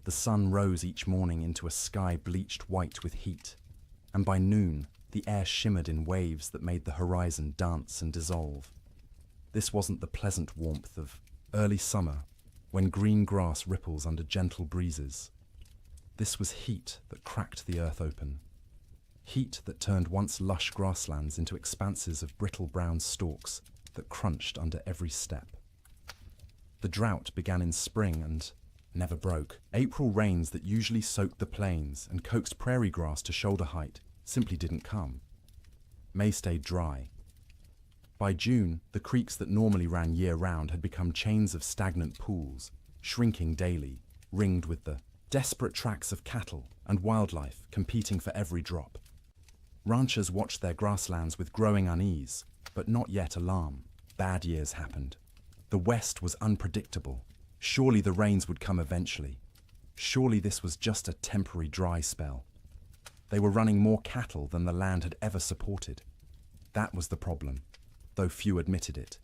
The sun rose each morning into a sky bleached white with heat, and by noon, the air shimmered in waves that made the horizon dance and dissolve. This wasn't the pleasant warmth of early summer, when green grass ripples under gentle breezes. This was heat that cracked the earth open. Heat that turned once lush grasslands into expanses of brittle brown stalks that crunched under every step. The drought began in spring and never broke. April rains that usually soaked the plains and coaxed prairie grass to shoulder height simply didn't come. May stayed dry. By June, the creeks that normally ran year-round had become chains of stagnant pools, shrinking daily, ringed with the desperate tracks of cattle and wildlife competing for every drop. Ranchers watched their grasslands with growing unease, but not yet alarm. Bad years happened. The West was unpredictable. Surely the rains would come eventually. Surely this was just a temporary dry spell. They were running more cattle than the land had ever supported. That was the problem, though few admitted it.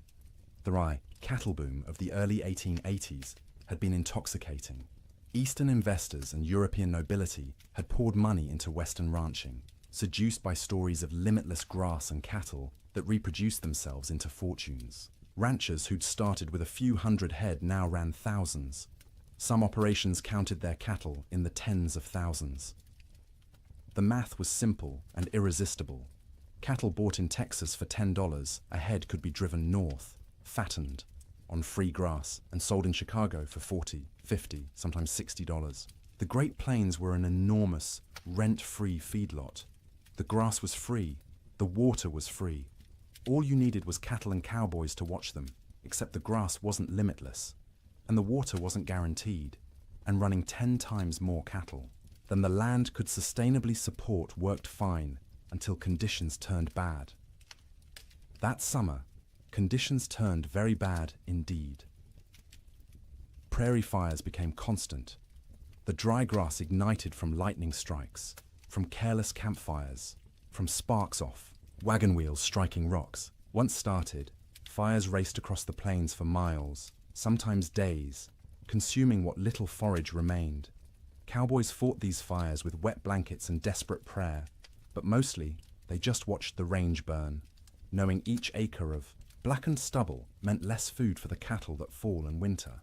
The cattle boom of the early 1880s had been intoxicating. Eastern investors and European nobility had poured money into Western ranching, seduced by stories of limitless grass and cattle that reproduced themselves into fortunes. Ranchers who'd started with a few hundred head now ran thousands. Some operations counted their cattle in the tens of thousands. The math was simple and irresistible. Cattle bought in Texas for $10 a head could be driven north, fattened, on free grass, and sold in Chicago for $40, $50, sometimes $60. The Great Plains were an enormous, rent-free feedlot. The grass was free, the water was free. All you needed was cattle and cowboys to watch them, except the grass wasn't limitless, and the water wasn't guaranteed, and running 10 times more cattle than the land could sustainably support worked fine until conditions turned bad. That summer, conditions turned very bad indeed. Prairie fires became constant. The dry grass ignited from lightning strikes, from careless campfires, from sparks off wagon wheels striking rocks. Once started, fires raced across the plains for miles, sometimes days, consuming what little forage remained. Cowboys fought these fires with wet blankets and desperate prayer, but mostly they just watched the range burn, knowing each acre of blackened stubble meant less food for the cattle that fall in winter.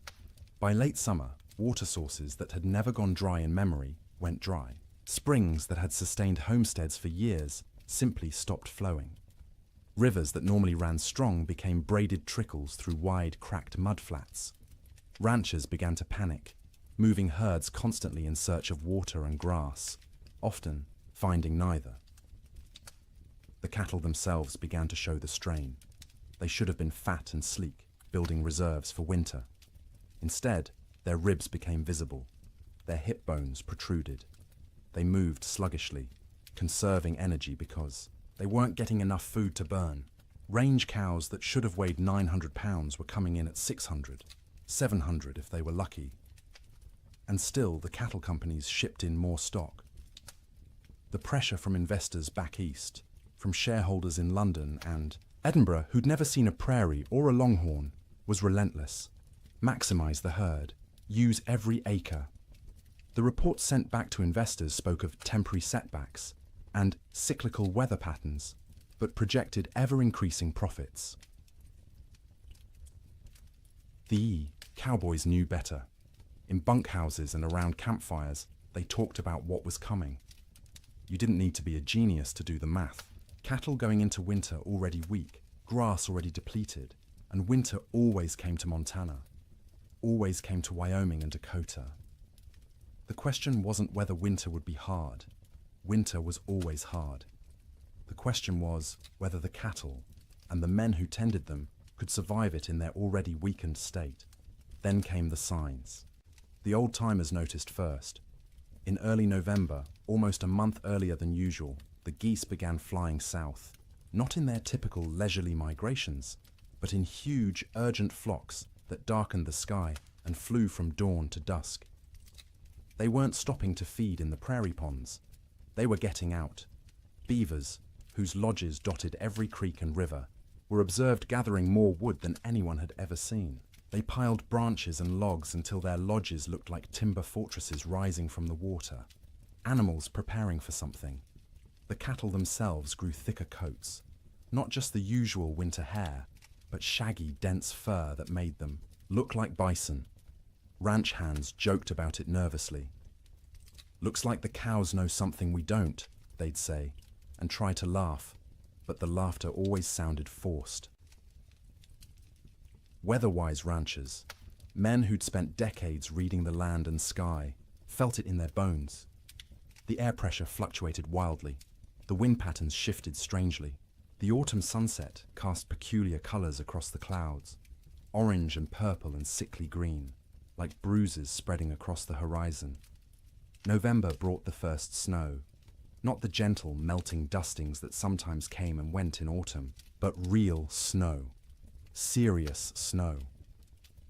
By late summer, water sources that had never gone dry in memory went dry. Springs that had sustained homesteads for years simply stopped flowing. Rivers that normally ran strong became braided trickles through wide, cracked mudflats. Ranchers began to panic, moving herds constantly in search of water and grass, often finding neither. The cattle themselves began to show the strain. They should have been fat and sleek, building reserves for winter. Instead, their ribs became visible. Their hip bones protruded. They moved sluggishly, conserving energy because they weren't getting enough food to burn. Range cows that should have weighed 900 pounds were coming in at 600, 700 if they were lucky. And still, the cattle companies shipped in more stock. The pressure from investors back east, from shareholders in London and Edinburgh who'd never seen a prairie or a longhorn, was relentless. Maximize the herd. Use every acre. The reports sent back to investors spoke of temporary setbacks and cyclical weather patterns, but projected ever-increasing profits. The cowboys knew better. In bunkhouses and around campfires, they talked about what was coming. You didn't need to be a genius to do the math. Cattle going into winter already weak, grass already depleted, and winter always came to Montana, always came to Wyoming and Dakota. The question wasn't whether winter would be hard. Winter was always hard. The question was whether the cattle and the men who tended them could survive it in their already weakened state. Then came the signs. The old-timers noticed first. In early November, almost a month earlier than usual, the geese began flying south, not in their typical leisurely migrations, but in huge, urgent flocks that darkened the sky and flew from dawn to dusk. They weren't stopping to feed in the prairie ponds. They were getting out. Beavers, whose lodges dotted every creek and river, were observed gathering more wood than anyone had ever seen. They piled branches and logs until their lodges looked like timber fortresses rising from the water. Animals preparing for something. The cattle themselves grew thicker coats, not just the usual winter hair, but shaggy, dense fur that made them look like bison. Ranch hands joked about it nervously. "Looks like the cows know something we don't," they'd say, and try to laugh, but the laughter always sounded forced. Weather-wise ranchers, men who'd spent decades reading the land and sky, felt it in their bones. The air pressure fluctuated wildly. The wind patterns shifted strangely. The autumn sunset cast peculiar colors across the clouds, orange and purple and sickly green, like bruises spreading across the horizon. November brought the first snow, not the gentle, melting dustings that sometimes came and went in autumn, but real snow. Serious snow.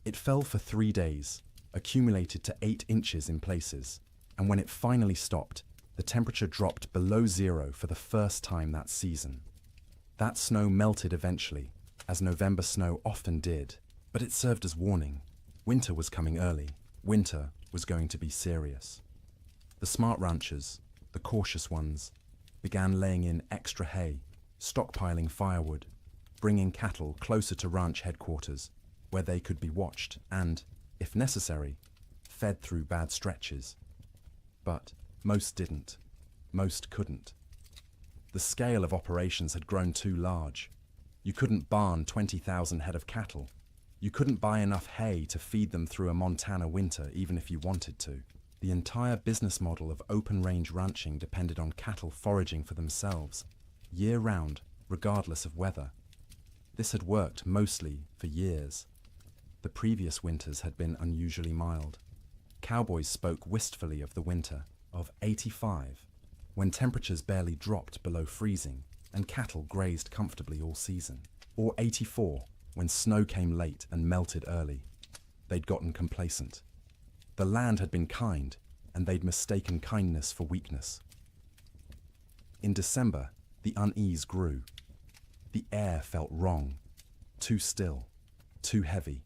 It fell for 3 days, accumulated to 8 inches in places, and when it finally stopped, the temperature dropped below zero for the first time that season. That snow melted eventually, as November snow often did, but it served as warning. Winter was coming early. Winter was going to be serious. The smart ranchers, the cautious ones, began laying in extra hay, stockpiling firewood, bringing cattle closer to ranch headquarters, where they could be watched and, if necessary, fed through bad stretches. But most didn't. Most couldn't. The scale of operations had grown too large. You couldn't barn 20,000 head of cattle. You couldn't buy enough hay to feed them through a Montana winter even if you wanted to. The entire business model of open-range ranching depended on cattle foraging for themselves, year-round, regardless of weather. This had worked mostly for years. The previous winters had been unusually mild. Cowboys spoke wistfully of the winter of '85, when temperatures barely dropped below freezing and cattle grazed comfortably all season. Or '84, when snow came late and melted early. They'd gotten complacent. The land had been kind, and they'd mistaken kindness for weakness. In December, the unease grew. The air felt wrong, too still, too heavy.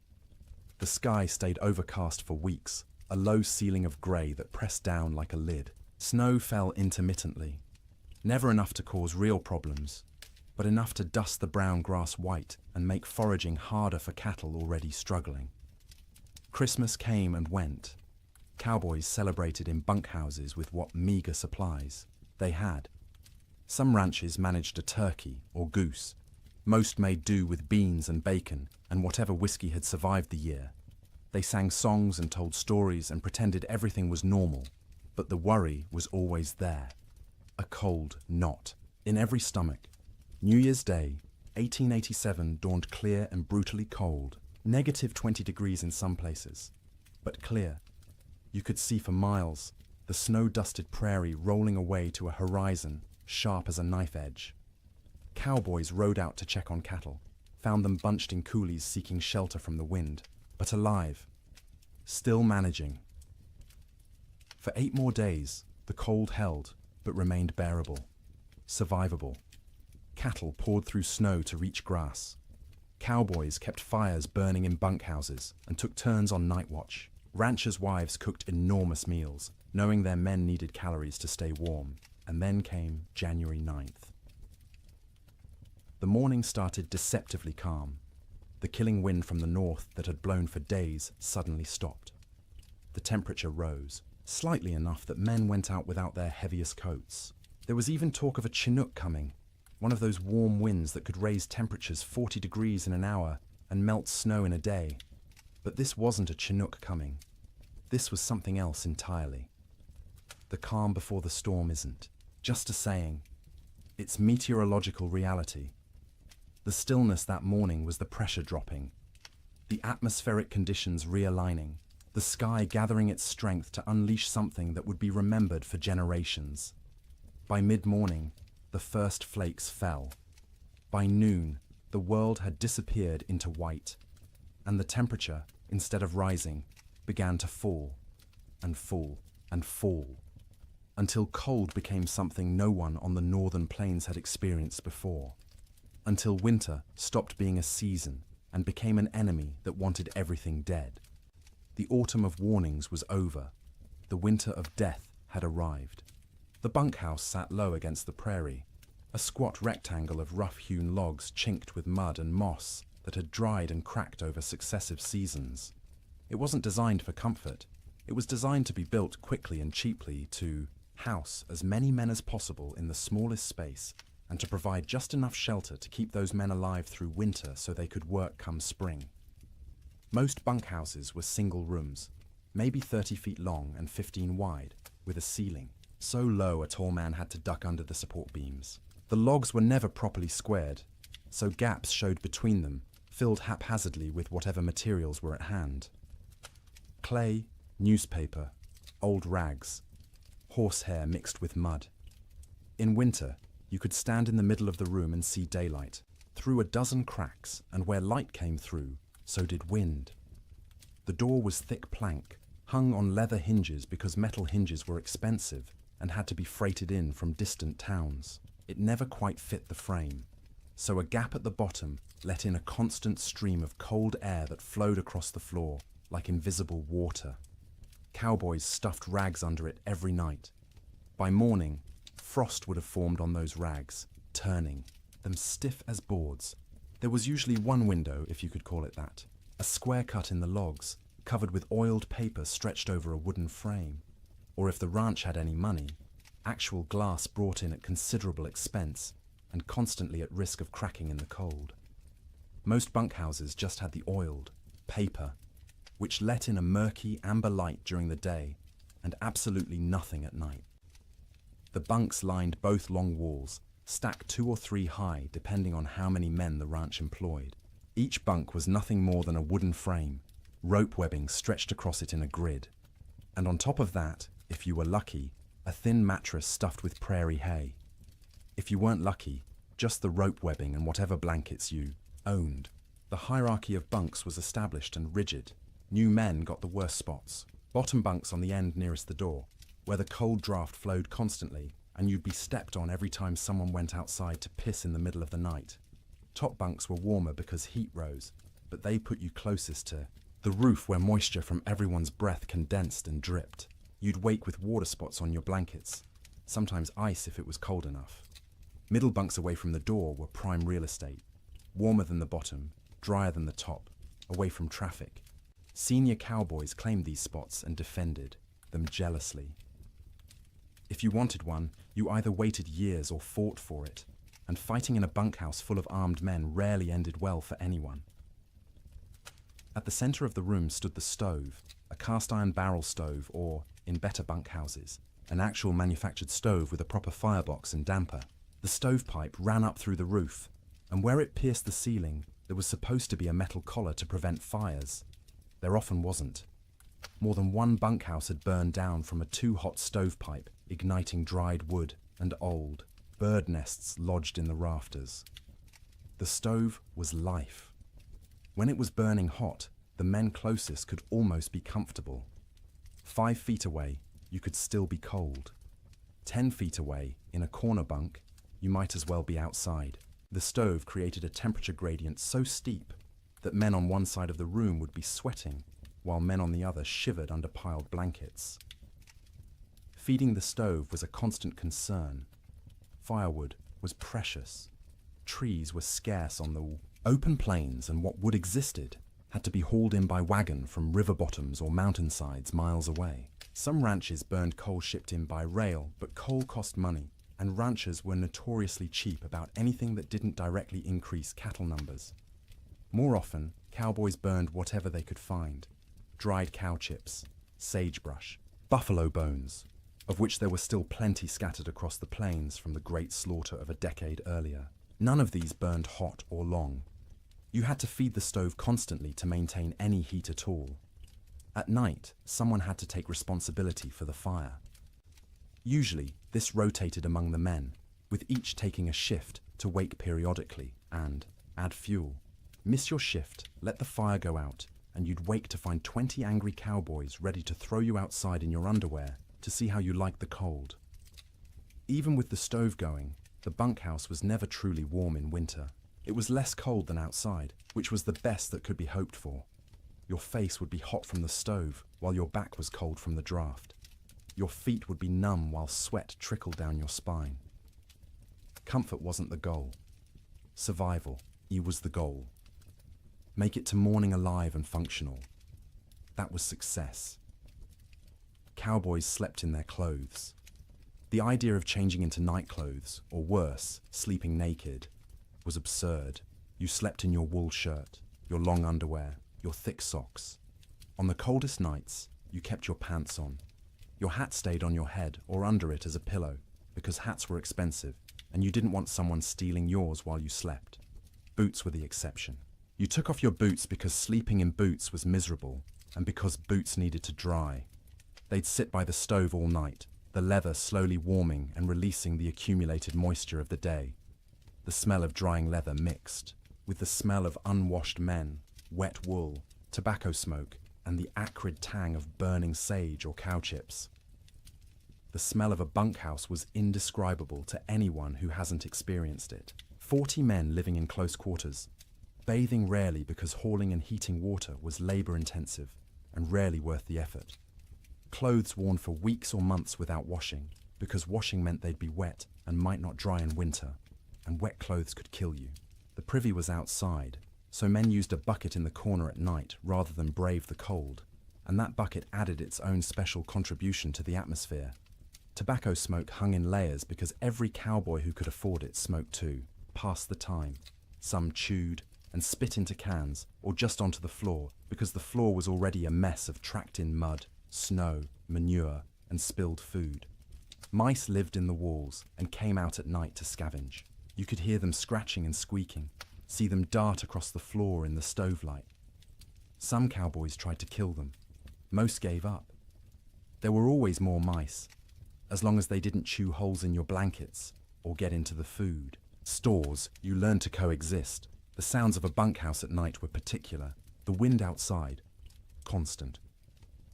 The sky stayed overcast for weeks, a low ceiling of grey that pressed down like a lid. Snow fell intermittently, never enough to cause real problems, but enough to dust the brown grass white and make foraging harder for cattle already struggling. Christmas came and went. Cowboys celebrated in bunkhouses with what meager supplies they had. Some ranches managed a turkey or goose. Most made do with beans and bacon and whatever whiskey had survived the year. They sang songs and told stories and pretended everything was normal, but the worry was always there. A cold knot in every stomach. New Year's Day, 1887 dawned clear and brutally cold, -20 degrees in some places, but clear. You could see for miles, the snow-dusted prairie rolling away to a horizon sharp as a knife edge. Cowboys rode out to check on cattle, found them bunched in coulees seeking shelter from the wind, but alive, still managing. For 8 more days, the cold held, but remained bearable, survivable. Cattle poured through snow to reach grass. Cowboys kept fires burning in bunkhouses and took turns on night watch. Ranchers' wives cooked enormous meals, knowing their men needed calories to stay warm. And then came January 9th. The morning started deceptively calm. The killing wind from the north that had blown for days suddenly stopped. The temperature rose, slightly enough that men went out without their heaviest coats. There was even talk of a Chinook coming, one of those warm winds that could raise temperatures 40 degrees in an hour and melt snow in a day. But this wasn't a Chinook coming. This was something else entirely. The calm before the storm isn't just a saying. It's meteorological reality. The stillness that morning was the pressure dropping, the atmospheric conditions realigning, the sky gathering its strength to unleash something that would be remembered for generations. By mid-morning, the first flakes fell. By noon, the world had disappeared into white, and the temperature, instead of rising, began to fall, and fall, and fall, until cold became something no one on the northern plains had experienced before, until winter stopped being a season and became an enemy that wanted everything dead. The autumn of warnings was over. The winter of death had arrived. The bunkhouse sat low against the prairie, a squat rectangle of rough-hewn logs chinked with mud and moss that had dried and cracked over successive seasons. It wasn't designed for comfort. It was designed to be built quickly and cheaply to house as many men as possible in the smallest space and to provide just enough shelter to keep those men alive through winter so they could work come spring. Most bunkhouses were single rooms, maybe 30 feet long and 15 wide, with a ceiling, so low a tall man had to duck under the support beams. The logs were never properly squared, so gaps showed between them, filled haphazardly with whatever materials were at hand. Clay, newspaper, old rags, horsehair mixed with mud. In winter, you could stand in the middle of the room and see daylight, through a dozen cracks, and where light came through, so did wind. The door was thick plank, hung on leather hinges because metal hinges were expensive and had to be freighted in from distant towns. It never quite fit the frame, so a gap at the bottom let in a constant stream of cold air that flowed across the floor like invisible water. Cowboys stuffed rags under it every night. By morning, frost would have formed on those rags, turning them stiff as boards. There was usually one window, if you could call it that, a square cut in the logs, covered with oiled paper stretched over a wooden frame. Or if the ranch had any money, actual glass brought in at considerable expense and constantly at risk of cracking in the cold. Most bunkhouses just had the oiled paper, which let in a murky amber light during the day and absolutely nothing at night. The bunks lined both long walls, stacked 2 or 3 high depending on how many men the ranch employed. Each bunk was nothing more than a wooden frame, rope webbing stretched across it in a grid. And on top of that, if you were lucky, a thin mattress stuffed with prairie hay. If you weren't lucky, just the rope webbing and whatever blankets you owned. The hierarchy of bunks was established and rigid. New men got the worst spots. Bottom bunks on the end nearest the door, where the cold draft flowed constantly and you'd be stepped on every time someone went outside to piss in the middle of the night. Top bunks were warmer because heat rose, but they put you closest to the roof where moisture from everyone's breath condensed and dripped. You'd wake with water spots on your blankets, sometimes ice if it was cold enough. Middle bunks away from the door were prime real estate, warmer than the bottom, drier than the top, away from traffic. Senior cowboys claimed these spots and defended them jealously. If you wanted one, you either waited years or fought for it, and fighting in a bunkhouse full of armed men rarely ended well for anyone. At the center of the room stood the stove, a cast-iron barrel stove or, in better bunkhouses, an actual manufactured stove with a proper firebox and damper. The stovepipe ran up through the roof, and where it pierced the ceiling, there was supposed to be a metal collar to prevent fires. There often wasn't. More than one bunkhouse had burned down from a too-hot stovepipe, igniting dried wood and old bird nests lodged in the rafters. The stove was life. When it was burning hot, the men closest could almost be comfortable. 5 feet away, you could still be cold. 10 feet away, in a corner bunk, you might as well be outside. The stove created a temperature gradient so steep that men on one side of the room would be sweating, while men on the other shivered under piled blankets. Feeding the stove was a constant concern. Firewood was precious. Trees were scarce on the open plains, and what wood existed had to be hauled in by wagon from river bottoms or mountainsides miles away. Some ranches burned coal shipped in by rail, but coal cost money, and ranchers were notoriously cheap about anything that didn't directly increase cattle numbers. More often, cowboys burned whatever they could find: dried cow chips, sagebrush, buffalo bones, of which there were still plenty scattered across the plains from the great slaughter of a decade earlier. None of these burned hot or long. You had to feed the stove constantly to maintain any heat at all. At night, someone had to take responsibility for the fire. Usually, this rotated among the men, with each taking a shift to wake periodically and add fuel. Miss your shift, let the fire go out, and you'd wake to find 20 angry cowboys ready to throw you outside in your underwear to see how you liked the cold. Even with the stove going, the bunkhouse was never truly warm in winter. It was less cold than outside, which was the best that could be hoped for. Your face would be hot from the stove, while your back was cold from the draft. Your feet would be numb while sweat trickled down your spine. Comfort wasn't the goal. Survival, was the goal. Make it to morning alive and functional. That was success. Cowboys slept in their clothes. The idea of changing into night clothes, or worse, sleeping naked, was absurd. You slept in your wool shirt, your long underwear, your thick socks. On the coldest nights, you kept your pants on. Your hat stayed on your head or under it as a pillow, because hats were expensive, and you didn't want someone stealing yours while you slept. Boots were the exception. You took off your boots because sleeping in boots was miserable, and because boots needed to dry. They'd sit by the stove all night, the leather slowly warming and releasing the accumulated moisture of the day. The smell of drying leather mixed with the smell of unwashed men, wet wool, tobacco smoke, and the acrid tang of burning sage or cow chips. The smell of a bunkhouse was indescribable to anyone who hasn't experienced it. 40 men living in close quarters, bathing rarely because hauling and heating water was labor-intensive and rarely worth the effort. Clothes worn for weeks or months without washing, because washing meant they'd be wet and might not dry in winter, and wet clothes could kill you. The privy was outside, so men used a bucket in the corner at night rather than brave the cold, and that bucket added its own special contribution to the atmosphere. Tobacco smoke hung in layers because every cowboy who could afford it smoked too, passed the time. Some chewed and spit into cans or just onto the floor because the floor was already a mess of tracked-in mud, snow, manure, and spilled food. Mice lived in the walls and came out at night to scavenge. You could hear them scratching and squeaking, see them dart across the floor in the stove light. Some cowboys tried to kill them. Most gave up. There were always more mice, as long as they didn't chew holes in your blankets or get into the food. Stores, you learned to coexist. The sounds of a bunkhouse at night were particular. The wind outside, constant,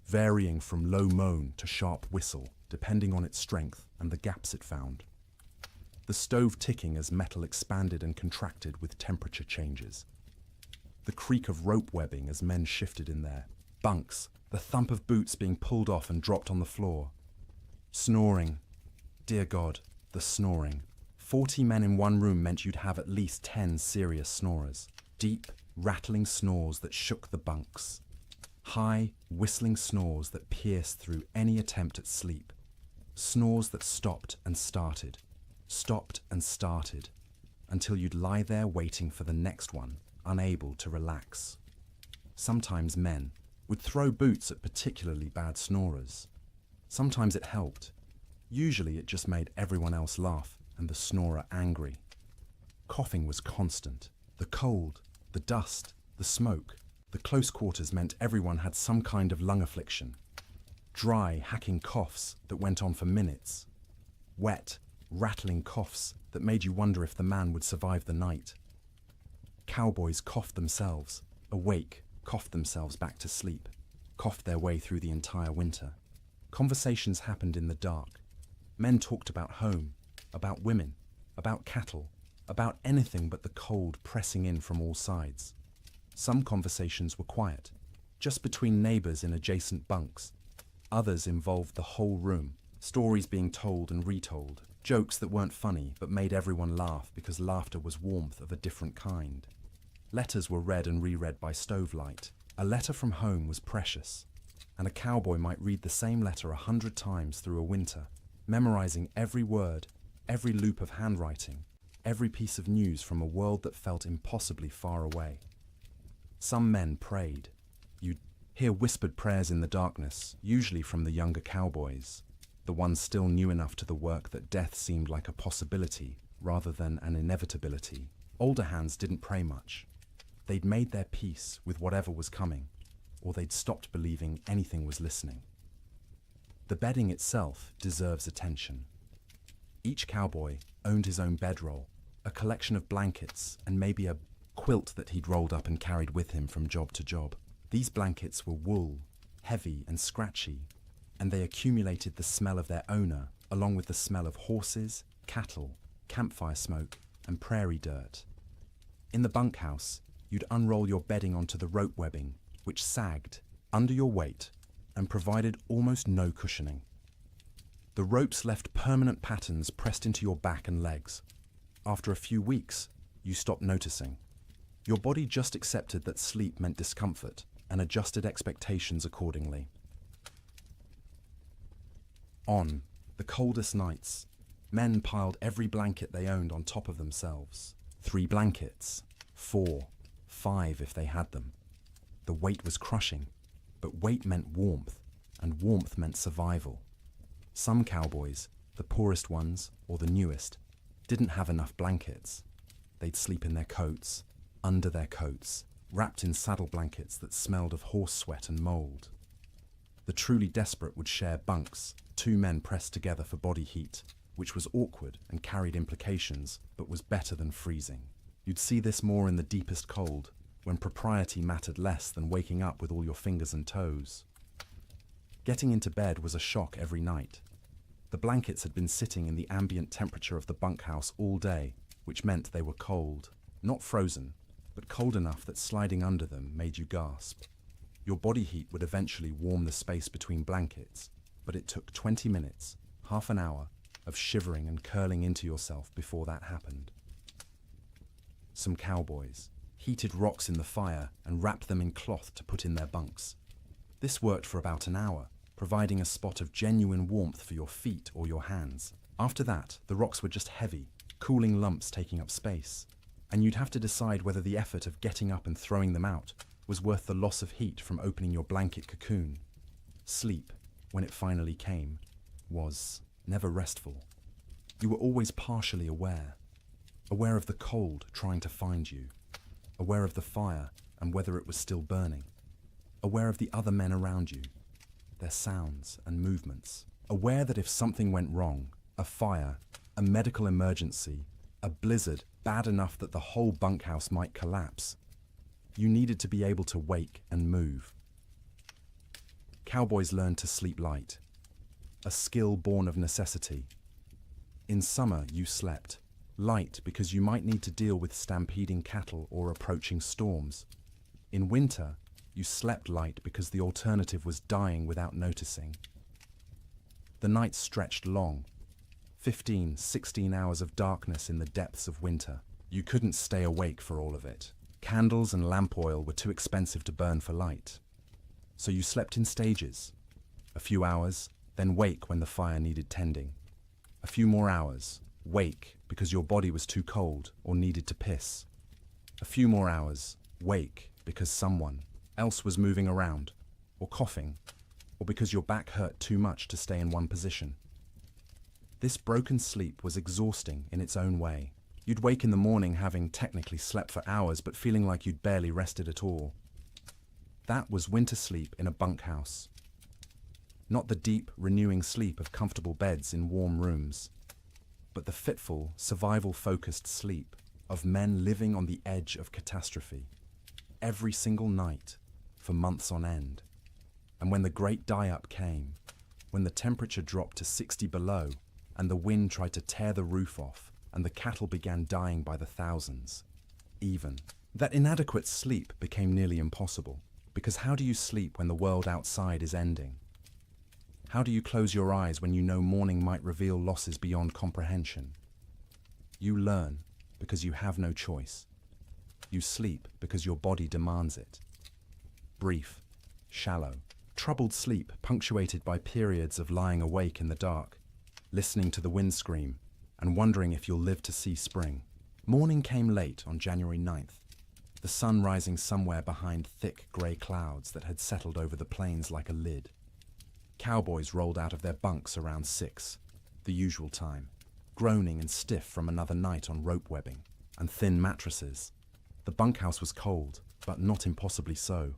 varying from low moan to sharp whistle, depending on its strength and the gaps it found. The stove ticking as metal expanded and contracted with temperature changes. The creak of rope webbing as men shifted in there. Bunks, the thump of boots being pulled off and dropped on the floor. Snoring. Dear God, the snoring. 40 men in one room meant you'd have at least 10 serious snorers. Deep, rattling snores that shook the bunks. High, whistling snores that pierced through any attempt at sleep. Snores that stopped and started, until you'd lie there waiting for the next one, unable to relax. Sometimes men would throw boots at particularly bad snorers. Sometimes it helped. Usually it just made everyone else laugh and the snorer angry. Coughing was constant. The cold, the dust, the smoke, the close quarters meant everyone had some kind of lung affliction. Dry, hacking coughs that went on for minutes. Wet, rattling coughs that made you wonder if the man would survive the night. Cowboys coughed themselves, awake, coughed themselves back to sleep, coughed their way through the entire winter. Conversations happened in the dark. Men talked about home, about women, about cattle, about anything but the cold pressing in from all sides. Some conversations were quiet, just between neighbors in adjacent bunks. Others involved the whole room, stories being told and retold, jokes that weren't funny but made everyone laugh because laughter was warmth of a different kind. Letters were read and reread by stovelight. A letter from home was precious, and a cowboy might read the same letter 100 times through a winter, memorizing every word, every loop of handwriting, every piece of news from a world that felt impossibly far away. Some men prayed. You'd hear whispered prayers in the darkness, usually from the younger cowboys, the ones still new enough to the work that death seemed like a possibility rather than an inevitability. Older hands didn't pray much. They'd made their peace with whatever was coming, or they'd stopped believing anything was listening. The bedding itself deserves attention. Each cowboy owned his own bedroll, a collection of blankets, and maybe a quilt that he'd rolled up and carried with him from job to job. These blankets were wool, heavy and scratchy, and they accumulated the smell of their owner, along with the smell of horses, cattle, campfire smoke, and prairie dirt. In the bunkhouse, you'd unroll your bedding onto the rope webbing, which sagged under your weight and provided almost no cushioning. The ropes left permanent patterns pressed into your back and legs. After a few weeks, you stopped noticing. Your body just accepted that sleep meant discomfort and adjusted expectations accordingly. On the coldest nights, men piled every blanket they owned on top of themselves. 3 blankets, 4, 5 if they had them. The weight was crushing, but weight meant warmth, and warmth meant survival. Some cowboys, the poorest ones or the newest, didn't have enough blankets. They'd sleep in their coats, under their coats, wrapped in saddle blankets that smelled of horse sweat and mold. The truly desperate would share bunks, 2 men pressed together for body heat, which was awkward and carried implications, but was better than freezing. You'd see this more in the deepest cold, when propriety mattered less than waking up with all your fingers and toes. Getting into bed was a shock every night. The blankets had been sitting in the ambient temperature of the bunkhouse all day, which meant they were cold. Not frozen, but cold enough that sliding under them made you gasp. Your body heat would eventually warm the space between blankets, but it took 20 minutes, half an hour, of shivering and curling into yourself before that happened. Some cowboys heated rocks in the fire and wrapped them in cloth to put in their bunks. This worked for about an hour, providing a spot of genuine warmth for your feet or your hands. After that, the rocks were just heavy, cooling lumps taking up space, and you'd have to decide whether the effort of getting up and throwing them out was worth the loss of heat from opening your blanket cocoon. Sleep, when it finally came, was never restful. You were always partially aware of the cold trying to find you, aware of the fire and whether it was still burning, aware of the other men around you, their sounds and movements, aware that if something went wrong, a fire, a medical emergency, a blizzard bad enough that the whole bunkhouse might collapse, you needed to be able to wake and move. Cowboys learned to sleep light, a skill born of necessity. In summer, you slept light because you might need to deal with stampeding cattle or approaching storms. In winter, you slept light because the alternative was dying without noticing. The nights stretched long, 15, 16 hours of darkness in the depths of winter. You couldn't stay awake for all of it. Candles and lamp oil were too expensive to burn for light. So you slept in stages. A few hours, then wake when the fire needed tending. A few more hours, wake because your body was too cold or needed to piss. A few more hours, wake because someone else was moving around, or coughing, or because your back hurt too much to stay in one position. This broken sleep was exhausting in its own way. You'd wake in the morning having technically slept for hours but feeling like you'd barely rested at all. That was winter sleep in a bunkhouse. Not the deep, renewing sleep of comfortable beds in warm rooms, but the fitful, survival-focused sleep of men living on the edge of catastrophe. Every single night, for months on end. And when the great die-up came, when the temperature dropped to 60 below, and the wind tried to tear the roof off, and the cattle began dying by the thousands, that inadequate sleep became nearly impossible. Because how do you sleep when the world outside is ending? How do you close your eyes when you know morning might reveal losses beyond comprehension? You learn because you have no choice. You sleep because your body demands it. Brief, shallow, troubled sleep punctuated by periods of lying awake in the dark, listening to the wind scream, and wondering if you'll live to see spring. Morning came late on January 9th, the sun rising somewhere behind thick grey clouds that had settled over the plains like a lid. Cowboys rolled out of their bunks around 6, the usual time, groaning and stiff from another night on rope webbing and thin mattresses. The bunkhouse was cold, but not impossibly so.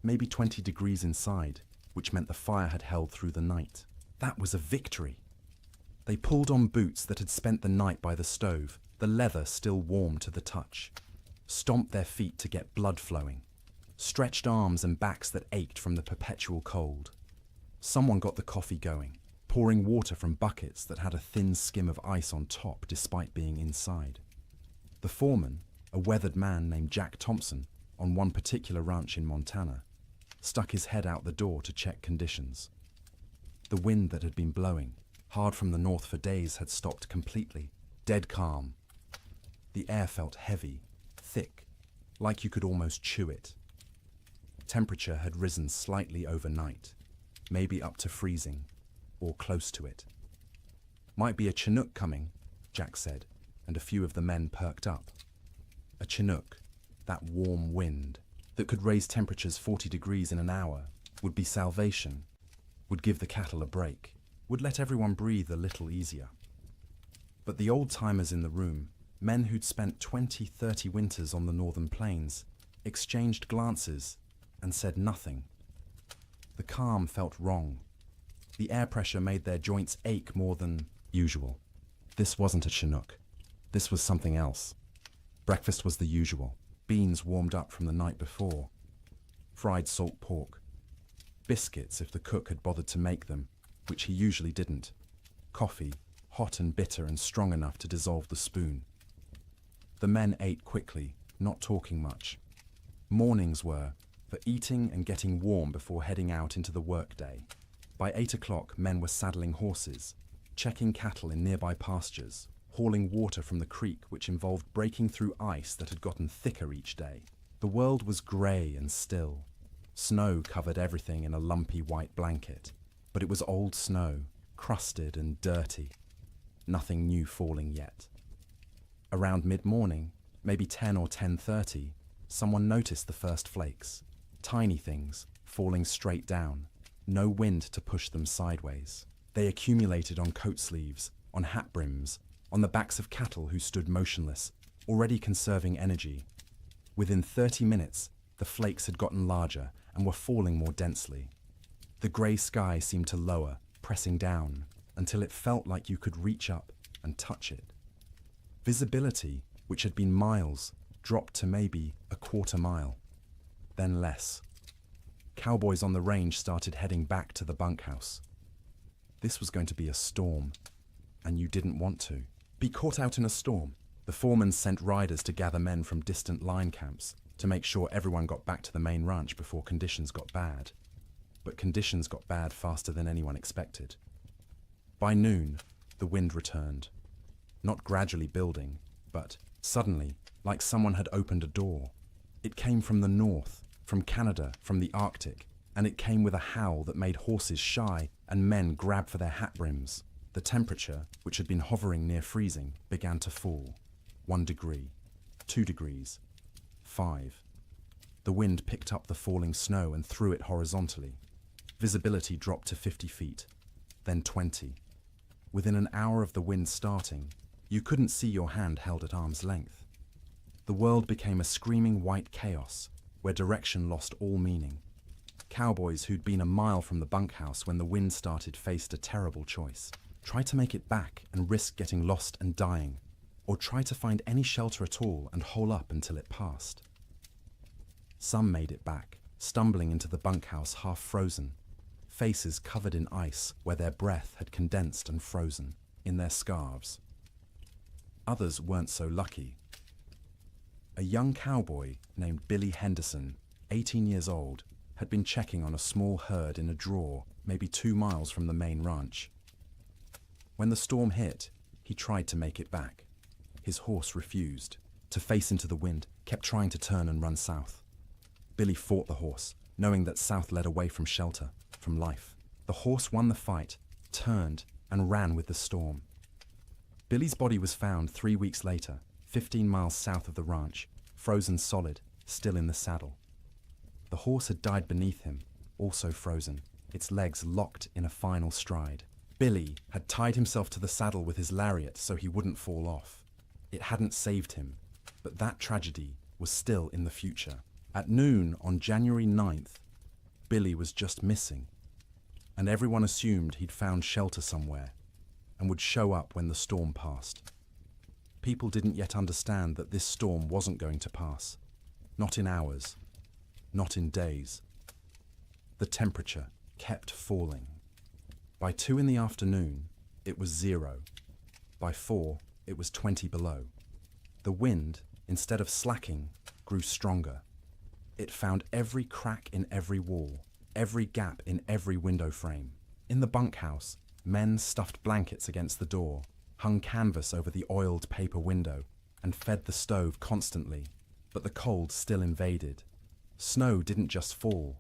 Maybe 20 degrees inside, which meant the fire had held through the night. That was a victory. They pulled on boots that had spent the night by the stove, the leather still warm to the touch, stomped their feet to get blood flowing, stretched arms and backs that ached from the perpetual cold. Someone got the coffee going, pouring water from buckets that had a thin skim of ice on top despite being inside. The foreman, A weathered man named Jack Thompson, on one particular ranch in Montana, stuck his head out the door to check conditions. The wind that had been blowing hard from the north for days had stopped completely, dead calm. The air felt heavy, thick, like you could almost chew it. Temperature had risen slightly overnight, maybe up to freezing, or close to it. "Might be a Chinook coming," Jack said, and a few of the men perked up. A Chinook, that warm wind that could raise temperatures 40 degrees in an hour, would be salvation, would give the cattle a break, would let everyone breathe a little easier. But the old-timers in the room, men who'd spent 20, 30 winters on the northern plains, exchanged glances and said nothing. The calm felt wrong. The air pressure made their joints ache more than usual. This wasn't a Chinook. This was something else. Breakfast was the usual. Beans warmed up from the night before. Fried salt pork. Biscuits if the cook had bothered to make them, which he usually didn't. Coffee, hot and bitter and strong enough to dissolve the spoon. The men ate quickly, not talking much. Mornings were for eating and getting warm before heading out into the workday. By 8 o'clock, men were saddling horses, checking cattle in nearby pastures, hauling water from the creek, which involved breaking through ice that had gotten thicker each day. The world was grey and still. Snow covered everything in a lumpy white blanket, but it was old snow, crusted and dirty. Nothing new falling yet. Around mid-morning, maybe 10 or 10:30, someone noticed the first flakes. Tiny things, falling straight down. No wind to push them sideways. They accumulated on coat sleeves, on hat brims, on the backs of cattle who stood motionless, already conserving energy. Within 30 minutes, the flakes had gotten larger and were falling more densely. The grey sky seemed to lower, pressing down, until it felt like you could reach up and touch it. Visibility, which had been miles, dropped to maybe a quarter mile, then less. Cowboys on the range started heading back to the bunkhouse. This was going to be a storm, and you didn't want to be caught out in a storm. The foreman sent riders to gather men from distant line camps to make sure everyone got back to the main ranch before conditions got bad. But conditions got bad faster than anyone expected. By noon, the wind returned. Not gradually building, but suddenly, like someone had opened a door. It came from the north, from Canada, from the Arctic, and it came with a howl that made horses shy and men grab for their hat brims. The temperature, which had been hovering near freezing, began to fall. 1 degree, 2 degrees, 5. The wind picked up the falling snow and threw it horizontally. Visibility dropped to 50 feet, then 20. Within an hour of the wind starting, you couldn't see your hand held at arm's length. The world became a screaming white chaos, where direction lost all meaning. Cowboys who'd been a mile from the bunkhouse when the wind started faced a terrible choice. Try to make it back and risk getting lost and dying, or try to find any shelter at all and hole up until it passed. Some made it back, stumbling into the bunkhouse half frozen, faces covered in ice where their breath had condensed and frozen, in their scarves. Others weren't so lucky. A young cowboy named Billy Henderson, 18 years old, had been checking on a small herd in a draw maybe 2 miles from the main ranch. When the storm hit, he tried to make it back. His horse refused. To face into the wind, kept trying to turn and run south. Billy fought the horse, knowing that south led away from shelter, from life. The horse won the fight, turned, and ran with the storm. Billy's body was found 3 weeks later, 15 miles south of the ranch, frozen solid, still in the saddle. The horse had died beneath him, also frozen, its legs locked in a final stride. Billy had tied himself to the saddle with his lariat so he wouldn't fall off. It hadn't saved him, but that tragedy was still in the future. At noon on January 9th, Billy was just missing, and everyone assumed he'd found shelter somewhere and would show up when the storm passed. People didn't yet understand that this storm wasn't going to pass. Not in hours, not in days. The temperature kept falling. By 2 in the afternoon, it was 0. By 4, it was 20 below. The wind, instead of slacking, grew stronger. It found every crack in every wall, every gap in every window frame. In the bunkhouse, men stuffed blankets against the door, hung canvas over the oiled paper window, and fed the stove constantly. But the cold still invaded. Snow didn't just fall.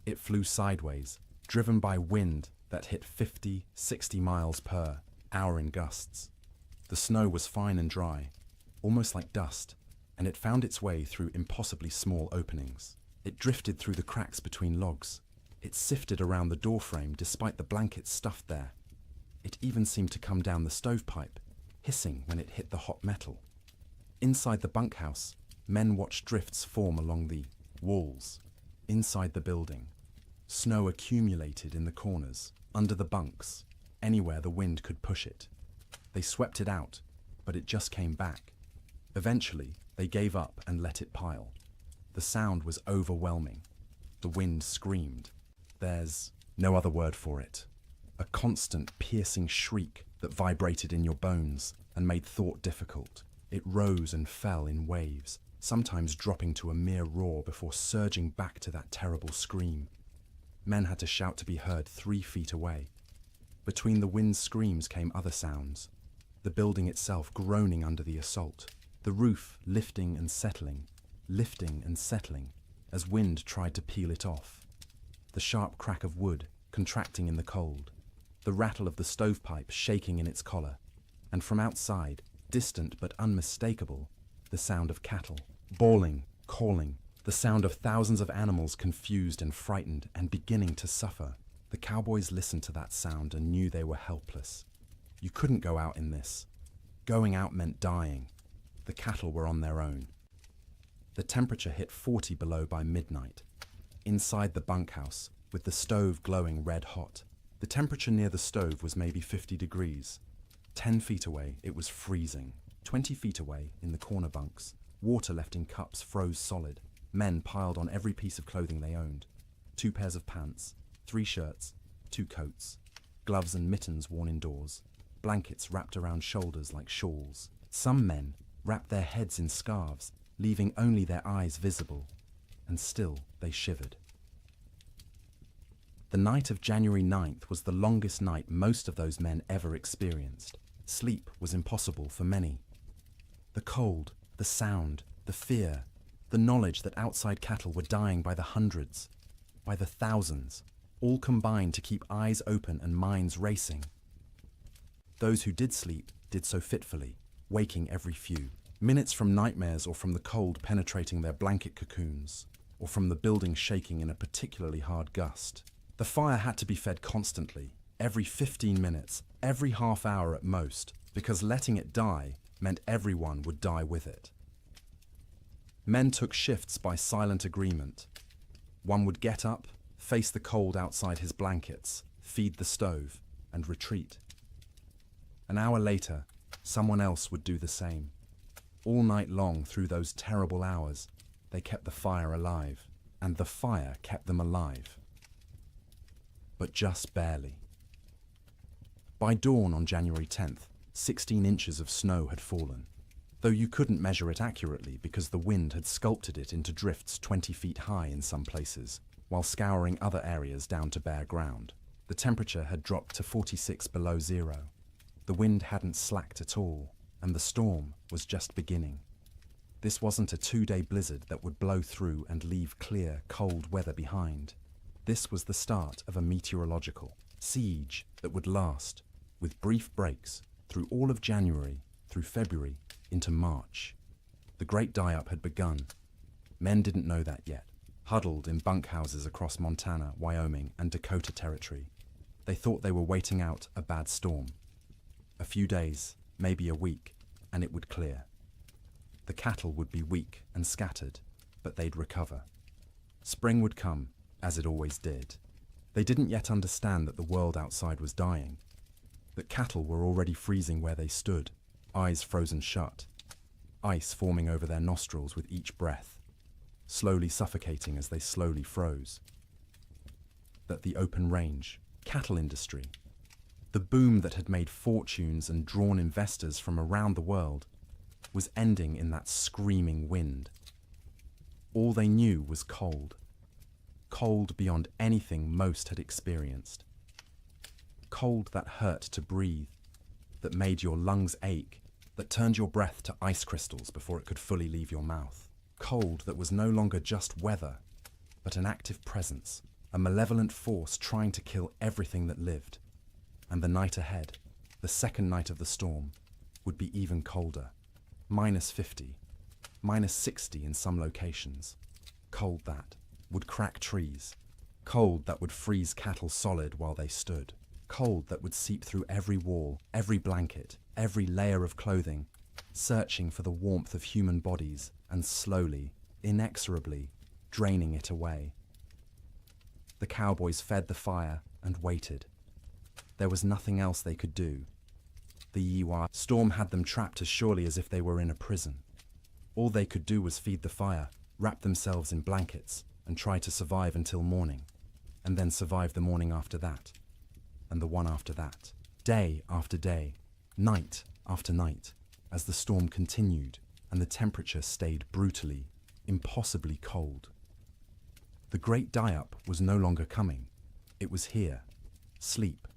It flew sideways, driven by wind that hit 50, 60 miles per hour in gusts. The snow was fine and dry, almost like dust, and it found its way through impossibly small openings. It drifted through the cracks between logs. It sifted around the doorframe despite the blankets stuffed there. It even seemed to come down the stovepipe, hissing when it hit the hot metal. Inside the bunkhouse, men watched drifts form along the walls. Inside the building, snow accumulated in the corners, under the bunks, anywhere the wind could push it. They swept it out, but it just came back. Eventually, they gave up and let it pile. The sound was overwhelming. The wind screamed. There's no other word for it. A constant, piercing shriek that vibrated in your bones and made thought difficult. It rose and fell in waves, sometimes dropping to a mere roar before surging back to that terrible scream. Men had to shout to be heard 3 feet away. Between the wind's screams came other sounds. The building itself groaning under the assault. The roof lifting and settling as wind tried to peel it off. The sharp crack of wood contracting in the cold. The rattle of the stovepipe shaking in its collar. And from outside, distant but unmistakable, the sound of cattle, bawling, calling, the sound of thousands of animals confused and frightened and beginning to suffer. The cowboys listened to that sound and knew they were helpless. You couldn't go out in this. Going out meant dying. The cattle were on their own. The temperature hit 40 below by midnight. Inside the bunkhouse, with the stove glowing red hot, the temperature near the stove was maybe 50 degrees. 10 feet away, it was freezing. 20 feet away, in the corner bunks, water left in cups froze solid. Men piled on every piece of clothing they owned. 2 pairs of pants, 3 shirts, 2 coats, gloves and mittens worn indoors, blankets wrapped around shoulders like shawls. Some men wrapped their heads in scarves, leaving only their eyes visible, and still they shivered. The night of January 9th was the longest night most of those men ever experienced. Sleep was impossible for many. The cold, the sound, the fear, the knowledge that outside cattle were dying by the hundreds, by the thousands, all combined to keep eyes open and minds racing. Those who did sleep did so fitfully, waking every few minutes from nightmares or from the cold penetrating their blanket cocoons, or from the building shaking in a particularly hard gust. The fire had to be fed constantly, every 15 minutes, every half hour at most, because letting it die meant everyone would die with it. Men took shifts by silent agreement. One would get up, face the cold outside his blankets, feed the stove, and retreat. An hour later, someone else would do the same. All night long through those terrible hours, they kept the fire alive, and the fire kept them alive. But just barely. By dawn on January 10th, 16 inches of snow had fallen, though you couldn't measure it accurately because the wind had sculpted it into drifts 20 feet high in some places, while scouring other areas down to bare ground. The temperature had dropped to 46 below zero. The wind hadn't slacked at all, and the storm was just beginning. This wasn't a 2-day blizzard that would blow through and leave clear, cold weather behind. This was the start of a meteorological siege that would last, with brief breaks, through all of January, through February, into March. The great die-up had begun. Men didn't know that yet, huddled in bunkhouses across Montana, Wyoming, and Dakota Territory. They thought they were waiting out a bad storm. A few days, maybe a week, and it would clear. The cattle would be weak and scattered, but they'd recover. Spring would come, as it always did. They didn't yet understand that the world outside was dying, that cattle were already freezing where they stood, eyes frozen shut, ice forming over their nostrils with each breath, slowly suffocating as they slowly froze. That the open range, cattle industry, the boom that had made fortunes and drawn investors from around the world, was ending in that screaming wind. All they knew was cold. Cold beyond anything most had experienced. Cold that hurt to breathe, that made your lungs ache, that turned your breath to ice crystals before it could fully leave your mouth. Cold that was no longer just weather, but an active presence, a malevolent force trying to kill everything that lived. And the night ahead, the second night of the storm, would be even colder. -50, -60 in some locations. Cold that would crack trees. Cold that would freeze cattle solid while they stood. Cold that would seep through every wall, every blanket, every layer of clothing, searching for the warmth of human bodies and slowly, inexorably, draining it away. The cowboys fed the fire and waited. There was nothing else they could do. The Yiwa storm had them trapped as surely as if they were in a prison. All they could do was feed the fire, wrap themselves in blankets, and try to survive until morning, and then survive the morning after that, and the one after that, day after day, night after night, as the storm continued and the temperature stayed brutally, impossibly cold. The great die-up was no longer coming. It was here. Sleep.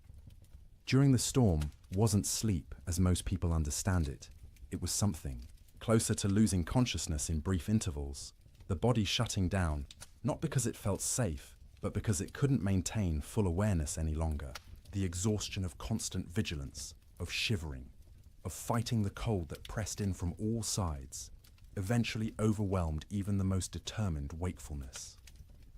During the storm wasn't sleep as most people understand it. It was something closer to losing consciousness in brief intervals, the body shutting down, not because it felt safe, but because it couldn't maintain full awareness any longer. The exhaustion of constant vigilance, of shivering, of fighting the cold that pressed in from all sides, eventually overwhelmed even the most determined wakefulness.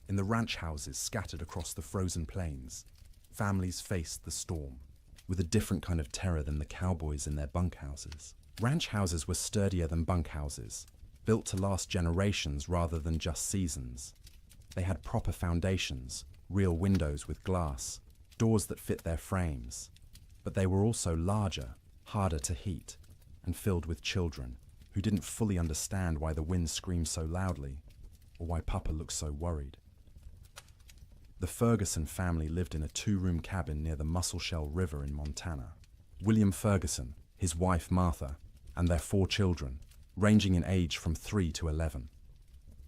In the ranch houses scattered across the frozen plains, families faced the storm, with a different kind of terror than the cowboys in their bunkhouses. Ranch houses were sturdier than bunkhouses, built to last generations rather than just seasons. They had proper foundations, real windows with glass, doors that fit their frames. But they were also larger, harder to heat, and filled with children who didn't fully understand why the wind screamed so loudly, or why Papa looked so worried. The Ferguson family lived in a 2-room cabin near the Musselshell River in Montana. William Ferguson, his wife Martha, and their 4 children, ranging in age from 3 to 11.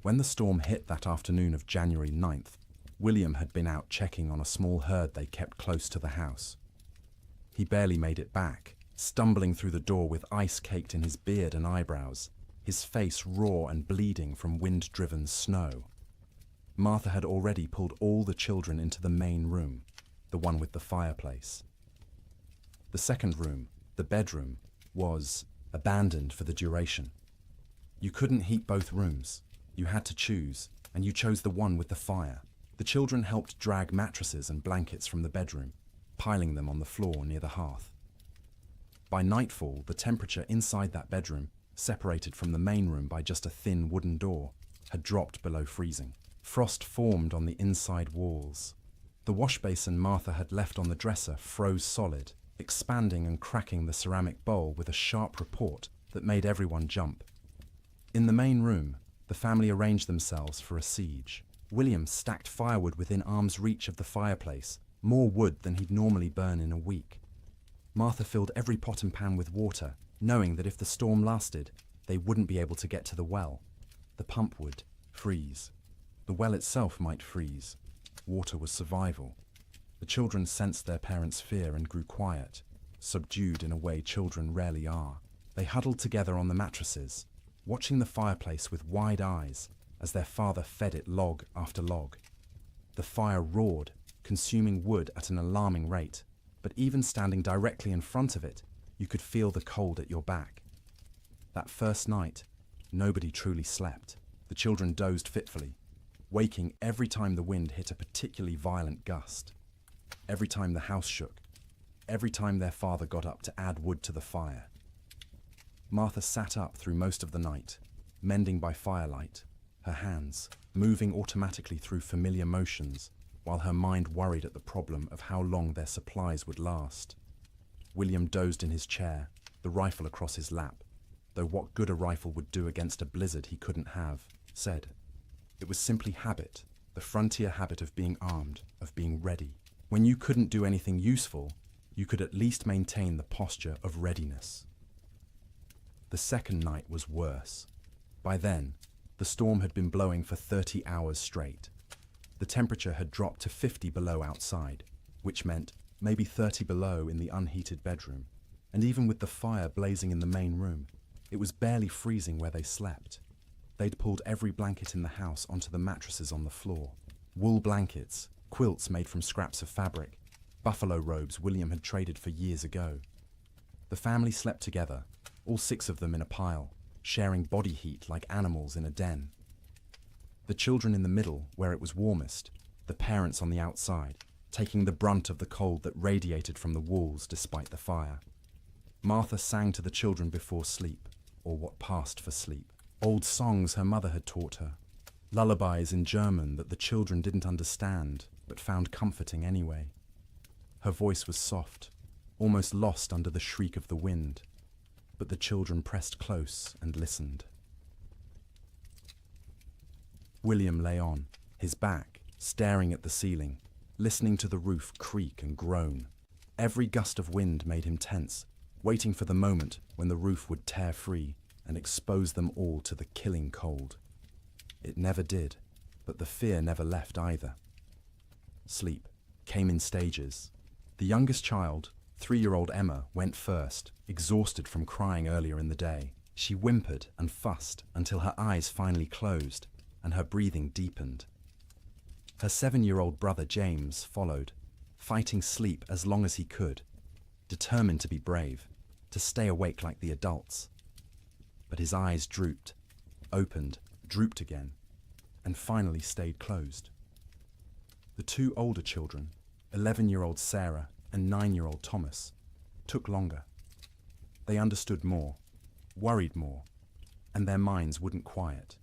When the storm hit that afternoon of January 9th, William had been out checking on a small herd they kept close to the house. He barely made it back, stumbling through the door with ice caked in his beard and eyebrows, his face raw and bleeding from wind-driven snow. Martha had already pulled all the children into the main room, the one with the fireplace. The second room, the bedroom, was abandoned for the duration. You couldn't heat both rooms. You had to choose, and you chose the one with the fire. The children helped drag mattresses and blankets from the bedroom, piling them on the floor near the hearth. By nightfall, the temperature inside that bedroom, separated from the main room by just a thin wooden door, had dropped below freezing. Frost formed on the inside walls. The wash basin Martha had left on the dresser froze solid, expanding and cracking the ceramic bowl with a sharp report that made everyone jump. In the main room, the family arranged themselves for a siege. William stacked firewood within arm's reach of the fireplace, more wood than he'd normally burn in a week. Martha filled every pot and pan with water, knowing that if the storm lasted, they wouldn't be able to get to the well. The pump would freeze. The well itself might freeze. Water was survival. The children sensed their parents' fear and grew quiet, subdued in a way children rarely are. They huddled together on the mattresses, watching the fireplace with wide eyes as their father fed it log after log. The fire roared, consuming wood at an alarming rate, but even standing directly in front of it, you could feel the cold at your back. That first night, nobody truly slept. The children dozed fitfully, waking every time the wind hit a particularly violent gust, every time the house shook, every time their father got up to add wood to the fire. Martha sat up through most of the night, mending by firelight, her hands moving automatically through familiar motions, while her mind worried at the problem of how long their supplies would last. William dozed in his chair, the rifle across his lap, though what good a rifle would do against a blizzard he couldn't have, said. It was simply habit, the frontier habit of being armed, of being ready. When you couldn't do anything useful, you could at least maintain the posture of readiness. The second night was worse. By then, the storm had been blowing for 30 hours straight. The temperature had dropped to 50 below outside, which meant maybe 30 below in the unheated bedroom. And even with the fire blazing in the main room, it was barely freezing where they slept. They'd pulled every blanket in the house onto the mattresses on the floor. Wool blankets, quilts made from scraps of fabric, buffalo robes William had traded for years ago. The family slept together, all 6 of them in a pile, sharing body heat like animals in a den. The children in the middle, where it was warmest, the parents on the outside, taking the brunt of the cold that radiated from the walls despite the fire. Martha sang to the children before sleep, or what passed for sleep. Old songs her mother had taught her, lullabies in German that the children didn't understand, but found comforting anyway. Her voice was soft, almost lost under the shriek of the wind, but the children pressed close and listened. William lay on, his back staring at the ceiling, listening to the roof creak and groan. Every gust of wind made him tense, waiting for the moment when the roof would tear free and expose them all to the killing cold. It never did, but the fear never left either. Sleep came in stages. The youngest child, 3-year-old Emma, went first, exhausted from crying earlier in the day. She whimpered and fussed until her eyes finally closed and her breathing deepened. Her 7-year-old brother James followed, fighting sleep as long as he could, determined to be brave, to stay awake like the adults. But his eyes drooped, opened, drooped again, and finally stayed closed. The 2 older children, 11-year-old Sarah and 9-year-old Thomas, took longer. They understood more, worried more, and their minds wouldn't quiet.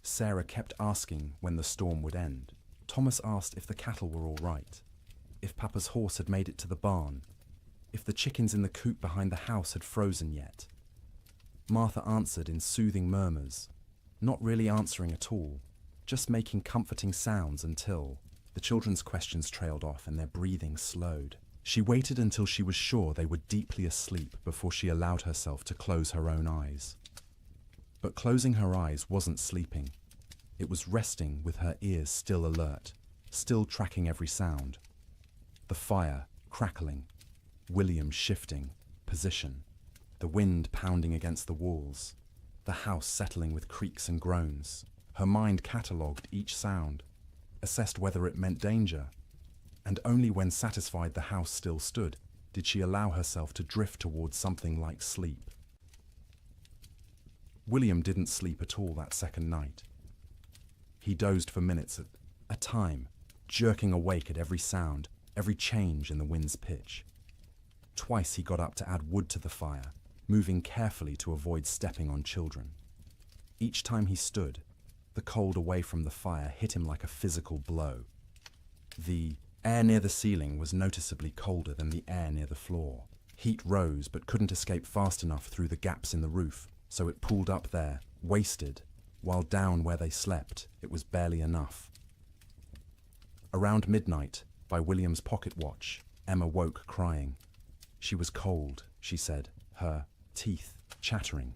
Sarah kept asking when the storm would end. Thomas asked if the cattle were all right, if Papa's horse had made it to the barn, if the chickens in the coop behind the house had frozen yet. Martha answered in soothing murmurs, not really answering at all, just making comforting sounds until the children's questions trailed off and their breathing slowed. She waited until she was sure they were deeply asleep before she allowed herself to close her own eyes. But closing her eyes wasn't sleeping. It was resting with her ears still alert, still tracking every sound. The fire crackling, William shifting position, the wind pounding against the walls, the house settling with creaks and groans. Her mind catalogued each sound, assessed whether it meant danger, and only when satisfied the house still stood did she allow herself to drift towards something like sleep. William didn't sleep at all that second night. He dozed for minutes at a time, jerking awake at every sound, every change in the wind's pitch. Twice he got up to add wood to the fire, moving carefully to avoid stepping on children. Each time he stood, the cold away from the fire hit him like a physical blow. The air near the ceiling was noticeably colder than the air near the floor. Heat rose but couldn't escape fast enough through the gaps in the roof, so it pooled up there, wasted, while down where they slept, it was barely enough. Around midnight, by William's pocket watch, Emma woke crying. She was cold, she said, her teeth chattering.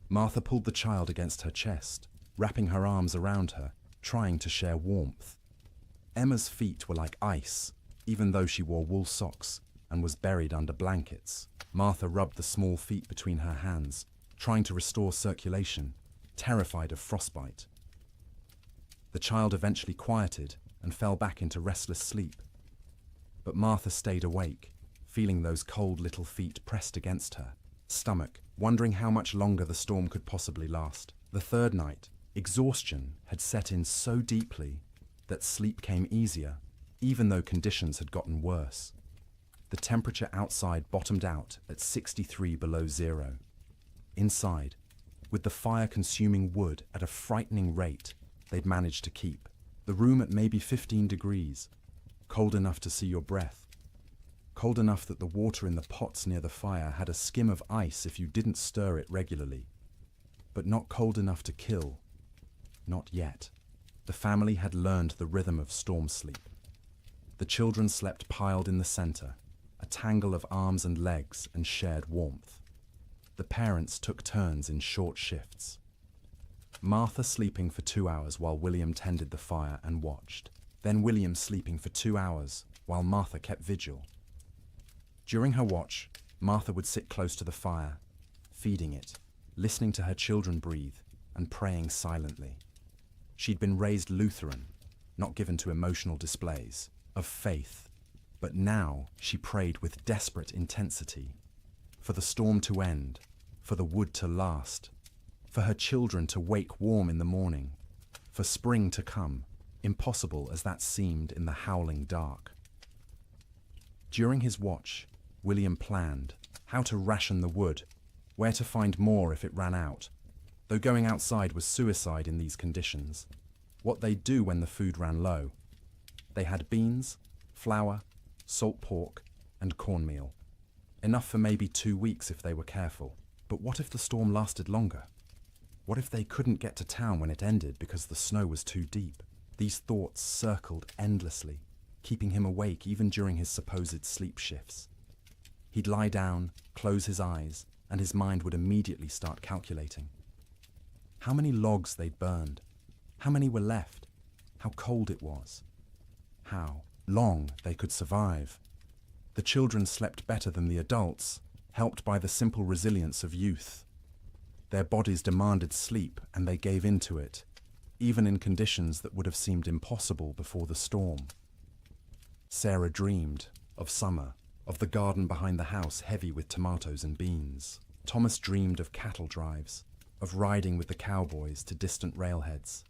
Martha pulled the child against her chest, wrapping her arms around her, trying to share warmth. Emma's feet were like ice, even though she wore wool socks and was buried under blankets. Martha rubbed the small feet between her hands, trying to restore circulation, terrified of frostbite. The child eventually quieted and fell back into restless sleep. But Martha stayed awake, feeling those cold little feet pressed against her stomach, wondering how much longer the storm could possibly last. The third night, exhaustion had set in so deeply that sleep came easier, even though conditions had gotten worse. The temperature outside bottomed out at 63 below zero. Inside, with the fire consuming wood at a frightening rate, they'd managed to keep the room at maybe 15 degrees, cold enough to see your breath, cold enough that the water in the pots near the fire had a skim of ice if you didn't stir it regularly, but not cold enough to kill. Not yet. The family had learned the rhythm of storm sleep. The children slept piled in the center, a tangle of arms and legs and shared warmth. The parents took turns in short shifts. Martha sleeping for 2 hours while William tended the fire and watched. Then William sleeping for 2 hours while Martha kept vigil. During her watch, Martha would sit close to the fire, feeding it, listening to her children breathe, and praying silently. She'd been raised Lutheran, not given to emotional displays, of faith, but now she prayed with desperate intensity. For the storm to end, for the wood to last, for her children to wake warm in the morning, for spring to come, impossible as that seemed in the howling dark. During his watch, William planned how to ration the wood, where to find more if it ran out, though going outside was suicide in these conditions. What they'd do when the food ran low. They had beans, flour, salt pork, and cornmeal. Enough for maybe 2 weeks if they were careful. But what if the storm lasted longer? What if they couldn't get to town when it ended because the snow was too deep? These thoughts circled endlessly, keeping him awake even during his supposed sleep shifts. He'd lie down, close his eyes, and his mind would immediately start calculating. How many logs they'd burned, how many were left, how cold it was, how long they could survive. The children slept better than the adults, helped by the simple resilience of youth. Their bodies demanded sleep and they gave in to it, even in conditions that would have seemed impossible before the storm. Sarah dreamed of summer, of the garden behind the house heavy with tomatoes and beans. Thomas dreamed of cattle drives, of riding with the cowboys to distant railheads.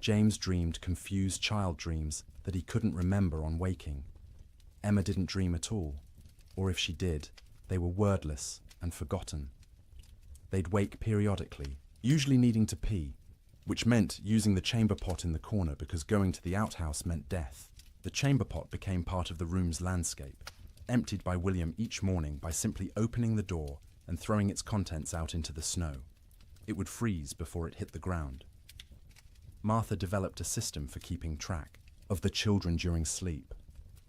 James dreamed confused child dreams that he couldn't remember on waking. Emma didn't dream at all, or if she did, they were wordless and forgotten. They'd wake periodically, usually needing to pee, which meant using the chamber pot in the corner because going to the outhouse meant death. The chamber pot became part of the room's landscape, emptied by William each morning by simply opening the door and throwing its contents out into the snow. It would freeze before it hit the ground. Martha developed a system for keeping track of the children during sleep.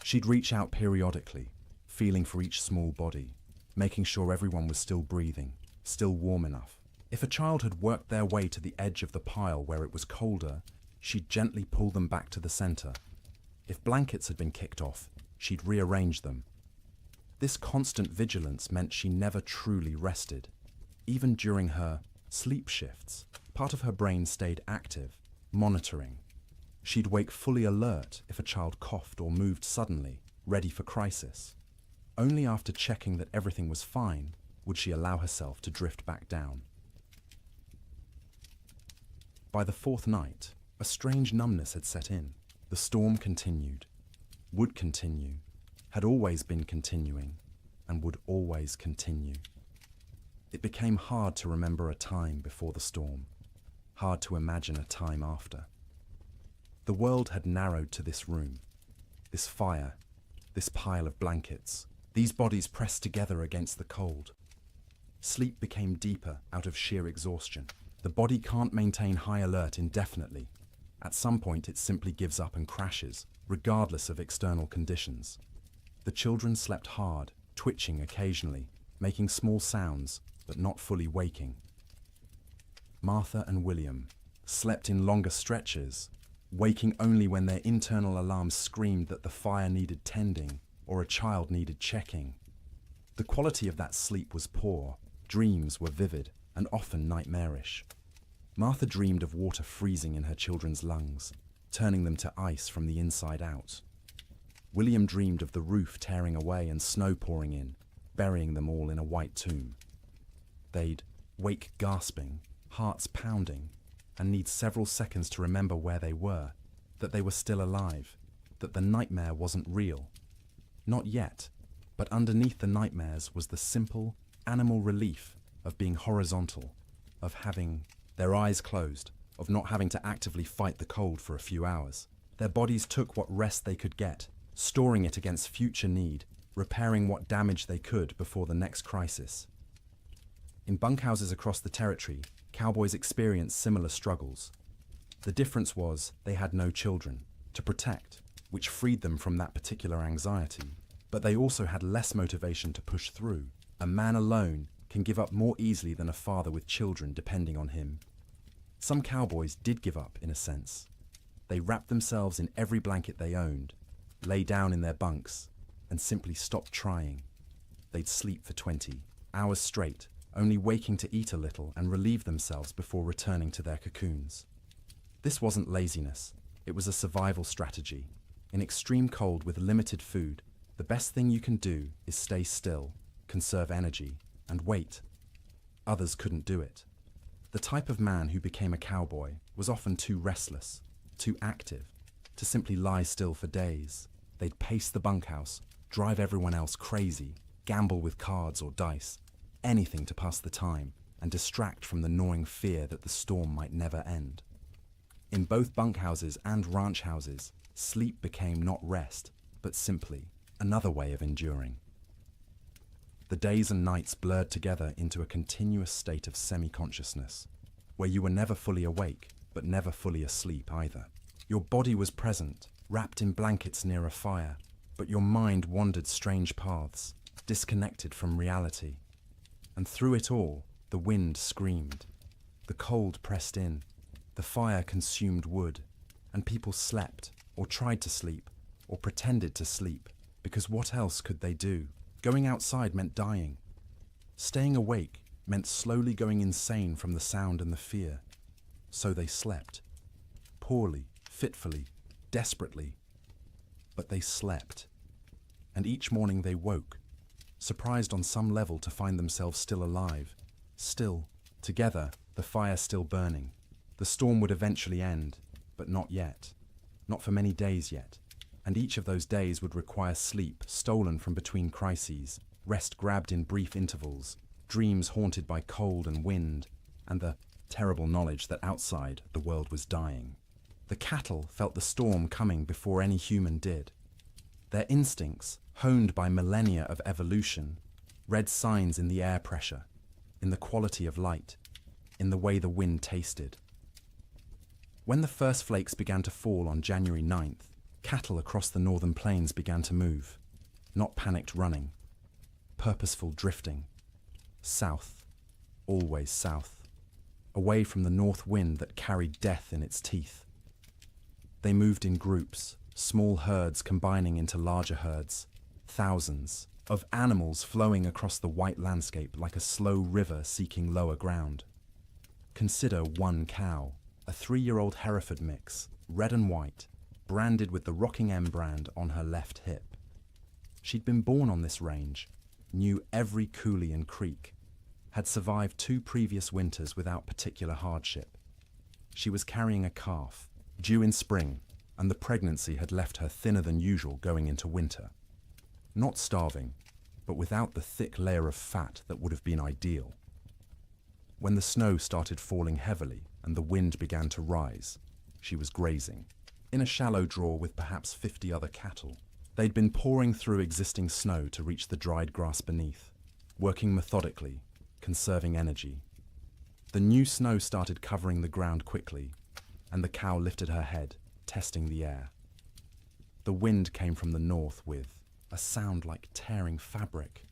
She'd reach out periodically, feeling for each small body, making sure everyone was still breathing, still warm enough. If a child had worked their way to the edge of the pile where it was colder, she'd gently pull them back to the center. If blankets had been kicked off, she'd rearrange them. This constant vigilance meant she never truly rested. Even during her sleep shifts, part of her brain stayed active, monitoring. She'd wake fully alert if a child coughed or moved suddenly, ready for crisis. Only after checking that everything was fine would she allow herself to drift back down. By the fourth night, a strange numbness had set in. The storm continued, would continue, had always been continuing, and would always continue. It became hard to remember a time before the storm, hard to imagine a time after. The world had narrowed to this room, this fire, this pile of blankets, these bodies pressed together against the cold. Sleep became deeper out of sheer exhaustion. The body can't maintain high alert indefinitely. At some point it simply gives up and crashes, regardless of external conditions. The children slept hard, twitching occasionally, making small sounds, but not fully waking. Martha and William slept in longer stretches, waking only when their internal alarms screamed that the fire needed tending or a child needed checking. The quality of that sleep was poor, dreams were vivid and often nightmarish. Martha dreamed of water freezing in her children's lungs, turning them to ice from the inside out. William dreamed of the roof tearing away and snow pouring in, burying them all in a white tomb. They'd wake gasping, hearts pounding, and need several seconds to remember where they were, that they were still alive, that the nightmare wasn't real. Not yet, but underneath the nightmares was the simple, animal relief of being horizontal, of having their eyes closed, of not having to actively fight the cold for a few hours. Their bodies took what rest they could get, storing it against future need, repairing what damage they could before the next crisis. In bunkhouses across the territory, cowboys experienced similar struggles. The difference was they had no children to protect, which freed them from that particular anxiety, but they also had less motivation to push through. A man alone can give up more easily than a father with children depending on him. Some cowboys did give up, in a sense. They wrapped themselves in every blanket they owned, lay down in their bunks, and simply stopped trying. They'd sleep for 20 hours straight, only waking to eat a little and relieve themselves before returning to their cocoons. This wasn't laziness, it was a survival strategy. In extreme cold with limited food, the best thing you can do is stay still, conserve energy, and wait. Others couldn't do it. The type of man who became a cowboy was often too restless, too active, to simply lie still for days. They'd pace the bunkhouse, drive everyone else crazy, gamble with cards or dice, anything to pass the time and distract from the gnawing fear that the storm might never end. In both bunkhouses and ranch houses, sleep became not rest, but simply another way of enduring. The days and nights blurred together into a continuous state of semi-consciousness, where you were never fully awake, but never fully asleep either. Your body was present, wrapped in blankets near a fire, but your mind wandered strange paths, disconnected from reality. And through it all, the wind screamed. The cold pressed in, the fire consumed wood, and people slept, or tried to sleep, or pretended to sleep, because what else could they do? Going outside meant dying. Staying awake meant slowly going insane from the sound and the fear. So they slept. Poorly, fitfully, desperately. But they slept. And each morning they woke, surprised on some level to find themselves still alive, still, together, the fire still burning. The storm would eventually end, but not yet. Not for many days yet. And each of those days would require sleep stolen from between crises, rest grabbed in brief intervals, dreams haunted by cold and wind, and the terrible knowledge that outside the world was dying. The cattle felt the storm coming before any human did. Their instincts, honed by millennia of evolution, read signs in the air pressure, in the quality of light, in the way the wind tasted. When the first flakes began to fall on January 9th, cattle across the northern plains began to move, not panicked running, purposeful drifting, south, always south, away from the north wind that carried death in its teeth. They moved in groups, small herds combining into larger herds, thousands of animals flowing across the white landscape like a slow river seeking lower ground. Consider one cow, a 3-year-old Hereford mix, red and white, branded with the Rocking M brand on her left hip. She'd been born on this range, knew every coulee and creek, had survived 2 previous winters without particular hardship. She was carrying a calf, due in spring, and the pregnancy had left her thinner than usual going into winter. Not starving, but without the thick layer of fat that would have been ideal. When the snow started falling heavily and the wind began to rise, she was grazing, in a shallow draw with perhaps 50 other cattle. They'd been pouring through existing snow to reach the dried grass beneath, working methodically, conserving energy. The new snow started covering the ground quickly, and the cow lifted her head, testing the air. The wind came from the north with a sound like tearing fabric.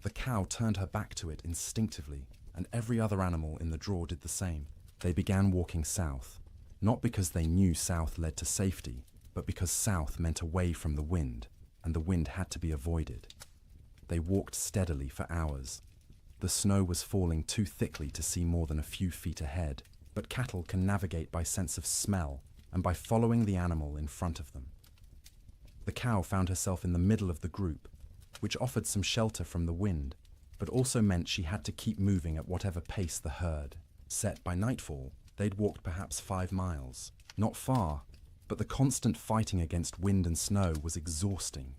The cow turned her back to it instinctively, and every other animal in the draw did the same. They began walking south, not because they knew south led to safety, but because south meant away from the wind, and the wind had to be avoided. They walked steadily for hours. The snow was falling too thickly to see more than a few feet ahead, but cattle can navigate by sense of smell and by following the animal in front of them. The cow found herself in the middle of the group, which offered some shelter from the wind, but also meant she had to keep moving at whatever pace the herd set. By nightfall, they'd walked perhaps 5 miles. Not far, but the constant fighting against wind and snow was exhausting.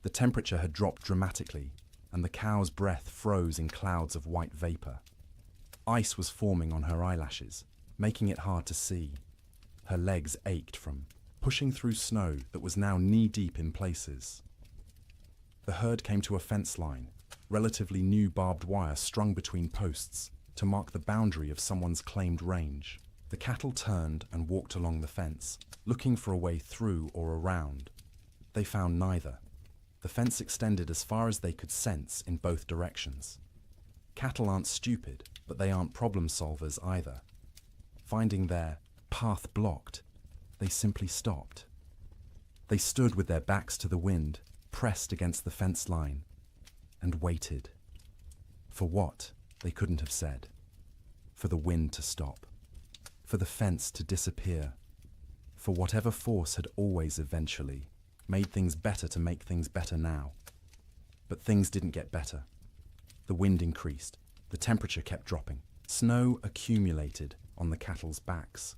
The temperature had dropped dramatically, and the cow's breath froze in clouds of white vapor. Ice was forming on her eyelashes, making it hard to see. Her legs ached from pushing through snow that was now knee-deep in places. The herd came to a fence line, relatively new barbed wire strung between posts, to mark the boundary of someone's claimed range. The cattle turned and walked along the fence, looking for a way through or around. They found neither. The fence extended as far as they could sense in both directions. Cattle aren't stupid, but they aren't problem solvers either. Finding their path blocked, they simply stopped. They stood with their backs to the wind, pressed against the fence line, and waited. For what, they couldn't have said. For the wind to stop. For the fence to disappear. For whatever force had always eventually made things better to make things better now. But things didn't get better. The wind increased. The temperature kept dropping. Snow accumulated on the cattle's backs.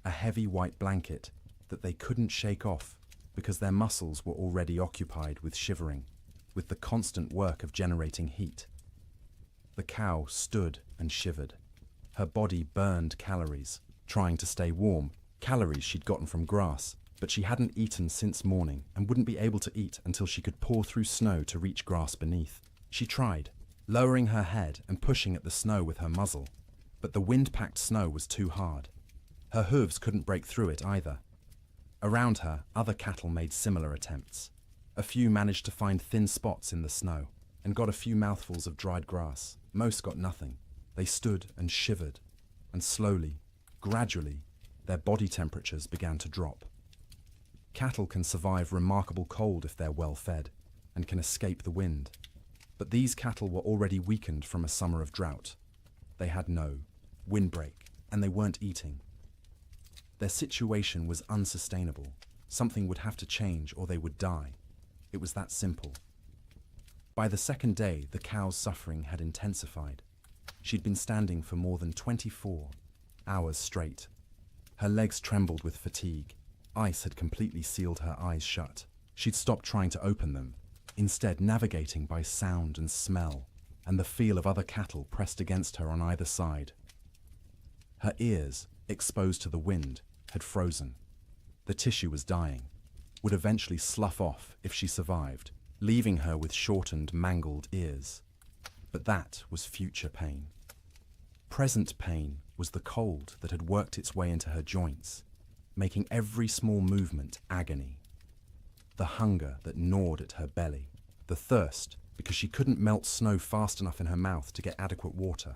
A heavy white blanket that they couldn't shake off because their muscles were already occupied with shivering, with the constant work of generating heat. The cow stood and shivered. Her body burned calories, trying to stay warm, calories she'd gotten from grass, but she hadn't eaten since morning and wouldn't be able to eat until she could paw through snow to reach grass beneath. She tried, lowering her head and pushing at the snow with her muzzle, but the wind-packed snow was too hard. Her hooves couldn't break through it either. Around her, other cattle made similar attempts. A few managed to find thin spots in the snow and got a few mouthfuls of dried grass. Most got nothing. They stood and shivered, and slowly, gradually, their body temperatures began to drop. Cattle can survive remarkable cold if they're well fed and can escape the wind. But these cattle were already weakened from a summer of drought. They had no windbreak, and they weren't eating. Their situation was unsustainable. Something would have to change or they would die. It was that simple. By the second day, the cow's suffering had intensified. She'd been standing for more than 24 hours straight. Her legs trembled with fatigue. Ice had completely sealed her eyes shut. She'd stopped trying to open them, instead navigating by sound and smell, and the feel of other cattle pressed against her on either side. Her ears, exposed to the wind, had frozen. The tissue was dying, would eventually slough off if she survived, leaving her with shortened, mangled ears. But that was future pain. Present pain was the cold that had worked its way into her joints, making every small movement agony. The hunger that gnawed at her belly, the thirst because she couldn't melt snow fast enough in her mouth to get adequate water.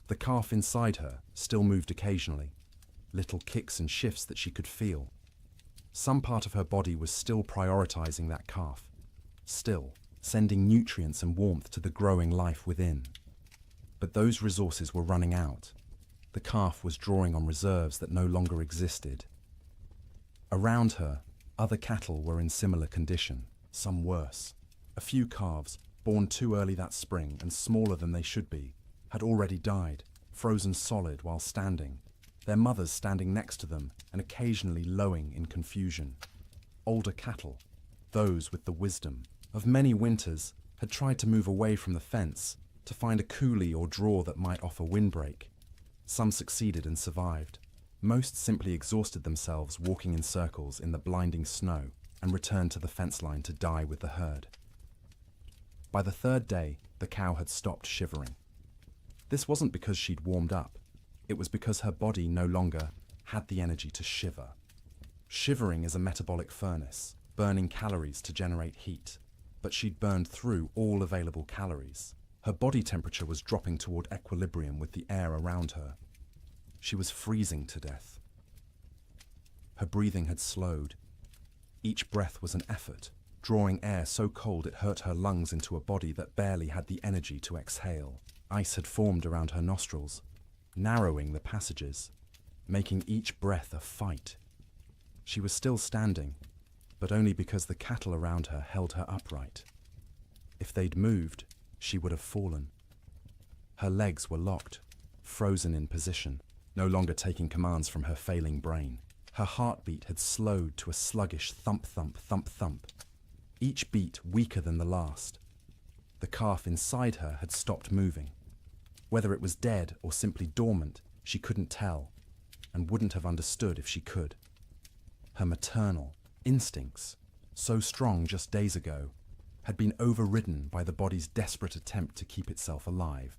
The calf inside her still moved occasionally, little kicks and shifts that she could feel. Some part of her body was still prioritizing that calf, still sending nutrients and warmth to the growing life within. But those resources were running out. The calf was drawing on reserves that no longer existed. Around her, other cattle were in similar condition, some worse. A few calves, born too early that spring and smaller than they should be, had already died, frozen solid while standing, their mothers standing next to them and occasionally lowing in confusion. Older cattle, those with the wisdom of many winters, had tried to move away from the fence to find a coulee or draw that might offer windbreak. Some succeeded and survived. Most simply exhausted themselves walking in circles in the blinding snow and returned to the fence line to die with the herd. By the third day, the cow had stopped shivering. This wasn't because she'd warmed up. It was because her body no longer had the energy to shiver. Shivering is a metabolic furnace, burning calories to generate heat, but she'd burned through all available calories. Her body temperature was dropping toward equilibrium with the air around her. She was freezing to death. Her breathing had slowed. Each breath was an effort, drawing air so cold it hurt her lungs into a body that barely had the energy to exhale. Ice had formed around her nostrils, narrowing the passages, making each breath a fight. She was still standing, but only because the cattle around her held her upright. If they'd moved, she would have fallen. Her legs were locked, frozen in position, no longer taking commands from her failing brain. Her heartbeat had slowed to a sluggish thump, thump, thump, thump, each beat weaker than the last. The calf inside her had stopped moving. Whether it was dead or simply dormant, she couldn't tell, and wouldn't have understood if she could. Her maternal instincts, so strong just days ago, had been overridden by the body's desperate attempt to keep itself alive.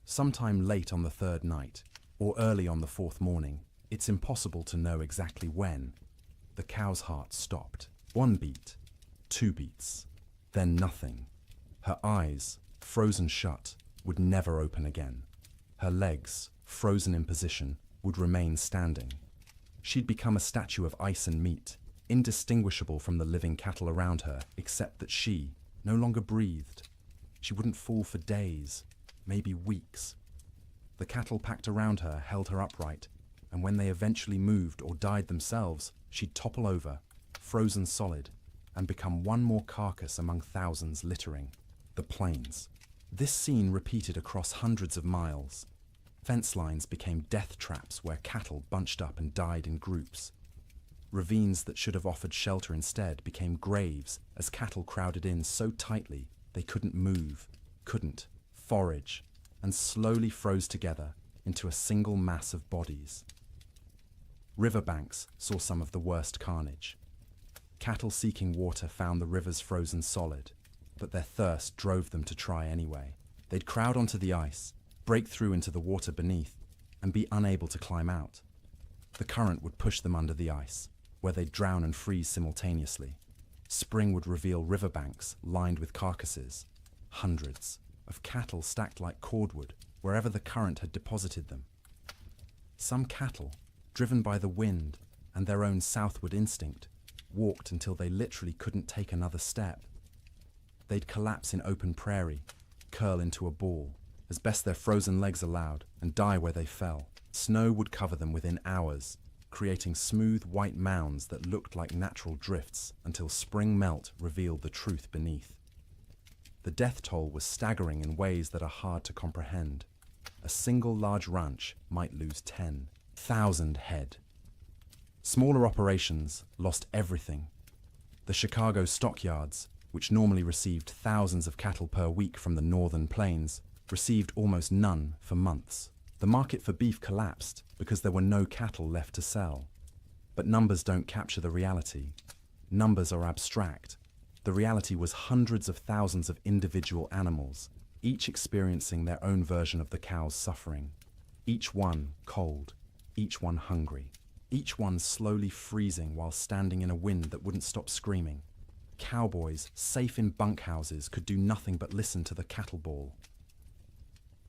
Sometime late on the third night, or early on the fourth morning, it's impossible to know exactly when, the cow's heart stopped. 1 beat, 2 beats, then nothing. Her eyes, frozen shut, would never open again. Her legs, frozen in position, would remain standing. She'd become a statue of ice and meat, indistinguishable from the living cattle around her, except that she no longer breathed. She wouldn't fall for days, maybe weeks. The cattle packed around her held her upright, and when they eventually moved or died themselves, she'd topple over, frozen solid, and become one more carcass among thousands littering the plains. This scene repeated across hundreds of miles. Fence lines became death traps where cattle bunched up and died in groups. Ravines that should have offered shelter instead became graves as cattle crowded in so tightly they couldn't move, couldn't forage, and slowly froze together into a single mass of bodies. Riverbanks saw some of the worst carnage. Cattle seeking water found the rivers frozen solid, but their thirst drove them to try anyway. They'd crowd onto the ice, break through into the water beneath, and be unable to climb out. The current would push them under the ice, where they'd drown and freeze simultaneously. Spring would reveal riverbanks lined with carcasses, hundreds of cattle stacked like cordwood wherever the current had deposited them. Some cattle, driven by the wind and their own southward instinct, walked until they literally couldn't take another step. They'd collapse in open prairie, curl into a ball, as best their frozen legs allowed, and die where they fell. Snow would cover them within hours, creating smooth white mounds that looked like natural drifts until spring melt revealed the truth beneath. The death toll was staggering in ways that are hard to comprehend. A single large ranch might lose 10,000 head. Smaller operations lost everything. The Chicago stockyards, which normally received thousands of cattle per week from the northern plains, received almost none for months. The market for beef collapsed because there were no cattle left to sell. But numbers don't capture the reality. Numbers are abstract. The reality was hundreds of thousands of individual animals, each experiencing their own version of the cow's suffering. Each one cold, each one hungry, each one slowly freezing while standing in a wind that wouldn't stop screaming. Cowboys, safe in bunkhouses, could do nothing but listen to the cattle bawl.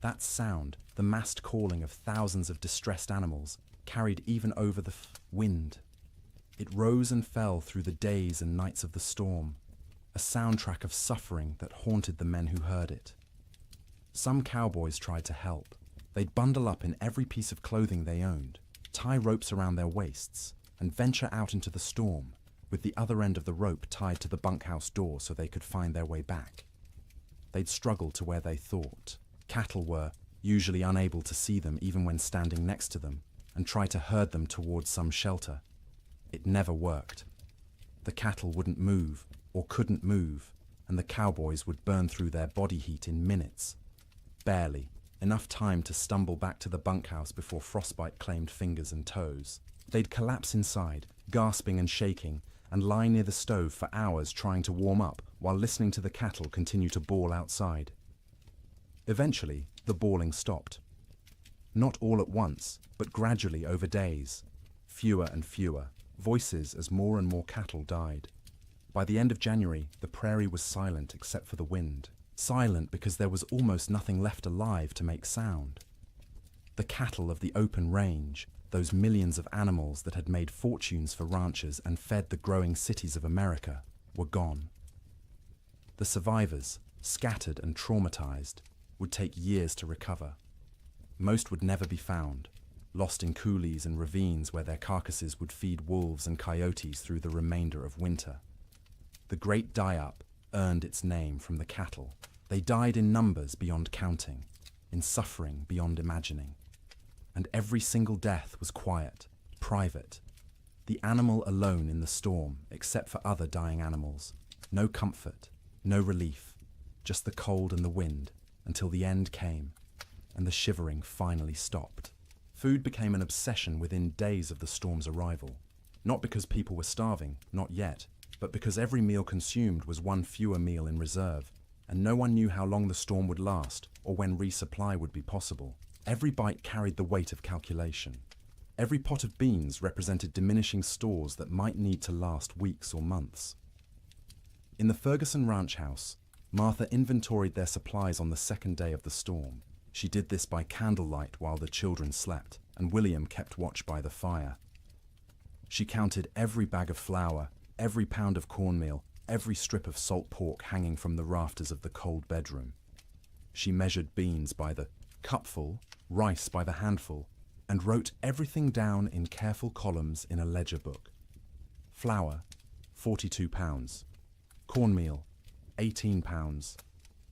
That sound, the massed calling of thousands of distressed animals, carried even over the wind. It rose and fell through the days and nights of the storm, a soundtrack of suffering that haunted the men who heard it. Some cowboys tried to help. They'd bundle up in every piece of clothing they owned, tie ropes around their waists, and venture out into the storm, with the other end of the rope tied to the bunkhouse door so they could find their way back. They'd struggle to where they thought. Cattle were usually unable to see them even when standing next to them, and try to herd them towards some shelter. It never worked. The cattle wouldn't move, or couldn't move, and the cowboys would burn through their body heat in minutes. Barely. Enough time to stumble back to the bunkhouse before frostbite claimed fingers and toes. They'd collapse inside, gasping and shaking, and lie near the stove for hours trying to warm up while listening to the cattle continue to bawl outside. Eventually, the bawling stopped. Not all at once, but gradually over days. Fewer and fewer, voices as more and more cattle died. By the end of January, the prairie was silent except for the wind. Silent because there was almost nothing left alive to make sound. The cattle of the open range, those millions of animals that had made fortunes for ranchers and fed the growing cities of America, were gone. The survivors, scattered and traumatized, would take years to recover. Most would never be found, lost in coulees and ravines where their carcasses would feed wolves and coyotes through the remainder of winter. The Great Die-Up earned its name from the cattle. They died in numbers beyond counting, in suffering beyond imagining. And every single death was quiet, private. The animal alone in the storm, except for other dying animals. No comfort, no relief, just the cold and the wind, until the end came, and the shivering finally stopped. Food became an obsession within days of the storm's arrival. Not because people were starving, not yet, but because every meal consumed was one fewer meal in reserve, and no one knew how long the storm would last or when resupply would be possible. Every bite carried the weight of calculation. Every pot of beans represented diminishing stores that might need to last weeks or months. In the Ferguson ranch house, Martha inventoried their supplies on the second day of the storm. She did this by candlelight while the children slept, and William kept watch by the fire. She counted every bag of flour, every pound of cornmeal, every strip of salt pork hanging from the rafters of the cold bedroom. She measured beans by the cupful, rice by the handful, and wrote everything down in careful columns in a ledger book. Flour, 42 pounds. Cornmeal, 18 pounds.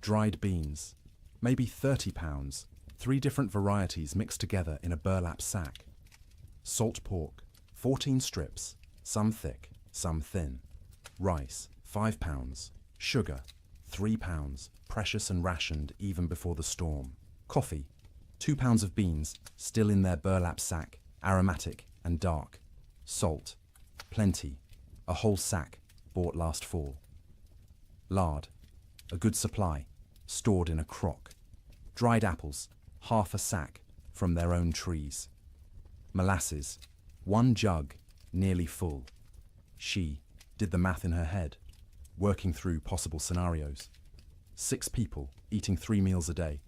Dried beans, maybe 30 pounds, 3 different varieties mixed together in a burlap sack. Salt pork, 14 strips, some thick, some thin. Rice, 5 pounds. Sugar, 3 pounds, precious and rationed even before the storm. Coffee, 2 pounds of beans, still in their burlap sack, aromatic and dark. Salt, plenty, a whole sack, bought last fall. Lard, a good supply, stored in a crock. Dried apples, half a sack, from their own trees. Molasses, 1 jug, nearly full. She did the math in her head, working through possible scenarios. 6 people eating 3 meals a day,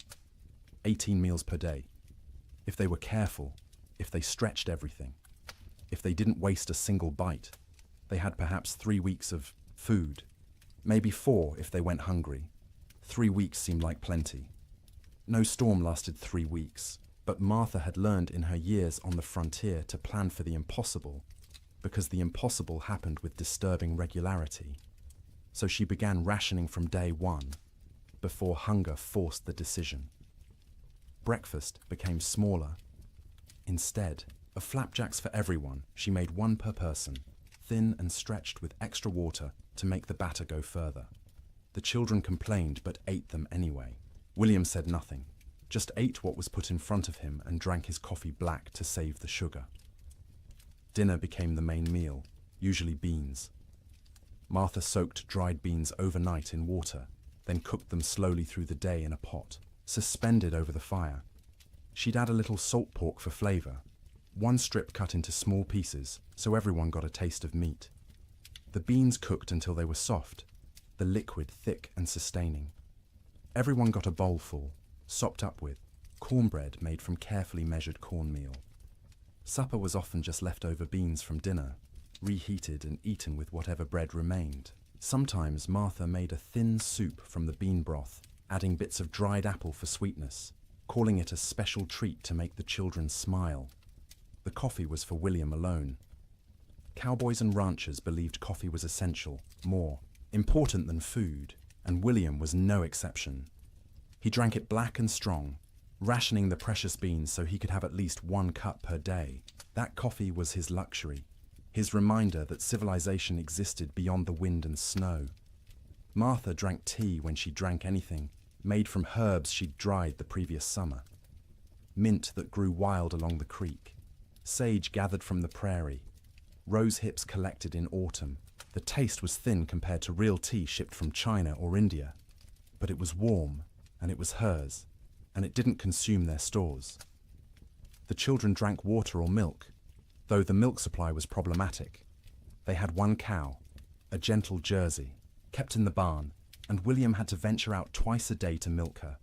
18 meals per day. If they were careful, if they stretched everything, if they didn't waste a single bite, they had perhaps 3 weeks of food, maybe 4 if they went hungry. 3 weeks seemed like plenty. No storm lasted 3 weeks, but Martha had learned in her years on the frontier to plan for the impossible, because the impossible happened with disturbing regularity. So she began rationing from day 1, before hunger forced the decision. Breakfast became smaller. Instead of flapjacks for everyone, she made 1 per person, thin and stretched with extra water to make the batter go further. The children complained but ate them anyway. William said nothing, just ate what was put in front of him and drank his coffee black to save the sugar. Dinner became the main meal, usually beans. Martha soaked dried beans overnight in water, then cooked them slowly through the day in a pot, suspended over the fire. She'd add a little salt pork for flavor, 1 strip cut into small pieces so everyone got a taste of meat. The beans cooked until they were soft, the liquid thick and sustaining. Everyone got a bowlful, sopped up with cornbread made from carefully measured cornmeal. Supper was often just leftover beans from dinner, reheated and eaten with whatever bread remained. Sometimes Martha made a thin soup from the bean broth, adding bits of dried apple for sweetness, calling it a special treat to make the children smile. The coffee was for William alone. Cowboys and ranchers believed coffee was essential, more important than food, and William was no exception. He drank it black and strong, rationing the precious beans so he could have at least 1 cup per day. That coffee was his luxury, his reminder that civilization existed beyond the wind and snow. Martha drank tea when she drank anything, made from herbs she'd dried the previous summer. Mint that grew wild along the creek, sage gathered from the prairie, rose hips collected in autumn. The taste was thin compared to real tea shipped from China or India, but it was warm, and it was hers, and it didn't consume their stores. The children drank water or milk, though the milk supply was problematic. They had 1 cow, a gentle Jersey, kept in the barn, and William had to venture out twice a day to milk her.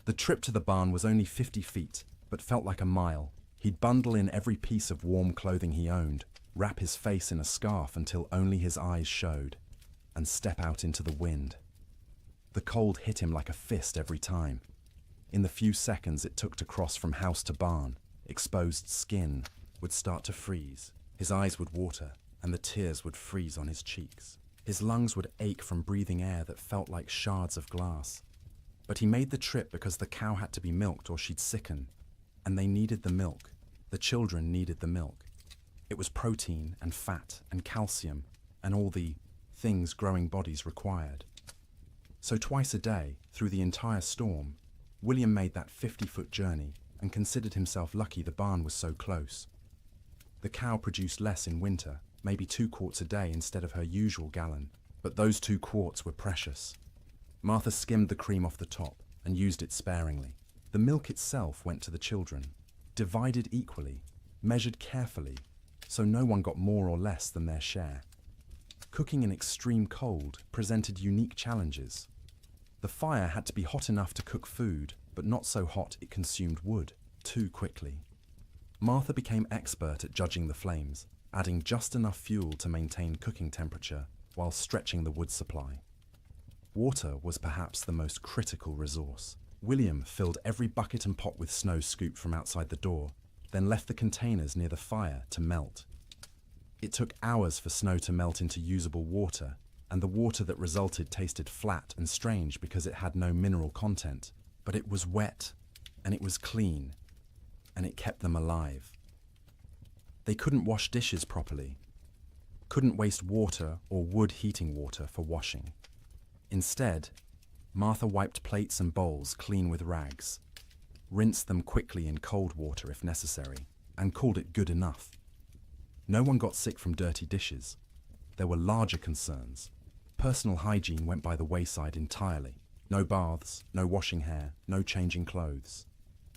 The trip to the barn was only 50 feet, but felt like a mile. He'd bundle in every piece of warm clothing he owned, wrap his face in a scarf until only his eyes showed, and step out into the wind. The cold hit him like a fist every time. In the few seconds it took to cross from house to barn, exposed skin would start to freeze, his eyes would water, and the tears would freeze on his cheeks. His lungs would ache from breathing air that felt like shards of glass. But he made the trip because the cow had to be milked or she'd sicken, and they needed the milk. The children needed the milk. It was protein and fat and calcium and all the things growing bodies required. So twice a day, through the entire storm, William made that 50-foot journey and considered himself lucky the barn was so close. The cow produced less in winter, maybe 2 quarts a day instead of her usual gallon, but those 2 quarts were precious. Martha skimmed the cream off the top and used it sparingly. The milk itself went to the children, divided equally, measured carefully, so no one got more or less than their share. Cooking in extreme cold presented unique challenges. The fire had to be hot enough to cook food, but not so hot it consumed wood too quickly. Martha became expert at judging the flames, adding just enough fuel to maintain cooking temperature while stretching the wood supply. Water was perhaps the most critical resource. William filled every bucket and pot with snow scooped from outside the door, then left the containers near the fire to melt. It took hours for snow to melt into usable water, and the water that resulted tasted flat and strange because it had no mineral content. But it was wet, and it was clean, and it kept them alive. They couldn't wash dishes properly, couldn't waste water or wood heating water for washing. Instead, Martha wiped plates and bowls clean with rags, rinsed them quickly in cold water if necessary, and called it good enough. No one got sick from dirty dishes. There were larger concerns. Personal hygiene went by the wayside entirely. No baths, no washing hair, no changing clothes.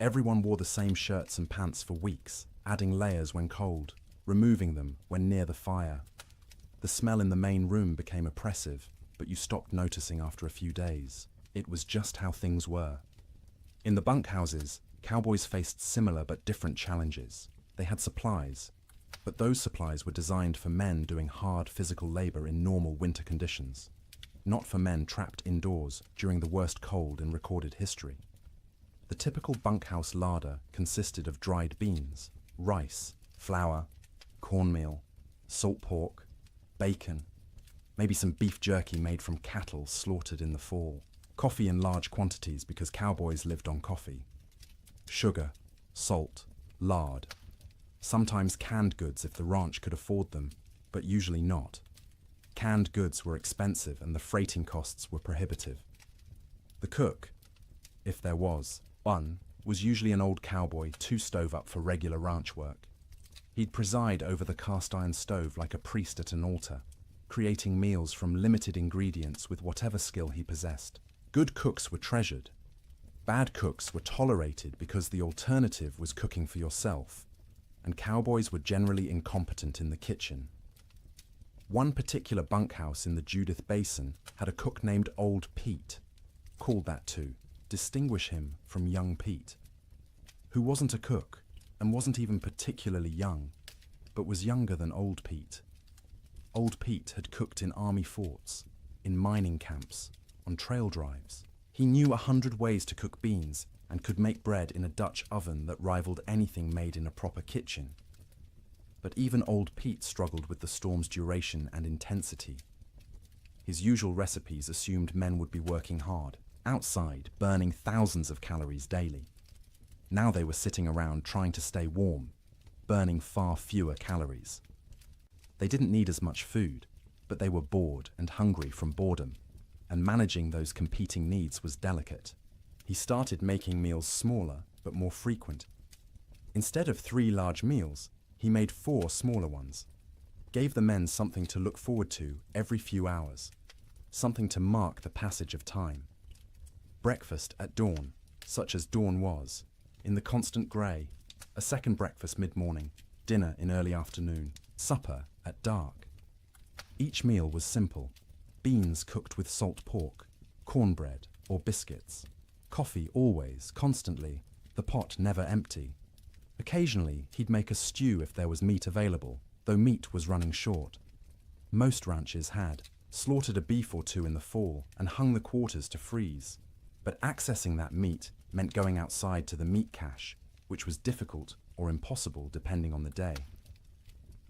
Everyone wore the same shirts and pants for weeks, adding layers when cold, removing them when near the fire. The smell in the main room became oppressive, but you stopped noticing after a few days. It was just how things were. In the bunkhouses, cowboys faced similar but different challenges. They had supplies, but those supplies were designed for men doing hard physical labor in normal winter conditions, not for men trapped indoors during the worst cold in recorded history. The typical bunkhouse larder consisted of dried beans, rice, flour, cornmeal, salt pork, bacon, maybe some beef jerky made from cattle slaughtered in the fall, coffee in large quantities because cowboys lived on coffee, sugar, salt, lard, sometimes canned goods if the ranch could afford them, but usually not. Canned goods were expensive and the freighting costs were prohibitive. The cook, if there was one, was usually an old cowboy too stove up for regular ranch work. He'd preside over the cast iron stove like a priest at an altar, creating meals from limited ingredients with whatever skill he possessed. Good cooks were treasured. Bad cooks were tolerated because the alternative was cooking for yourself, and cowboys were generally incompetent in the kitchen. One particular bunkhouse in the Judith Basin had a cook named Old Pete, called that to distinguish him from young Pete, who wasn't a cook and wasn't even particularly young, but was younger than Old Pete. Old Pete had cooked in army forts, in mining camps, on trail drives. He knew 100 ways to cook beans and could make bread in a Dutch oven that rivaled anything made in a proper kitchen. But even Old Pete struggled with the storm's duration and intensity. His usual recipes assumed men would be working hard, outside, burning thousands of calories daily. Now they were sitting around trying to stay warm, burning far fewer calories. They didn't need as much food, but they were bored and hungry from boredom, and managing those competing needs was delicate. He started making meals smaller but more frequent. Instead of 3 large meals, he made 4 smaller ones, gave the men something to look forward to every few hours, something to mark the passage of time. Breakfast at dawn, such as dawn was, in the constant grey, a second breakfast mid-morning, dinner in early afternoon, supper at dark. Each meal was simple: beans cooked with salt pork, cornbread or biscuits, coffee always, constantly, the pot never empty. Occasionally, he'd make a stew if there was meat available, though meat was running short. Most ranches had slaughtered a beef or 2 in the fall and hung the quarters to freeze. But accessing that meat meant going outside to the meat cache, which was difficult or impossible depending on the day.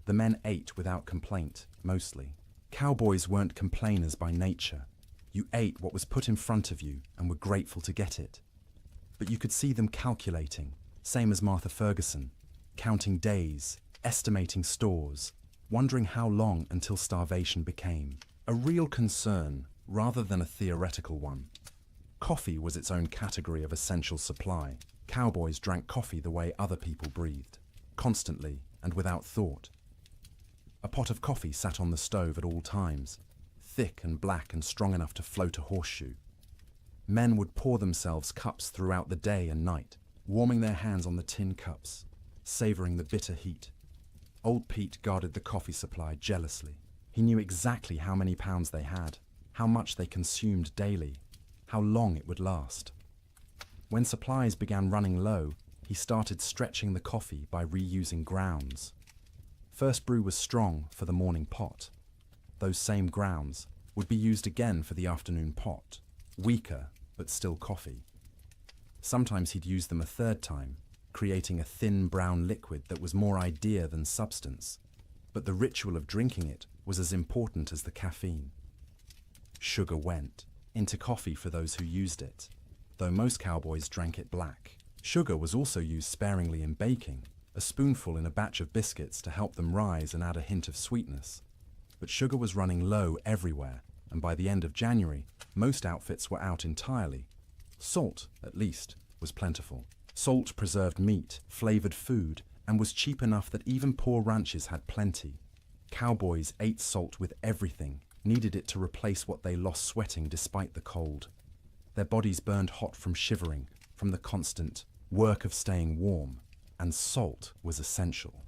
The men ate without complaint, mostly. Cowboys weren't complainers by nature. You ate what was put in front of you and were grateful to get it. But you could see them calculating, same as Martha Ferguson, counting days, estimating stores, wondering how long until starvation became a real concern rather than a theoretical one. Coffee was its own category of essential supply. Cowboys drank coffee the way other people breathed, constantly and without thought. A pot of coffee sat on the stove at all times, thick and black and strong enough to float a horseshoe. Men would pour themselves cups throughout the day and night, warming their hands on the tin cups, savouring the bitter heat. Old Pete guarded the coffee supply jealously. He knew exactly how many pounds they had, how much they consumed daily. how long it would last. When supplies began running low, he started stretching the coffee by reusing grounds. First brew was strong for the morning pot. Those same grounds would be used again for the afternoon pot, weaker but still coffee. Sometimes he'd use them a third time, creating a thin brown liquid that was more idea than substance, but the ritual of drinking it was as important as the caffeine. Sugar went into coffee for those who used it, though most cowboys drank it black. Sugar was also used sparingly in baking, a spoonful in a batch of biscuits to help them rise and add a hint of sweetness. But sugar was running low everywhere, and by the end of January, most outfits were out entirely. Salt, at least, was plentiful. Salt preserved meat, flavored food, and was cheap enough that even poor ranches had plenty. Cowboys ate salt with everything, needed it to replace what they lost sweating despite the cold. Their bodies burned hot from shivering, from the constant work of staying warm, and salt was essential.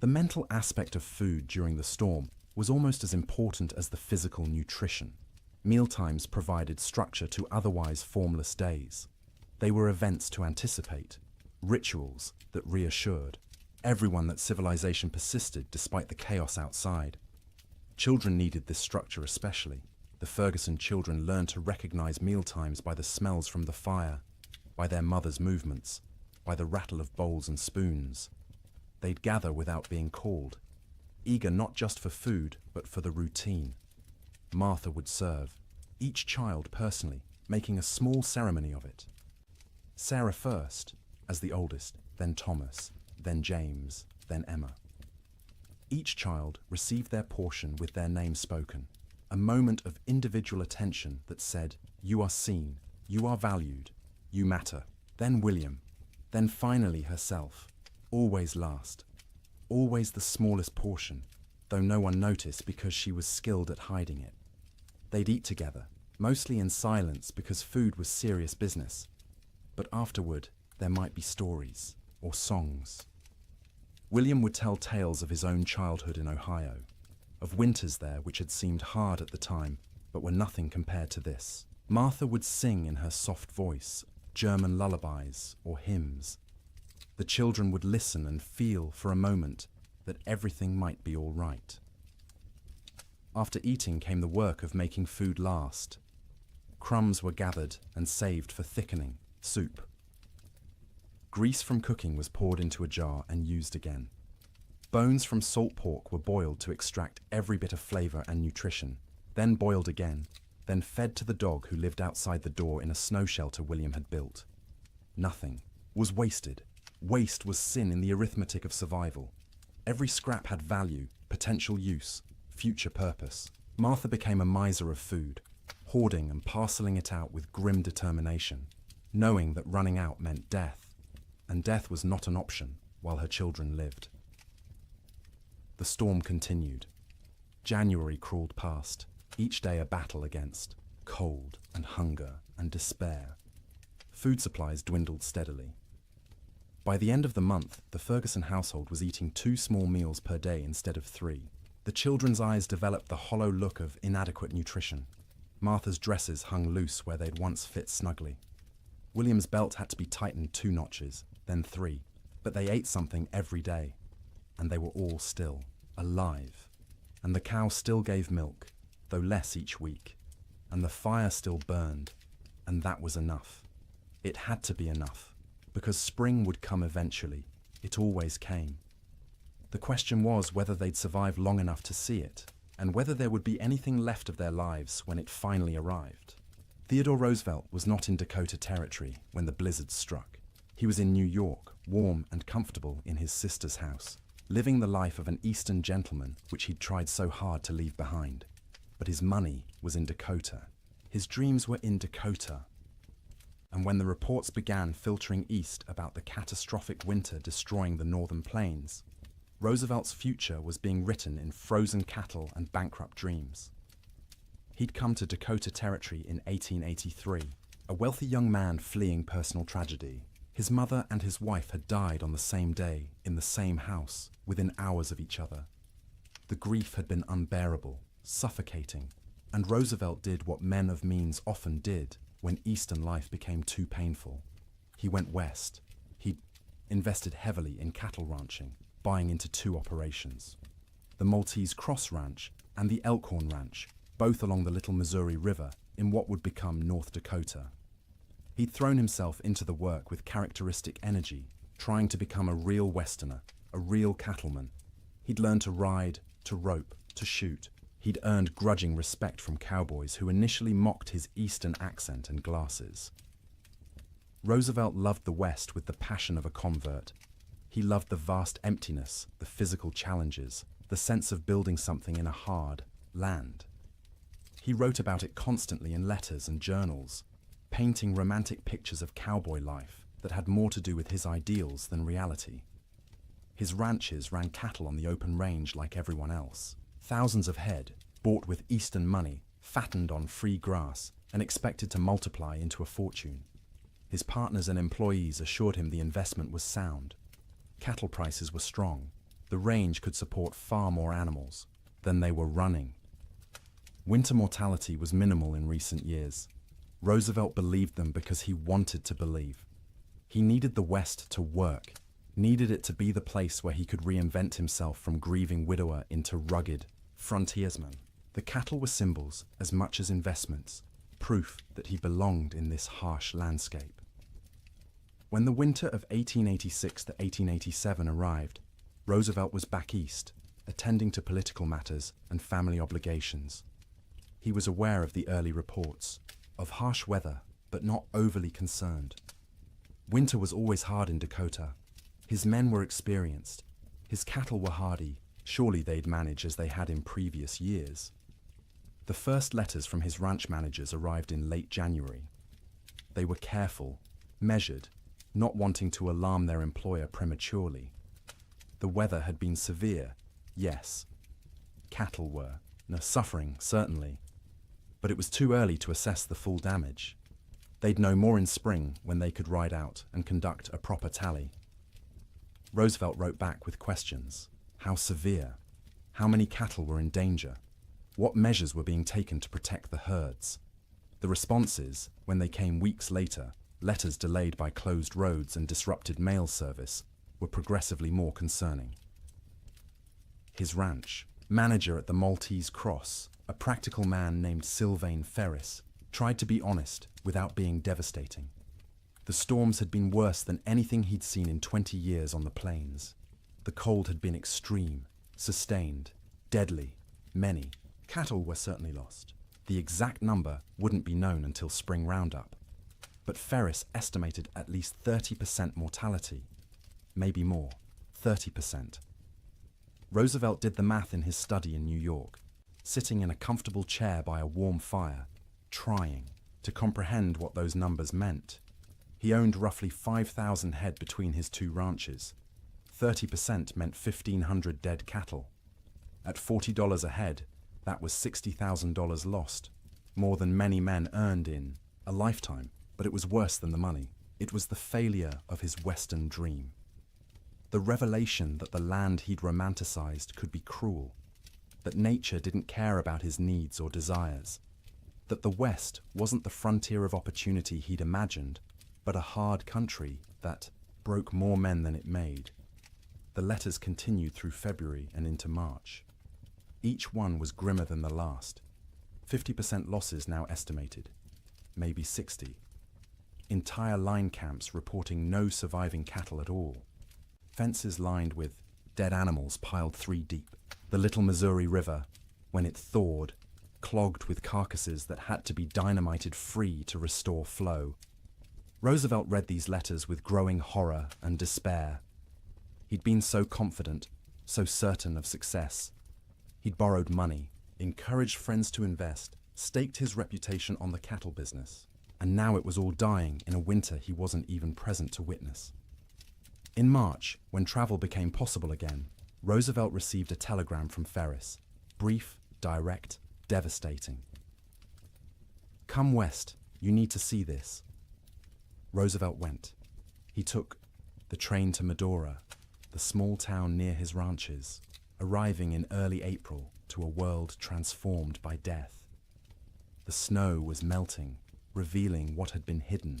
The mental aspect of food during the storm was almost as important as the physical nutrition. Mealtimes provided structure to otherwise formless days. They were events to anticipate, rituals that reassured everyone that civilization persisted despite the chaos outside. Children needed this structure especially. The Ferguson children learned to recognize mealtimes by the smells from the fire, by their mother's movements, by the rattle of bowls and spoons. They'd gather without being called, eager not just for food, but for the routine. Martha would serve, each child personally, making a small ceremony of it. Sarah first, as the oldest, then Thomas, then James, then Emma. Each child received their portion with their name spoken, a moment of individual attention that said, "You are seen, you are valued, you matter." Then William, then finally herself, always last, always the smallest portion, though no one noticed because she was skilled at hiding it. They'd eat together, mostly in silence because food was serious business, but afterward there might be stories or songs. William would tell tales of his own childhood in Ohio, of winters there which had seemed hard at the time, but were nothing compared to this. Martha would sing in her soft voice, German lullabies or hymns. The children would listen and feel for a moment that everything might be all right. After eating came the work of making food last. Crumbs were gathered and saved for thickening, soup. Grease from cooking was poured into a jar and used again. Bones from salt pork were boiled to extract every bit of flavor and nutrition, then boiled again, then fed to the dog who lived outside the door in a snow shelter William had built. Nothing was wasted. Waste was sin in the arithmetic of survival. Every scrap had value, potential use, future purpose. Martha became a miser of food, hoarding and parceling it out with grim determination, knowing that running out meant death, and death was not an option while her children lived. The storm continued. January crawled past, each day a battle against cold and hunger and despair. Food supplies dwindled steadily. By the end of the month, the Ferguson household was eating 2 small meals per day instead of 3. The children's eyes developed the hollow look of inadequate nutrition. Martha's dresses hung loose where they'd once fit snugly. William's belt had to be tightened 2 notches, then 3, but they ate something every day, and they were all still alive. And the cow still gave milk, though less each week, and the fire still burned, and that was enough. It had to be enough, because spring would come eventually. It always came. The question was whether they'd survive long enough to see it, and whether there would be anything left of their lives when it finally arrived. Theodore Roosevelt was not in Dakota Territory when the blizzard struck. He was in New York, warm and comfortable in his sister's house, living the life of an Eastern gentleman which he'd tried so hard to leave behind. But his money was in Dakota. His dreams were in Dakota. And when the reports began filtering east about the catastrophic winter destroying the northern plains, Roosevelt's future was being written in frozen cattle and bankrupt dreams. He'd come to Dakota Territory in 1883, a wealthy young man fleeing personal tragedy. His mother and his wife had died on the same day, in the same house, within hours of each other. The grief had been unbearable, suffocating, And Roosevelt did what men of means often did when Eastern life became too painful. He went west. He invested heavily in cattle ranching, buying into two operations: the Maltese Cross Ranch and the Elkhorn Ranch, both along the Little Missouri River in what would become North Dakota. He'd thrown himself into the work with characteristic energy, trying to become a real Westerner, a real cattleman. He'd learned to ride, to rope, to shoot. He'd earned grudging respect from cowboys who initially mocked his Eastern accent and glasses. Roosevelt loved the West with the passion of a convert. He loved the vast emptiness, the physical challenges, the sense of building something in a hard land. He wrote about it constantly in letters and journals, painting romantic pictures of cowboy life that had more to do with his ideals than reality. His ranches ran cattle on the open range like everyone else. Thousands of head, bought with Eastern money, fattened on free grass, and expected to multiply into a fortune. His partners and employees assured him the investment was sound. Cattle prices were strong. The range could support far more animals than they were running. Winter mortality was minimal in recent years. Roosevelt believed them because he wanted to believe. He needed the West to work, needed it to be the place where he could reinvent himself from grieving widower into rugged frontiersman. The cattle were symbols as much as investments, proof that he belonged in this harsh landscape. When the winter of 1886 to 1887 arrived, Roosevelt was back east, attending to political matters and family obligations. He was aware of the early reports, of harsh weather, but not overly concerned. Winter was always hard in Dakota. His men were experienced. His cattle were hardy. Surely they'd manage as they had in previous years. The first letters from his ranch managers arrived in late January. They were careful, measured, not wanting to alarm their employer prematurely. The weather had been severe, yes. Cattle were, suffering, certainly. But it was too early to assess the full damage. They'd know more in spring when they could ride out and conduct a proper tally. Roosevelt wrote back with questions. How severe? How many cattle were in danger? What measures were being taken to protect the herds? The responses, when they came weeks later, letters delayed by closed roads and disrupted mail service, were progressively more concerning. His ranch, manager at the Maltese Cross, a practical man named Sylvain Ferris, tried to be honest without being devastating. The storms had been worse than anything he'd seen in 20 years on the plains. The cold had been extreme, sustained, deadly, many. Cattle were certainly lost. The exact number wouldn't be known until spring roundup. But Ferris estimated at least 30% mortality. Maybe more, 30%. Roosevelt did the math in his study in New York, sitting in a comfortable chair by a warm fire, trying to comprehend what those numbers meant. He owned roughly 5,000 head between his two ranches. 30% meant 1,500 dead cattle. At $40 a head, that was $60,000 lost, more than many men earned in a lifetime. But it was worse than the money. It was the failure of his Western dream. The revelation that the land he'd romanticized could be cruel, that nature didn't care about his needs or desires, that the West wasn't the frontier of opportunity he'd imagined, but a hard country that broke more men than it made. The letters continued through February and into March. Each one was grimmer than the last. 50% losses now estimated, maybe 60. Entire line camps reporting no surviving cattle at all. Fences lined with dead animals piled 3 deep. The Little Missouri River, when it thawed, clogged with carcasses that had to be dynamited free to restore flow. Roosevelt read these letters with growing horror and despair. He'd been so confident, so certain of success. He'd borrowed money, encouraged friends to invest, staked his reputation on the cattle business. And now it was all dying in a winter he wasn't even present to witness. In March, when travel became possible again, Roosevelt received a telegram from Ferris. Brief, direct, devastating. "Come west, you need to see this." Roosevelt went. He took the train to Medora, the small town near his ranches, arriving in early April to a world transformed by death. The snow was melting, revealing what had been hidden.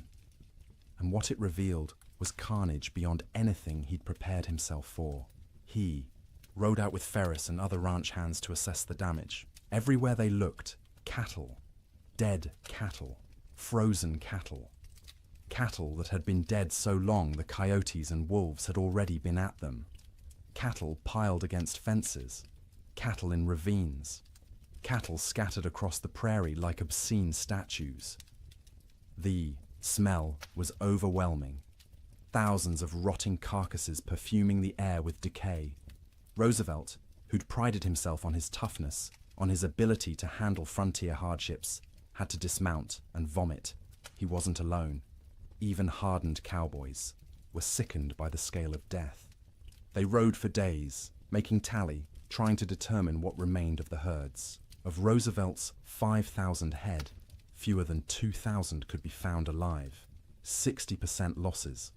And what it revealed was carnage beyond anything he'd prepared himself for. He rode out with Ferris and other ranch hands to assess the damage. Everywhere they looked, cattle. Dead cattle. Frozen cattle. Cattle that had been dead so long the coyotes and wolves had already been at them. Cattle piled against fences. Cattle in ravines. Cattle scattered across the prairie like obscene statues. The smell was overwhelming. Thousands of rotting carcasses perfuming the air with decay. Roosevelt, who'd prided himself on his toughness, on his ability to handle frontier hardships, had to dismount and vomit. He wasn't alone. Even hardened cowboys were sickened by the scale of death. They rode for days, making tally, trying to determine what remained of the herds. Of Roosevelt's 5,000 head, fewer than 2,000 could be found alive. 60% losses.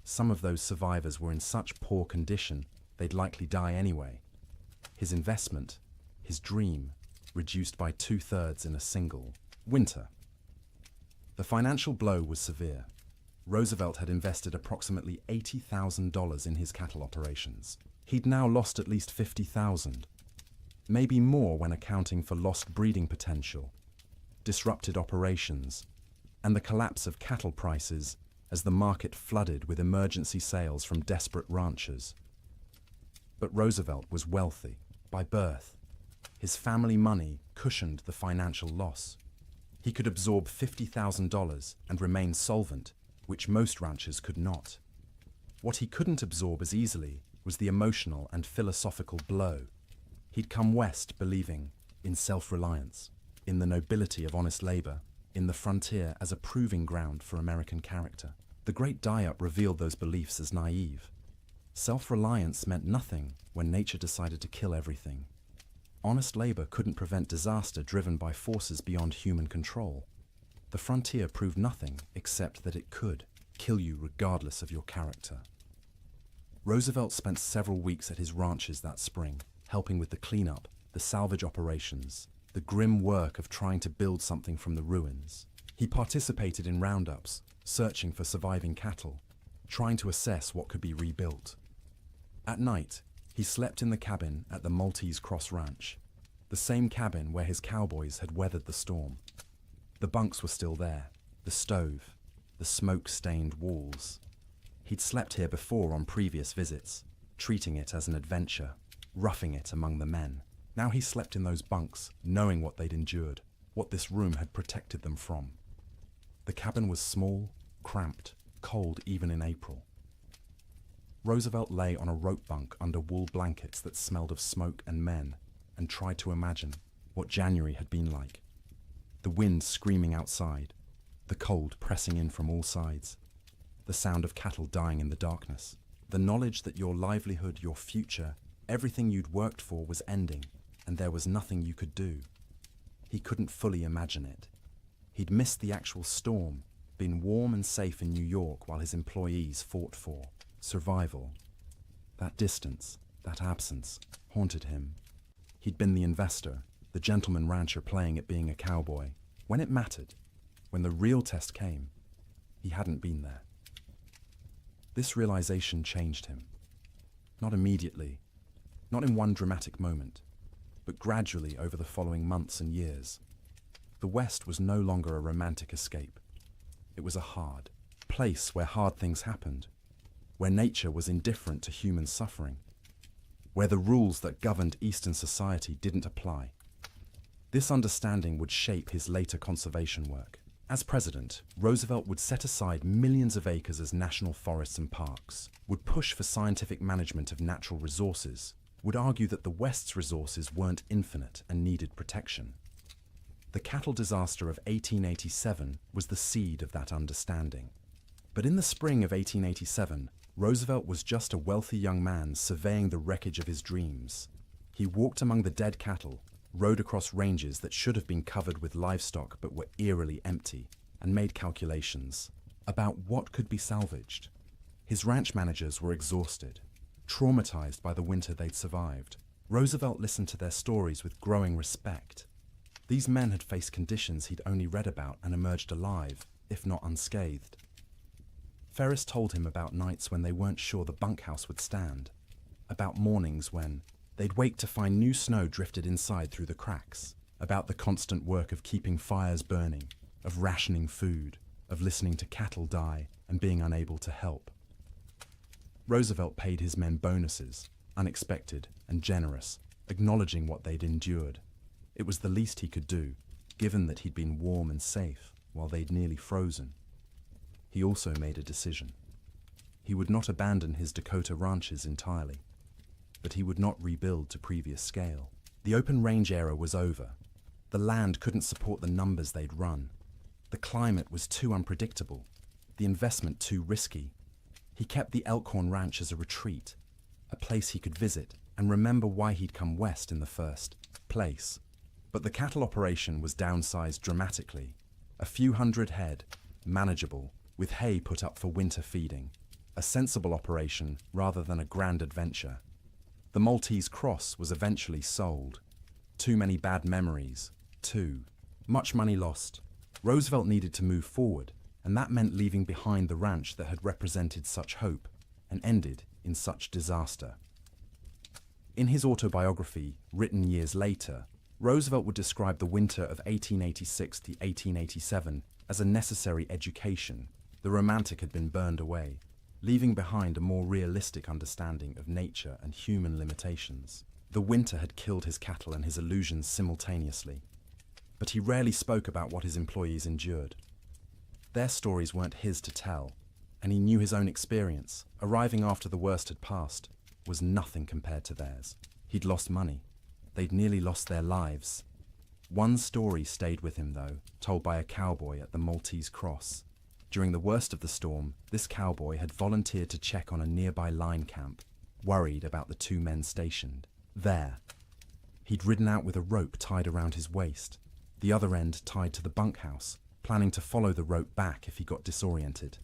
Some of those survivors were in such poor condition they'd likely die anyway. His investment, his dream, reduced by 2/3 in a single winter. The financial blow was severe. Roosevelt had invested approximately $80,000 in his cattle operations. He'd now lost at least $50,000. Maybe more when accounting for lost breeding potential, disrupted operations, and the collapse of cattle prices as the market flooded with emergency sales from desperate ranchers. But Roosevelt was wealthy by birth. His family money cushioned the financial loss. He could absorb $50,000 and remain solvent, which most ranchers could not. What he couldn't absorb as easily was the emotional and philosophical blow. He'd come west believing in self-reliance, in the nobility of honest labor, in the frontier as a proving ground for American character. The Great Die-Up revealed those beliefs as naive. Self-reliance meant nothing when nature decided to kill everything. Honest labor couldn't prevent disaster driven by forces beyond human control. The frontier proved nothing except that it could kill you regardless of your character. Roosevelt spent several weeks at his ranches that spring, helping with the cleanup, the salvage operations, the grim work of trying to build something from the ruins. He participated in roundups, searching for surviving cattle, trying to assess what could be rebuilt. At night, he slept in the cabin at the Maltese Cross Ranch, the same cabin where his cowboys had weathered the storm. The bunks were still there, the stove, the smoke-stained walls. He'd slept here before on previous visits, treating it as an adventure, roughing it among the men. Now he slept in those bunks, knowing what they'd endured, what this room had protected them from. The cabin was small, cramped, cold even in April. Roosevelt lay on a rope bunk under wool blankets that smelled of smoke and men, and tried to imagine what January had been like. The wind screaming outside, the cold pressing in from all sides, the sound of cattle dying in the darkness, the knowledge that your livelihood, your future, everything you'd worked for was ending, and there was nothing you could do. He couldn't fully imagine it. He'd missed the actual storm, been warm and safe in New York while his employees fought for survival. That distance, that absence, haunted him. He'd been the investor, the gentleman rancher playing at being a cowboy. When it mattered, when the real test came, he hadn't been there. This realization changed him. Not immediately, not in one dramatic moment, but gradually over the following months and years. The West was no longer a romantic escape. It was a hard place where hard things happened, where nature was indifferent to human suffering, where the rules that governed Eastern society didn't apply. This understanding would shape his later conservation work. As president, Roosevelt would set aside millions of acres as national forests and parks, would push for scientific management of natural resources, would argue that the West's resources weren't infinite and needed protection. The cattle disaster of 1887 was the seed of that understanding. But in the spring of 1887, Roosevelt was just a wealthy young man surveying the wreckage of his dreams. He walked among the dead cattle, rode across ranges that should have been covered with livestock but were eerily empty, and made calculations about what could be salvaged. His ranch managers were exhausted, traumatized by the winter they'd survived. Roosevelt listened to their stories with growing respect. These men had faced conditions he'd only read about and emerged alive, if not unscathed. Ferris told him about nights when they weren't sure the bunkhouse would stand, about mornings when they'd wake to find new snow drifted inside through the cracks, about the constant work of keeping fires burning, of rationing food, of listening to cattle die and being unable to help. Roosevelt paid his men bonuses, unexpected and generous, acknowledging what they'd endured. It was the least he could do, given that he'd been warm and safe while they'd nearly frozen. He also made a decision. He would not abandon his Dakota ranches entirely, but he would not rebuild to previous scale. The open range era was over. The land couldn't support the numbers they'd run. The climate was too unpredictable, the investment too risky. He kept the Elkhorn Ranch as a retreat, a place he could visit and remember why he'd come west in the first place. But the cattle operation was downsized dramatically. A few hundred head, manageable, with hay put up for winter feeding. A sensible operation rather than a grand adventure. The Maltese Cross was eventually sold. Too many bad memories. Too much money lost. Roosevelt needed to move forward, and that meant leaving behind the ranch that had represented such hope and ended in such disaster. In his autobiography, written years later, Roosevelt would describe the winter of 1886 to 1887 as a necessary education. The romantic had been burned away, leaving behind a more realistic understanding of nature and human limitations. The winter had killed his cattle and his illusions simultaneously, but he rarely spoke about what his employees endured. Their stories weren't his to tell, and he knew his own experience, arriving after the worst had passed, was nothing compared to theirs. He'd lost money. They'd nearly lost their lives. One story stayed with him, though, told by a cowboy at the Maltese Cross. During the worst of the storm, this cowboy had volunteered to check on a nearby line camp, worried about the two men stationed there. He'd ridden out with a rope tied around his waist, the other end tied to the bunkhouse, planning to follow the rope back if he got disoriented.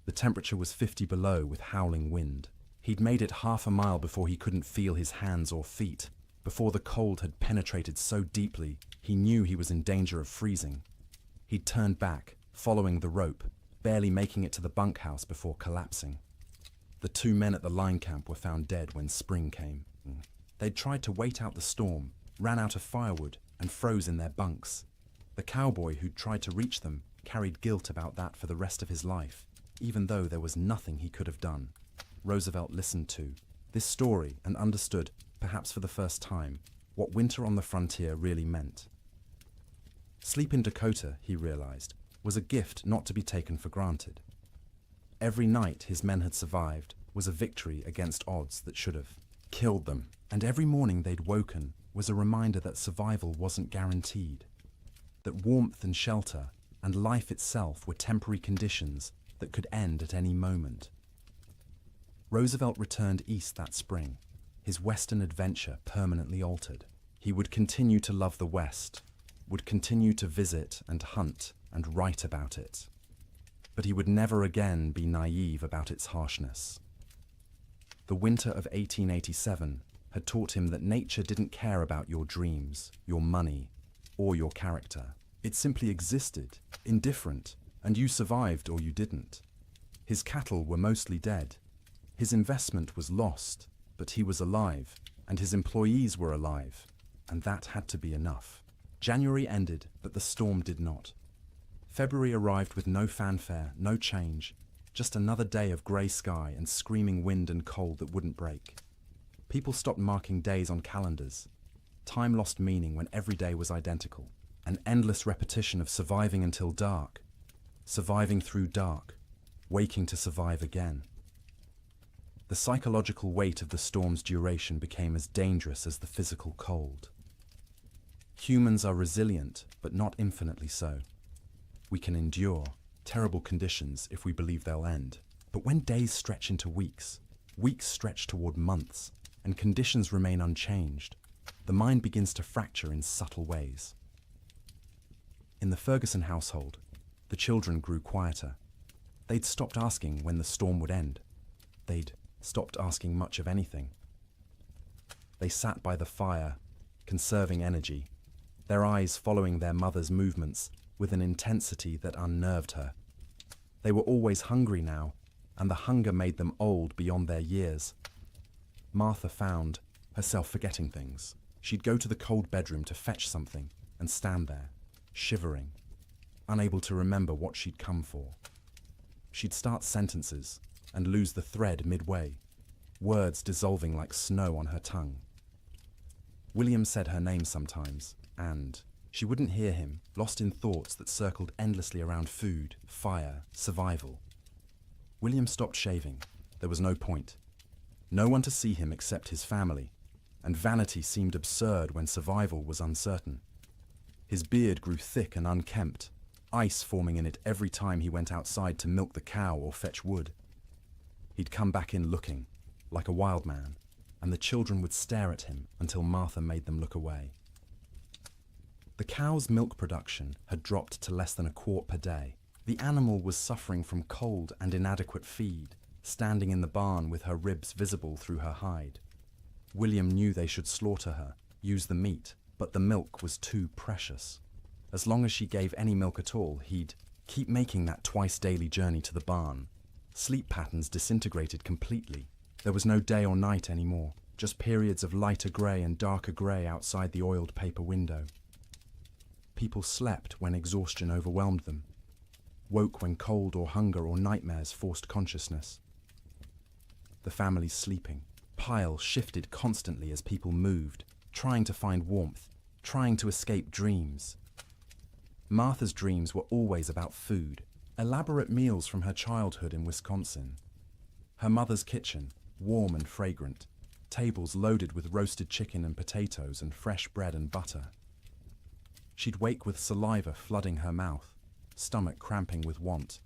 The temperature was 50 below with howling wind. He'd made it half a mile before he couldn't feel his hands or feet, before the cold had penetrated so deeply he knew he was in danger of freezing. He'd turned back, following the rope, barely making it to the bunkhouse before collapsing. The two men at the line camp were found dead when spring came. They'd tried to wait out the storm, ran out of firewood, and froze in their bunks. The cowboy who'd tried to reach them carried guilt about that for the rest of his life, even though there was nothing he could have done. Roosevelt listened to this story and understood, perhaps for the first time, what winter on the frontier really meant. Sleep in Dakota, he realized, was a gift not to be taken for granted. Every night his men had survived was a victory against odds that should have killed them, and every morning they'd woken was a reminder that survival wasn't guaranteed, that warmth and shelter and life itself were temporary conditions that could end at any moment. Roosevelt returned east that spring, his Western adventure permanently altered. He would continue to love the West, would continue to visit and hunt and write about it. But he would never again be naive about its harshness. The winter of 1887 had taught him that nature didn't care about your dreams, your money, or your character. It simply existed, indifferent, and you survived or you didn't. His cattle were mostly dead. His investment was lost, but he was alive, and his employees were alive, and that had to be enough. January ended, but the storm did not. February arrived with no fanfare, no change, just another day of grey sky and screaming wind and cold that wouldn't break. People stopped marking days on calendars. Time lost meaning when every day was identical. An endless repetition of surviving until dark, surviving through dark, waking to survive again. The psychological weight of the storm's duration became as dangerous as the physical cold. Humans are resilient, but not infinitely so. We can endure terrible conditions if we believe they'll end. But when days stretch into weeks, weeks stretch toward months, and conditions remain unchanged, the mind begins to fracture in subtle ways. In the Ferguson household, the children grew quieter. They'd stopped asking when the storm would end. They'd stopped asking much of anything. They sat by the fire, conserving energy. their eyes following their mother's movements with an intensity that unnerved her. They were always hungry now, and the hunger made them old beyond their years. Martha found herself forgetting things. She'd go to the cold bedroom to fetch something and stand there, shivering, unable to remember what she'd come for. She'd start sentences and lose the thread midway, words dissolving like snow on her tongue. William said her name sometimes, and she wouldn't hear him, lost in thoughts that circled endlessly around food, fire, survival. William stopped shaving. There was no point. No one to see him except his family, and vanity seemed absurd when survival was uncertain. His beard grew thick and unkempt, ice forming in it every time he went outside to milk the cow or fetch wood. He'd come back in looking, like a wild man, and the children would stare at him until Martha made them look away. The cow's milk production had dropped to less than a quart per day. The animal was suffering from cold and inadequate feed, standing in the barn with her ribs visible through her hide. William knew they should slaughter her, use the meat, but the milk was too precious. As long as she gave any milk at all, he'd keep making that twice-daily journey to the barn. Sleep patterns disintegrated completely. There was no day or night anymore, just periods of lighter grey and darker grey outside the oiled paper window. People slept when exhaustion overwhelmed them, woke when cold or hunger or nightmares forced consciousness. The family's sleeping pile shifted constantly as people moved, trying to find warmth, trying to escape dreams. Martha's dreams were always about food, elaborate meals from her childhood in Wisconsin. Her mother's kitchen, warm and fragrant, tables loaded with roasted chicken and potatoes and fresh bread and butter. She'd wake with saliva flooding her mouth, stomach cramping with want,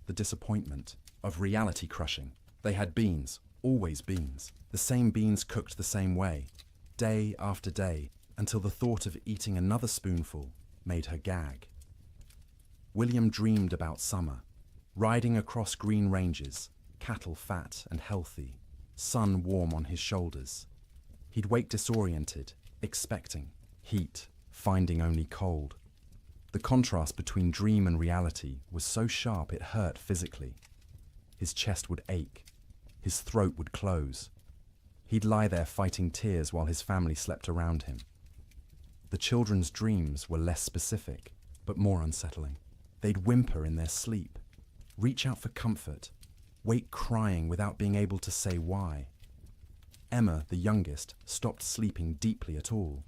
the disappointment of reality crushing. They had beans, always beans, the same beans cooked the same way, day after day, until the thought of eating another spoonful made her gag. William dreamed about summer, riding across green ranges, cattle fat and healthy, sun warm on his shoulders. He'd wake disoriented, expecting heat, finding only cold. The contrast between dream and reality was so sharp it hurt physically. His chest would ache, his throat would close. He'd lie there fighting tears while his family slept around him. The children's dreams were less specific, but more unsettling. They'd whimper in their sleep, reach out for comfort, wake crying without being able to say why. Emma, the youngest, stopped sleeping deeply at all.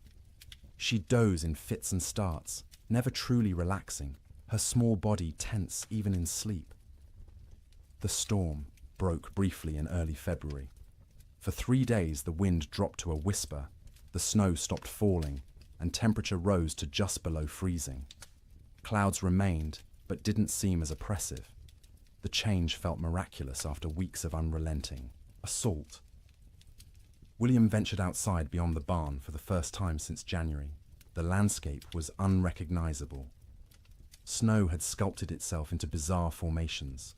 She'd doze in fits and starts, never truly relaxing, her small body tense even in sleep. The storm broke briefly in early February. For 3 days the wind dropped to a whisper, the snow stopped falling, and temperature rose to just below freezing. Clouds remained, but didn't seem as oppressive. The change felt miraculous after weeks of unrelenting assault. William ventured outside beyond the barn for the first time since January. The landscape was unrecognizable. Snow had sculpted itself into bizarre formations,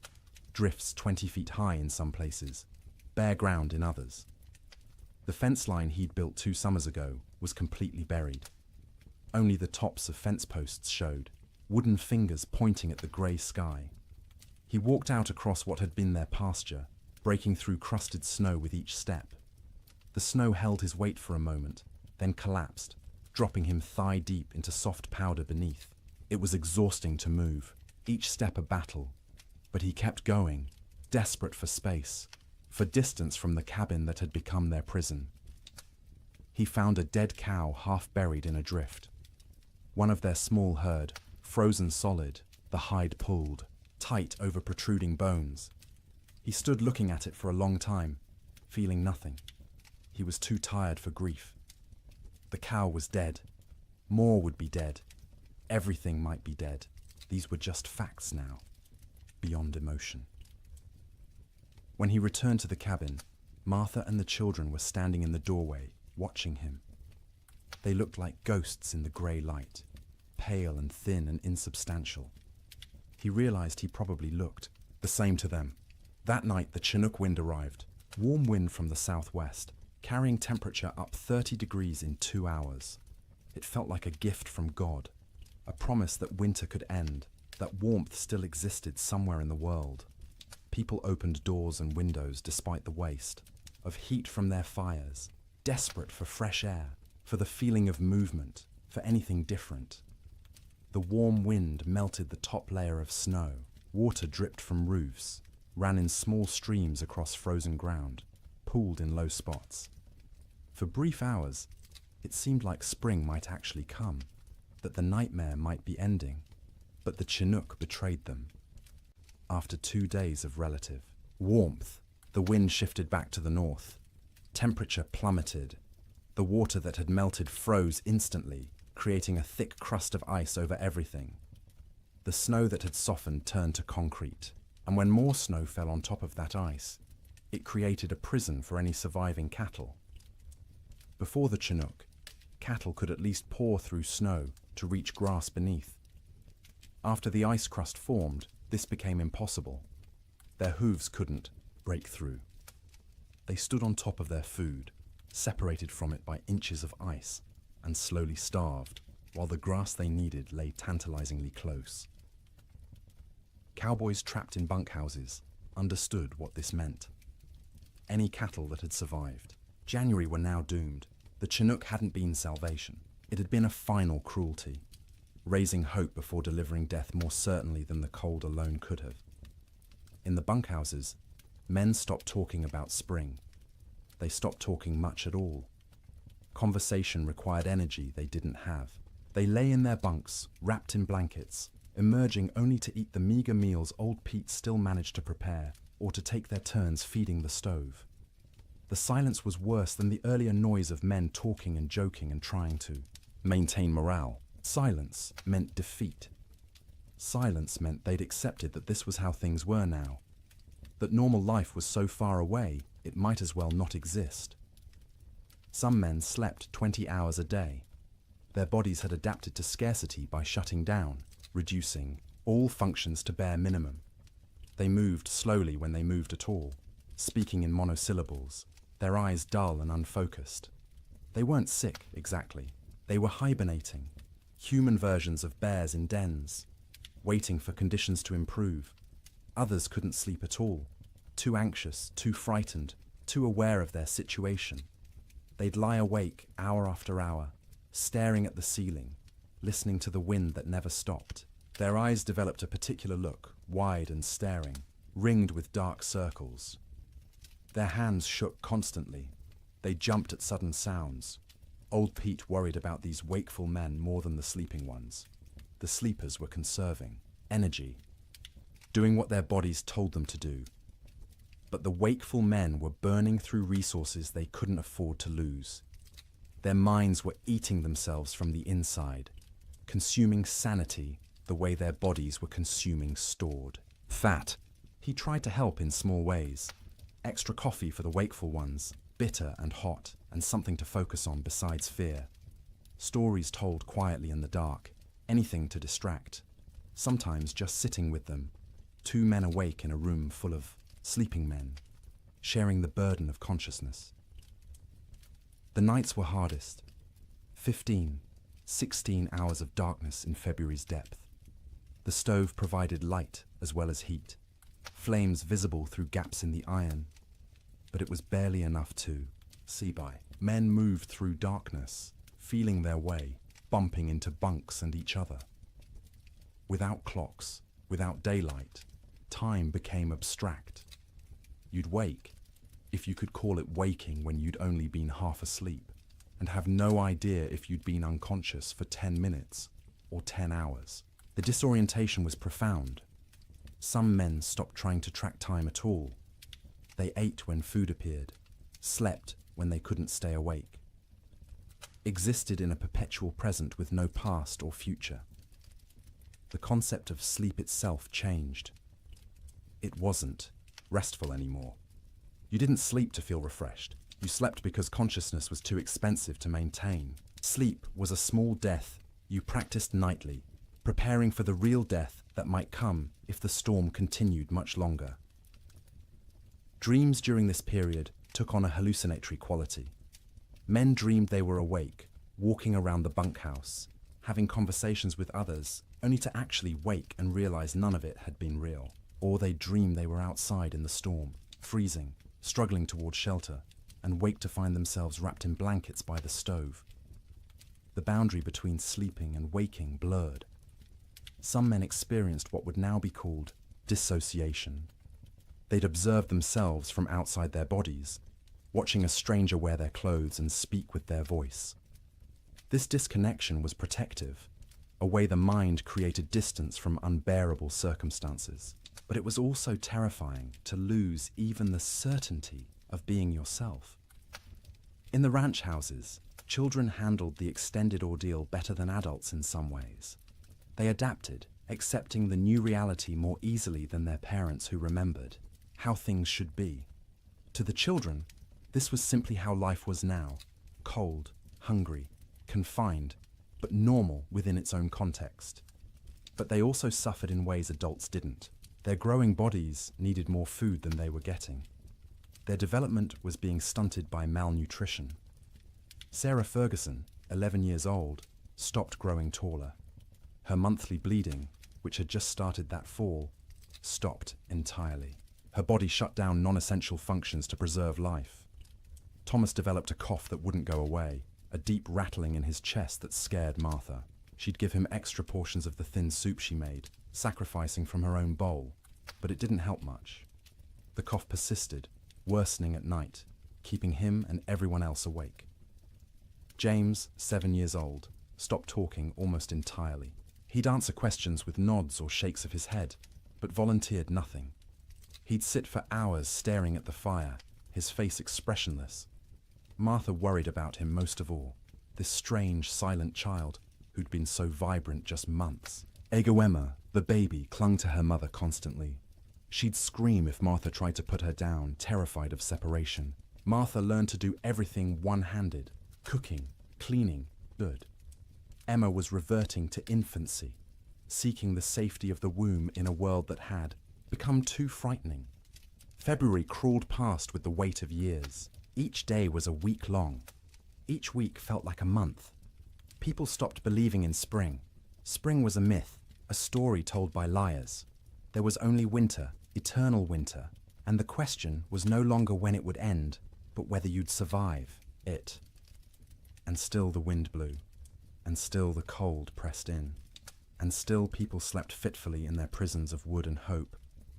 drifts 20 feet high in some places, bare ground in others. The fence line he'd built 2 summers ago was completely buried. Only the tops of fence posts showed, wooden fingers pointing at the grey sky. He walked out across what had been their pasture, breaking through crusted snow with each step. The snow held his weight for a moment, then collapsed, dropping him thigh-deep into soft powder beneath. It was exhausting to move, each step a battle, but he kept going, desperate for space, for distance from the cabin that had become their prison. He found a dead cow half buried in a drift. One of their small herd, frozen solid, the hide pulled, tight over protruding bones. He stood looking at it for a long time, feeling nothing. He was too tired for grief. The cow was dead. More would be dead. Everything might be dead. These were just facts now, beyond emotion. When he returned to the cabin, Martha and the children were standing in the doorway, watching him. They looked like ghosts in the grey light, pale and thin and insubstantial. He realized he probably looked the same to them. That night the Chinook wind arrived, warm wind from the southwest, carrying temperature up 30 degrees in 2 hours. It felt like a gift from God, a promise that winter could end, that warmth still existed somewhere in the world. People opened doors and windows despite the waste, of heat from their fires, desperate for fresh air, for the feeling of movement, for anything different. The warm wind melted the top layer of snow. Water dripped from roofs, ran in small streams across frozen ground, pooled in low spots. For brief hours, it seemed like spring might actually come, that the nightmare might be ending, but the Chinook betrayed them. After 2 days of relative warmth, the wind shifted back to the north. Temperature plummeted. The water that had melted froze instantly, creating a thick crust of ice over everything. The snow that had softened turned to concrete, and when more snow fell on top of that ice, it created a prison for any surviving cattle. Before the Chinook, cattle could at least paw through snow to reach grass beneath. After the ice crust formed, this became impossible. Their hooves couldn't break through. They stood on top of their food, separated from it by inches of ice, and slowly starved, while the grass they needed lay tantalizingly close. Cowboys trapped in bunkhouses understood what this meant. Any cattle that had survived. January were now doomed. The Chinook hadn't been salvation. It had been a final cruelty, raising hope before delivering death more certainly than the cold alone could have. In the bunkhouses, men stopped talking about spring. They stopped talking much at all. Conversation required energy they didn't have. They lay in their bunks, wrapped in blankets, emerging only to eat the meager meals old Pete still managed to prepare, or to take their turns feeding the stove. The silence was worse than the earlier noise of men talking and joking and trying to maintain morale. Silence meant defeat. Silence meant they'd accepted that this was how things were now, that normal life was so far away it might as well not exist. Some men slept 20 hours a day. Their bodies had adapted to scarcity by shutting down, reducing all functions to bare minimum. They moved slowly when they moved at all, speaking in monosyllables, their eyes dull and unfocused. They weren't sick, exactly. They were hibernating, human versions of bears in dens, waiting for conditions to improve. Others couldn't sleep at all, too anxious, too frightened, too aware of their situation. They'd lie awake hour after hour, staring at the ceiling, listening to the wind that never stopped. Their eyes developed a particular look, wide and staring, ringed with dark circles. Their hands shook constantly. They jumped at sudden sounds. Old Pete worried about these wakeful men more than the sleeping ones. The sleepers were conserving energy, doing what their bodies told them to do. But the wakeful men were burning through resources they couldn't afford to lose. Their minds were eating themselves from the inside, consuming sanity the way their bodies were consuming stored fat. He tried to help in small ways. Extra coffee for the wakeful ones, bitter and hot, and something to focus on besides fear. Stories told quietly in the dark, anything to distract. Sometimes just sitting with them, two men awake in a room full of sleeping men, sharing the burden of consciousness. The nights were hardest. 15, 16 hours of darkness in February's depth. The stove provided light as well as heat, flames visible through gaps in the iron, but it was barely enough to see by. Men moved through darkness, feeling their way, bumping into bunks and each other. Without clocks, without daylight, time became abstract. You'd wake, if you could call it waking when you'd only been half asleep, and have no idea if you'd been unconscious for 10 minutes or 10 hours. The disorientation was profound. Some men stopped trying to track time at all. They ate when food appeared, slept when they couldn't stay awake, existed in a perpetual present with no past or future. The concept of sleep itself changed. It wasn't restful anymore. You didn't sleep to feel refreshed. You slept because consciousness was too expensive to maintain. Sleep was a small death you practiced nightly, preparing for the real death that might come if the storm continued much longer. Dreams during this period took on a hallucinatory quality. Men dreamed they were awake, walking around the bunkhouse, having conversations with others, only to actually wake and realize none of it had been real. Or they'd dream they were outside in the storm, freezing, struggling towards shelter, and wake to find themselves wrapped in blankets by the stove. The boundary between sleeping and waking blurred. Some men experienced what would now be called dissociation. They'd observe themselves from outside their bodies, watching a stranger wear their clothes and speak with their voice. This disconnection was protective, a way the mind created distance from unbearable circumstances. But it was also terrifying to lose even the certainty of being yourself. In the ranch houses, children handled the extended ordeal better than adults in some ways. They adapted, accepting the new reality more easily than their parents who remembered how things should be. To the children, this was simply how life was now, cold, hungry, confined, but normal within its own context. But they also suffered in ways adults didn't. Their growing bodies needed more food than they were getting. Their development was being stunted by malnutrition. Sarah Ferguson, 11 years old, stopped growing taller. Her monthly bleeding, which had just started that fall, stopped entirely. Her body shut down non-essential functions to preserve life. Thomas developed a cough that wouldn't go away, a deep rattling in his chest that scared Martha. She'd give him extra portions of the thin soup she made, sacrificing from her own bowl, but it didn't help much. The cough persisted, worsening at night, keeping him and everyone else awake. James, 7 years old, stopped talking almost entirely. He'd answer questions with nods or shakes of his head, but volunteered nothing. He'd sit for hours staring at the fire, his face expressionless. Martha worried about him most of all, this strange, silent child who'd been so vibrant just months. Emma, the baby, clung to her mother constantly. She'd scream if Martha tried to put her down, terrified of separation. Martha learned to do everything one-handed, cooking, cleaning, good. Emma was reverting to infancy, seeking the safety of the womb in a world that had become too frightening. February crawled past with the weight of years. Each day was a week long. Each week felt like a month. People stopped believing in spring. Spring was a myth, a story told by liars. There was only winter, eternal winter, and the question was no longer when it would end, but whether you'd survive it. And still the wind blew, and still the cold pressed in, and still people slept fitfully in their prisons of wood and hope,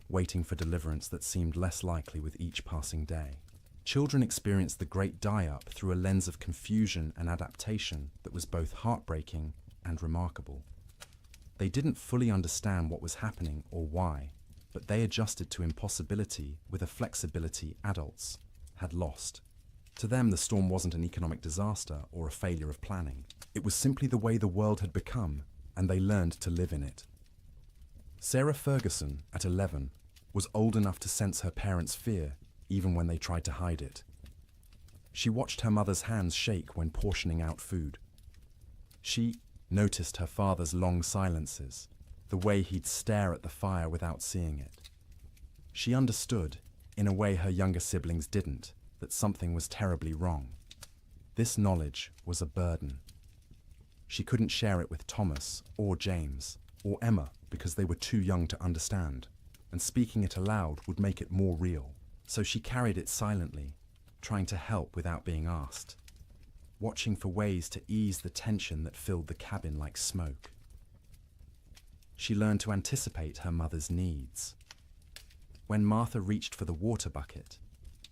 waiting for deliverance that seemed less likely with each passing day. Children experienced the great die-up through a lens of confusion and adaptation that was both heartbreaking and remarkable. They didn't fully understand what was happening or why, but they adjusted to impossibility with a flexibility adults had lost. To them, the storm wasn't an economic disaster or a failure of planning. It was simply the way the world had become, and they learned to live in it. Sarah Ferguson, at 11, was old enough to sense her parents' fear, even when they tried to hide it. She watched her mother's hands shake when portioning out food. She noticed her father's long silences, the way he'd stare at the fire without seeing it. She understood, in a way her younger siblings didn't, that something was terribly wrong. This knowledge was a burden. She couldn't share it with Thomas or James or Emma because they were too young to understand, and speaking it aloud would make it more real. So she carried it silently, trying to help without being asked, watching for ways to ease the tension that filled the cabin like smoke. She learned to anticipate her mother's needs. When Martha reached for the water bucket,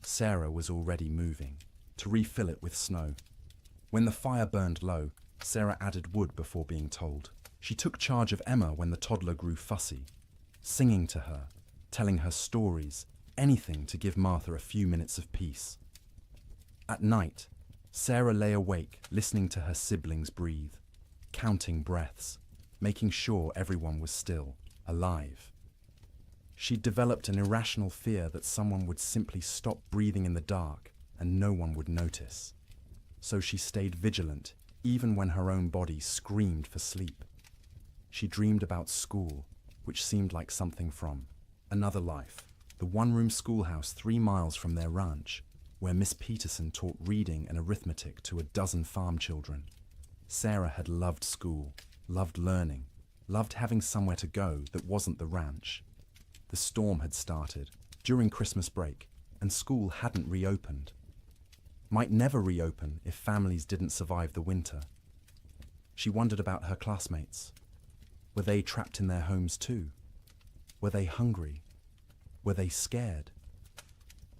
Sarah was already moving, to refill it with snow. When the fire burned low, Sarah added wood before being told. She took charge of Emma when the toddler grew fussy, singing to her, telling her stories, anything to give Martha a few minutes of peace. At night, Sarah lay awake, listening to her siblings breathe, counting breaths, making sure everyone was still, alive. She'd developed an irrational fear that someone would simply stop breathing in the dark and no one would notice. So she stayed vigilant, even when her own body screamed for sleep. She dreamed about school, which seemed like something from another life. The one-room schoolhouse 3 miles from their ranch, where Miss Peterson taught reading and arithmetic to a dozen farm children. Sarah had loved school, loved learning, loved having somewhere to go that wasn't the ranch. The storm had started during Christmas break, and school hadn't reopened. Might never reopen if families didn't survive the winter. She wondered about her classmates. Were they trapped in their homes too? Were they hungry? Were they scared?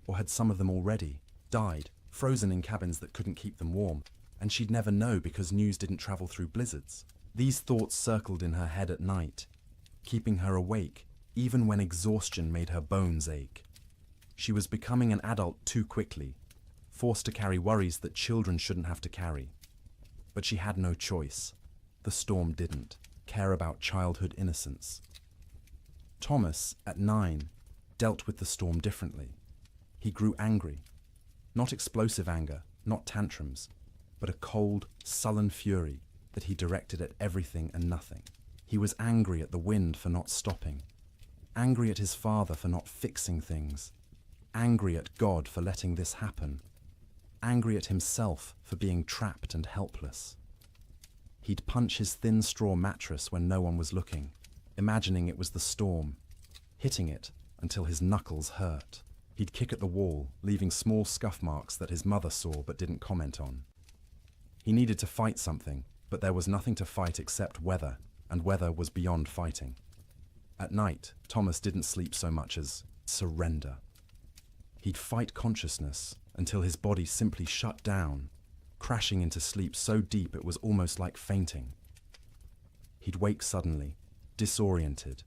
Or had some of them already died, frozen in cabins that couldn't keep them warm, and she'd never know because news didn't travel through blizzards? These thoughts circled in her head at night, keeping her awake even when exhaustion made her bones ache. She was becoming an adult too quickly, forced to carry worries that children shouldn't have to carry. But she had no choice. The storm didn't care about childhood innocence. Thomas, at 9, dealt with the storm differently. He grew angry. Not explosive anger, not tantrums, but a cold, sullen fury that he directed at everything and nothing. He was angry at the wind for not stopping, angry at his father for not fixing things, angry at God for letting this happen, angry at himself for being trapped and helpless. He'd punch his thin straw mattress when no one was looking, imagining it was the storm, hitting it until his knuckles hurt. He'd kick at the wall, leaving small scuff marks that his mother saw but didn't comment on. He needed to fight something, but there was nothing to fight except weather, and weather was beyond fighting. At night, Thomas didn't sleep so much as surrender. He'd fight consciousness until his body simply shut down, crashing into sleep so deep it was almost like fainting. He'd wake suddenly, disoriented,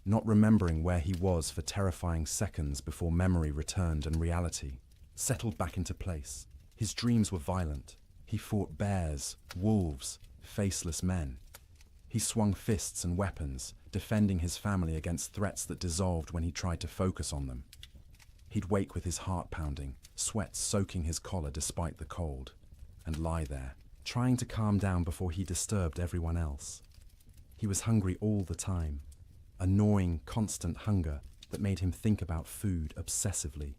not remembering where he was for terrifying seconds before memory returned and reality settled back into place. His dreams were violent. He fought bears, wolves, faceless men. He swung fists and weapons, defending his family against threats that dissolved when he tried to focus on them. He'd wake with his heart pounding, sweat soaking his collar despite the cold, and lie there, trying to calm down before he disturbed everyone else. He was hungry all the time, a gnawing, constant hunger that made him think about food obsessively.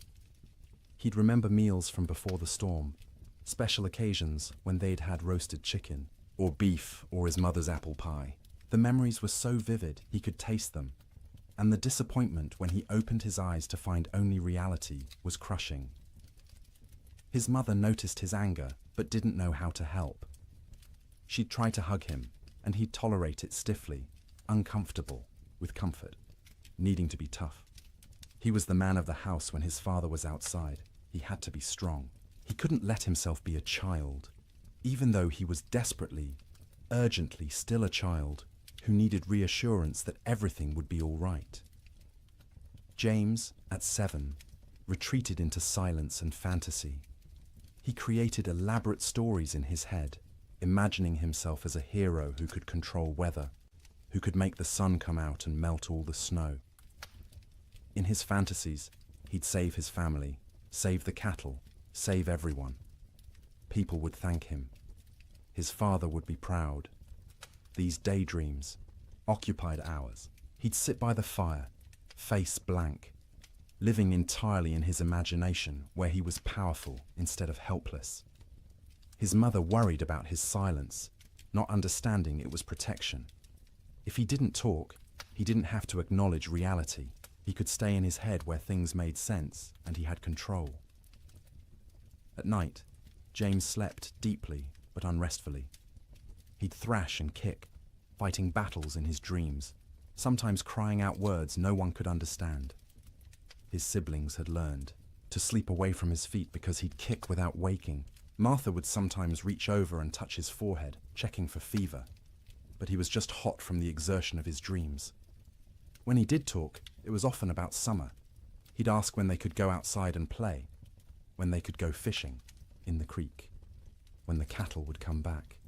He'd remember meals from before the storm, special occasions when they'd had roasted chicken, or beef, or his mother's apple pie. The memories were so vivid he could taste them, and the disappointment when he opened his eyes to find only reality was crushing. His mother noticed his anger, but didn't know how to help. She'd try to hug him, and he'd tolerate it stiffly, uncomfortable, with comfort, needing to be tough. He was the man of the house when his father was outside. He had to be strong. He couldn't let himself be a child, even though he was desperately, urgently still a child who needed reassurance that everything would be all right. James, at 7, retreated into silence and fantasy. He created elaborate stories in his head, imagining himself as a hero who could control weather, who could make the sun come out and melt all the snow. In his fantasies, he'd save his family, save the cattle, save everyone. People would thank him. His father would be proud. These daydreams, occupied hours. He'd sit by the fire, face blank, living entirely in his imagination where he was powerful instead of helpless. His mother worried about his silence, not understanding it was protection. If he didn't talk, he didn't have to acknowledge reality. He could stay in his head where things made sense and he had control. At night, James slept deeply but unrestfully. He'd thrash and kick, fighting battles in his dreams, sometimes crying out words no one could understand. His siblings had learned to sleep away from his feet because he'd kick without waking. Martha would sometimes reach over and touch his forehead, checking for fever, but he was just hot from the exertion of his dreams. When he did talk, it was often about summer. He'd ask when they could go outside and play, when they could go fishing in the creek, when the cattle would come back.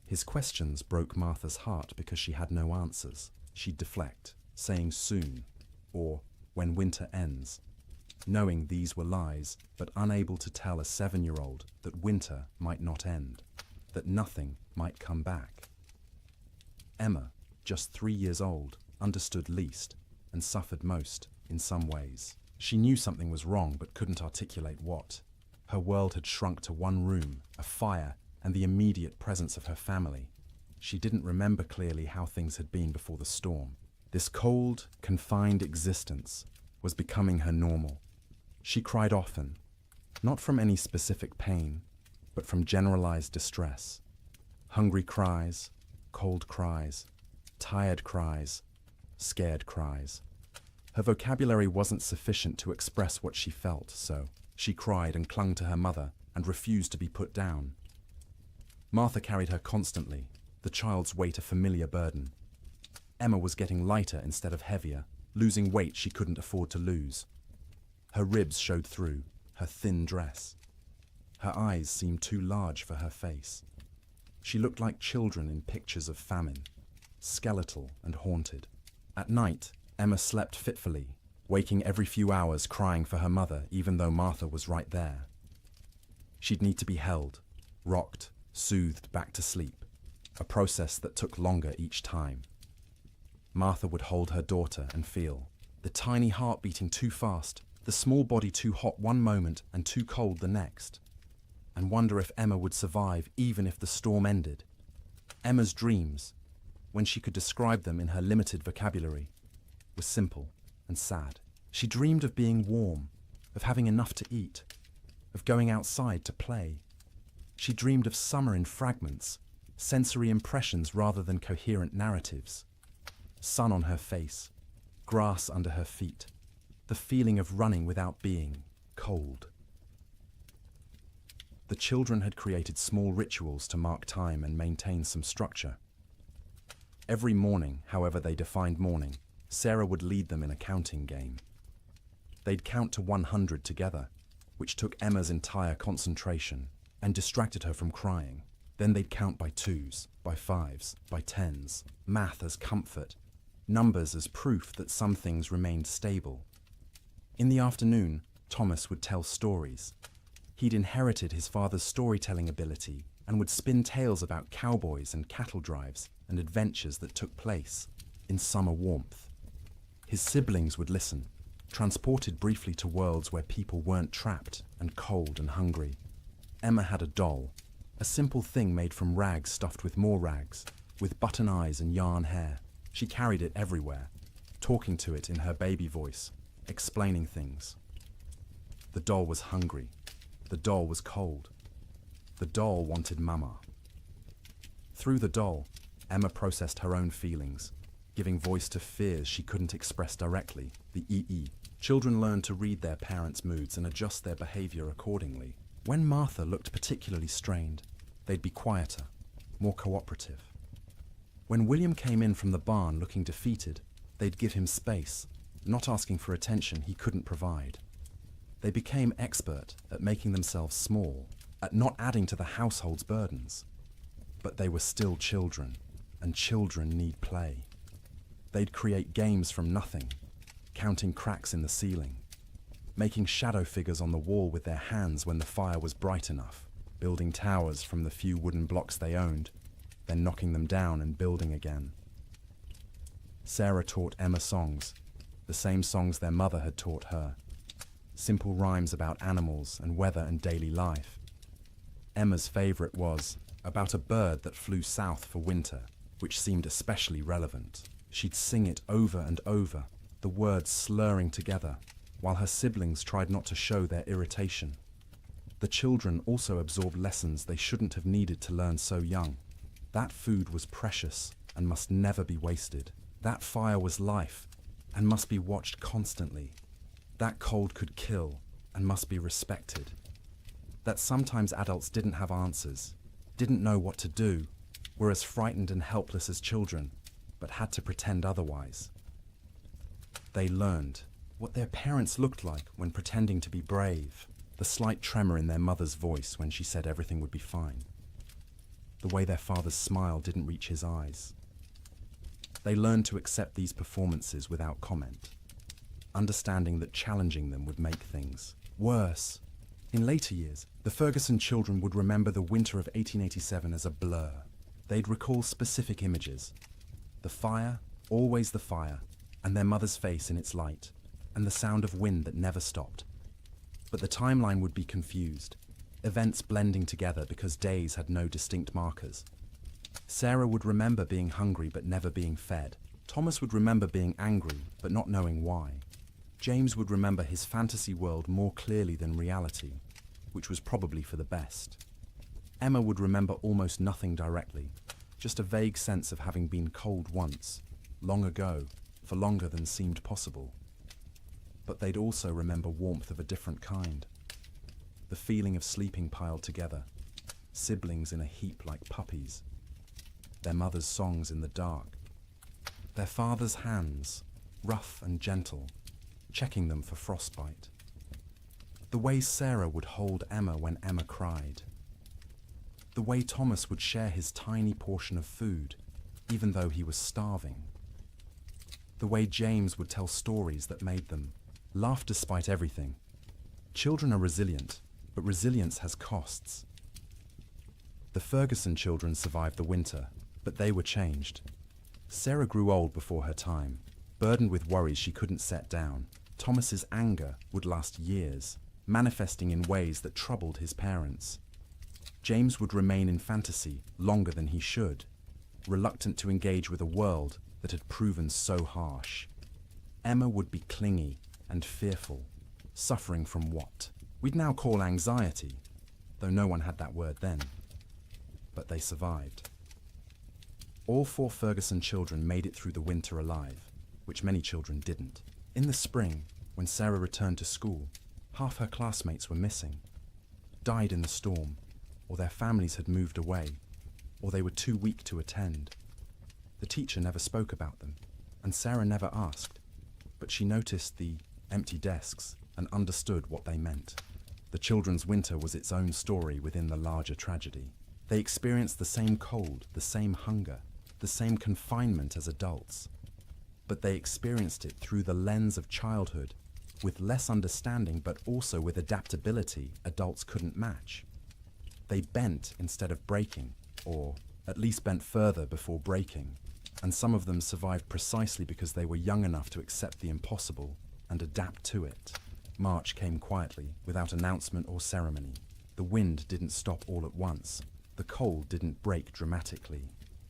His questions broke Martha's heart because she had no answers. She'd deflect, saying soon, or when winter ends, knowing these were lies, but unable to tell a 7-year-old that winter might not end, that nothing might come back. Emma, just 3 years old, understood least and suffered most in some ways. She knew something was wrong but couldn't articulate what. Her world had shrunk to one room, a fire, and the immediate presence of her family. She didn't remember clearly how things had been before the storm. This cold, confined existence was becoming her normal. She cried often, not from any specific pain, but from generalized distress. Hungry cries, cold cries, tired cries, scared cries. Her vocabulary wasn't sufficient to express what she felt, so she cried and clung to her mother and refused to be put down. Martha carried her constantly, the child's weight a familiar burden. Emma was getting lighter instead of heavier, losing weight she couldn't afford to lose. Her ribs showed through her thin dress. Her eyes seemed too large for her face. She looked like children in pictures of famine, skeletal and haunted. At night, Emma slept fitfully, waking every few hours crying for her mother even though Martha was right there. She'd need to be held, rocked, soothed back to sleep, a process that took longer each time. Martha would hold her daughter and feel the tiny heart beating too fast, the small body too hot one moment and too cold the next, and wonder if Emma would survive even if the storm ended. Emma's dreams, when she could describe them in her limited vocabulary, were simple and sad. She dreamed of being warm, of having enough to eat, of going outside to play. She dreamed of summer in fragments, sensory impressions rather than coherent narratives. Sun on her face, grass under her feet, the feeling of running without being cold. The children had created small rituals to mark time and maintain some structure. Every morning, however they defined morning, Sarah would lead them in a counting game. They'd count to 100 together, which took Emma's entire concentration and distracted her from crying. Then they'd count by twos, by fives, by tens, math as comfort, numbers as proof that some things remained stable. In the afternoon, Thomas would tell stories. He'd inherited his father's storytelling ability and would spin tales about cowboys and cattle drives and adventures that took place in summer warmth. His siblings would listen, transported briefly to worlds where people weren't trapped and cold and hungry. Emma had a doll, a simple thing made from rags stuffed with more rags, with button eyes and yarn hair. She carried it everywhere, talking to it in her baby voice, explaining things. The doll was hungry. The doll was cold. The doll wanted Mama. Through the doll, Emma processed her own feelings, giving voice to fears she couldn't express directly, the EE. Children learn to read their parents' moods and adjust their behavior accordingly. When Martha looked particularly strained, they'd be quieter, more cooperative. When William came in from the barn looking defeated, they'd give him space, not asking for attention he couldn't provide. They became expert at making themselves small, at not adding to the household's burdens. But they were still children, and children need play. They'd create games from nothing, counting cracks in the ceiling, making shadow figures on the wall with their hands when the fire was bright enough, building towers from the few wooden blocks they owned, then knocking them down and building again. Sarah taught Emma songs, the same songs their mother had taught her. Simple rhymes about animals and weather and daily life. Emma's favorite was about a bird that flew south for winter, which seemed especially relevant. She'd sing it over and over, the words slurring together, while her siblings tried not to show their irritation. The children also absorbed lessons they shouldn't have needed to learn so young. That food was precious and must never be wasted. That fire was life and must be watched constantly. That cold could kill and must be respected. That sometimes adults didn't have answers, didn't know what to do, were as frightened and helpless as children, but had to pretend otherwise. They learned what their parents looked like when pretending to be brave, the slight tremor in their mother's voice when she said everything would be fine, the way their father's smile didn't reach his eyes. They learned to accept these performances without comment, understanding that challenging them would make things worse. In later years, the Ferguson children would remember the winter of 1887 as a blur. They'd recall specific images. The fire, always the fire, and their mother's face in its light, and the sound of wind that never stopped. But the timeline would be confused. events blending together because days had no distinct markers. Sarah would remember being hungry but never being fed. Thomas would remember being angry but not knowing why. James would remember his fantasy world more clearly than reality, which was probably for the best. Emma would remember almost nothing directly, just a vague sense of having been cold once, long ago, for longer than seemed possible. But they'd also remember warmth of a different kind. The feeling of sleeping piled together, siblings in a heap like puppies, their mother's songs in the dark, their father's hands, rough and gentle, checking them for frostbite. The way Sarah would hold Emma when Emma cried. The way Thomas would share his tiny portion of food, even though he was starving. The way James would tell stories that made them laugh despite everything. Children are resilient, but resilience has costs. The Ferguson children survived the winter, but they were changed. Sarah grew old before her time, burdened with worries she couldn't set down. Thomas's anger would last years, manifesting in ways that troubled his parents. James would remain in fantasy longer than he should, reluctant to engage with a world that had proven so harsh. Emma would be clingy and fearful, suffering from what we'd now call anxiety, though no one had that word then. But they survived. All 4 Ferguson children made it through the winter alive, which many children didn't. In the spring, when Sarah returned to school, half her classmates were missing, died in the storm, or their families had moved away, or they were too weak to attend. The teacher never spoke about them, and Sarah never asked, but she noticed the empty desks and understood what they meant. The children's winter was its own story within the larger tragedy. They experienced the same cold, the same hunger, the same confinement as adults, but they experienced it through the lens of childhood, with less understanding but also with adaptability adults couldn't match. They bent instead of breaking, or at least bent further before breaking, and some of them survived precisely because they were young enough to accept the impossible and adapt to it. March came quietly, without announcement or ceremony. The wind didn't stop all at once. The cold didn't break dramatically.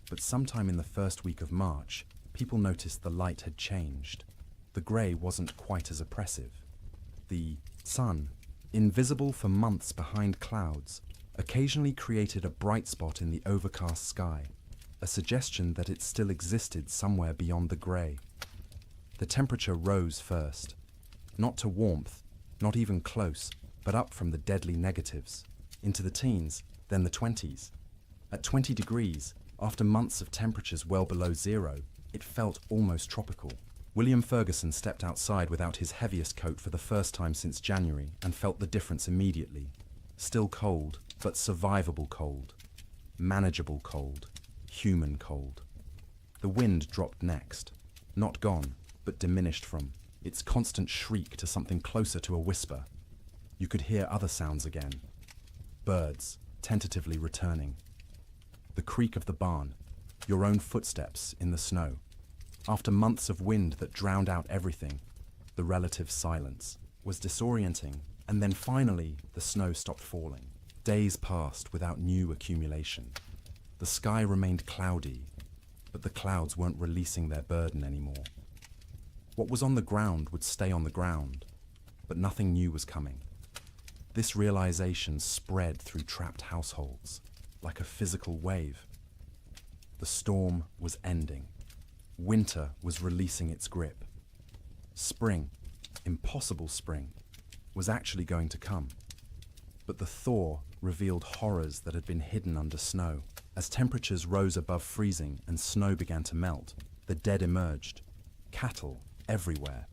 But sometime in the first week of March, people noticed the light had changed. The grey wasn't quite as oppressive. The sun, invisible for months behind clouds, occasionally created a bright spot in the overcast sky, a suggestion that it still existed somewhere beyond the grey. The temperature rose first, not to warmth, not even close, but up from the deadly negatives, into the teens, then the 20s. At 20 degrees, after months of temperatures well below zero, it felt almost tropical. William Ferguson stepped outside without his heaviest coat for the first time since January and felt the difference immediately. Still cold, but survivable cold. Manageable cold. Human cold. The wind dropped next. Not gone, but diminished from its constant shriek to something closer to a whisper. You could hear other sounds again. Birds, tentatively returning. The creak of the barn, your own footsteps in the snow. After months of wind that drowned out everything, the relative silence was disorienting, and then finally the snow stopped falling. Days passed without new accumulation. The sky remained cloudy, but the clouds weren't releasing their burden anymore. What was on the ground would stay on the ground, but nothing new was coming. This realization spread through trapped households, like a physical wave. The storm was ending. Winter was releasing its grip. Spring, impossible spring, was actually going to come. But the thaw revealed horrors that had been hidden under snow. As temperatures rose above freezing and snow began to melt, the dead emerged. Cattle everywhere.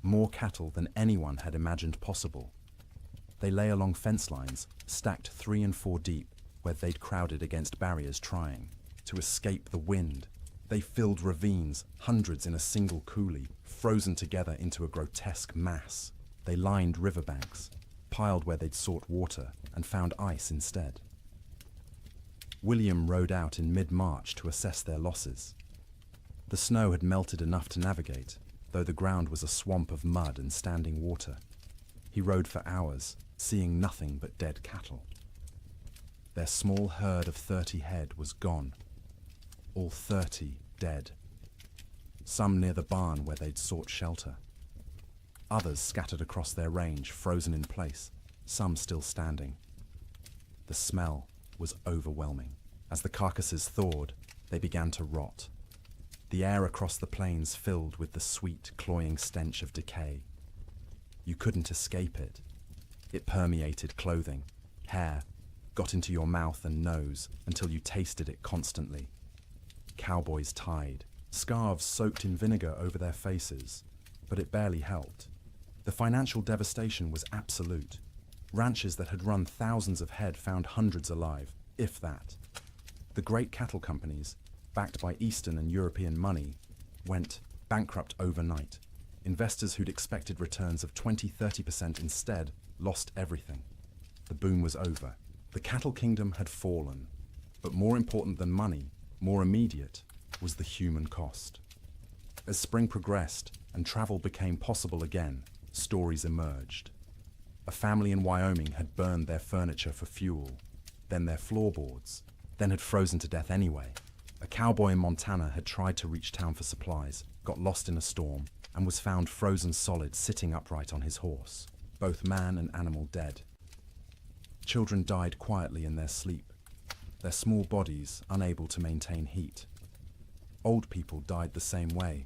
More cattle than anyone had imagined possible. They lay along fence lines, stacked 3 and 4 deep, where they'd crowded against barriers trying to escape the wind. They filled ravines, hundreds in a single coulee, frozen together into a grotesque mass. They lined riverbanks, piled where they'd sought water, and found ice instead. William rode out in mid-March to assess their losses. The snow had melted enough to navigate, though the ground was a swamp of mud and standing water. He rode for hours, seeing nothing but dead cattle. Their small herd of 30 head was gone. All 30 dead. Some near the barn where they'd sought shelter. Others scattered across their range, frozen in place, some still standing. The smell was overwhelming. As the carcasses thawed, they began to rot. The air across the plains filled with the sweet, cloying stench of decay. You couldn't escape it. It permeated clothing, hair, got into your mouth and nose until you tasted it constantly. Cowboys tied, scarves soaked in vinegar over their faces, but it barely helped. The financial devastation was absolute. Ranches that had run thousands of head found hundreds alive, if that. The great cattle companies, backed by Eastern and European money, went bankrupt overnight. Investors who'd expected returns of 20–30% instead lost everything. The boom was over. The cattle kingdom had fallen. But more important than money, more immediate, was the human cost. As spring progressed and travel became possible again, stories emerged. A family in Wyoming had burned their furniture for fuel, then their floorboards, then had frozen to death anyway. A cowboy in Montana had tried to reach town for supplies, got lost in a storm, and was found frozen solid sitting upright on his horse, both man and animal dead. Children died quietly in their sleep, their small bodies unable to maintain heat. Old people died the same way,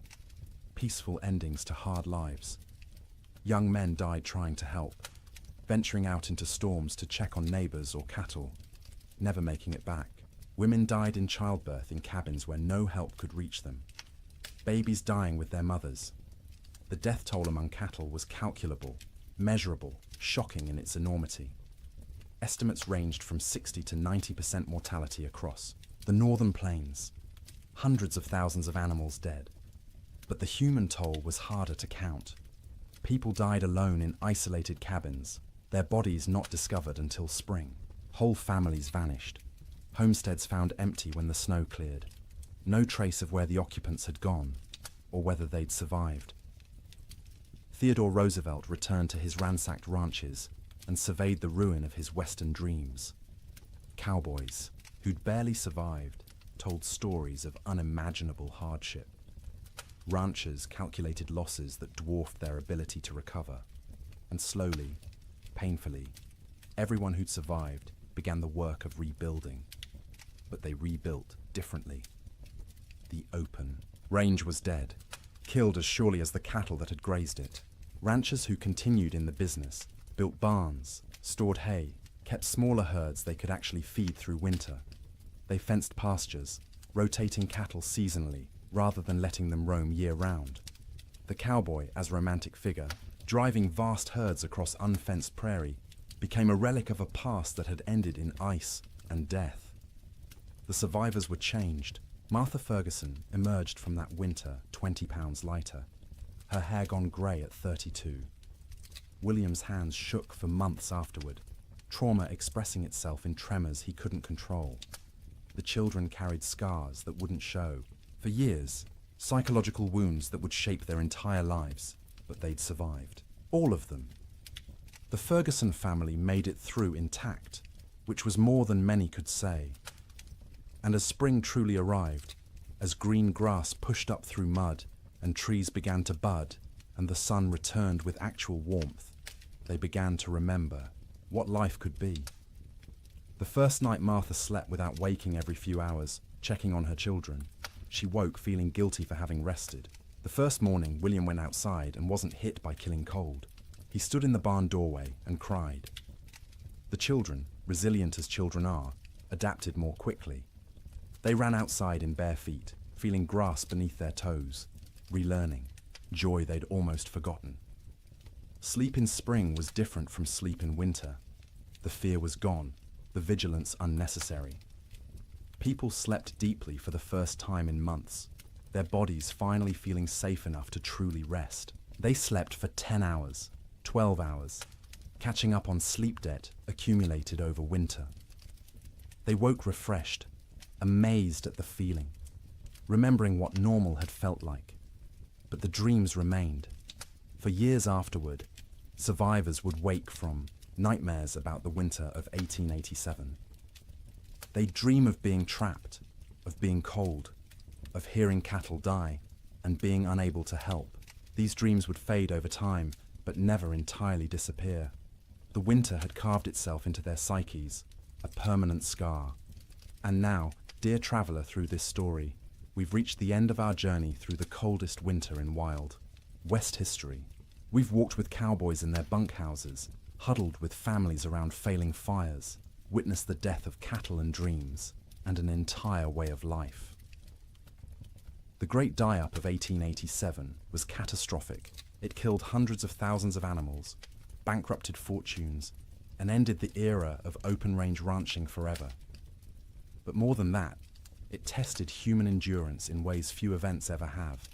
peaceful endings to hard lives. Young men died trying to help, venturing out into storms to check on neighbors or cattle, never making it back. Women died in childbirth in cabins where no help could reach them. Babies dying with their mothers. The death toll among cattle was calculable, measurable, shocking in its enormity. Estimates ranged from 60 to 90% mortality across the northern plains. Hundreds of thousands of animals dead. But the human toll was harder to count. People died alone in isolated cabins, their bodies not discovered until spring. Whole families vanished. Homesteads found empty when the snow cleared. No trace of where the occupants had gone, or whether they'd survived. Theodore Roosevelt returned to his ransacked ranches and surveyed the ruin of his Western dreams. Cowboys, who'd barely survived, told stories of unimaginable hardship. Ranchers calculated losses that dwarfed their ability to recover. And slowly, painfully, everyone who'd survived began the work of rebuilding. But they rebuilt differently. The open range was dead, killed as surely as the cattle that had grazed it. Ranchers who continued in the business built barns, stored hay, kept smaller herds they could actually feed through winter. They fenced pastures, rotating cattle seasonally rather than letting them roam year-round. The cowboy, as romantic figure, driving vast herds across unfenced prairie, became a relic of a past that had ended in ice and death. The survivors were changed. Martha Ferguson emerged from that winter 20 pounds lighter, her hair gone grey at 32. William's hands shook for months afterward, trauma expressing itself in tremors he couldn't control. The children carried scars that wouldn't show. For years, psychological wounds that would shape their entire lives, but they'd survived. All of them. The Ferguson family made it through intact, which was more than many could say. And as spring truly arrived, as green grass pushed up through mud and trees began to bud and the sun returned with actual warmth, they began to remember what life could be. The first night Martha slept without waking every few hours, checking on her children. She woke feeling guilty for having rested. The first morning, William went outside and wasn't hit by killing cold. He stood in the barn doorway and cried. The children, resilient as children are, adapted more quickly. They ran outside in bare feet, feeling grass beneath their toes, relearning, joy they'd almost forgotten. Sleep in spring was different from sleep in winter. The fear was gone, the vigilance unnecessary. People slept deeply for the first time in months, their bodies finally feeling safe enough to truly rest. They slept for 10 hours, 12 hours, catching up on sleep debt accumulated over winter. They woke refreshed, amazed at the feeling, remembering what normal had felt like. But the dreams remained. For years afterward, survivors would wake from nightmares about the winter of 1887. They'd dream of being trapped, of being cold, of hearing cattle die, and being unable to help. These dreams would fade over time, but never entirely disappear. The winter had carved itself into their psyches, a permanent scar. And now, dear traveller through this story, we've reached the end of our journey through the coldest winter in wild West history. We've walked with cowboys in their bunkhouses, huddled with families around failing fires, witnessed the death of cattle and dreams, and an entire way of life. The Great Die-Up of 1887 was catastrophic. It killed hundreds of thousands of animals, bankrupted fortunes, and ended the era of open-range ranching forever. But more than that, it tested human endurance in ways few events ever have.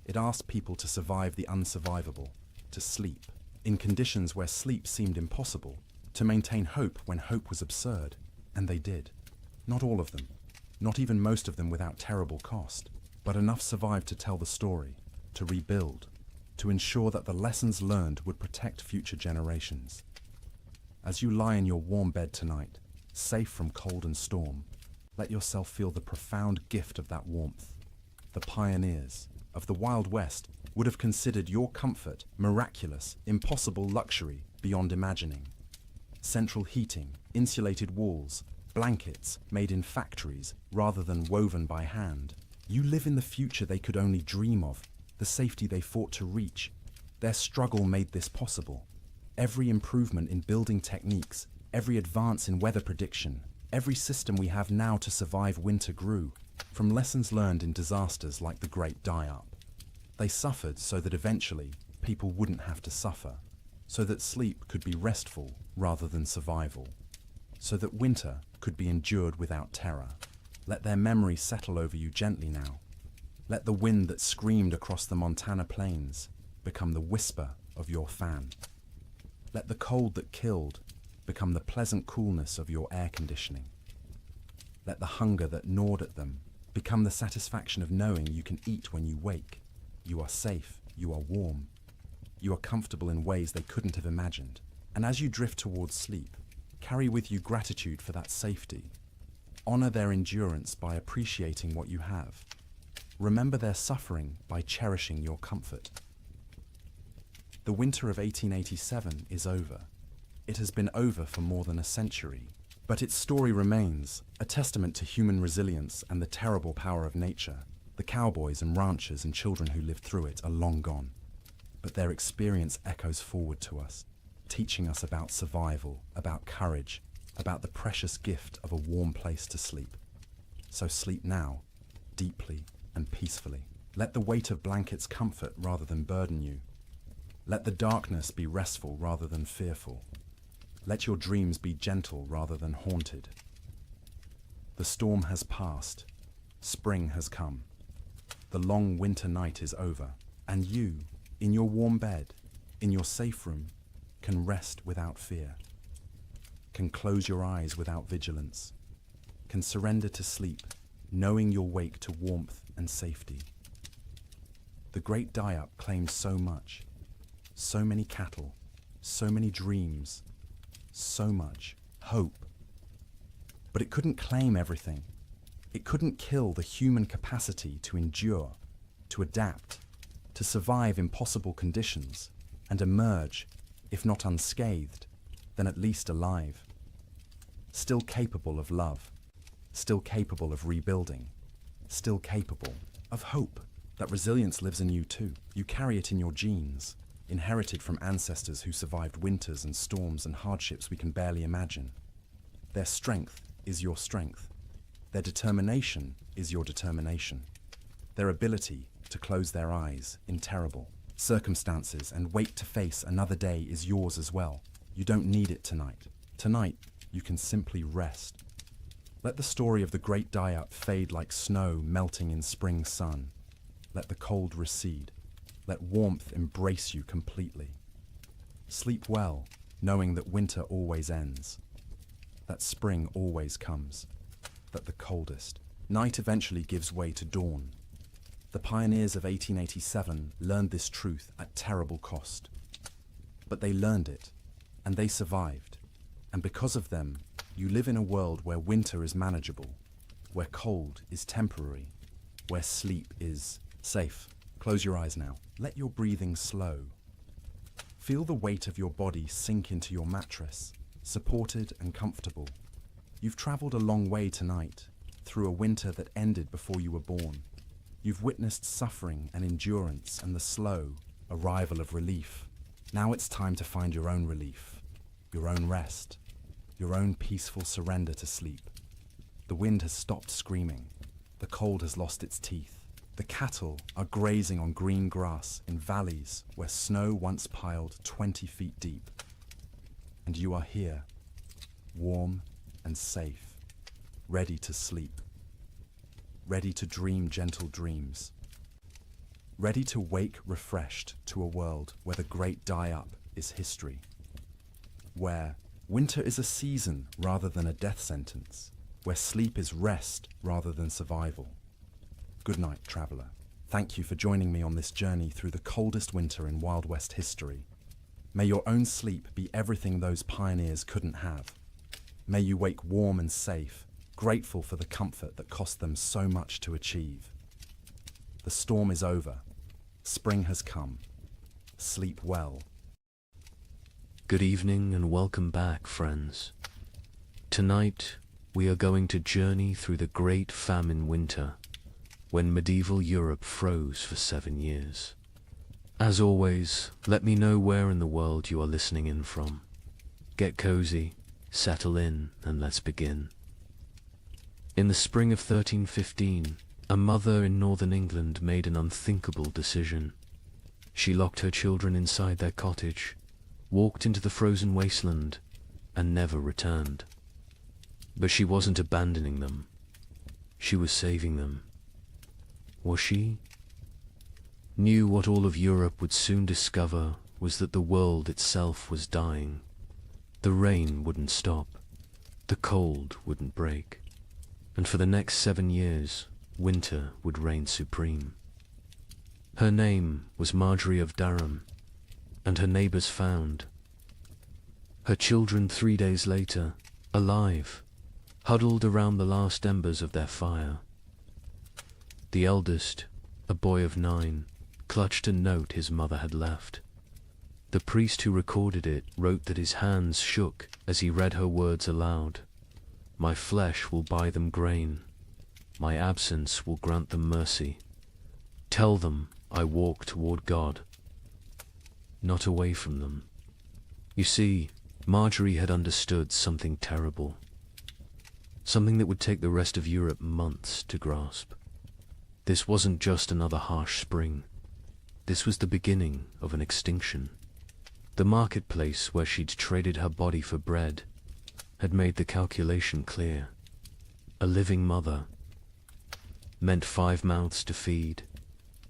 It asked people to survive the unsurvivable, to sleep, in conditions where sleep seemed impossible, to maintain hope when hope was absurd. And they did. Not all of them, not even most of them without terrible cost, but enough survived to tell the story, to rebuild, to ensure that the lessons learned would protect future generations. As you lie in your warm bed tonight, safe from cold and storm, let yourself feel the profound gift of that warmth. The pioneers of the Wild West would have considered your comfort miraculous, impossible luxury beyond imagining. Central heating, insulated walls, blankets made in factories rather than woven by hand. You live in the future they could only dream of, the safety they fought to reach. Their struggle made this possible. Every improvement in building techniques, every advance in weather prediction, every system we have now to survive winter grew from lessons learned in disasters like the Great Die-Up. They suffered so that eventually people wouldn't have to suffer, so that sleep could be restful rather than survival, so that winter could be endured without terror. Let their memory settle over you gently now. Let the wind that screamed across the Montana plains become the whisper of your fan. Let the cold that killed become the pleasant coolness of your air conditioning. Let the hunger that gnawed at them become the satisfaction of knowing you can eat when you wake. You are safe, you are warm, you are comfortable in ways they couldn't have imagined. And as you drift towards sleep, carry with you gratitude for that safety. Honor their endurance by appreciating what you have. Remember their suffering by cherishing your comfort. The winter of 1887 is over. It has been over for more than a century, but its story remains, a testament to human resilience and the terrible power of nature. The cowboys and ranchers and children who lived through it are long gone, but their experience echoes forward to us, teaching us about survival, about courage, about the precious gift of a warm place to sleep. So sleep now, deeply and peacefully. Let the weight of blankets comfort rather than burden you. Let the darkness be restful rather than fearful. Let your dreams be gentle rather than haunted. The storm has passed. Spring has come. The long winter night is over, and you, in your warm bed, in your safe room, can rest without fear, can close your eyes without vigilance, can surrender to sleep, knowing you'll wake to warmth and safety. The Great Die-Up claimed so much, so many cattle, so many dreams, so much hope. But it couldn't claim everything. It couldn't kill the human capacity to endure, to adapt, to survive impossible conditions, and emerge, if not unscathed, then at least alive. Still capable of love, still capable of rebuilding, still capable of hope. That resilience lives in you too. You carry it in your genes, inherited from ancestors who survived winters and storms and hardships we can barely imagine. Their strength is your strength. Their determination is your determination. Their ability to close their eyes in terrible circumstances and wait to face another day is yours as well. You don't need it tonight. Tonight, you can simply rest. Let the story of the Great Die-Up fade like snow melting in spring sun. Let the cold recede. Let warmth embrace you completely. Sleep well, knowing that winter always ends, that spring always comes, that the coldest night eventually gives way to dawn. The pioneers of 1887 learned this truth at terrible cost. But they learned it, and they survived. And because of them, you live in a world where winter is manageable, where cold is temporary, where sleep is safe. Close your eyes now. Let your breathing slow. Feel the weight of your body sink into your mattress, supported and comfortable. You've traveled a long way tonight, through a winter that ended before you were born. You've witnessed suffering and endurance and the slow arrival of relief. Now it's time to find your own relief, your own rest, your own peaceful surrender to sleep. The wind has stopped screaming. The cold has lost its teeth. The cattle are grazing on green grass in valleys where snow once piled 20 feet deep. And you are here, warm and safe, ready to sleep, ready to dream gentle dreams, ready to wake refreshed to a world where the great die-up is history, where winter is a season rather than a death sentence, where sleep is rest rather than survival. Good night, traveller. Thank you for joining me on this journey through the coldest winter in Wild West history. May your own sleep be everything those pioneers couldn't have. May you wake warm and safe, grateful for the comfort that cost them so much to achieve. The storm is over. Spring has come. Sleep well. Good evening and welcome back, friends. Tonight, we are going to journey through the Great Famine Winter, when medieval Europe froze for 7 years. As always, let me know where in the world you are listening in from. Get cozy, settle in, and let's begin. In the spring of 1315, a mother in northern England made an unthinkable decision. She locked her children inside their cottage, walked into the frozen wasteland, and never returned. But she wasn't abandoning them. She was saving them. Was she? Knew what all of Europe would soon discover was that the world itself was dying. The rain wouldn't stop. The cold wouldn't break. And for the next 7 years, winter would reign supreme. Her name was Marjorie of Durham, and her neighbors found her children 3 days later, alive, huddled around the last embers of their fire. The eldest, a boy of 9, clutched a note his mother had left. The priest who recorded it wrote that his hands shook as he read her words aloud. My flesh will buy them grain. My absence will grant them mercy. Tell them I walk toward God, not away from them. You see, Marjorie had understood something terrible. Something that would take the rest of Europe months to grasp. This wasn't just another harsh spring. This was the beginning of an extinction. The marketplace where she'd traded her body for bread had made the calculation clear. A living mother meant 5 mouths to feed.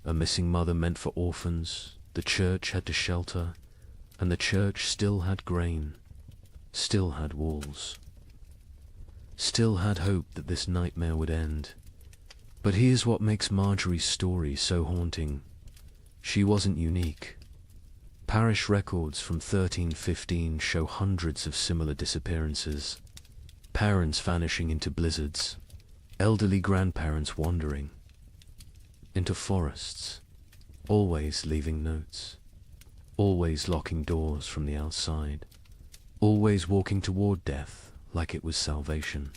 A missing mother meant for orphans. The church had to shelter, and the church still had grain, still had walls, still had hope that this nightmare would end. But here's what makes Marjorie's story so haunting. She wasn't unique. Parish records from 1315 show hundreds of similar disappearances. Parents vanishing into blizzards, elderly grandparents wandering into forests, always leaving notes, always locking doors from the outside, always walking toward death like it was salvation.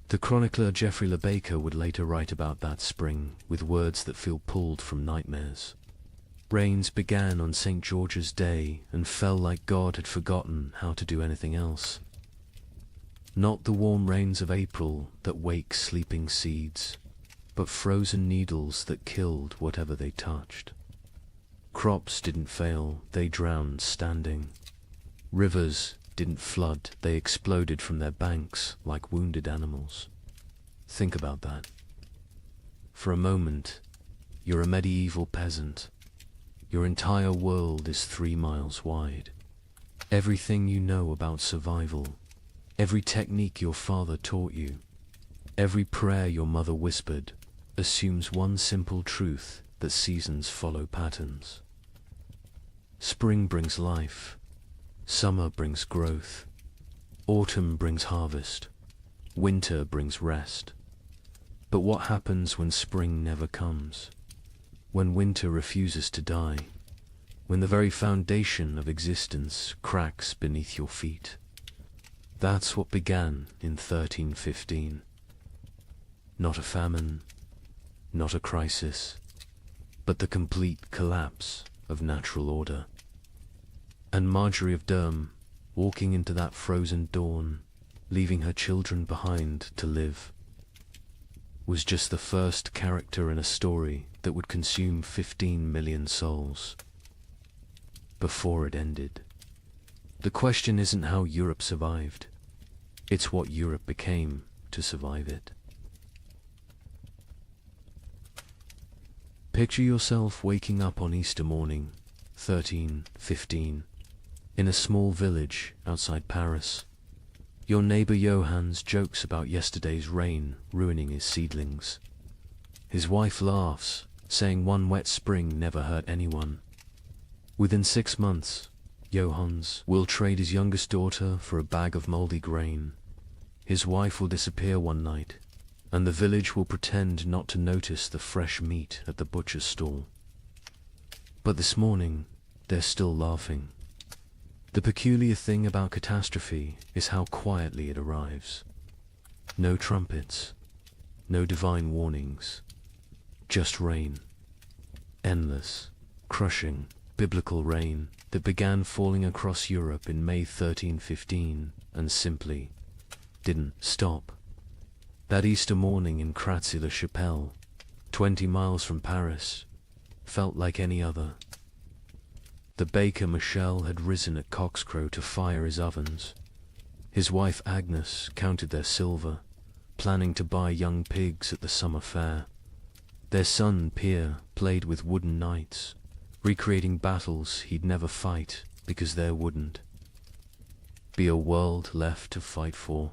The chronicler Geoffrey Le Baker would later write about that spring with words that feel pulled from nightmares. Rains began on St. George's Day and fell like God had forgotten how to do anything else. Not the warm rains of April that wake sleeping seeds, but frozen needles that killed whatever they touched. Crops didn't fail, they drowned standing. Rivers didn't flood, they exploded from their banks like wounded animals. Think about that. For a moment, you're a medieval peasant. Your entire world is 3 miles wide. Everything you know about survival, every technique your father taught you, every prayer your mother whispered, assumes one simple truth, that seasons follow patterns. Spring brings life, summer brings growth, autumn brings harvest, winter brings rest. But what happens when spring never comes? When winter refuses to die? When the very foundation of existence cracks beneath your feet? That's what began in 1315. Not a famine, not a crisis, but the complete collapse of natural order. And Marjorie of Durham, walking into that frozen dawn, leaving her children behind to live, was just the first character in a story that would consume 15 million souls. Before it ended. The question isn't how Europe survived, it's what Europe became to survive it. Picture yourself waking up on Easter morning, 1315, in a small village outside Paris. Your neighbor Johannes jokes about yesterday's rain ruining his seedlings. His wife laughs, saying one wet spring never hurt anyone. Within 6 months, Johannes will trade his youngest daughter for a bag of moldy grain. His wife will disappear one night, and the village will pretend not to notice the fresh meat at the butcher's stall. But this morning, they're still laughing. The peculiar thing about catastrophe is how quietly it arrives. No trumpets, no divine warnings, just rain. Endless, crushing, biblical rain that began falling across Europe in May 1315 and simply didn't stop. That Easter morning in Kratzy-le-Chapelle, 20 miles from Paris, felt like any other. The baker Michel had risen at cockscrow to fire his ovens. His wife Agnes counted their silver, planning to buy young pigs at the summer fair. Their son Pierre played with wooden knights, recreating battles he'd never fight because there wouldn't be a world left to fight for.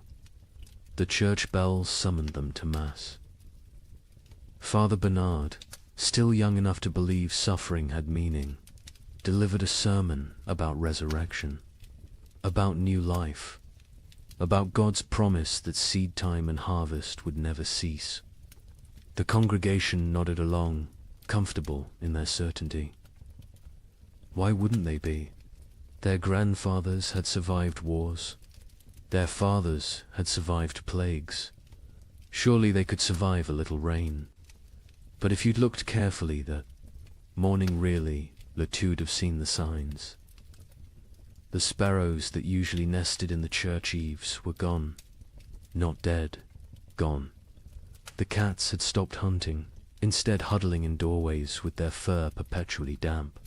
The church bells summoned them to Mass. Father Bernard, still young enough to believe suffering had meaning, delivered a sermon about resurrection, about new life, about God's promise that seed time and harvest would never cease. The congregation nodded along, comfortable in their certainty. Why wouldn't they be? Their grandfathers had survived wars. Their fathers had survived plagues. Surely they could survive a little rain. But if you'd looked carefully that morning really, Latude have seen the signs. The sparrows that usually nested in the church eaves were gone. Not dead, gone. The cats had stopped hunting, instead huddling in doorways with their fur perpetually damp.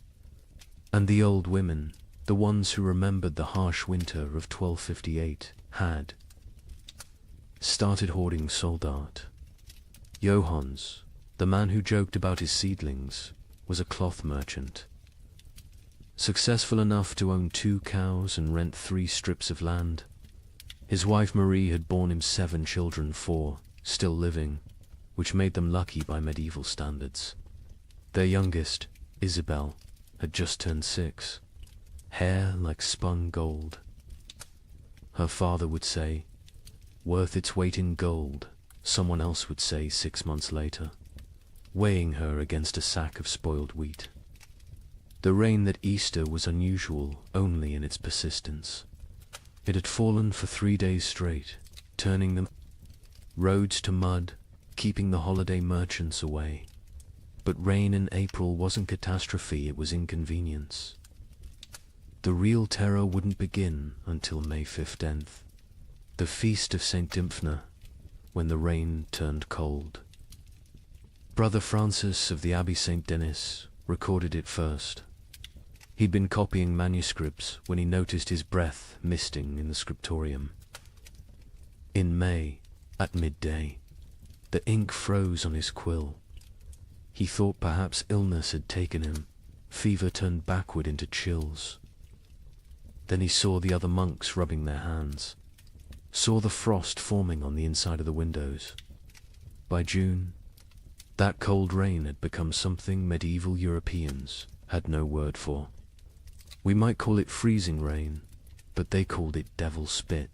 And the old women, the ones who remembered the harsh winter of 1258, had started hoarding soldat. Johannes, the man who joked about his seedlings, was a cloth merchant. Successful enough to own 2 cows and rent 3 strips of land. His wife Marie had borne him 7 children, 4 still living, which made them lucky by medieval standards. Their youngest, Isabel, had just turned 6, hair like spun gold. Her father would say, worth its weight in gold, someone else would say 6 months later, weighing her against a sack of spoiled wheat. The rain that Easter was unusual only in its persistence. It had fallen for 3 days straight, turning the roads to mud, keeping the holiday merchants away. But rain in April wasn't catastrophe, it was inconvenience. The real terror wouldn't begin until May 15th, the feast of St. Dymphna, when the rain turned cold. Brother Francis of the Abbey St. Denis recorded it first. He'd been copying manuscripts when he noticed his breath misting in the scriptorium. In May, at midday, the ink froze on his quill. He thought perhaps illness had taken him. Fever turned backward into chills. Then he saw the other monks rubbing their hands, saw the frost forming on the inside of the windows. By June, that cold rain had become something medieval Europeans had no word for. We might call it freezing rain, but they called it devil spit.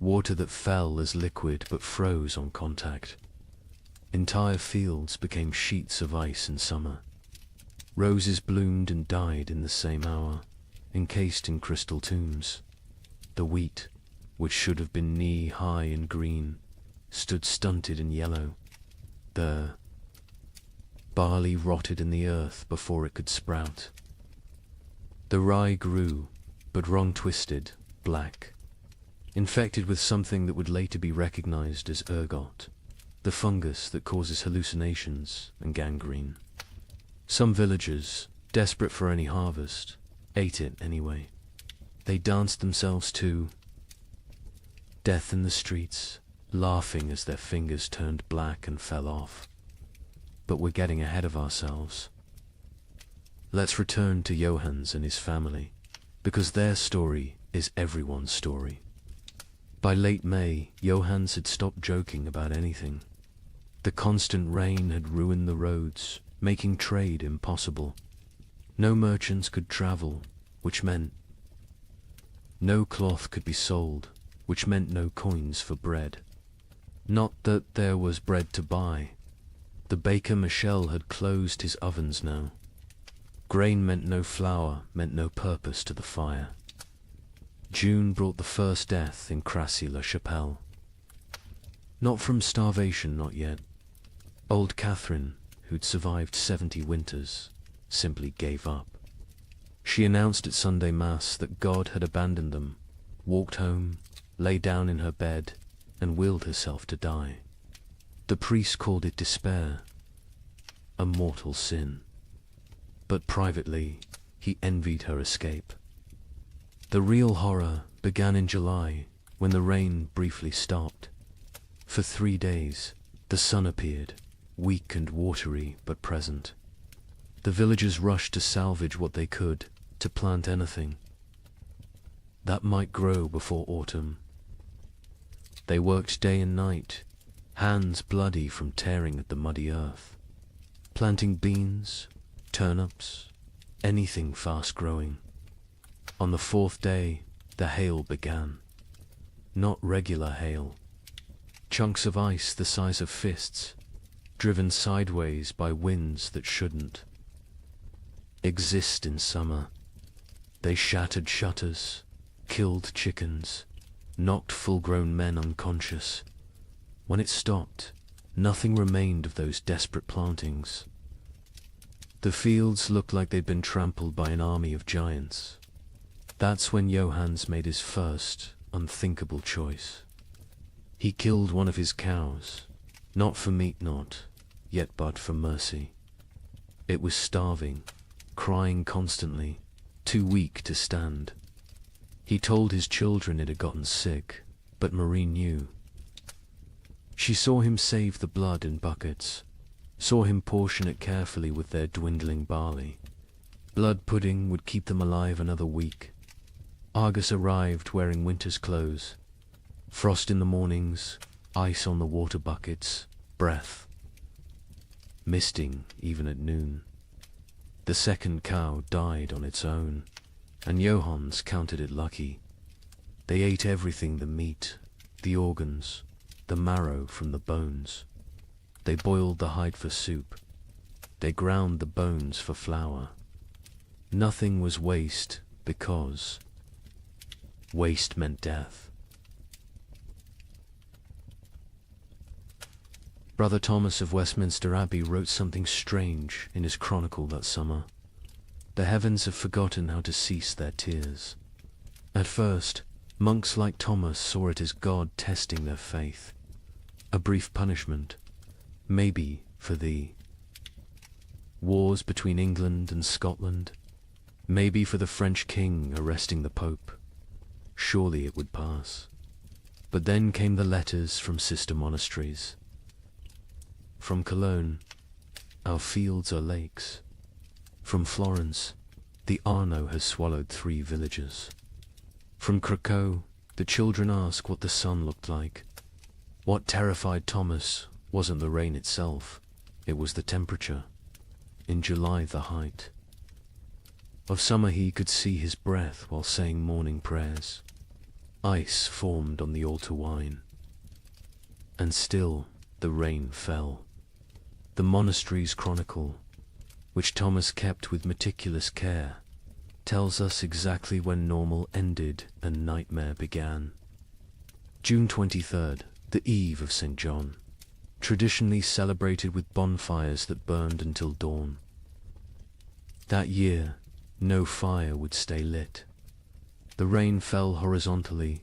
Water that fell as liquid but froze on contact. Entire fields became sheets of ice in summer. Roses bloomed and died in the same hour, encased in crystal tombs. The wheat, which should have been knee-high and green, stood stunted and yellow. The barley rotted in the earth before it could sprout. The rye grew, but wrong-twisted, black, infected with something that would later be recognized as ergot, the fungus that causes hallucinations and gangrene. Some villagers, desperate for any harvest, ate it anyway. They danced themselves to death in the streets, laughing as their fingers turned black and fell off. But we're getting ahead of ourselves. Let's return to Johannes and his family, because their story is everyone's story. By late May, Johannes had stopped joking about anything. The constant rain had ruined the roads, making trade impossible. No merchants could travel, which meant no cloth could be sold, which meant no coins for bread. Not that there was bread to buy. The baker Michel had closed his ovens now. Grain meant no flour, meant no purpose to the fire. June brought the first death in Crassy-la-Chapelle. Not from starvation, not yet. Old Catherine, who'd survived 70 winters, simply gave up. She announced at Sunday Mass that God had abandoned them, walked home, lay down in her bed, and willed herself to die. The priest called it despair, a mortal sin. But privately, he envied her escape. The real horror began in July, when the rain briefly stopped. For 3 days, the sun appeared, weak and watery but present. The villagers rushed to salvage what they could, to plant anything that might grow before autumn. They worked day and night, hands bloody from tearing at the muddy earth, planting beans, turnips, anything fast-growing. On the 4th day, the hail began. Not regular hail. Chunks of ice the size of fists, driven sideways by winds that shouldn't exist in summer. They shattered shutters, killed chickens, knocked full-grown men unconscious. When it stopped, nothing remained of those desperate plantings. The fields looked like they'd been trampled by an army of giants. That's when Johannes made his first, unthinkable choice. He killed one of his cows, not for meat not, yet but for mercy. It was starving, crying constantly, too weak to stand. He told his children it had gotten sick, but Marie knew. She saw him save the blood in buckets, saw him portion it carefully with their dwindling barley. Blood pudding would keep them alive another week. Argus arrived wearing winter's clothes. Frost in the mornings, ice on the water buckets, breath. Misting even at noon. The second cow died on its own, and Johannes counted it lucky. They ate everything: the meat, the organs, the marrow from the bones. They boiled the hide for soup. They ground the bones for flour. Nothing was waste, because waste meant death. Brother Thomas of Westminster Abbey wrote something strange in his chronicle that summer. The heavens have forgotten how to cease their tears. At first, monks like Thomas saw it as God testing their faith. A brief punishment, maybe for the wars between England and Scotland, maybe for the French king arresting the Pope. Surely it would pass. But then came the letters from sister monasteries. From Cologne, our fields are lakes. From Florence, the Arno has swallowed 3 villages. From Krakow, the children ask what the sun looked like. What terrified Thomas wasn't the rain itself, it was the temperature. In July, the height. Of summer he could see his breath while saying morning prayers. Ice formed on the altar wine. And still the rain fell. The monastery's chronicle, which Thomas kept with meticulous care, tells us exactly when normal ended and nightmare began. June 23rd, the eve of St. John, traditionally celebrated with bonfires that burned until dawn. That year, no fire would stay lit. The rain fell horizontally,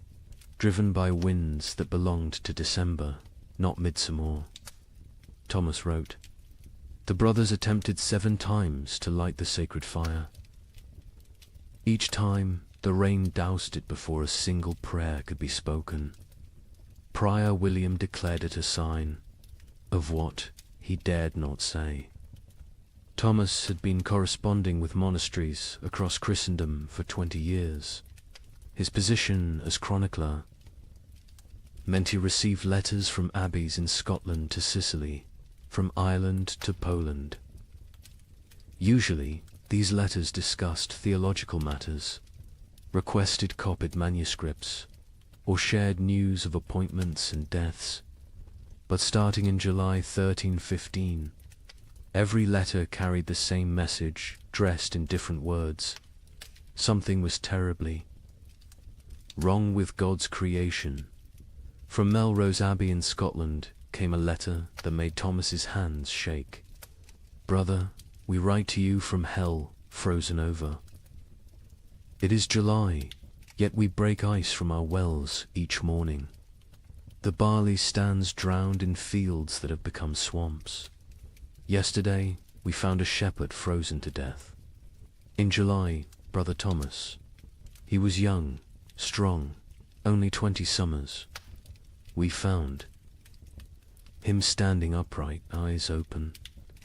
driven by winds that belonged to December, not midsummer. Thomas wrote, "The brothers attempted 7 times to light the sacred fire. Each time, the rain doused it before a single prayer could be spoken. Prior William declared it a sign of what he dared not say." Thomas had been corresponding with monasteries across Christendom for 20 years. His position as chronicler meant he received letters from abbeys in Scotland to Sicily, from Ireland to Poland. Usually, these letters discussed theological matters, requested copied manuscripts, or shared news of appointments and deaths. But starting in July 1315, every letter carried the same message, dressed in different words. Something was terribly wrong with God's creation. From Melrose Abbey in Scotland came a letter that made Thomas's hands shake. "Brother, we write to you from hell, frozen over. It is July, yet we break ice from our wells each morning. The barley stands drowned in fields that have become swamps. Yesterday, we found a shepherd frozen to death. In July, Brother Thomas. He was young, strong, only 20 summers. We found him standing upright, eyes open,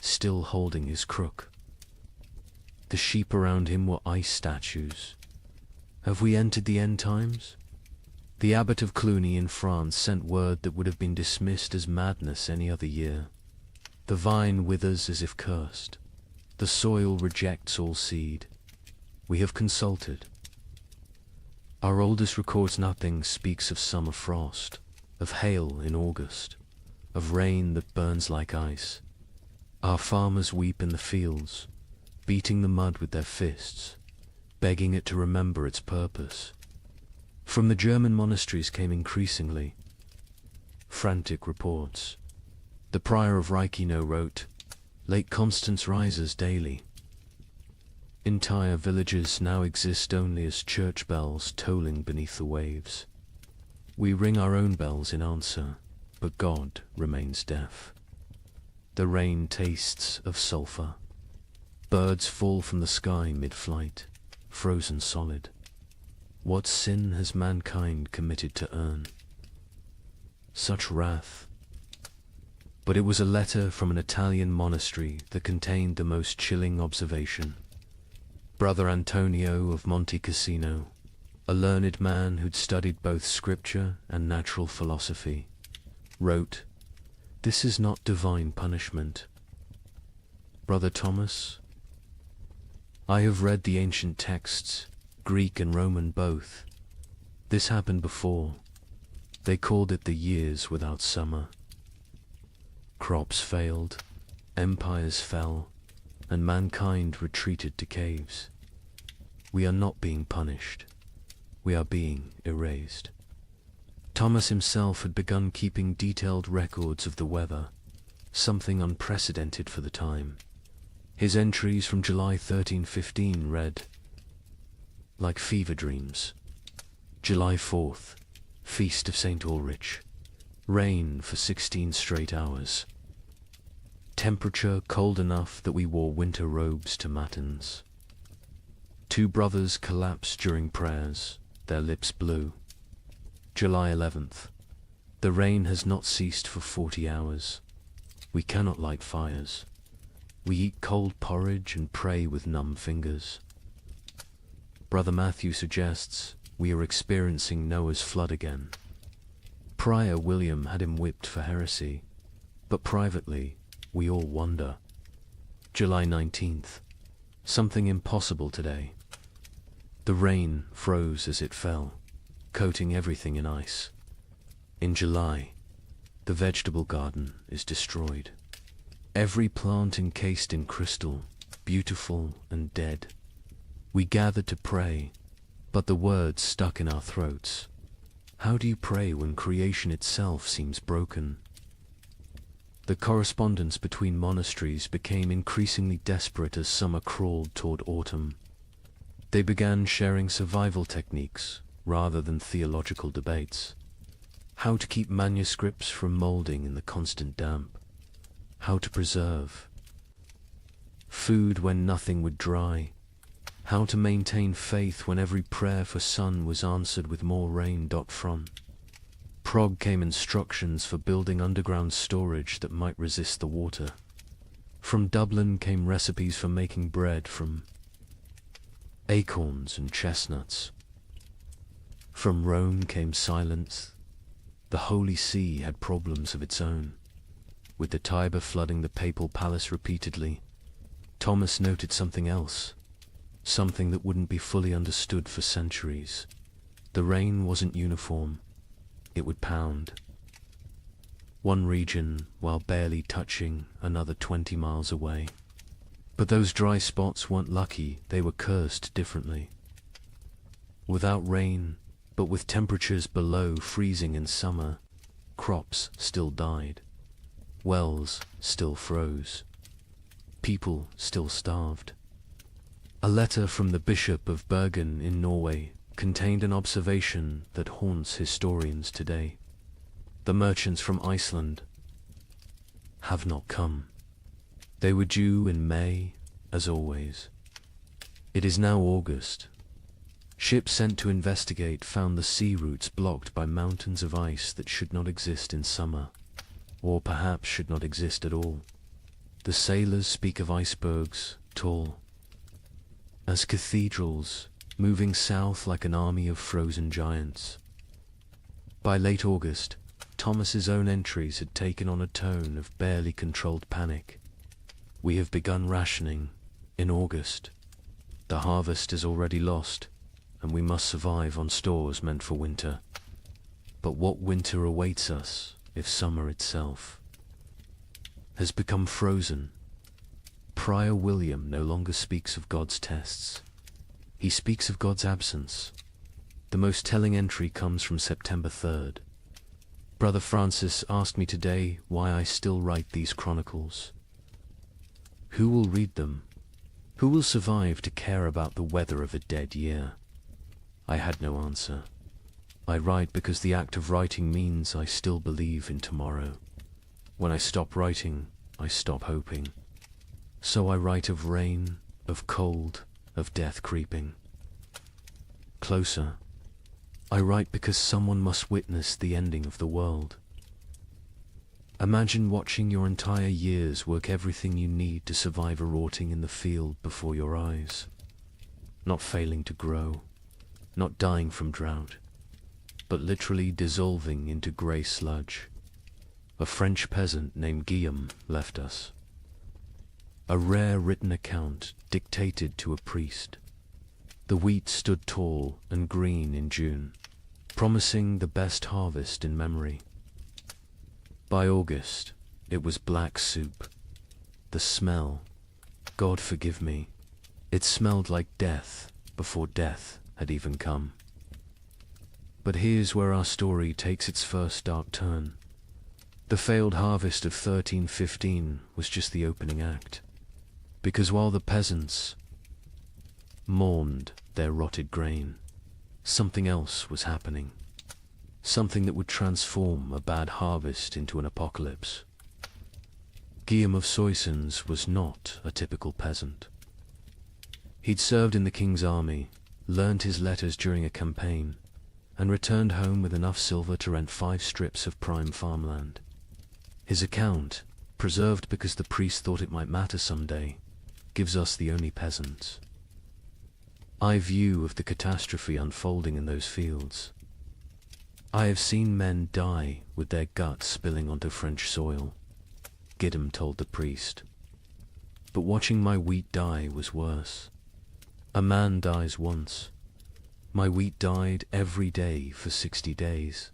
still holding his crook. The sheep around him were ice statues. Have we entered the end times? The abbot of Cluny in France sent word that would have been dismissed as madness any other year. The vine withers as if cursed. The soil rejects all seed. We have consulted. Our oldest records nothing, speaks of summer frost, of hail in August, of rain that burns like ice. Our farmers weep in the fields, beating the mud with their fists, begging it to remember its purpose. From the German monasteries came increasingly frantic reports. The prior of Reichenau wrote, "Lake Constance rises daily. Entire villages now exist only as church bells tolling beneath the waves. We ring our own bells in answer, but God remains deaf. The rain tastes of sulphur. Birds fall from the sky mid-flight, frozen solid. What sin has mankind committed to earn such wrath?" But it was a letter from an Italian monastery that contained the most chilling observation. Brother Antonio of Monte Cassino, a learned man who'd studied both scripture and natural philosophy, wrote, "This is not divine punishment. Brother Thomas, I have read the ancient texts, Greek and Roman both. This happened before. They called it the years without summer. Crops failed, empires fell, and mankind retreated to caves. We are not being punished. We are being erased." Thomas himself had begun keeping detailed records of the weather, something unprecedented for the time. His entries from July 1315 read, "Like fever dreams. July 4th, Feast of St. Ulrich. Rain for 16 straight hours. Temperature cold enough that we wore winter robes to matins. 2 brothers collapsed during prayers, their lips blue. July 11th. The rain has not ceased for 40 hours. We cannot light fires. We eat cold porridge and pray with numb fingers. Brother Matthew suggests we are experiencing Noah's flood again. Prior William had him whipped for heresy, but privately we all wonder. July 19th. something impossible today. The rain froze as it fell, coating everything in ice. In July, the vegetable garden is destroyed. Every plant encased in crystal, beautiful and dead. We gathered to pray, but the words stuck in our throats. How do you pray when creation itself seems broken? The correspondence between monasteries became increasingly desperate as summer crawled toward autumn. They began sharing survival techniques rather than theological debates. How to keep manuscripts from molding in the constant damp. How to preserve food when nothing would dry. How to maintain faith when every prayer for sun was answered with more rain. From Prague came instructions for building underground storage that might resist the water. From Dublin came recipes for making bread from acorns and chestnuts. From Rome came silence. The Holy See had problems of its own, with the Tiber flooding the papal palace repeatedly. Thomas noted something else, something that wouldn't be fully understood for centuries. The rain wasn't uniform. It would pound. One region while barely touching another 20 miles away. But those dry spots weren't lucky, they were cursed differently. Without rain, but with temperatures below freezing in summer, crops still died. Wells still froze. People still starved. A letter from the Bishop of Bergen in Norway contained an observation that haunts historians today. The merchants from Iceland have not come. They were due in May, as always. It is now August. Ships sent to investigate found the sea routes blocked by mountains of ice that should not exist in summer, or perhaps should not exist at all. The sailors speak of icebergs, tall as cathedrals, moving south like an army of frozen giants. By late August, Thomas's own entries had taken on a tone of barely controlled panic. We have begun rationing in August. The harvest is already lost, and we must survive on stores meant for winter. But what winter awaits us if summer itself has become frozen? Prior William no longer speaks of God's tests. He speaks of God's absence. The most telling entry comes from September 3rd. Brother Francis asked me today why I still write these chronicles. Who will read them? Who will survive to care about the weather of a dead year? I had no answer. I write because the act of writing means I still believe in tomorrow. When I stop writing, I stop hoping. So I write of rain, of cold, of death creeping closer. I write because someone must witness the ending of the world. Imagine watching your entire years work everything you need to survive a rotting in the field before your eyes. Not failing to grow, not dying from drought, but literally dissolving into grey sludge. A French peasant named Guillaume left us. A rare written account dictated to a priest. The wheat stood tall and green in June, promising the best harvest in memory. By August, it was black soup. The smell, God forgive me, it smelled like death before death had even come. But here's where our story takes its first dark turn. The failed harvest of 1315 was just the opening act. Because while the peasants mourned their rotted grain, something else was happening. Something that would transform a bad harvest into an apocalypse. Guillaume of Soissons was not a typical peasant. He'd served in the king's army, learned his letters during a campaign, and returned home with enough silver to rent 5 strips of prime farmland. His account, preserved because the priest thought it might matter someday, gives us the only peasants. I view of the catastrophe unfolding in those fields. I have seen men die with their guts spilling onto French soil, Guillaume told the priest. but watching my wheat die was worse. A man dies once. My wheat died every day for 60 days,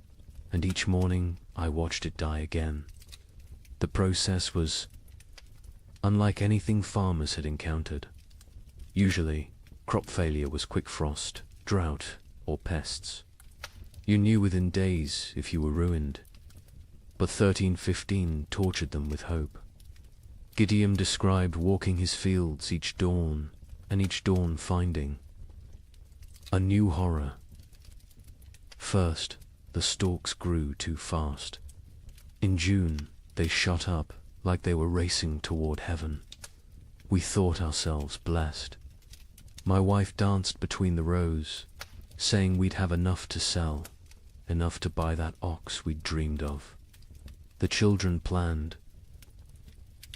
and each morning I watched it die again. The process was unlike anything farmers had encountered. Usually, crop failure was quick frost, drought, or pests. You knew within days if you were ruined. But 1315 tortured them with hope. Gideon described walking his fields each dawn, and each dawn finding a new horror. First, the stalks grew too fast. In June, they shot up like they were racing toward heaven. We thought ourselves blessed. My wife danced between the rows, saying we'd have enough to sell, enough to buy that ox we'd dreamed of. The children planned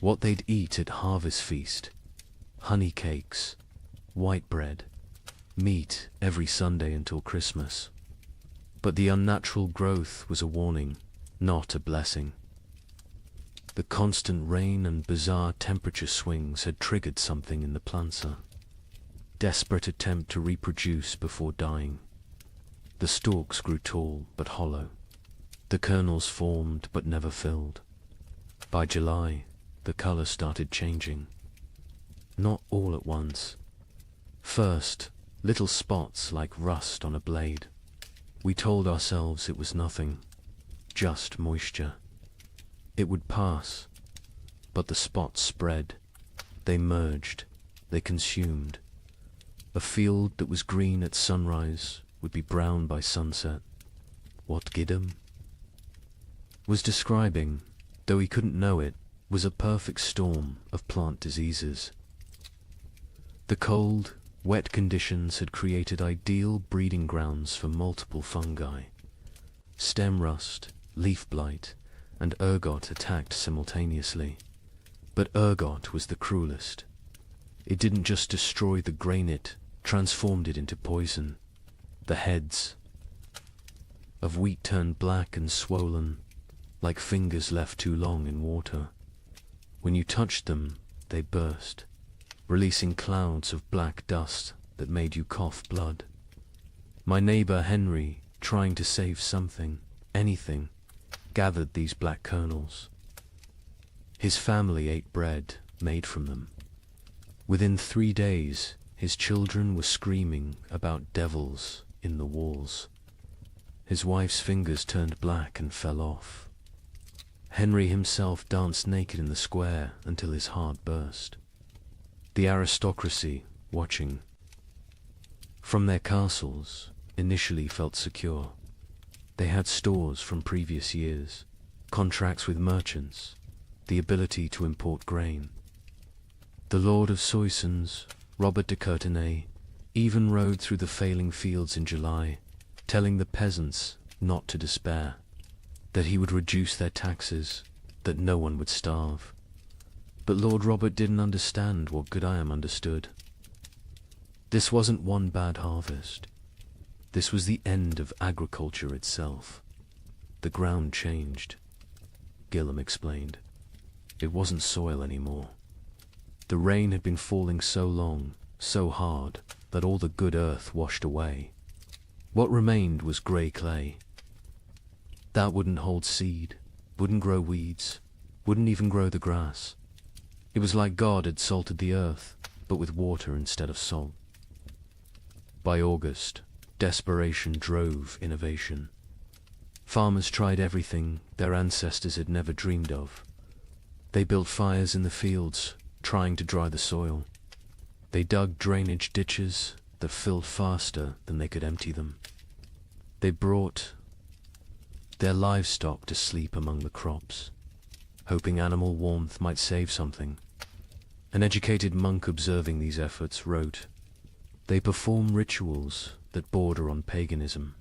what they'd eat at harvest feast: honey cakes, white bread, meat every Sunday until Christmas. But the unnatural growth was a warning, not a blessing. The constant rain and bizarre temperature swings had triggered something in the planter. Desperate attempt to reproduce before dying. The stalks grew tall but hollow. The kernels formed but never filled. By July, the color started changing. Not all at once. First, little spots like rust on a blade. We told ourselves it was nothing, just moisture. It would pass, but the spots spread. They merged, they consumed. A field that was green at sunrise would be brown by sunset. What Gideon was describing, though he couldn't know it, was a perfect storm of plant diseases. The cold, wet conditions had created ideal breeding grounds for multiple fungi. Stem rust, leaf blight, and ergot attacked simultaneously. But ergot was the cruelest. It didn't just destroy the grain, it transformed it into poison. The heads of wheat turned black and swollen, like fingers left too long in water. When you touched them, they burst, releasing clouds of black dust that made you cough blood. My neighbor Henry, trying to save something, anything, gathered these black kernels. His family ate bread made from them. Within 3 days, his children were screaming about devils in the walls. His wife's fingers turned black and fell off. Henry himself danced naked in the square until his heart burst. The aristocracy, watching from their castles, initially felt secure. They had stores from previous years, contracts with merchants, the ability to import grain. The Lord of Soissons, Robert de Courtenay, even rode through the failing fields in July, telling the peasants not to despair, that he would reduce their taxes, that no one would starve. But Lord Robert didn't understand what Gideon understood. This wasn't one bad harvest. This was the end of agriculture itself. The ground changed. Gillam explained. It wasn't soil anymore. The rain had been falling so long, so hard, that all the good earth washed away. What remained was grey clay. That wouldn't hold seed, wouldn't grow weeds, wouldn't even grow the grass. It was like God had salted the earth, but with water instead of salt. By August, desperation drove innovation. Farmers tried everything their ancestors had never dreamed of. They built fires in the fields, trying to dry the soil. They dug drainage ditches that filled faster than they could empty them. They brought their livestock to sleep among the crops, hoping animal warmth might save something. An educated monk observing these efforts wrote, "They perform rituals that border on paganism,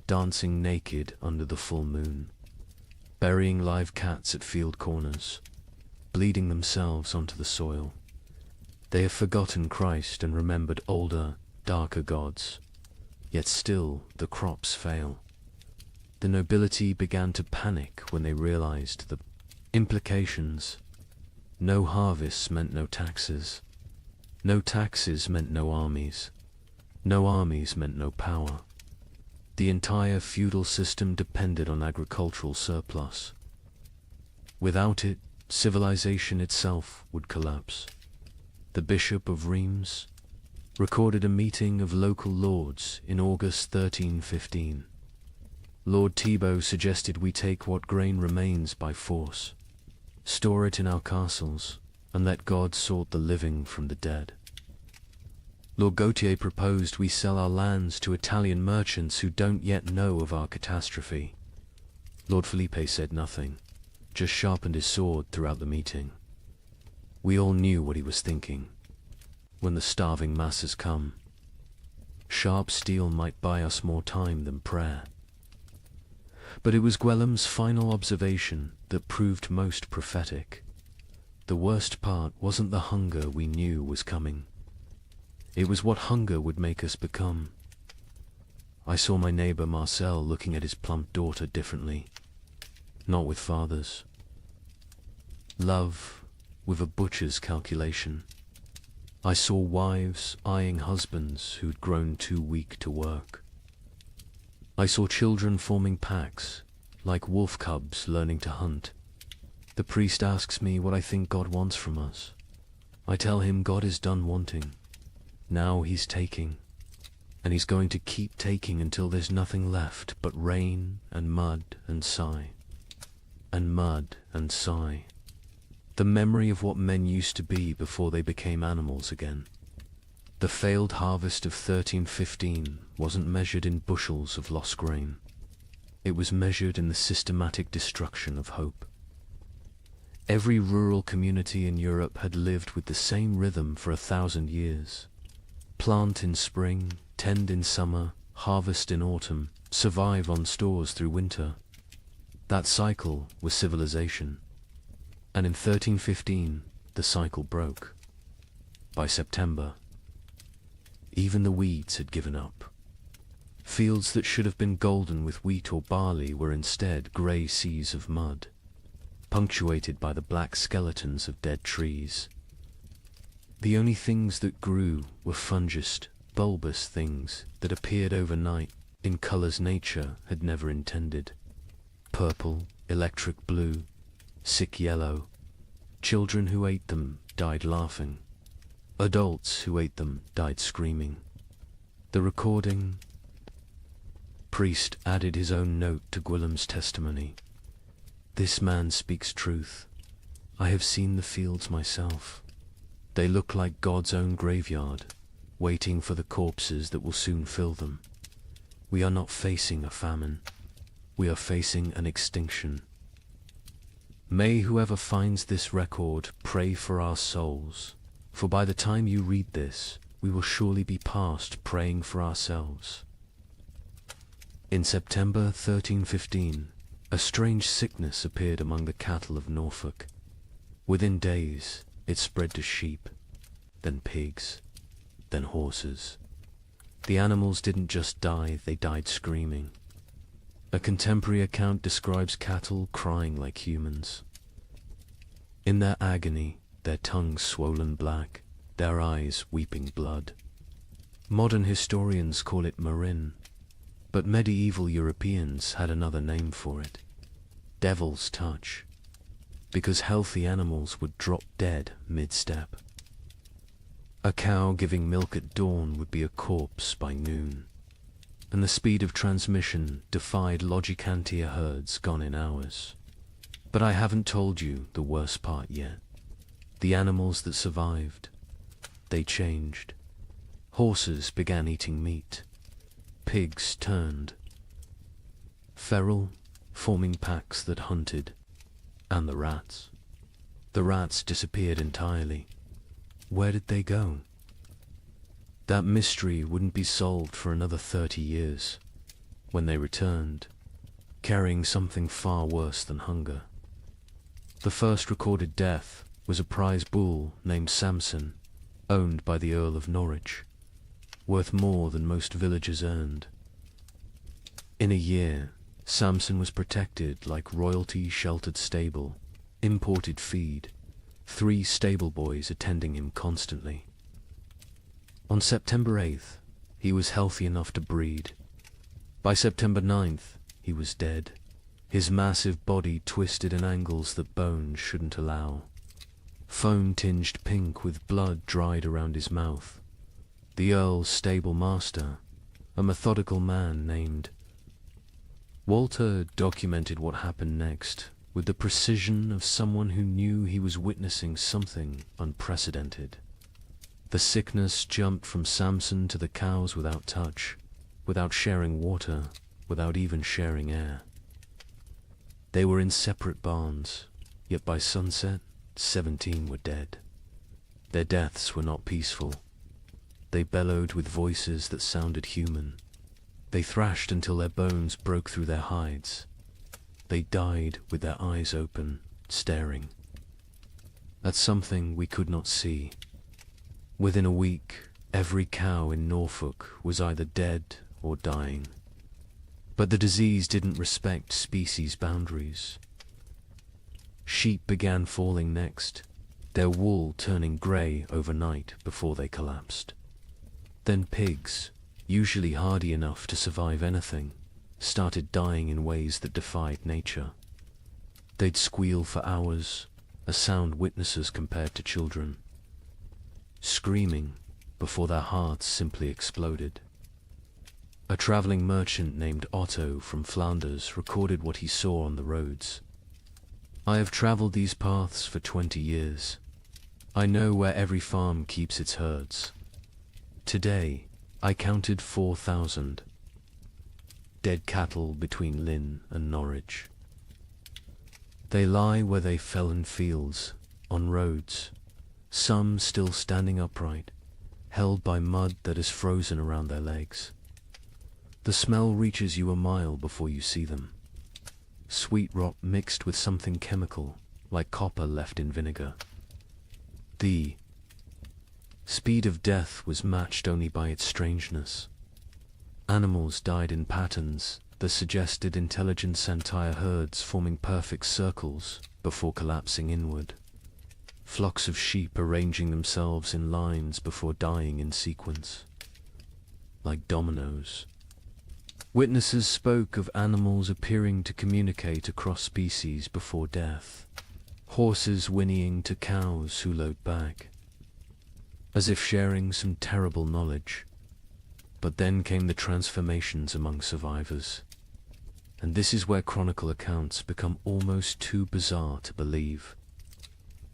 dancing naked under the full moon, burying live cats at field corners, bleeding themselves onto the soil. They have forgotten Christ and remembered older, darker gods, yet still the crops fail." The nobility began to panic when they realized the implications. no harvests meant no taxes. No taxes meant no armies. No armies meant no power. The entire feudal system depended on agricultural surplus. Without it, civilization itself would collapse. The Bishop of Reims recorded a meeting of local lords in August 1315. Lord Thibaut suggested we take what grain remains by force, store it in our castles, and let God sort the living from the dead. Lord Gautier proposed we sell our lands to Italian merchants who don't yet know of our catastrophe. Lord Felipe said nothing, just sharpened his sword throughout the meeting. We all knew what he was thinking. When the starving masses come, sharp steel might buy us more time than prayer. But it was Gwellam's final observation that proved most prophetic. The worst part wasn't the hunger we knew was coming. It was what hunger would make us become. I saw my neighbor Marcel looking at his plump daughter differently. Not with father's love, with a butcher's calculation. I saw wives eyeing husbands who'd grown too weak to work. I saw children forming packs, like wolf cubs learning to hunt. The priest asks me what I think God wants from us. I tell him God is done wanting. Now he's taking, and he's going to keep taking until there's nothing left but rain and mud and sigh. And mud and sigh. The memory of what men used to be before they became animals again. The failed harvest of 1315 wasn't measured in bushels of lost grain. It was measured in the systematic destruction of hope. Every rural community in Europe had lived with the same rhythm for 1,000 years. Plant in spring, tend in summer, harvest in autumn, survive on stores through winter. That cycle was civilization. And in 1315, the cycle broke. By September, even the weeds had given up. Fields that should have been golden with wheat or barley were instead grey seas of mud, punctuated by the black skeletons of dead trees. The only things that grew were fungous, bulbous things that appeared overnight in colors nature had never intended. Purple, electric blue, sick yellow. Children who ate them died laughing. Adults who ate them died screaming. The recording priest added his own note to Gwillim's testimony. This man speaks truth. I have seen the fields myself. They look like God's own graveyard, waiting for the corpses that will soon fill them. We are not facing a famine. We are facing an extinction. May whoever finds this record pray for our souls, for by the time you read this, we will surely be past praying for ourselves. In September 1315, a strange sickness appeared among the cattle of Norfolk. Within days, it spread to sheep, then pigs, then horses. The animals didn't just die, they died screaming. A contemporary account describes cattle crying like humans. In their agony, their tongues swollen black, their eyes weeping blood. Modern historians call it marin, but medieval Europeans had another name for it. Devil's touch. Because healthy animals would drop dead mid-step. A cow giving milk at dawn would be a corpse by noon, and the speed of transmission defied Logicantia herds gone in hours. But I haven't told you the worst part yet. The animals that survived, they changed. Horses began eating meat. Pigs turned feral, forming packs that hunted. And the rats. The rats disappeared entirely. Where did they go? That mystery wouldn't be solved for another 30 years, when they returned, carrying something far worse than hunger. The first recorded death was a prize bull named Samson, owned by the Earl of Norwich, worth more than most villagers earned. In a year, Samson was protected like royalty-sheltered stable, imported feed, 3 stable boys attending him constantly. On September 8th, he was healthy enough to breed. By September 9th, he was dead, his massive body twisted in angles that bones shouldn't allow. Foam tinged pink with blood dried around his mouth. The Earl's stable master, a methodical man named Walter, documented what happened next with the precision of someone who knew he was witnessing something unprecedented. The sickness jumped from Samson to the cows without touch, without sharing water, without even sharing air. They were in separate barns, yet by sunset, 17 were dead. Their deaths were not peaceful. They bellowed with voices that sounded human. They thrashed until their bones broke through their hides. They died with their eyes open, staring at something we could not see. Within a week, every cow in Norfolk was either dead or dying. But the disease didn't respect species boundaries. Sheep began falling next, their wool turning grey overnight before they collapsed. Then pigs, usually hardy enough to survive anything, started dying in ways that defied nature. They'd squeal for hours, a sound witnesses compared to children, screaming before their hearts simply exploded. A traveling merchant named Otto from Flanders recorded what he saw on the roads. "I have traveled these paths for 20 years. I know where every farm keeps its herds. Today, I counted 4,000 dead cattle between Lynn and Norwich. They lie where they fell in fields, on roads, some still standing upright, held by mud that is frozen around their legs. The smell reaches you a mile before you see them. Sweet rot mixed with something chemical, like copper left in vinegar. The speed of death was matched only by its strangeness. Animals died in patterns that suggested intelligent entire herds forming perfect circles before collapsing inward. Flocks of sheep arranging themselves in lines before dying in sequence, like dominoes. Witnesses spoke of animals appearing to communicate across species before death, horses whinnying to cows who lowed back, as if sharing some terrible knowledge. But then came the transformations among survivors, and this is where chronicle accounts become almost too bizarre to believe,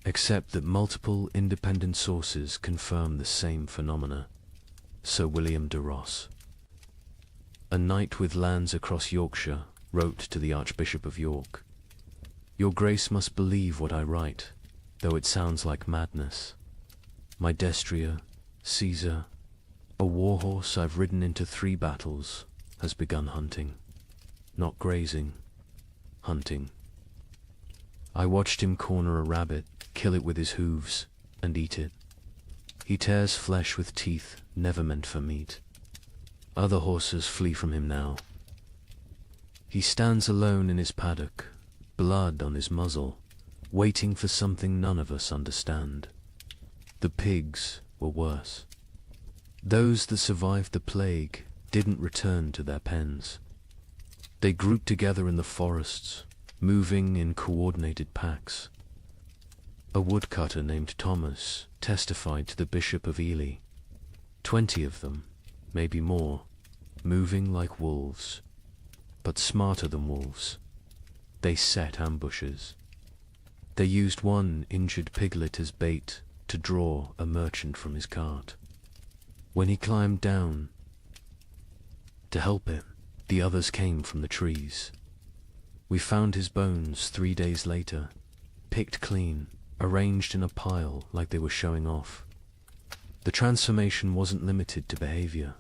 except that multiple independent sources confirm the same phenomena. Sir William de Ross, a knight with lands across Yorkshire, wrote to the Archbishop of York, "Your Grace must believe what I write, though it sounds like madness. My destrier, Caesar, a warhorse I've ridden into 3 battles, has begun hunting. Not grazing, hunting. I watched him corner a rabbit, kill it with his hooves, and eat it. He tears flesh with teeth never meant for meat. Other horses flee from him now. He stands alone in his paddock, blood on his muzzle, waiting for something none of us understand. The pigs were worse. Those that survived the plague didn't return to their pens. They grouped together in the forests, moving in coordinated packs. A woodcutter named Thomas testified to the Bishop of Ely. 20 of them, maybe more, moving like wolves, but smarter than wolves. They set ambushes. They used one injured piglet as bait to draw a merchant from his cart. When he climbed down to help him, the others came from the trees. We found his bones 3 days later, picked clean, arranged in a pile like they were showing off. The transformation wasn't limited to behavior.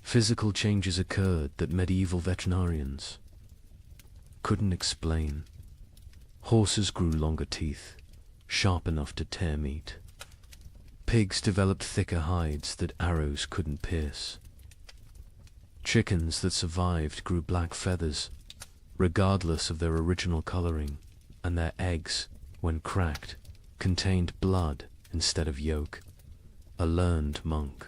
Physical changes occurred that medieval veterinarians couldn't explain. Horses grew longer teeth, sharp enough to tear meat. Pigs developed thicker hides that arrows couldn't pierce. Chickens that survived grew black feathers, regardless of their original coloring, and their eggs, when cracked, contained blood instead of yolk. A learned monk,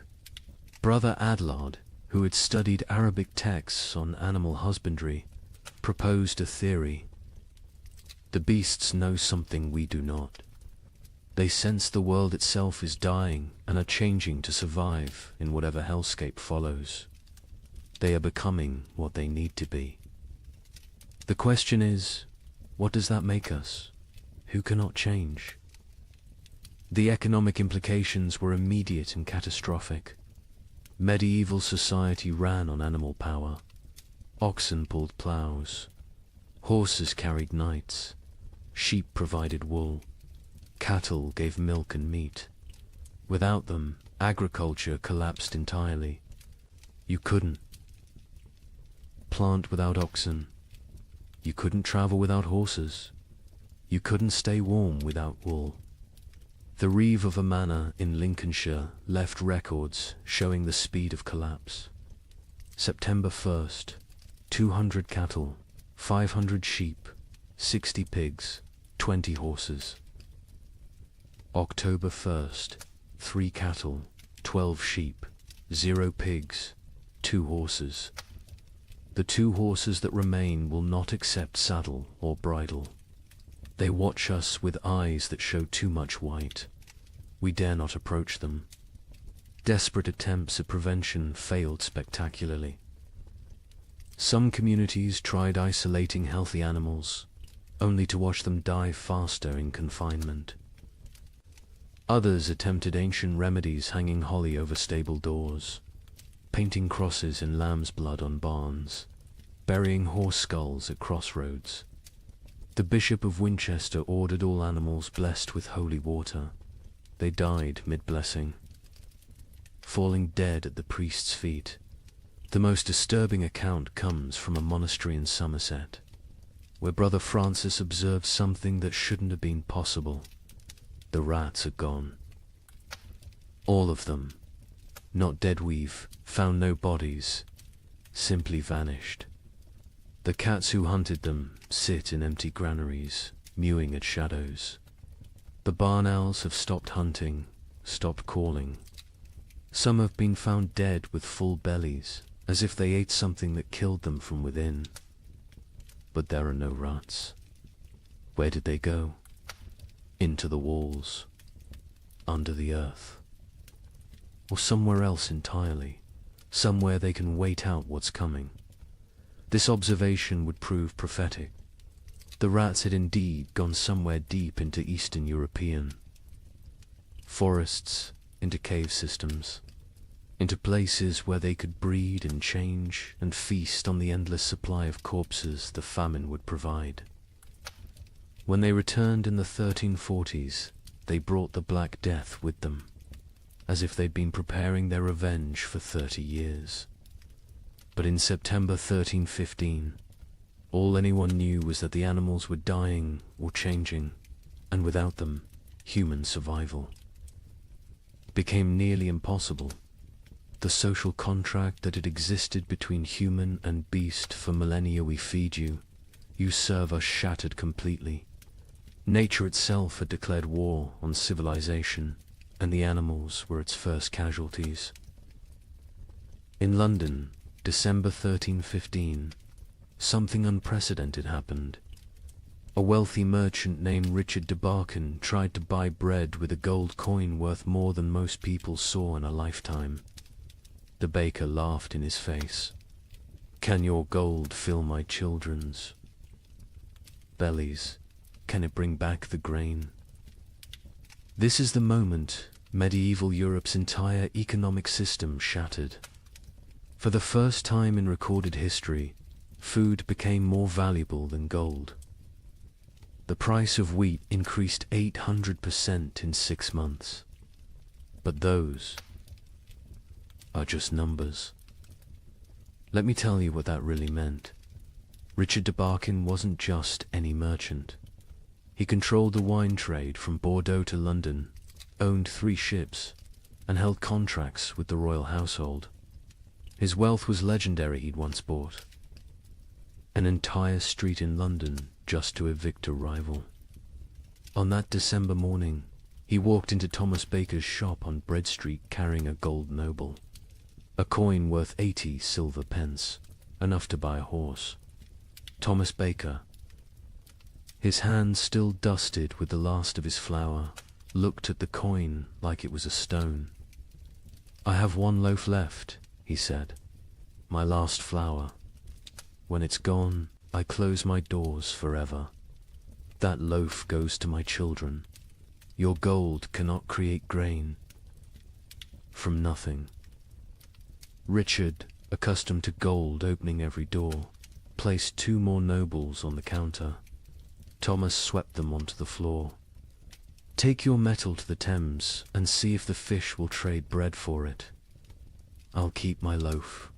Brother Adlard, who had studied Arabic texts on animal husbandry, proposed a theory. The beasts know something we do not. They sense the world itself is dying and are changing to survive in whatever hellscape follows. They are becoming what they need to be. The question is, what does that make us? Who cannot change? The economic implications were immediate and catastrophic. Medieval society ran on animal power. Oxen pulled plows. Horses carried knights. Sheep provided wool. Cattle gave milk and meat. Without them, agriculture collapsed entirely. You couldn't plant without oxen. You couldn't travel without horses. You couldn't stay warm without wool. The reeve of a manor in Lincolnshire left records showing the speed of collapse. September 1st, 200 cattle, 500 sheep, 60 pigs, 20 horses. October 1st, 3 cattle, 12 sheep, 0 pigs, 2 horses. The 2 horses that remain will not accept saddle or bridle. They watch us with eyes that show too much white. We dare not approach them. Desperate attempts at prevention failed spectacularly. Some communities tried isolating healthy animals, only to watch them die faster in confinement. Others attempted ancient remedies, hanging holly over stable doors, painting crosses in lamb's blood on barns, burying horse skulls at crossroads. The Bishop of Winchester ordered all animals blessed with holy water. They died mid-blessing, falling dead at the priest's feet. The most disturbing account comes from a monastery in Somerset, where Brother Francis observed something that shouldn't have been possible. The rats are gone. All of them. Not dead, we've found no bodies, simply vanished. The cats who hunted them sit in empty granaries, mewing at shadows. The barn owls have stopped hunting, stopped calling. Some have been found dead with full bellies, as if they ate something that killed them from within. But there are no rats. Where did they go? Into the walls, under the earth, or somewhere else entirely, somewhere they can wait out what's coming. This observation would prove prophetic. The rats had indeed gone somewhere deep into Eastern European forests, into cave systems, into places where they could breed and change and feast on the endless supply of corpses the famine would provide. When they returned in the 1340s, they brought the Black Death with them, as if they'd been preparing their revenge for 30 years. But in September 1315, all anyone knew was that the animals were dying or changing, and without them, human survival became nearly impossible. The social contract that had existed between human and beast for millennia, we feed you, you serve us, shattered completely. Nature itself had declared war on civilization, and the animals were its first casualties. In London, December 1315, something unprecedented happened. A wealthy merchant named Richard de Barkin tried to buy bread with a gold coin worth more than most people saw in a lifetime. The baker laughed in his face. "Can your gold fill my children's bellies? Can it bring back the grain?" This is the moment medieval Europe's entire economic system shattered. For the first time in recorded history, food became more valuable than gold. The price of wheat increased 800% in 6 months. But those are just numbers. Let me tell you what that really meant. Richard de Barkin wasn't just any merchant. He controlled the wine trade from Bordeaux to London, owned 3 ships, and held contracts with the royal household. His wealth was legendary. He'd once bought an entire street in London just to evict a rival. On that December morning, he walked into Thomas Baker's shop on Bread Street carrying a gold noble, a coin worth 80 silver pence, enough to buy a horse. Thomas Baker, his hands still dusted with the last of his flour, looked at the coin like it was a stone. "I have one loaf left," he said, "my last flour. When it's gone, I close my doors forever. That loaf goes to my children. Your gold cannot create grain from nothing." Richard, accustomed to gold opening every door, placed 2 more nobles on the counter. Thomas swept them onto the floor. "Take your metal to the Thames and see if the fish will trade bread for it. I'll keep my loaf."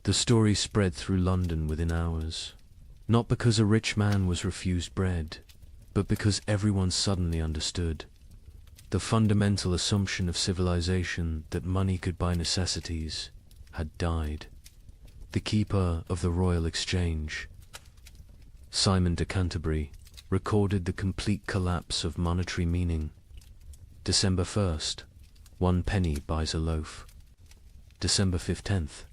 The story spread through London within hours, not because a rich man was refused bread, but because everyone suddenly understood. The fundamental assumption of civilization that money could buy necessities had died. The keeper of the Royal Exchange, Simon de Canterbury, recorded the complete collapse of monetary meaning. December 1st, 1 penny buys a loaf. December 15th,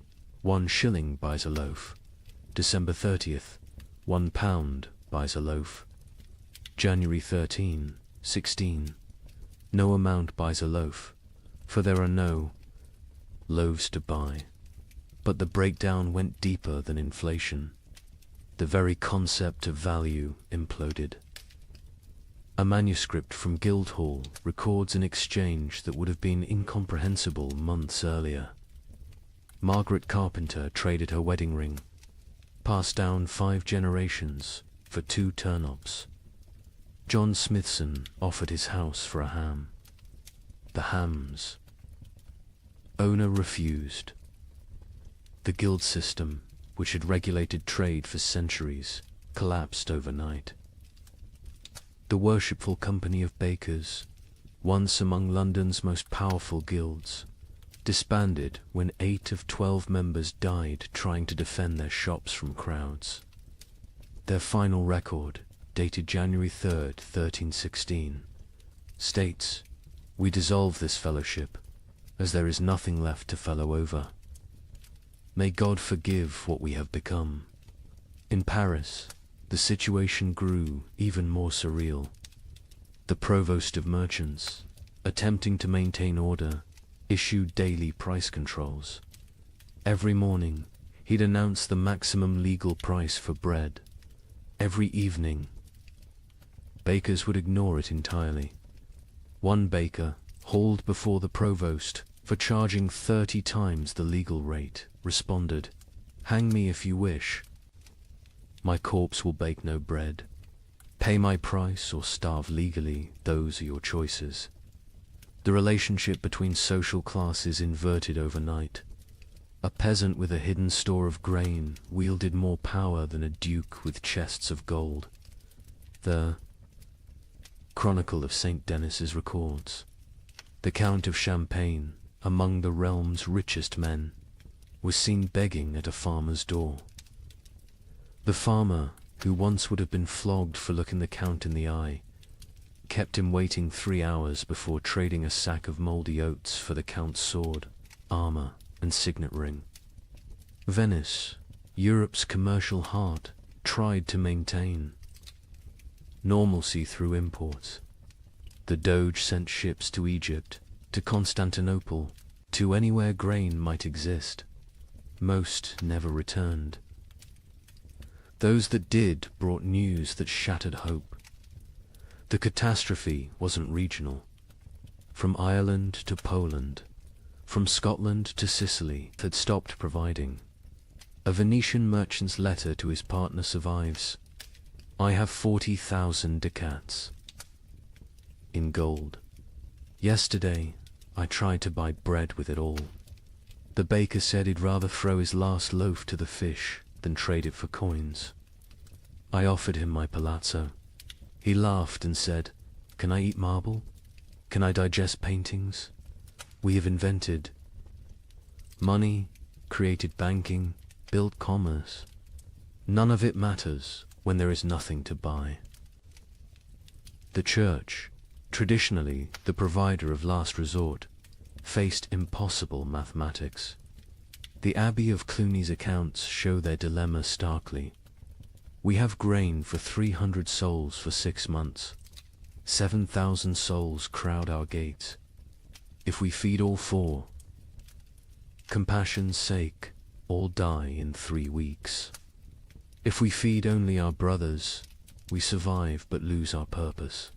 1 shilling buys a loaf. December 30th, 1 pound buys a loaf. January 13, 16, no amount buys a loaf, for there are no loaves to buy. But the breakdown went deeper than inflation. The very concept of value imploded. A manuscript from Guildhall records an exchange that would have been incomprehensible months earlier. Margaret Carpenter traded her wedding ring, passed down 5 generations, for 2 turnips. John Smithson offered his house for a ham. The hams. Owner refused. The guild system, which had regulated trade for centuries, collapsed overnight. The worshipful company of bakers, once among London's most powerful guilds, disbanded when 8 of 12 members died trying to defend their shops from crowds. Their final record, dated January 3rd, 1316, states, "We dissolve this fellowship, as there is nothing left to fellow over. May God forgive what we have become." In Paris, the situation grew even more surreal. The provost of merchants, attempting to maintain order, issued daily price controls. Every morning, he'd announce the maximum legal price for bread. Every evening, bakers would ignore it entirely. One baker, hauled before the provost for charging 30 times the legal rate, responded, "Hang me if you wish. My corpse will bake no bread. Pay my price or starve legally, those are your choices." The relationship between social classes inverted overnight. A peasant with a hidden store of grain wielded more power than a duke with chests of gold. The Chronicle of St. Denis's records, the Count of Champagne, among the realm's richest men, was seen begging at a farmer's door. The farmer, who once would have been flogged for looking the Count in the eye, kept him waiting 3 hours before trading a sack of mouldy oats for the Count's sword, armor, and signet ring. Venice, Europe's commercial heart, tried to maintain normalcy through imports. The Doge sent ships to Egypt, to Constantinople, to anywhere grain might exist. Most never returned. Those that did brought news that shattered hope. The catastrophe wasn't regional. From Ireland to Poland, from Scotland to Sicily, had stopped providing. A Venetian merchant's letter to his partner survives. "I have 40,000 ducats in gold. Yesterday, I tried to buy bread with it all. The baker said he'd rather throw his last loaf to the fish than trade it for coins. I offered him my palazzo. He laughed and said, 'Can I eat marble? Can I digest paintings? We have invented money, created banking, built commerce. None of it matters when there is nothing to buy.'" The church, traditionally the provider of last resort, faced impossible mathematics. The Abbey of Cluny's accounts show their dilemma starkly. We have grain for 300 souls for 6 months. 7,000 souls crowd our gates. If we feed all 4, compassion's sake, all die in 3 weeks. If we feed only our brothers, we survive but lose our purpose.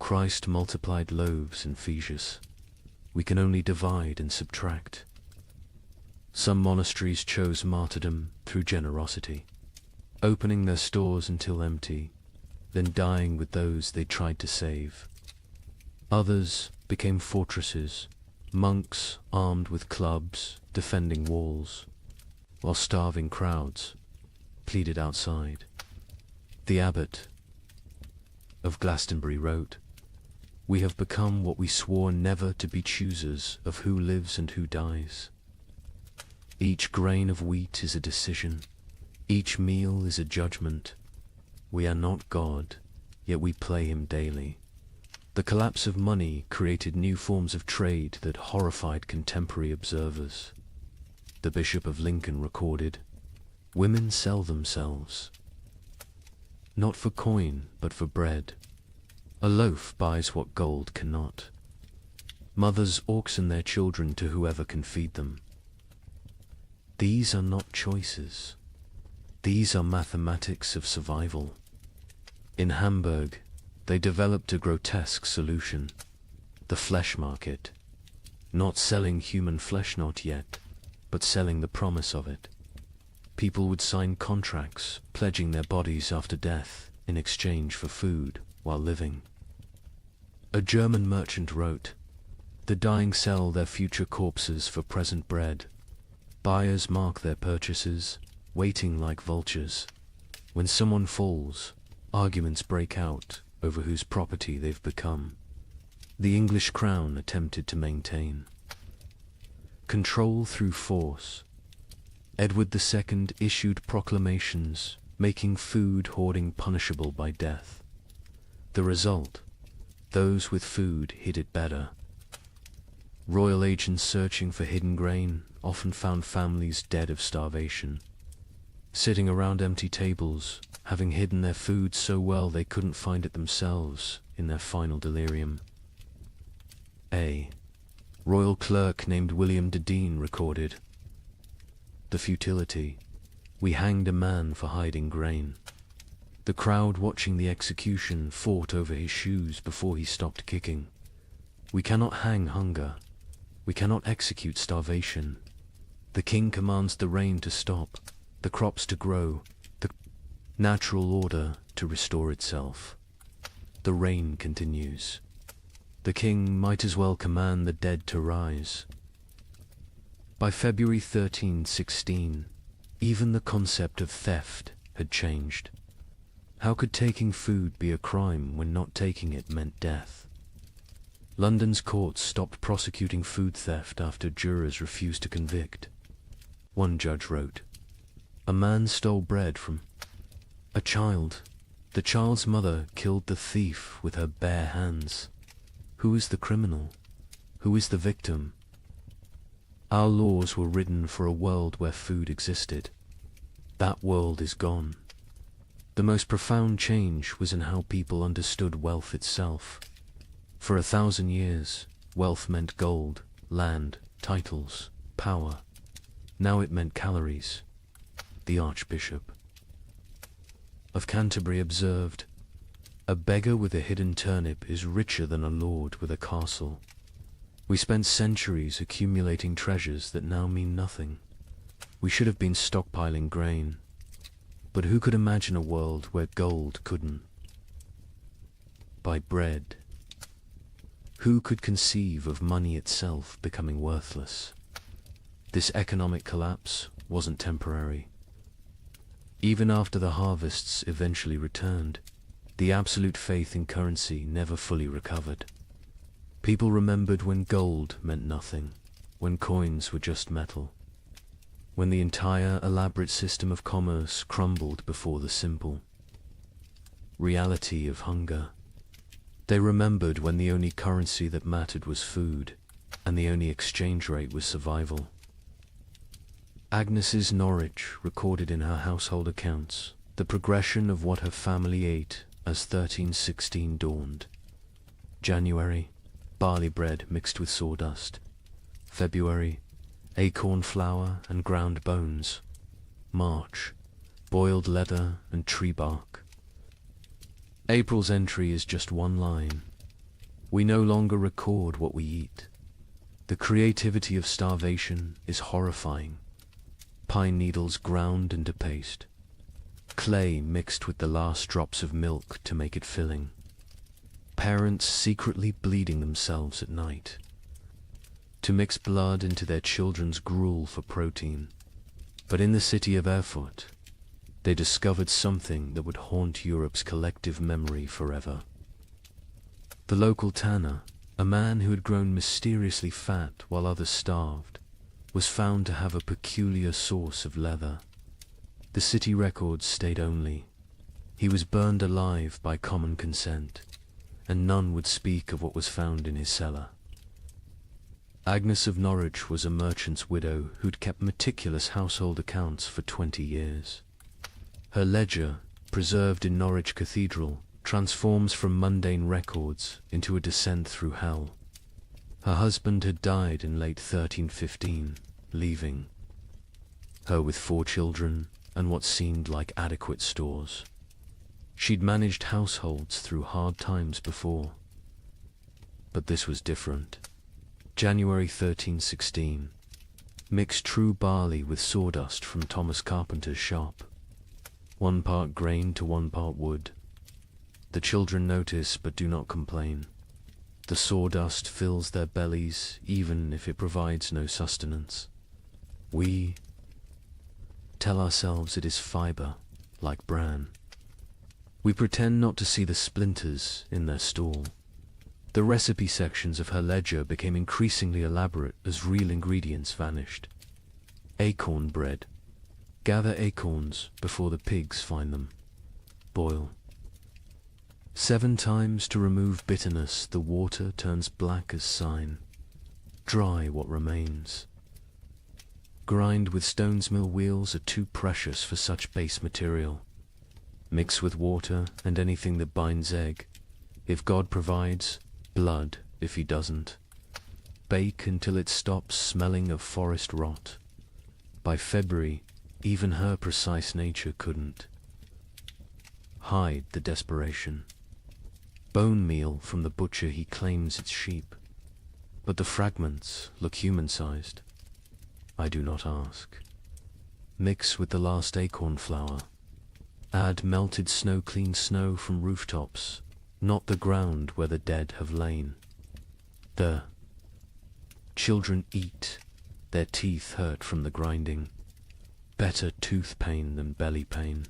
Christ multiplied loaves and fishes. We can only divide and subtract. Some monasteries chose martyrdom through generosity, opening their stores until empty, then dying with those they tried to save. Others became fortresses, monks armed with clubs, defending walls, while starving crowds pleaded outside. The abbot of Glastonbury wrote, "We have become what we swore never to be, choosers of who lives and who dies. Each grain of wheat is a decision. Each meal is a judgment. We are not God, yet we play him daily." The collapse of money created new forms of trade that horrified contemporary observers. The Bishop of Lincoln recorded, "Women sell themselves, not for coin, but for bread. A loaf buys what gold cannot. Mothers auction their children to whoever can feed them. These are not choices. These are mathematics of survival." In Hamburg, they developed a grotesque solution: the flesh market. Not selling human flesh, not yet, but selling the promise of it. People would sign contracts pledging their bodies after death in exchange for food while living. A German merchant wrote, "The dying sell their future corpses for present bread. Buyers mark their purchases, waiting like vultures. When someone falls, arguments break out over whose property they've become." The English crown attempted to maintain control through force. Edward II issued proclamations making food hoarding punishable by death. The result: those with food hid it better. Royal agents searching for hidden grain often found families dead of starvation, sitting around empty tables, having hidden their food so well they couldn't find it themselves in their final delirium. A royal clerk named William de Dean recorded, "The futility. We hanged a man for hiding grain. The crowd watching the execution fought over his shoes before he stopped kicking. We cannot hang hunger. We cannot execute starvation. The king commands the rain to stop, the crops to grow, the natural order to restore itself. The rain continues. The king might as well command the dead to rise." By February 1316, even the concept of theft had changed. How could taking food be a crime when not taking it meant death? London's courts stopped prosecuting food theft after jurors refused to convict. One judge wrote, "A man stole bread from a child. The child's mother killed the thief with her bare hands. Who is the criminal? Who is the victim? Our laws were written for a world where food existed. That world is gone." The most profound change was in how people understood wealth itself. For 1,000 years, wealth meant gold, land, titles, power. Now it meant calories. The Archbishop of Canterbury observed, "A beggar with a hidden turnip is richer than a lord with a castle." We spent centuries accumulating treasures that now mean nothing. We should have been stockpiling grain. But who could imagine a world where gold couldn't buy bread? Who could conceive of money itself becoming worthless? This economic collapse wasn't temporary. Even after the harvests eventually returned, the absolute faith in currency never fully recovered. People remembered when gold meant nothing, when coins were just metal, when the entire elaborate system of commerce crumbled before the simple reality of hunger. They remembered when the only currency that mattered was food, and the only exchange rate was survival. Agnes's Norwich recorded in her household accounts the progression of what her family ate as 1316 dawned. January, barley bread mixed with sawdust. February, acorn flour and ground bones. March, boiled leather and tree bark. April's entry is just one line. We no longer record what we eat. The creativity of starvation is horrifying. Pine needles ground into paste. Clay mixed with the last drops of milk to make it filling. Parents secretly bleeding themselves at night to mix blood into their children's gruel for protein. But in the city of Erfurt, they discovered something that would haunt Europe's collective memory forever. The local tanner, a man who had grown mysteriously fat while others starved, was found to have a peculiar source of leather. The city records state only, he was burned alive by common consent, and none would speak of what was found in his cellar. Agnes of Norwich was a merchant's widow who'd kept meticulous household accounts for 20 years. Her ledger, preserved in Norwich Cathedral, transforms from mundane records into a descent through hell. Her husband had died in late 1315, leaving her with 4 children and what seemed like adequate stores. She'd managed households through hard times before, but this was different. January 1316. Mix true barley with sawdust from Thomas Carpenter's shop. 1 part grain to 1 part wood. The children notice but do not complain. The sawdust fills their bellies even if it provides no sustenance. We tell ourselves it is fiber, like bran. We pretend not to see the splinters in their stall. The recipe sections of her ledger became increasingly elaborate as real ingredients vanished. Acorn bread. Gather acorns before the pigs find them. Boil. 7 times to remove bitterness, the water turns black as sign. Dry what remains. Grind with stone's mill wheels are too precious for such base material. Mix with water and anything that binds egg. If God provides, blood if he doesn't. Bake until it stops smelling of forest rot. By February, even her precise nature couldn't hide the desperation. Bone meal from the butcher, he claims it's sheep, but the fragments look human-sized. I do not ask. Mix with the last acorn flour. Add melted snow-clean snow from rooftops, not the ground where the dead have lain. The children eat, their teeth hurt from the grinding. Better tooth pain than belly pain.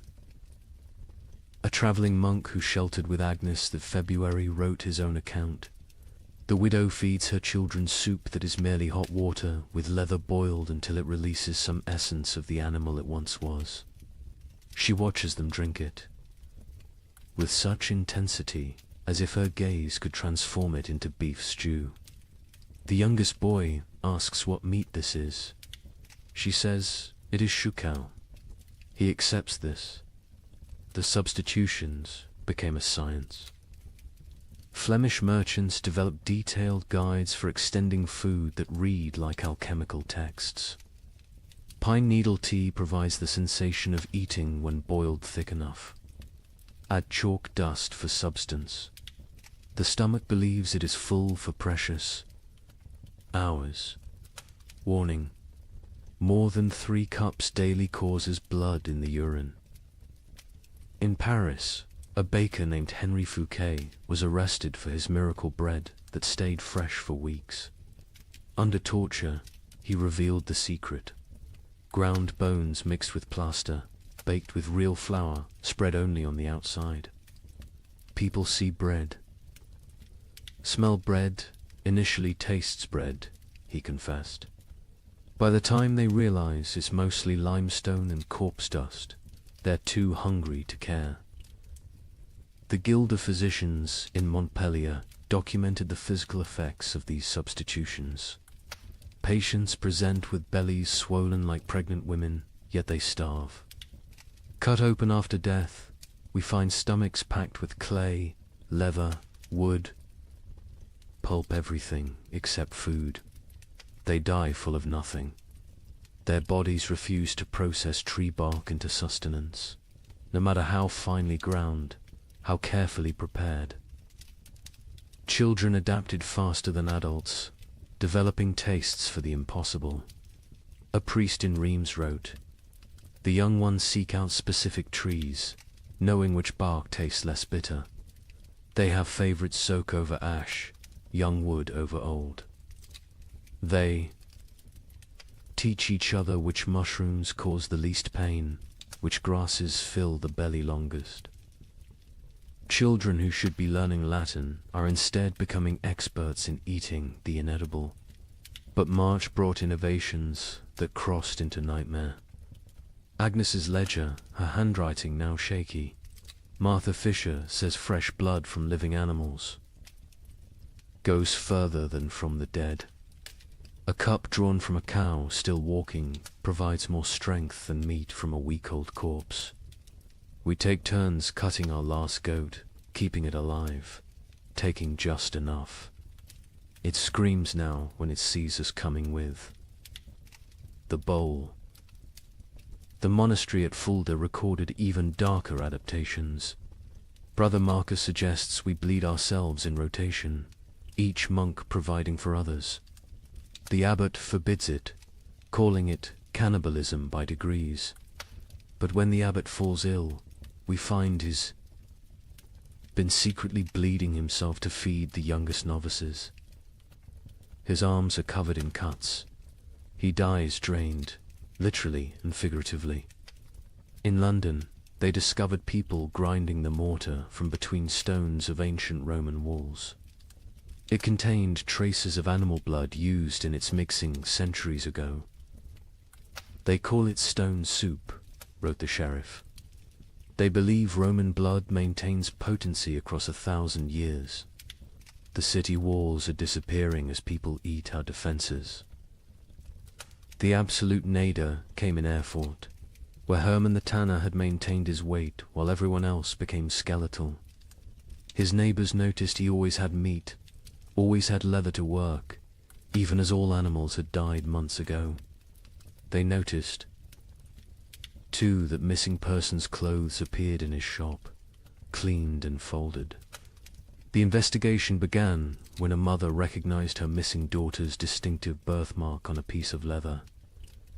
A travelling monk who sheltered with Agnes that February wrote his own account. The widow feeds her children soup that is merely hot water, with leather boiled until it releases some essence of the animal it once was. She watches them drink it, with such intensity as if her gaze could transform it into beef stew. The youngest boy asks what meat this is. She says it is shukau. He accepts this. The substitutions became a science. Flemish merchants developed detailed guides for extending food that read like alchemical texts. Pine needle tea provides the sensation of eating when boiled thick enough. Add chalk dust for substance. The stomach believes it is full for precious hours. Warning: more than 3 cups daily causes blood in the urine. In Paris, a baker named Henri Fouquet was arrested for his miracle bread that stayed fresh for weeks. Under torture, he revealed the secret. Ground bones mixed with plaster, baked with real flour, spread only on the outside. People see bread. Smell bread, initially tastes bread, he confessed. By the time they realize it's mostly limestone and corpse dust, they're too hungry to care. The Guild of Physicians in Montpellier documented the physical effects of these substitutions. Patients present with bellies swollen like pregnant women, yet they starve. Cut open after death, we find stomachs packed with clay, leather, wood, pulp, everything except food. They die full of nothing. Their bodies refuse to process tree bark into sustenance, no matter how finely ground, how carefully prepared. Children adapted faster than adults, developing tastes for the impossible. A priest in Reims wrote, "The young ones seek out specific trees, knowing which bark tastes less bitter. They have favorites: soak over ash, young wood over old. They teach each other which mushrooms cause the least pain, which grasses fill the belly longest." Children who should be learning Latin are instead becoming experts in eating the inedible. But March brought innovations that crossed into nightmare. Agnes's ledger, her handwriting now shaky. Martha Fisher says fresh blood from living animals goes further than from the dead. A cup drawn from a cow still walking provides more strength than meat from a week-old corpse. We take turns cutting our last goat, keeping it alive, taking just enough. It screams now when it sees us coming with the bowl. The monastery at Fulda recorded even darker adaptations. Brother Marcus suggests we bleed ourselves in rotation, each monk providing for others. The abbot forbids it, calling it cannibalism by degrees. But when the abbot falls ill, we find he's been secretly bleeding himself to feed the youngest novices. His arms are covered in cuts. He dies drained, literally and figuratively. In London, they discovered people grinding the mortar from between stones of ancient Roman walls. It contained traces of animal blood used in its mixing centuries ago. "They call it stone soup," wrote the sheriff. "They believe Roman blood maintains potency across 1,000 years. The city walls are disappearing as people eat our defenses." The absolute nadir came in Erfurt, where Hermann the tanner had maintained his weight while everyone else became skeletal. His neighbors noticed he always had meat, always had leather to work, even as all animals had died months ago. They noticed, too, that missing persons' clothes appeared in his shop, cleaned and folded. The investigation began when a mother recognized her missing daughter's distinctive birthmark on a piece of leather.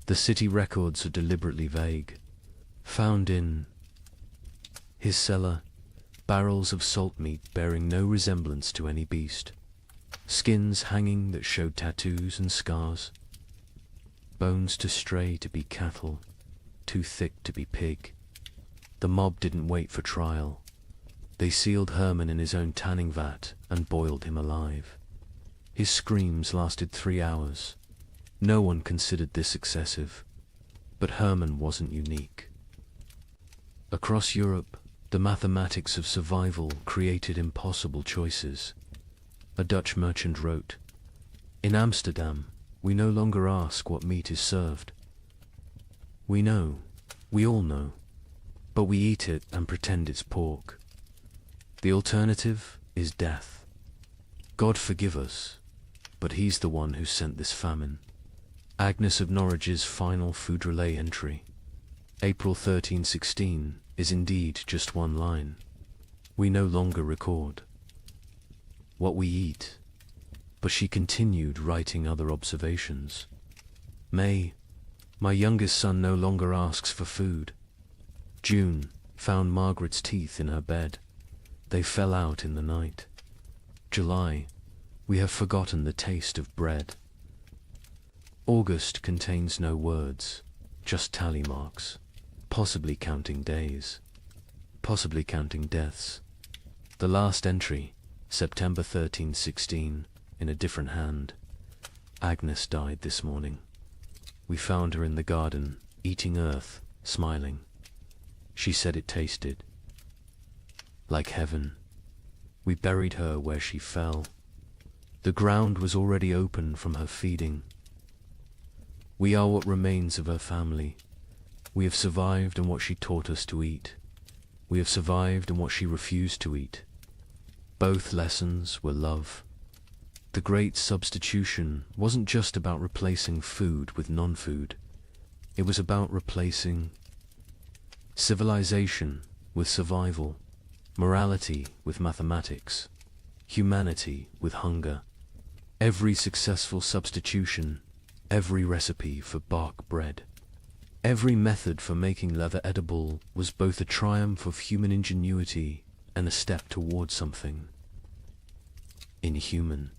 The city records are deliberately vague. Found in his cellar, barrels of salt meat bearing no resemblance to any beast, skins hanging that showed tattoos and scars, bones too stray to be cattle, too thick to be pig. The mob didn't wait for trial. They sealed Hermann in his own tanning vat and boiled him alive. His screams lasted 3 hours. No one considered this excessive, but Hermann wasn't unique. Across Europe, the mathematics of survival created impossible choices. A Dutch merchant wrote, "In Amsterdam, we no longer ask what meat is served. We know, we all know, but we eat it and pretend it's pork. The alternative is death. God forgive us, but he's the one who sent this famine." Agnes of Norwich's final food relay entry, April 1316, is indeed just one line. We no longer record what we eat, but she continued writing other observations. May, my youngest son no longer asks for food. June, found Margaret's teeth in her bed. They fell out in the night. July, we have forgotten the taste of bread. August contains no words, just tally marks, possibly counting days, possibly counting deaths. The last entry, September 1316, in a different hand. Agnes died this morning. We found her in the garden, eating earth, smiling. She said it tasted like heaven. We buried her where she fell. The ground was already open from her feeding. We are what remains of her family. We have survived on what she taught us to eat. We have survived on what she refused to eat. Both lessons were love. The great substitution wasn't just about replacing food with non-food. It was about replacing civilization with survival, morality with mathematics, humanity with hunger. Every successful substitution, every recipe for bark bread, every method for making leather edible was both a triumph of human ingenuity and a step toward something inhuman.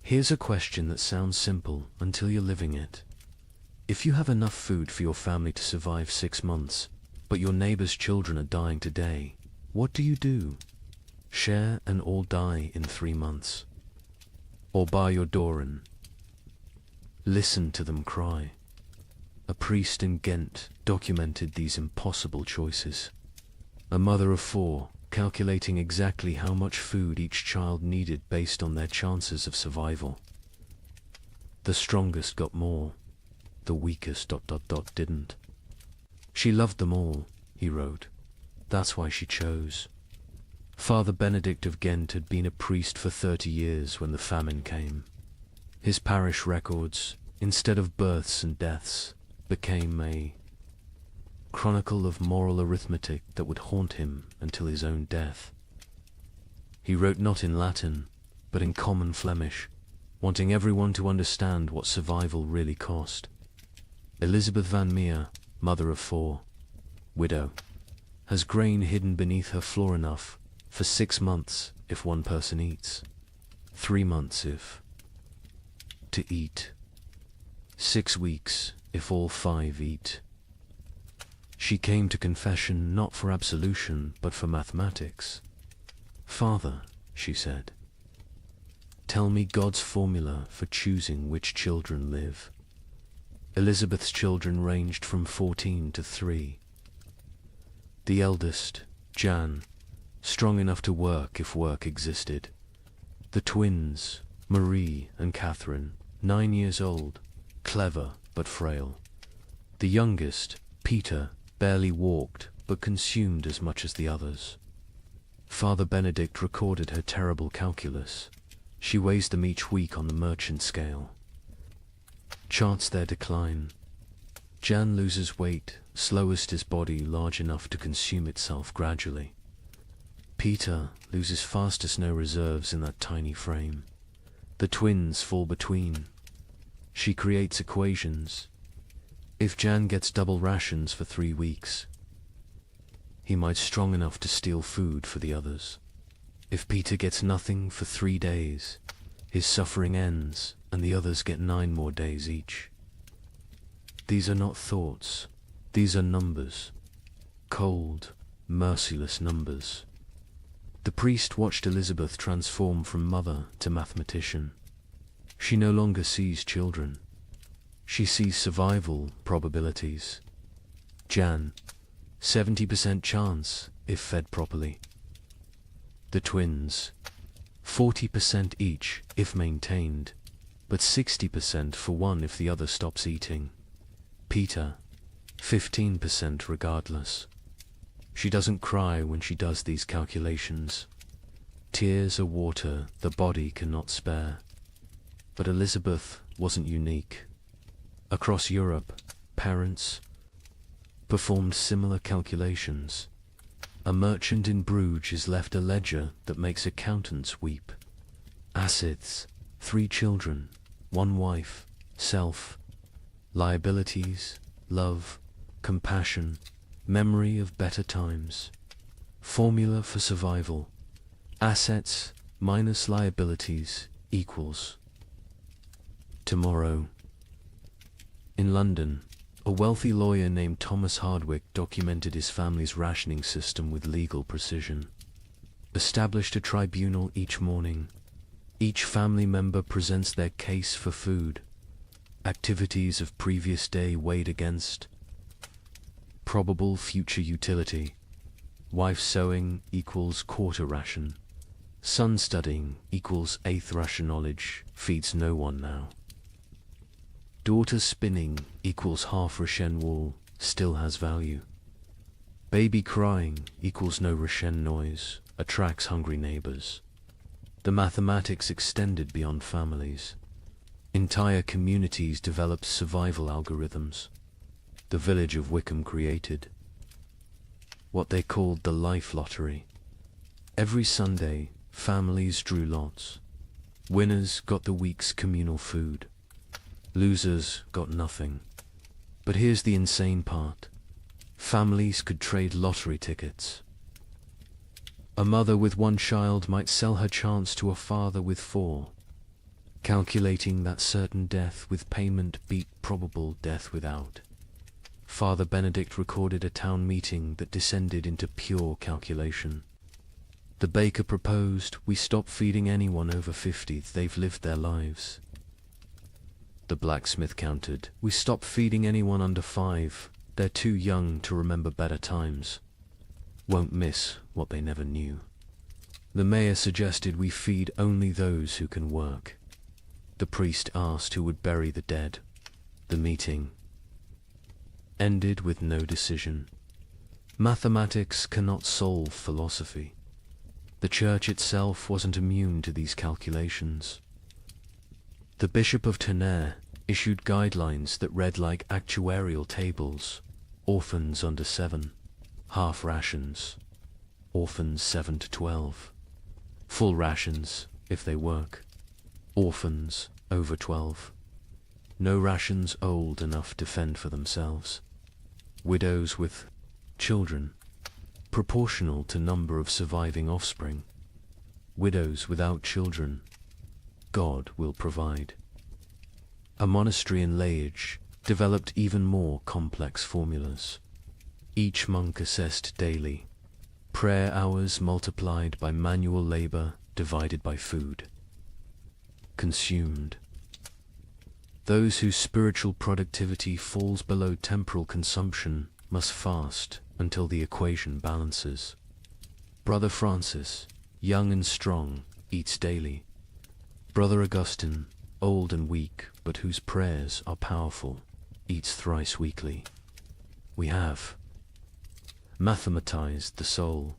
Here's a question that sounds simple until you're living it. If you have enough food for your family to survive 6 months, but your neighbor's children are dying today, what do? Share and all die in 3 months? Or bar your door and listen to them cry? A priest in Ghent documented these impossible choices. A mother of 4, calculating exactly how much food each child needed based on their chances of survival. The strongest got more, the weakest ... didn't. She loved them all, he wrote. That's why she chose. Father Benedict of Ghent had been a priest for 30 years when the famine came. His parish records, instead of births and deaths, became a chronicle of moral arithmetic that would haunt him until his own death. He wrote not in Latin, but in common Flemish, wanting everyone to understand what survival really cost. Elizabeth van Meer, mother of 4, widow, has grain hidden beneath her floor enough for 6 months if one person eats, 3 months if to eat, 6 weeks if all 5 eat. She came to confession not for absolution but for mathematics. Father, she said, tell me God's formula for choosing which children live. Elizabeth's children ranged from 14 to 3. The eldest, Jan, strong enough to work if work existed. The twins, Marie and Catherine, 9 years old, clever but frail. The youngest, Peter, barely walked but consumed as much as the others. Father Benedict recorded her terrible calculus. She weighs them each week on the merchant scale. Charts their decline. Jan loses weight, slowest his body large enough to consume itself gradually. Peter loses fastest, no reserves in that tiny frame. The twins fall between. She creates equations. If Jan gets double rations for 3 weeks, he might strong enough to steal food for the others. If Peter gets nothing for 3 days, his suffering ends and the others get 9 more days each. These are not thoughts, these are numbers. Cold, merciless numbers. The priest watched Elizabeth transform from mother to mathematician. She no longer sees children. She sees survival probabilities. Jan, 70% chance if fed properly. The twins, 40% each if maintained, but 60% for one if the other stops eating. Peter, 15% regardless. She doesn't cry when she does these calculations. Tears are water the body cannot spare. But Elizabeth wasn't unique. Across Europe, parents performed similar calculations. A merchant in Bruges is left a ledger that makes accountants weep. Assets, 3 children, 1 wife, self, liabilities, love, compassion, memory of better times. Formula for survival. Assets minus liabilities equals tomorrow. In London, a wealthy lawyer named Thomas Hardwick documented his family's rationing system with legal precision. Established a tribunal each morning. Each family member presents their case for food. Activities of previous day weighed against probable future utility. Wife sewing equals quarter ration. Son studying equals eighth ration. Knowledge feeds no one now. Daughter spinning equals half ration. Wool still has value. Baby crying equals no ration. Noise attracts hungry neighbors. The mathematics extended beyond families. Entire communities developed survival algorithms. The village of Wickham created what they called the life lottery. Every Sunday, families drew lots. Winners got the week's communal food. Losers got nothing. But here's the insane part. Families could trade lottery tickets. A mother with one child might sell her chance to a father with 4, calculating that certain death with payment beat probable death without. Father Benedict recorded a town meeting that descended into pure calculation. The baker proposed we stop feeding anyone over 50, they've lived their lives. The blacksmith countered, we stop feeding anyone under 5, they're too young to remember better times. Won't miss what they never knew. The mayor suggested we feed only those who can work. The priest asked who would bury the dead. The meeting ended with no decision. Mathematics cannot solve philosophy. The church itself wasn't immune to these calculations. The Bishop of Tonnerre issued guidelines that read like actuarial tables. Orphans under 7. Half rations. Orphans 7 to 12. Full rations if they work. Orphans over 12. No rations old enough to fend for themselves. Widows with children, proportional to number of surviving offspring. Widows without children, God will provide. A monastery in Liège developed even more complex formulas. Each monk assessed daily. Prayer hours multiplied by manual labor divided by food consumed. Those whose spiritual productivity falls below temporal consumption must fast until the equation balances. Brother Francis, young and strong, eats daily. Brother Augustine, old and weak, but whose prayers are powerful, eats thrice weekly. We have mathematized the soul.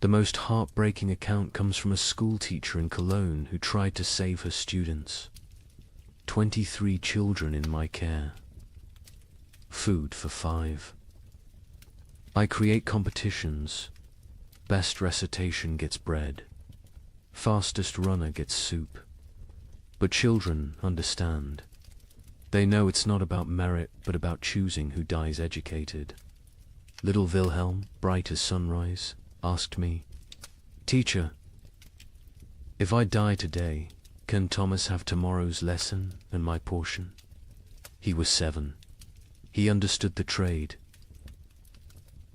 The most heartbreaking account comes from a school teacher in Cologne who tried to save her students. 23 children in my care. Food for 5. I create competitions. Best recitation gets bread. Fastest runner gets soup. But children understand. They know it's not about merit, but about choosing who dies educated. Little Wilhelm, bright as sunrise, asked me, "Teacher, if I die today, can Thomas have tomorrow's lesson and my portion?" He was 7. He understood the trade.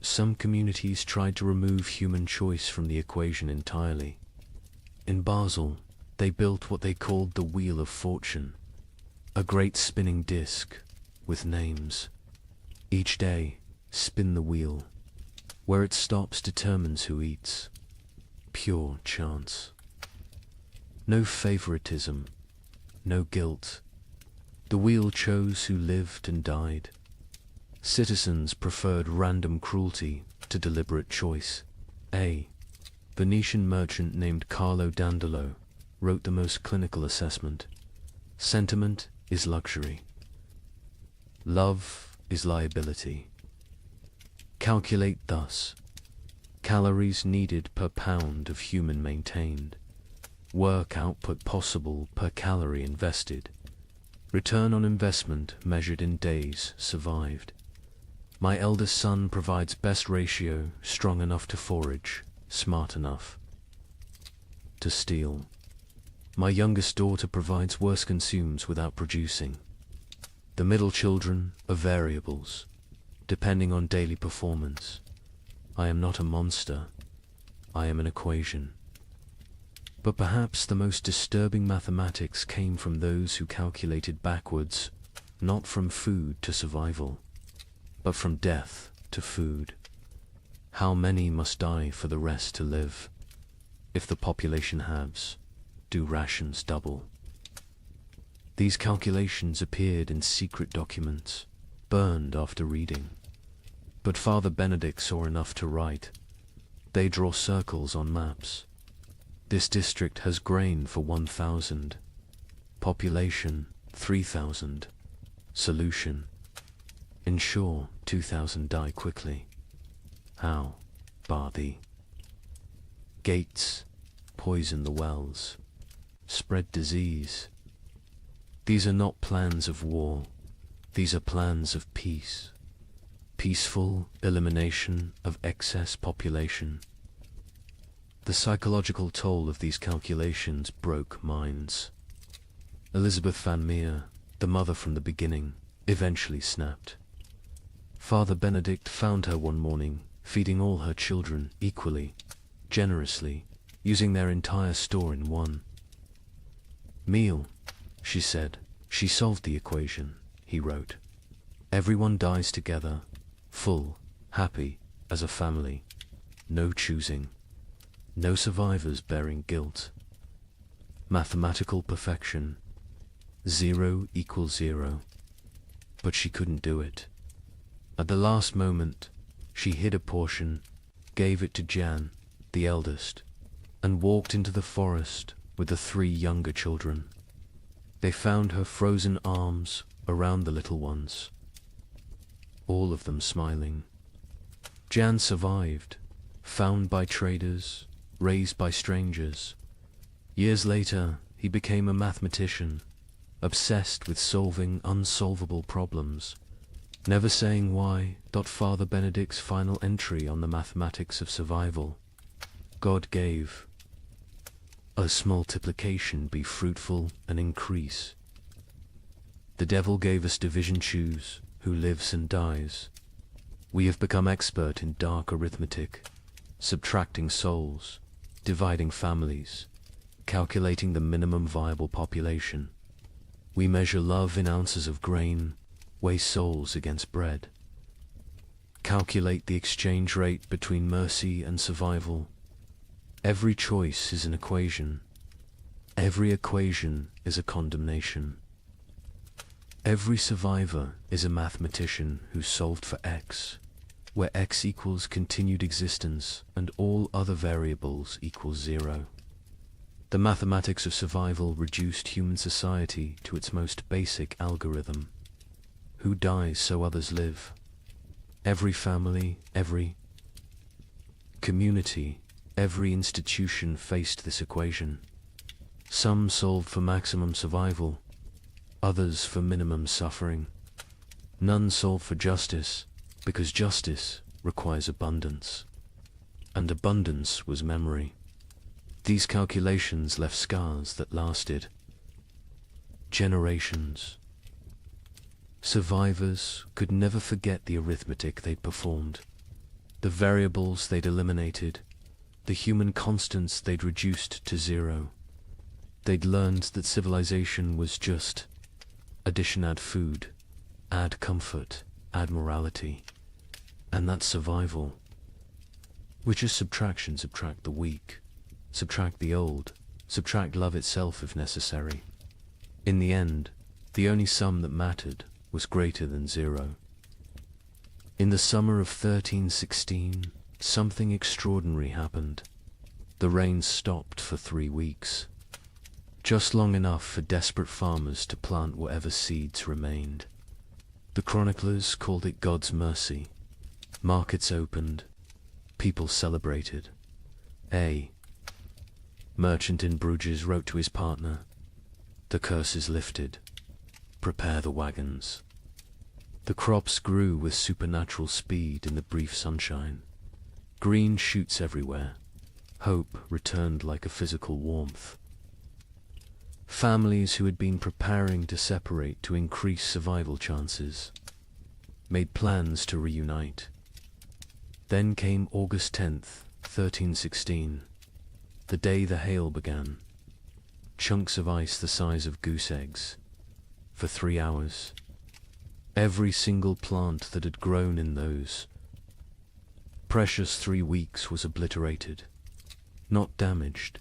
Some communities tried to remove human choice from the equation entirely. In Basel, they built what they called the Wheel of Fortune, a great spinning disc with names. Each day, spin the wheel. Where it stops determines who eats. Pure chance. No favoritism, no guilt. The wheel chose who lived and died. Citizens preferred random cruelty to deliberate choice. A Venetian merchant named Carlo Dandolo wrote the most clinical assessment. Sentiment is luxury. Love is liability. Calculate thus. Calories needed per pound of human maintained. Work output possible per calorie invested. Return on investment measured in days survived. My eldest son provides best ratio, strong enough to forage, smart enough to steal. My youngest daughter provides worse, consumes without producing. The middle children are variables, depending on daily performance. I am not a monster. I am an equation. But perhaps the most disturbing mathematics came from those who calculated backwards, not from food to survival, but from death to food. How many must die for the rest to live? If the population halves, do rations double? These calculations appeared in secret documents, burned after reading. But Father Benedict saw enough to write. They draw circles on maps. This district has grain for 1,000. Population 3,000. Solution: ensure 2,000 die quickly. How? Bar thee. Gates, poison the wells, spread disease. These are not plans of war, these are plans of peace. Peaceful elimination of excess population. The psychological toll of these calculations broke minds. Elizabeth Van Meer, the mother from the beginning, eventually snapped. Father Benedict found her one morning, feeding all her children equally, generously, using their entire store in one meal. She said, she solved the equation, he wrote. Everyone dies together, full, happy, as a family. No choosing. No survivors bearing guilt. Mathematical perfection. 0 equals 0. But she couldn't do it. At the last moment, she hid a portion, gave it to Jan, the eldest, and walked into the forest with the 3 younger children. They found her frozen arms around the little ones, all of them smiling. Jan survived, found by traders, raised by strangers. Years later, he became a mathematician, obsessed with solving unsolvable problems, never saying why. Father Benedict's final entry on the mathematics of survival: God gave us multiplication be fruitful and increase. The devil gave us division, choose who lives and dies. We have become expert in dark arithmetic, subtracting souls, dividing families, calculating the minimum viable population. We measure love in ounces of grain, weigh souls against bread. Calculate the exchange rate between mercy and survival. Every choice is an equation. Every equation is a condemnation. Every survivor is a mathematician who solved for X, where X equals continued existence and all other variables equals 0. The mathematics of survival reduced human society to its most basic algorithm. Who dies so others live? Every family, every community, every institution faced this equation. Some solved for maximum survival, others for minimum suffering. None solved for justice, because justice requires abundance. And abundance was memory. These calculations left scars that lasted generations. Survivors could never forget the arithmetic they'd performed, the variables they'd eliminated, the human constants they'd reduced to 0. They'd learned that civilization was just addition, add food, add comfort, add morality, and that's survival, which is subtraction. Subtract the weak, subtract the old, subtract love itself if necessary. In the end, the only sum that mattered was greater than 0. In the summer of 1316, something extraordinary happened. The rain stopped for 3 weeks, just long enough for desperate farmers to plant whatever seeds remained. The chroniclers called it God's mercy. Markets opened, people celebrated. A merchant in Bruges wrote to his partner, "The curse is lifted. Prepare the wagons." The crops grew with supernatural speed in the brief sunshine. Green shoots everywhere. Hope returned like a physical warmth. Families who had been preparing to separate to increase survival chances made plans to reunite. Then came August 10th, 1316, the day the hail began. Chunks of ice the size of goose eggs. For 3 hours, every single plant that had grown in those Precious 3 weeks was obliterated. Not damaged.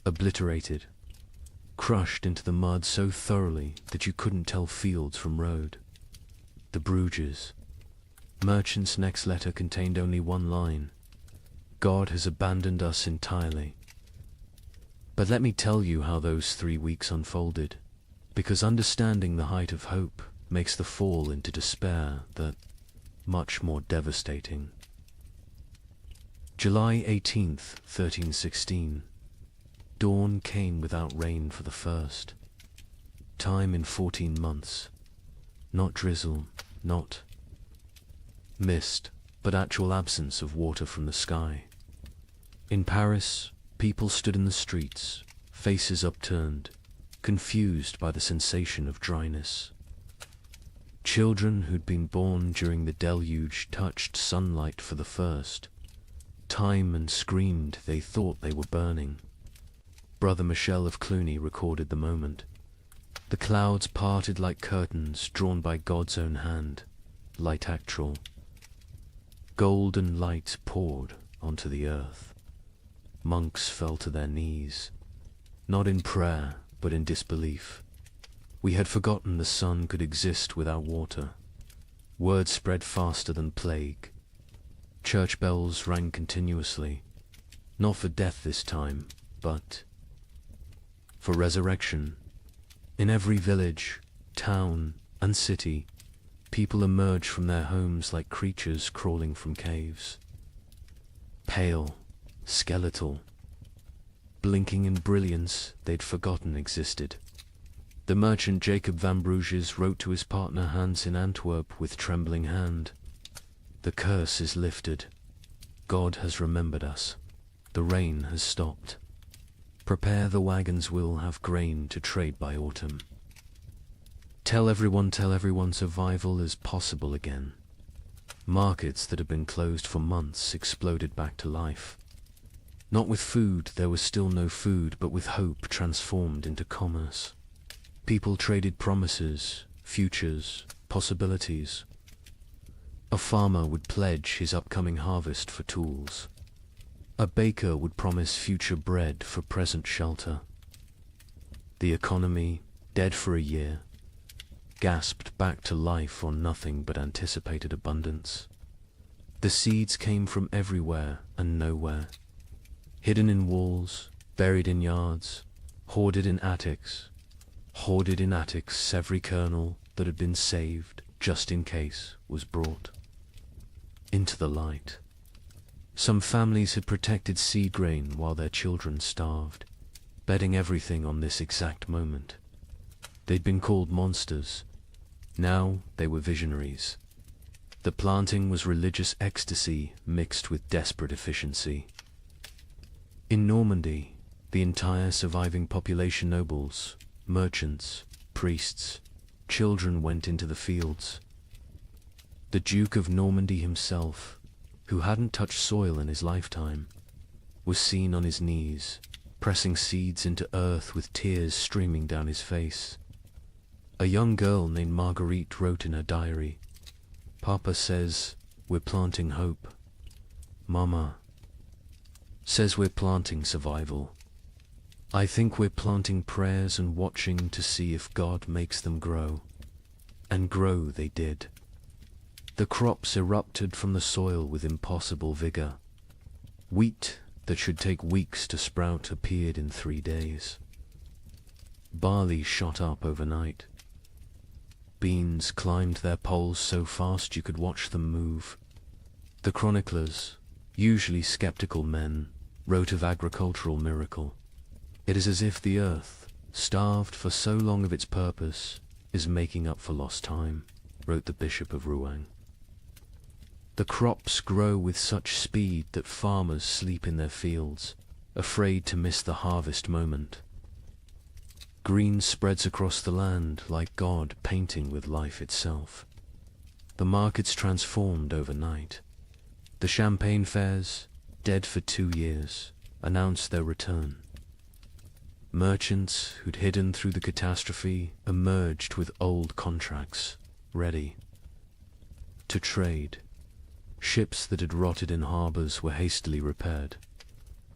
Obliterated. Crushed into the mud so thoroughly that you couldn't tell fields from road. The Bruges. Merchant's next letter contained only one line. God has abandoned us entirely. But let me tell you how those 3 weeks unfolded, because understanding the height of hope makes the fall into despair that much more devastating. July 18th, 1316. Dawn came without rain for the first time in 14 months. Not drizzle, not mist, but actual absence of water from the sky. In Paris, people stood in the streets, faces upturned, confused by the sensation of dryness. Children who'd been born during the deluge touched sunlight for the first time and screamed they thought they were burning. Brother Michel of Cluny recorded the moment. The clouds parted like curtains drawn by God's own hand, light actual. Golden light poured onto the earth. Monks fell to their knees, not in prayer, but in disbelief. We had forgotten the sun could exist without water. Word spread faster than plague. Church bells rang continuously, not for death this time, but for resurrection. In every village, town, and city, people emerged from their homes like creatures crawling from caves. Pale, skeletal, blinking in brilliance they'd forgotten existed. The merchant Jacob van Bruges wrote to his partner Hans in Antwerp with trembling hand. The curse is lifted. God has remembered us. The rain has stopped. Prepare, the wagons will have grain to trade by autumn. Tell everyone survival is possible again. Markets that had been closed for months exploded back to life. Not with food, there was still no food, but with hope transformed into commerce. People traded promises, futures, possibilities. A farmer would pledge his upcoming harvest for tools. A baker would promise future bread for present shelter. The economy, dead for a year, gasped back to life on nothing but anticipated abundance. The seeds came from everywhere and nowhere, hidden in walls, buried in yards, hoarded in attics. Every kernel that had been saved, just in case, was brought into the light. Some families had protected seed grain while their children starved, betting everything on this exact moment. They'd been called monsters. Now they were visionaries. The planting was religious ecstasy mixed with desperate efficiency. In Normandy, the entire surviving population, nobles, merchants, priests, children, went into the fields. The Duke of Normandy himself, who hadn't touched soil in his lifetime, was seen on his knees, pressing seeds into earth with tears streaming down his face. A young girl named Marguerite wrote in her diary, "Papa says we're planting hope. Mama says we're planting survival. I think we're planting prayers and watching to see if God makes them grow." And grow they did. The crops erupted from the soil with impossible vigor. Wheat that should take weeks to sprout appeared in 3 days. Barley shot up overnight. Beans climbed their poles so fast you could watch them move. The chroniclers, usually skeptical men, wrote of agricultural miracle. It is as if the earth, starved for so long of its purpose, is making up for lost time, wrote the Bishop of Rouen. The crops grow with such speed that farmers sleep in their fields, afraid to miss the harvest moment. Green spreads across the land like God painting with life itself. The markets transformed overnight. The champagne fairs, dead for 2 years, announced their return. Merchants who'd hidden through the catastrophe emerged with old contracts, ready to trade. Ships that had rotted in harbors were hastily repaired.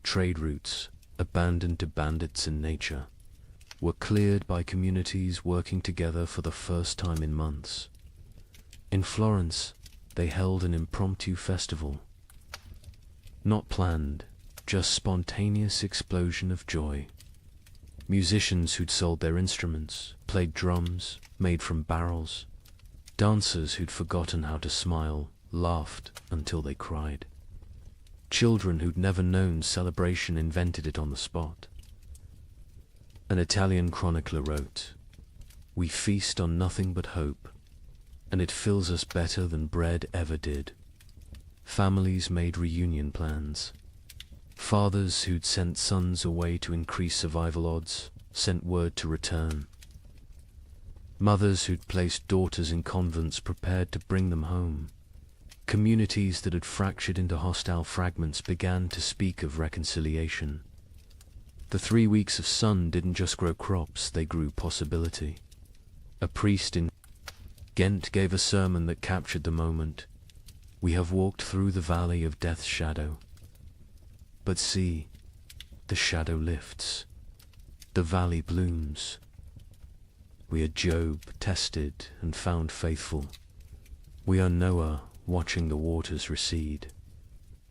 Trade routes, abandoned to bandits and nature, were cleared by communities working together for the first time in months. In Florence, they held an impromptu festival. Not planned, just spontaneous explosion of joy. Musicians who'd sold their instruments, played drums, made from barrels. Dancers who'd forgotten how to smile, laughed until they cried. Children who'd never known celebration invented it on the spot. An Italian chronicler wrote, "We feast on nothing but hope, and it fills us better than bread ever did." Families made reunion plans. Fathers who'd sent sons away to increase survival odds sent word to return. Mothers who'd placed daughters in convents prepared to bring them home. Communities that had fractured into hostile fragments began to speak of reconciliation. The 3 weeks of sun didn't just grow crops, they grew possibility. A priest in Ghent gave a sermon that captured the moment. "We have walked through the valley of death's shadow. But see, the shadow lifts. The valley blooms. We are Job, tested and found faithful. We are Noah, watching the waters recede.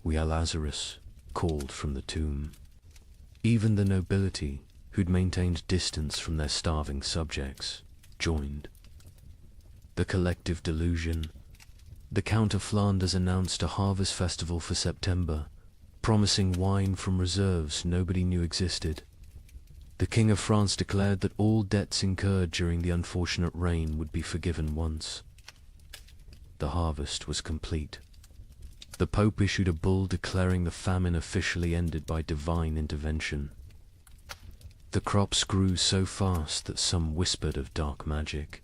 We are Lazarus, called from the tomb." Even the nobility, who'd maintained distance from their starving subjects, joined. The collective delusion. The Count of Flanders announced a harvest festival for September, promising wine from reserves nobody knew existed. The King of France declared that all debts incurred during the unfortunate rain would be forgiven once. The harvest was complete. The Pope issued a bull declaring the famine officially ended by divine intervention. The crops grew so fast that some whispered of dark magic.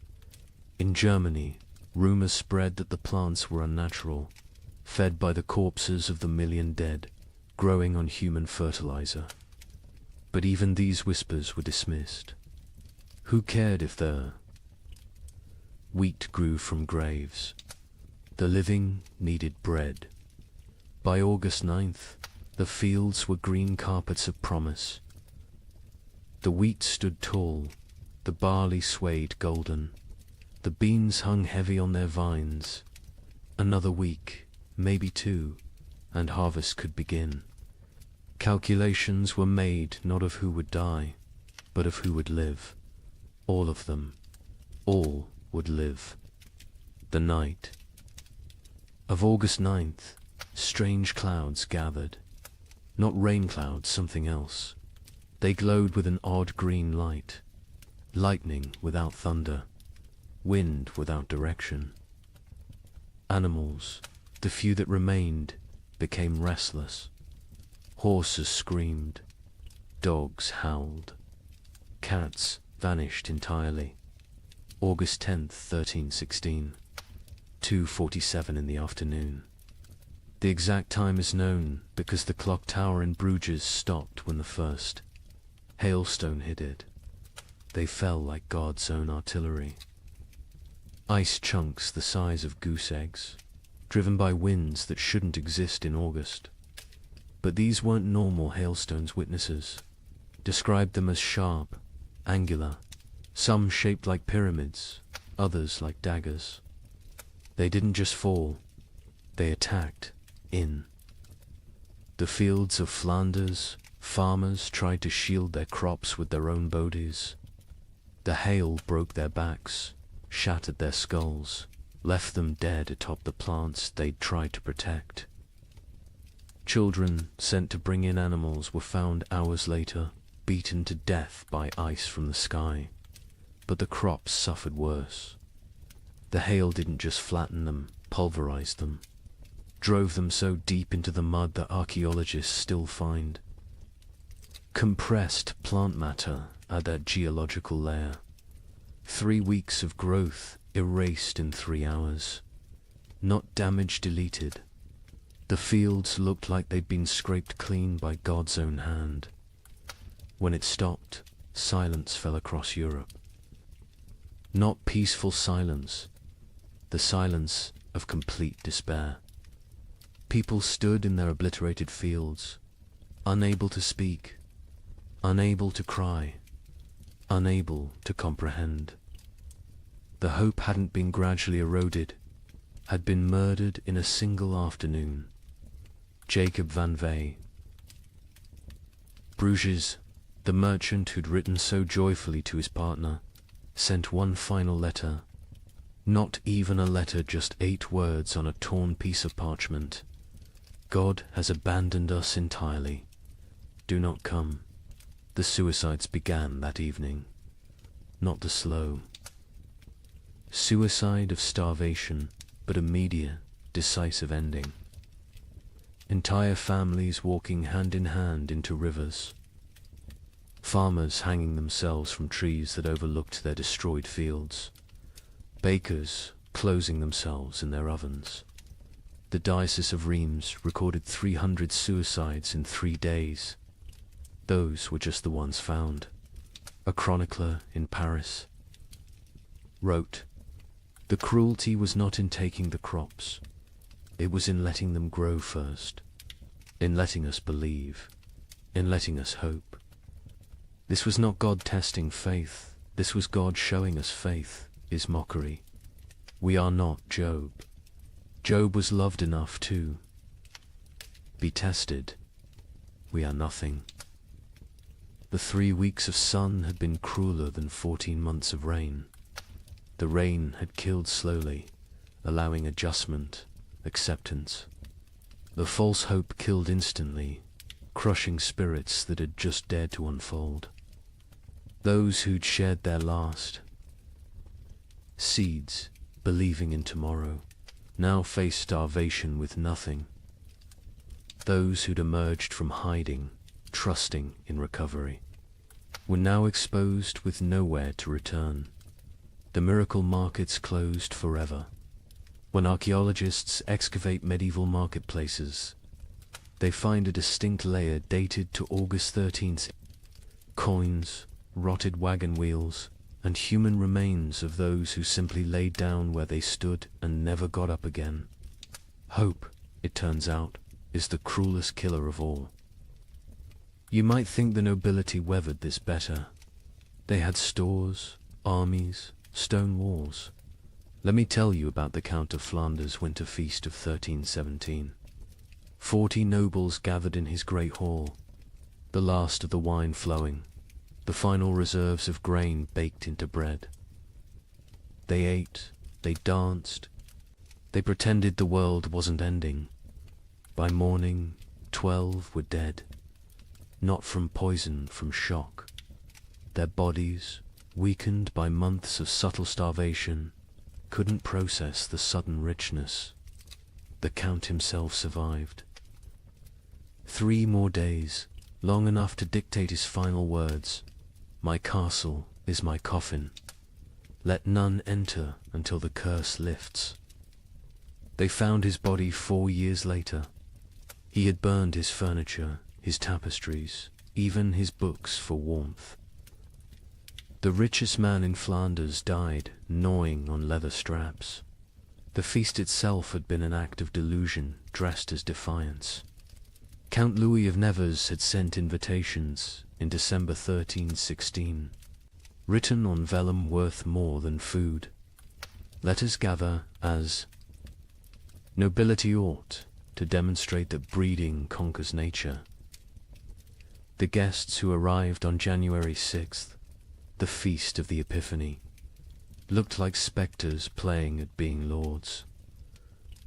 In Germany, rumors spread that the plants were unnatural, fed by the corpses of the million dead, growing on human fertilizer. But even these whispers were dismissed. Who cared if the wheat grew from graves? The living needed bread. By August 9th, the fields were green carpets of promise. The wheat stood tall, the barley swayed golden, the beans hung heavy on their vines. Another week, maybe 2, and harvest could begin. Calculations were made not of who would die, but of who would live. All of them. All would live. The night of August 9th, strange clouds gathered. Not rain clouds, something else. They glowed with an odd green light. Lightning without thunder. Wind without direction. Animals, the few that remained, became restless. Horses screamed. Dogs howled. Cats vanished entirely. August 10th, 1316. 2:47 in the afternoon. The exact time is known because the clock tower in Bruges stopped when the first hailstone hit it. They fell like God's own artillery. Ice chunks the size of goose eggs, driven by winds that shouldn't exist in August. But these weren't normal hailstones. Witnesses described them as sharp, angular, some shaped like pyramids, others like daggers. They didn't just fall, they attacked in. The fields of Flanders, farmers tried to shield their crops with their own bodies. The hail broke their backs, shattered their skulls, left them dead atop the plants they'd tried to protect. Children sent to bring in animals were found hours later, beaten to death by ice from the sky. But the crops suffered worse. The hail didn't just flatten them, pulverized them, drove them so deep into the mud that archaeologists still find compressed plant matter at that geological layer. 3 weeks of growth erased in 3 hours. Not damage deleted. The fields looked like they'd been scraped clean by God's own hand. When it stopped, silence fell across Europe. Not peaceful silence, the silence of complete despair. People stood in their obliterated fields, unable to speak, unable to cry, unable to comprehend. The hope hadn't been gradually eroded, had been murdered in a single afternoon. Jacob van Vey. Bruges, the merchant who'd written so joyfully to his partner, sent one final letter. Not even a letter, just 8 words on a torn piece of parchment. God has abandoned us entirely. Do not come. The suicides began that evening. Not the slow suicide of starvation, but immediate, decisive ending. Entire families walking hand in hand into rivers. Farmers hanging themselves from trees that overlooked their destroyed fields. Bakers closing themselves in their ovens. The Diocese of Reims recorded 300 suicides in 3 days. Those were just the ones found. A chronicler in Paris wrote, "The cruelty was not in taking the crops. It was in letting them grow first, in letting us believe, in letting us hope. This was not God testing faith. This was God showing us faith is mockery. We are not Job. Job was loved enough to be tested. We are nothing." The 3 weeks of sun had been crueler than 14 months of rain. The rain had killed slowly, allowing adjustment, acceptance. The false hope killed instantly, crushing spirits that had just dared to unfold. Those who'd shared their last seeds, believing in tomorrow, now faced starvation with nothing. Those who'd emerged from hiding, trusting in recovery, were now exposed with nowhere to return. The miracle markets closed forever. When archaeologists excavate medieval marketplaces, they find a distinct layer dated to August 13th. Coins, rotted wagon wheels, and human remains of those who simply laid down where they stood and never got up again. Hope, it turns out, is the cruelest killer of all. You might think the nobility weathered this better. They had stores, armies, stone walls. Let me tell you about the Count of Flanders' winter feast of 1317. 40 nobles gathered in his great hall, the last of the wine flowing, the final reserves of grain baked into bread. They ate, they danced, they pretended the world wasn't ending. By morning, 12 were dead, not from poison, from shock. Their bodies, weakened by months of subtle starvation, couldn't process the sudden richness. The Count himself survived. 3 more days, long enough to dictate his final words. "My castle is my coffin. Let none enter until the curse lifts." They found his body 4 years later. He had burned his furniture, his tapestries, even his books for warmth. The richest man in Flanders died, gnawing on leather straps. The feast itself had been an act of delusion, dressed as defiance. Count Louis of Nevers had sent invitations in December 1316, written on vellum worth more than food. "Let us gather as nobility ought, to demonstrate that breeding conquers nature." The guests who arrived on January 6th, the feast of the Epiphany, looked like spectres playing at being lords.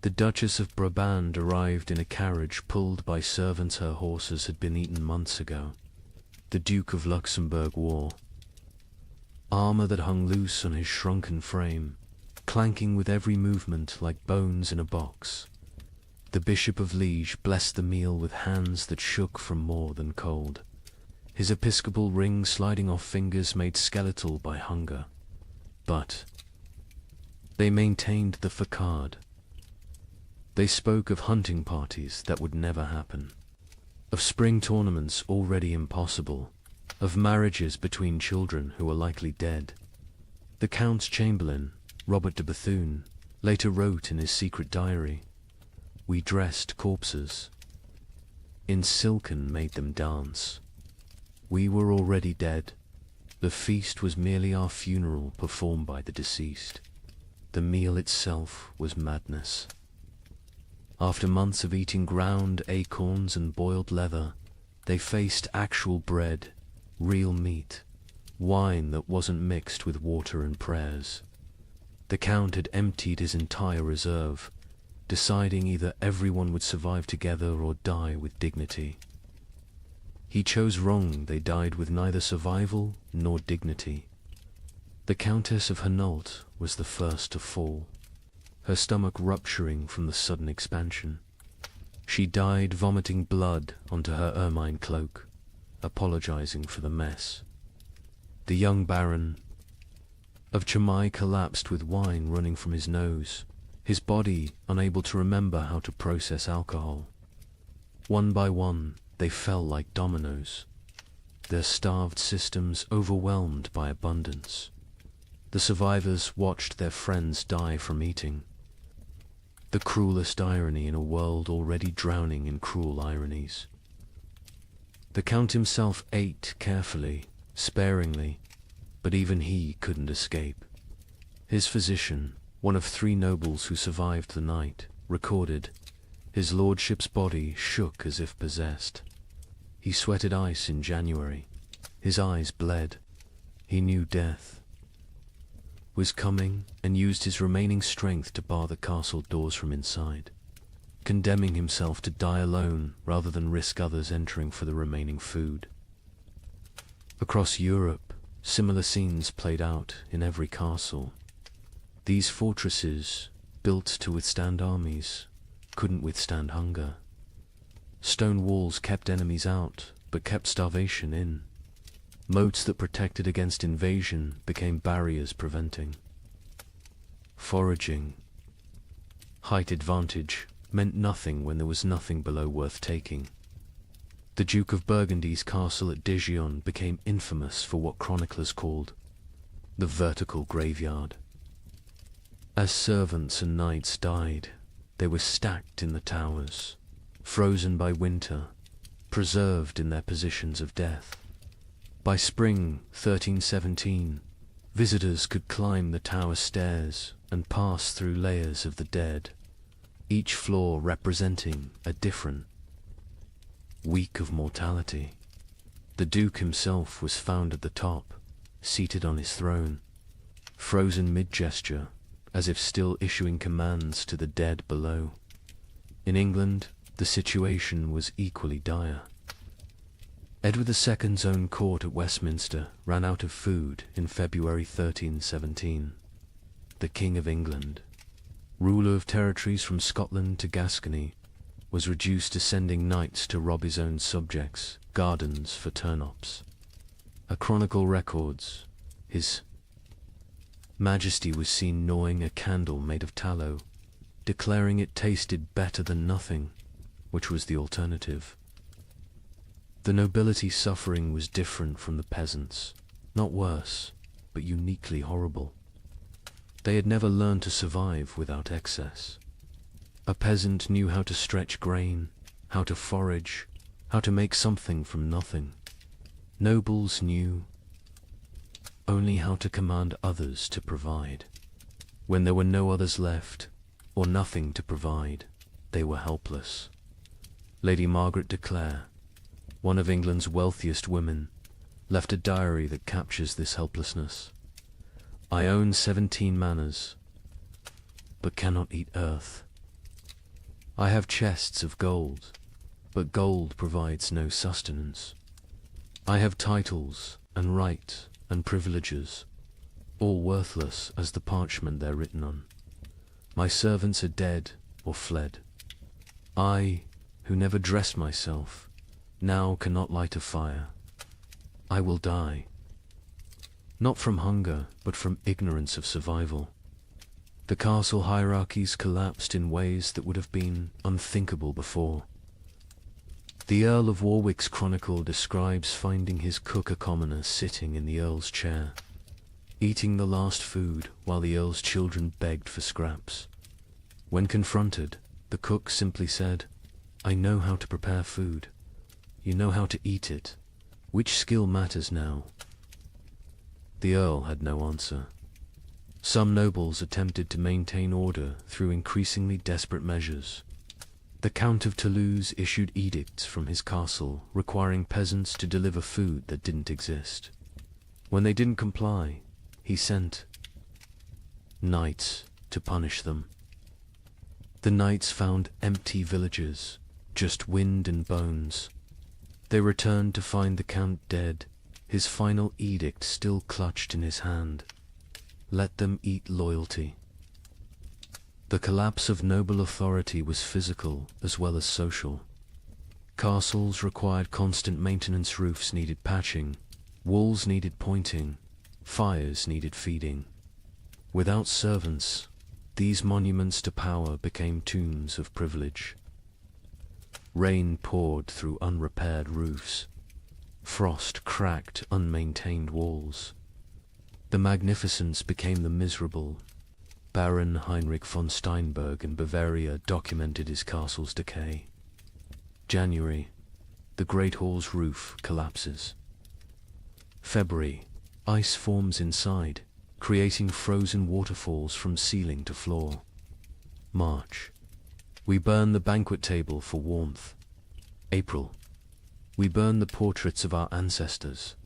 The Duchess of Brabant arrived in a carriage pulled by servants her horses had been eaten months ago. The Duke of Luxembourg wore armor that hung loose on his shrunken frame, clanking with every movement like bones in a box. The Bishop of Liege blessed the meal with hands that shook from more than cold, his episcopal ring sliding off fingers made skeletal by hunger. But they maintained the facade. They spoke of hunting parties that would never happen, of spring tournaments already impossible, of marriages between children who were likely dead. The Count's chamberlain, Robert de Bethune, later wrote in his secret diary, we dressed corpses. In silken made them dance. We were already dead. The feast was merely our funeral performed by the deceased. The meal itself was madness. After months of eating ground acorns and boiled leather, they faced actual bread, real meat, wine that wasn't mixed with water and prayers. The Count had emptied his entire reserve, deciding either everyone would survive together or die with dignity. He chose wrong. They died with neither survival nor dignity. The Countess of Hainault was the first to fall, her stomach rupturing from the sudden expansion. She died vomiting blood onto her ermine cloak, apologizing for the mess. The young Baron of Chimay collapsed with wine running from his nose, his body unable to remember how to process alcohol. One by one, they fell like dominoes, their starved systems overwhelmed by abundance. The survivors watched their friends die from eating. The cruelest irony in a world already drowning in cruel ironies. The Count himself ate carefully, sparingly, but even he couldn't escape. His physician, one of 3 nobles who survived the night, recorded, his lordship's body shook as if possessed. He sweated ice in January. His eyes bled. He knew death was coming and used his remaining strength to bar the castle doors from inside, condemning himself to die alone rather than risk others entering for the remaining food. Across Europe, similar scenes played out in every castle. These fortresses, built to withstand armies, couldn't withstand hunger. Stone walls kept enemies out, but kept starvation in. Moats that protected against invasion became barriers preventing. Foraging. Height advantage meant nothing when there was nothing below worth taking. The Duke of Burgundy's castle at Dijon became infamous for what chroniclers called the vertical graveyard. As servants and knights died, they were stacked in the towers, frozen by winter, preserved in their positions of death. By spring 1317, visitors could climb the tower stairs and pass through layers of the dead, each floor representing a different week of mortality. The Duke himself was found at the top, seated on his throne, frozen mid-gesture, as if still issuing commands to the dead below. In England, the situation was equally dire. Edward II's own court at Westminster ran out of food in February 1317. The King of England, ruler of territories from Scotland to Gascony, was reduced to sending knights to rob his own subjects' gardens for turnips. A chronicle records, His Majesty was seen gnawing a candle made of tallow, declaring it tasted better than nothing, which was the alternative. The nobility's suffering was different from the peasants, not worse, but uniquely horrible. They had never learned to survive without excess. A peasant knew how to stretch grain, how to forage, how to make something from nothing. Nobles knew only how to command others to provide. When there were no others left, or nothing to provide, they were helpless. Lady Margaret de Clare, one of England's wealthiest women, left a diary that captures this helplessness. I own 17 manors, but cannot eat earth. I have chests of gold, but gold provides no sustenance. I have titles and right and privileges, all worthless as the parchment they're written on. My servants are dead or fled. I, who never dressed myself, now cannot light a fire. I will die. Not from hunger, but from ignorance of survival. The castle hierarchies collapsed in ways that would have been unthinkable before. The Earl of Warwick's chronicle describes finding his cook a commoner sitting in the Earl's chair, eating the last food while the Earl's children begged for scraps. When confronted, The cook simply said, "I know how to prepare food. You know how to eat it. Which skill matters now?" The Earl had no answer. Some nobles attempted to maintain order through increasingly desperate measures. The Count of Toulouse issued edicts from his castle requiring peasants to deliver food that didn't exist. When they didn't comply, he sent knights to punish them. The knights found empty villages, just wind and bones. They returned to find the Count dead, his final edict still clutched in his hand. Let them eat loyalty. The collapse of noble authority was physical as well as social. Castles required constant maintenance, roofs needed patching, walls needed pointing, fires needed feeding. Without servants, these monuments to power became tombs of privilege. Rain poured through unrepaired roofs. Frost cracked unmaintained walls. The magnificence became the miserable. Baron Heinrich von Steinberg in Bavaria documented his castle's decay. January, the Great Hall's roof collapses. February, ice forms inside, creating frozen waterfalls from ceiling to floor. March, we burn the banquet table for warmth. April, we burn the portraits of our ancestors.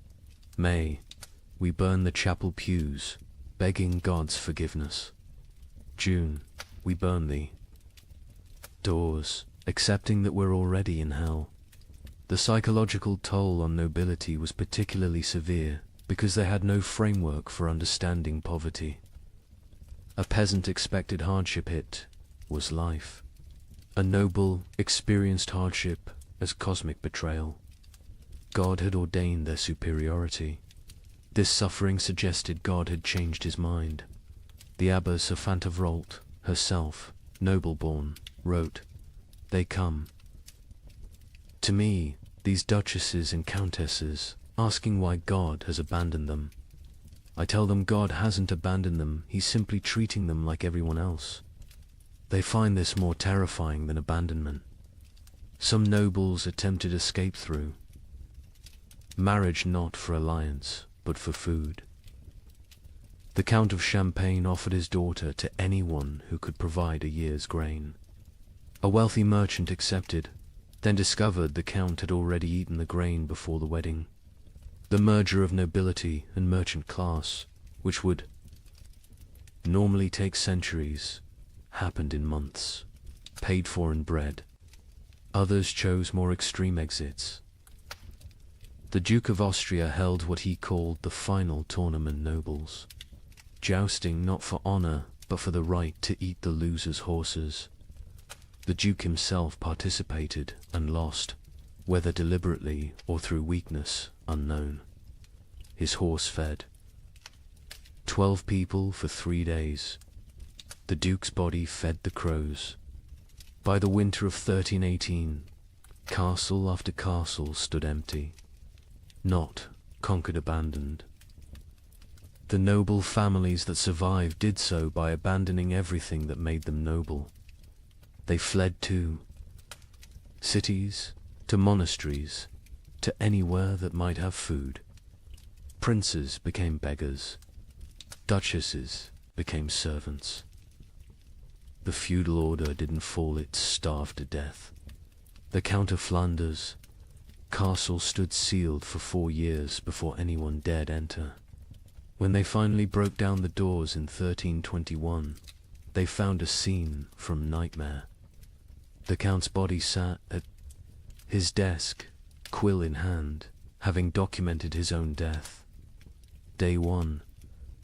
May, we burn the chapel pews, begging God's forgiveness. June, we burn the doors, accepting that we're already in hell. The psychological toll on nobility was particularly severe because they had no framework for understanding poverty. A peasant expected hardship, it was life. A noble experienced hardship as cosmic betrayal. God had ordained their superiority. This suffering suggested God had changed his mind. The Abbess of Fantevrolt, herself, noble-born, wrote, "They come to me, these duchesses and countesses, asking why God has abandoned them. I tell them God hasn't abandoned them, he's simply treating them like everyone else. They find this more terrifying than abandonment. Some nobles attempted escape through marriage, not for alliance, but for food. The Count of Champagne offered his daughter to anyone who could provide a year's grain. A wealthy merchant accepted, then discovered the Count had already eaten the grain before the wedding. The merger of nobility and merchant class, which would normally take centuries, happened in months, paid for in bread. Others chose more extreme exits. The Duke of Austria held what he called the final tournament nobles. Jousting not for honor, but for the right to eat the loser's horses. The Duke himself participated and lost, whether deliberately or through weakness, unknown. His horse fed 12 people for 3 days. The Duke's body fed the crows. By the winter of 1318, castle after castle stood empty, not conquered, abandoned. The noble families that survived did so by abandoning everything that made them noble. They fled to cities, to monasteries, to anywhere that might have food. Princes became beggars. Duchesses became servants. The feudal order didn't fall, it starved to death. The Count of Flanders' castle stood sealed for 4 years before anyone dared enter. When they finally broke down the doors in 1321, they found a scene from nightmare. The Count's body sat at his desk, quill in hand, having documented his own death. Day 1,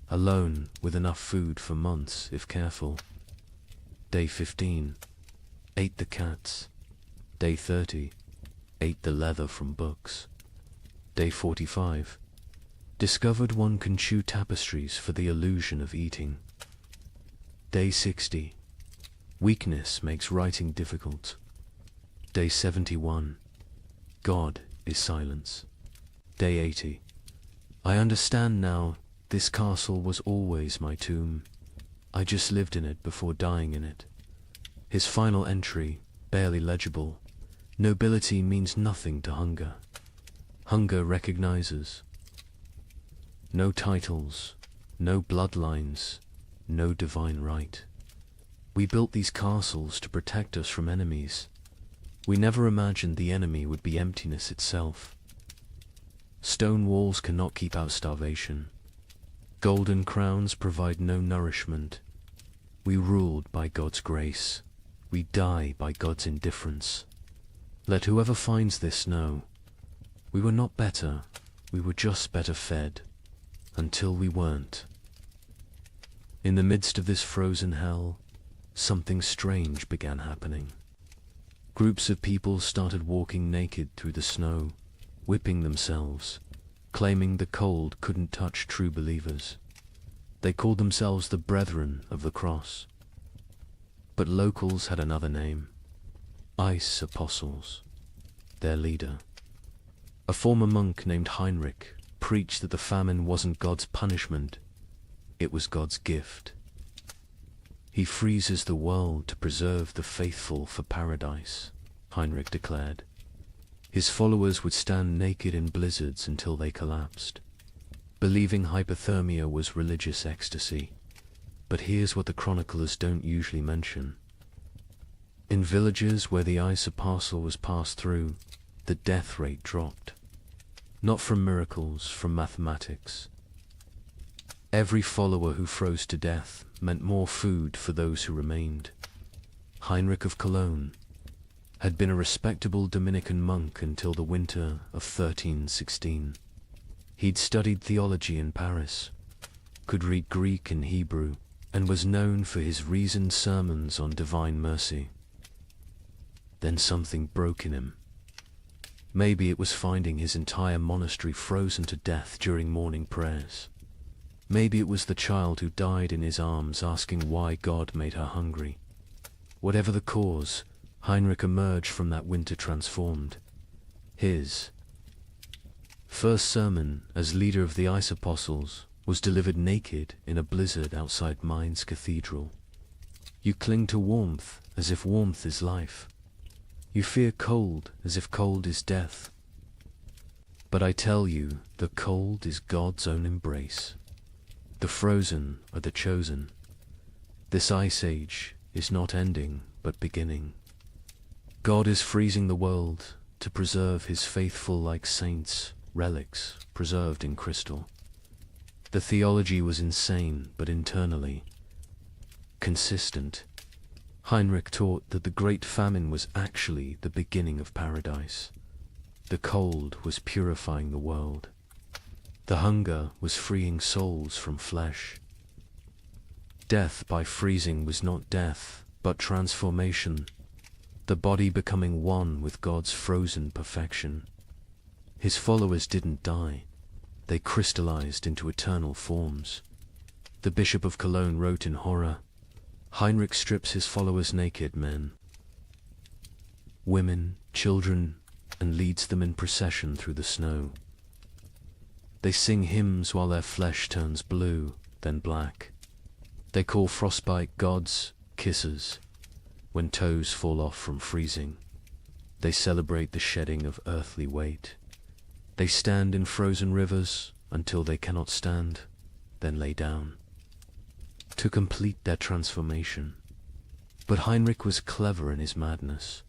alone with enough food for months if careful. Day 15, ate the cats. Day 30, ate the leather from books. Day 45, discovered one can chew tapestries for the illusion of eating. Day 60, weakness makes writing difficult. Day 71, God is silence. Day 80, I understand now, this castle was always my tomb. I just lived in it before dying in it. His final entry, barely legible: nobility means nothing to hunger. Hunger recognizes no titles, no bloodlines, no divine right. We built these castles to protect us from enemies. We never imagined the enemy would be emptiness itself. Stone walls cannot keep out starvation. Golden crowns provide no nourishment. We ruled by God's grace. We die by God's indifference. Let whoever finds this know, we were not better, we were just better fed, until we weren't. In the midst of this frozen hell, something strange began happening. Groups of people started walking naked through the snow, whipping themselves, claiming the cold couldn't touch true believers. They called themselves the Brethren of the Cross. But locals had another name: Ice Apostles. Their leader, a former monk named Heinrich, preached that the famine wasn't God's punishment, it was God's gift. He freezes the world to preserve the faithful for paradise, Heinrich declared. His followers would stand naked in blizzards until they collapsed, believing hypothermia was religious ecstasy. But here's what the chroniclers don't usually mention. In villages where the ice apostle was passed through, the death rate dropped. Not from miracles, from mathematics. Every follower who froze to death meant more food for those who remained. Heinrich of Cologne had been a respectable Dominican monk until the winter of 1316. He'd studied theology in Paris, could read Greek and Hebrew, and was known for his reasoned sermons on divine mercy. Then something broke in him. Maybe it was finding his entire monastery frozen to death during morning prayers. Maybe it was the child who died in his arms asking why God made her hungry. Whatever the cause, Heinrich emerged from that winter transformed. His first sermon as leader of the Ice Apostles was delivered naked in a blizzard outside Mainz Cathedral. You cling to warmth as if warmth is life. You fear cold as if cold is death. But I tell you, the cold is God's own embrace. The frozen are the chosen. This ice age is not ending, but beginning. God is freezing the world to preserve his faithful like saints, relics preserved in crystal. The theology was insane, but internally consistent. Heinrich taught that the great famine was actually the beginning of paradise. The cold was purifying the world. The hunger was freeing souls from flesh. Death by freezing was not death, but transformation, the body becoming one with God's frozen perfection. His followers didn't die. They crystallized into eternal forms. The Bishop of Cologne wrote in horror, Heinrich strips his followers naked, men, women, children, and leads them in procession through the snow. They sing hymns while their flesh turns blue, then black. They call frostbite gods kisses when toes fall off from freezing. They celebrate the shedding of earthly weight. They stand in frozen rivers until they cannot stand, then lay down to complete their transformation. But Heinrich was clever in his madness.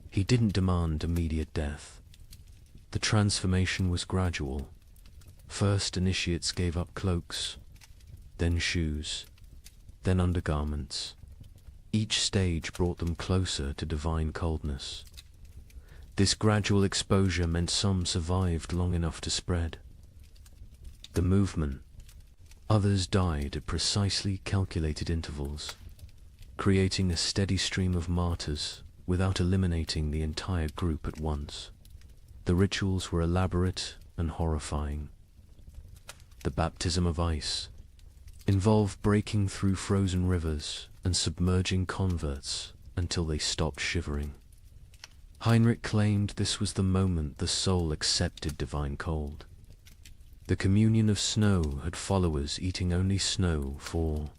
He didn't demand immediate death. The transformation was gradual. First, initiates gave up cloaks, then shoes, then undergarments. Each stage brought them closer to divine coldness. This gradual exposure meant some survived long enough to spread the movement. Others died at precisely calculated intervals, creating a steady stream of martyrs without eliminating the entire group at once. The rituals were elaborate and horrifying. The baptism of ice involved breaking through frozen rivers and submerging converts until they stopped shivering. Heinrich claimed this was the moment the soul accepted divine cold. The communion of snow had followers eating only snow for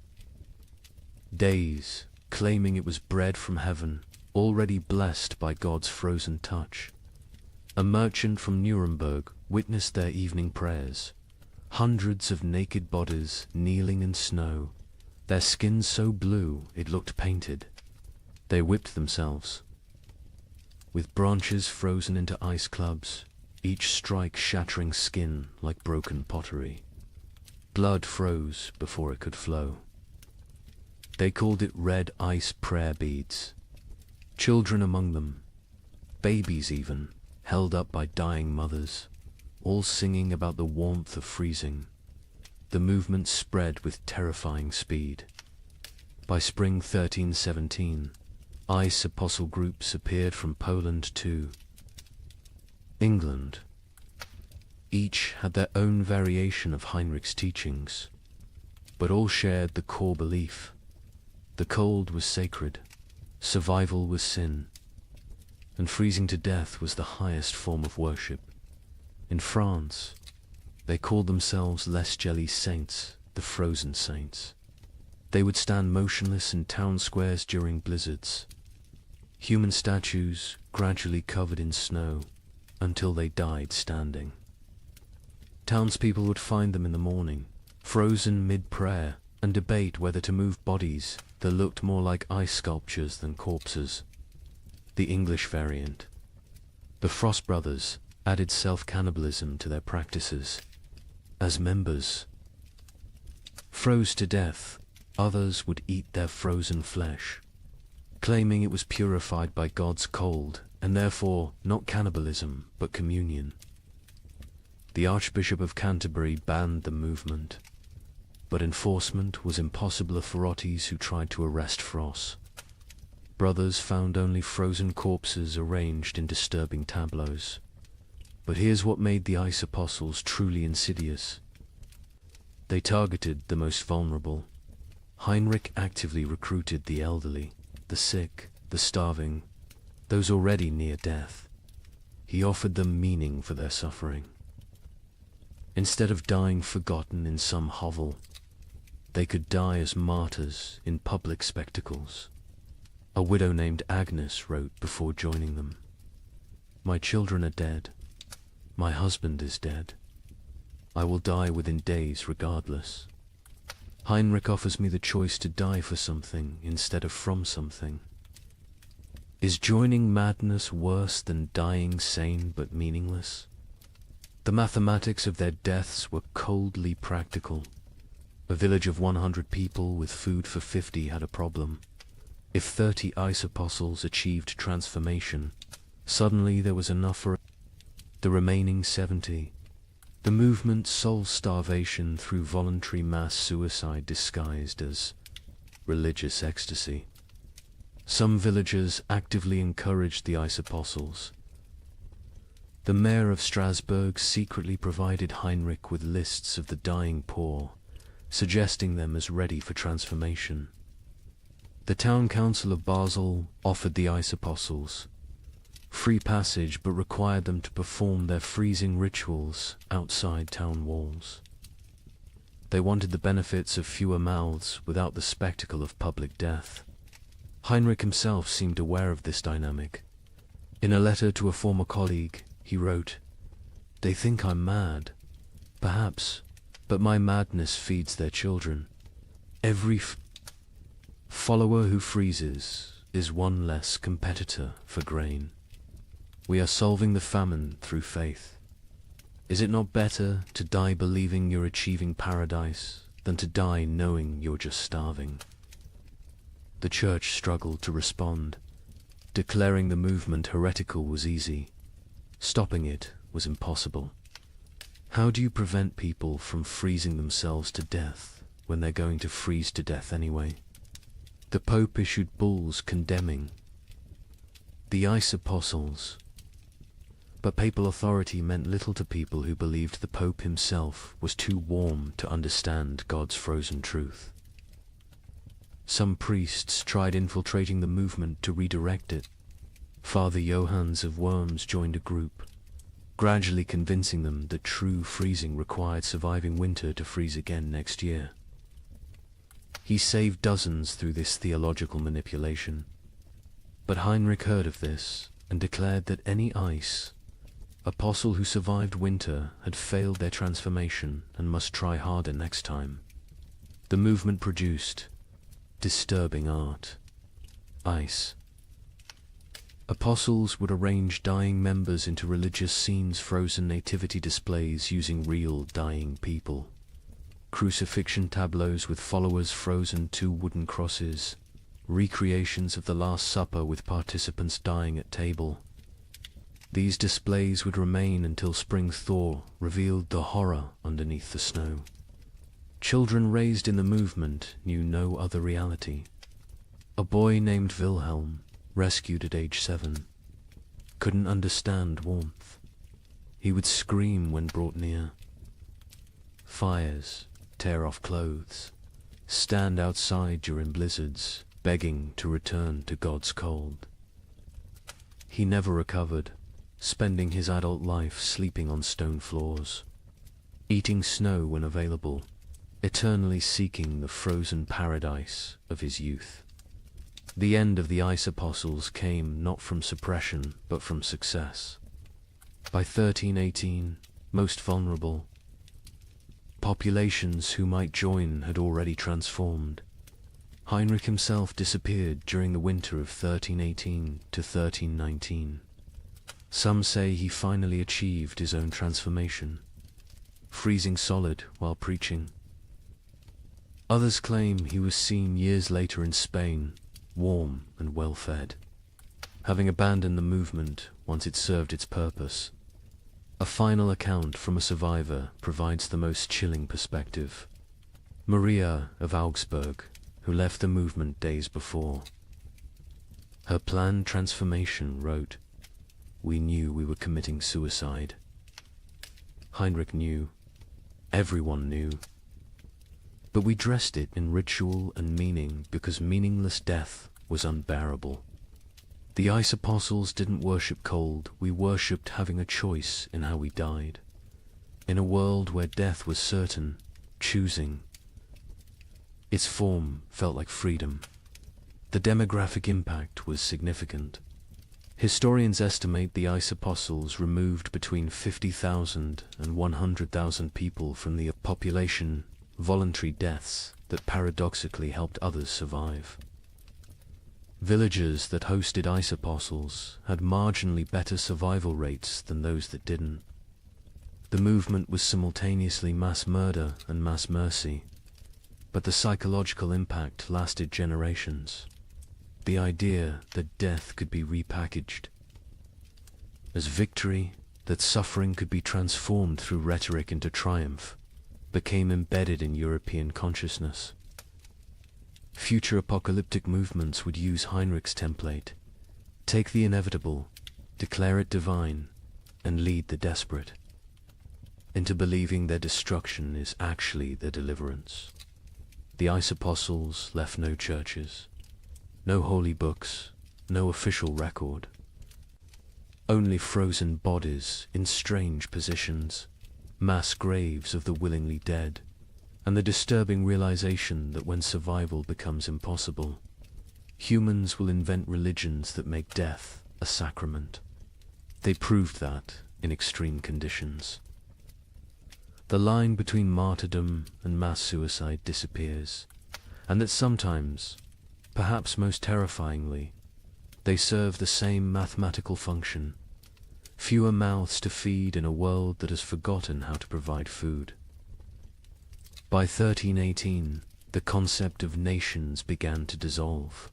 days, claiming it was bread from heaven, already blessed by God's frozen touch. A merchant from Nuremberg witnessed their evening prayers. Hundreds of naked bodies kneeling in snow, their skins so blue it looked painted. They whipped themselves. With branches frozen into ice clubs, each strike shattering skin like broken pottery. Blood froze before it could flow. They called it red ice prayer beads. Children among them, babies even, held up by dying mothers, all singing about the warmth of freezing. The movement spread with terrifying speed. By spring 1317, ice apostle groups appeared from Poland to England. Each had their own variation of Heinrich's teachings, but all shared the core belief. The cold was sacred, survival was sin, and freezing to death was the highest form of worship. In France, they called themselves Les Jelly Saints, the frozen saints. They would stand motionless in town squares during blizzards, human statues gradually covered in snow until they died standing. Townspeople would find them in the morning, frozen mid-prayer, and debate whether to move bodies that looked more like ice sculptures than corpses. The English variant. The Frost Brothers added self-cannibalism to their practices. As members froze to death, others would eat their frozen flesh, claiming it was purified by God's cold, and therefore not cannibalism but communion. The Archbishop of Canterbury banned the movement, but enforcement was impossible for authorities who tried to arrest Frost. Brothers found only frozen corpses arranged in disturbing tableaus. But here's what made the ice apostles truly insidious. They targeted the most vulnerable. Heinrich actively recruited the elderly, the sick, the starving, those already near death. He offered them meaning for their suffering. Instead of dying forgotten in some hovel, they could die as martyrs in public spectacles. A widow named Agnes wrote before joining them, "My children are dead. My husband is dead. I will die within days regardless. Heinrich offers me the choice to die for something instead of from something. Is joining madness worse than dying sane but meaningless?" The mathematics of their deaths were coldly practical. A village of 100 people with food for 50 had a problem. If 30 ice apostles achieved transformation, suddenly there was enough for the remaining 70. The movement solved starvation through voluntary mass suicide disguised as religious ecstasy. Some villagers actively encouraged the ice apostles. The mayor of Strasbourg secretly provided Heinrich with lists of the dying poor, suggesting them as ready for transformation. The town council of Basel offered the ice apostles free passage but required them to perform their freezing rituals outside town walls. They wanted the benefits of fewer mouths without the spectacle of public death. Heinrich himself seemed aware of this dynamic. In a letter to a former colleague, he wrote, "They think I'm mad. Perhaps, but my madness feeds their children. Every follower who freezes is one less competitor for grain. We are solving the famine through faith. Is it not better to die believing you're achieving paradise than to die knowing you're just starving?" The church struggled to respond. Declaring the movement heretical was easy. Stopping it was impossible. How do you prevent people from freezing themselves to death when they're going to freeze to death anyway? The Pope issued bulls condemning the ice apostles. But papal authority meant little to people who believed the Pope himself was too warm to understand God's frozen truth. Some priests tried infiltrating the movement to redirect it. Father Johannes of Worms joined a group, gradually convincing them that true freezing required surviving winter to freeze again next year. He saved dozens through this theological manipulation. But Heinrich heard of this and declared that any ice apostle who survived winter had failed their transformation and must try harder next time. The movement produced disturbing art. Ice. Apostles would arrange dying members into religious scenes, frozen nativity displays using real dying people, crucifixion tableaus with followers frozen to wooden crosses, recreations of the Last Supper with participants dying at table. These displays would remain until spring thaw revealed the horror underneath the snow. Children raised in the movement knew no other reality. A boy named Wilhelm, rescued at age 7, couldn't understand warmth. He would scream when brought near. Fires, tear off clothes, stand outside during blizzards, begging to return to God's cold. He never recovered, spending his adult life sleeping on stone floors, eating snow when available, eternally seeking the frozen paradise of his youth. The end of the ice apostles came not from suppression, but from success. By 1318, most vulnerable, populations who might join had already transformed. Heinrich himself disappeared during the winter of 1318 to 1319. Some say he finally achieved his own transformation, freezing solid while preaching. Others claim he was seen years later in Spain, warm and well-fed, having abandoned the movement once it served its purpose. A final account from a survivor provides the most chilling perspective. Maria of Augsburg, who left the movement days before. Her planned transformation wrote, "We knew we were committing suicide." Heinrich knew. Everyone knew. But we dressed it in ritual and meaning because meaningless death was unbearable. The ice apostles didn't worship cold, we worshipped having a choice in how we died. In a world where death was certain, choosing. Its form felt like freedom. The demographic impact was significant. Historians estimate the ice apostles removed between 50,000 and 100,000 people from the population, voluntary deaths that paradoxically helped others survive. Villages that hosted ice apostles had marginally better survival rates than those that didn't. The movement was simultaneously mass murder and mass mercy, but the psychological impact lasted generations. The idea that death could be repackaged as victory, that suffering could be transformed through rhetoric into triumph, became embedded in European consciousness. Future apocalyptic movements would use Heinrich's template: take the inevitable, declare it divine, and lead the desperate into believing their destruction is actually their deliverance. The ice apostles left no churches, no holy books, no official record. Only frozen bodies in strange positions, mass graves of the willingly dead, and the disturbing realization that when survival becomes impossible, humans will invent religions that make death a sacrament. They proved that in extreme conditions. The line between martyrdom and mass suicide disappears, and that sometimes, perhaps most terrifyingly, they serve the same mathematical function: fewer mouths to feed in a world that has forgotten how to provide food. By 1318, the concept of nations began to dissolve.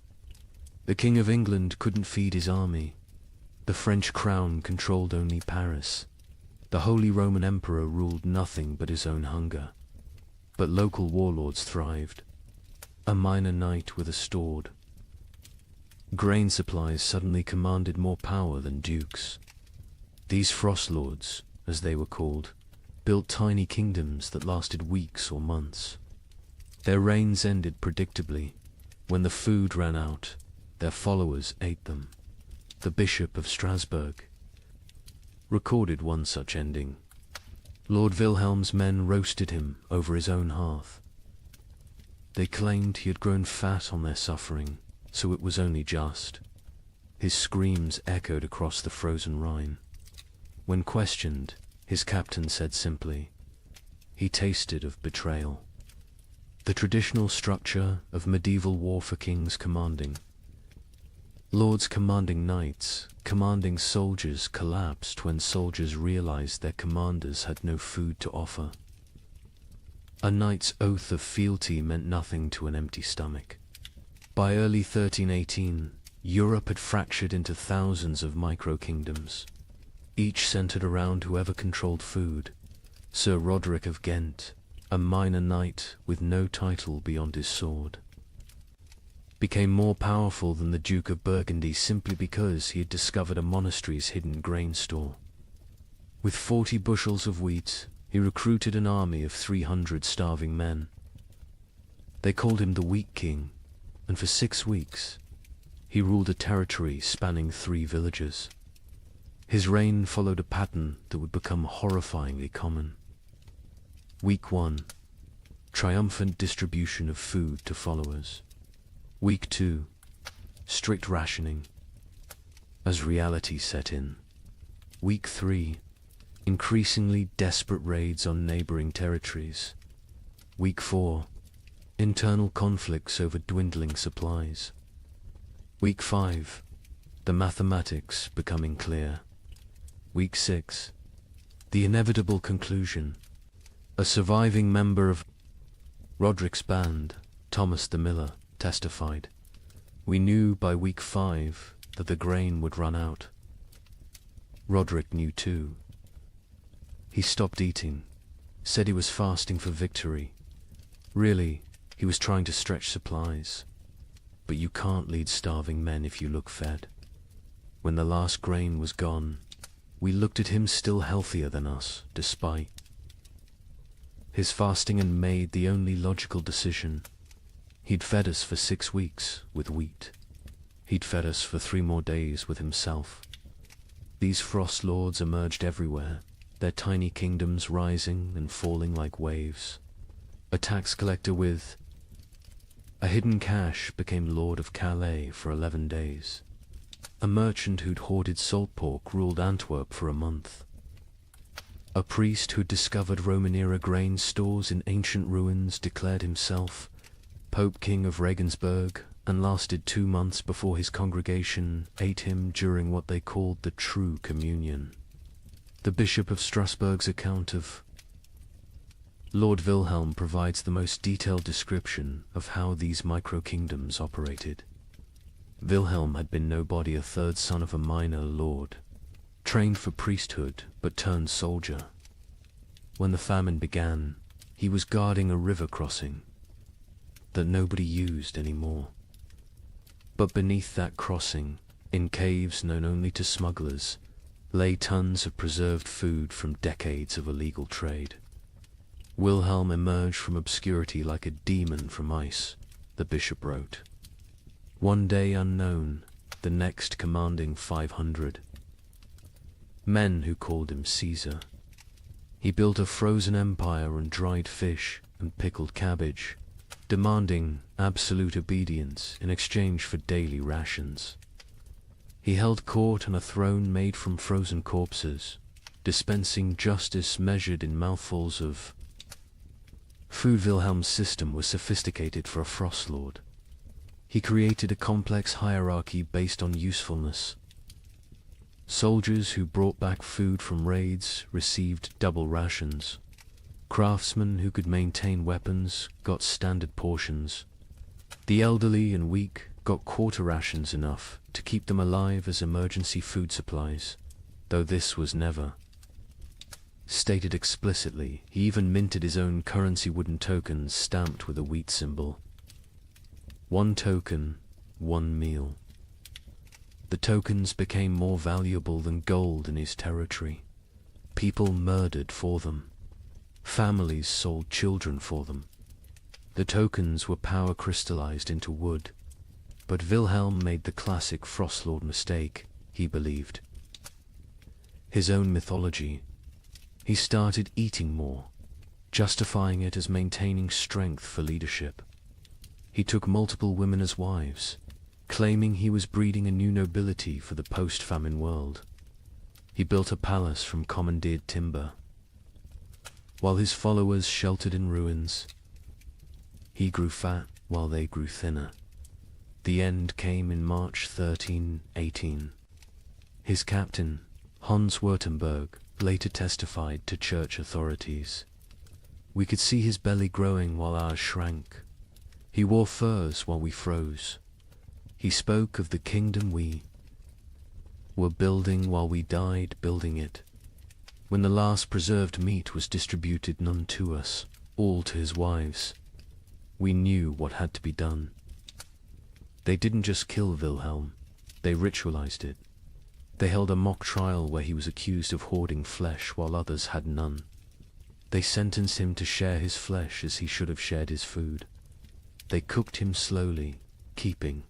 The King of England couldn't feed his army. The French crown controlled only Paris. The Holy Roman Emperor ruled nothing but his own hunger. But local warlords thrived. A minor knight with a sword. Grain supplies suddenly commanded more power than dukes. These frost lords, as they were called, built tiny kingdoms that lasted weeks or months. Their reigns ended predictably. When the food ran out, their followers ate them. The Bishop of Strasbourg recorded one such ending. Lord Wilhelm's men roasted him over his own hearth. They claimed he had grown fat on their suffering, so it was only just. His screams echoed across the frozen Rhine. When questioned, his captain said simply, he tasted of betrayal. The traditional structure of medieval war for kings commanding. Lords commanding knights, commanding soldiers collapsed when soldiers realized their commanders had no food to offer. A knight's oath of fealty meant nothing to an empty stomach. By early 1318, Europe had fractured into thousands of micro-kingdoms, each centered around whoever controlled food. Sir Roderick of Ghent, a minor knight with no title beyond his sword, became more powerful than the Duke of Burgundy simply because he had discovered a monastery's hidden grain store. With 40 bushels of wheat, he recruited an army of 300 starving men. They called him the Wheat King, and for 6 weeks, he ruled a territory spanning 3 villages. His reign followed a pattern that would become horrifyingly common. Week 1. Triumphant distribution of food to followers. Week 2. Strict rationing. As reality set in. Week 3. Increasingly desperate raids on neighboring territories. Week 4. Internal conflicts over dwindling supplies. Week 5. The mathematics becoming clear. Week 6. The inevitable conclusion. A surviving member of Roderick's band, Thomas the Miller, testified, "We knew by week 5 that the grain would run out." Roderick knew too. He stopped eating, said he was fasting for victory. Really, he was trying to stretch supplies. But you can't lead starving men if you look fed. When the last grain was gone, we looked at him still healthier than us, despite his fasting, and made the only logical decision. He'd fed us for 6 weeks with wheat. He'd fed us for 3 more days with himself. These frost lords emerged everywhere, their tiny kingdoms rising and falling like waves. A tax collector with a hidden cache became Lord of Calais for 11 days. A merchant who'd hoarded salt pork ruled Antwerp for a month. A priest who'd discovered Roman-era grain stores in ancient ruins declared himself Pope King of Regensburg, and lasted 2 months before his congregation ate him during what they called the True Communion. The Bishop of Strasbourg's account of Lord Wilhelm provides the most detailed description of how these micro-kingdoms operated. Wilhelm had been nobody, a 3rd son of a minor lord, trained for priesthood but turned soldier. When the famine began, he was guarding a river crossing that nobody used anymore. But beneath that crossing, in caves known only to smugglers, lay tons of preserved food from decades of illegal trade. Wilhelm emerged from obscurity like a demon from ice, the bishop wrote. One day unknown, the next commanding 500. Men who called him Caesar. He built a frozen empire on dried fish and pickled cabbage, demanding absolute obedience in exchange for daily rations. He held court on a throne made from frozen corpses, dispensing justice measured in mouthfuls of food. Wilhelm's system was sophisticated for a frost lord. He created a complex hierarchy based on usefulness. Soldiers who brought back food from raids received double rations. Craftsmen who could maintain weapons got standard portions. The elderly and weak got quarter rations, enough to keep them alive as emergency food supplies, though this was never stated explicitly. He even minted his own currency, wooden tokens stamped with a wheat symbol. 1 token, 1 meal. The tokens became more valuable than gold in his territory. People murdered for them. Families sold children for them. The tokens were power crystallized into wood. But Wilhelm made the classic Frostlord mistake, he believed. His own mythology. He started eating more, justifying it as maintaining strength for leadership. He took multiple women as wives, claiming he was breeding a new nobility for the post-famine world. He built a palace from commandeered timber, while his followers sheltered in ruins. He grew fat while they grew thinner. The end came in March 1318. His captain, Hans Württemberg, later testified to church authorities. We could see his belly growing while ours shrank. He wore furs while we froze. He spoke of the kingdom we were building while we died building it. When the last preserved meat was distributed, none to us, all to his wives, we knew what had to be done. They didn't just kill Wilhelm, they ritualized it. They held a mock trial where he was accused of hoarding flesh while others had none. They sentenced him to share his flesh as he should have shared his food. They cooked him slowly, keeping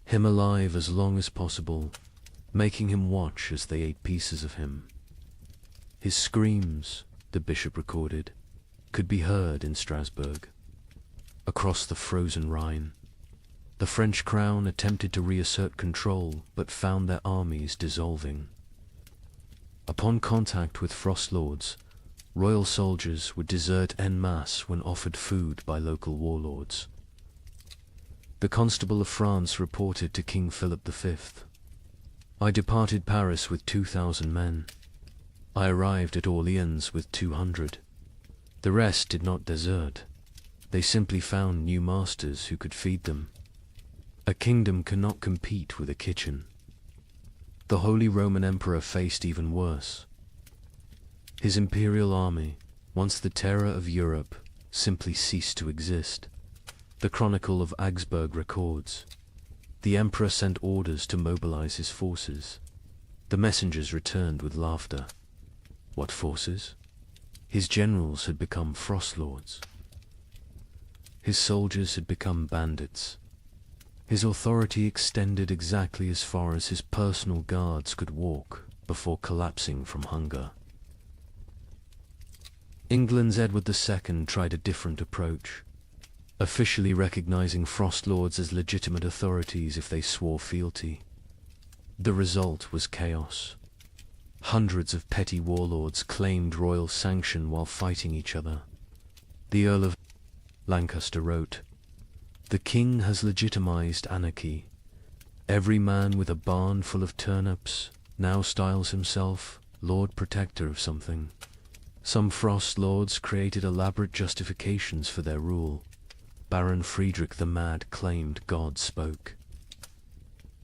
him alive as long as possible, making him watch as they ate pieces of him. His screams, the bishop recorded, could be heard in Strasbourg. Across the frozen Rhine, the French crown attempted to reassert control, but found their armies dissolving. Upon contact with frost lords, royal soldiers would desert en masse when offered food by local warlords. The Constable of France reported to King Philip V, "I departed Paris with 2,000 men. I arrived at Orleans with 200. The rest did not desert. They simply found new masters who could feed them. A kingdom cannot compete with a kitchen." The Holy Roman Emperor faced even worse. His imperial army, once the terror of Europe, simply ceased to exist. The Chronicle of Augsburg records, "The emperor sent orders to mobilize his forces. The messengers returned with laughter. What forces? His generals had become frost lords. His soldiers had become bandits. His authority extended exactly as far as his personal guards could walk before collapsing from hunger." England's Edward II tried a different approach, officially recognizing frost lords as legitimate authorities if they swore fealty. The result was chaos. Hundreds of petty warlords claimed royal sanction while fighting each other. The Earl of Lancaster wrote, "The king has legitimized anarchy. Every man with a barn full of turnips now styles himself Lord Protector of something. Some frost lords created elaborate justifications for their rule. Baron Friedrich the Mad claimed God spoke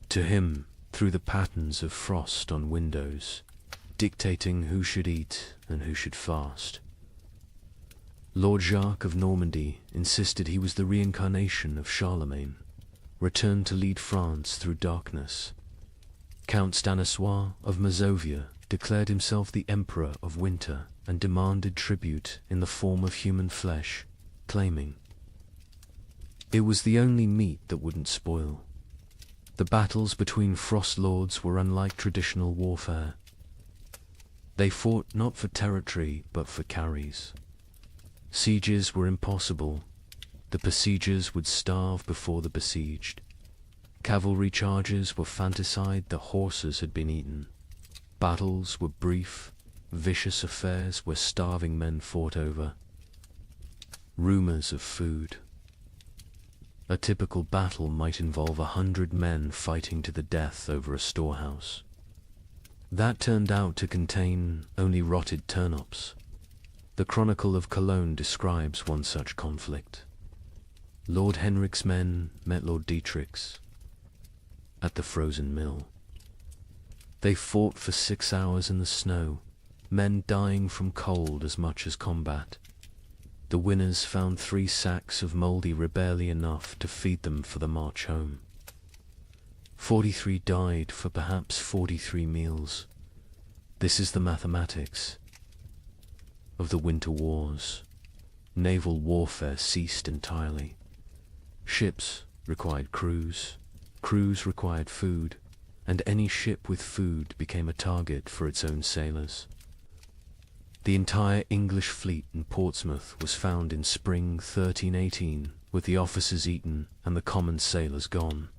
to him through the patterns of frost on windows, dictating who should eat and who should fast. Lord Jacques of Normandy insisted he was the reincarnation of Charlemagne, returned to lead France through darkness. Count Stanislaus of Mazovia declared himself the Emperor of Winter and demanded tribute in the form of human flesh, claiming it was the only meat that wouldn't spoil. The battles between frost lords were unlike traditional warfare. They fought not for territory but for carries. Sieges were impossible. The besiegers would starve before the besieged. Cavalry charges were fanticide, the horses had been eaten. Battles were brief, vicious affairs where starving men fought over rumors of food. A typical battle might involve 100 men fighting to the death over a storehouse. That turned out to contain only rotted turnips. The Chronicle of Cologne describes one such conflict. Lord Henrik's men met Lord Dietrich's at the frozen mill. They fought for 6 hours in the snow, men dying from cold as much as combat. The winners found 3 sacks of mouldy barely enough to feed them for the march home. 43 died for perhaps 43 meals. This is the mathematics of the winter wars. Naval warfare ceased entirely. Ships required crews, crews required food, and any ship with food became a target for its own sailors. The entire English fleet in Portsmouth was found in spring 1318 with the officers eaten and the common sailors gone,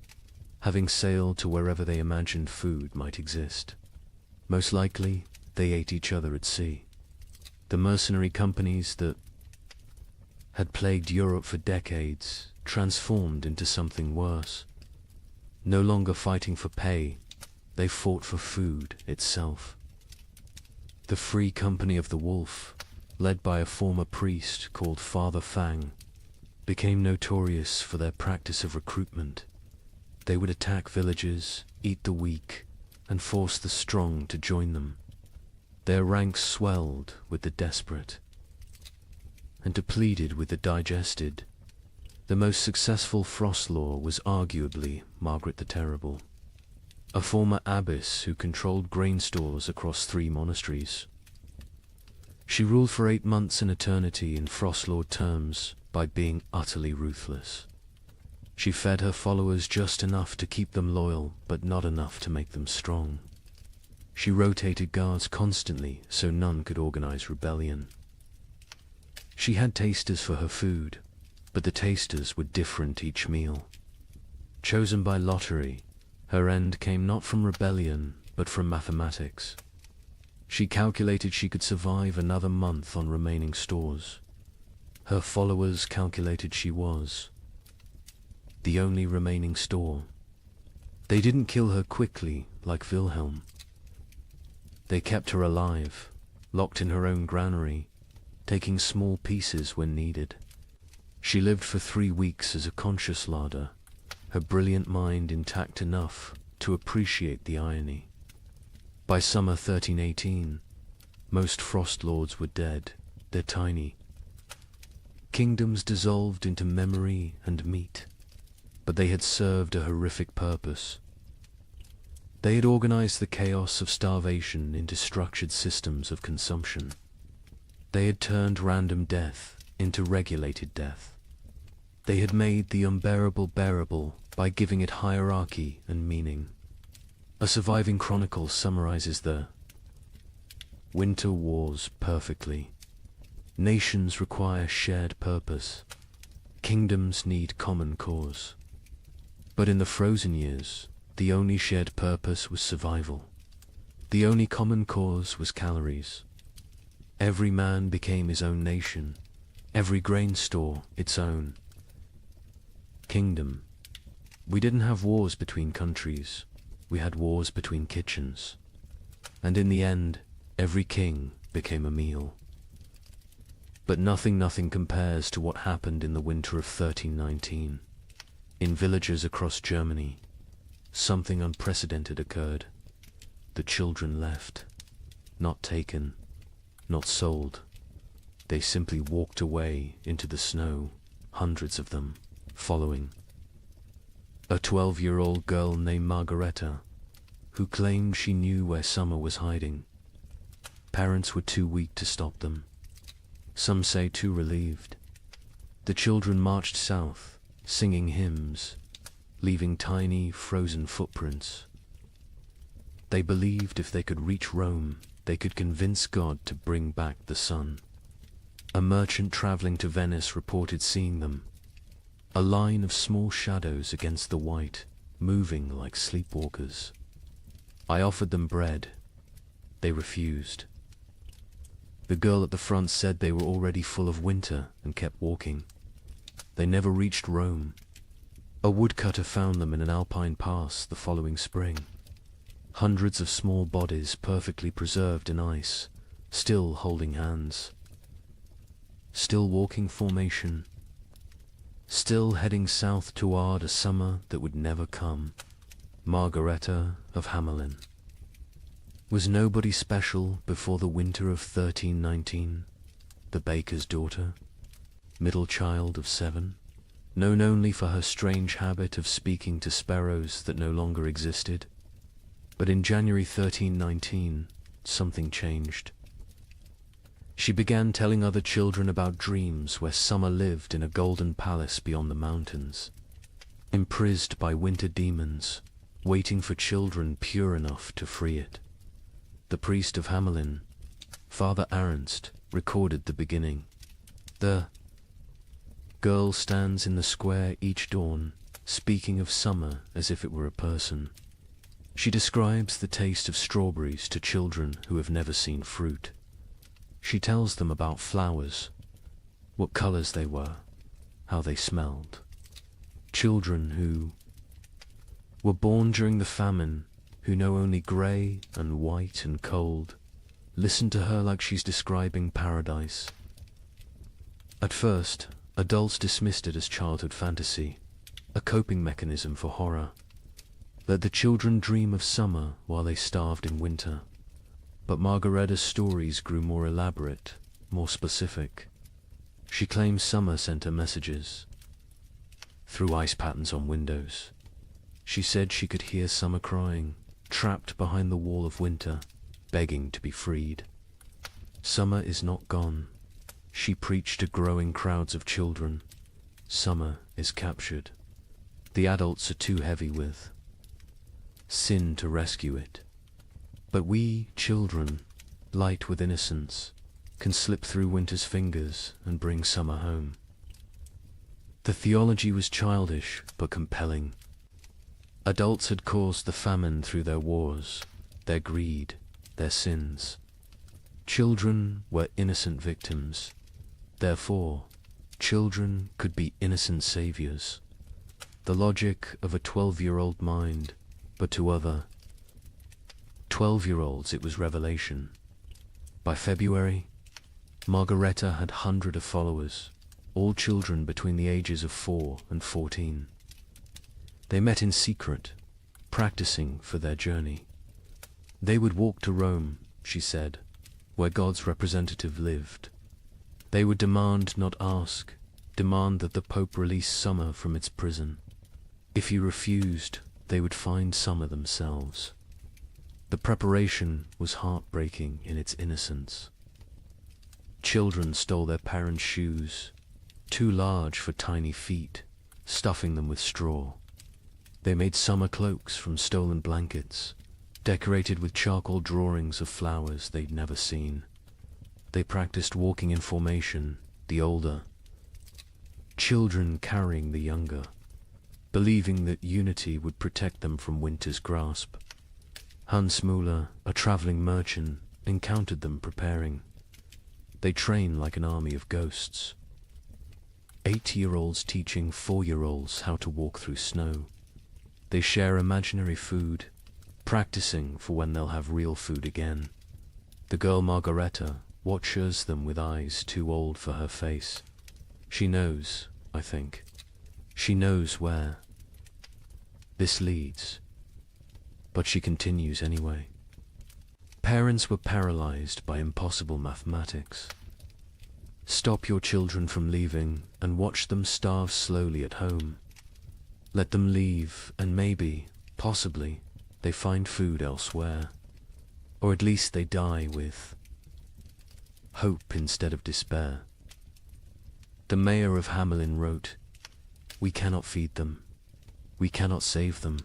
having sailed to wherever they imagined food might exist. Most likely, they ate each other at sea. The mercenary companies that had plagued Europe for decades transformed into something worse. No longer fighting for pay, they fought for food itself. The Free Company of the Wolf, led by a former priest called Father Fang, became notorious for their practice of recruitment. They would attack villages, eat the weak, and force the strong to join them. Their ranks swelled with the desperate and depleted with the digested. The most successful Frost Lord was arguably Margaret the Terrible, a former abbess who controlled grain stores across 3 monasteries. She ruled for 8 months in eternity in Frost Lord terms by being utterly ruthless. She fed her followers just enough to keep them loyal, but not enough to make them strong. She rotated guards constantly so none could organize rebellion. She had tasters for her food, but the tasters were different each meal. Chosen by lottery, her end came not from rebellion, but from mathematics. She calculated she could survive another month on remaining stores. Her followers calculated she was the only remaining store. They didn't kill her quickly like Wilhelm. They kept her alive, locked in her own granary, taking small pieces when needed. She lived for 3 weeks as a conscious larder, her brilliant mind intact enough to appreciate the irony. By summer 1318, most Frost Lords were dead. They're tiny. Kingdoms dissolved into memory and meat, but they had served a horrific purpose. They had organized the chaos of starvation into structured systems of consumption. They had turned random death into regulated death. They had made the unbearable bearable by giving it hierarchy and meaning. A surviving chronicle summarizes the winter wars perfectly. Nations require shared purpose. Kingdoms need common cause. But in the frozen years, the only shared purpose was survival. The only common cause was calories. Every man became his own nation, every grain store its own kingdom. We didn't have wars between countries, we had wars between kitchens. And in the end, every king became a meal. But nothing compares to what happened in the winter of 1319. In villages across Germany, something unprecedented occurred. The children left, not taken, not sold. They simply walked away into the snow, hundreds of them, following. A 12-year-old girl named Margareta, who claimed she knew where summer was hiding. Parents were too weak to stop them. Some say too relieved. The children marched south, singing hymns, leaving tiny, frozen footprints. They believed if they could reach Rome, they could convince God to bring back the sun. A merchant traveling to Venice reported seeing them, a line of small shadows against the white, moving like sleepwalkers. I offered them bread. They refused. The girl at the front said they were already full of winter and kept walking. They never reached Rome. A woodcutter found them in an alpine pass the following spring. Hundreds of small bodies perfectly preserved in ice, still holding hands. Still walking formation. Still heading south toward a summer that would never come. Margareta of Hamelin. Was nobody special before the winter of 1319? The baker's daughter? Middle child of 7? Known only for her strange habit of speaking to sparrows that no longer existed? But in January 1319, something changed. She began telling other children about dreams where summer lived in a golden palace beyond the mountains, imprisoned by winter demons, waiting for children pure enough to free it. The priest of Hamelin, Father Ernst, recorded the beginning. The girl stands in the square each dawn, speaking of summer as if it were a person. She describes the taste of strawberries to children who have never seen fruit. She tells them about flowers, what colors they were, how they smelled. Children who were born during the famine, who know only grey and white and cold, listen to her like she's describing paradise. At first, adults dismissed it as childhood fantasy, a coping mechanism for horror. Let the children dream of summer while they starved in winter. But Margaretta's stories grew more elaborate, more specific. She claims summer sent her messages through ice patterns on windows. She said she could hear summer crying, trapped behind the wall of winter, begging to be freed. Summer is not gone, she preached to growing crowds of children. Summer is captured. The adults are too heavy with sin to rescue it. But we, children, light with innocence, can slip through winter's fingers and bring summer home. The theology was childish but compelling. Adults had caused the famine through their wars, their greed, their sins. Children were innocent victims. Therefore, children could be innocent saviors. The logic of a 12-year-old mind, but to other 12-year-olds it was revelation. By February, Margaretta had hundreds of followers, all children between the ages of 4 and 14. They met in secret, practicing for their journey. They would walk to Rome, she said, where God's representative lived. They would demand, not ask, demand that the Pope release summer from its prison. If he refused, they would find summer themselves. The preparation was heartbreaking in its innocence. Children stole their parents' shoes, too large for tiny feet, stuffing them with straw. They made summer cloaks from stolen blankets, decorated with charcoal drawings of flowers they'd never seen. They practiced walking in formation, the older children carrying the younger, believing that unity would protect them from winter's grasp. Hans Müller, a traveling merchant, encountered them preparing. They train like an army of ghosts. 8-year-olds teaching 4-year-olds how to walk through snow. They share imaginary food, practicing for when they'll have real food again. The girl Margaretta watches them with eyes too old for her face. She knows, I think. She knows where this leads. But she continues anyway. Parents were paralyzed by impossible mathematics. Stop your children from leaving and watch them starve slowly at home. Let them leave and maybe, possibly, they find food elsewhere. Or at least they die with hope instead of despair. The mayor of Hamelin wrote, "We cannot feed them. We cannot save them.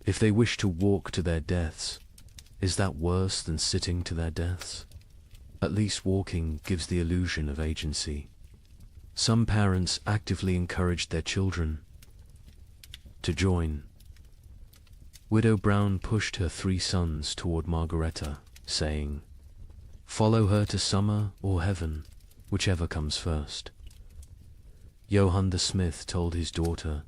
If they wish to walk to their deaths, is that worse than sitting to their deaths? At least walking gives the illusion of agency." Some parents actively encouraged their children to join. Widow Brown pushed her 3 sons toward Margaretta, saying, "Follow her to summer or heaven, whichever comes first." Johann the smith told his daughter,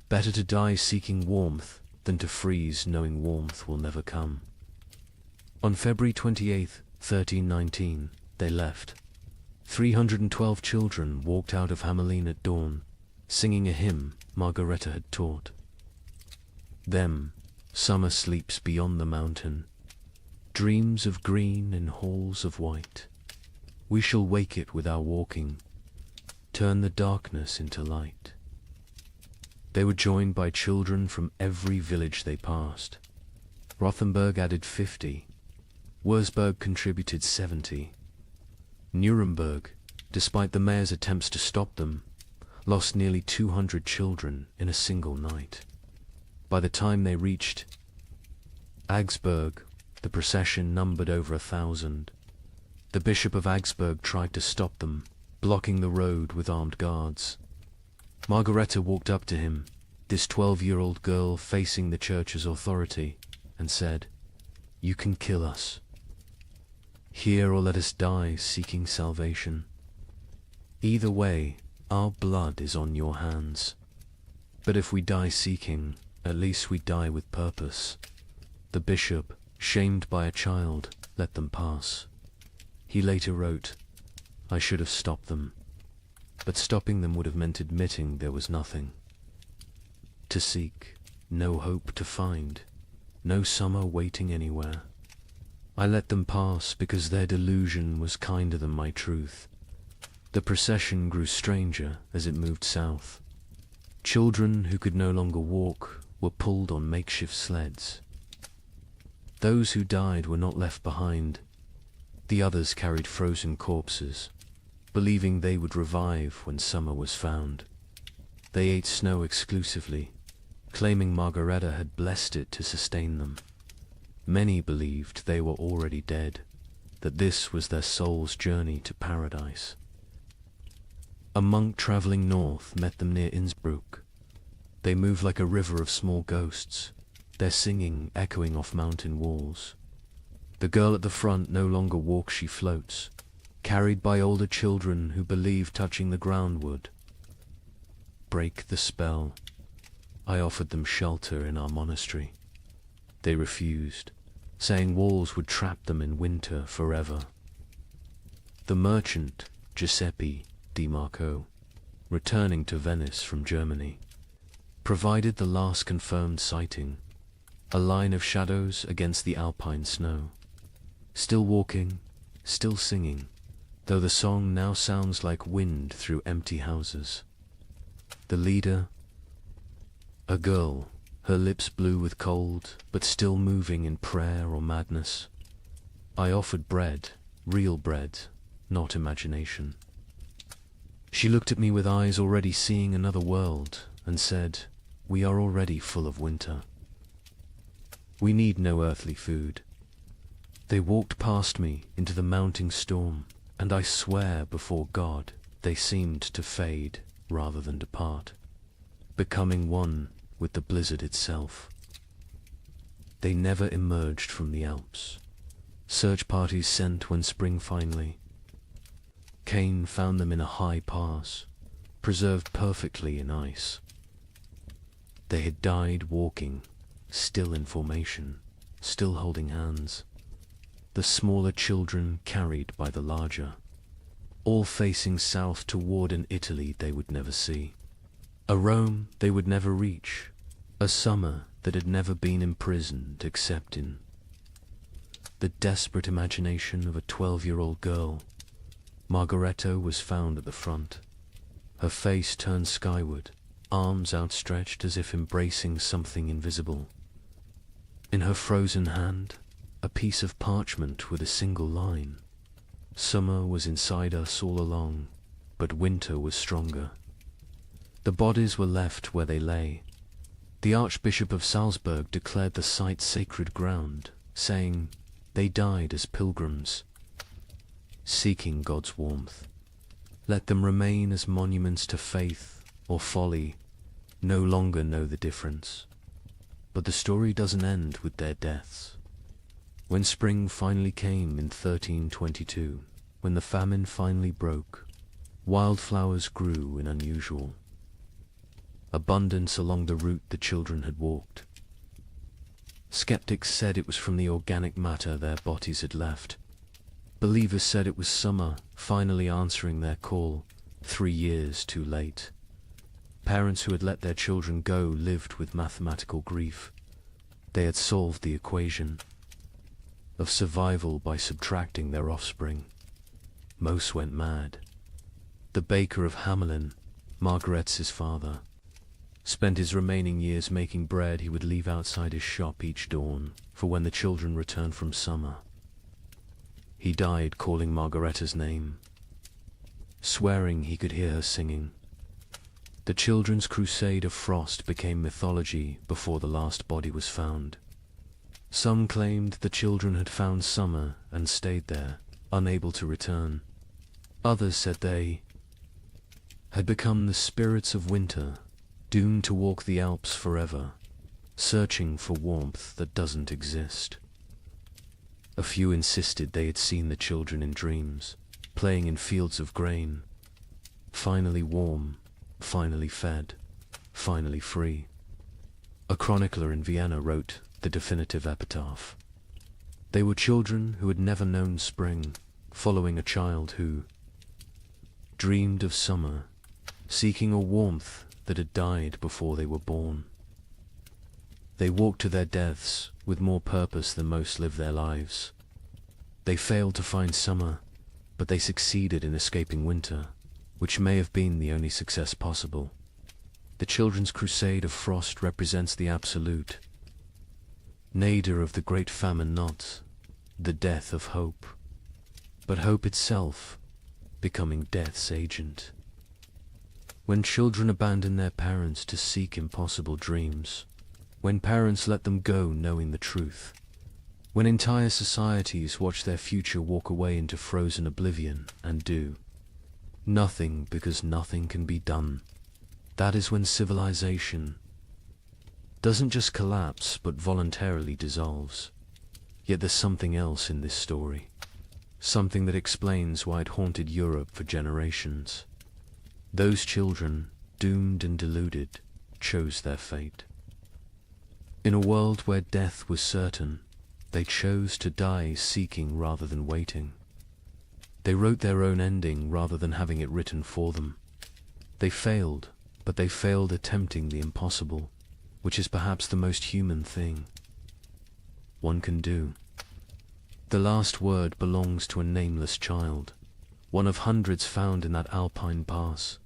"Better to die seeking warmth than to freeze knowing warmth will never come." On February 28, 1319, they left. 312 children walked out of Hamelin at dawn, singing a hymn Margaretta had taught. Them, summer sleeps beyond the mountain, dreams of green in halls of white. We shall wake it with our walking, turn the darkness into light. They were joined by children from every village they passed. Rothenburg added 50. Wurzburg contributed 70. Nuremberg, despite the mayor's attempts to stop them, lost nearly 200 children in a single night. By the time they reached Augsburg, the procession numbered over 1,000. The Bishop of Augsburg tried to stop them, blocking the road with armed guards. Margareta walked up to him, this 12-year-old girl facing the church's authority, and said, "You can kill us. Here or let us die seeking salvation. Either way, our blood is on your hands. But if we die seeking, at least we die with purpose." The bishop, shamed by a child, let them pass. He later wrote, "I should have stopped them, but stopping them would have meant admitting there was nothing to seek, no hope to find, no summer waiting anywhere. I let them pass because their delusion was kinder than my truth." The procession grew stranger as it moved south. Children who could no longer walk were pulled on makeshift sleds. Those who died were not left behind. The others carried frozen corpses, believing they would revive when summer was found. They ate snow exclusively, claiming Margareta had blessed it to sustain them. Many believed they were already dead, that this was their soul's journey to paradise. A monk traveling north met them near Innsbruck. They moved like a river of small ghosts, their singing echoing off mountain walls. The girl at the front no longer walks, she floats, carried by older children who believe touching the ground would break the spell. I offered them shelter in our monastery. They refused, saying walls would trap them in winter forever. The merchant, Giuseppe Di Marco, returning to Venice from Germany, provided the last confirmed sighting, a line of shadows against the alpine snow. Still walking, still singing, though the song now sounds like wind through empty houses. The leader, a girl, her lips blue with cold, but still moving in prayer or madness. I offered bread, real bread, not imagination. She looked at me with eyes already seeing another world, and said, "We are already full of winter. We need no earthly food." They walked past me into the mounting storm, and I swear before God they seemed to fade rather than depart, becoming one with the blizzard itself. They never emerged from the Alps. Search parties sent when spring finally came found them in a high pass, preserved perfectly in ice. They had died walking, still in formation, still holding hands. The smaller children carried by the larger, all facing south toward an Italy they would never see, a Rome they would never reach, a summer that had never been imprisoned except in the desperate imagination of a 12-year-old girl. Margareta was found at the front, her face turned skyward, arms outstretched as if embracing something invisible. In her frozen hand, a piece of parchment with a single line. Summer was inside us all along, but winter was stronger. The bodies were left where they lay. The Archbishop of Salzburg declared the site sacred ground, saying, "They died as pilgrims, seeking God's warmth. Let them remain as monuments to faith or folly, no longer know the difference." But the story doesn't end with their deaths. When spring finally came in 1322, when the famine finally broke, wildflowers grew in unusual abundance along the route the children had walked. Skeptics said it was from the organic matter their bodies had left. Believers said it was summer finally answering their call, 3 years too late. Parents who had let their children go lived with mathematical grief. They had solved the equation of survival by subtracting their offspring. Most went mad. The baker of Hamelin, Margaret's father, spent his remaining years making bread he would leave outside his shop each dawn for when the children returned from summer. He died calling Margareta's name, swearing he could hear her singing. The children's crusade of frost became mythology before the last body was found. Some claimed the children had found summer and stayed there, unable to return. Others said they had become the spirits of winter, doomed to walk the Alps forever, searching for warmth that doesn't exist. A few insisted they had seen the children in dreams, playing in fields of grain, finally warm, finally fed, finally free. A chronicler in Vienna wrote the definitive epitaph. They were children who had never known spring, following a child who dreamed of summer, seeking a warmth that had died before they were born. They walked to their deaths with more purpose than most live their lives. They failed to find summer, but they succeeded in escaping winter, which may have been the only success possible. The children's crusade of frost represents the absolute, nadir of the great famine, not the death of hope, but hope itself becoming death's agent. When children abandon their parents to seek impossible dreams, when parents let them go knowing the truth, when entire societies watch their future walk away into frozen oblivion and do nothing because nothing can be done, that is when civilization doesn't just collapse but voluntarily dissolves. Yet there's something else in this story, something that explains why it haunted Europe for generations. Those children, doomed and deluded, chose their fate. In a world where death was certain, they chose to die seeking rather than waiting. They wrote their own ending rather than having it written for them. They failed, but they failed attempting the impossible, which is perhaps the most human thing one can do. The last word belongs to a nameless child, one of hundreds found in that alpine pass,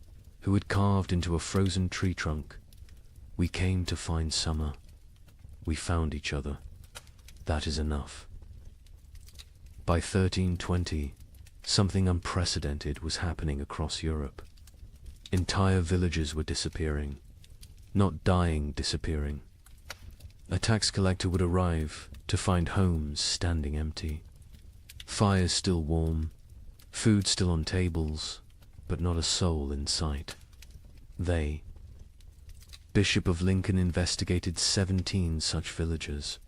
who had carved into a frozen tree trunk. We came to find summer. We found each other. That is enough. By 1320, something unprecedented was happening across Europe. Entire villages were disappearing, not dying, disappearing. A tax collector would arrive to find homes standing empty, fires still warm, food still on tables, but not a soul in sight. Bishop of Lincoln investigated 17 such villages.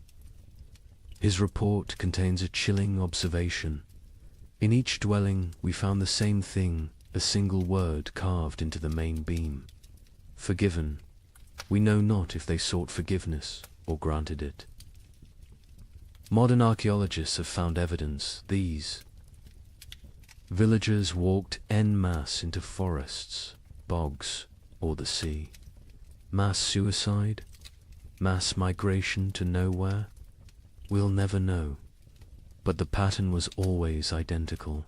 His report contains a chilling observation. In each dwelling we found the same thing, a single word carved into the main beam. Forgiven. We know not if they sought forgiveness or granted it. Modern archaeologists have found evidence these villagers walked en masse into forests, bogs, or the sea. Mass suicide? Mass migration to nowhere? We'll never know. But the pattern was always identical.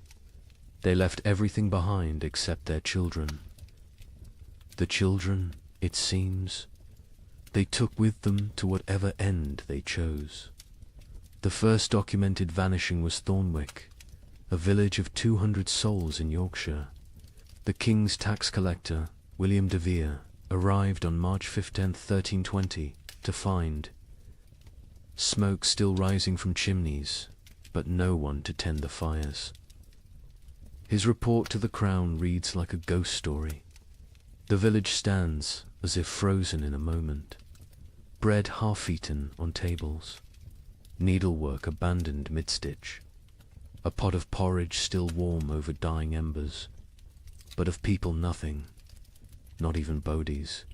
They left everything behind except their children. The children, it seems, they took with them to whatever end they chose. The first documented vanishing was Thornwick, a village of 200 souls in Yorkshire. The king's tax collector, William de Vere, arrived on March 15, 1320, to find smoke still rising from chimneys, but no one to tend the fires. His report to the crown reads like a ghost story. The village stands as if frozen in a moment. Bread half-eaten on tables. Needlework abandoned mid-stitch. A pot of porridge still warm over dying embers. But of people nothing, not even bodies.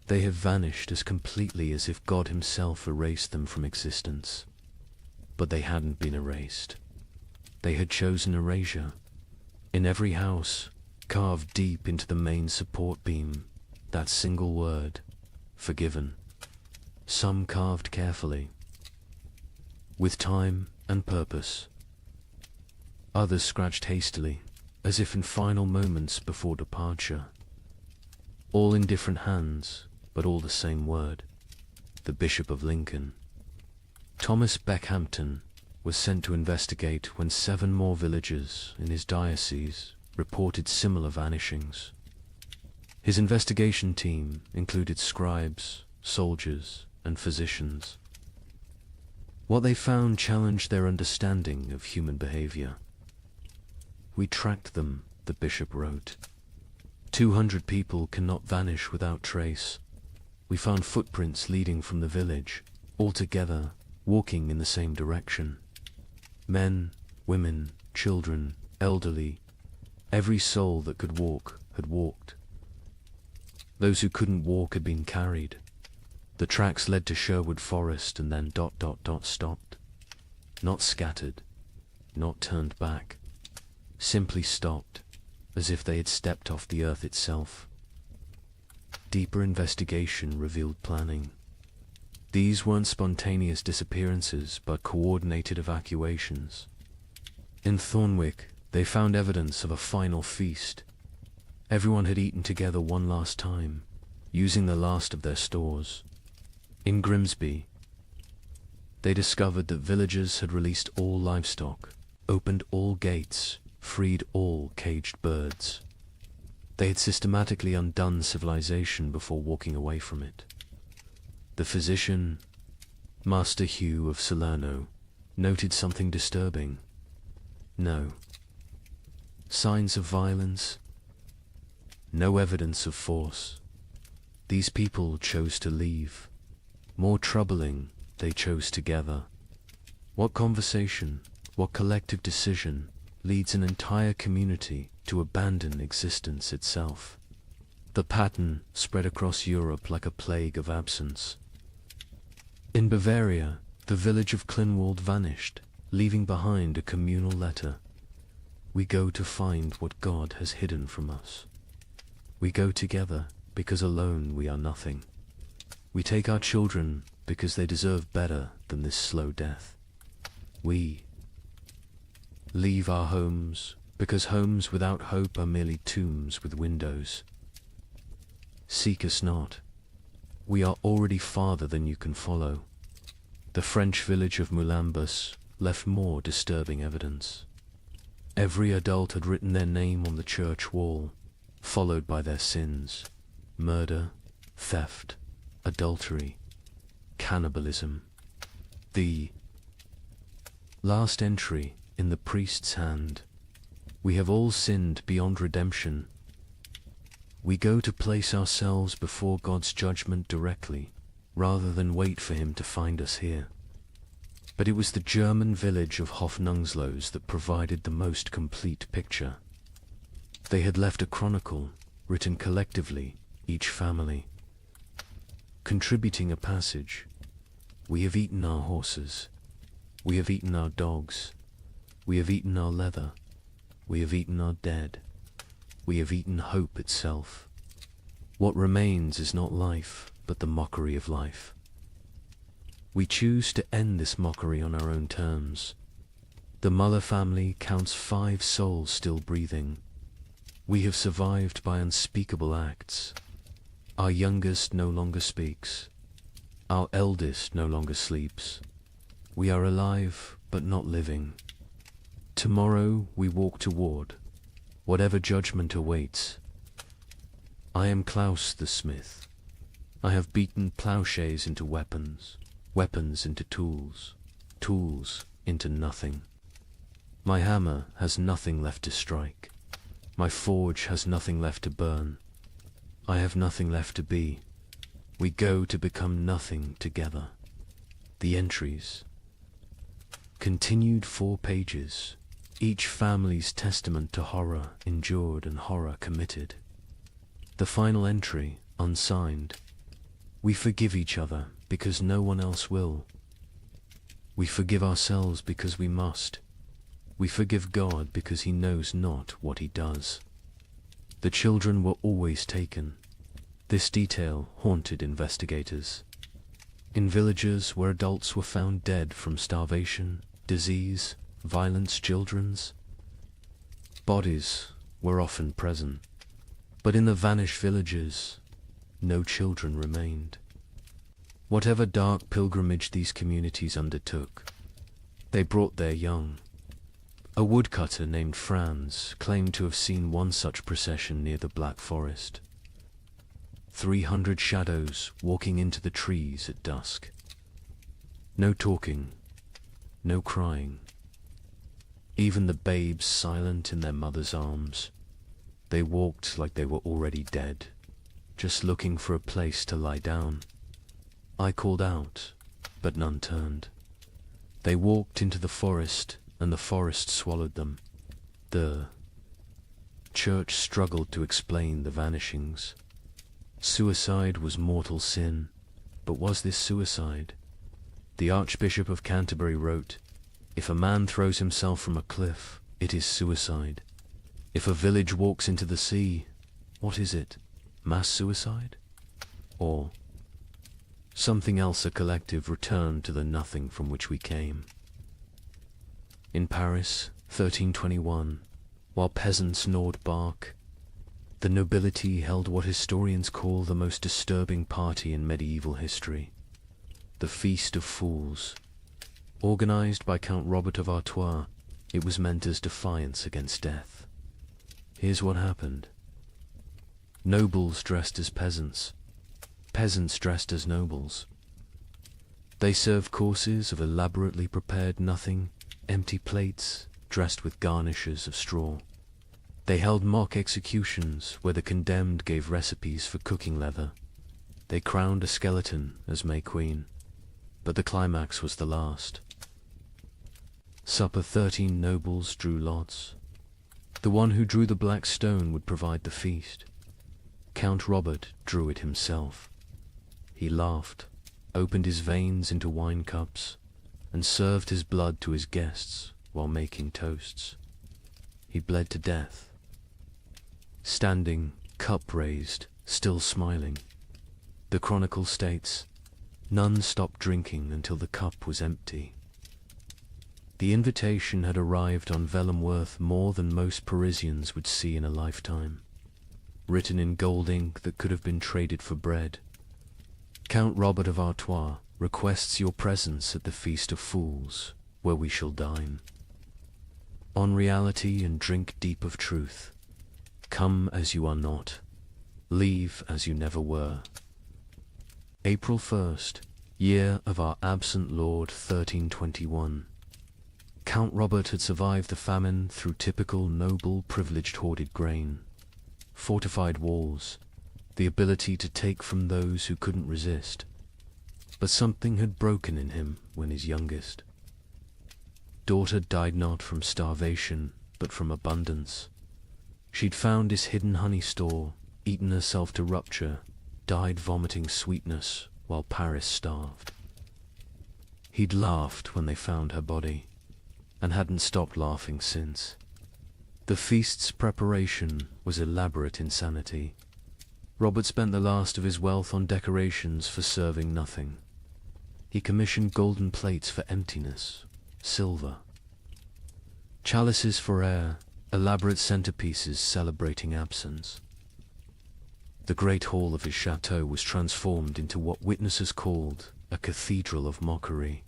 They have vanished as completely as if God himself erased them from existence. But they hadn't been erased. They had chosen erasure. In every house, carved deep into the main support beam, that single word, forgiven. Some carved carefully, with time and purpose. Others scratched hastily, as if in final moments before departure. All in different hands, but all the same word, the Bishop of Lincoln. Thomas Beckhampton was sent to investigate when 7 more villages in his diocese reported similar vanishings. His investigation team included scribes, soldiers, and physicians. What they found challenged their understanding of human behavior. We tracked them, the bishop wrote. 200 people cannot vanish without trace. We found footprints leading from the village, all together, walking in the same direction. Men, women, children, elderly, every soul that could walk had walked. Those who couldn't walk had been carried. The tracks led to Sherwood Forest and then ... stopped. Not scattered, not turned back, simply stopped, as if they had stepped off the earth itself. Deeper investigation revealed planning. These weren't spontaneous disappearances, but coordinated evacuations. In Thornwick, they found evidence of a final feast. Everyone had eaten together one last time, using the last of their stores. In Grimsby, they discovered that villagers had released all livestock, opened all gates, freed all caged birds. They had systematically undone civilization before walking away from it. The physician, Master Hugh of Salerno, noted something disturbing. No signs of violence, no evidence of force. These people chose to leave. More troubling, they chose together. What conversation, what collective decision leads an entire community to abandon existence itself? The pattern spread across Europe like a plague of absence. In Bavaria, the village of Klinwald vanished, leaving behind a communal letter. We go to find what God has hidden from us. We go together because alone we are nothing. We take our children because they deserve better than this slow death. We leave our homes because homes without hope are merely tombs with windows. Seek us not. We are already farther than you can follow. The French village of Moulambus left more disturbing evidence. Every adult had written their name on the church wall, followed by their sins: murder, theft, adultery, cannibalism. The last entry in the priest's hand: we have all sinned beyond redemption. We go to place ourselves before God's judgment directly, rather than wait for him to find us here. But it was the German village of Hofnungslos that provided the most complete picture. They had left a chronicle, written collectively, each family, contributing a passage. We have eaten our horses. We have eaten our dogs. We have eaten our leather. We have eaten our dead. We have eaten hope itself. What remains is not life, but the mockery of life. We choose to end this mockery on our own terms. The Muller family counts 5 souls still breathing. We have survived by unspeakable acts. Our youngest no longer speaks. Our eldest no longer sleeps. We are alive, but not living. Tomorrow we walk toward whatever judgment awaits. I am Klaus the smith. I have beaten plowshares into weapons, weapons into tools, tools into nothing. My hammer has nothing left to strike. My forge has nothing left to burn. I have nothing left to be. We go to become nothing together. The entries. Continued 4 pages. Each family's testament to horror endured and horror committed. The final entry, unsigned. We forgive each other because no one else will. We forgive ourselves because we must. We forgive God because he knows not what he does. The children were always taken. This detail haunted investigators. In villages where adults were found dead from starvation, disease, violence, children's bodies were often present. But in the vanished villages, no children remained. Whatever dark pilgrimage these communities undertook, they brought their young. A woodcutter named Franz claimed to have seen one such procession near the Black Forest. 300 shadows walking into the trees at dusk. No talking, no crying. Even the babes silent in their mother's arms. They walked like they were already dead, just looking for a place to lie down. I called out, but none turned. They walked into the forest, and the forest swallowed them. The church struggled to explain the vanishings. Suicide was mortal sin, but was this suicide? The Archbishop of Canterbury wrote, "If a man throws himself from a cliff, it is suicide. If a village walks into the sea, what is it? Mass suicide? Or something else, a collective return to the nothing from which we came?" In Paris, 1321, while peasants gnawed bark, the nobility held what historians call the most disturbing party in medieval history, the Feast of Fools. Organized by Count Robert of Artois, it was meant as defiance against death. Here's what happened. Nobles dressed as peasants, peasants dressed as nobles. They served courses of elaborately prepared nothing, empty plates dressed with garnishes of straw. They held mock executions where the condemned gave recipes for cooking leather. They crowned a skeleton as May Queen, but the climax was the last. Supper 13 nobles drew lots. The one who drew the black stone would provide the feast. Count Robert drew it himself. He laughed, opened his veins into wine cups, and served his blood to his guests while making toasts. He bled to death. Standing, cup raised, still smiling. The chronicle states, none stopped drinking until the cup was empty. The invitation had arrived on vellum worth more than most Parisians would see in a lifetime, written in gold ink that could have been traded for bread. Count Robert of Artois requests your presence at the Feast of Fools, where we shall dine. On reality and drink deep of truth. Come as you are not. Leave as you never were. April 1st, year of our absent Lord 1321. Count Robert had survived the famine through typical noble privileged hoarded grain, fortified walls, the ability to take from those who couldn't resist. But something had broken in him when his youngest daughter died not from starvation, but from abundance. She'd found his hidden honey store, eaten herself to rupture, died vomiting sweetness while Paris starved. He'd laughed when they found her body, and hadn't stopped laughing since. The feast's preparation was elaborate insanity. Robert spent the last of his wealth on decorations for serving nothing. He commissioned golden plates for emptiness, silver, chalices for air, elaborate centerpieces celebrating absence. The great hall of his chateau was transformed into what witnesses called a cathedral of mockery.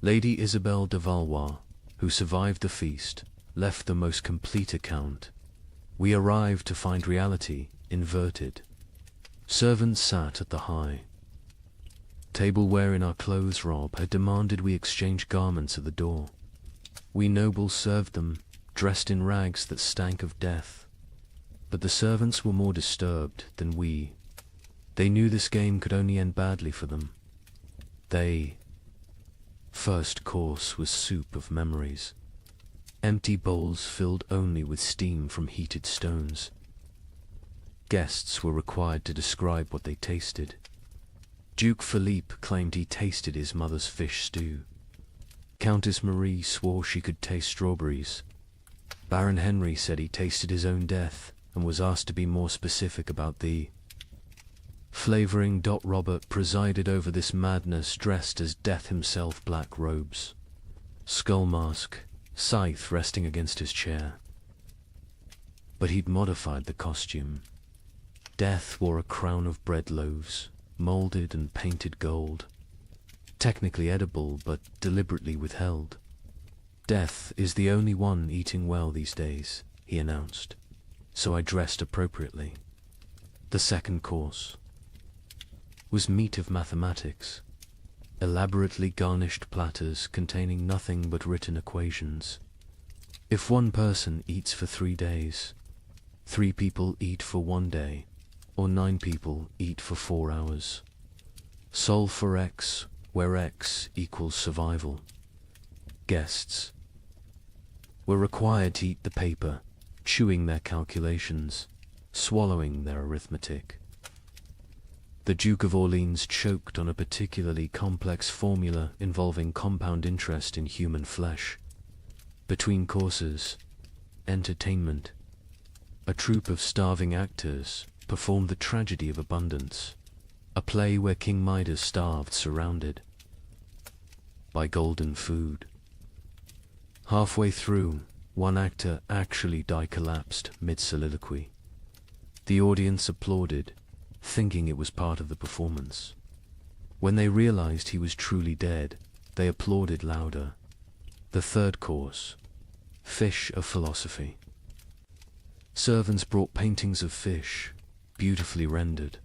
Lady Isabelle de Valois, who survived the feast, left the most complete account. We arrived to find reality inverted. Servants sat at the high. Tableware in our clothes rob had demanded we exchange garments at the door. We nobles served them, dressed in rags that stank of death. But the servants were more disturbed than we. They knew this game could only end badly for them. First course was soup of memories. Empty bowls filled only with steam from heated stones. Guests were required to describe what they tasted. Duke Philippe claimed he tasted his mother's fish stew. Countess Marie swore she could taste strawberries. Baron Henry said he tasted his own death and was asked to be more specific about the flavoring. Robert presided over this madness dressed as Death himself, black robes, skull mask, scythe resting against his chair. But he'd modified the costume. Death wore a crown of bread loaves, molded and painted gold, technically edible but deliberately withheld. Death is the only one eating well these days, he announced, so I dressed appropriately. The second course was meat of mathematics, elaborately garnished platters containing nothing but written equations. If one person eats for 3 days, 3 people eat for 1 day, or 9 people eat for 4 hours. Solve for X, where X equals survival. Guests were required to eat the paper, chewing their calculations, swallowing their arithmetic. The Duke of Orleans choked on a particularly complex formula involving compound interest in human flesh. Between courses, entertainment. A troupe of starving actors performed the tragedy of abundance, a play where King Midas starved surrounded by golden food. Halfway through, one actor actually collapsed mid-soliloquy. The audience applauded, thinking it was part of the performance. When they realized he was truly dead, they applauded louder. The third course, fish of philosophy. Servants brought paintings of fish, beautifully rendered,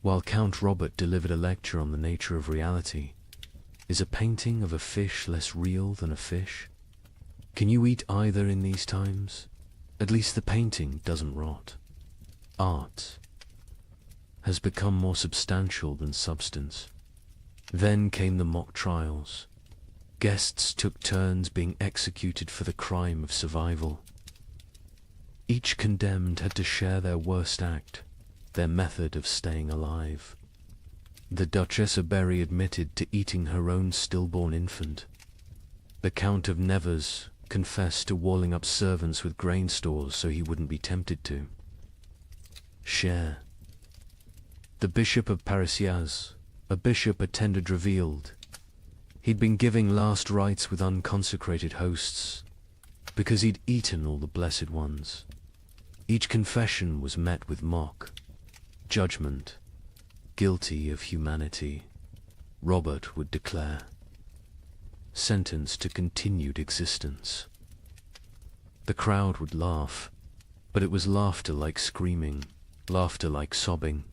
while Count Robert delivered a lecture on the nature of reality. Is a painting of a fish less real than a fish? Can you eat either in these times? At least the painting doesn't rot. Art has become more substantial than substance. Then came the mock trials. Guests took turns being executed for the crime of survival. Each condemned had to share their worst act, their method of staying alive. The Duchess of Berry admitted to eating her own stillborn infant. The Count of Nevers confessed to walling up servants with grain stores so he wouldn't be tempted to share. The Bishop of Parisiaz, a bishop attended, revealed he'd been giving last rites with unconsecrated hosts because he'd eaten all the blessed ones. Each confession was met with mock judgment. Guilty of humanity, Robert would declare. Sentenced to continued existence. The crowd would laugh, but it was laughter like screaming, laughter like sobbing.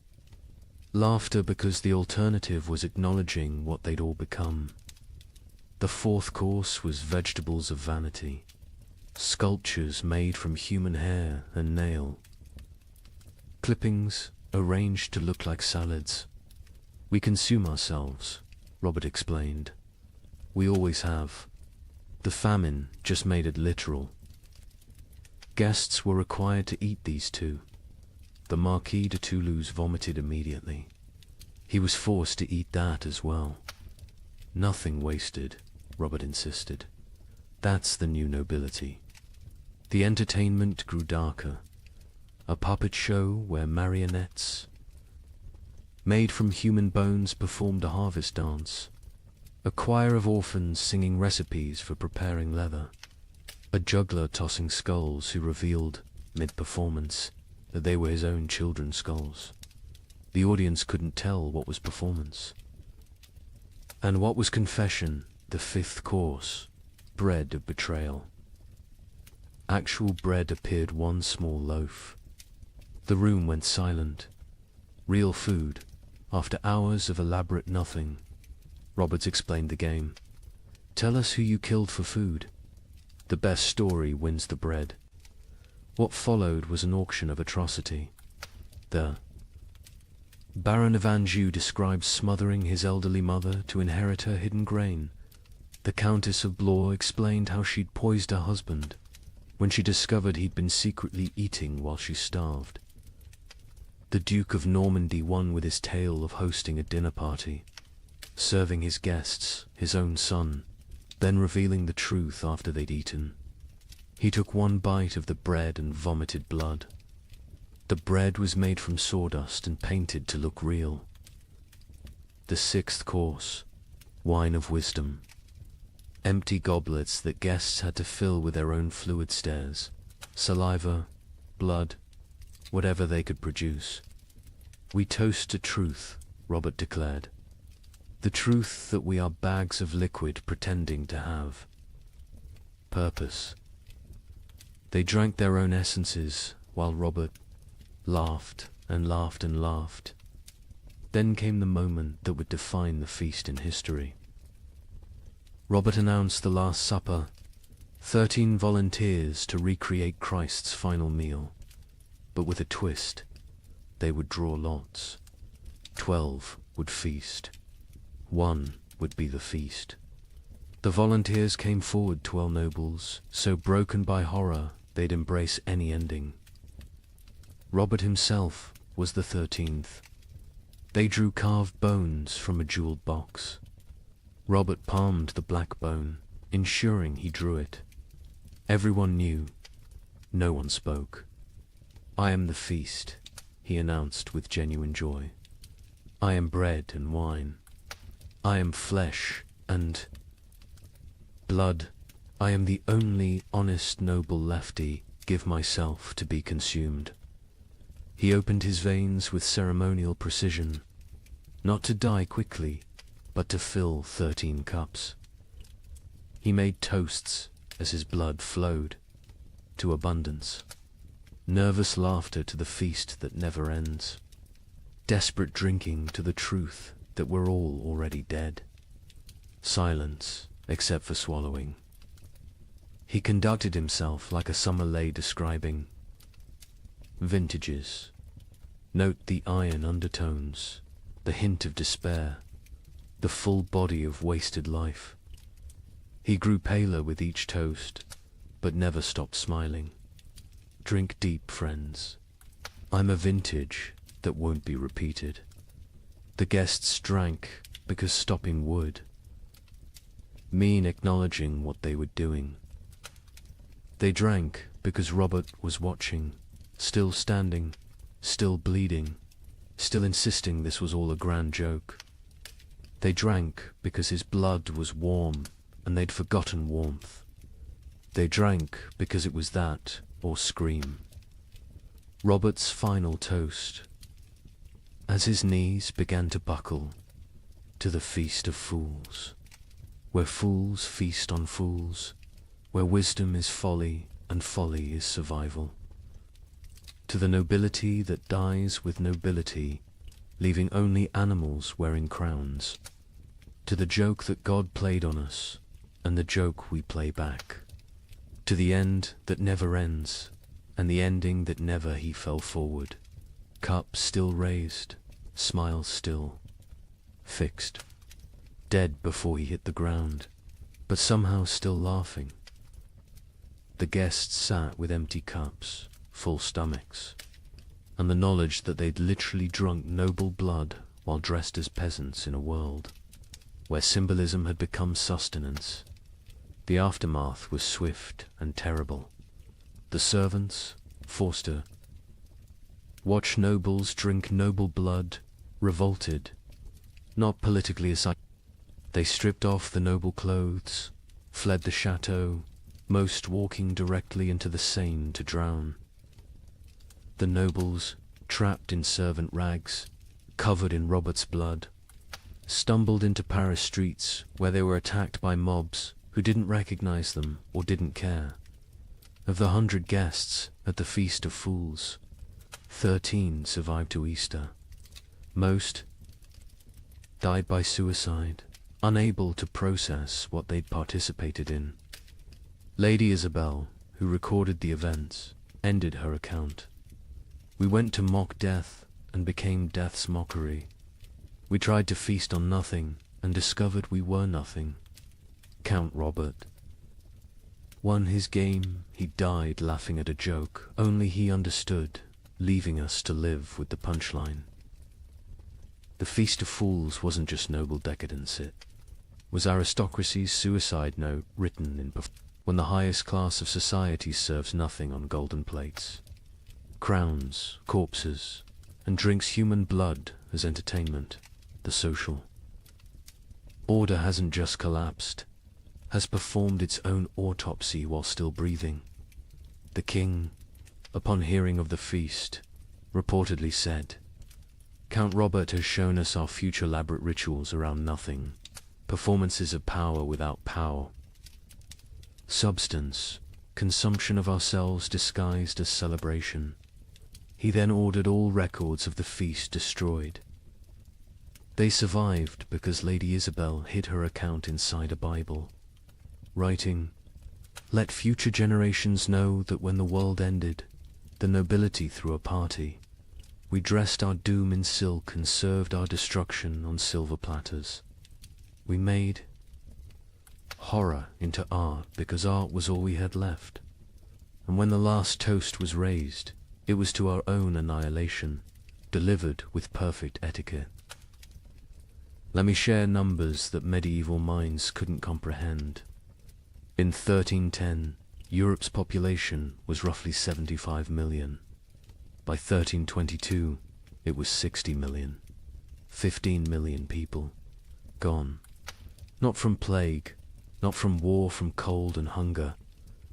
Laughter because the alternative was acknowledging what they'd all become. The fourth course was vegetables of vanity, sculptures made from human hair and nail. Clippings arranged to look like salads. We consume ourselves, Robert explained. We always have. The famine just made it literal. Guests were required to eat these too. The Marquis de Toulouse vomited immediately. He was forced to eat that as well. Nothing wasted, Robert insisted. That's the new nobility. The entertainment grew darker. A puppet show where marionettes made from human bones performed a harvest dance. A choir of orphans singing recipes for preparing leather. A juggler tossing skulls who revealed, mid-performance, that they were his own children's skulls. The audience couldn't tell what was performance and what was confession. The fifth course, bread of betrayal. Actual bread appeared, one small loaf. The room went silent. Real food, after hours of elaborate nothing. Roberts explained the game. Tell us who you killed for food. The best story wins the bread. What followed was an auction of atrocity. The Baron of Anjou describes smothering his elderly mother to inherit her hidden grain. The Countess of Blois explained how she'd poisoned her husband when she discovered he'd been secretly eating while she starved. The Duke of Normandy won with his tale of hosting a dinner party, serving his guests, his own son, then revealing the truth after they'd eaten. He took one bite of the bread and vomited blood. The bread was made from sawdust and painted to look real. The sixth course, wine of wisdom. Empty goblets that guests had to fill with their own fluid stares, saliva, blood, whatever they could produce. We toast to truth, Robert declared. The truth that we are bags of liquid pretending to have purpose. They drank their own essences while Robert laughed and laughed and laughed. Then came the moment that would define the feast in history. Robert announced the Last Supper, 13 volunteers to recreate Christ's final meal. but with a twist. They would draw lots. 12 would feast. 1 would be the feast. The volunteers came forward, 12 nobles, so broken by horror they'd embrace any ending. Robert himself was the 13th. They drew carved bones from a jeweled box. Robert palmed the black bone, ensuring he drew it. Everyone knew. No one spoke. "I am the feast," he announced with genuine joy. "I am bread and wine. I am flesh and blood. I am the only honest noble lefty. Give myself to be consumed." He opened his veins with ceremonial precision, not to die quickly, but to fill 13 cups. He made toasts as his blood flowed, to abundance. Nervous laughter to the feast that never ends. Desperate drinking to the truth that we're all already dead. Silence, except for swallowing. He conducted himself like a summer lay describing vintages. Note the iron undertones, the hint of despair, the full body of wasted life. He grew paler with each toast, but never stopped smiling. Drink deep, friends. I'm a vintage that won't be repeated. The guests drank because stopping would mean acknowledging what they were doing. They drank because Robert was watching, still standing, still bleeding, still insisting this was all a grand joke. They drank because his blood was warm and they'd forgotten warmth. They drank because it was that or scream. Robert's final toast, as his knees began to buckle, to the feast of fools, where fools feast on fools, where wisdom is folly and folly is survival. To the nobility that dies with nobility, leaving only animals wearing crowns. To the joke that God played on us, and the joke we play back. To the end that never ends, and the ending that never he fell forward. Cup still raised, smile still, fixed. Dead before he hit the ground, but somehow still laughing. The guests sat with empty cups, full stomachs, and the knowledge that they'd literally drunk noble blood while dressed as peasants in a world where symbolism had become sustenance. The aftermath was swift and terrible. The servants, Forster, watch nobles drink noble blood, revolted, not politically aside. They stripped off the noble clothes, fled the chateau, most walking directly into the Seine to drown. The nobles, trapped in servant rags, covered in Robert's blood, stumbled into Paris streets where they were attacked by mobs who didn't recognize them or didn't care. Of the 100 guests at the Feast of Fools, 13 survived to Easter. Most died by suicide, unable to process what they'd participated in. Lady Isabel, who recorded the events, ended her account. "We went to mock death and became death's mockery. We tried to feast on nothing and discovered we were nothing." Count Robert won his game. He died laughing at a joke only he understood, leaving us to live with the punchline. The Feast of Fools wasn't just noble decadence, it was aristocracy's suicide note written in when the highest class of society serves nothing on golden plates. Crowns, corpses, and drinks human blood as entertainment, the social order hasn't just collapsed, has performed its own autopsy while still breathing. The king, upon hearing of the feast, reportedly said, "Count Robert has shown us our future elaborate rituals around nothing, performances of power without power. Substance, consumption of ourselves disguised as celebration." He then ordered all records of the feast destroyed. They survived because Lady Isabel hid her account inside a Bible, writing, "Let future generations know that when the world ended, the nobility threw a party. We dressed our doom in silk and served our destruction on silver platters. We made horror into art because art was all we had left. And when the last toast was raised, it was to our own annihilation, delivered with perfect etiquette. Let me share numbers that medieval minds couldn't comprehend. In 1310, Europe's population was roughly 75 million. By 1322, it was 60 million. 15 million people gone. Not from plague, not from war, from cold and hunger,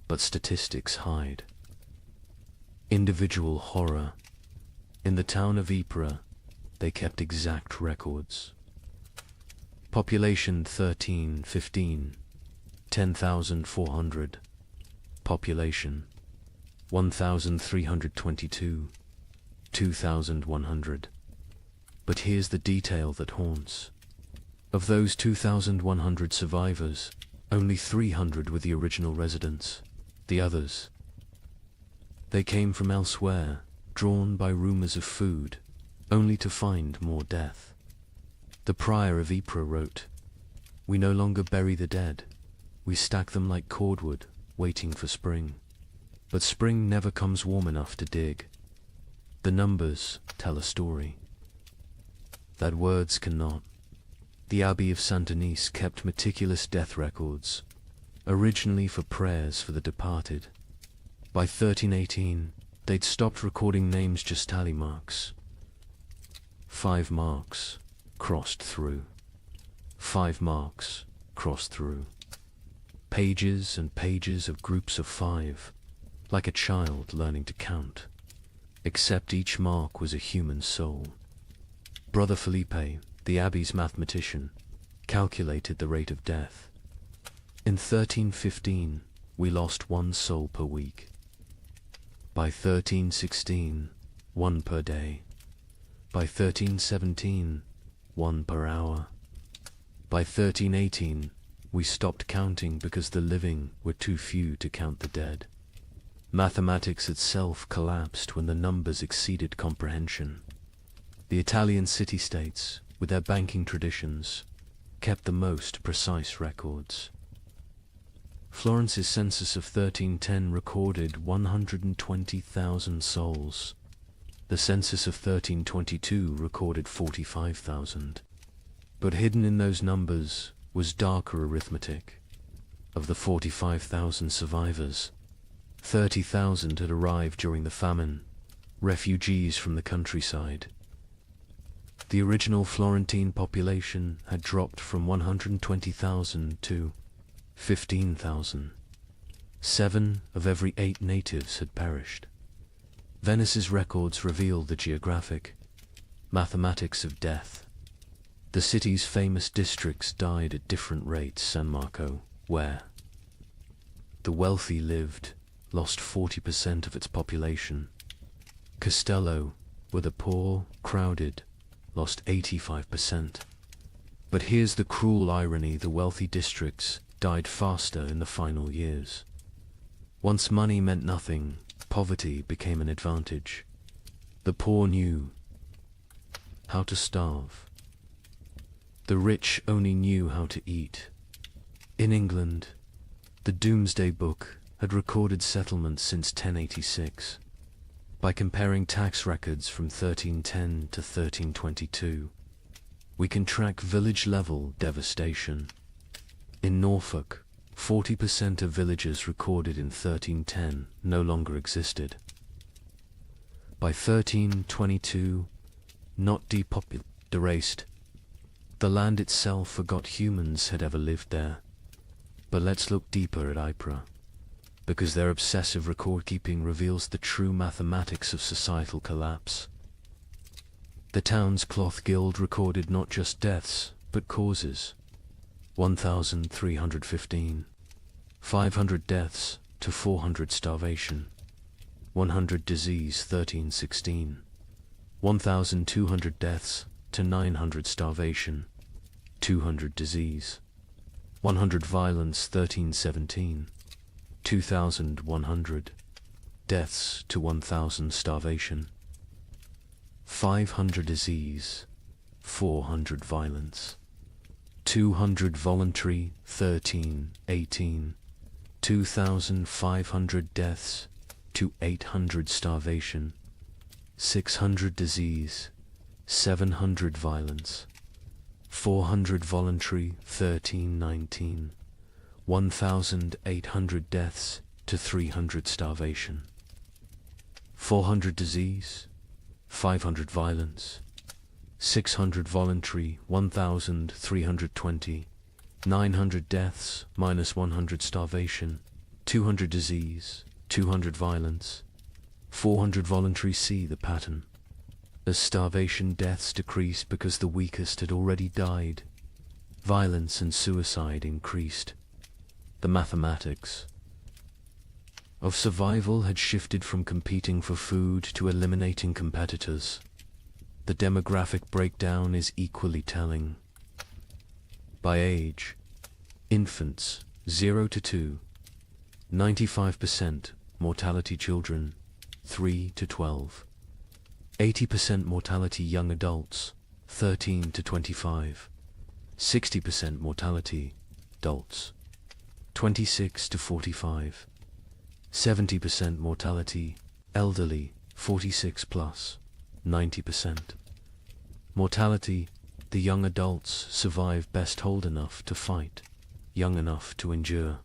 but statistics hide. Individual horror. In the town of Ypres, they kept exact records. Population 1315, 10,400. Population 1,322, 2,100. But here's the detail that haunts. Of those 2,100 survivors, only 300 were the original residents. The others, they came from elsewhere, drawn by rumors of food, only to find more death. The prior of Ypres wrote, "We no longer bury the dead. We stack them like cordwood, waiting for spring. But spring never comes warm enough to dig. The numbers tell a story that words cannot." The Abbey of Saint-Denis kept meticulous death records, originally for prayers for the departed. By 1318, they'd stopped recording names, just tally marks. 5 marks crossed through. 5 marks crossed through. Pages and pages of groups of 5, like a child learning to count, except each mark was a human soul. Brother Felipe, the abbey's mathematician, calculated the rate of death. In 1315, we lost 1 soul per week. By 1316, 1 per day. By 1317, 1 per hour. By 1318, we stopped counting because the living were too few to count the dead. Mathematics itself collapsed when the numbers exceeded comprehension. The Italian city-states, with their banking traditions, kept the most precise records. Florence's census of 1310 recorded 120,000 souls. The census of 1322 recorded 45,000. But hidden in those numbers was darker arithmetic. Of the 45,000 survivors, 30,000 had arrived during the famine, refugees from the countryside. The original Florentine population had dropped from 120,000 to 15,000. 7 of every 8 natives had perished. Venice's records reveal the geographic mathematics of death. The city's famous districts died at different rates. San Marco, where the wealthy lived, lost 40% of its population. Castello, where the poor, crowded, lost 85%. But here's the cruel irony: the wealthy districts died faster in the final years. Once money meant nothing, poverty became an advantage. The poor knew how to starve. The rich only knew how to eat. In England, the Doomsday Book had recorded settlements since 1086. By comparing tax records from 1310 to 1322, we can track village-level devastation. In Norfolk, 40% of villages recorded in 1310 no longer existed. By 1322, not depopulated, erased. The land itself forgot humans had ever lived there. But let's look deeper at Ypres, because their obsessive record-keeping reveals the true mathematics of societal collapse. The town's cloth guild recorded not just deaths, but causes. 1,315. 500 deaths to 400 starvation. 100 disease 1316. 1,200 deaths to 900 starvation. 200 disease. 100 violence 1317. 2,100. deaths to 1,000 starvation, 500 disease, 400 violence, 200 voluntary, 18, 2,500 deaths to 800 starvation, 600 disease, 700 violence, 400 voluntary, 19, 1,800 deaths to 300 starvation, 400 disease, 500 violence, 600 voluntary, 1,320, 900 deaths minus 100 starvation, 200 disease, 200 violence, 400 voluntary. See the pattern. As starvation deaths decreased because the weakest had already died, violence and suicide increased. The mathematics of survival had shifted from competing for food to eliminating competitors. The demographic breakdown is equally telling. By age, infants 0 to 2, 95% mortality children 3 to 12, 80% mortality young adults 13 to 25, 60% mortality adults 26 to 45, 70% mortality elderly 46 plus, 90%. Mortality, the young adults survive best old enough to fight, young enough to endure.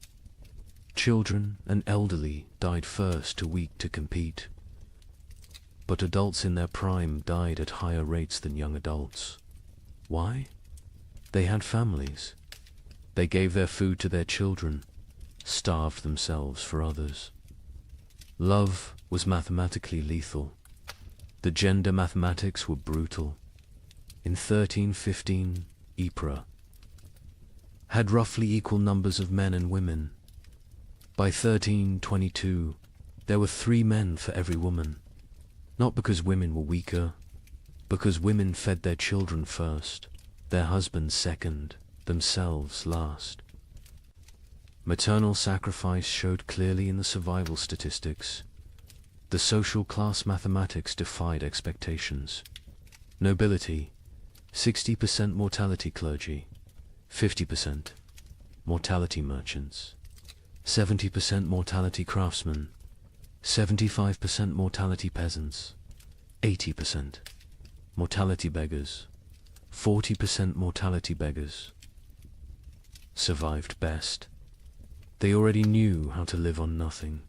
Children and elderly died first, too weak to compete. But adults in their prime died at higher rates than young adults. Why? They had families. They gave their food to their children, starved themselves for others. Love was mathematically lethal. The gender mathematics were brutal. In 1315, Ypres had roughly equal numbers of men and women. By 1322, there were 3 men for every woman. Not because women were weaker, because women fed their children first, their husbands second, themselves last. Maternal sacrifice showed clearly in the survival statistics. The social class mathematics defied expectations. Nobility, 60% mortality clergy, 50% mortality merchants, 70% mortality craftsmen, 75% mortality peasants, 80% mortality beggars, 40% mortality beggars. Survived best. They already knew how to live on nothing.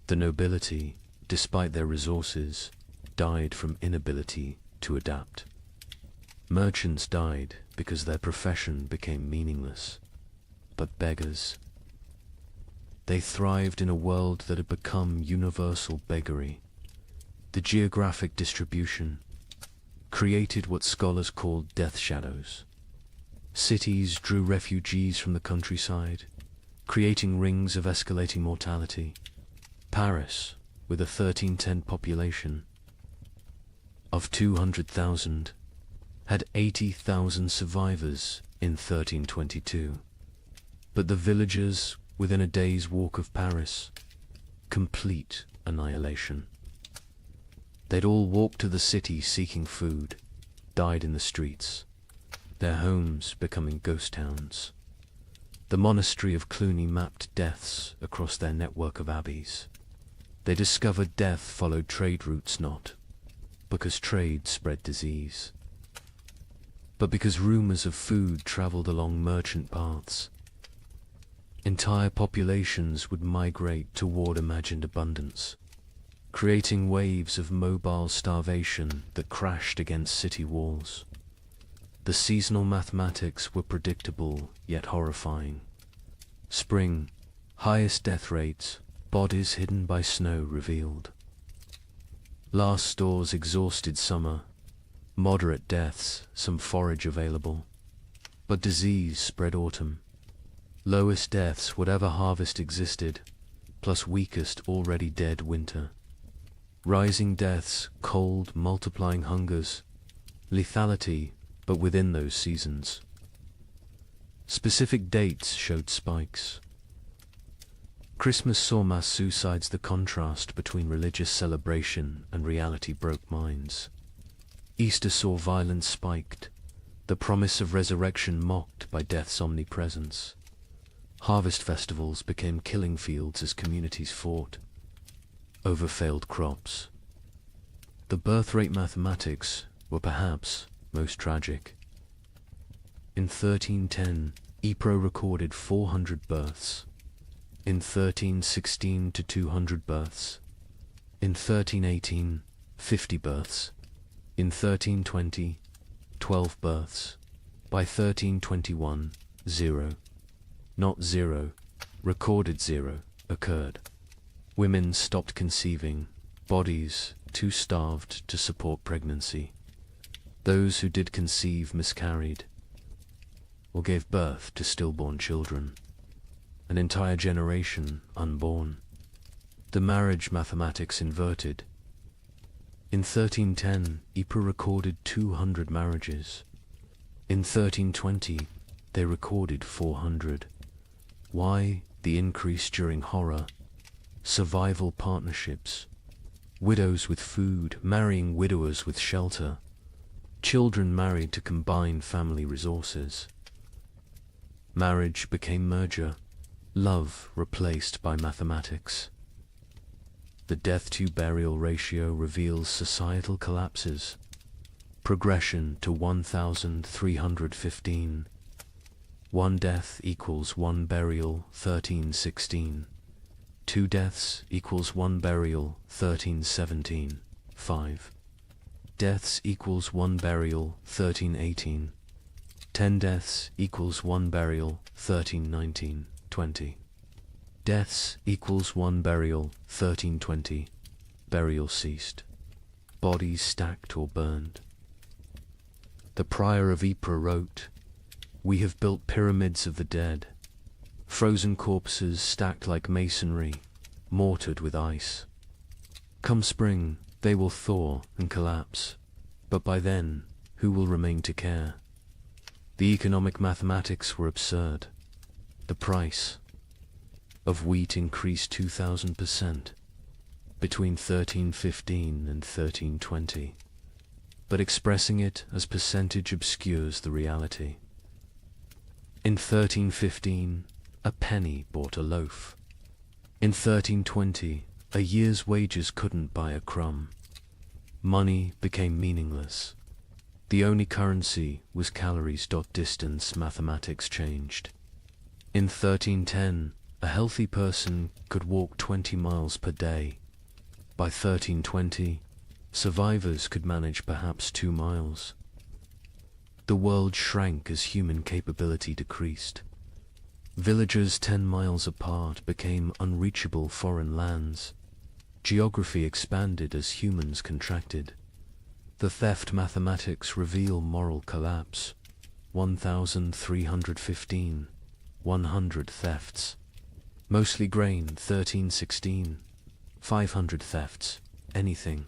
The nobility, despite their resources, died from inability to adapt. Merchants died because their profession became meaningless. But beggars, they thrived in a world that had become universal beggary. The geographic distribution created what scholars call death shadows. Cities drew refugees from the countryside, creating rings of escalating mortality. Paris, with a 1310 population of 200,000, had 80,000 survivors in 1322. But the villagers within a day's walk of Paris, complete annihilation. They'd all walked to the city seeking food, died in the streets, their homes becoming ghost towns. The monastery of Cluny mapped deaths across their network of abbeys. They discovered death followed trade routes not because trade spread disease, but because rumors of food traveled along merchant paths. Entire populations would migrate toward imagined abundance, creating waves of mobile starvation that crashed against city walls. The seasonal mathematics were predictable yet horrifying. Spring, highest death rates, bodies hidden by snow revealed. Last stores exhausted summer, moderate deaths, some forage available. But disease spread autumn. Lowest deaths, whatever harvest existed, plus weakest already dead winter. Rising deaths, cold, multiplying hungers, lethality, but within those seasons. Specific dates showed spikes. Christmas saw mass suicides. The contrast between religious celebration and reality broke minds. Easter saw violence spiked, the promise of resurrection mocked by death's omnipresence. Harvest festivals became killing fields as communities fought over failed crops. The birth rate mathematics were perhaps most tragic. In 1310, Ypres recorded 400 births. In 1316 to 200 births. In 1318, 50 births. In 1320, 12 births. By 1321, 0. Not 0, recorded 0, occurred. Women stopped conceiving, bodies too starved to support pregnancy. Those who did conceive miscarried, or gave birth to stillborn children. An entire generation unborn. The marriage mathematics inverted. In 1310, Ypres recorded 200 marriages. In 1320, they recorded 400. Why the increase during horror? Survival partnerships. Widows with food, marrying widowers with shelter. Children married to combine family resources. Marriage became merger. Love replaced by mathematics. The death-to-burial ratio reveals societal collapses. Progression to 1,315. One death equals one burial, 1316. Two deaths equals one burial, 1317. 5 deaths equals one burial, 1318. 10 deaths equals one burial, 1319. 20 deaths equals one burial, 1320. Burial ceased. Bodies stacked or burned. The prior of Ypres wrote, "We have built pyramids of the dead, frozen corpses stacked like masonry, mortared with ice. Come spring, they will thaw and collapse, but by then, who will remain to care?" The economic mathematics were absurd. The price of wheat increased 2,000% between 1315 and 1320, but expressing it as percentage obscures the reality. In 1315, a penny bought a loaf. In 1320, a year's wages couldn't buy a crumb. Money became meaningless. The only currency was calories. Distance mathematics changed. In 1310, a healthy person could walk 20 miles per day. By 1320, survivors could manage perhaps 2 miles. The world shrank as human capability decreased. Villages 10 miles apart became unreachable foreign lands. Geography expanded as humans contracted. The theft mathematics reveal moral collapse. 1,315. 100 thefts. Mostly grain, 1316. 500 thefts. Anything.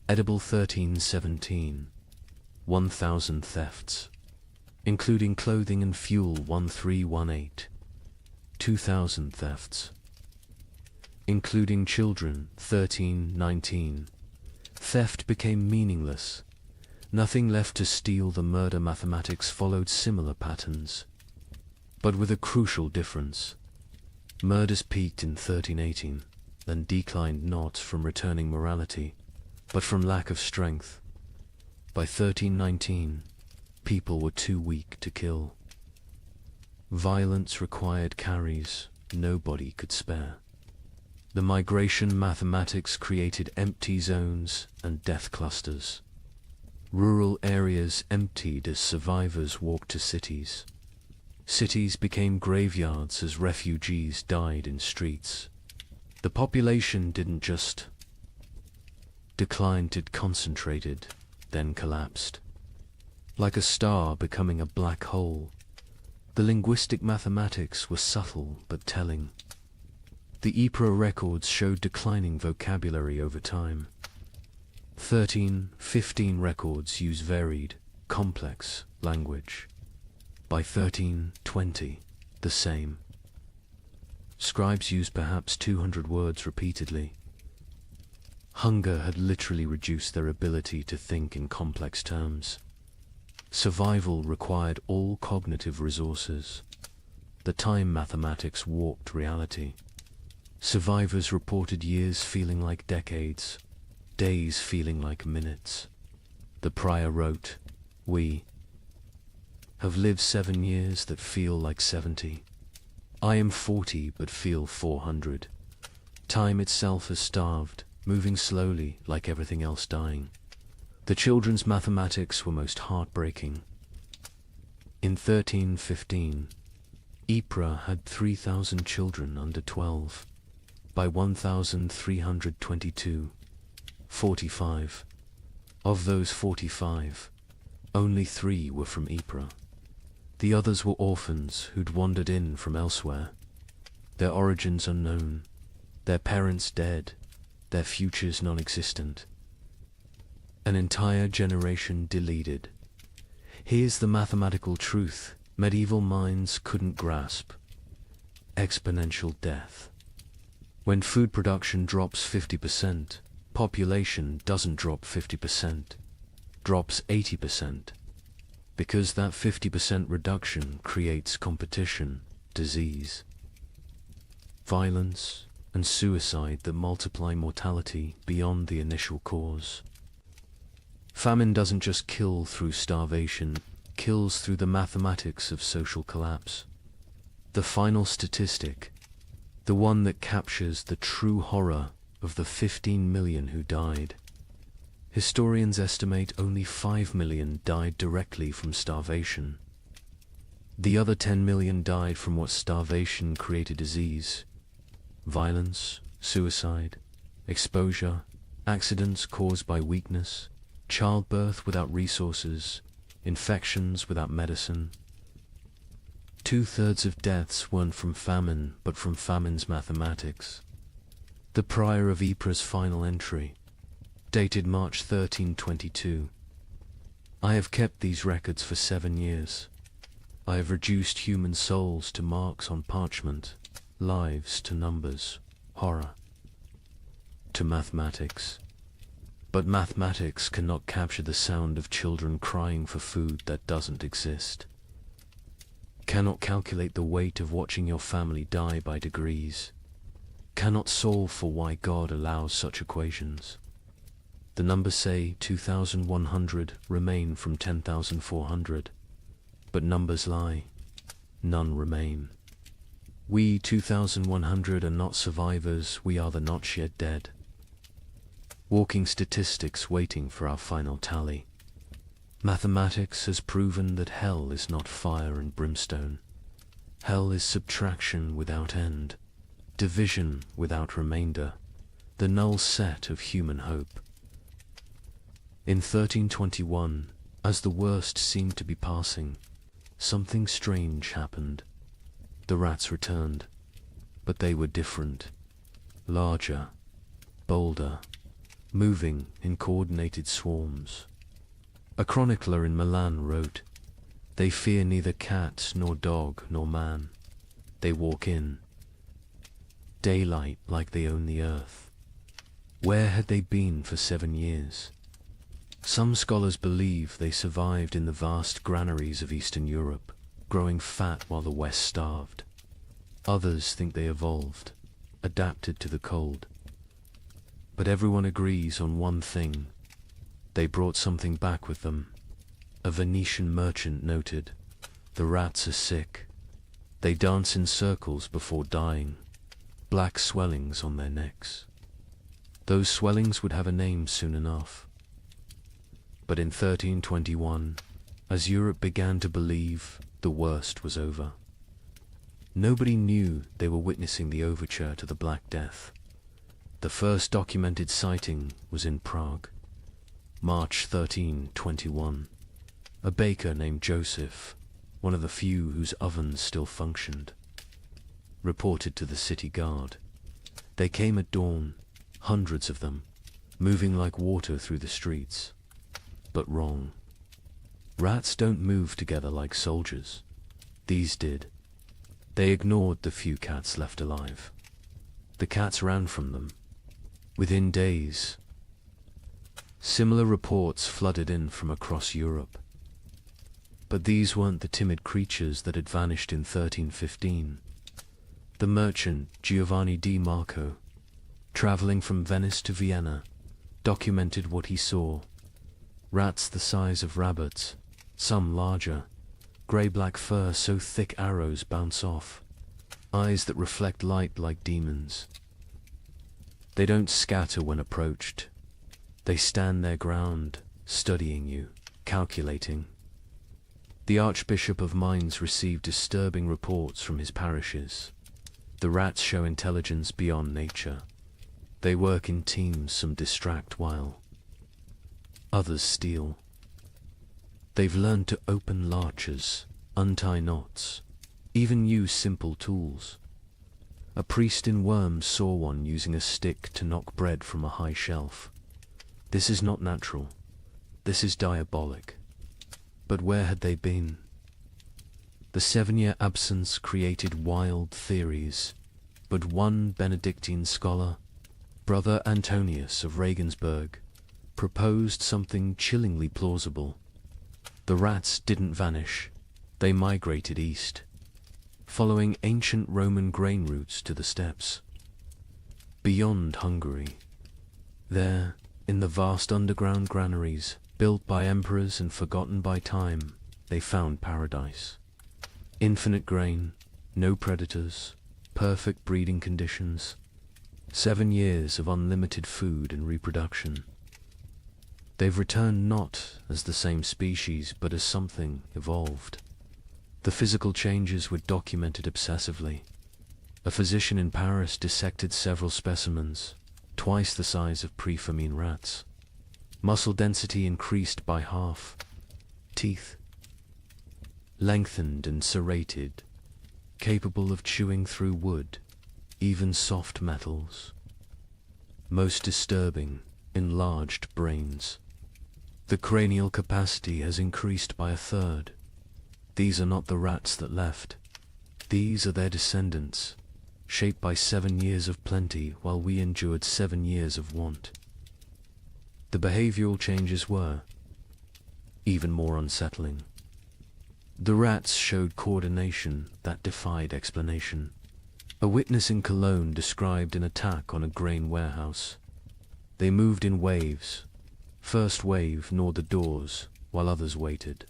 Edible, 1317. 1,000 thefts. Including clothing and fuel, 1318. 2,000 thefts. Including children, 1319. Theft became meaningless. Nothing left to steal. The murder mathematics followed similar patterns, but with a crucial difference. Murders peaked in 1318, then declined not from returning morality, but from lack of strength. By 1319, people were too weak to kill. Violence required carries nobody could spare. The migration mathematics created empty zones and death clusters. Rural areas emptied as survivors walked to cities. Cities became graveyards as refugees died in streets. The population didn't just decline, it concentrated, then collapsed. Like a star becoming a black hole, the linguistic mathematics were subtle but telling. The Ypres records showed declining vocabulary over time. 1315 records use varied, complex language. By 1320, the same. Scribes used perhaps 200 words repeatedly. Hunger had literally reduced their ability to think in complex terms. Survival required all cognitive resources. The time mathematics warped reality. Survivors reported years feeling like decades, days feeling like minutes. The prior wrote, "We have lived 7 years that feel like 70. I am 40 but feel 400. Time itself has starved, moving slowly like everything else dying." The children's mathematics were most heartbreaking. In 1315, Ypres had 3,000 children under 12. By 1322, 45. Of those 45, only 3 were from Ypres. The others were orphans who'd wandered in from elsewhere, their origins unknown, their parents dead, their futures non-existent. An entire generation deleted. Here's the mathematical truth medieval minds couldn't grasp. Exponential death. When food production drops 50%, population doesn't drop 50%, drops 80%. Because that 50% reduction creates competition, disease, violence, and suicide that multiply mortality beyond the initial cause. Famine doesn't just kill through starvation, kills through the mathematics of social collapse. The final statistic, the one that captures the true horror of the 15 million who died. Historians estimate only 5 million died directly from starvation. The other 10 million died from what starvation created: disease, violence, suicide, exposure, accidents caused by weakness, childbirth without resources, infections without medicine. 2/3 of deaths weren't from famine, but from famine's mathematics. The prior of Ypres' final entry, dated March 1322. I have kept these records for 7 years. I have reduced human souls to marks on parchment, lives to numbers, horror to mathematics. But mathematics cannot capture the sound of children crying for food that doesn't exist. Cannot calculate the weight of watching your family die by degrees. Cannot solve for why God allows such equations. The numbers say 2,100 remain from 10,400. But numbers lie. None remain. We 2,100 are not survivors, we are the not yet dead. Walking statistics waiting for our final tally. Mathematics has proven that hell is not fire and brimstone. Hell is subtraction without end, division without remainder, the null set of human hope. In 1321, as the worst seemed to be passing, something strange happened. The rats returned, but they were different, larger, bolder, moving in coordinated swarms. A chronicler in Milan wrote, "They fear neither cat nor dog nor man. They walk in daylight like they own the earth." Where had they been for 7 years? Some scholars believe they survived in the vast granaries of Eastern Europe, growing fat while the West starved. Others think they evolved, adapted to the cold. But everyone agrees on one thing. They brought something back with them. A Venetian merchant noted, "The rats are sick. They dance in circles before dying, black swellings on their necks." Those swellings would have a name soon enough. But in 1321, as Europe began to believe, the worst was over. Nobody knew they were witnessing the overture to the Black Death. The first documented sighting was in Prague, March 1321. A baker named Joseph, one of the few whose ovens still functioned, reported to the city guard. They came at dawn, hundreds of them, moving like water through the streets. But wrong. Rats don't move together like soldiers. These did. They ignored the few cats left alive. The cats ran from them. Within days, similar reports flooded in from across Europe. But these weren't the timid creatures that had vanished in 1315. The merchant Giovanni di Marco, traveling from Venice to Vienna, documented what he saw. Rats the size of rabbits, some larger, grey-black fur so thick arrows bounce off, eyes that reflect light like demons. They don't scatter when approached. They stand their ground, studying you, calculating. The Archbishop of Mainz received disturbing reports from his parishes. The rats show intelligence beyond nature. They work in teams, some distract while others steal. They've learned to open larches, untie knots, even use simple tools. A priest in Worms saw one using a stick to knock bread from a high shelf. This is not natural. This is diabolic. But where had they been? The 7-year absence created wild theories, but one Benedictine scholar, Brother Antonius of Regensburg, proposed something chillingly plausible. The rats didn't vanish, they migrated east, following ancient Roman grain routes to the steppes. Beyond Hungary, there, in the vast underground granaries, built by emperors and forgotten by time, they found paradise. Infinite grain, no predators, perfect breeding conditions, 7 years of unlimited food and reproduction. They've returned not as the same species, but as something evolved. The physical changes were documented obsessively. A physician in Paris dissected several specimens, twice the size of pre-famine rats. Muscle density increased by half. Teeth lengthened and serrated, capable of chewing through wood, even soft metals. Most disturbing, enlarged brains. The cranial capacity has increased by 1/3. These are not the rats that left. These are their descendants, shaped by 7 years of plenty while we endured 7 years of want. The behavioral changes were even more unsettling. The rats showed coordination that defied explanation. A witness in Cologne described an attack on a grain warehouse. They moved in waves. First wave gnawed the doors, while others waited.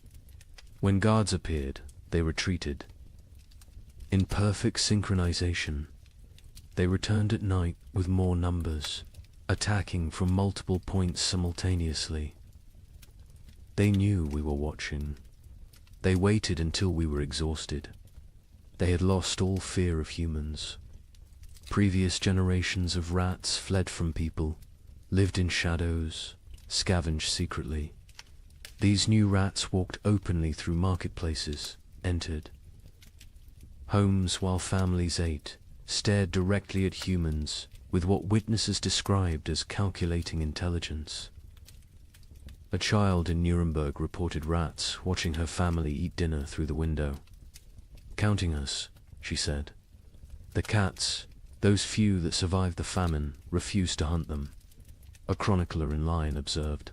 When guards appeared, they retreated. In perfect synchronization, they returned at night with more numbers, attacking from multiple points simultaneously. They knew we were watching. They waited until we were exhausted. They had lost all fear of humans. Previous generations of rats fled from people, lived in shadows, scavenged secretly. These new rats walked openly through marketplaces, entered homes while families ate, stared directly at humans with what witnesses described as calculating intelligence. A child in Nuremberg reported rats watching her family eat dinner through the window. "Counting us," she said. "The cats, those few that survived the famine, refused to hunt them." A chronicler in line observed.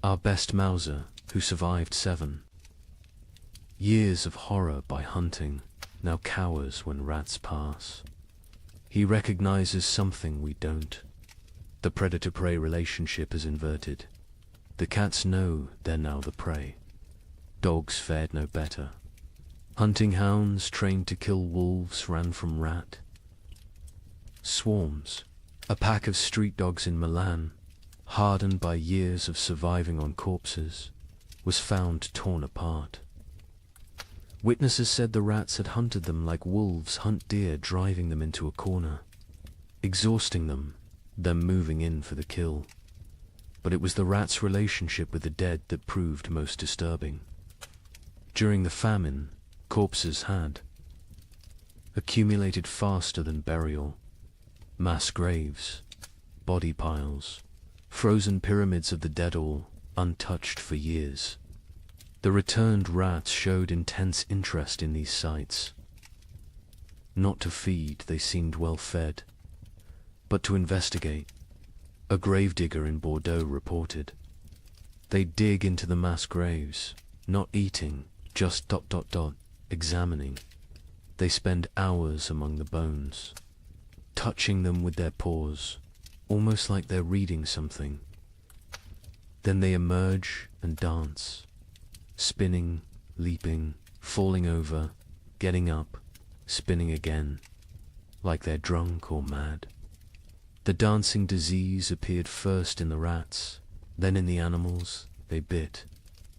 "Our best Mauser, who survived 7 years of horror by hunting, now cowers when rats pass. He recognizes something we don't. The predator-prey relationship is inverted. The cats know they're now the prey. Dogs fared no better. Hunting hounds trained to kill wolves ran from rat. Swarms, a pack of street dogs in Milan, hardened by years of surviving on corpses, was found torn apart. Witnesses said the rats had hunted them like wolves hunt deer, driving them into a corner, exhausting them, then moving in for the kill. But it was the rats' relationship with the dead that proved most disturbing. During the famine, corpses had accumulated faster than burial. Mass graves, body piles, frozen pyramids of the dead, all untouched for years. The returned rats showed intense interest in these sites. Not to feed, they seemed well fed, but to investigate, a gravedigger in Bordeaux reported. They dig into the mass graves, not eating, just ... examining. They spend hours among the bones, touching them with their paws, almost like they're reading something. Then they emerge and dance, spinning, leaping, falling over, getting up, spinning again, like they're drunk or mad. The dancing disease appeared first in the rats, then in the animals they bit,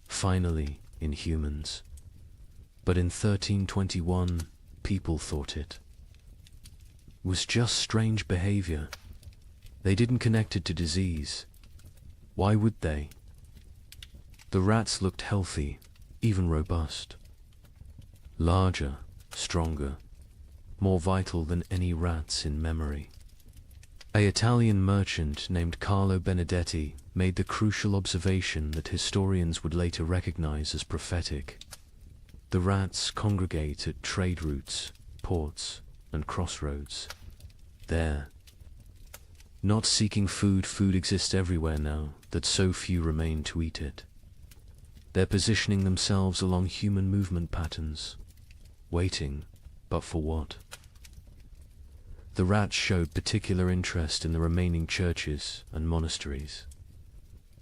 finally in humans. But in 1321, people thought it was just strange behavior. They didn't connect it to disease. Why would they? The rats looked healthy, even robust. Larger, stronger, more vital than any rats in memory. An Italian merchant named Carlo Benedetti made the crucial observation that historians would later recognize as prophetic. The rats congregate at trade routes, ports, and crossroads. There, not seeking food, food exists everywhere now, that so few remain to eat it. They're positioning themselves along human movement patterns, waiting, but for what? The rats showed particular interest in the remaining churches and monasteries.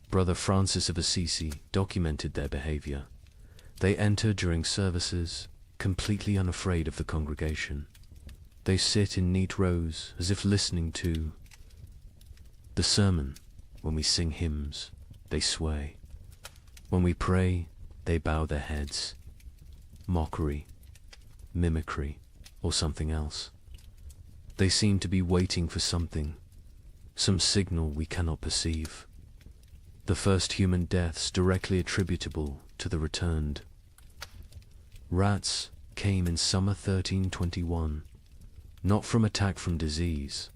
Brother Francis of Assisi documented their behavior. They enter during services, completely unafraid of the congregation. They sit in neat rows as if listening to the sermon. When we sing hymns, they sway. When we pray, they bow their heads. Mockery, mimicry, or something else. They seem to be waiting for something, some signal we cannot perceive. The first human deaths directly attributable to the returned. Rats came in summer 1321, not from attack from disease.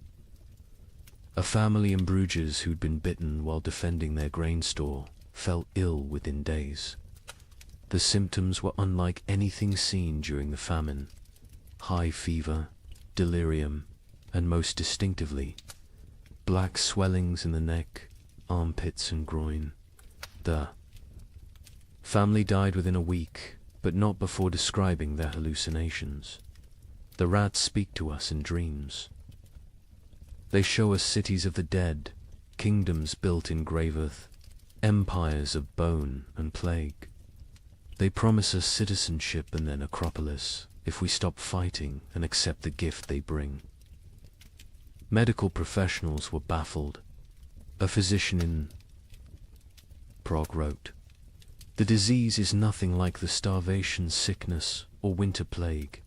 A family in Bruges who'd been bitten while defending their grain store fell ill within days. The symptoms were unlike anything seen during the famine. High fever, delirium, and most distinctively, black swellings in the neck, armpits and groin. The family died within a week, but not before describing their hallucinations. The rats speak to us in dreams. They show us cities of the dead, kingdoms built in grave earth, empires of bone and plague. They promise us citizenship and then Acropolis if we stop fighting and accept the gift they bring. Medical professionals were baffled. A physician in Prague wrote, "The disease is nothing like the starvation, sickness, or winter plague.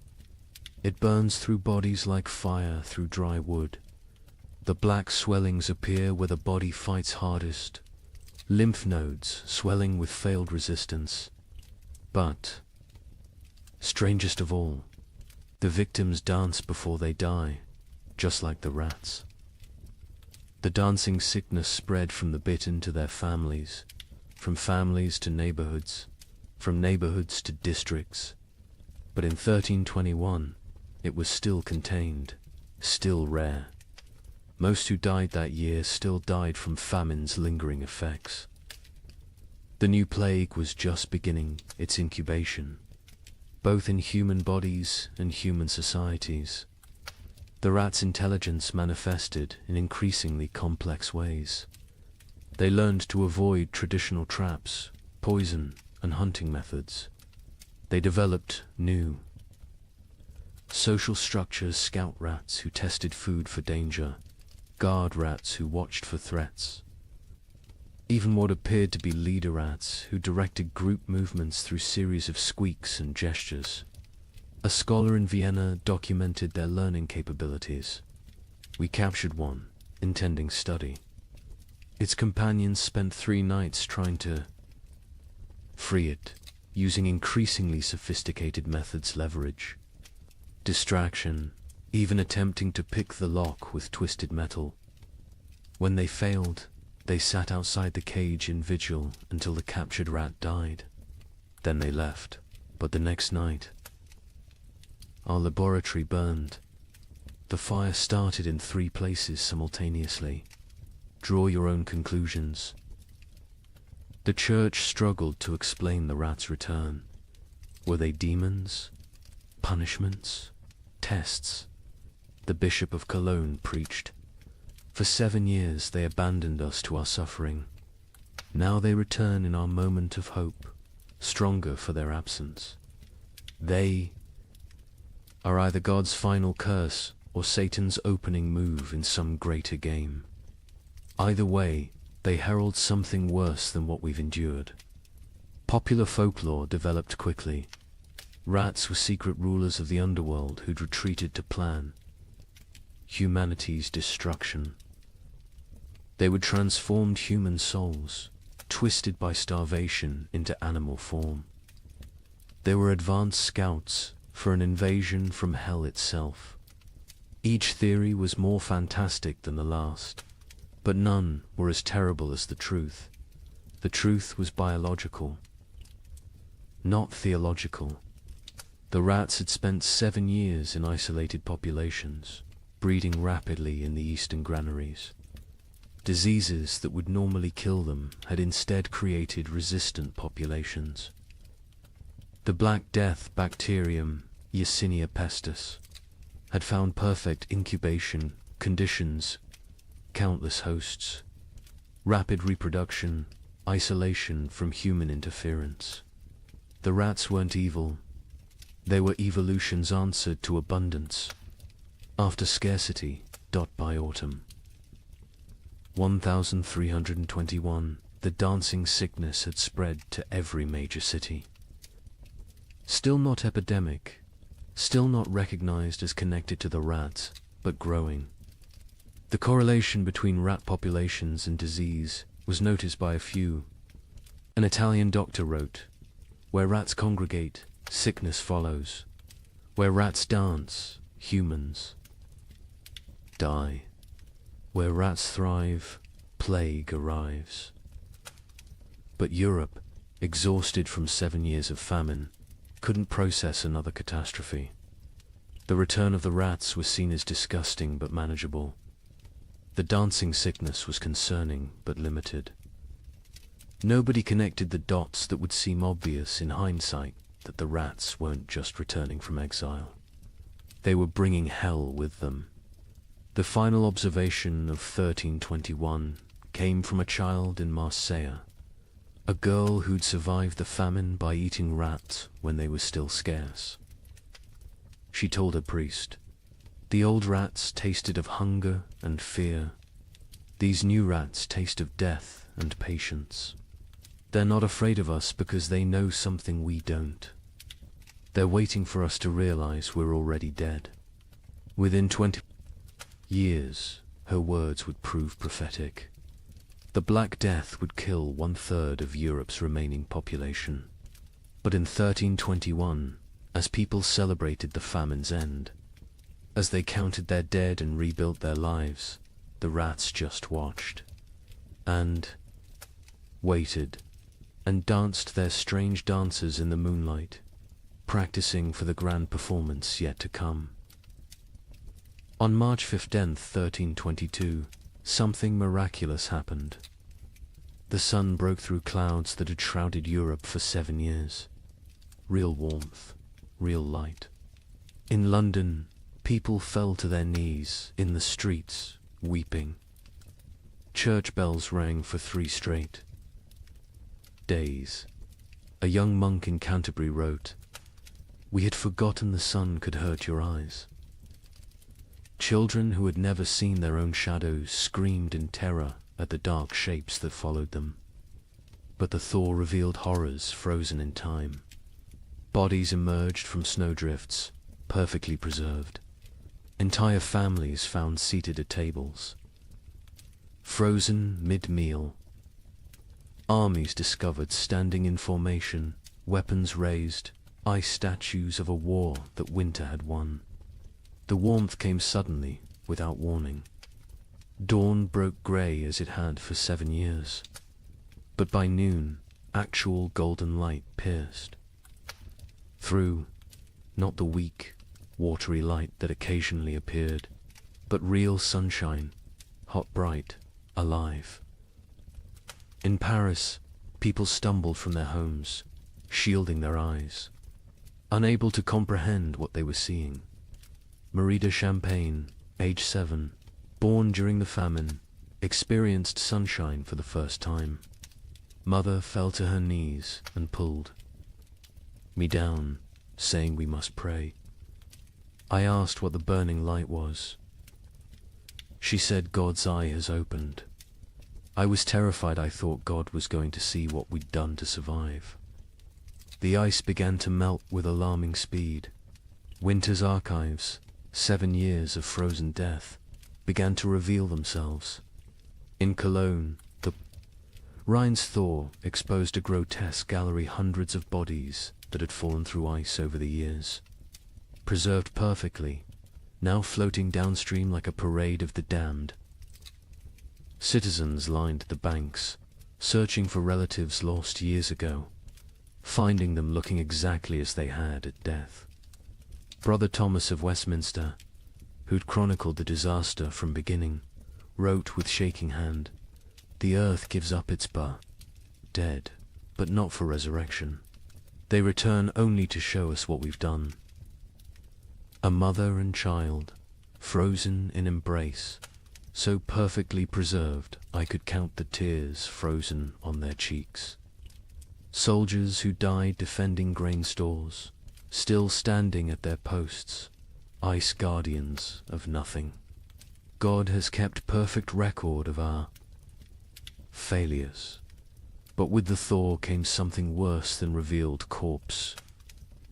It burns through bodies like fire through dry wood. The black swellings appear where the body fights hardest, lymph nodes swelling with failed resistance. But, strangest of all, the victims dance before they die, just like the rats." The dancing sickness spread from the bitten to their families, from families to neighborhoods, from neighborhoods to districts. But in 1321, it was still contained, still rare. Most who died that year still died from famine's lingering effects. The new plague was just beginning its incubation, both in human bodies and human societies. The rats' intelligence manifested in increasingly complex ways. They learned to avoid traditional traps, poison, and hunting methods. They developed new social structures: scout rats who tested food for danger, guard rats who watched for threats, even what appeared to be leader rats who directed group movements through series of squeaks and gestures. A scholar in Vienna documented their learning capabilities. We captured one, intending study. Its companions spent 3 nights trying to free it, using increasingly sophisticated methods: leverage, distraction, even attempting to pick the lock with twisted metal. When they failed, they sat outside the cage in vigil until the captured rat died. Then they left. But the next night, our laboratory burned. The fire started in 3 places simultaneously. Draw your own conclusions. The church struggled to explain the rats' return. Were they demons? Punishments? Tests? The Bishop of Cologne preached. For 7 years they abandoned us to our suffering. Now they return in our moment of hope, stronger for their absence. They are either God's final curse or Satan's opening move in some greater game. Either way, they herald something worse than what we've endured. Popular folklore developed quickly. Rats were secret rulers of the underworld who'd retreated to plan humanity's destruction. They would transform human souls, twisted by starvation, into animal form. They were advanced scouts for an invasion from hell itself. Each theory was more fantastic than the last, but none were as terrible as the truth. The truth was biological, not theological. The rats had spent 7 years in isolated populations, breeding rapidly in the eastern granaries. Diseases that would normally kill them had instead created resistant populations. The Black Death bacterium, Yersinia pestis, had found perfect incubation conditions, countless hosts, rapid reproduction, isolation from human interference. The rats weren't evil. They were evolution's answer to abundance. After scarcity, by autumn. 1321, the dancing sickness had spread to every major city. Still not epidemic, still not recognized as connected to the rats, but growing. The correlation between rat populations and disease was noticed by a few. An Italian doctor wrote, "Where rats congregate, sickness follows. Where rats dance, humans die. Where rats thrive, plague arrives." But Europe, exhausted from 7 years of famine, couldn't process another catastrophe. The return of the rats was seen as disgusting but manageable. The dancing sickness was concerning but limited. Nobody connected the dots that would seem obvious in hindsight, that the rats weren't just returning from exile. They were bringing hell with them. The final observation of 1321 came from a child in Marseille, a girl who'd survived the famine by eating rats when they were still scarce. She told her priest, "The old rats tasted of hunger and fear. These new rats taste of death and patience. They're not afraid of us because they know something we don't. They're waiting for us to realize we're already dead." Within 20 years, her words would prove prophetic. The Black Death would kill 1/3 of Europe's remaining population. But in 1321, as people celebrated the famine's end, as they counted their dead and rebuilt their lives, the rats just watched, and waited, and danced their strange dances in the moonlight, practicing for the grand performance yet to come. On March 15th, 1322, something miraculous happened. The sun broke through clouds that had shrouded Europe for 7 years. Real warmth, real light. In London, people fell to their knees in the streets, weeping. Church bells rang for 3 straight days. A young monk in Canterbury wrote, "We had forgotten the sun could hurt your eyes." Children who had never seen their own shadows screamed in terror at the dark shapes that followed them. But the thaw revealed horrors frozen in time. Bodies emerged from snowdrifts, perfectly preserved. Entire families found seated at tables. Frozen mid-meal. Armies discovered standing in formation, weapons raised, ice statues of a war that winter had won. The warmth came suddenly, without warning. Dawn broke grey as it had for 7 years. But by noon, actual golden light pierced. Through, not the weak, watery light that occasionally appeared, but real sunshine, hot, bright, alive. In Paris, people stumbled from their homes, shielding their eyes, unable to comprehend what they were seeing. Marie de Champagne, age 7, born during the famine, experienced sunshine for the first time. Mother fell to her knees and pulled me down, saying we must pray. I asked what the burning light was. She said God's eye has opened. I was terrified. I thought God was going to see what we'd done to survive. The ice began to melt with alarming speed. Winter's archives, 7 years of frozen death, began to reveal themselves. In Cologne, the Rhine's thaw exposed a grotesque gallery, hundreds of bodies that had fallen through ice over the years, preserved perfectly, now floating downstream like a parade of the damned. Citizens lined the banks, searching for relatives lost years ago, finding them looking exactly as they had at death. Brother Thomas of Westminster, who'd chronicled the disaster from beginning, wrote with shaking hand, "The earth gives up its dead, but not for resurrection. They return only to show us what we've done." A mother and child, frozen in embrace, so perfectly preserved I could count the tears frozen on their cheeks. Soldiers who died defending grain stores, still standing at their posts, ice guardians of nothing. God has kept perfect record of our failures, but with the thaw came something worse than revealed corpse,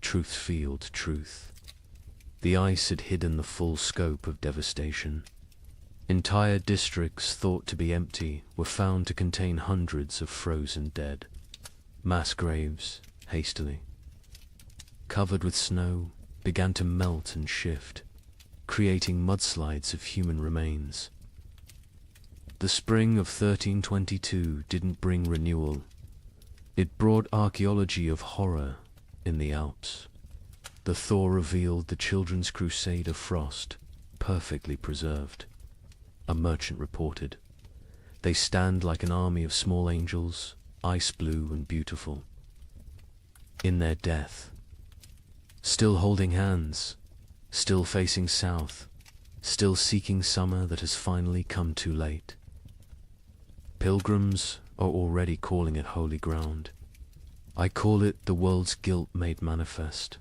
truth-field truth. The ice had hidden the full scope of devastation. Entire districts thought to be empty were found to contain hundreds of frozen dead. Mass graves, hastily covered with snow, began to melt and shift, creating mudslides of human remains. The spring of 1322 didn't bring renewal. It brought archaeology of horror in the Alps. The thaw revealed the children's crusade of frost, perfectly preserved. A merchant reported, "They stand like an army of small angels, ice blue and beautiful. In their death, still holding hands, still facing south, still seeking summer that has finally come too late. Pilgrims are already calling it holy ground. I call it the world's guilt made manifest.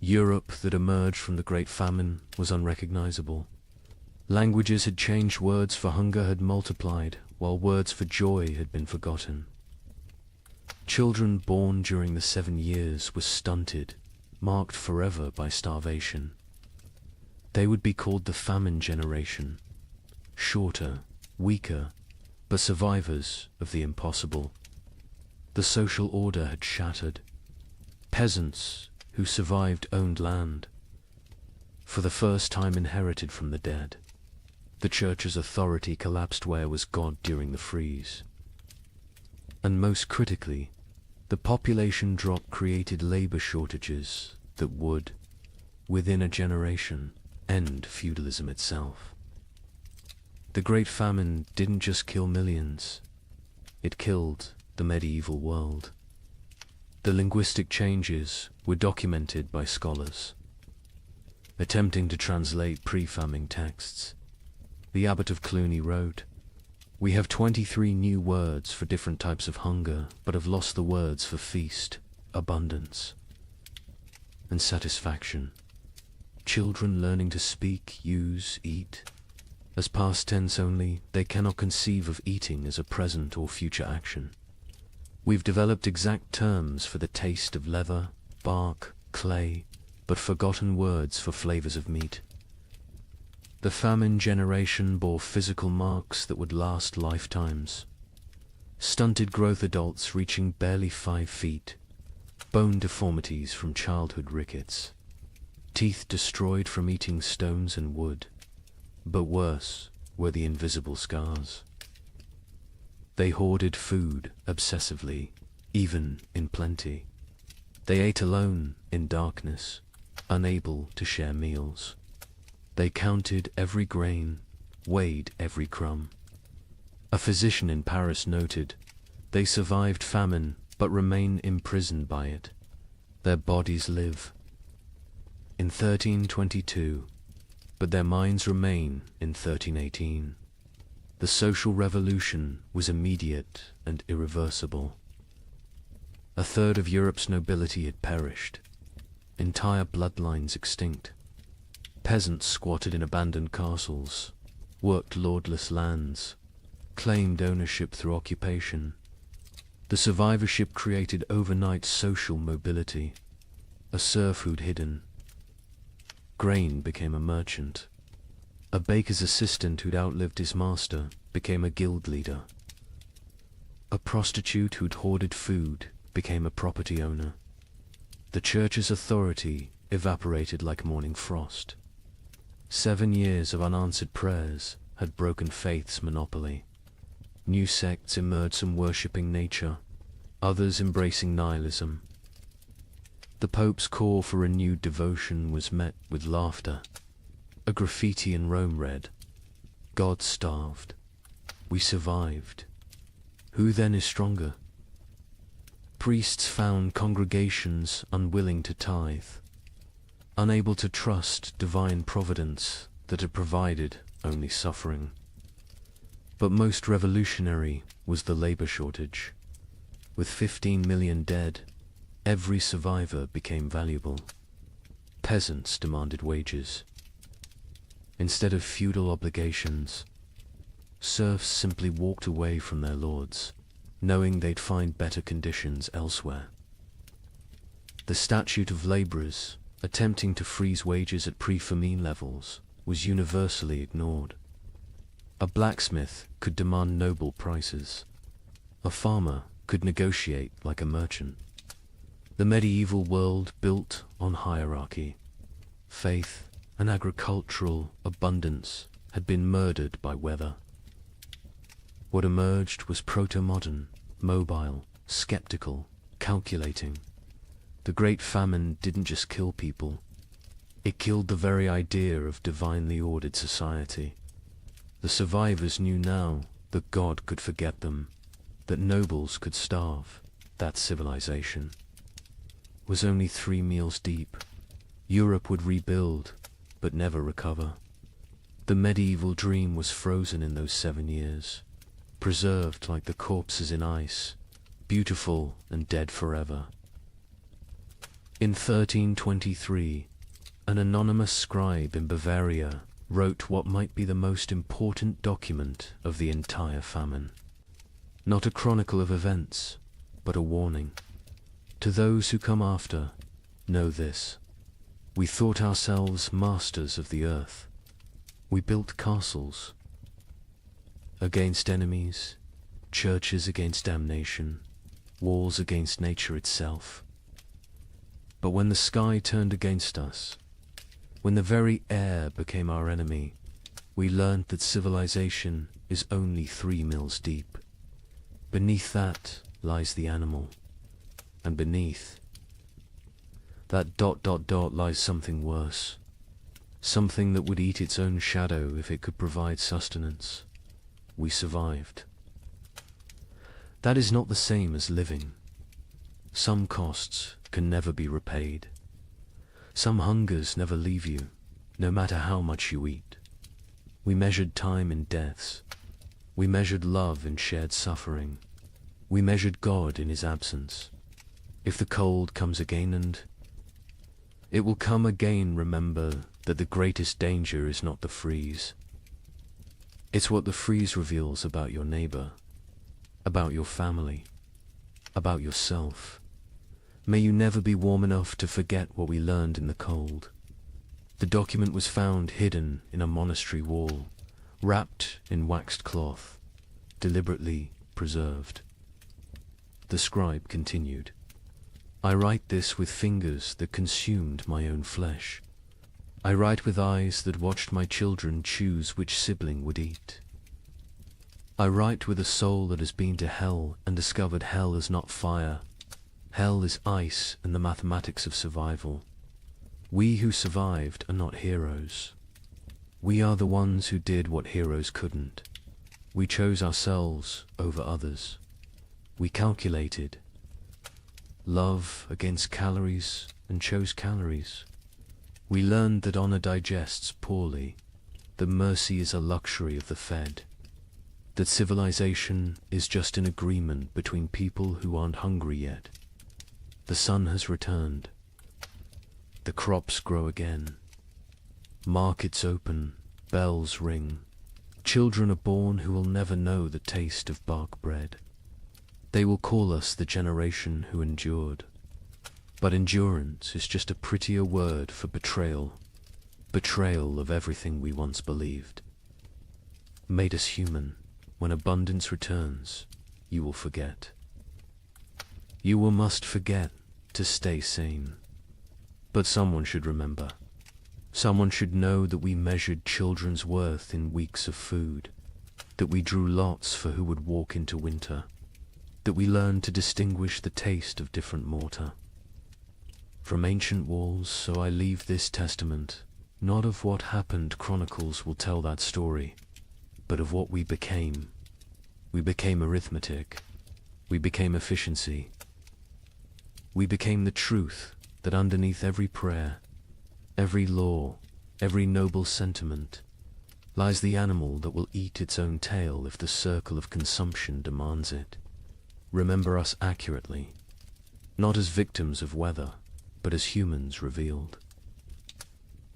Europe that emerged from the Great Famine was unrecognizable. Languages had changed, words for hunger had multiplied, while words for joy had been forgotten. Children born during the 7 years were stunted, marked forever by starvation. They would be called the famine generation, shorter, weaker, but survivors of the impossible. The social order had shattered. Peasants who survived owned land, for the first time inherited from the dead. The church's authority collapsed. Where was God during the freeze? And most critically, the population drop created labor shortages that would, within a generation, end feudalism itself. The Great Famine didn't just kill millions, it killed the medieval world. The linguistic changes were documented by scholars, attempting to translate pre-famine texts. The Abbot of Cluny wrote, "We have 23 new words for different types of hunger, but have lost the words for feast, abundance, and satisfaction. Children learning to speak, use, eat. As past tense only, they cannot conceive of eating as a present or future action. We've developed exact terms for the taste of leather, bark, clay, but forgotten words for flavors of meat. The famine generation bore physical marks that would last lifetimes. Stunted growth, adults reaching barely 5 feet, bone deformities from childhood rickets, teeth destroyed from eating stones and wood, but worse were the invisible scars. They hoarded food obsessively, even in plenty. They ate alone in darkness, unable to share meals. They counted every grain, weighed every crumb. A physician in Paris noted, they survived famine but remain imprisoned by it. Their bodies live in 1322, but their minds remain in 1318. The social revolution was immediate and irreversible. A third of Europe's nobility had perished, entire bloodlines extinct. Peasants squatted in abandoned castles, worked lordless lands, claimed ownership through occupation. The survivorship created overnight social mobility, a serfhood hidden. Grain became a merchant. A baker's assistant who'd outlived his master became a guild leader. A prostitute who'd hoarded food became a property owner. The church's authority evaporated like morning frost. 7 years of unanswered prayers had broken faith's monopoly. New sects emerged, some worshipping nature, others embracing nihilism. The Pope's call for renewed devotion was met with laughter. A graffiti in Rome read, "God starved. We survived. Who then is stronger?" Priests found congregations unwilling to tithe, unable to trust divine providence that had provided only suffering. But most revolutionary was the labor shortage. With 15 million dead, every survivor became valuable. Peasants demanded wages. Instead of feudal obligations, serfs simply walked away from their lords, knowing they'd find better conditions elsewhere. The statute of laborers, attempting to freeze wages at pre-famine levels, was universally ignored. A blacksmith could demand noble prices. A farmer could negotiate like a merchant. The medieval world built on hierarchy. Faith and agricultural abundance had been murdered by weather. What emerged was proto-modern, mobile, skeptical, calculating. The Great Famine didn't just kill people. It killed the very idea of divinely ordered society. The survivors knew now that God could forget them, that nobles could starve, that civilization was only 3 meals deep. Europe would rebuild, but never recover. The medieval dream was frozen in those 7 years, preserved like the corpses in ice, beautiful and dead forever. In 1323, an anonymous scribe in Bavaria wrote what might be the most important document of the entire famine. Not a chronicle of events, but a warning. To those who come after, know this. We thought ourselves masters of the earth. We built castles against enemies, churches against damnation, walls against nature itself. But when the sky turned against us, when the very air became our enemy, we learned that civilization is only 3 meals deep. Beneath that lies the animal, and beneath that ... lies something worse, something that would eat its own shadow if it could provide sustenance. We survived. That is not the same as living. Some costs can never be repaid. Some hungers never leave you, no matter how much you eat. We measured time in deaths. We measured love in shared suffering. We measured God in his absence. If the cold comes again, and it will come again, remember that the greatest danger is not the freeze. It's what the freeze reveals about your neighbor, about your family, about yourself. May you never be warm enough to forget what we learned in the cold. The document was found hidden in a monastery wall, wrapped in waxed cloth, deliberately preserved. The scribe continued, "I write this with fingers that consumed my own flesh. I write with eyes that watched my children choose which sibling would eat. I write with a soul that has been to hell and discovered hell is not fire. Hell is ice and the mathematics of survival. We who survived are not heroes. We are the ones who did what heroes couldn't. We chose ourselves over others. We calculated love against calories and chose calories. We learned that honor digests poorly, that mercy is a luxury of the fed, that civilization is just an agreement between people who aren't hungry yet. The sun has returned. The crops grow again. Markets open, bells ring. Children are born who will never know the taste of bark bread. They will call us the generation who endured. But endurance is just a prettier word for betrayal. Betrayal of everything we once believed. Made us human. When abundance returns, you will forget. You will must forget to stay sane. But someone should remember. Someone should know that we measured children's worth in weeks of food, that we drew lots for who would walk into winter, that we learned to distinguish the taste of different mortar. From ancient walls, so I leave this testament, not of what happened chronicles will tell that story, but of what we became. We became arithmetic. We became efficiency. We became the truth that underneath every prayer, every law, every noble sentiment, lies the animal that will eat its own tail if the circle of consumption demands it. Remember us accurately, not as victims of weather, but as humans revealed.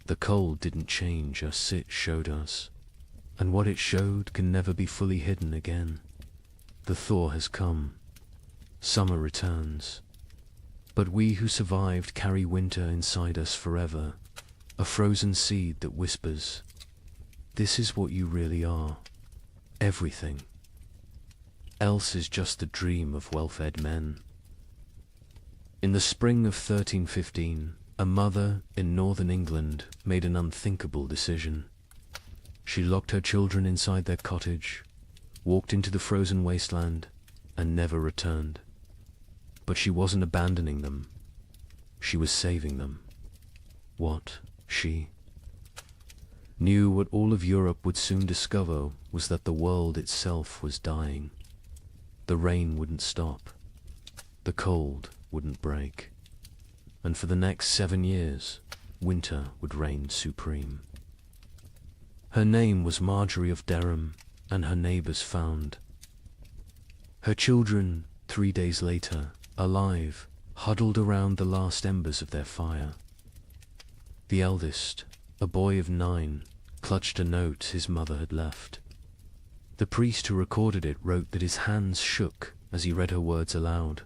The cold didn't change us, it showed us, and what it showed can never be fully hidden again. The thaw has come. Summer returns. But we who survived carry winter inside us forever, a frozen seed that whispers, "This is what you really are. Everything. Else is just the dream of well-fed men." In the spring of 1315, a mother in northern England made an unthinkable decision. She locked her children inside their cottage, walked into the frozen wasteland, and never returned. But she wasn't abandoning them. She was saving them. What she knew, what all of Europe would soon discover, was that the world itself was dying. The rain wouldn't stop. The cold wouldn't break. And for the next 7 years, winter would reign supreme. Her name was Marjorie of Dereham, and her neighbors found her children 3 days later, alive, huddled around the last embers of their fire. The eldest, a boy of 9, clutched a note his mother had left. The priest who recorded it wrote that his hands shook as he read her words aloud.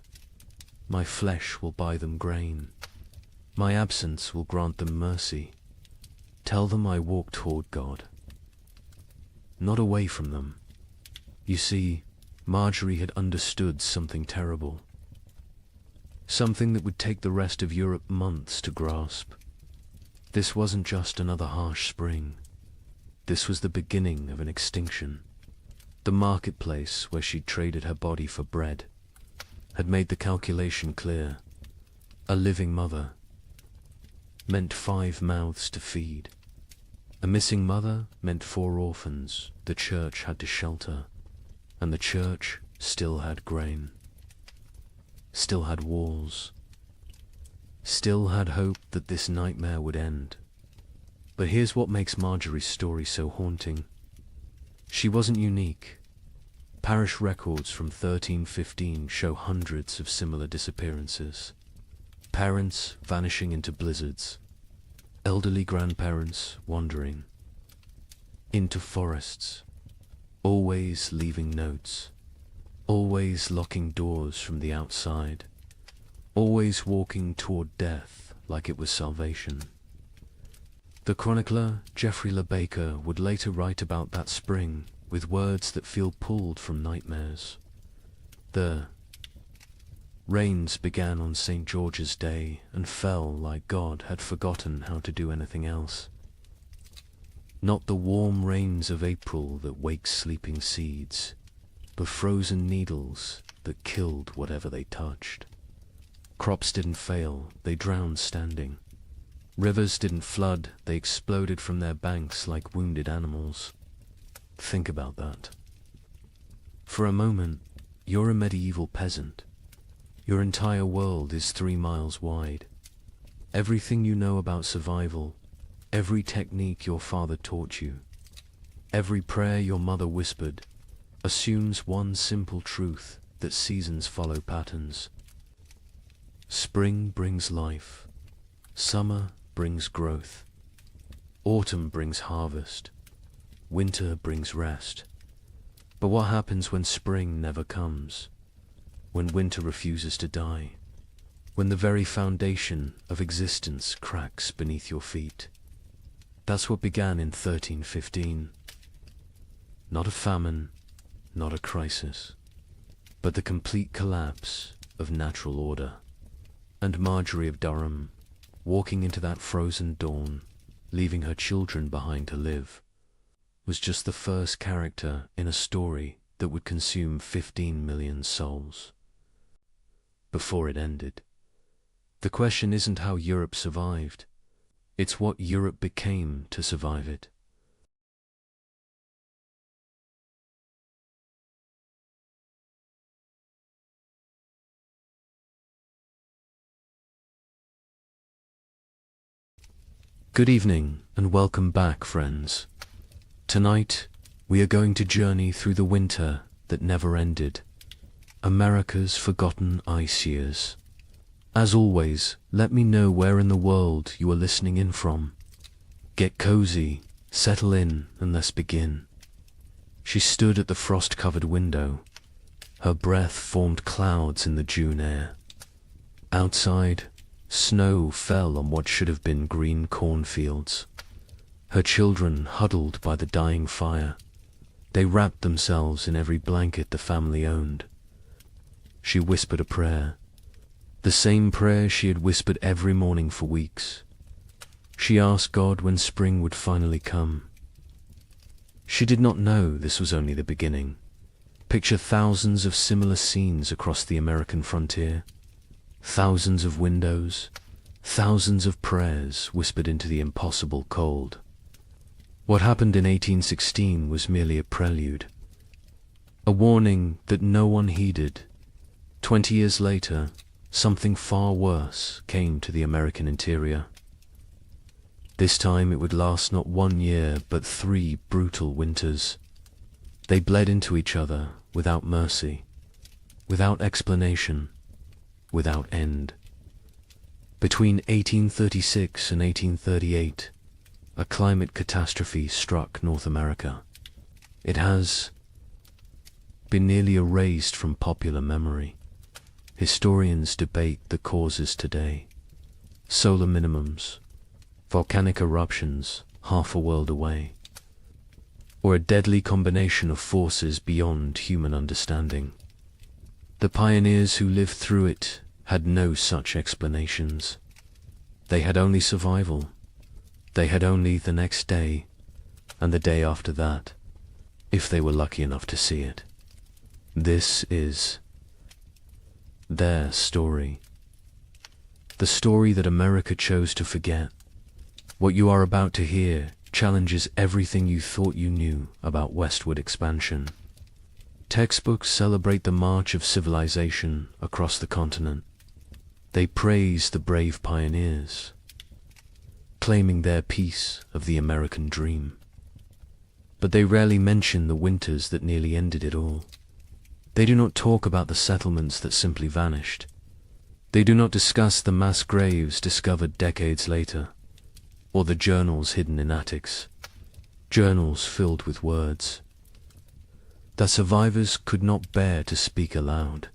"My flesh will buy them grain. My absence will grant them mercy. Tell them I walk toward God, not away from them." You see, Marjorie had understood something terrible. Something that would take the rest of Europe months to grasp. This wasn't just another harsh spring. This was the beginning of an extinction. The marketplace where she'd traded her body for bread had made the calculation clear. A living mother meant 5 mouths to feed. A missing mother meant 4 orphans the church had to shelter, and the church still had grain, still had walls, still had hope that this nightmare would end. But here's what makes Marjorie's story so haunting. She wasn't unique. Parish records from 1315 show hundreds of similar disappearances. Parents vanishing into blizzards, elderly grandparents wandering into forests, always leaving notes, always locking doors from the outside, always walking toward death like it was salvation. The chronicler Geoffrey Le Baker would later write about that spring with words that feel pulled from nightmares. The rains began on St. George's Day and fell like God had forgotten how to do anything else. Not the warm rains of April that wakes sleeping seeds, but frozen needles that killed whatever they touched. Crops didn't fail, they drowned standing. Rivers didn't flood, they exploded from their banks like wounded animals. Think about that. For a moment, you're a medieval peasant. Your entire world is 3 miles wide. Everything you know about survival, every technique your father taught you, every prayer your mother whispered, assumes one simple truth, that seasons follow patterns. Spring brings life. Summer brings growth. Autumn brings harvest. Winter brings rest. But what happens when spring never comes? When winter refuses to die? When the very foundation of existence cracks beneath your feet? That's what began in 1315. Not a famine, not a crisis, but the complete collapse of natural order. And Marjorie of Durham, walking into that frozen dawn, leaving her children behind to live, was just the first character in a story that would consume 15 million souls. Before it ended, the question isn't how Europe survived, it's what Europe became to survive it. Good evening and welcome back, friends. Tonight, we are going to journey through the winter that never ended, America's forgotten ice years. As always, let me know where in the world you are listening in from. Get cozy, settle in, and let's begin. She stood at the frost-covered window. Her breath formed clouds in the June air. Outside, snow fell on what should have been green cornfields. Her children huddled by the dying fire. They wrapped themselves in every blanket the family owned. She whispered a prayer, the same prayer she had whispered every morning for weeks. She asked God when spring would finally come. She did not know this was only the beginning. Picture thousands of similar scenes across the American frontier. Thousands of windows, thousands of prayers whispered into the impossible cold. What happened in 1816 was merely a prelude, a warning that no one heeded. 20 years later, something far worse came to the American interior. This time it would last not 1 year, but 3 brutal winters. They bled into each other without mercy, without explanation, without end. Between 1836 and 1838, a climate catastrophe struck North America. It has been nearly erased from popular memory. Historians debate the causes today. Solar minimums, volcanic eruptions half a world away, or a deadly combination of forces beyond human understanding. The pioneers who lived through it had no such explanations. They had only survival. They had only the next day, and the day after that, if they were lucky enough to see it. This is their story. The story that America chose to forget. What you are about to hear challenges everything you thought you knew about westward expansion. Textbooks celebrate the march of civilization across the continent. They praise the brave pioneers, claiming their piece of the American dream. But they rarely mention the winters that nearly ended it all. They do not talk about the settlements that simply vanished. They do not discuss the mass graves discovered decades later, or the journals hidden in attics, journals filled with words that survivors could not bear to speak aloud.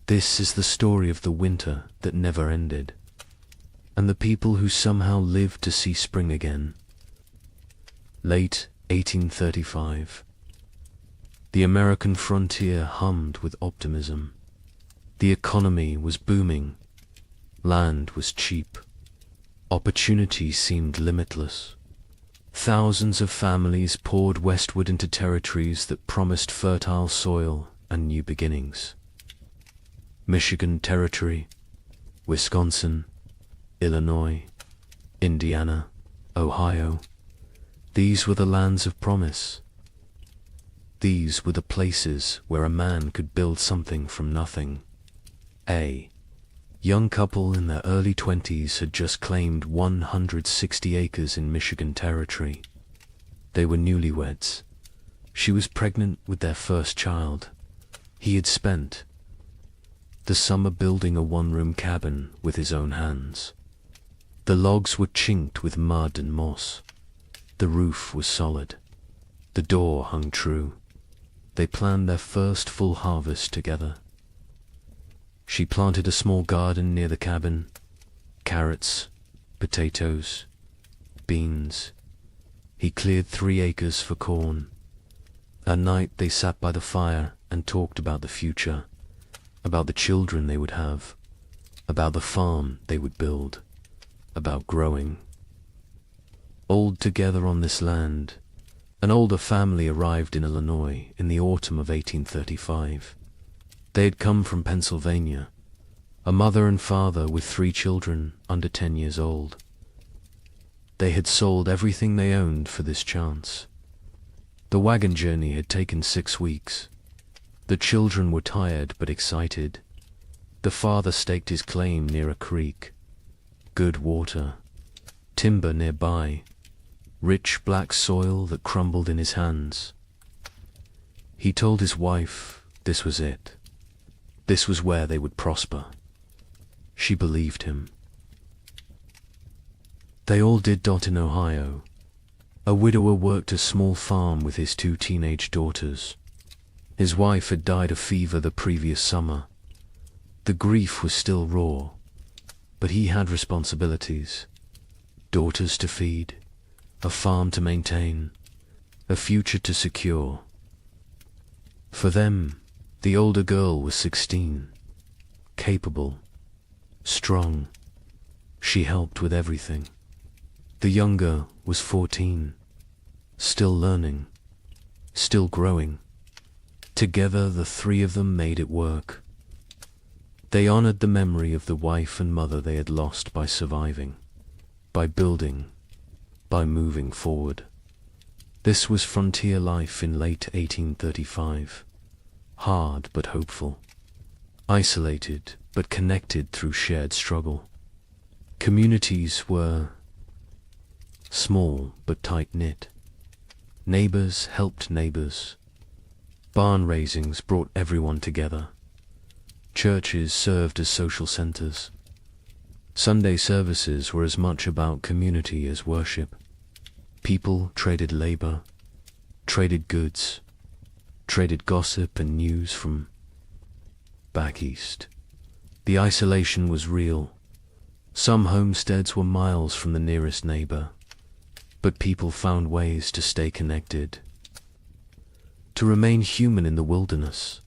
This is the story of the winter that never ended, and the people who somehow lived to see spring again. Late 1835. The American frontier hummed with optimism. The economy was booming. Land was cheap. Opportunity seemed limitless. Thousands of families poured westward into territories that promised fertile soil and new beginnings. Michigan Territory, Wisconsin, Illinois, Indiana, Ohio. These were the lands of promise. These were the places where a man could build something from nothing. A young couple in their early 20s had just claimed 160 acres in Michigan Territory. They were newlyweds. She was pregnant with their first child. He had spent the summer building a one-room cabin with his own hands. The logs were chinked with mud and moss. The roof was solid. The door hung true. They planned their first full harvest together. She planted a small garden near the cabin. Carrots, potatoes, beans. He cleared 3 acres for corn. At night they sat by the fire and talked about the future, about the children they would have, about the farm they would build, about growing. Old together on this land, an older family arrived in Illinois in the autumn of 1835. They had come from Pennsylvania, a mother and father with 3 children under 10 years old. They had sold everything they owned for this chance. The wagon journey had taken 6 weeks. The children were tired but excited. The father staked his claim near a creek. Good water, timber nearby, rich black soil that crumbled in his hands. He told his wife this was it. This was where they would prosper. She believed him. They all did dot in Ohio. A widower worked a small farm with his 2 teenage daughters. His wife had died of fever the previous summer. The grief was still raw, but he had responsibilities. Daughters to feed, a farm to maintain, a future to secure. For them, the older girl was 16, capable, strong. She helped with everything. The younger was 14, still learning, still growing. Together the 3 of them made it work. They honored the memory of the wife and mother they had lost by surviving, by building, by moving forward. This was frontier life in late 1835. Hard but hopeful. Isolated but connected through shared struggle. Communities were small but tight-knit. Neighbors helped neighbors. Barn raisings brought everyone together. Churches served as social centers. Sunday services were as much about community as worship. People traded labor, traded goods, traded gossip and news from back east. The isolation was real. Some homesteads were miles from the nearest neighbor, but people found ways to stay connected, to remain human in the wilderness.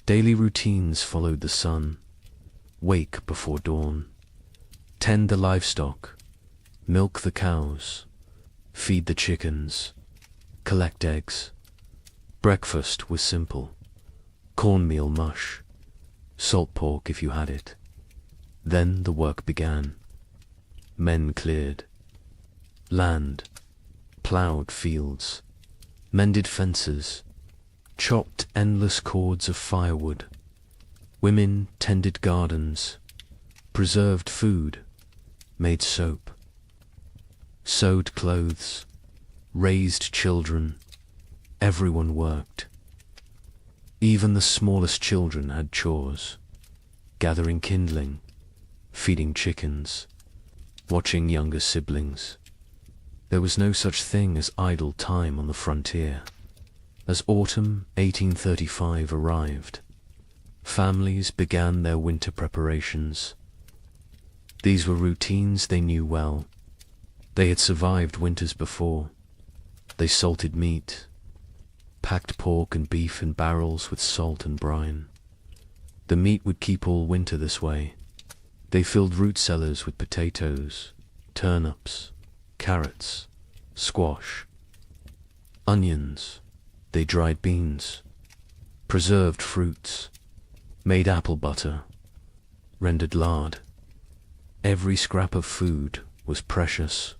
Daily routines followed the sun. Wake before dawn, tend the livestock, milk the cows, feed the chickens, collect eggs. Breakfast was simple. Cornmeal mush, salt pork if you had it. Then the work began. Men cleared land, plowed fields, mended fences, chopped endless cords of firewood. Women tended gardens, preserved food, made soap, sewed clothes, raised children. Everyone worked. Even the smallest children had chores, gathering kindling, feeding chickens, watching younger siblings. There was no such thing as idle time on the frontier. As autumn 1835 arrived, families began their winter preparations. These were routines they knew well. They had survived winters before. They salted meat, packed pork and beef in barrels with salt and brine. The meat would keep all winter this way. They filled root cellars with potatoes, turnips, carrots, squash, onions. They dried beans, preserved fruits, made apple butter, rendered lard. Every scrap of food was precious.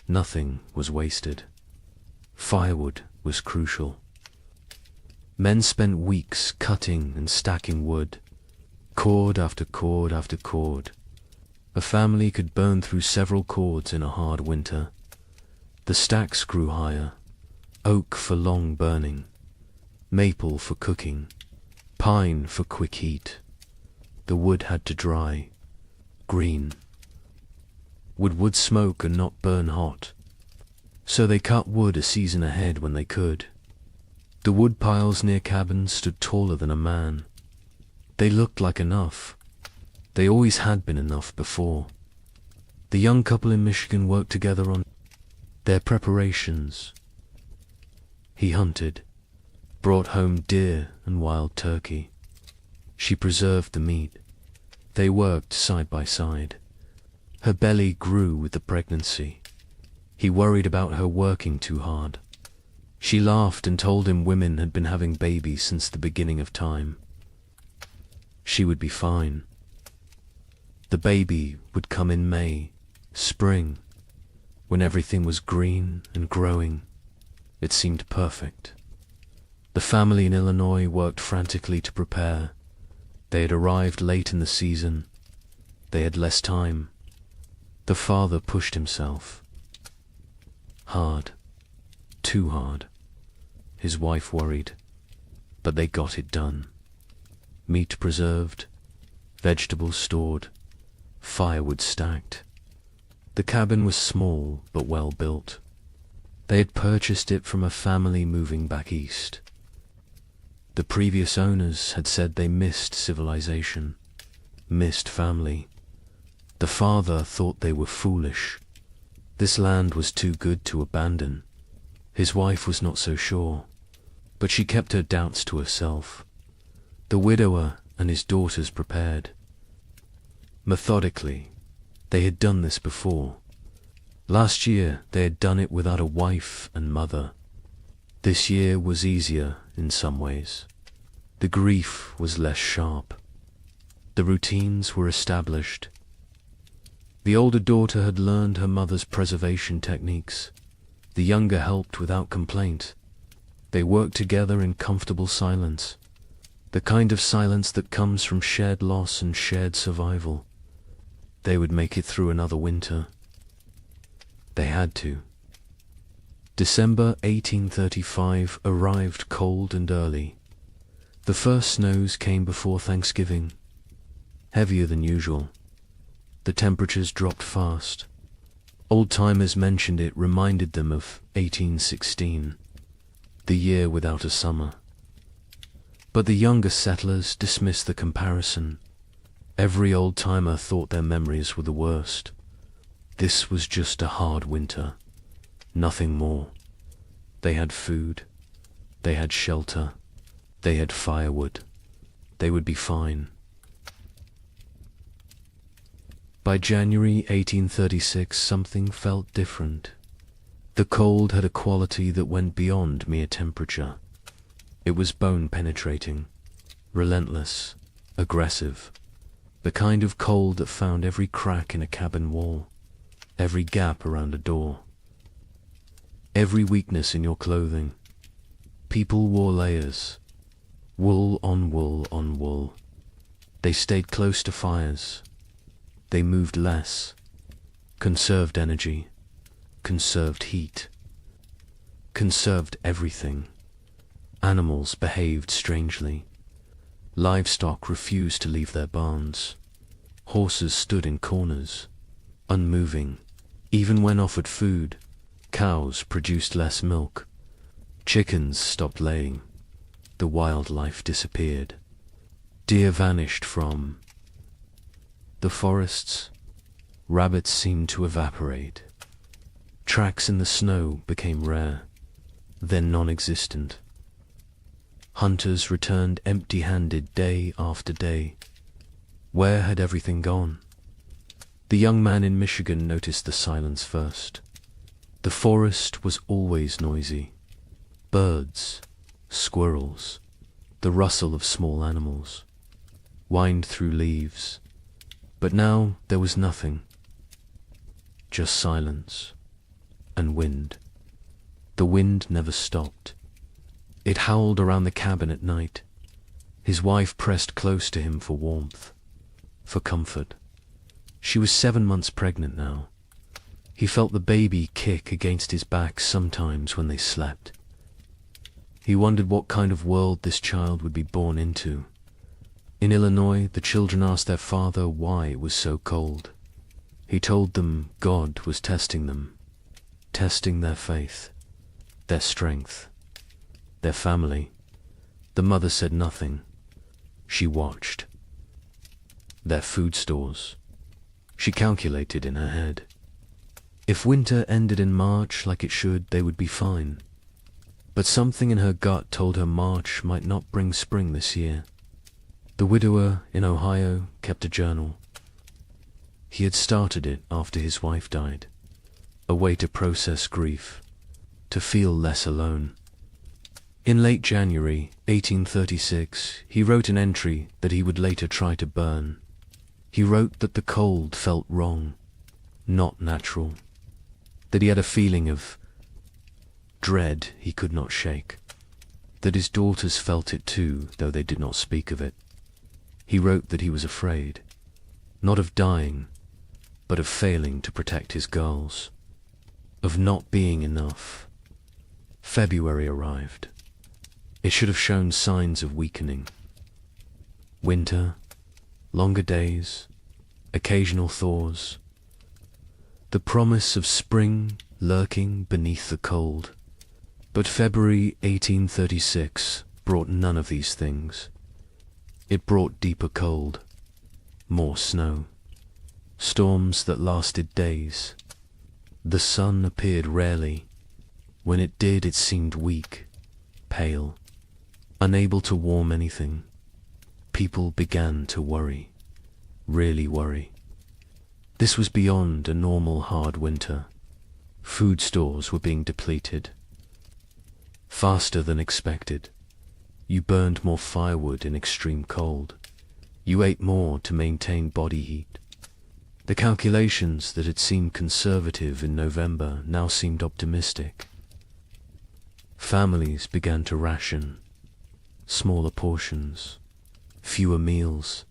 Nothing was wasted. Firewood was crucial. Men spent weeks cutting and stacking wood, cord after cord after cord. A family could burn through several cords in a hard winter. The stacks grew higher, oak for long burning, maple for cooking, pine for quick heat. The wood had to dry, green. Would wood smoke and not burn hot? So they cut wood a season ahead when they could. The wood piles near cabins stood taller than a man. They looked like enough. They always had been enough before. The young couple in Michigan worked together on their preparations. He hunted, brought home deer and wild turkey. She preserved the meat. They worked side by side. Her belly grew with the pregnancy. He worried about her working too hard. She laughed and told him women had been having babies since the beginning of time. She would be fine. The baby would come in May, spring, when everything was green and growing. It seemed perfect. The family in Illinois worked frantically to prepare. They had arrived late in the season. They had less time. The father pushed himself. Hard. Too hard. His wife worried. But they got it done. Meat preserved, vegetables stored, firewood stacked. The cabin was small but well built. They had purchased it from a family moving back east. The previous owners had said they missed civilization, missed family. The father thought they were foolish. This land was too good to abandon. His wife was not so sure, but she kept her doubts to herself. The widower and his daughters prepared. Methodically, they had done this before. Last year they had done it without a wife and mother. This year was easier in some ways. The grief was less sharp. The routines were established. The older daughter had learned her mother's preservation techniques. The younger helped without complaint. They worked together in comfortable silence, the kind of silence that comes from shared loss and shared survival. They would make it through another winter. They had to. December 1835 arrived cold and early. The first snows came before Thanksgiving, heavier than usual. The temperatures dropped fast. Old-timers mentioned it reminded them of 1816, the year without a summer. But the younger settlers dismissed the comparison. Every old-timer thought their memories were the worst. This was just a hard winter, nothing more. They had food, they had shelter, they had firewood. They would be fine. By January 1836, something felt different. The cold had a quality that went beyond mere temperature. It was bone-penetrating, relentless, aggressive, the kind of cold that found every crack in a cabin wall, every gap around a door, every weakness in your clothing. People wore layers, wool on wool on wool. They stayed close to fires. They moved less, conserved energy, conserved heat, conserved everything. Animals behaved strangely. Livestock refused to leave their barns. Horses stood in corners, unmoving. Even when offered food, cows produced less milk. Chickens stopped laying. The wildlife disappeared. Deer vanished from the forests. Rabbits seemed to evaporate. Tracks in the snow became rare, then non-existent. Hunters returned empty-handed day after day. Where had everything gone? The young man in Michigan noticed the silence first. The forest was always noisy. Birds, squirrels, the rustle of small animals, whined through leaves. But now there was nothing. just silence and wind. The wind never stopped. It howled around the cabin at night. His wife pressed close to him for warmth, for comfort. She was 7 months pregnant now. He felt the baby kick against his back sometimes when they slept. He wondered what kind of world this child would be born into. In Illinois, the children asked their father why it was so cold. He told them God was testing them, testing their faith, their strength, their family. The mother said nothing. She watched. Their food stores. She calculated in her head. If winter ended in March like it should, they would be fine. But something in her gut told her March might not bring spring this year. The widower in Ohio kept a journal. He had started it after his wife died, a way to process grief, to feel less alone. In late January 1836, he wrote an entry that he would later try to burn. He wrote that the cold felt wrong, not natural, that he had a feeling of dread he could not shake, that his daughters felt it too, though they did not speak of it. He wrote that he was afraid, not of dying, but of failing to protect his girls, of not being enough. February arrived. It should have shown signs of weakening. Winter, longer days, occasional thaws, the promise of spring lurking beneath the cold. But February 1836 brought none of these things. It brought deeper cold, more snow, storms that lasted days. The sun appeared rarely. When it did, it seemed weak, pale, unable to warm anything. People began to worry, really worry. This was beyond a normal hard winter. Food stores were being depleted. Faster than expected. You burned more firewood in extreme cold. You ate more to maintain body heat. The calculations that had seemed conservative in November now seemed optimistic. Families began to ration. Smaller portions, fewer meals.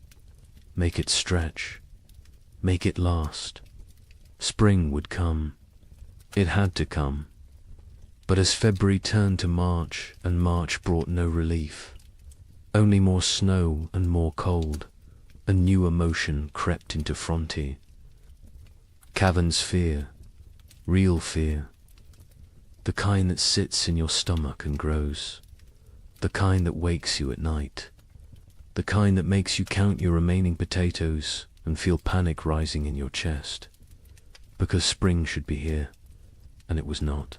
Make it stretch. Make it last. Spring would come. It had to come. But as February turned to March, and March brought no relief, only more snow and more cold, a new emotion crept into Frontier. Caverns fear, real fear, the kind that sits in your stomach and grows, the kind that wakes you at night, the kind that makes you count your remaining potatoes and feel panic rising in your chest, because spring should be here, and it was not.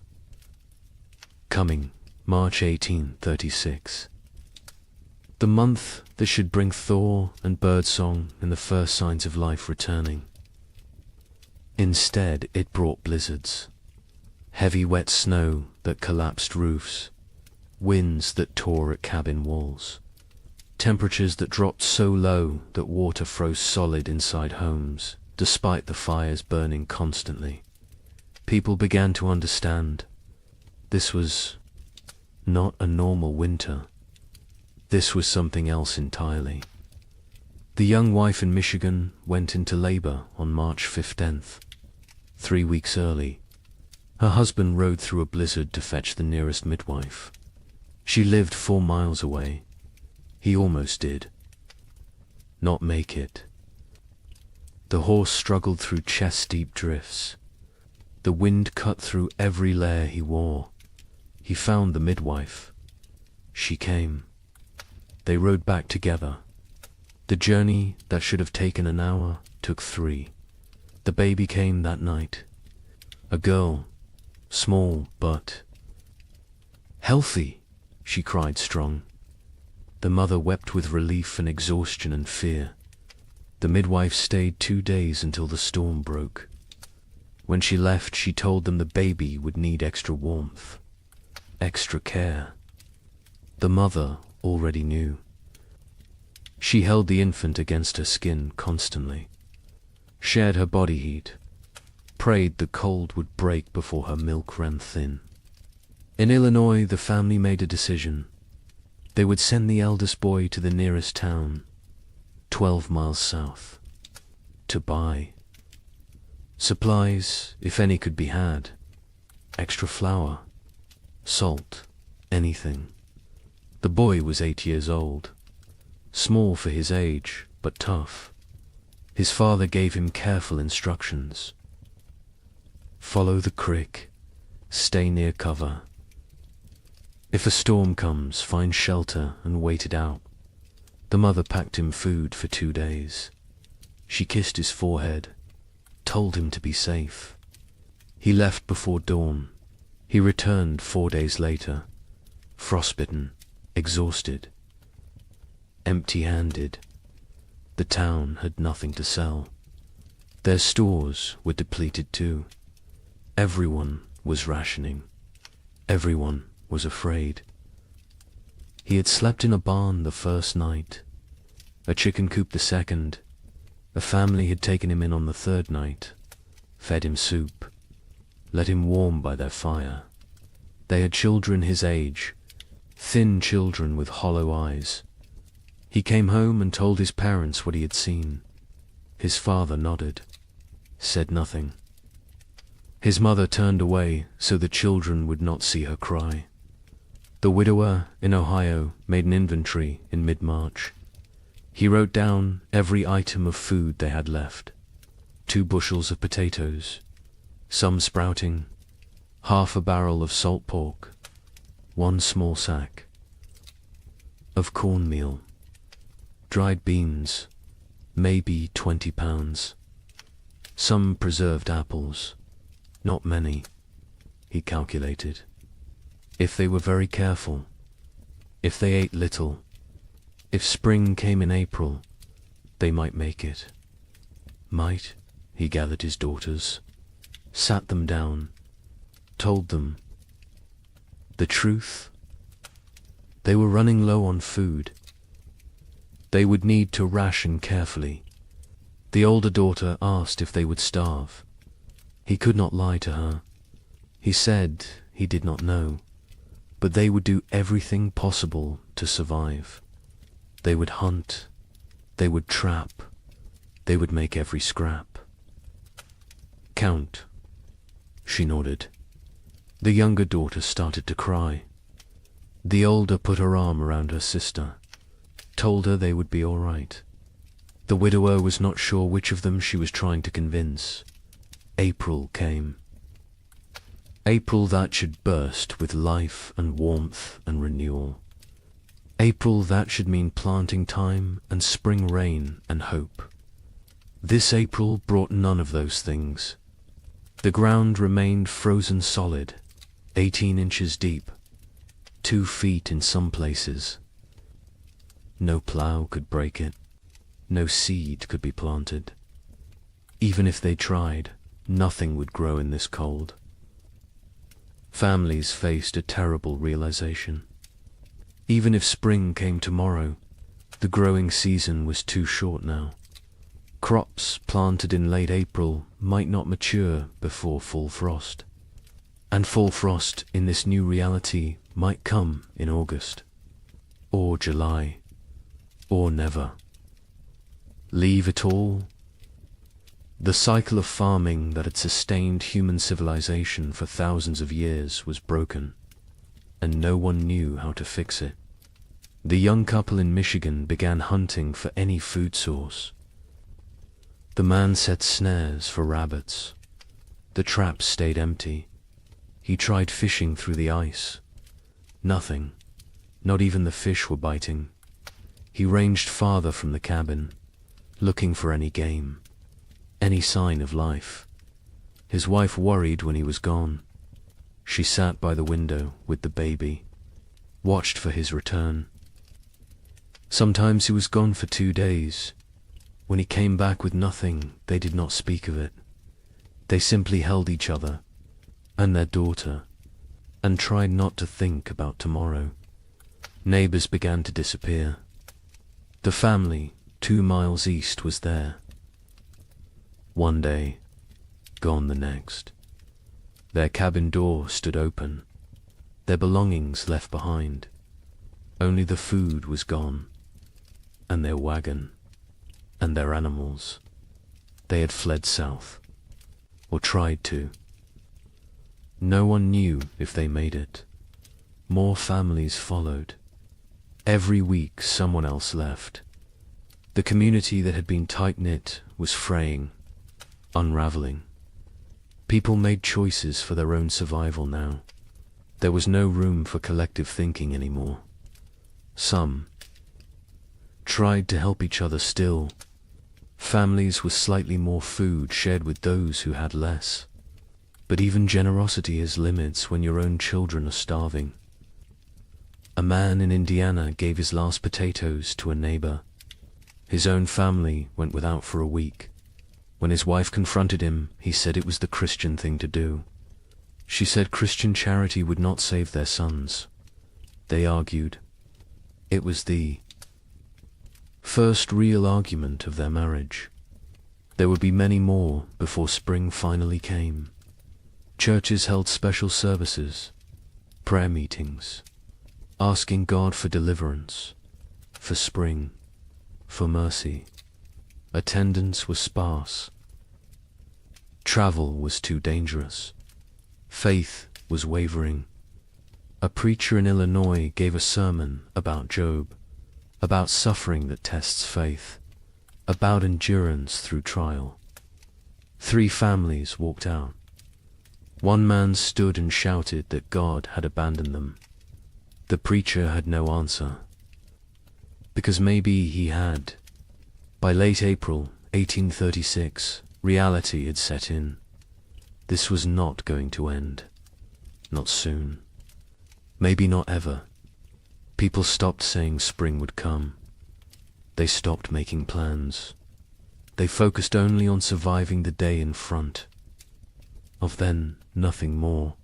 Coming, March 1836. The month that should bring thaw and birdsong and the first signs of life returning. Instead, it brought blizzards. Heavy wet snow that collapsed roofs. Winds that tore at cabin walls. Temperatures that dropped so low that water froze solid inside homes, despite the fires burning constantly. People began to understand. This was not a normal winter. This was something else entirely. The young wife in Michigan went into labor on March 15th, 3 weeks early. Her husband rode through a blizzard to fetch the nearest midwife. She lived 4 miles away. He almost did. Not make it. The horse struggled through chest-deep drifts. The wind cut through every layer he wore. He found the midwife. She came. They rode back together. The journey that should have taken an hour took 3. The baby came that night. A girl, small but healthy, she cried strong. The mother wept with relief and exhaustion and fear. The midwife stayed 2 days until the storm broke. When she left, she told them the baby would need extra warmth, extra care. The mother already knew. She held the infant against her skin constantly, shared her body heat, prayed the cold would break before her milk ran thin. In Illinois, the family made a decision. They would send the eldest boy to the nearest town, 12 miles south, to buy supplies, if any could be had, extra flour, salt, anything. The boy was 8 years old, small for his age, but tough. His father gave him careful instructions. Follow the creek, stay near cover. If a storm comes, find shelter and wait it out. The mother packed him food for 2 days. She kissed his forehead, told him to be safe. He left before dawn. He returned 4 days later, frostbitten, exhausted, empty-handed. The town had nothing to sell. Their stores were depleted too. Everyone was rationing. Everyone was afraid. He had slept in a barn the first night, a chicken coop the second. A family had taken him in on the third night, fed him soup, let him warm by their fire. They had children his age, thin children with hollow eyes. He came home and told his parents what he had seen. His father nodded, said nothing. His mother turned away so the children would not see her cry. The widower in Ohio made an inventory in mid-March. He wrote down every item of food they had left. 2 bushels of potatoes, some sprouting, half a barrel of salt pork, 1 small sack of cornmeal, dried beans, maybe 20 pounds, some preserved apples, not many, he calculated. If they were very careful, if they ate little, if spring came in April, they might make it. Might, he gathered his daughters, sat them down, told them the truth. They were running low on food. They would need to ration carefully. The older daughter asked if they would starve. He could not lie to her. He said he did not know, but they would do everything possible to survive. They would hunt, they would trap, they would make every scrap. Count, she nodded. The younger daughter started to cry. The older put her arm around her sister, told her they would be all right. The widower was not sure which of them she was trying to convince. April came. April that should burst with life and warmth and renewal. April that should mean planting time and spring rain and hope. This April brought none of those things. The ground remained frozen solid, 18 inches deep, 2 feet in some places. No plough could break it. No seed could be planted. Even if they tried, nothing would grow in this cold. Families faced a terrible realization. Even if spring came tomorrow, the growing season was too short now. Crops planted in late April might not mature before full frost. And full frost in this new reality might come in August, or July, or never. Leave it all? The cycle of farming that had sustained human civilization for thousands of years was broken, and no one knew how to fix it. The young couple in Michigan began hunting for any food source. The man set snares for rabbits. The traps stayed empty. He tried fishing through the ice. Nothing. Not even the fish were biting. He ranged farther from the cabin, looking for any game, any sign of life. His wife worried when he was gone. She sat by the window with the baby, watched for his return. Sometimes he was gone for 2 days. When he came back with nothing, they did not speak of it. They simply held each other and their daughter and tried not to think about tomorrow. Neighbors began to disappear. The family 2 miles east was there. One day, gone the next. Their cabin door stood open, their belongings left behind. Only the food was gone, and their wagon, and their animals. They had fled south, or tried to. No one knew if they made it. More families followed. Every week someone else left. The community that had been tight-knit was fraying, unraveling. People made choices for their own survival now. There was no room for collective thinking anymore. Some tried to help each other still. Families with slightly more food shared with those who had less. But even generosity has limits when your own children are starving. A man in Indiana gave his last potatoes to a neighbor. His own family went without for a week. When his wife confronted him, he said it was the Christian thing to do. She said Christian charity would not save their sons. They argued. It was the first real argument of their marriage. There would be many more before spring finally came. Churches held special services, prayer meetings, asking God for deliverance, for spring, for mercy. Attendance was sparse. Travel was too dangerous. Faith was wavering. A preacher in Illinois gave a sermon about Job, about suffering that tests faith, about endurance through trial. 3 families walked out. One man stood and shouted that God had abandoned them. The preacher had no answer, because maybe he had. By late April 1836, reality had set in. This was not going to end. Not soon. Maybe not ever. People stopped saying spring would come. They stopped making plans. They focused only on surviving the day in front. Of then, nothing more.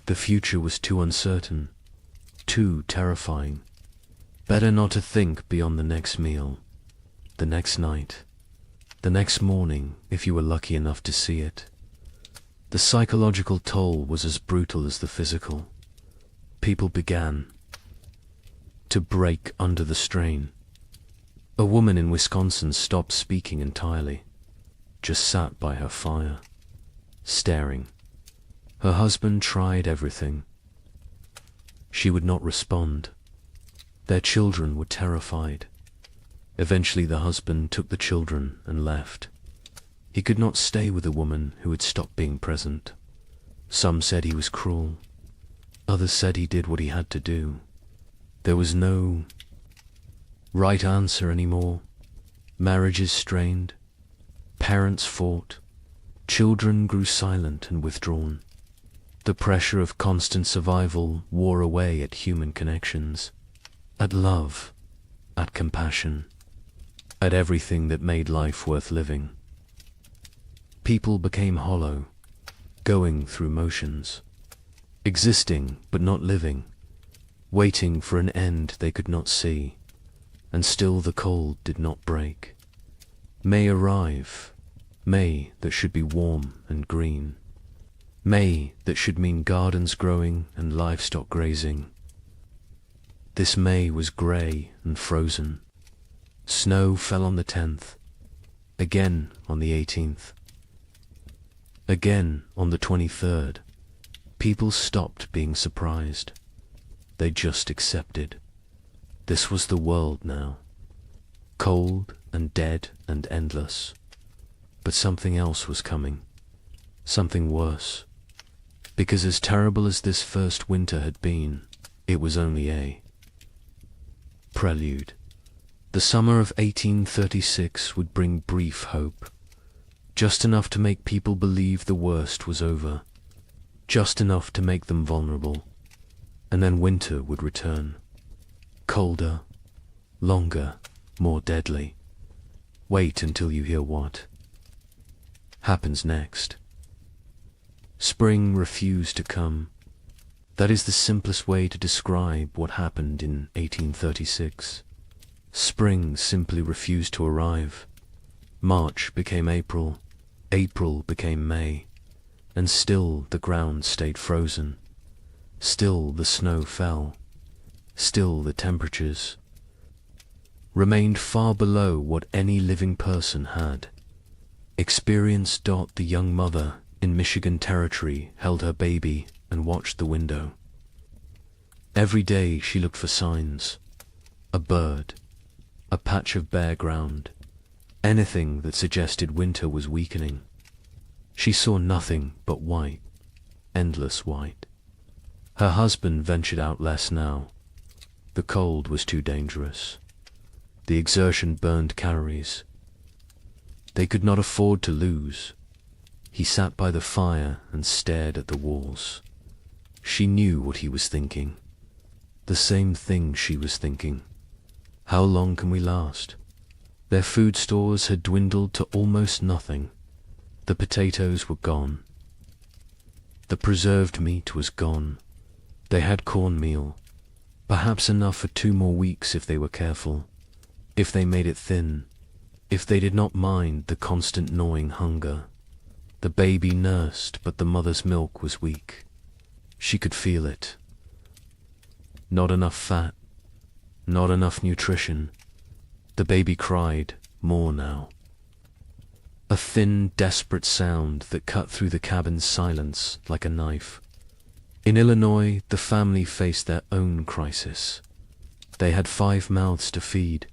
The future was too uncertain, too terrifying. Better not to think beyond the next meal, the next night, the next morning if you were lucky enough to see it. The psychological toll was as brutal as the physical. People began to break under the strain. A woman in Wisconsin stopped speaking entirely, just sat by her fire, staring. Her husband tried everything. She would not respond. Their children were terrified. Eventually the husband took the children and left. He could not stay with a woman who had stopped being present. Some said he was cruel. Others said he did what he had to do. There was no right answer anymore. Marriages strained. Parents fought. Children grew silent and withdrawn. The pressure of constant survival wore away at human connections, at love, at compassion, at everything that made life worth living. People became hollow, going through motions, existing but not living, waiting for an end they could not see, and still the cold did not break. May arrive, May that should be warm and green, May that should mean gardens growing and livestock grazing. This May was grey and frozen. Snow fell on the 10th, again on the 18th, again on the 23rd. People stopped being surprised. They just accepted. This was the world now. Cold and dead and endless. But something else was coming. Something worse. Because as terrible as this first winter had been, it was only a prelude. The summer of 1836 would bring brief hope. Just enough to make people believe the worst was over. Just enough to make them vulnerable. And then winter would return. Colder, longer, more deadly. Wait until you hear what happens next. Spring refused to come. That is the simplest way to describe what happened in 1836. Spring simply refused to arrive. March became April. April became May, and still the ground stayed frozen. Still the snow fell. Still the temperatures remained far below what any living person had experienced. The young mother in Michigan Territory held her baby and watched the window. Every day she looked for signs, a bird, a patch of bare ground, anything that suggested winter was weakening. She saw nothing but white, endless white. Her husband ventured out less now. The cold was too dangerous. The exertion burned calories. They could not afford to lose. He sat by the fire and stared at the walls. She knew what he was thinking. The same thing she was thinking. How long can we last? Their food stores had dwindled to almost nothing. The potatoes were gone. The preserved meat was gone. They had cornmeal, perhaps enough for 2 more weeks if they were careful, if they made it thin, if they did not mind the constant gnawing hunger. The baby nursed, but the mother's milk was weak. She could feel it. Not enough fat, not enough nutrition. The baby cried, more now. A thin, desperate sound that cut through the cabin's silence like a knife. In Illinois, the family faced their own crisis. They had 5 mouths to feed,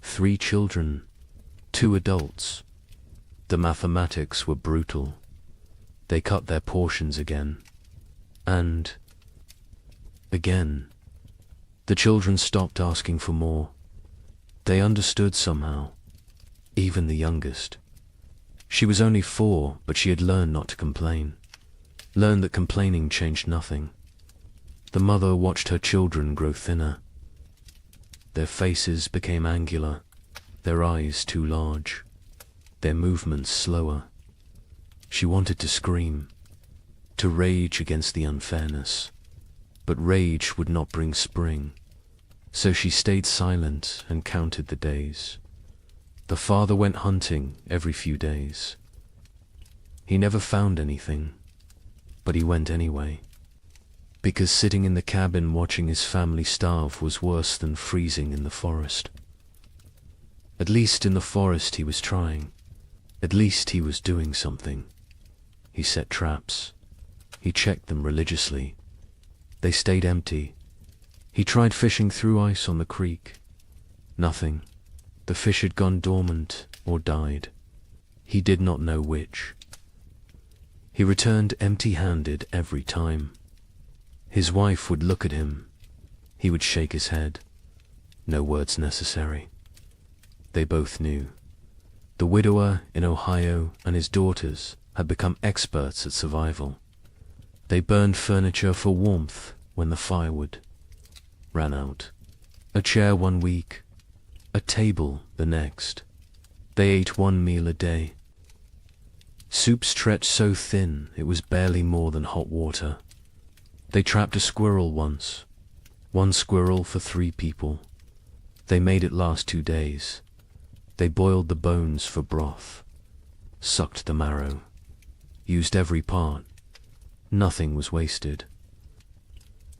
3 children, 2 adults. The mathematics were brutal. They cut their portions again. And again. The children stopped asking for more. They understood somehow, even the youngest. She was only 4, but she had learned not to complain, learned that complaining changed nothing. The mother watched her children grow thinner. Their faces became angular, their eyes too large, their movements slower. She wanted to scream, to rage against the unfairness, but rage would not bring spring. So she stayed silent and counted the days. The father went hunting every few days. He never found anything, but he went anyway, because sitting in the cabin watching his family starve was worse than freezing in the forest. At least in the forest he was trying. At least he was doing something. He set traps. He checked them religiously. They stayed empty. He tried fishing through ice on the creek. Nothing. The fish had gone dormant or died. He did not know which. He returned empty-handed every time. His wife would look at him. He would shake his head. No words necessary. They both knew. The widower in Ohio and his daughters had become experts at survival. They burned furniture for warmth when the firewood ran out. A chair 1 week, a table the next. They ate 1 meal a day. Soup stretched so thin it was barely more than hot water. They trapped a squirrel once. 1 squirrel for 3 people. They made it last 2 days. They boiled the bones for broth, sucked the marrow, used every part. Nothing was wasted.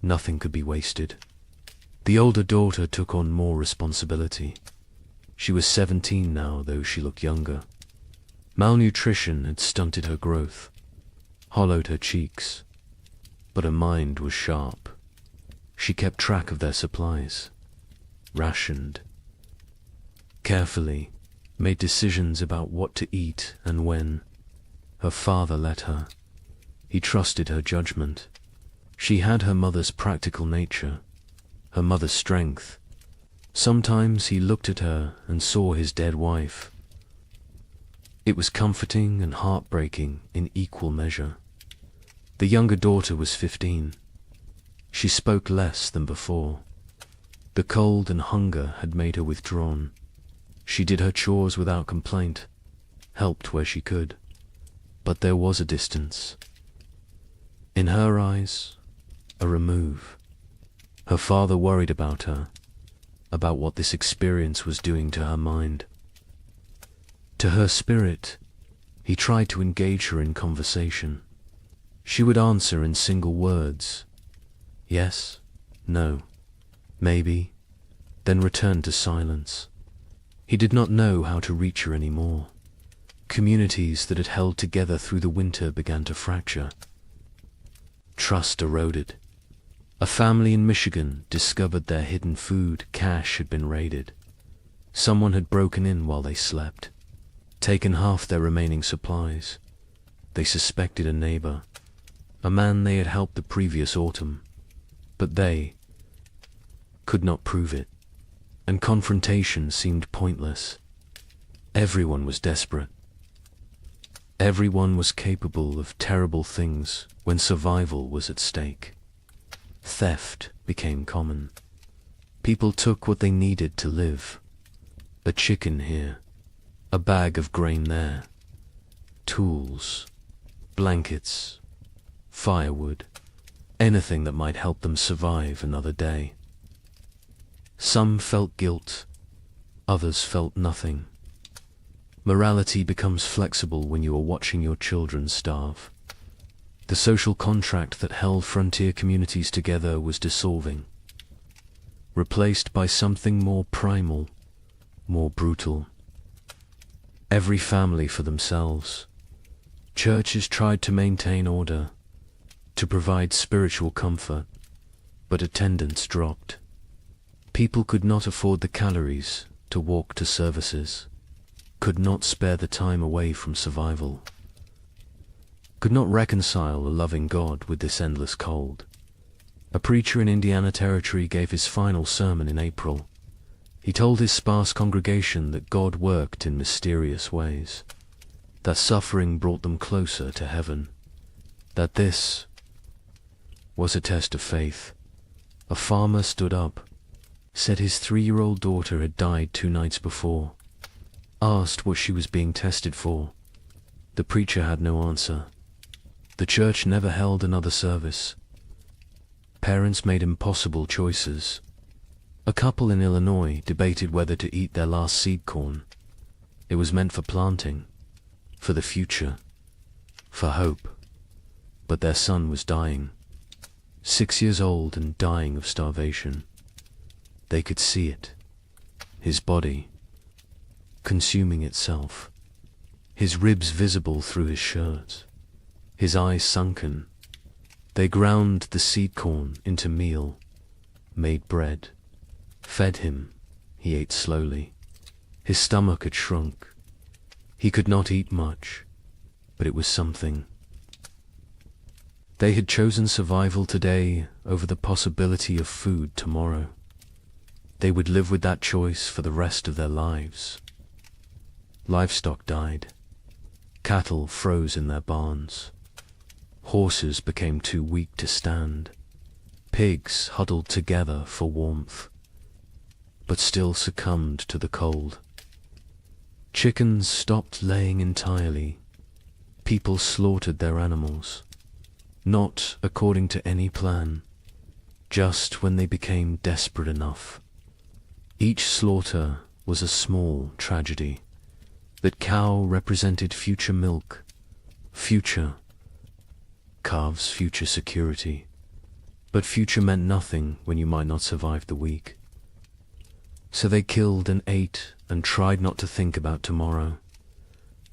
Nothing could be wasted. The older daughter took on more responsibility. She was 17 now, though she looked younger. Malnutrition had stunted her growth, hollowed her cheeks, but her mind was sharp. She kept track of their supplies, rationed, carefully, made decisions about what to eat and when. Her father let her. He trusted her judgment. She had her mother's practical nature, her mother's strength. Sometimes he looked at her and saw his dead wife. It was comforting and heartbreaking in equal measure. The younger daughter was 15. She spoke less than before. The cold and hunger had made her withdrawn. She did her chores without complaint, helped where she could. But there was a distance. In her eyes, a remove. Her father worried about her, about what this experience was doing to her mind. To her spirit, He tried to engage her in conversation. She would answer in single words. Yes, no, maybe, then return to silence. He did not know how to reach her anymore. Communities that had held together through the winter began to fracture. Trust eroded. A family in Michigan discovered their hidden food cache had been raided. Someone had broken in while they slept, taken half their remaining supplies. They suspected a neighbor, a man they had helped the previous autumn, but they could not prove it, and confrontation seemed pointless. Everyone was desperate. Everyone was capable of terrible things when survival was at stake. Theft became common. People took what they needed to live. A chicken here, a bag of grain there, tools, blankets, firewood, anything that might help them survive another day. Some felt guilt, others felt nothing. Morality becomes flexible when you are watching your children starve. The social contract that held frontier communities together was dissolving, replaced by something more primal, more brutal. Every family for themselves. Churches tried to maintain order, to provide spiritual comfort, but attendance dropped. People could not afford the calories to walk to services, could not spare the time away from survival, could not reconcile a loving God with this endless cold. A preacher in Indiana Territory gave his final sermon in April. He told his sparse congregation that God worked in mysterious ways, that suffering brought them closer to heaven, that this was a test of faith. A farmer stood up, said his 3-year-old daughter had died 2 nights before, asked what she was being tested for. The preacher had no answer. The church never held another service. Parents made impossible choices. A couple in Illinois debated whether to eat their last seed corn. It was meant for planting, for the future, for hope. But their son was dying, 6 years old and dying of starvation. They could see it, his body consuming itself, his ribs visible through his shirt, his eyes sunken. They ground the seed corn into meal, made bread, fed him. He ate slowly. His stomach had shrunk. He could not eat much, but it was something. They had chosen survival today over the possibility of food tomorrow. They would live with that choice for the rest of their lives. Livestock died. Cattle froze in their barns. Horses became too weak to stand. Pigs huddled together for warmth, but still succumbed to the cold. Chickens stopped laying entirely. People slaughtered their animals, not according to any plan, just when they became desperate enough. Each slaughter was a small tragedy. That cow represented future milk, future. Calves, future security. But future meant nothing when you might not survive the week. So they killed and ate and tried not to think about tomorrow.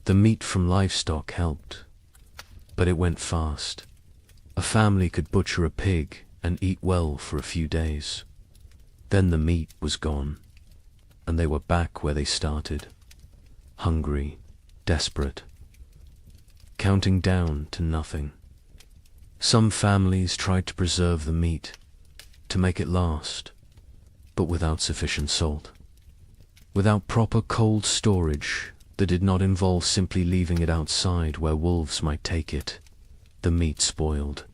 The meat from livestock helped, but it went fast. A family could butcher a pig and eat well for a few days. Then the meat was gone, and they were back where they started. Hungry, desperate, counting down to nothing. Some families tried to preserve the meat, to make it last, but without sufficient salt. Without proper cold storage that did not involve simply leaving it outside where wolves might take it, the meat spoiled,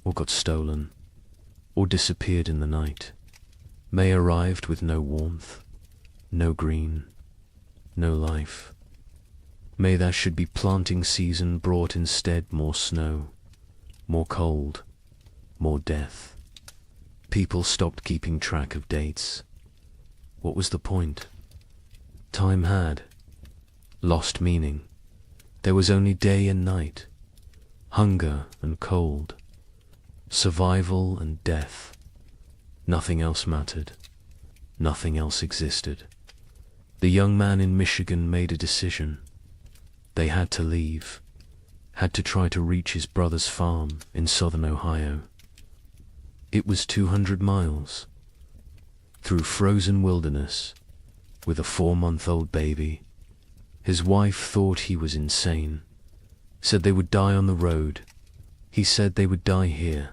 or got stolen, or disappeared in the night. May arrived with no warmth, no green, no life. May there should be planting season brought instead more snow, more cold, more death. People stopped keeping track of dates. What was the point? Time had lost meaning. There was only day and night, hunger and cold, survival and death. Nothing else mattered. Nothing else existed. The young man in Michigan made a decision. They had to leave, had to try to reach his brother's farm in southern Ohio. It was 200 miles, through frozen wilderness, with a 4-month-old baby. His wife thought he was insane, said they would die on the road. He said they would die here.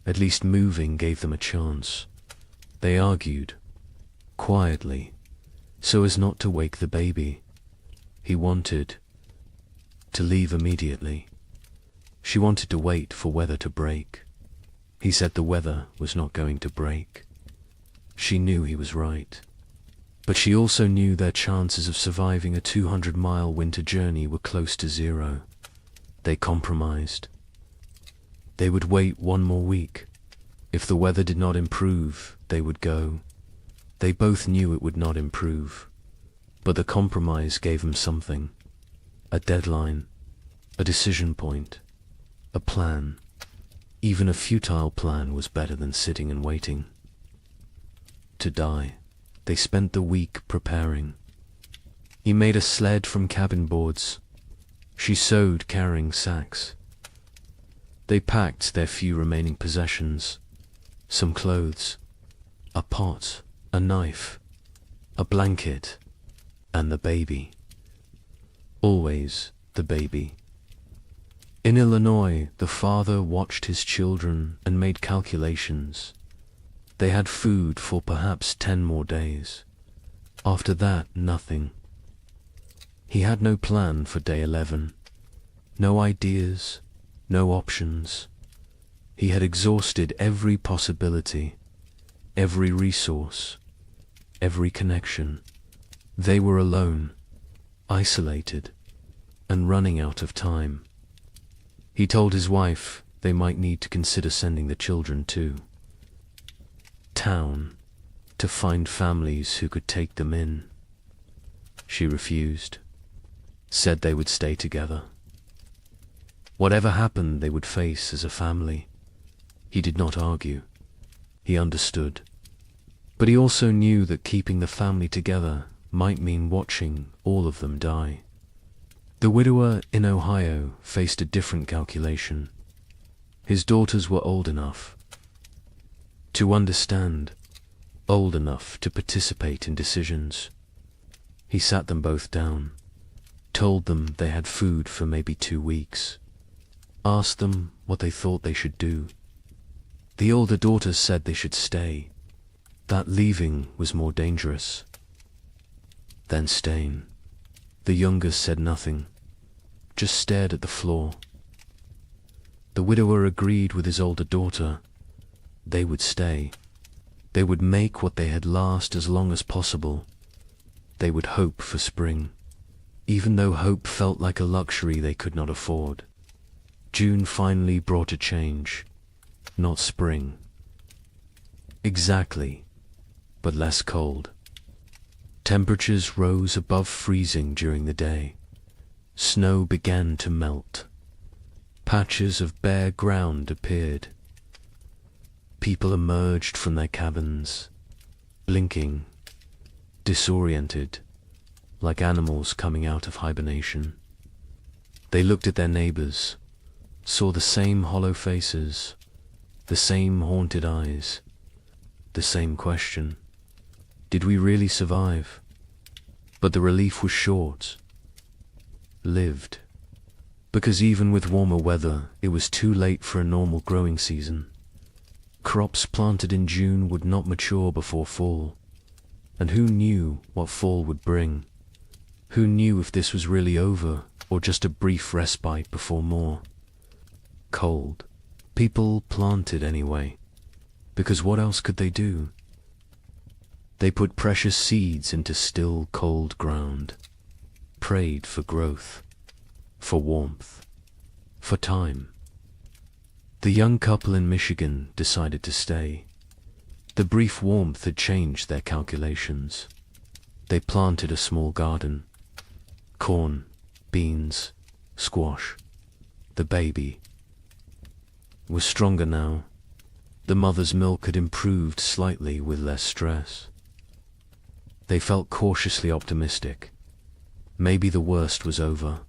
At least moving gave them a chance. They argued, quietly, so as not to wake the baby. He wanted to leave immediately. She wanted to wait for weather to break. He said the weather was not going to break. She knew he was right. But she also knew their chances of surviving a 200-mile winter journey were close to zero. They compromised. They would wait 1 more week. If the weather did not improve, they would go. They both knew it would not improve. But the compromise gave them something. A deadline, a decision point, a plan. Even a futile plan was better than sitting and waiting. To die. They spent the week preparing. He made a sled from cabin boards. She sewed carrying sacks. They packed their few remaining possessions, some clothes, a pot, a knife, a blanket, and the baby. Always the baby. In Illinois, the father watched his children and made calculations. They had food for perhaps 10 more days. After that, nothing. He had no plan for day 11. No ideas, no options. He had exhausted every possibility, every resource, every connection. They were alone, isolated, and running out of time. He told his wife they might need to consider sending the children too. Town, to find families who could take them in. She refused, said they would stay together. Whatever happened, they would face as a family. He did not argue. He understood. But he also knew that keeping the family together might mean watching all of them die. The widower in Ohio faced a different calculation. His daughters were old enough to understand, old enough to participate in decisions. He sat them both down, told them they had food for maybe 2 weeks, asked them what they thought they should do. The older daughters said they should stay, that leaving was more dangerous than staying. The youngest said nothing, just stared at the floor. The widower agreed with his older daughter. They would stay. They would make what they had last as long as possible. They would hope for spring, even though hope felt like a luxury they could not afford. June finally brought a change, not spring. Exactly, but less cold. Temperatures rose above freezing during the day. Snow began to melt. Patches of bare ground appeared. People emerged from their cabins, blinking, disoriented, like animals coming out of hibernation. They looked at their neighbors, saw the same hollow faces, the same haunted eyes, the same question. Did we really survive? But the relief was short. Lived. Because even with warmer weather, it was too late for a normal growing season. Crops planted in June would not mature before fall. And who knew what fall would bring? Who knew if this was really over, or just a brief respite before more? Cold. People planted anyway, because what else could they do? They put precious seeds into still, cold ground, prayed for growth, for warmth, for time. The young couple in Michigan decided to stay. The brief warmth had changed their calculations. They planted a small garden. Corn, beans, squash. The baby was stronger now. The mother's milk had improved slightly with less stress. They felt cautiously optimistic. Maybe the worst was over.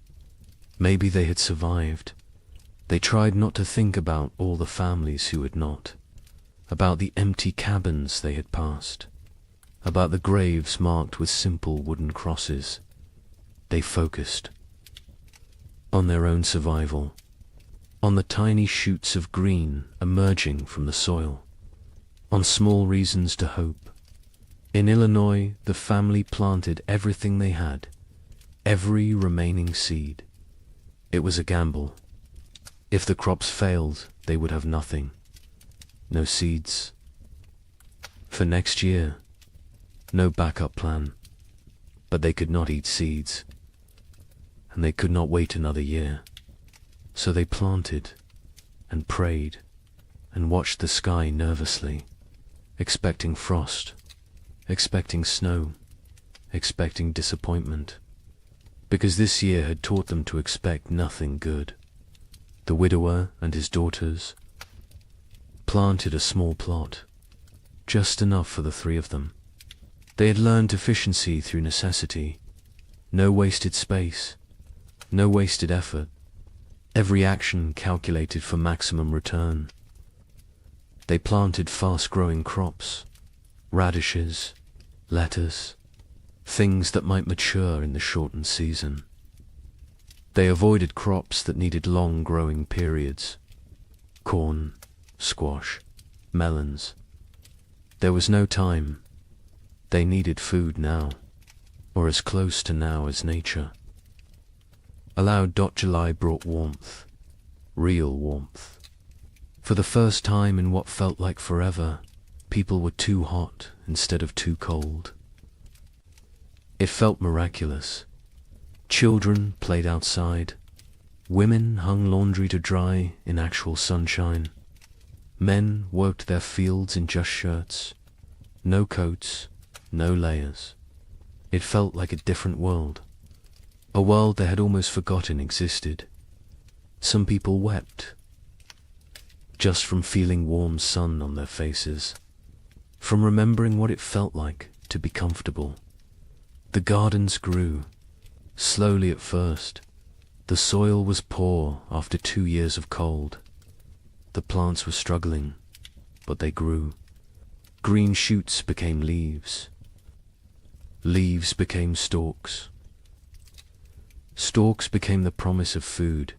Maybe they had survived. They tried not to think about all the families who had not, about the empty cabins they had passed, about the graves marked with simple wooden crosses. They focused on their own survival, on the tiny shoots of green emerging from the soil, on small reasons to hope. In Illinois, the family planted everything they had, every remaining seed. It was a gamble. If the crops failed, they would have nothing. No seeds. For next year, no backup plan. But they could not eat seeds, and they could not wait another year. So they planted and prayed and watched the sky nervously, expecting frost, expecting snow, expecting disappointment, because this year had taught them to expect nothing good. The widower and his daughters planted a small plot, just enough for the three of them. They had learned efficiency through necessity, no wasted space, no wasted effort, every action calculated for maximum return. They planted fast-growing crops, radishes, lettuce, things that might mature in the shortened season. They avoided crops that needed long growing periods, corn, squash, melons. There was no time. They needed food now, or as close to now as nature. July brought warmth, real warmth. For the first time in what felt like forever, people were too hot instead of too cold. It felt miraculous. Children played outside. Women hung laundry to dry in actual sunshine. Men worked their fields in just shirts. No coats, no layers. It felt like a different world. A world they had almost forgotten existed. Some people wept, just from feeling warm sun on their faces, from remembering what it felt like to be comfortable. The gardens grew, slowly at first. The soil was poor after 2 years of cold. The plants were struggling, but they grew. Green shoots became leaves. Leaves became stalks. Stalks became the promise of food.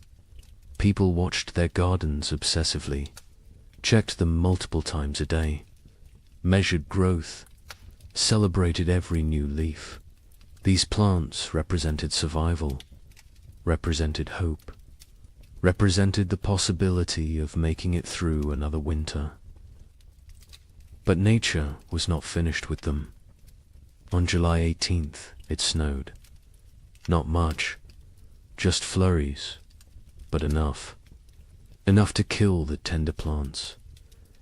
People watched their gardens obsessively, checked them multiple times a day, measured growth, celebrated every new leaf. These plants represented survival, represented hope, represented the possibility of making it through another winter. But nature was not finished with them. On July 18th, it snowed. Not much, just flurries, but enough. Enough to kill the tender plants,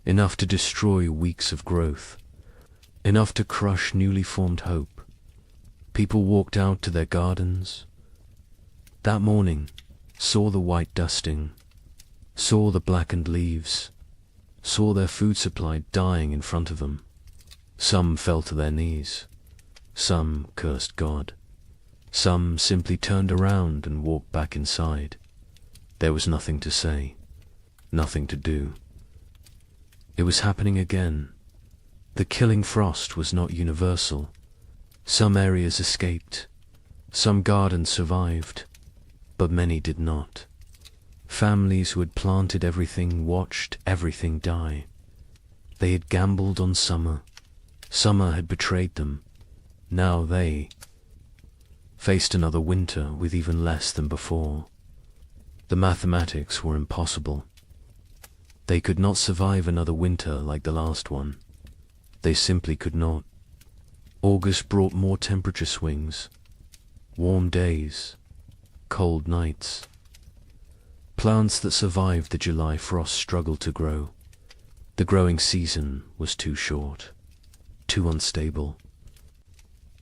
enough to destroy weeks of growth, enough to crush newly formed hope. People walked out to their gardens that morning, saw the white dusting, saw the blackened leaves, saw their food supply dying in front of them. Some fell to their knees, some cursed God, some simply turned around and walked back inside. There was nothing to say, nothing to do. It was happening again. The killing frost was not universal. Some areas escaped, some gardens survived, but many did not. Families who had planted everything watched everything die. They had gambled on summer. Summer had betrayed them. Now they faced another winter with even less than before. The mathematics were impossible. They could not survive another winter like the last one. They simply could not. August brought more temperature swings, warm days, cold nights. Plants that survived the July frost struggled to grow. The growing season was too short, too unstable.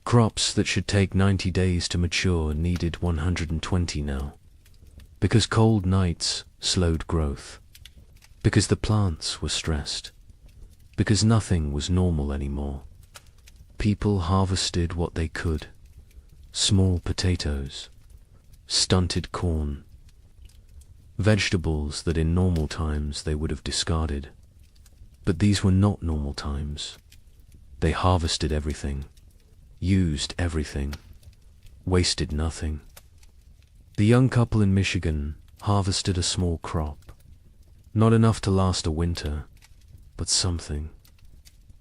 Crops that should take 90 days to mature needed 120 now. because cold nights slowed growth, because the plants were stressed, because nothing was normal anymore. People harvested what they could: small potatoes, stunted corn, vegetables that in normal times they would have discarded. But these were not normal times. They harvested everything, used everything, wasted nothing. The young couple in Michigan harvested a small crop, not enough to last a winter, but something.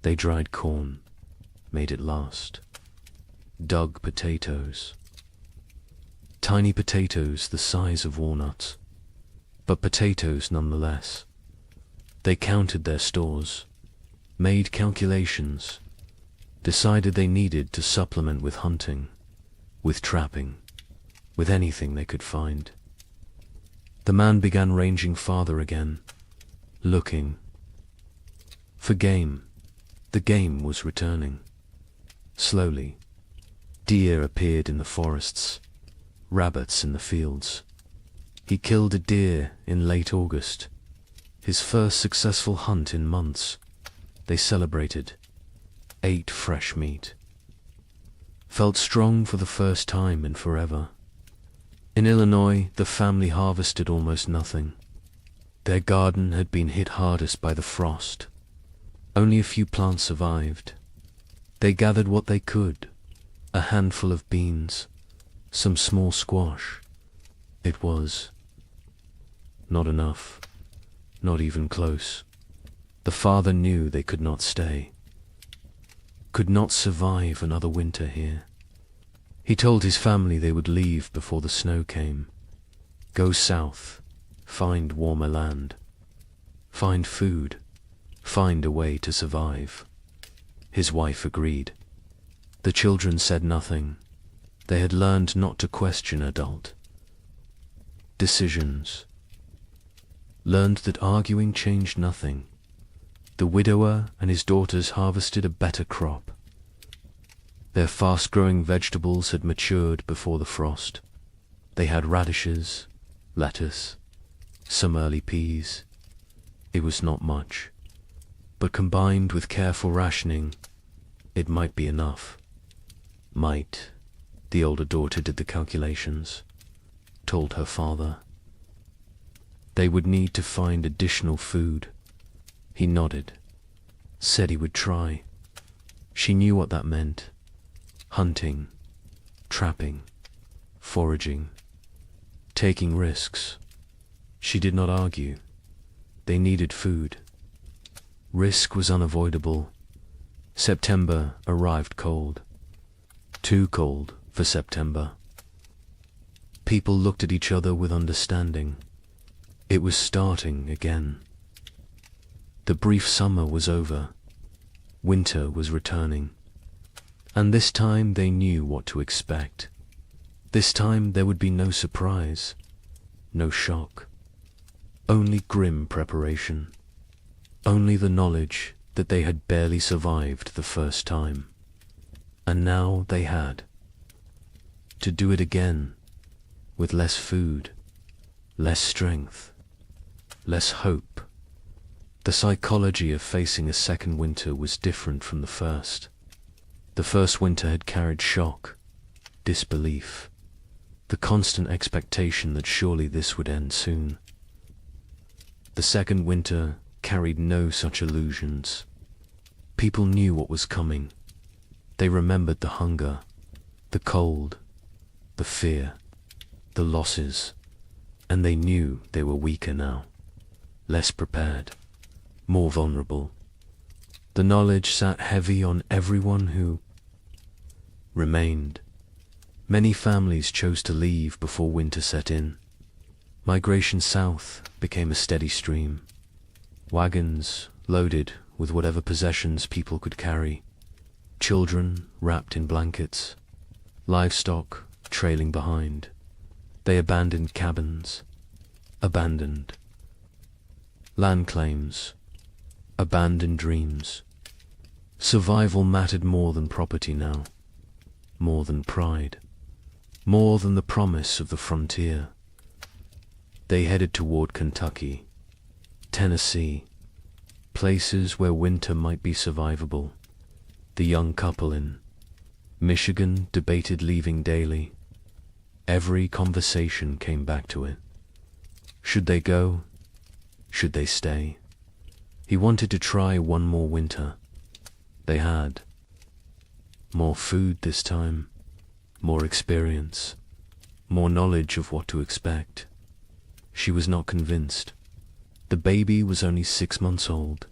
They dried corn, made it last. Dug potatoes. Tiny potatoes the size of walnuts, but potatoes nonetheless. They counted their stores, made calculations, decided they needed to supplement with hunting, with trapping, with anything they could find. The man began ranging farther again, looking for game. The game was returning. Slowly, deer appeared in the forests, rabbits in the fields. He killed a deer in late August, his first successful hunt in months. They celebrated, ate fresh meat, felt strong for the first time in forever. In Illinois, the family harvested almost nothing. Their garden had been hit hardest by the frost. Only a few plants survived. They gathered what they could: a handful of beans, some small squash. It was not enough, not even close. The father knew they could not stay, could not survive another winter here. He told his family they would leave before the snow came, go south, find warmer land, find food, find a way to survive. His wife agreed. The children said nothing. They had learned not to question adult decisions, learned that arguing changed nothing. The widower and his daughters harvested a better crop. Their fast-growing vegetables had matured before the frost. They had radishes, lettuce, some early peas. It was not much, but combined with careful rationing, it might be enough. Might. The older daughter did the calculations, told her father. They would need to find additional food. He nodded, said he would try. She knew what that meant: hunting, trapping, foraging, taking risks. She did not argue. They needed food. Risk was unavoidable. September arrived cold. Too cold for September. People looked at each other with understanding. It was starting again. The brief summer was over. Winter was returning. And this time they knew what to expect. This time there would be no surprise, no shock. Only grim preparation. Only the knowledge that they had barely survived the first time. And now they had to do it again, with less food, less strength, less hope. The psychology of facing a second winter was different from the first. The first winter had carried shock, disbelief, the constant expectation that surely this would end soon. The second winter carried no such illusions. People knew what was coming. They remembered the hunger, the cold, the fear, the losses, and they knew they were weaker now, less prepared, more vulnerable. The knowledge sat heavy on everyone who remained. Many families chose to leave before winter set in. Migration south became a steady stream. Wagons loaded with whatever possessions people could carry. Children wrapped in blankets. Livestock trailing behind. They abandoned cabins. Abandoned land claims. Abandoned dreams. Survival mattered more than property now. More than pride. More than the promise of the frontier. They headed toward Kentucky, Tennessee, places where winter might be survivable. The young couple in Michigan debated leaving daily. Every conversation came back to it. Should they go? Should they stay? He wanted to try one more winter. They had more food this time, more experience, more knowledge of what to expect. She was not convinced. The baby was only 6 months old.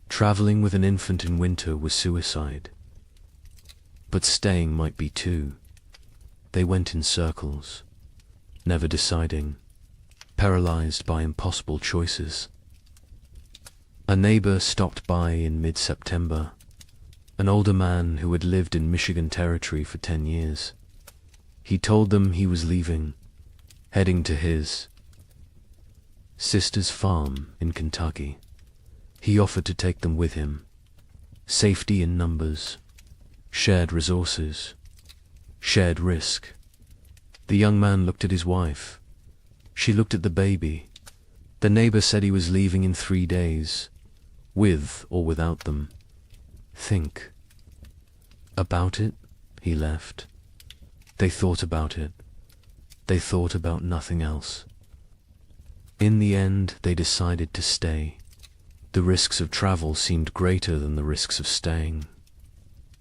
Traveling with an infant in winter was suicide. But staying might be too. They went in circles, never deciding, paralyzed by impossible choices. A neighbor stopped by in mid-September, an older man who had lived in Michigan Territory for 10 years. He told them he was leaving, heading to his sister's farm in Kentucky. He offered to take them with him. Safety in numbers, shared resources, shared risk. The young man looked at his wife. She looked at the baby. The neighbor said he was leaving in 3 days, with or without them. Think about it. He left. They thought about it. They thought about nothing else. In the end, they decided to stay. The risks of travel seemed greater than the risks of staying.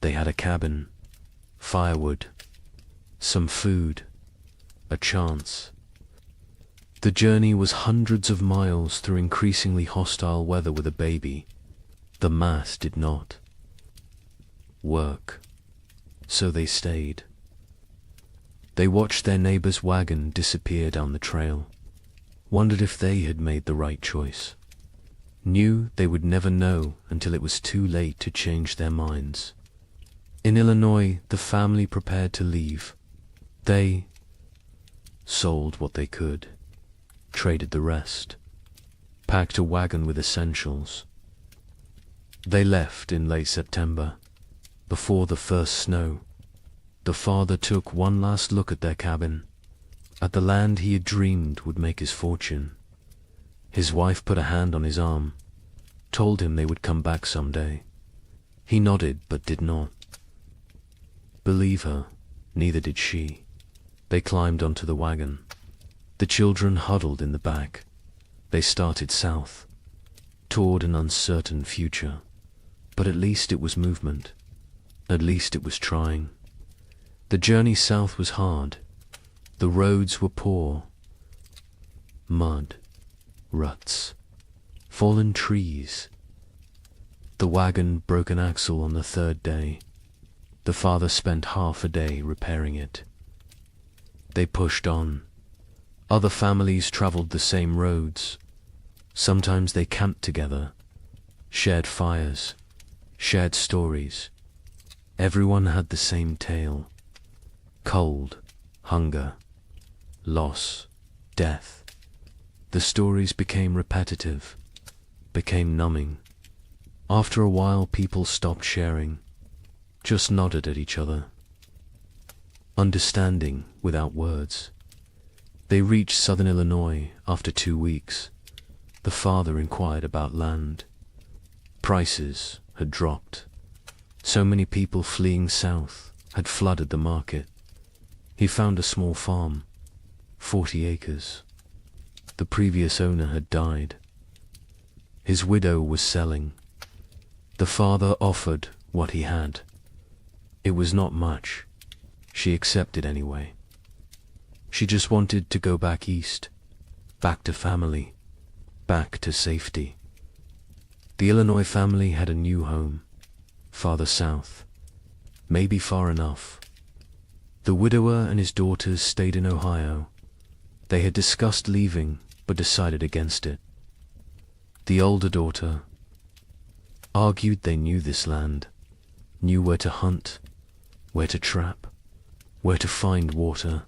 They had a cabin, firewood, some food, a chance. The journey was hundreds of miles through increasingly hostile weather with a baby. The math did not work, so they stayed. They watched their neighbor's wagon disappear down the trail, wondered if they had made the right choice, knew they would never know until it was too late to change their minds. In Illinois, the family prepared to leave. They sold what they could, traded the rest, packed a wagon with essentials. They left in late September, before the first snow. The father took one last look at their cabin, at the land he had dreamed would make his fortune. His wife put a hand on his arm, told him they would come back someday. He nodded but did not believe her. Neither did she. They climbed onto the wagon. The children huddled in the back. They started south, toward an uncertain future. But at least it was movement. At least it was trying. The journey south was hard. The roads were poor. Mud, ruts, fallen trees. The wagon broke an axle on the 3rd day. The father spent half a day repairing it. They pushed on. Other families traveled the same roads. Sometimes they camped together, shared fires, shared stories. Everyone had the same tale. Cold, hunger, loss, death. The stories became repetitive, became numbing. After a while, people stopped sharing, just nodded at each other, understanding without words. They reached southern Illinois after 2 weeks. The father inquired about land. Prices had dropped. So many people fleeing south had flooded the market. He found a small farm, 40 acres. The previous owner had died. His widow was selling. The father offered what he had. It was not much. She accepted anyway. She just wanted to go back east, back to family, back to safety. The Illinois family had a new home, farther south, maybe far enough. The widower and his daughters stayed in Ohio. They had discussed leaving, but decided against it. The older daughter argued they knew this land, knew where to hunt, where to trap, where to find water.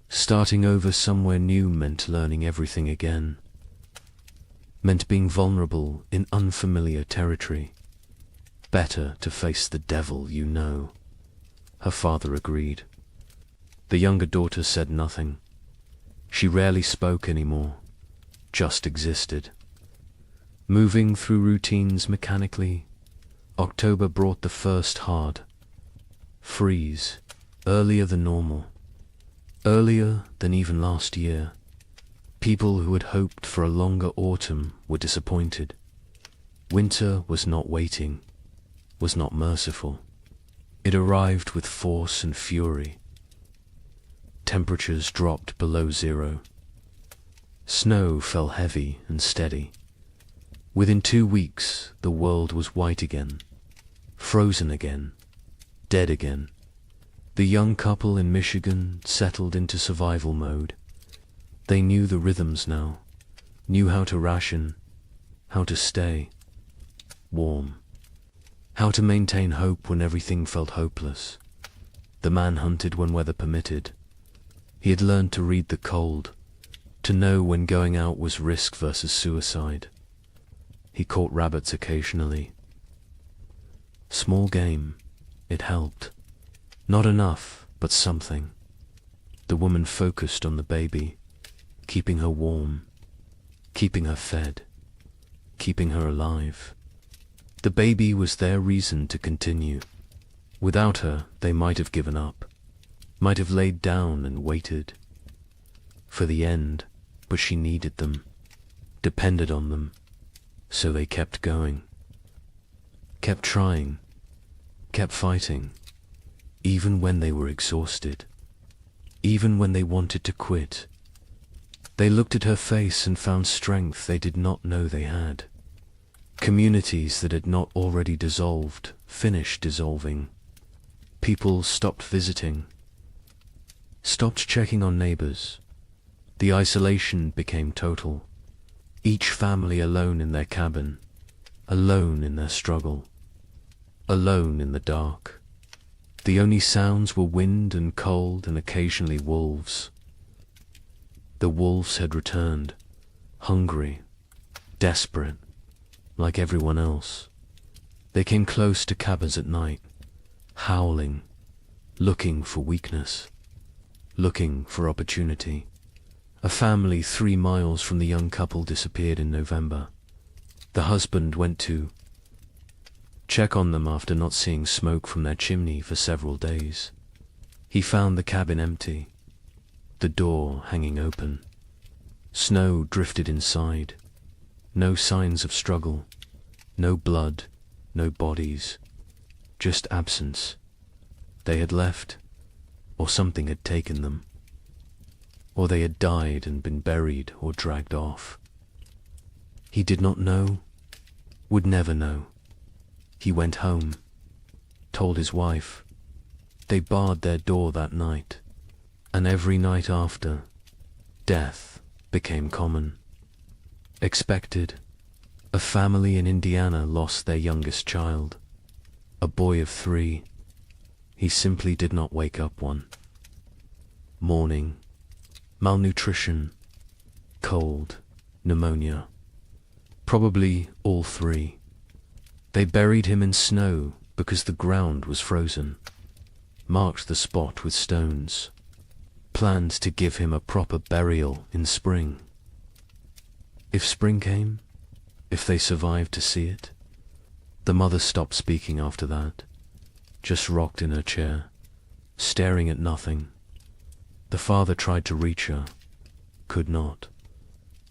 Starting over somewhere new meant learning everything again, meant being vulnerable in unfamiliar territory. Better to face the devil you know. Her father agreed. The younger daughter said nothing. She rarely spoke anymore, just existed. Moving through routines mechanically, October brought the first hard freeze, earlier than normal, earlier than even last year. People who had hoped for a longer autumn were disappointed. Winter was not waiting, was not merciful. It arrived with force and fury. Temperatures dropped below zero. Snow fell heavy and steady. Within 2 weeks, the world was white again, frozen again, dead again. The young couple in Michigan settled into survival mode. They knew the rhythms now, knew how to ration, how to stay warm, how to maintain hope when everything felt hopeless. The man hunted when weather permitted. He had learned to read the cold, to know when going out was risk versus suicide. He caught rabbits occasionally. Small game, it helped. Not enough, but something. The woman focused on the baby, keeping her warm, keeping her fed, keeping her alive. The baby was their reason to continue. Without her, they might have given up, might have laid down and waited for the end, but she needed them, depended on them, so they kept going, kept trying, kept fighting, even when they were exhausted, even when they wanted to quit. They looked at her face and found strength they did not know they had. Communities that had not already dissolved finished dissolving. People stopped visiting, stopped checking on neighbors. The isolation became total. Each family alone in their cabin, alone in their struggle, alone in the dark. The only sounds were wind and cold and occasionally wolves. The wolves had returned, hungry, desperate, like everyone else. They came close to cabins at night, howling, looking for weakness, looking for opportunity. A family 3 miles from the young couple disappeared in November. The husband went to check on them after not seeing smoke from their chimney for several days. He found the cabin empty, the door hanging open. Snow drifted inside. No signs of struggle, no blood, no bodies, just absence. They had left, or something had taken them. Or they had died and been buried or dragged off. He did not know, would never know. He went home, told his wife. They barred their door that night, and every night after, death became common. Expected. A family in Indiana lost their youngest child, a boy of 3. He simply did not wake up one. Mourning, malnutrition, cold, pneumonia. Probably all 3. They buried him in snow because the ground was frozen, marked the spot with stones, planned to give him a proper burial in spring. If spring came, if they survived to see it. The mother stopped speaking after that, just rocked in her chair, staring at nothing. The father tried to reach her, could not.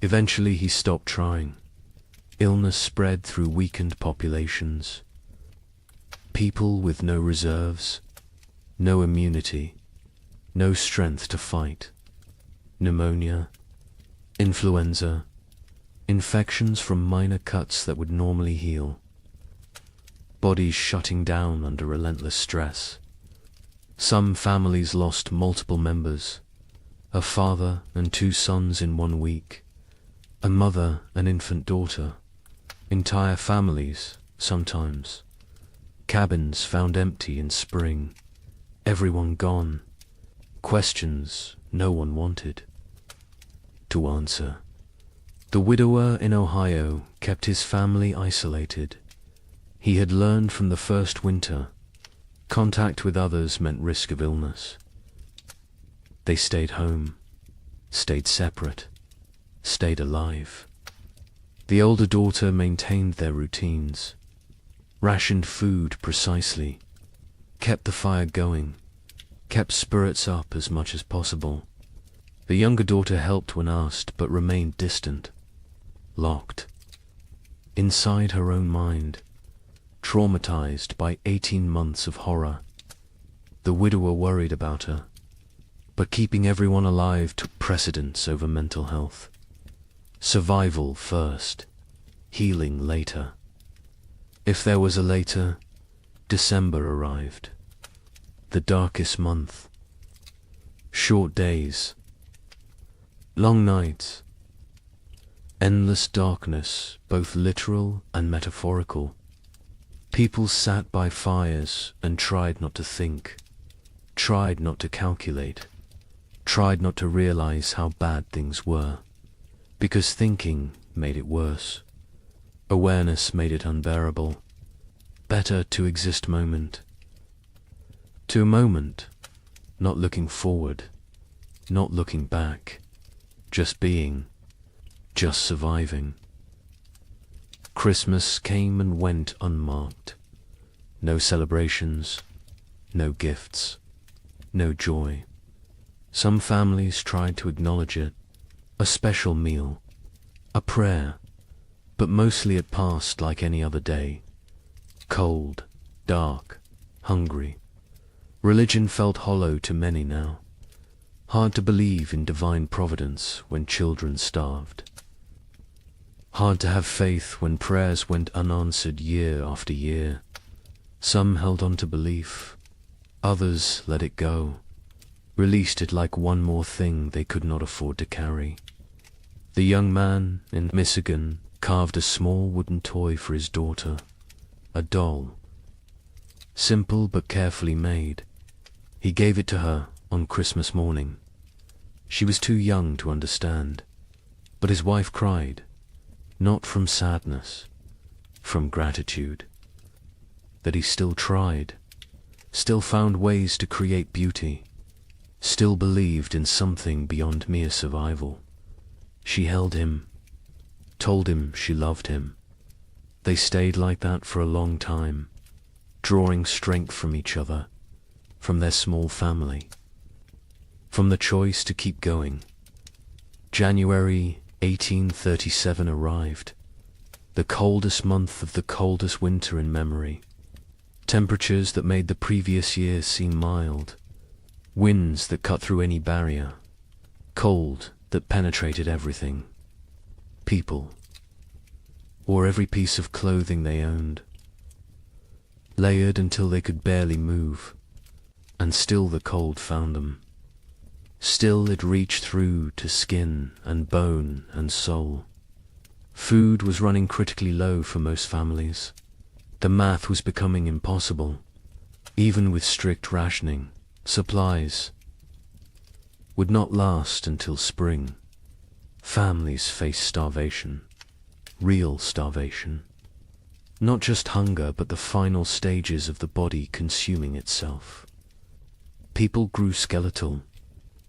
Eventually he stopped trying. Illness spread through weakened populations. People with no reserves, no immunity, no strength to fight. Pneumonia, influenza, infections from minor cuts that would normally heal. Bodies shutting down under relentless stress. Some families lost multiple members, a father and 2 sons in 1 week, a mother and infant daughter, entire families, sometimes. Cabins found empty in spring, everyone gone, questions no one wanted to answer. The widower in Ohio kept his family isolated. He had learned from the first winter, contact with others meant risk of illness. They stayed home, stayed separate, stayed alive. The older daughter maintained their routines, rationed food precisely, kept the fire going, kept spirits up as much as possible. The younger daughter helped when asked, but remained distant, locked, inside her own mind, traumatized by 18 months of horror. The widower worried about her, but keeping everyone alive took precedence over mental health. Survival first, healing later. If there was a later, December arrived. The darkest month. Short days. Long nights. Endless darkness, both literal and metaphorical. People sat by fires and tried not to think, tried not to calculate, tried not to realize how bad things were, because thinking made it worse. Awareness made it unbearable. Better to exist moment to moment, not looking forward, not looking back, just being, just surviving. Christmas came and went unmarked. No celebrations, no gifts, no joy. Some families tried to acknowledge it, a special meal, a prayer, but mostly it passed like any other day. Cold, dark, hungry. Religion felt hollow to many now. Hard to believe in divine providence when children starved. Hard to have faith when prayers went unanswered year after year. Some held on to belief, others let it go, released it like one more thing they could not afford to carry. The young man in Michigan carved a small wooden toy for his daughter, a doll. Simple but carefully made. He gave it to her on Christmas morning. She was too young to understand, but his wife cried, not from sadness, from gratitude, that he still tried, still found ways to create beauty, still believed in something beyond mere survival. She held him, told him she loved him. They stayed like that for a long time, drawing strength from each other, from their small family, from the choice to keep going. January 1837 arrived, the coldest month of the coldest winter in memory. Temperatures that made the previous year seem mild, winds that cut through any barrier, cold that penetrated everything. People wore every piece of clothing they owned, layered until they could barely move, and still the cold found them. Still it reached through to skin and bone and soul. Food was running critically low for most families. The math was becoming impossible. Even with strict rationing, supplies would not last until spring. Families faced starvation, real starvation. Not just hunger, but the final stages of the body consuming itself. People grew skeletal,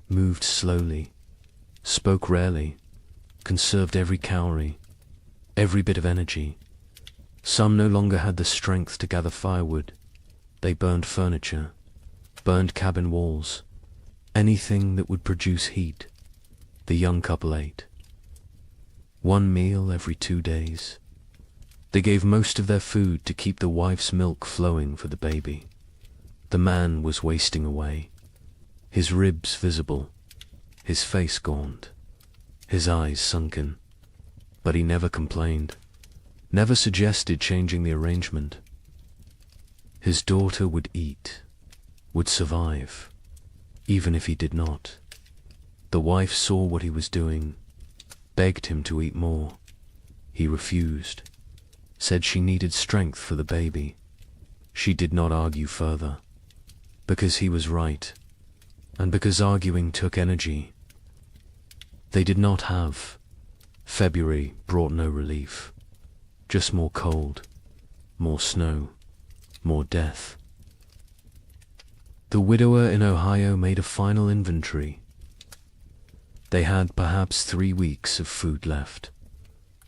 moved slowly, spoke rarely, conserved every calorie, every bit of energy. Some no longer had the strength to gather firewood. They burned furniture, burned cabin walls, anything that would produce heat. The young couple ate. One meal every 2 days. They gave most of their food to keep the wife's milk flowing for the baby. The man was wasting away, his ribs visible, his face gaunt, his eyes sunken. But he never complained, never suggested changing the arrangement. His daughter would eat, would survive, even if he did not. The wife saw what he was doing, begged him to eat more. He refused, said she needed strength for the baby. She did not argue further, because he was right, and because arguing took energy. They did not have. February brought no relief, just more cold, more snow, more death. The widower in Ohio made a final inventory. They had perhaps 3 weeks of food left.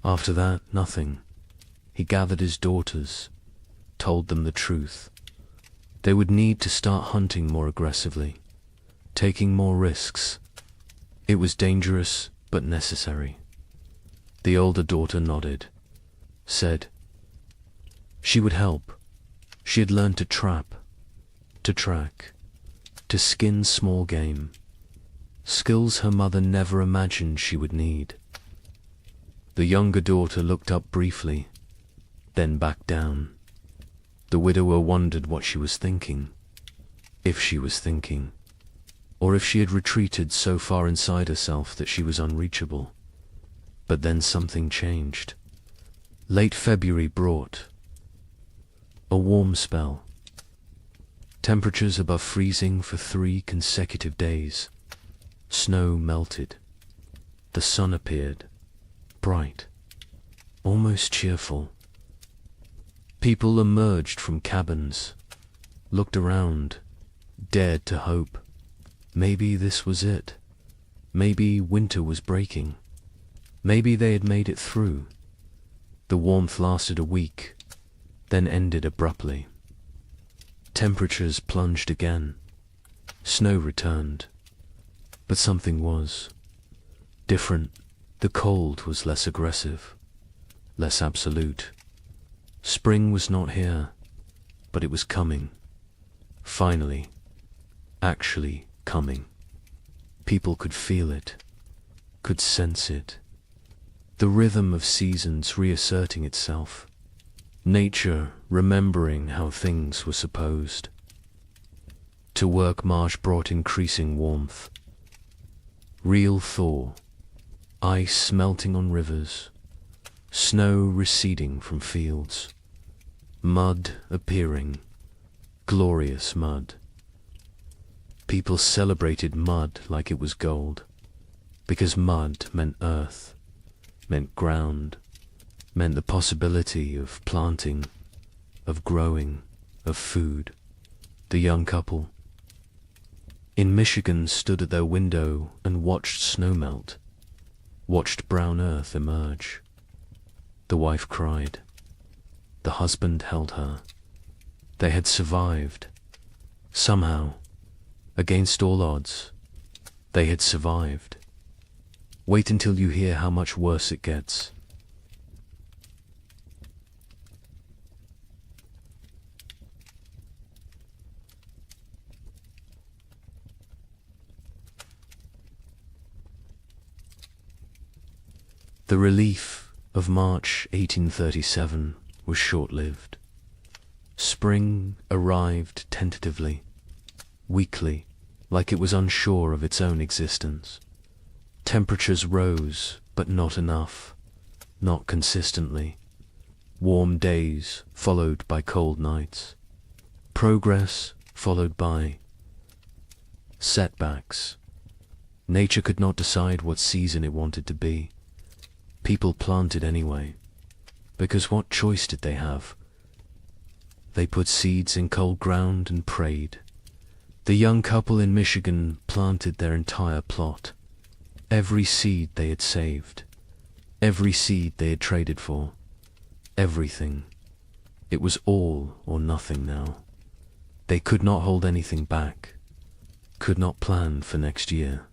After that, nothing. He gathered his daughters, told them the truth. They would need to start hunting more aggressively, taking more risks. It was dangerous, but necessary. The older daughter nodded, said she would help. She had learned to trap, to track, to skin small game, skills her mother never imagined she would need. The younger daughter looked up briefly, then back down. The widower wondered what she was thinking, if she was thinking, or if she had retreated so far inside herself that she was unreachable. But then something changed. Late February brought a warm spell. Temperatures above freezing for 3 consecutive days. Snow melted. The sun appeared, bright, almost cheerful. People emerged from cabins, looked around, dared to hope. Maybe this was it. Maybe winter was breaking. Maybe they had made it through. The warmth lasted a week, then ended abruptly. Temperatures plunged again. Snow returned. But something was different. The cold was less aggressive, less absolute. Spring was not here, but it was coming. Finally, actually coming. People could feel it, could sense it. The rhythm of seasons reasserting itself. Nature remembering how things were supposed. To work march brought increasing warmth. Real thaw. Ice melting on rivers. Snow receding from fields. Mud appearing. Glorious mud. People celebrated mud like it was gold, because mud meant earth, meant ground, meant the possibility of planting, of growing, of food. The young couple in Michigan stood at their window and watched snow melt, watched brown earth emerge. The wife cried. The husband held her. They had survived. Somehow, against all odds, they had survived. Wait until you hear how much worse it gets. The relief of March 1837 was short-lived. Spring arrived tentatively, weakly, like it was unsure of its own existence. Temperatures rose, but not enough, not consistently. Warm days followed by cold nights. Progress followed by setbacks. Nature could not decide what season it wanted to be. People planted anyway, because what choice did they have? They put seeds in cold ground and prayed. The young couple in Michigan planted their entire plot. Every seed they had saved, every seed they had traded for, everything. It was all or nothing now. They could not hold anything back, could not plan for next year.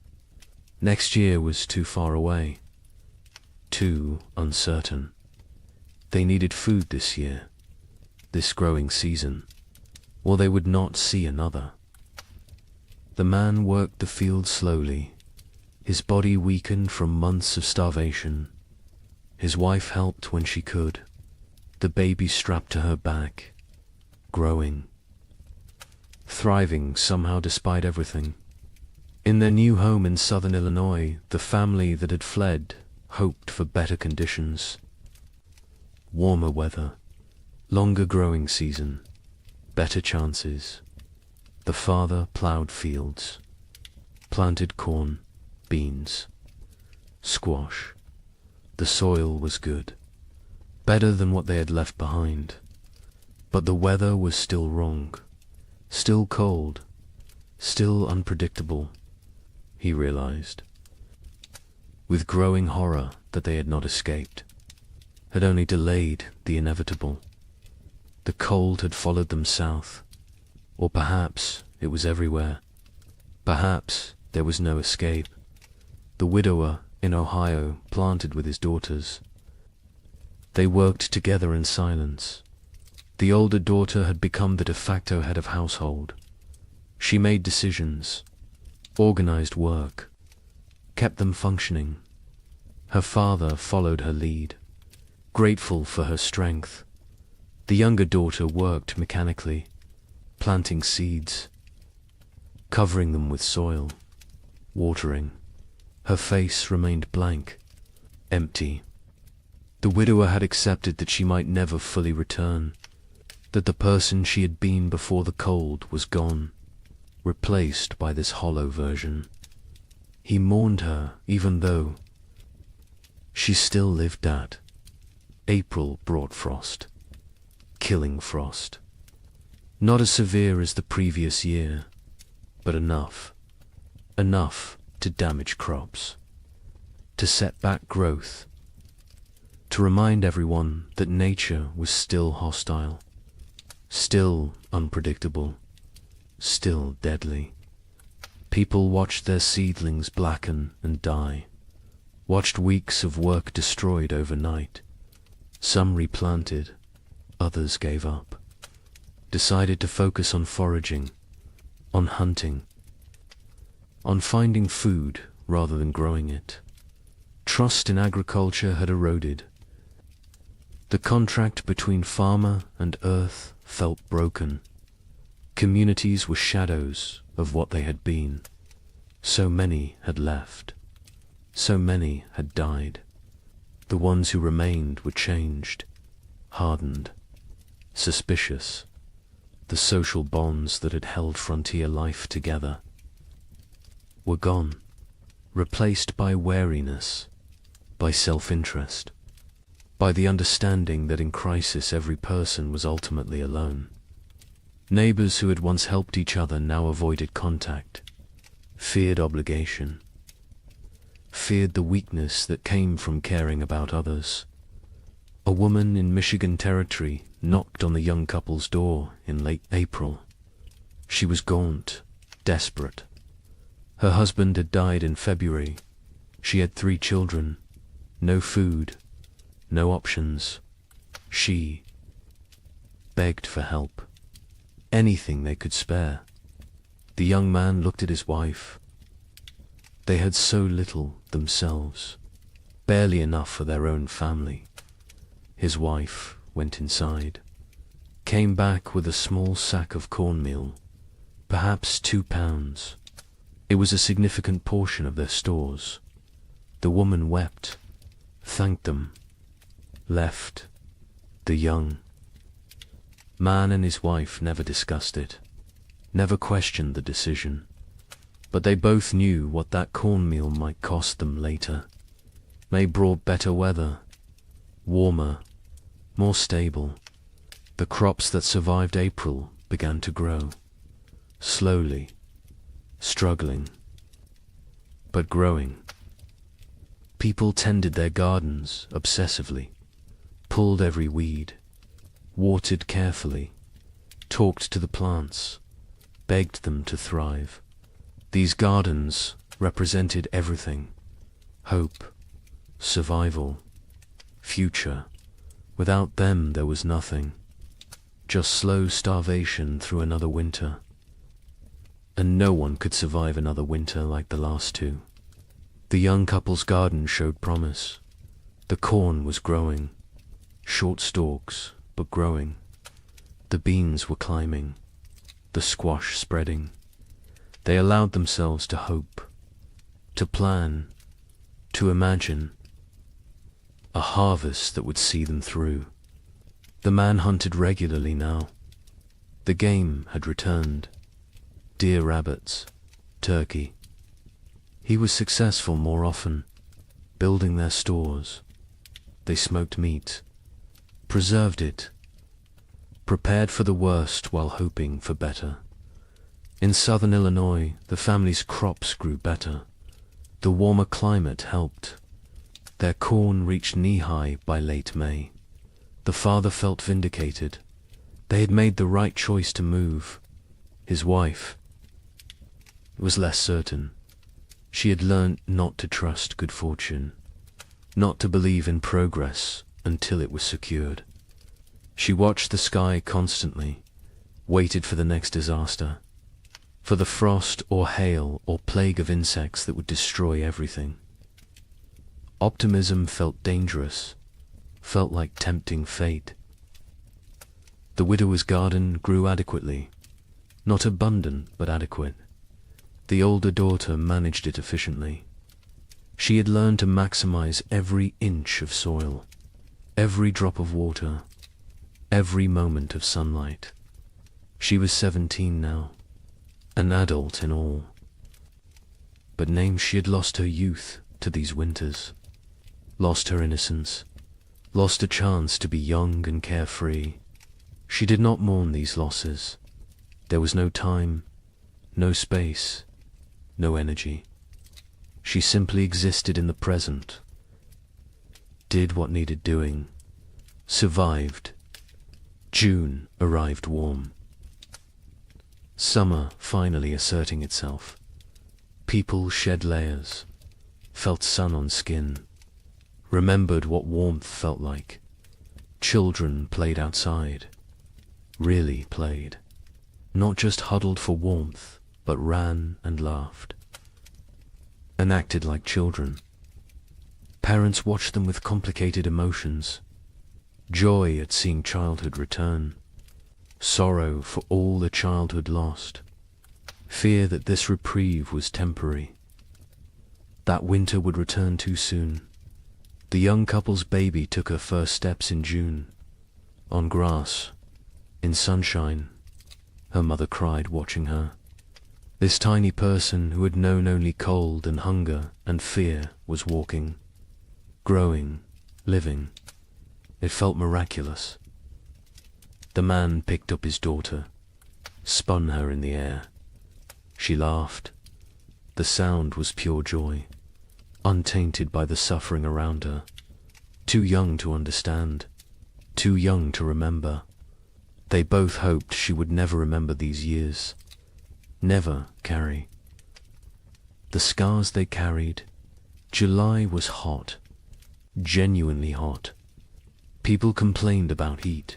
Next year was too far away, too uncertain. They needed food this year, this growing season, or they would not see another. The man worked the field slowly, his body weakened from months of starvation. His wife helped when she could, the baby strapped to her back, growing, thriving somehow despite everything. In their new home in southern Illinois, the family that had fled hoped for better conditions. Warmer weather, longer growing season, better chances. The father plowed fields, planted corn, beans, squash. The soil was good, better than what they had left behind. But the weather was still wrong, still cold, still unpredictable, he realized. with growing horror that they had not escaped, had only delayed the inevitable. The cold had followed them south, or perhaps it was everywhere. Perhaps there was no escape. The widower in Ohio planted with his daughters. They worked together in silence. The older daughter had become the de facto head of household. She made decisions, organized work, kept them functioning. Her father followed her lead, grateful for her strength. The younger daughter worked mechanically, planting seeds, covering them with soil, watering. Her face remained blank, empty. The widower had accepted that she might never fully return, that the person she had been before the cold was gone, replaced by this hollow version. He mourned her even though she still lived at. April brought frost, killing frost. Not as severe as the previous year, but enough to damage crops, to set back growth, to remind everyone that nature was still hostile, still unpredictable, still deadly. People watched their seedlings blacken and die, watched weeks of work destroyed overnight. Some replanted, others gave up, decided to focus on foraging, on hunting, on finding food rather than growing it. Trust in agriculture had eroded. The contract between farmer and earth felt broken. Communities were shadows of what they had been. So many had left. So many had died. The ones who remained were changed, hardened, suspicious. The social bonds that had held frontier life together were gone, replaced by wariness, by self-interest, by the understanding that in crisis every person was ultimately alone. Neighbors who had once helped each other now avoided contact, feared obligation, feared the weakness that came from caring about others. A woman in Michigan Territory knocked on the young couple's door in late April. She was gaunt, desperate. Her husband had died in February. She had 3 children, no food, no options. She begged for help, anything they could spare. The young man looked at his wife. They had so little themselves, barely enough for their own family. His wife went inside, came back with a small sack of cornmeal, perhaps 2 pounds. It was a significant portion of their stores. The woman wept, thanked them, left. The young man and his wife never discussed it, never questioned the decision, but they both knew what that cornmeal might cost them later. May brought better weather, warmer, more stable. The crops that survived April began to grow, slowly, struggling, but growing. People tended their gardens obsessively, pulled every weed, watered carefully, talked to the plants, begged them to thrive. These gardens represented everything: hope, survival, future. Without them there was nothing, just slow starvation through another winter. And no one could survive another winter like the last 2. The young couple's garden showed promise. The corn was growing, short stalks, but growing. The beans were climbing, the squash spreading. They allowed themselves to hope, to plan, to imagine a harvest that would see them through. The man hunted regularly now. The game had returned. Deer, rabbits, turkey. He was successful more often, building their stores. They smoked meat, preserved it, prepared for the worst while hoping for better. In southern Illinois, the family's crops grew better. The warmer climate helped. Their corn reached knee-high by late May. The father felt vindicated. They had made the right choice to move. His wife was less certain. She had learned not to trust good fortune, not to believe in progress until it was secured. She watched the sky constantly, waited for the next disaster, for the frost or hail or plague of insects that would destroy everything. Optimism felt dangerous, felt like tempting fate. The widower's garden grew adequately, not abundant but adequate. The older daughter managed it efficiently. She had learned to maximize every inch of soil, every drop of water, every moment of sunlight. She was 17 now, an adult in all. But names she had lost her youth to these winters, lost her innocence, lost a chance to be young and carefree. She did not mourn these losses. There was no time, no space, no energy. She simply existed in the present, did what needed doing, survived. June arrived warm. Summer finally asserting itself. People shed layers, felt sun on skin, remembered what warmth felt like. Children played outside, really played. Not just huddled for warmth, but ran and laughed, and acted like children. Parents watched them with complicated emotions. Joy at seeing childhood return, sorrow for all the childhood lost, fear that this reprieve was temporary. That winter would return too soon. The young couple's baby took her first steps in June. On grass, in sunshine, her mother cried watching her. This tiny person who had known only cold and hunger and fear was walking, growing, living. It felt miraculous. The man picked up his daughter, spun her in the air. She laughed. The sound was pure joy, untainted by the suffering around her. Too young to understand, too young to remember. They both hoped she would never remember these years. Never carry the scars they carried. July was hot, genuinely hot. People complained about heat,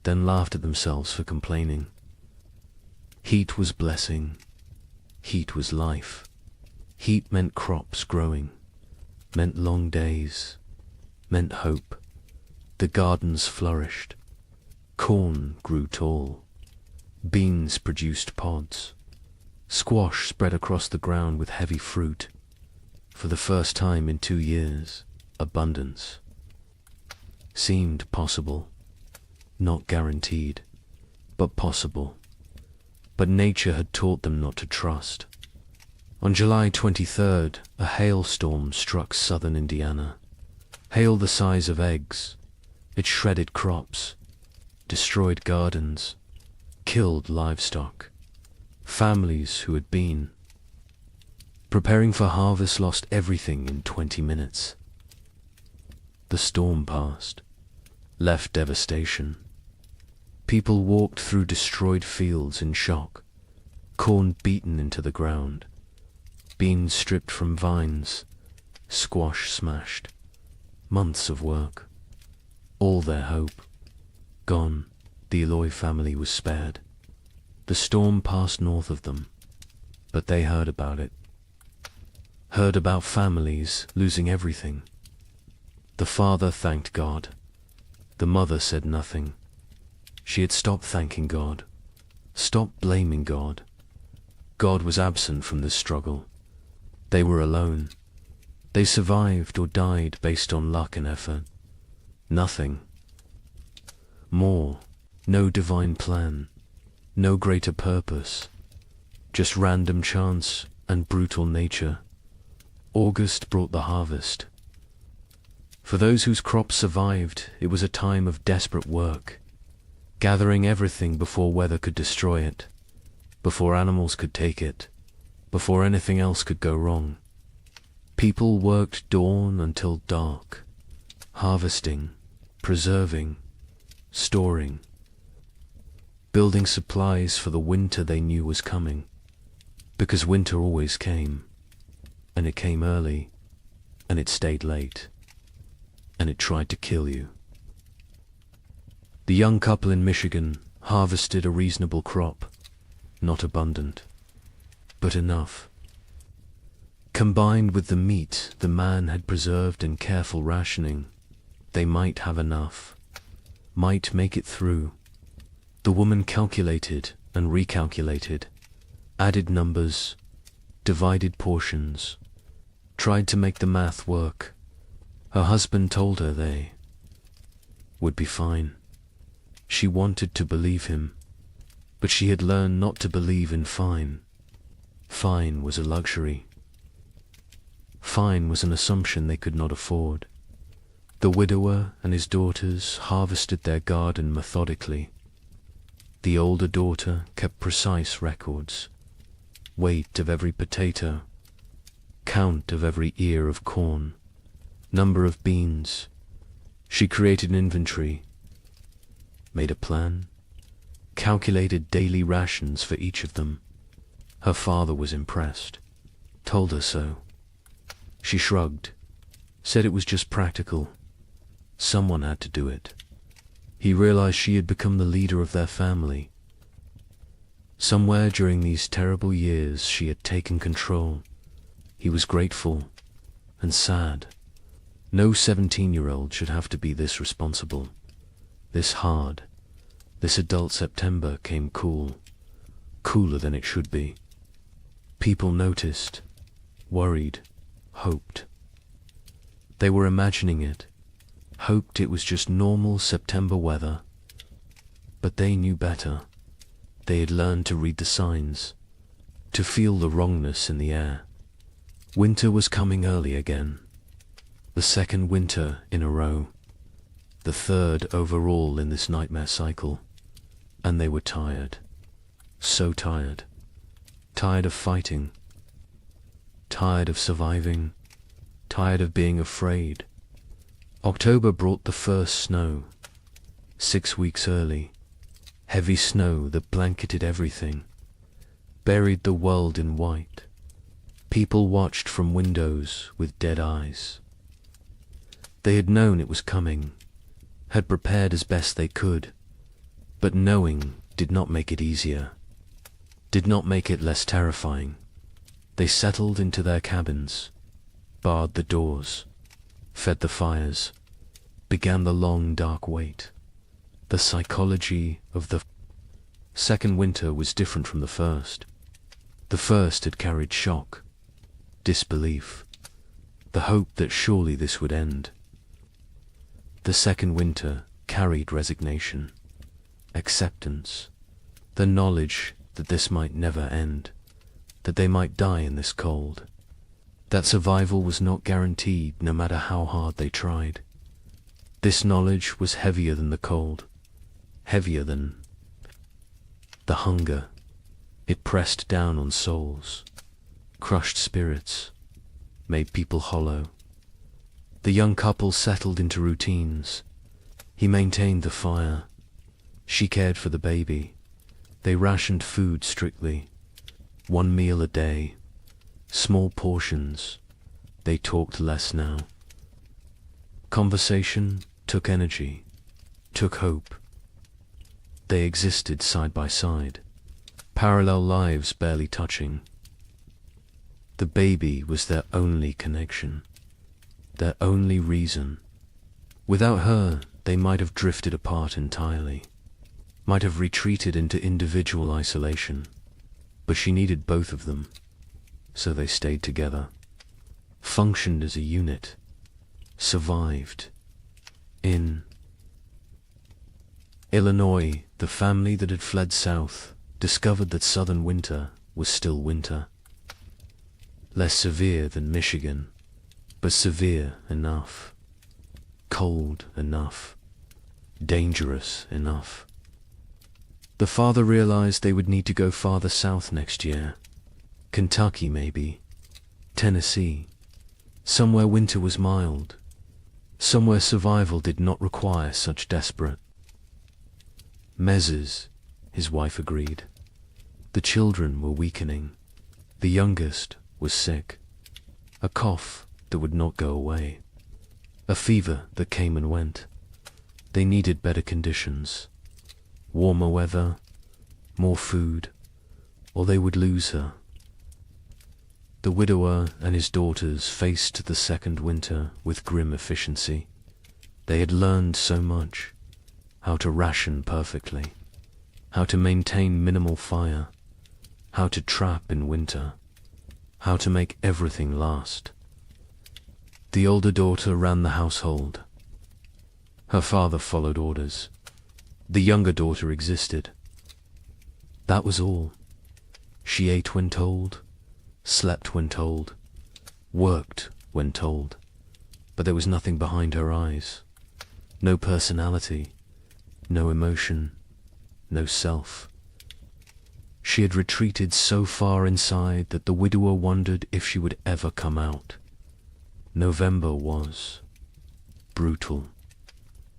then laughed at themselves for complaining. Heat was blessing. Heat was life. Heat meant crops growing, meant long days, meant hope. The gardens flourished. Corn grew tall. Beans produced pods. Squash spread across the ground with heavy fruit. For the first time in 2 years, abundance seemed possible, not guaranteed, but possible. But nature had taught them not to trust. On July 23rd, a hailstorm struck southern Indiana. Hail the size of eggs. It shredded crops, destroyed gardens, killed livestock. Families who had been preparing for harvest lost everything in 20 minutes. The storm passed, left devastation. People walked through destroyed fields in shock, corn beaten into the ground, beans stripped from vines, squash smashed. Months of work, all their hope, gone. The Eloy family was spared. The storm passed north of them, but they heard about it. Heard about families losing everything. The father thanked God. The mother said nothing. She had stopped thanking God, stopped blaming God. God was absent from this struggle. They were alone. They survived or died based on luck and effort. Nothing more, no divine plan, no greater purpose, just random chance and brutal nature. August brought the harvest. For those whose crops survived, it was a time of desperate work, gathering everything before weather could destroy it, before animals could take it, before anything else could go wrong. People worked dawn until dark, harvesting, preserving, storing, building supplies for the winter they knew was coming, because winter always came, and it came early, and it stayed late, and it tried to kill you. The young couple in Michigan harvested a reasonable crop, not abundant, but enough. Combined with the meat the man had preserved in careful rationing, they might have enough, might make it through. The woman calculated and recalculated, added numbers, divided portions, tried to make the math work. Her husband told her they would be fine. She wanted to believe him, but she had learned not to believe in fine. Fine was a luxury. Fine was an assumption they could not afford. The widower and his daughters harvested their garden methodically. The older daughter kept precise records, weight of every potato, count of every ear of corn, number of beans. She created an inventory, made a plan, calculated daily rations for each of them. Her father was impressed, told her so. She shrugged, said it was just practical. Someone had to do it. He realized she had become the leader of their family. Somewhere during these terrible years she had taken control. He was grateful and sad. No 17-year-old should have to be this responsible, this hard. This adult September came cool, cooler than it should be. People noticed, worried, hoped. They were imagining it, hoped it was just normal September weather. But they knew better. They had learned to read the signs, to feel the wrongness in the air. Winter was coming early again. The second winter in a row. The third overall in this nightmare cycle. And they were tired. So tired. Tired of fighting. Tired of surviving. Tired of being afraid. October brought the first snow. 6 weeks early. Heavy snow that blanketed everything. Buried the world in white. People watched from windows with dead eyes. They had known it was coming, had prepared as best they could, but knowing did not make it easier, did not make it less terrifying. They settled into their cabins, barred the doors, fed the fires, began the long dark wait. The psychology of the second winter was different from the first. The first had carried shock, disbelief, the hope that surely this would end. The second winter carried resignation, acceptance, the knowledge that this might never end, that they might die in this cold, that survival was not guaranteed no matter how hard they tried. This knowledge was heavier than the cold, heavier than the hunger. It pressed down on souls, crushed spirits, made people hollow. The young couple settled into routines. He maintained the fire. She cared for the baby. They rationed food strictly. 1 meal a day. Small portions. They talked less now. Conversation took energy, took hope. They existed side by side, parallel lives barely touching. The baby was their only connection, their only reason. Without her, they might have drifted apart entirely, might have retreated into individual isolation. But she needed both of them, so they stayed together, functioned as a unit, survived. In Illinois, the family that had fled south discovered that southern winter was still winter. Less severe than Michigan, but severe enough. Cold enough. Dangerous enough. The father realized they would need to go farther south next year. Kentucky, maybe. Tennessee. Somewhere winter was mild. Somewhere survival did not require such desperate measures, his wife agreed. The children were weakening. The youngest was sick. A cough that would not go away. A fever that came and went. They needed better conditions. Warmer weather, more food, or they would lose her. The widower and his daughters faced the second winter with grim efficiency. They had learned so much. How to ration perfectly. How to maintain minimal fire. How to trap in winter. How to make everything last. The older daughter ran the household. Her father followed orders. The younger daughter existed. That was all. She ate when told, slept when told, worked when told, but there was nothing behind her eyes. No personality, no emotion, no self. She had retreated so far inside that the widower wondered if she would ever come out. November was brutal.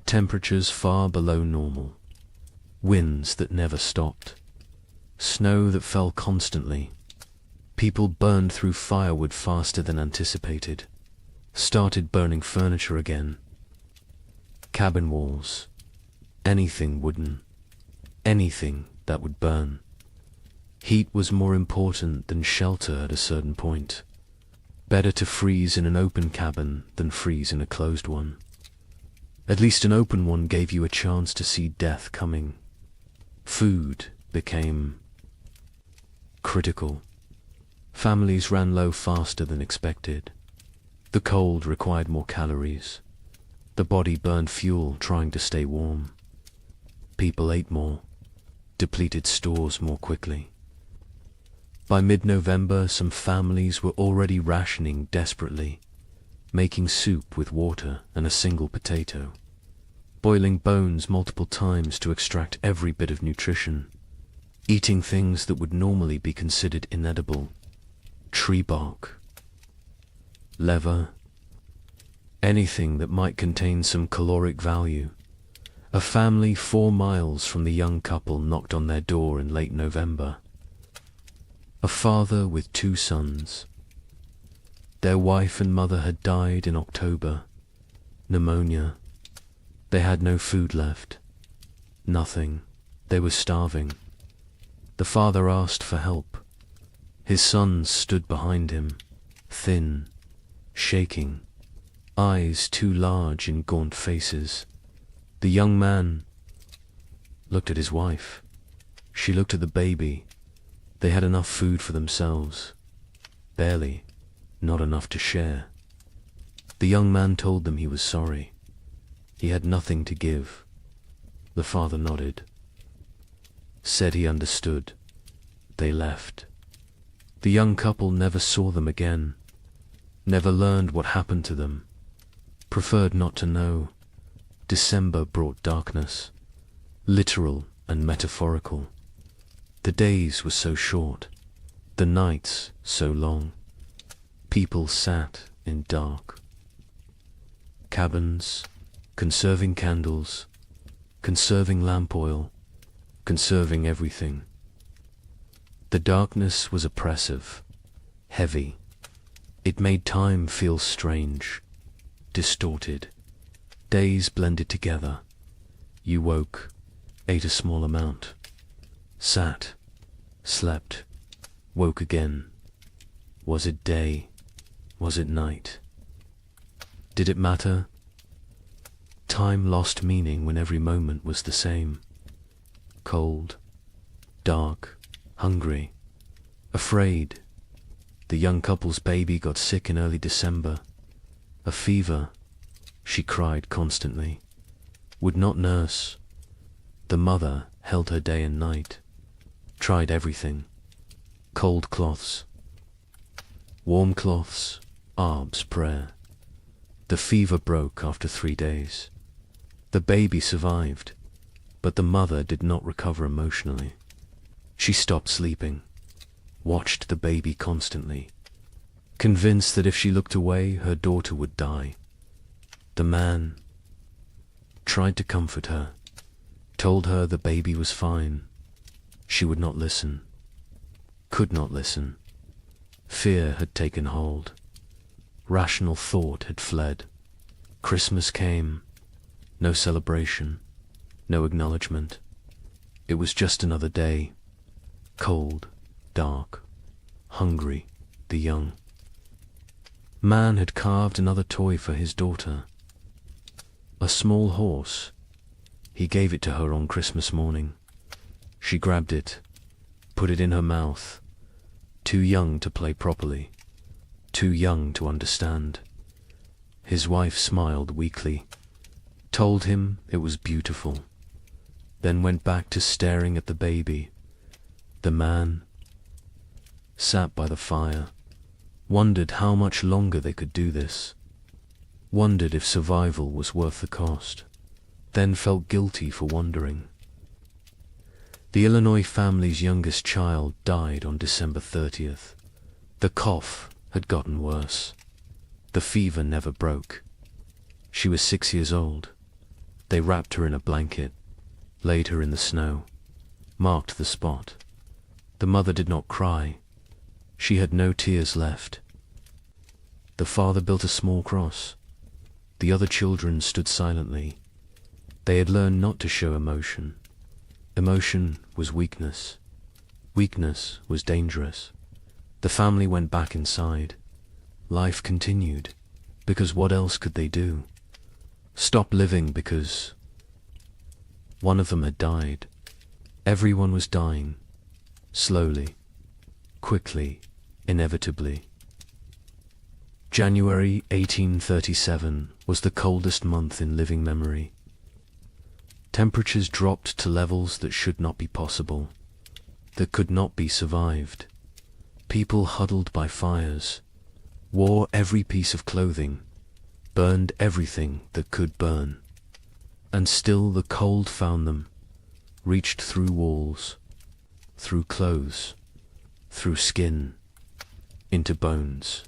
Temperatures far below normal. Winds that never stopped. Snow that fell constantly. People burned through firewood faster than anticipated. Started burning furniture again. Cabin walls. Anything wooden. Anything that would burn. Heat was more important than shelter at a certain point. Better to freeze in an open cabin than freeze in a closed one. At least an open one gave you a chance to see death coming. Food became critical. Families ran low faster than expected. The cold required more calories. The body burned fuel trying to stay warm. People ate more, depleted stores more quickly. By mid-November, some families were already rationing desperately, making soup with water and a single potato, boiling bones multiple times to extract every bit of nutrition, eating things that would normally be considered inedible, tree bark, leather, anything that might contain some caloric value. A family 4 miles from the young couple knocked on their door in late November. A father with 2 sons. Their wife and mother had died in October. Pneumonia. They had no food left. Nothing. They were starving. The father asked for help. His sons stood behind him, thin, shaking, eyes too large in gaunt faces. The young man looked at his wife. She looked at the baby. They had enough food for themselves. Barely. Not enough to share. The young man told them he was sorry. He had nothing to give. The father nodded. Said he understood. They left. The young couple never saw them again. Never learned what happened to them. Preferred not to know. December brought darkness. Literal and metaphorical. The days were so short. The nights so long. People sat in dark. Cabins, conserving candles, conserving lamp oil, conserving everything. The darkness was oppressive, heavy. It made time feel strange, distorted. Days blended together. You woke, ate a small amount, sat, slept, woke again. Was it day? Was it night? Did it matter? Time lost meaning when every moment was the same. Cold, dark, hungry, afraid. The young couple's baby got sick in early December. A fever. She cried constantly. Would not nurse. The mother held her day and night. Tried everything. Cold cloths. Warm cloths. Arb's prayer. The fever broke after 3 days. The baby survived, but the mother did not recover emotionally. She stopped sleeping. Watched the baby constantly. convinced that if she looked away, her daughter would die. The man tried to comfort her, told her the baby was fine. She would not listen, could not listen. Fear had taken hold. Rational thought had fled. Christmas came. No celebration, no acknowledgement. It was just another day. Cold, dark, hungry, the young. Man had carved another toy for his daughter. A small horse. He gave it to her on Christmas morning. She grabbed it, put it in her mouth. Too young to play properly, too young to understand. His wife smiled weakly, told him it was beautiful, then went back to staring at the baby. The man sat by the fire, wondered how much longer they could do this, wondered if survival was worth the cost, then felt guilty for wondering. The Illinois family's youngest child died on December 30th. The cough had gotten worse. The fever never broke. She was 6 years old. They wrapped her in a blanket, laid her in the snow, marked the spot. The mother did not cry. She had no tears left. The father built a small cross. The other children stood silently. They had learned not to show emotion. Emotion was weakness. Weakness was dangerous. The family went back inside. Life continued, because what else could they do? Stop living because one of them had died. Everyone was dying, slowly, quickly, inevitably. January 1837 was the coldest month in living memory. Temperatures dropped to levels that should not be possible, that could not be survived. People huddled by fires, wore every piece of clothing, burned everything that could burn. And still the cold found them, reached through walls, through clothes, through skin, into bones,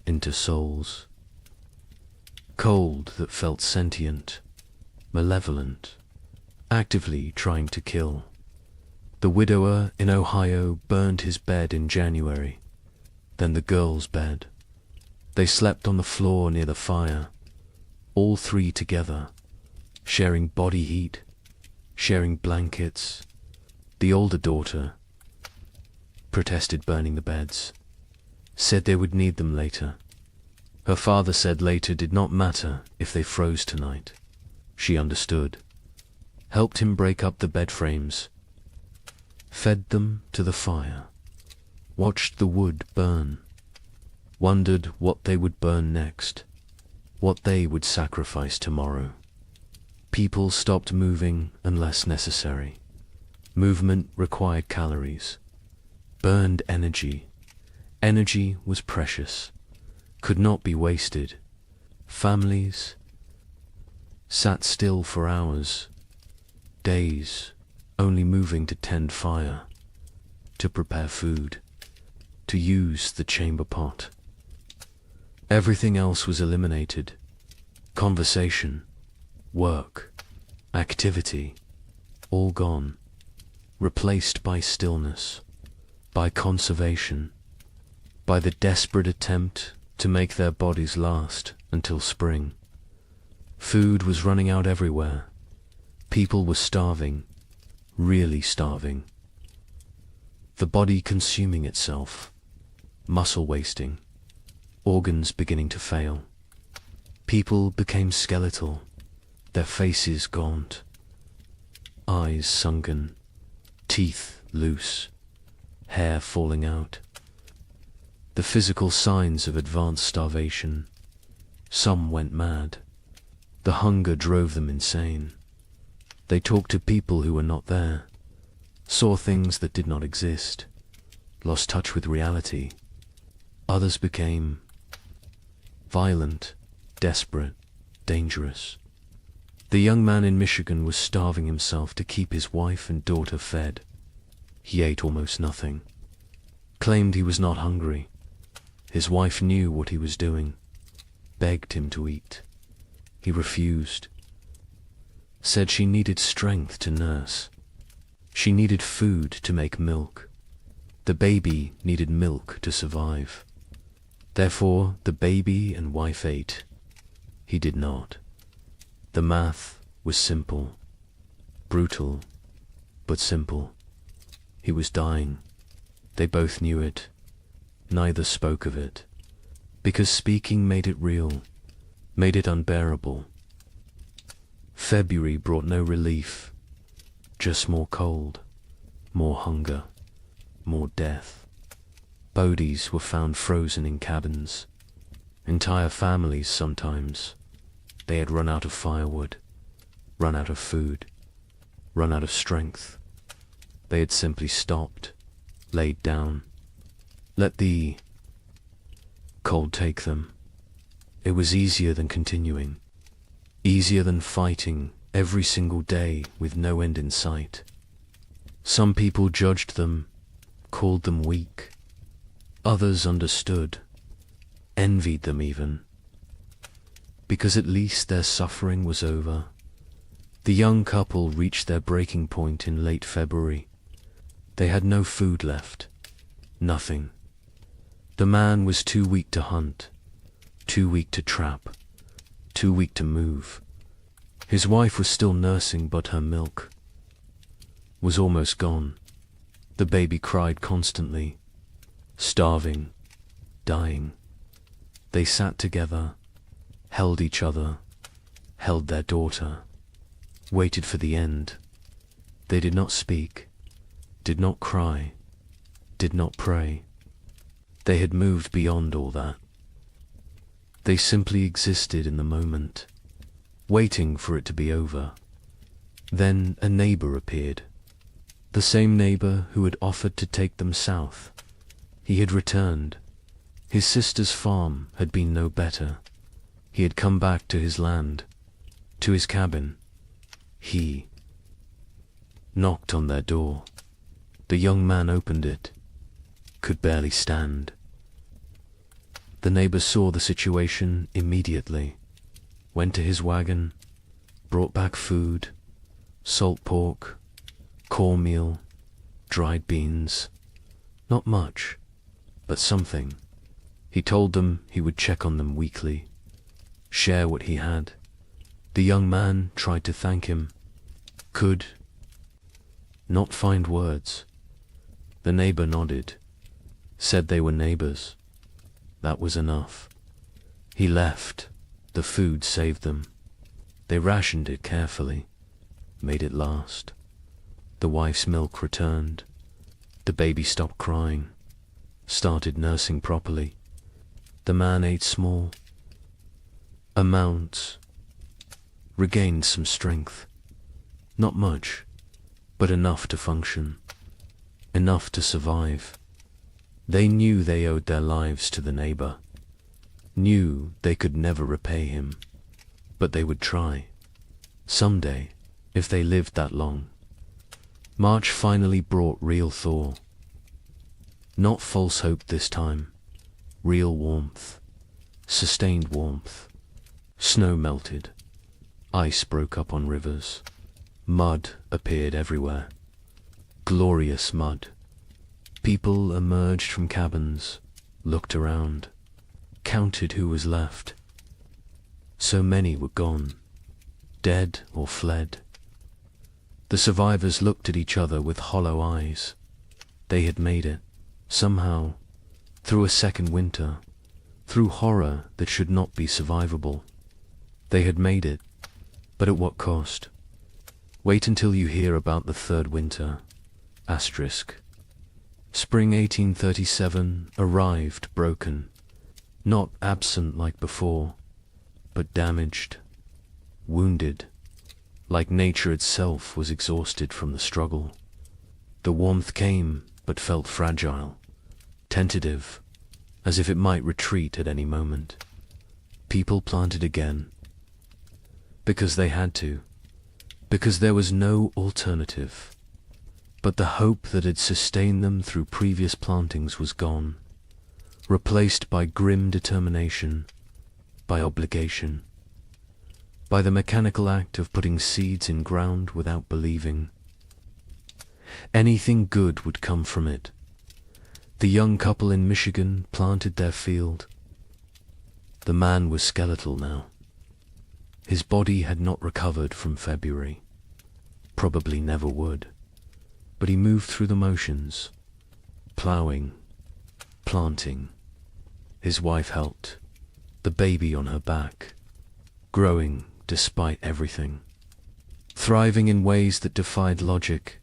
into souls. Cold that felt sentient, malevolent, actively trying to kill. The widower in Ohio burned his bed in January, then the girl's bed. They slept on the floor near the fire, all three together, sharing body heat, sharing blankets. The older daughter protested burning the beds, said they would need them later. Her father said later did not matter if they froze tonight. She understood, helped him break up the bed frames, fed them to the fire, watched the wood burn, wondered what they would burn next, what they would sacrifice tomorrow. People stopped moving unless necessary. Movement required calories, burned energy. Energy was precious, could not be wasted. Families sat still for hours, days, only moving to tend fire, to prepare food, to use the chamber pot. Everything else was eliminated. Conversation, work, activity, all gone, replaced by stillness, by conservation, by the desperate attempt to make their bodies last until spring. Food was running out everywhere. People were starving, really starving. The body consuming itself, muscle wasting, organs beginning to fail. People became skeletal, their faces gaunt, eyes sunken, teeth loose, hair falling out. The physical signs of advanced starvation. Some went mad. The hunger drove them insane. They talked to people who were not there, saw things that did not exist, lost touch with reality. Others became violent, desperate, dangerous. The young man in Michigan was starving himself to keep his wife and daughter fed. He ate almost nothing, claimed he was not hungry, His wife knew what he was doing, begged him to eat. He refused, said she needed strength to nurse. She needed food to make milk. The baby needed milk to survive. Therefore, the baby and wife ate. He did not. The math was simple, brutal, but simple. He was dying. They both knew it. Neither spoke of it, because speaking made it real, made it unbearable. February brought no relief, just more cold, more hunger, more death. Bodies were found frozen in cabins. Entire families sometimes. They had run out of firewood, run out of food, run out of strength. They had simply stopped, laid down, let the cold take them. It was easier than continuing, easier than fighting every single day with no end in sight. Some people judged them, called them weak. Others understood, envied them even, because at least their suffering was over. The young couple reached their breaking point in late February. They had no food left, nothing. The man was too weak to hunt, too weak to trap, too weak to move. His wife was still nursing, but her milk was almost gone. The baby cried constantly, starving, dying. They sat together, held each other, held their daughter, waited for the end. They did not speak, did not cry, did not pray. They had moved beyond all that. They simply existed in the moment, waiting for it to be over. Then a neighbor appeared, the same neighbor who had offered to take them south. He had returned. His sister's farm had been no better. He had come back to his land, to his cabin. He knocked on their door. The young man opened it, could barely stand. The neighbor saw the situation immediately, went to his wagon, brought back food, salt pork, cornmeal, dried beans. Not much, but something. He told them he would check on them weekly, share what he had. The young man tried to thank him, could not find words. The neighbor nodded, said they were neighbors. That was enough. He left. The food saved them. They rationed it carefully, made it last. The wife's milk returned. The baby stopped crying, started nursing properly. The man ate small amounts, regained some strength. Not much, but enough to function, enough to survive. They knew they owed their lives to the neighbor, knew they could never repay him, but they would try. Someday, if they lived that long. March finally brought real thaw. Not false hope this time, real warmth, sustained warmth. Snow melted, ice broke up on rivers, mud appeared everywhere. Glorious mud. People emerged from cabins, looked around, counted who was left. So many were gone, dead or fled. The survivors looked at each other with hollow eyes. They had made it, somehow, through a second winter, through horror that should not be survivable. They had made it, but at what cost? Wait until you hear about the third winter. Asterisk. Spring 1837 arrived broken, not absent like before, but damaged, wounded, like nature itself was exhausted from the struggle. The warmth came, but felt fragile, tentative, as if it might retreat at any moment. People planted again, because they had to, because there was no alternative. But the hope that had sustained them through previous plantings was gone. replaced by grim determination, by obligation, by the mechanical act of putting seeds in ground without believing. Anything good would come from it. The young couple in Michigan planted their field. The man was skeletal now. His body had not recovered from February, probably never would, but he moved through the motions, ploughing, planting. His wife helped, the baby on her back, growing despite everything, thriving in ways that defied logic.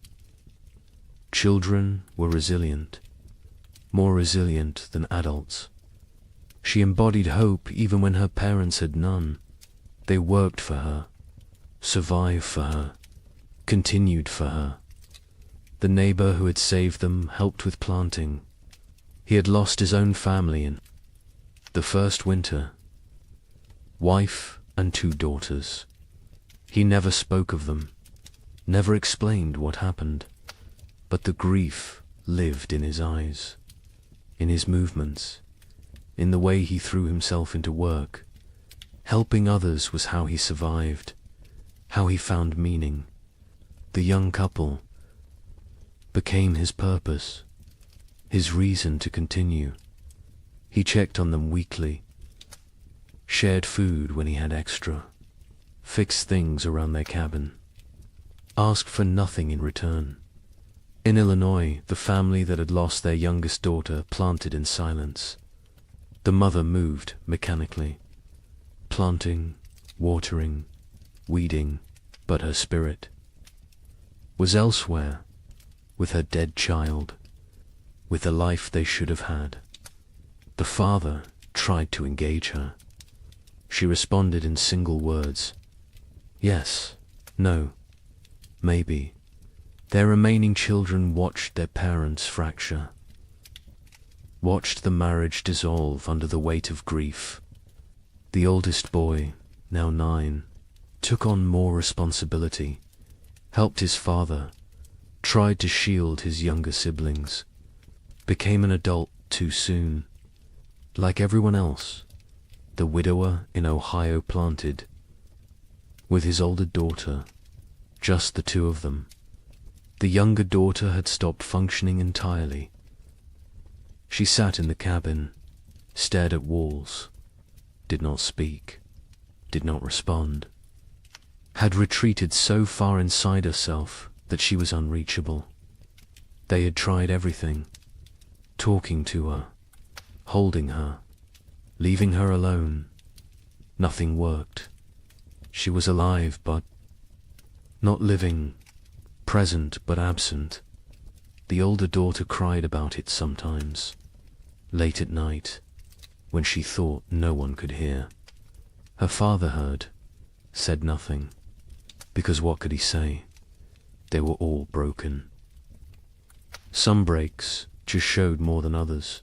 Children were resilient, more resilient than adults. She embodied hope even when her parents had none. They worked for her, survived for her, continued for her. The neighbor who had saved them helped with planting. He had lost his own family in the first winter. Wife and 2 daughters. He never spoke of them, never explained what happened, but the grief lived in his eyes, in his movements, in the way he threw himself into work. Helping others was how he survived, how he found meaning. The young couple became his purpose, his reason to continue. He checked on them weekly, shared food when he had extra, fixed things around their cabin, asked for nothing in return. In Illinois, the family that had lost their youngest daughter planted in silence. The mother moved mechanically, planting, watering, weeding, but her spirit was elsewhere, with her dead child, with the life they should have had. The father tried to engage her. She responded in single words. Yes, no, maybe. Their remaining children watched their parents fracture, watched the marriage dissolve under the weight of grief. The oldest boy, now 9, took on more responsibility, helped his father, tried to shield his younger siblings, became an adult too soon. Like everyone else, the widower in Ohio planted, with his older daughter, just the 2 of them. The younger daughter had stopped functioning entirely. She sat in the cabin, stared at walls, did not speak, did not respond, had retreated so far inside herself that she was unreachable. They had tried everything, talking to her, holding her, leaving her alone. Nothing worked. She was alive but not living, present but absent. The older daughter cried about it sometimes, late at night, when she thought no one could hear. Her father heard, said nothing, because what could he say? They were all broken. Some breaks just showed more than others.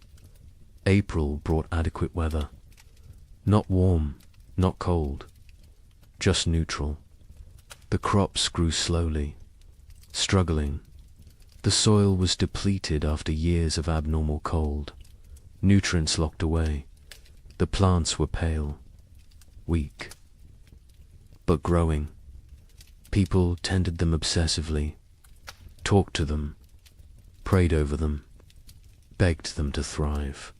April brought adequate weather. Not warm, not cold, just neutral. The crops grew slowly, struggling. The soil was depleted after years of abnormal cold. Nutrients locked away. The plants were pale, weak, but growing. People tended them obsessively, talked to them, prayed over them, begged them to thrive.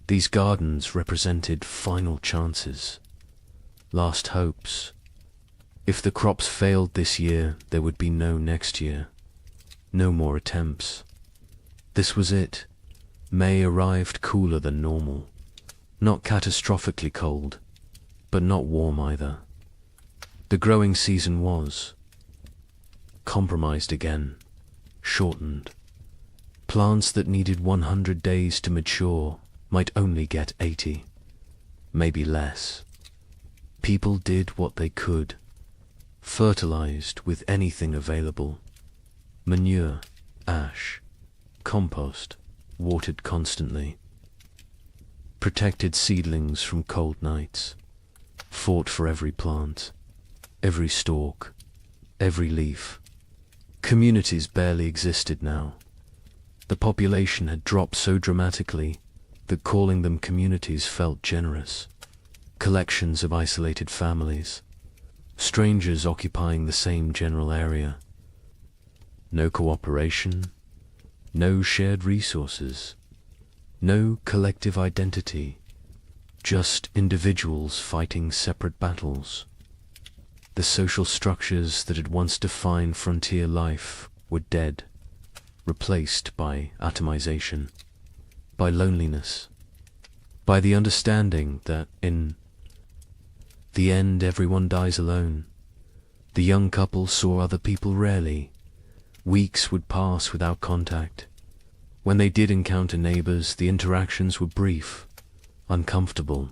These gardens represented final chances, last hopes. If the crops failed this year, there would be no next year, no more attempts. This was it. May arrived cooler than normal, not catastrophically cold, but not warm either. The growing season was compromised again, shortened. Plants that needed 100 days to mature might only get 80, maybe less. People did what they could, fertilized with anything available. Manure, ash, compost, watered constantly. Protected seedlings from cold nights, fought for every plant, every stalk, every leaf. Communities barely existed now. The population had dropped so dramatically that calling them communities felt generous. Collections of isolated families, strangers occupying the same general area. No cooperation, no shared resources, no collective identity, just individuals fighting separate battles. The social structures that had once defined frontier life were dead, replaced by atomization, by loneliness, by the understanding that in the end everyone dies alone. The young couple saw other people rarely. Weeks would pass without contact. When they did encounter neighbors, the interactions were brief, uncomfortable.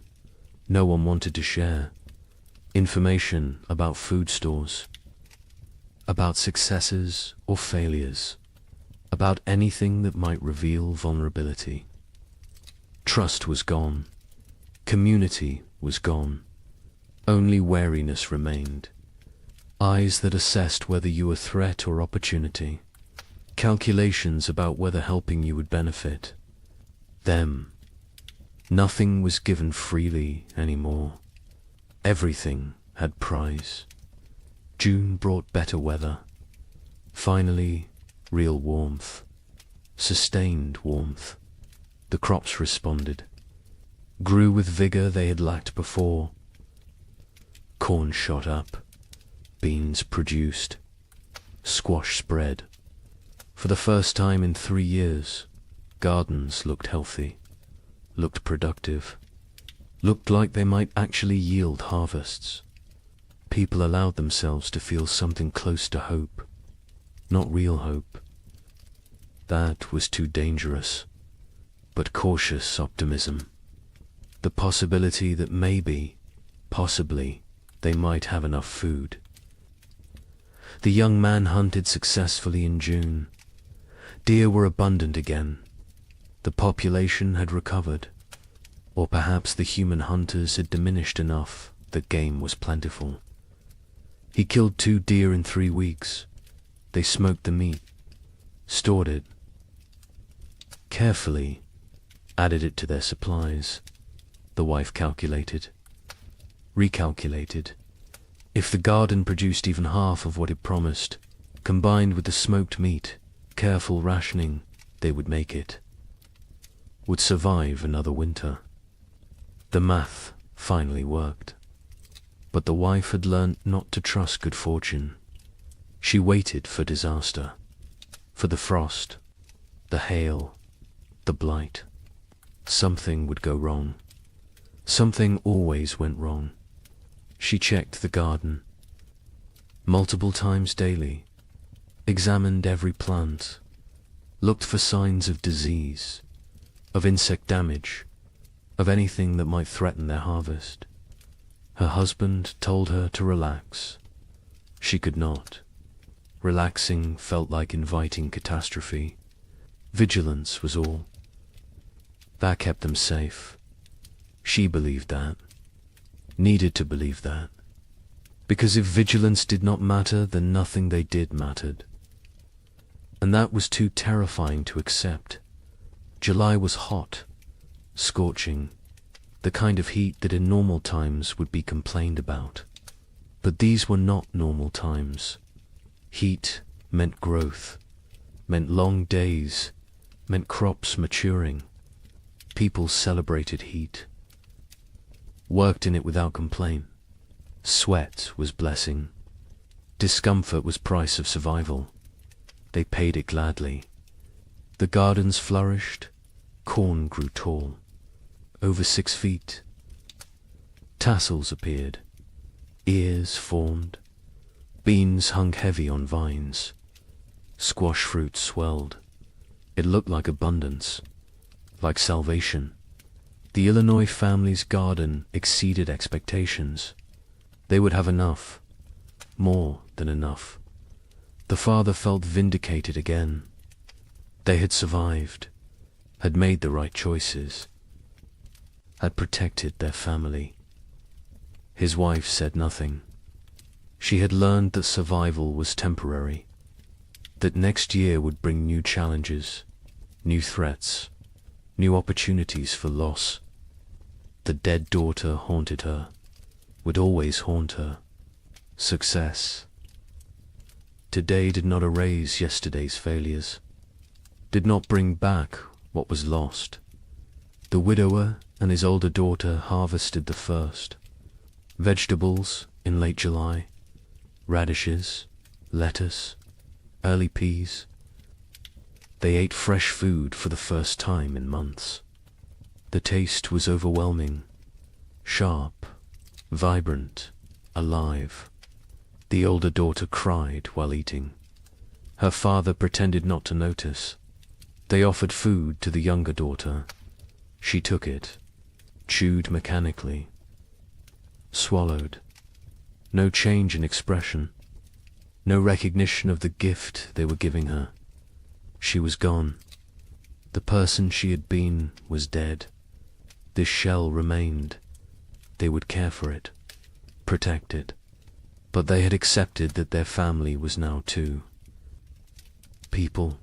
No one wanted to share information about food stores, about successes or failures, about anything that might reveal vulnerability. Trust was gone. Community was gone. Only wariness remained. Eyes that assessed whether you were threat or opportunity. Calculations about whether helping you would benefit them. Nothing was given freely anymore. Everything had price. June brought better weather. Finally, real warmth. Sustained warmth. The crops responded. Grew with vigor they had lacked before. Corn shot up. Beans produced. Squash spread. For the first time in 3 years, gardens looked healthy, looked productive, looked like they might actually yield harvests. People allowed themselves to feel something close to hope, not real hope. That was too dangerous, but cautious optimism. The possibility that maybe, possibly, they might have enough food. The young man hunted successfully in June. Deer were abundant again. The population had recovered, or perhaps the human hunters had diminished enough that game was plentiful. He killed 2 deer in 3 weeks. They smoked the meat, stored it, carefully added it to their supplies. The wife calculated, recalculated. If the garden produced even half of what it promised, combined with the smoked meat, careful rationing, they would make it. Would survive another winter. The math finally worked. But the wife had learnt not to trust good fortune. She waited for disaster, for the frost, the hail, the blight. Something would go wrong. Something always went wrong. She checked the garden multiple times daily, examined every plant, looked for signs of disease, of insect damage, of anything that might threaten their harvest. Her husband told her to relax. She could not. Relaxing felt like inviting catastrophe. Vigilance was all. That kept them safe. She believed that. Needed to believe that. Because if vigilance did not matter, then nothing they did mattered. And that was too terrifying to accept. July was hot, scorching, the kind of heat that in normal times would be complained about. But these were not normal times. Heat meant growth, meant long days, meant crops maturing. People celebrated heat, worked in it without complaint. Sweat was blessing. Discomfort was price of survival. They paid it gladly. The gardens flourished. Corn grew tall, over 6 feet. Tassels appeared. Ears formed. Beans hung heavy on vines. Squash fruit swelled. It looked like abundance, like salvation. The Illinois family's garden exceeded expectations. They would have enough, more than enough. The father felt vindicated again. They had survived, had made the right choices, had protected their family. His wife said nothing. She had learned that survival was temporary, that next year would bring new challenges, new threats, new opportunities for loss. The dead daughter haunted her, would always haunt her. Success. Today did not erase yesterday's failures, did not bring back what was lost. The widower and his older daughter harvested the first. Vegetables in late July, radishes, lettuce, early peas. They ate fresh food for the first time in months. The taste was overwhelming, sharp, vibrant, alive. The older daughter cried while eating. Her father pretended not to notice. They offered food to the younger daughter. She took it, chewed mechanically, swallowed. No change in expression, no recognition of the gift they were giving her. She was gone. The person she had been was dead. This shell remained. They would care for it, protect it. But they had accepted that their family was now too. People.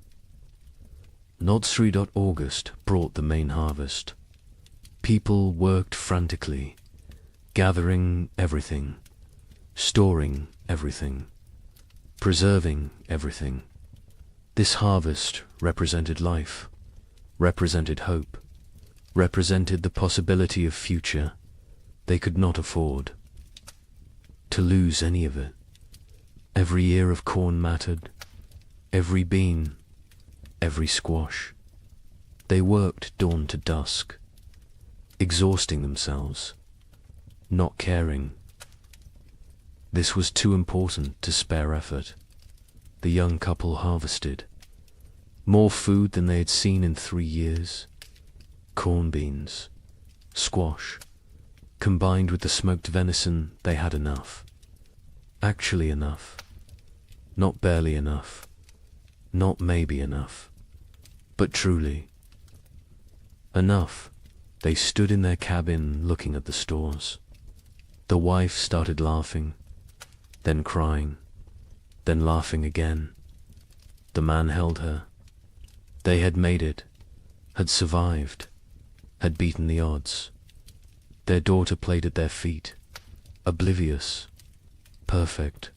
August brought the main harvest. People worked frantically, gathering everything, storing everything, preserving everything. This harvest represented life, represented hope, represented the possibility of future they could not afford to lose any of it. Every ear of corn mattered, every bean, every squash. They worked dawn to dusk, exhausting themselves, not caring. This was too important to spare effort. The young couple harvested more food than they had seen in 3 years. Corn beans, squash, combined with the smoked venison, they had enough. Actually enough. Not barely enough. Not maybe enough. But truly enough. They stood in their cabin looking at the stores. The wife started laughing, then crying, then laughing again. The man held her. They had made it, had survived, had beaten the odds. Their daughter played at their feet, oblivious, perfect.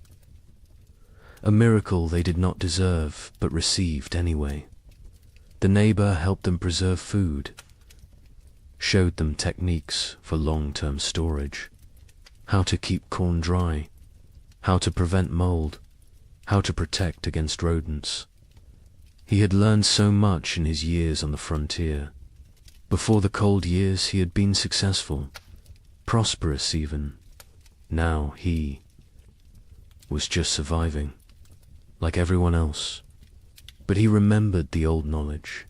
A miracle they did not deserve, but received anyway. The neighbor helped them preserve food, showed them techniques for long-term storage, how to keep corn dry, how to prevent mold, how to protect against rodents. He had learned so much in his years on the frontier. Before the cold years he had been successful, prosperous even. Now he was just surviving, like everyone else. But he remembered the old knowledge,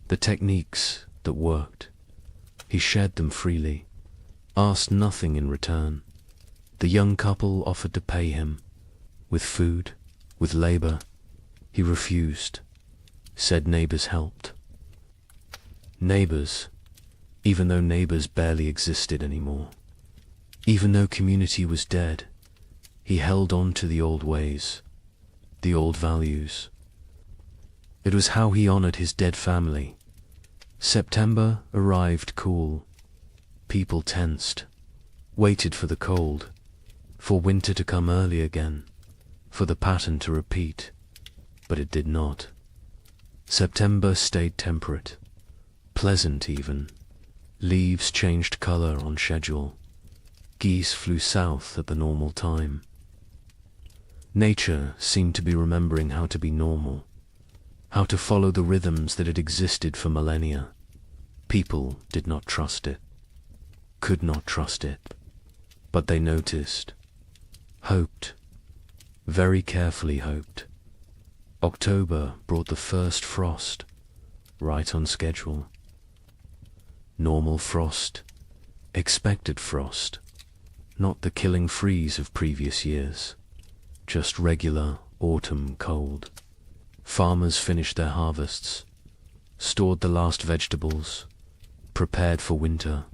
the techniques that worked. He shared them freely, asked nothing in return. The young couple offered to pay him, with food, with labor. He refused, said neighbors helped. Neighbors, even though neighbors barely existed anymore. Even though community was dead, he held on to the old ways, the old values. It was how he honored his dead family. September arrived cool. People tensed, waited for the cold, for winter to come early again, for the pattern to repeat, but it did not. September stayed temperate, pleasant even. Leaves changed color on schedule. Geese flew south at the normal time. Nature seemed to be remembering how to be normal, how to follow the rhythms that had existed for millennia. People did not trust it, could not trust it, but they noticed, hoped, very carefully hoped. October brought the first frost, right on schedule. Normal frost, expected frost, not the killing freeze of previous years, just regular autumn cold. Farmers finished their harvests, stored the last vegetables, prepared for winter.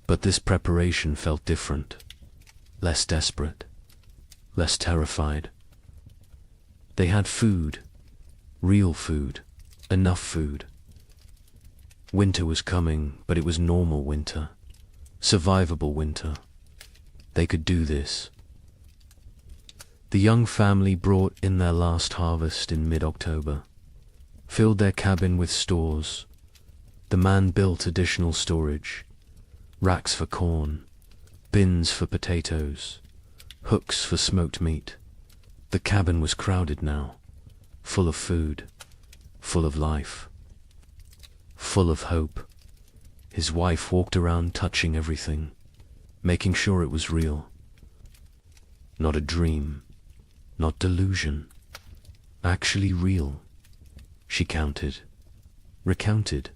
But this preparation felt different, less desperate, less terrified. They had food, real food, enough food. Winter was coming, but it was normal winter. Survivable winter. They could do this. The young family brought in their last harvest in mid-October, filled their cabin with stores. The man built additional storage, racks for corn, bins for potatoes, hooks for smoked meat. The cabin was crowded now, full of food, full of life, full of hope. His wife walked around touching everything, making sure it was real. Not a dream, not delusion, actually real. She counted, recounted.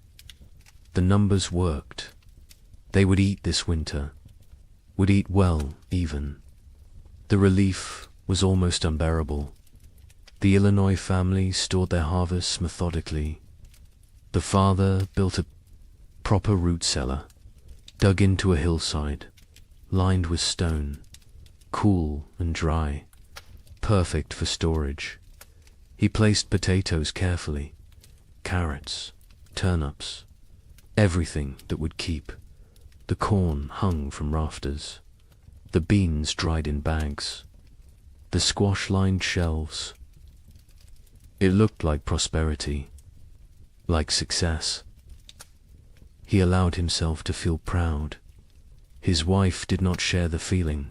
The numbers worked. They would eat this winter, would eat well even. The relief was almost unbearable. The Illinois family stored their harvests methodically. The father built a proper root cellar, dug into a hillside, lined with stone, cool and dry, perfect for storage. He placed potatoes carefully, carrots, turnips, everything that would keep. The corn hung from rafters, the beans dried in bags, the squash lined shelves. It looked like prosperity, like success. He allowed himself to feel proud. His wife did not share the feeling.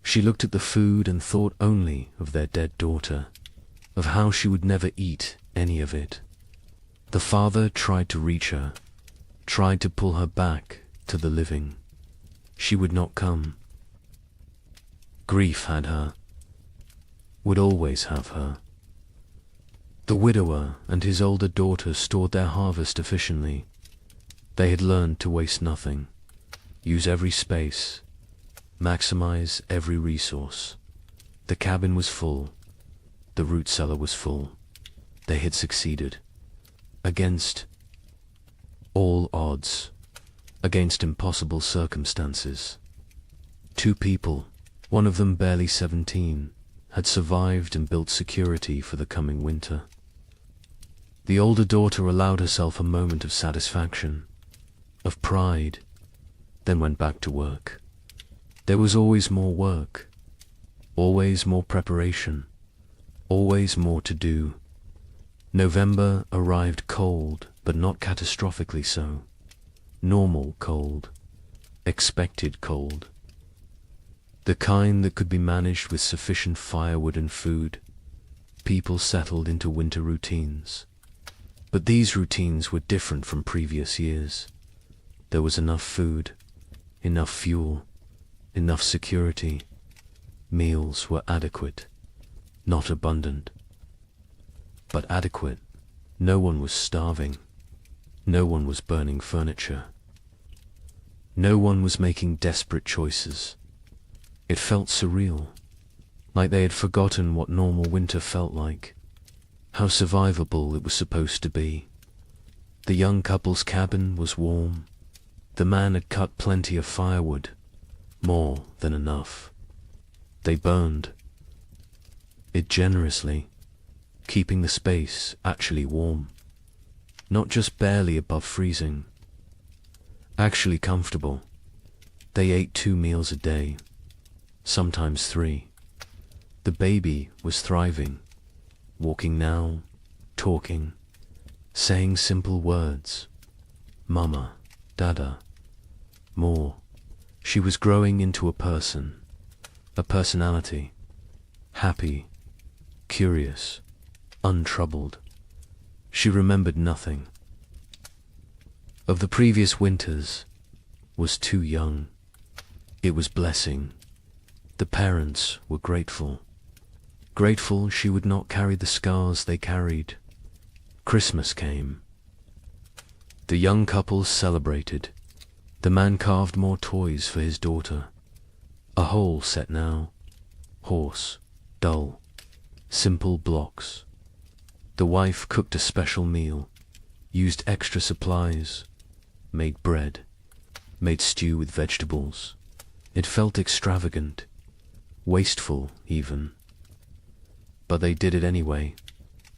She looked at the food and thought only of their dead daughter, of how she would never eat any of it. The father tried to reach her, tried to pull her back to the living. She would not come. Grief had her, would always have her. The widower and his older daughter stored their harvest efficiently. They had learned to waste nothing, use every space, maximize every resource. The cabin was full, the root cellar was full. They had succeeded. Against all odds, against impossible circumstances. 2 people, one of them barely 17, had survived and built security for the coming winter. The older daughter allowed herself a moment of satisfaction, of pride, then went back to work. There was always more work, always more preparation, always more to do. November arrived cold, but not catastrophically so. Normal cold, expected cold. The kind that could be managed with sufficient firewood and food. People settled into winter routines. But these routines were different from previous years. There was enough food, enough fuel, enough security. Meals were adequate, not abundant, but adequate. No one was starving. No one was burning furniture. No one was making desperate choices. It felt surreal, like they had forgotten what normal winter felt like, how survivable it was supposed to be. The young couple's cabin was warm. The man had cut plenty of firewood, more than enough. They burned it generously, keeping the space actually warm, not just barely above freezing, actually comfortable. They ate 2 meals a day, sometimes 3. The baby was thriving, walking now, talking, saying simple words. Mama, Dada, more. She was growing into a person, a personality, happy, curious, untroubled. She remembered nothing of the previous winters, was too young. It was blessing. The parents were grateful. Grateful she would not carry the scars they carried. Christmas came. The young couple celebrated. The man carved more toys for his daughter. A whole set now. Horse, dull, simple blocks. The wife cooked a special meal, used extra supplies, made bread, made stew with vegetables. It felt extravagant, wasteful even. But they did it anyway,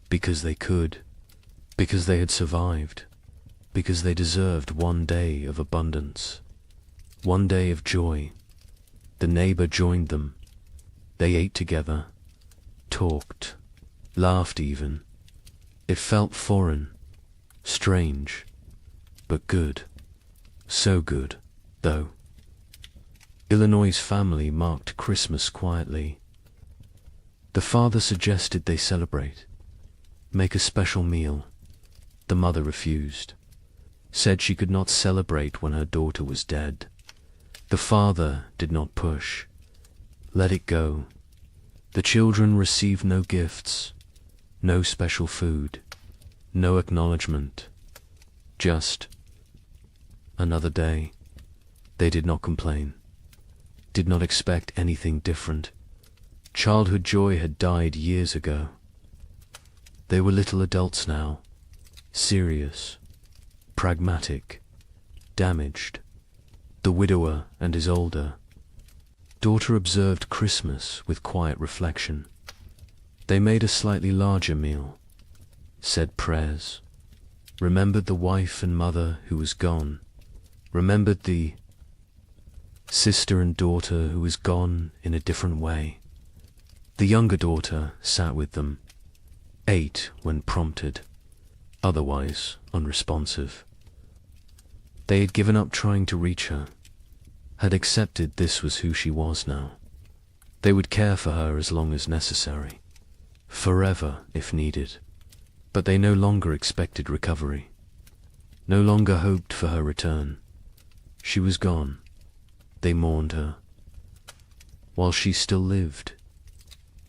because they could, because they had survived, because they deserved one day of abundance, one day of joy. The neighbor joined them. They ate together, talked, laughed even. It felt foreign, strange, but good. So good, though. Illinois' family marked Christmas quietly. The father suggested they celebrate, make a special meal. The mother refused, said she could not celebrate when her daughter was dead. The father did not push, let it go. The children received no gifts, no special food, no acknowledgement, just another day. They did not complain, did not expect anything different. Childhood joy had died years ago. They were little adults now, serious, pragmatic, damaged. The widower and his older daughter observed Christmas with quiet reflection. They made a slightly larger meal, said prayers, remembered the wife and mother who was gone, remembered the sister and daughter who was gone in a different way. The younger daughter sat with them, ate when prompted, otherwise unresponsive. They had given up trying to reach her, had accepted this was who she was now. They would care for her as long as necessary, forever if needed, but they no longer expected recovery, no longer hoped for her return. She was gone. They mourned her. While she still lived,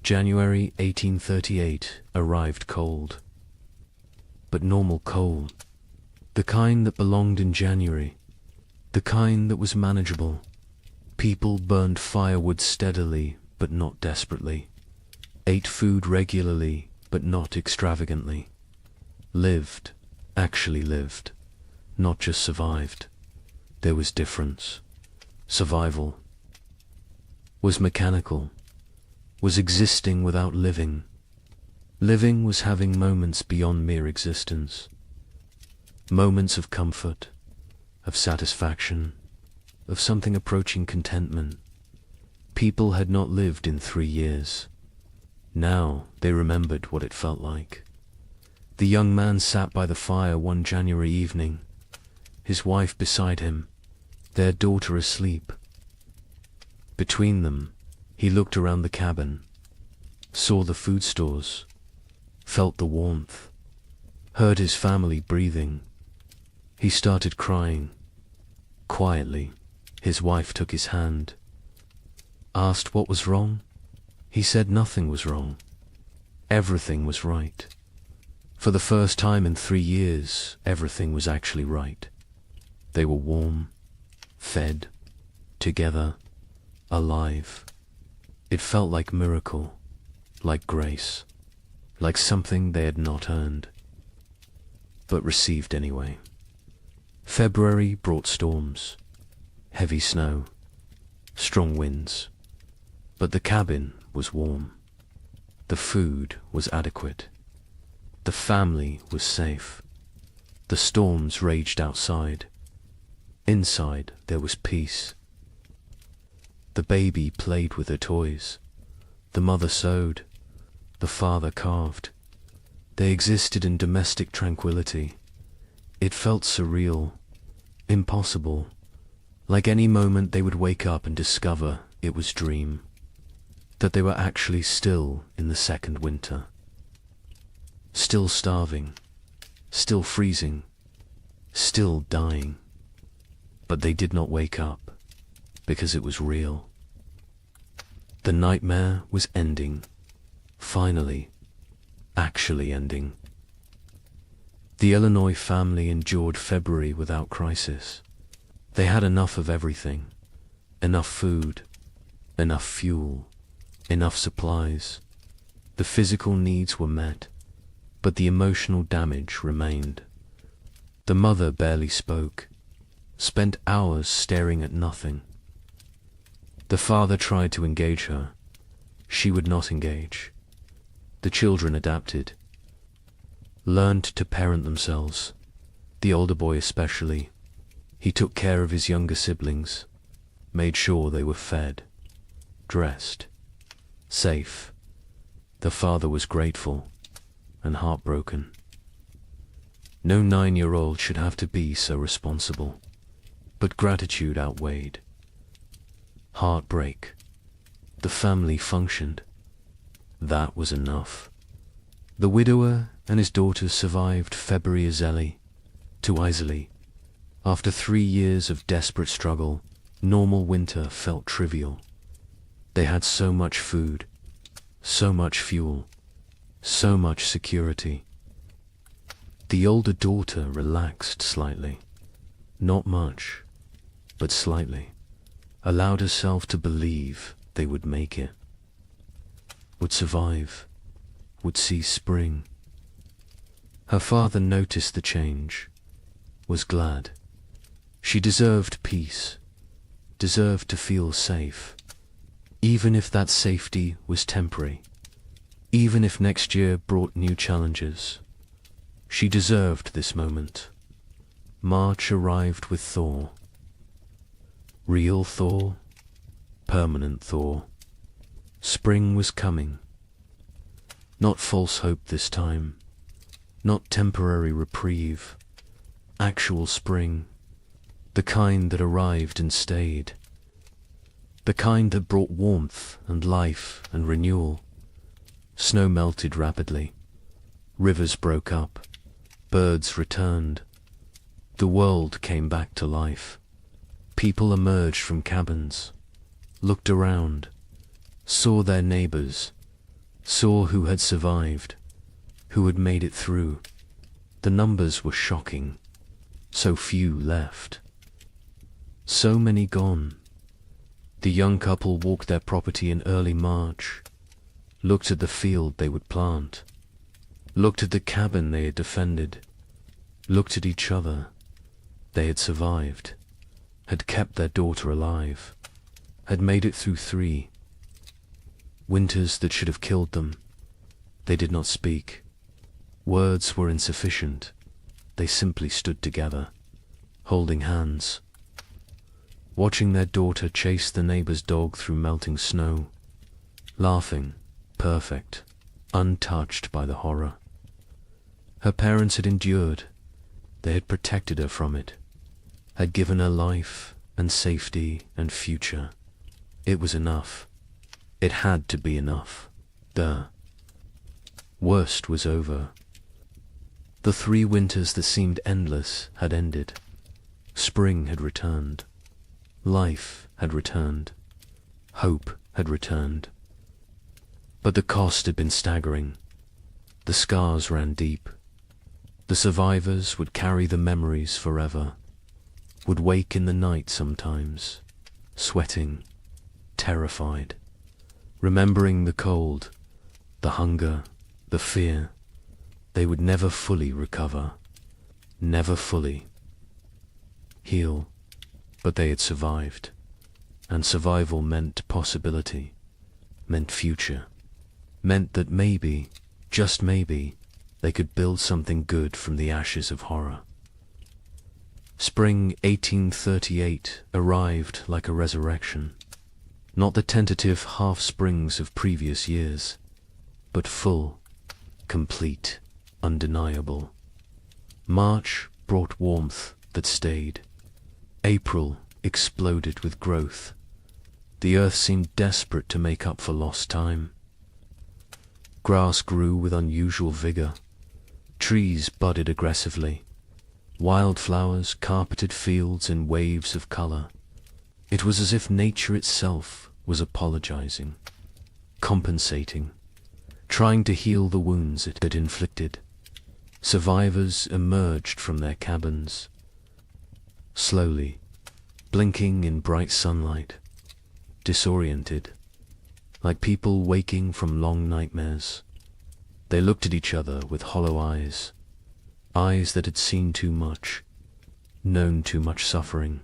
January 1838 arrived cold, but normal cold, the kind that belonged in January, the kind that was manageable. People burned firewood steadily but not desperately, ate food regularly but not extravagantly, lived, actually lived, not just survived. There was difference. Survival was mechanical, was existing without living. Living was having moments beyond mere existence, moments of comfort, of satisfaction, of something approaching contentment. People had not lived in 3 years. Now they remembered what it felt like. The young man sat by the fire one January evening, his wife beside him, their daughter asleep. Between them, he looked around the cabin, saw the food stores, felt the warmth, heard his family breathing. He started crying. Quietly, his wife took his hand, asked what was wrong. He said nothing was wrong. Everything was right. For the first time in 3 years, everything was actually right. They were warm, fed, together, alive. It felt like miracle, like grace, like something they had not earned, but received anyway. February brought storms, heavy snow, strong winds, but the cabin was warm. The food was adequate. The family was safe. The storms raged outside. Inside there was peace. The baby played with her toys. The mother sewed. The father carved. They existed in domestic tranquility. It felt surreal, impossible, like any moment they would wake up and discover it was dream, that they were actually still in the second winter, still starving, still freezing, still dying. But they did not wake up, because it was real. The nightmare was ending, finally, actually ending. The Illinois family endured February without crisis. They had enough of everything, enough food, enough fuel, enough supplies. The physical needs were met, but the emotional damage remained. The mother barely spoke, spent hours staring at nothing. The father tried to engage her. She would not engage. The children adapted, learned to parent themselves, The older boy especially. He took care of his younger siblings, made sure they were fed, dressed, safe. The father was grateful and heartbroken. No 9-year-old should have to be so responsible, but gratitude outweighed. Heartbreak. The family functioned. That was enough. The widower and his daughters survived February too easily. After 3 years of desperate struggle, normal winter felt trivial. They had so much food, so much fuel, so much security. The older daughter relaxed slightly. Not much, but slightly. Allowed herself to believe they would make it, would survive, would see spring. Her father noticed the change, was glad. She deserved peace, deserved to feel safe, even if that safety was temporary, even if next year brought new challenges. She deserved this moment. March arrived with thaw. Real thaw, permanent thaw. Spring was coming. Not false hope this time, not temporary reprieve, actual spring, the kind that arrived and stayed, the kind that brought warmth and life and renewal. Snow melted rapidly, rivers broke up, birds returned, the world came back to life. People emerged from cabins, looked around, saw their neighbors, saw who had survived, who had made it through. The numbers were shocking. So few left. So many gone. The young couple walked their property in early March, looked at the field they would plant, looked at the cabin they had defended, looked at each other. They had survived, had kept their daughter alive, had made it through 3 winters that should have killed them. They did not speak. Words were insufficient. They simply stood together, holding hands, watching their daughter chase the neighbor's dog through melting snow, laughing, perfect, untouched by the horror. Her parents had endured. They had protected her from it, had given her life and safety and future. It was enough. It had to be enough. The worst was over. The 3 winters that seemed endless had ended. Spring had returned. Life had returned. Hope had returned. But the cost had been staggering. The scars ran deep. The survivors would carry the memories forever, would wake in the night sometimes, sweating, terrified, remembering the cold, the hunger, the fear. They would never fully recover, never fully heal, but they had survived, and survival meant possibility, meant future, meant that maybe, just maybe, they could build something good from the ashes of horror. Spring 1838 arrived like a resurrection, not the tentative half-springs of previous years, but full, complete, undeniable. March brought warmth that stayed. April exploded with growth. The earth seemed desperate to make up for lost time. Grass grew with unusual vigor. Trees budded aggressively. Wildflowers carpeted fields in waves of color. It was as if nature itself was apologizing, compensating, trying to heal the wounds it had inflicted. Survivors emerged from their cabins, slowly, blinking in bright sunlight, disoriented, like people waking from long nightmares. They looked at each other with hollow eyes, eyes that had seen too much, known too much suffering.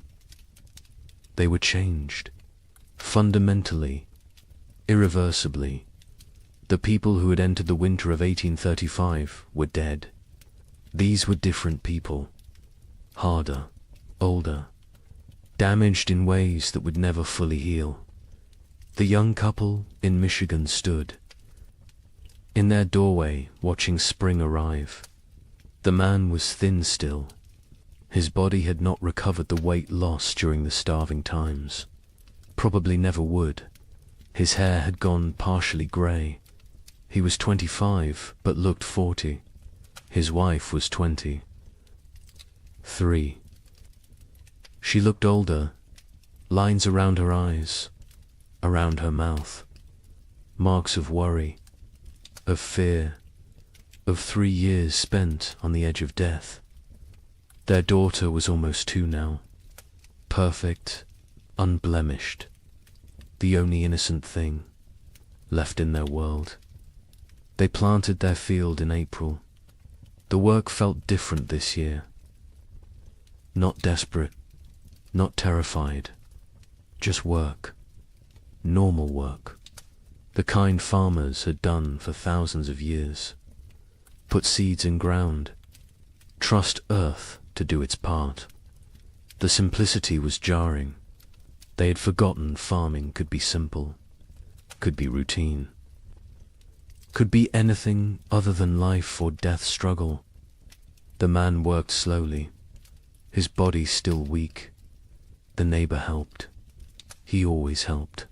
They were changed, fundamentally, irreversibly. The people who had entered the winter of 1835 were dead. These were different people, harder, older, damaged in ways that would never fully heal. The young couple in Michigan stood in their doorway watching spring arrive. The man was thin still. His body had not recovered the weight lost during the starving times. Probably never would. His hair had gone partially grey. He was 25, but looked 40. His wife was 23. She looked older, lines around her eyes, around her mouth, marks of worry, of fear, of 3 years spent on the edge of death. Their daughter was almost 2 now, perfect, unblemished, the only innocent thing left in their world. They planted their field in April. The work felt different this year. Not desperate, not terrified, just work, normal work, the kind farmers had done for thousands of years. Put seeds in ground, trust earth to do its part. The simplicity was jarring. They had forgotten farming could be simple, could be routine, could be anything other than life or death struggle. The man worked slowly, his body still weak. The neighbor helped. He always helped.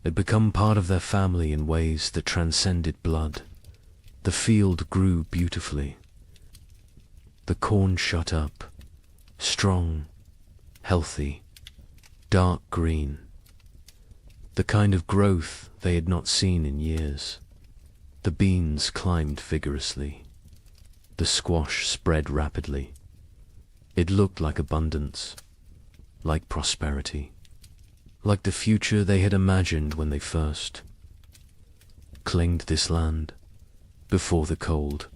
Had become part of their family in ways that transcended blood. The field grew beautifully. The corn shut up, strong, healthy, dark green. The kind of growth they had not seen in years. The beans climbed vigorously. The squash spread rapidly. It looked like abundance, like prosperity, like the future they had imagined when they first claimed this land, before the cold,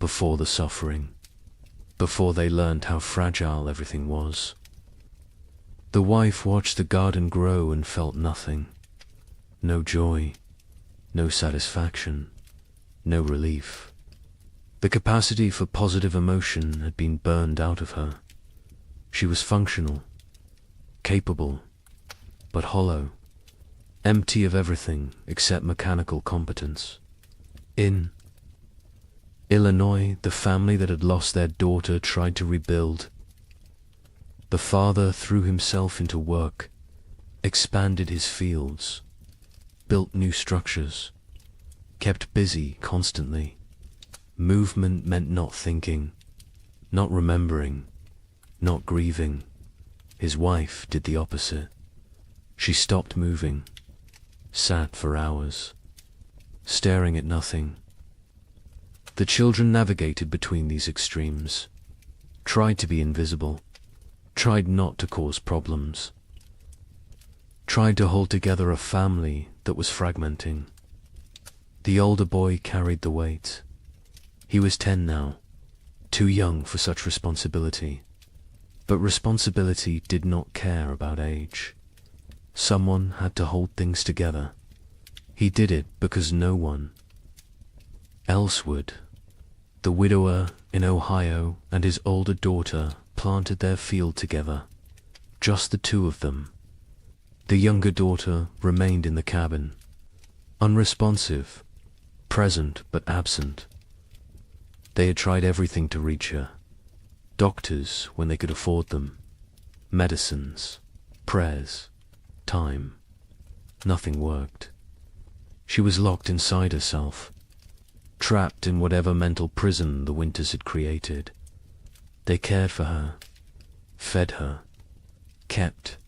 before the suffering, before they learned how fragile everything was. The wife watched the garden grow and felt nothing. No joy, no satisfaction, no relief. The capacity for positive emotion had been burned out of her. She was functional, capable, but hollow, empty of everything except mechanical competence. In Illinois, the family that had lost their daughter tried to rebuild. The father threw himself into work, expanded his fields, built new structures, kept busy constantly. Movement meant not thinking, not remembering, not grieving. His wife did the opposite. She stopped moving, sat for hours, staring at nothing. The children navigated between these extremes, tried to be invisible, tried not to cause problems, tried to hold together a family that was fragmenting. The older boy carried the weight. He was 10 now, too young for such responsibility. But responsibility did not care about age. Someone had to hold things together. He did it because no one else would. The widower in Ohio and his older daughter planted their field together, just the 2 of them. The younger daughter remained in the cabin, unresponsive, present but absent. They had tried everything to reach her. Doctors when they could afford them, medicines, prayers, time. Nothing worked. She was locked inside herself, trapped in whatever mental prison the winters had created. They cared for her, fed her, kept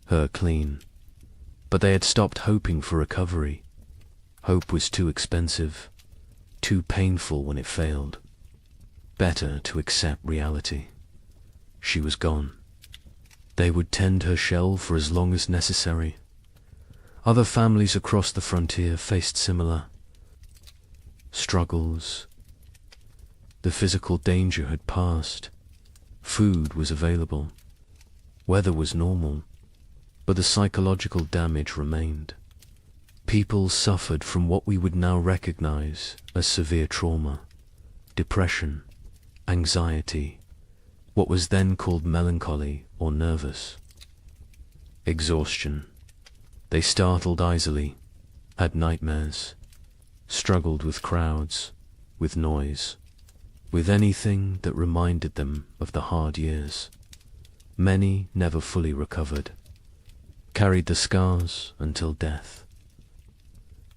her clean, but they had stopped hoping for recovery. Hope was too expensive, too painful when it failed. Better to accept reality. She was gone. They would tend her shell for as long as necessary. Other families across the frontier faced similar struggles. The physical danger had passed. Food was available. Weather was normal. But the psychological damage remained. People suffered from what we would now recognize as severe trauma, depression, anxiety, what was then called melancholy or nervous. Exhaustion. They startled easily, had nightmares, struggled with crowds, with noise, with anything that reminded them of the hard years. Many never fully recovered, carried the scars until death.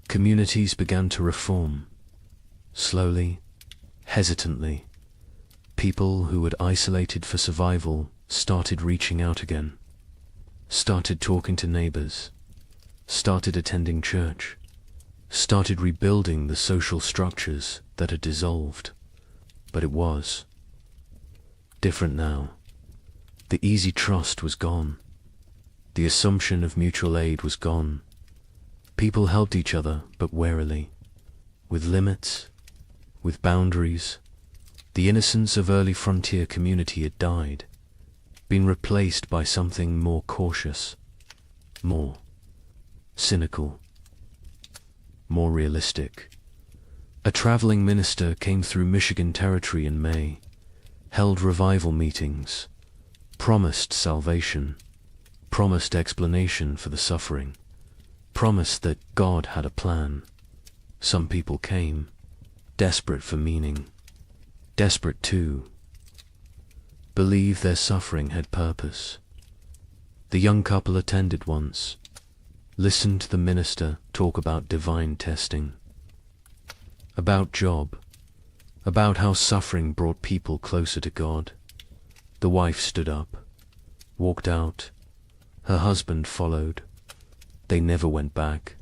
Communities began to reform, slowly, hesitantly. People who had isolated for survival started reaching out again, started talking to neighbors, started attending church, started rebuilding the social structures that had dissolved. But it was different now. The easy trust was gone. The assumption of mutual aid was gone. People helped each other, but warily, with limits, with boundaries. The innocence of early frontier community had died, been replaced by something more cautious, more cynical, more realistic. A traveling minister came through Michigan territory in May, held revival meetings, promised salvation, promised explanation for the suffering, promised that God had a plan. Some people came, desperate for meaning, desperate to believe their suffering had purpose. The young couple attended once, listened to the minister talk about divine testing, about Job, about how suffering brought people closer to God. The wife stood up, walked out. Her husband followed. They never went back.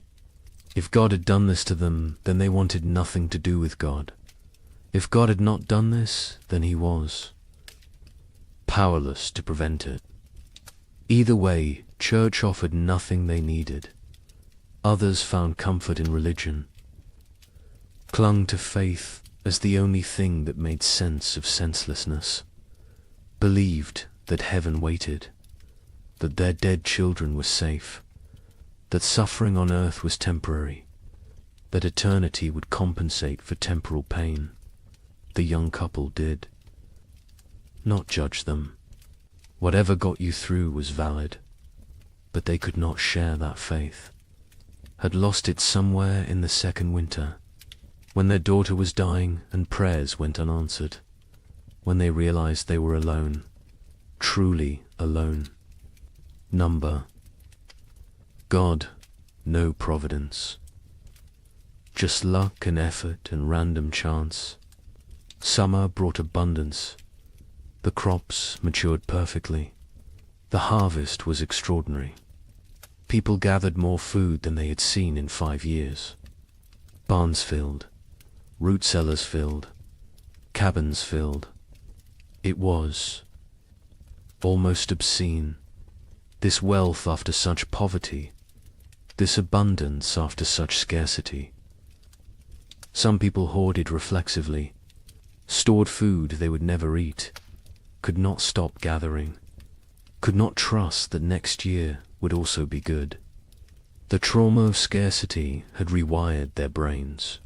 If God had done this to them, then they wanted nothing to do with God. If God had not done this, then he was powerless to prevent it. Either way, church offered nothing they needed. Others found comfort in religion, clung to faith as the only thing that made sense of senselessness, believed that heaven waited, that their dead children were safe, that suffering on earth was temporary, that eternity would compensate for temporal pain. The young couple did not judge them. Whatever got you through was valid, but they could not share that faith, had lost it somewhere in the second winter, when their daughter was dying and prayers went unanswered, when they realized they were alone, truly alone. Number. God, no providence. Just luck and effort and random chance. Summer brought abundance. The crops matured perfectly. The harvest was extraordinary. People gathered more food than they had seen in 5 years. Barns filled, root cellars filled, cabins filled. It was almost obscene, this wealth after such poverty, this abundance after such scarcity. Some people hoarded reflexively, stored food they would never eat, could not stop gathering, could not trust that next year would also be good. The trauma of scarcity had rewired their brains,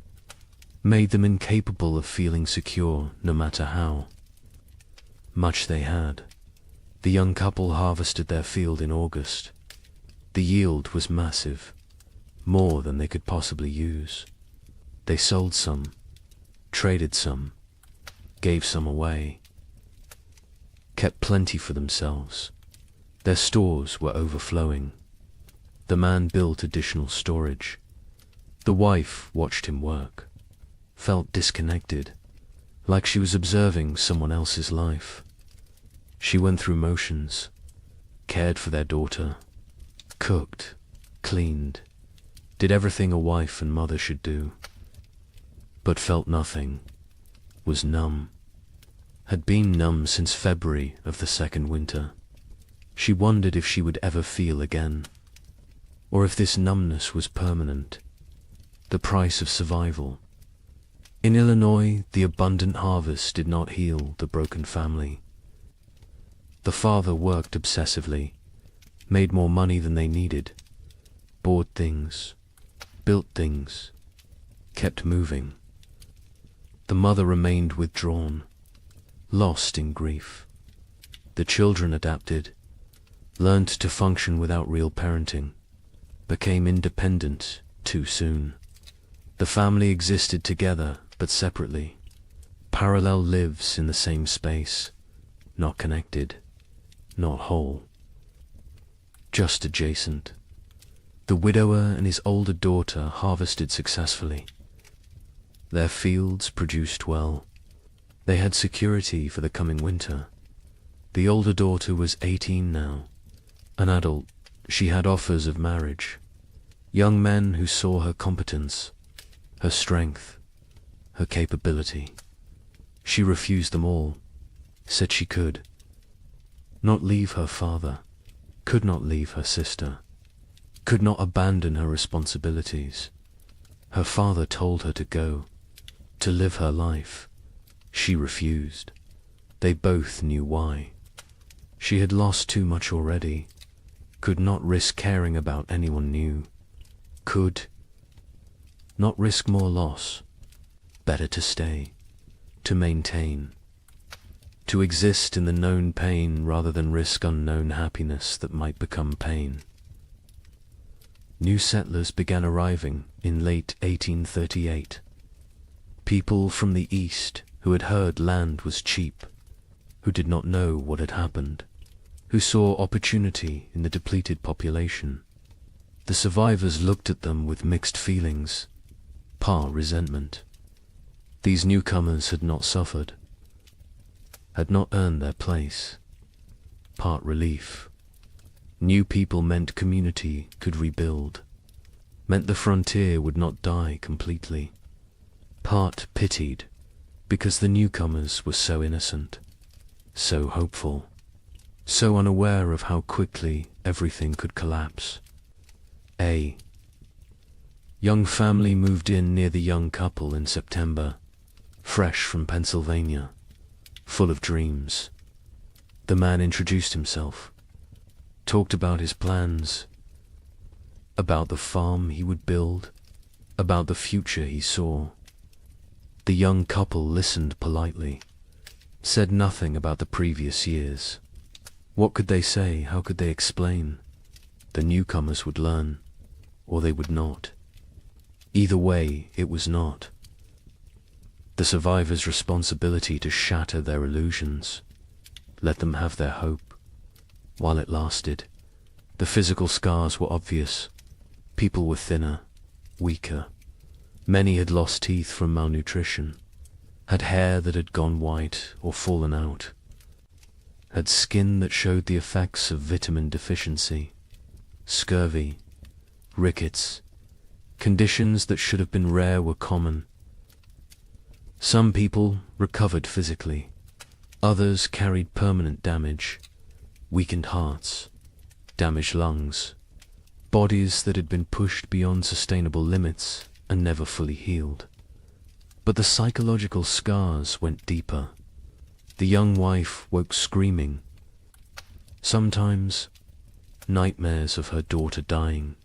made them incapable of feeling secure no matter how much they had. The young couple harvested their field in August. The yield was massive, more than they could possibly use. They sold some, traded some, gave some away, kept plenty for themselves. Their stores were overflowing. The man built additional storage. The wife watched him work, felt disconnected, like she was observing someone else's life. She went through motions, cared for their daughter, cooked, cleaned, did everything a wife and mother should do, but felt nothing, was numb, had been numb since February of the second winter. She wondered if she would ever feel again, or if this numbness was permanent, the price of survival. In Illinois, the abundant harvest did not heal the broken family. The father worked obsessively, made more money than they needed, bought things, built things, kept moving. The mother remained withdrawn, lost in grief, The children adapted, learned to function without real parenting, became independent too soon. The family existed together but separately. Parallel lives in the same space, not connected, not whole, just adjacent. The widower and his older daughter harvested successfully. Their fields produced well. They had security for the coming winter. The older daughter was 18 now. An adult, she had offers of marriage. Young men who saw her competence, her strength, her capability. She refused them all, said she could not leave her father, could not leave her sister, could not abandon her responsibilities. Her father told her to go, to live her life. She refused. They both knew why. She had lost too much already, could not risk caring about anyone new, could not risk more loss. Better to stay, to maintain, to exist in the known pain rather than risk unknown happiness that might become pain. New settlers began arriving in late 1838. People from the east who had heard land was cheap, who did not know what had happened, who saw opportunity in the depleted population. The survivors looked at them with mixed feelings, part resentment. These newcomers had not suffered, had not earned their place. Part relief. New people meant community could rebuild, meant the frontier would not die completely. Part pitied, because the newcomers were so innocent, so hopeful, so unaware of how quickly everything could collapse. A young family moved in near the young couple in September, fresh from Pennsylvania, full of dreams. The man introduced himself, talked about his plans, about the farm he would build, about the future he saw. The young couple listened politely, said nothing about the previous years. What could they say? How could they explain? The newcomers would learn, or they would not. Either way, it was not the survivors' responsibility to shatter their illusions, let them have their hope, while it lasted. The physical scars were obvious. People were thinner, weaker. Many had lost teeth from malnutrition, had hair that had gone white or fallen out, had skin that showed the effects of vitamin deficiency, scurvy, rickets. Conditions that should have been rare were common. Some people recovered physically, others carried permanent damage, weakened hearts, damaged lungs, bodies that had been pushed beyond sustainable limits and never fully healed. But the psychological scars went deeper. The young wife woke screaming. Sometimes nightmares of her daughter dying,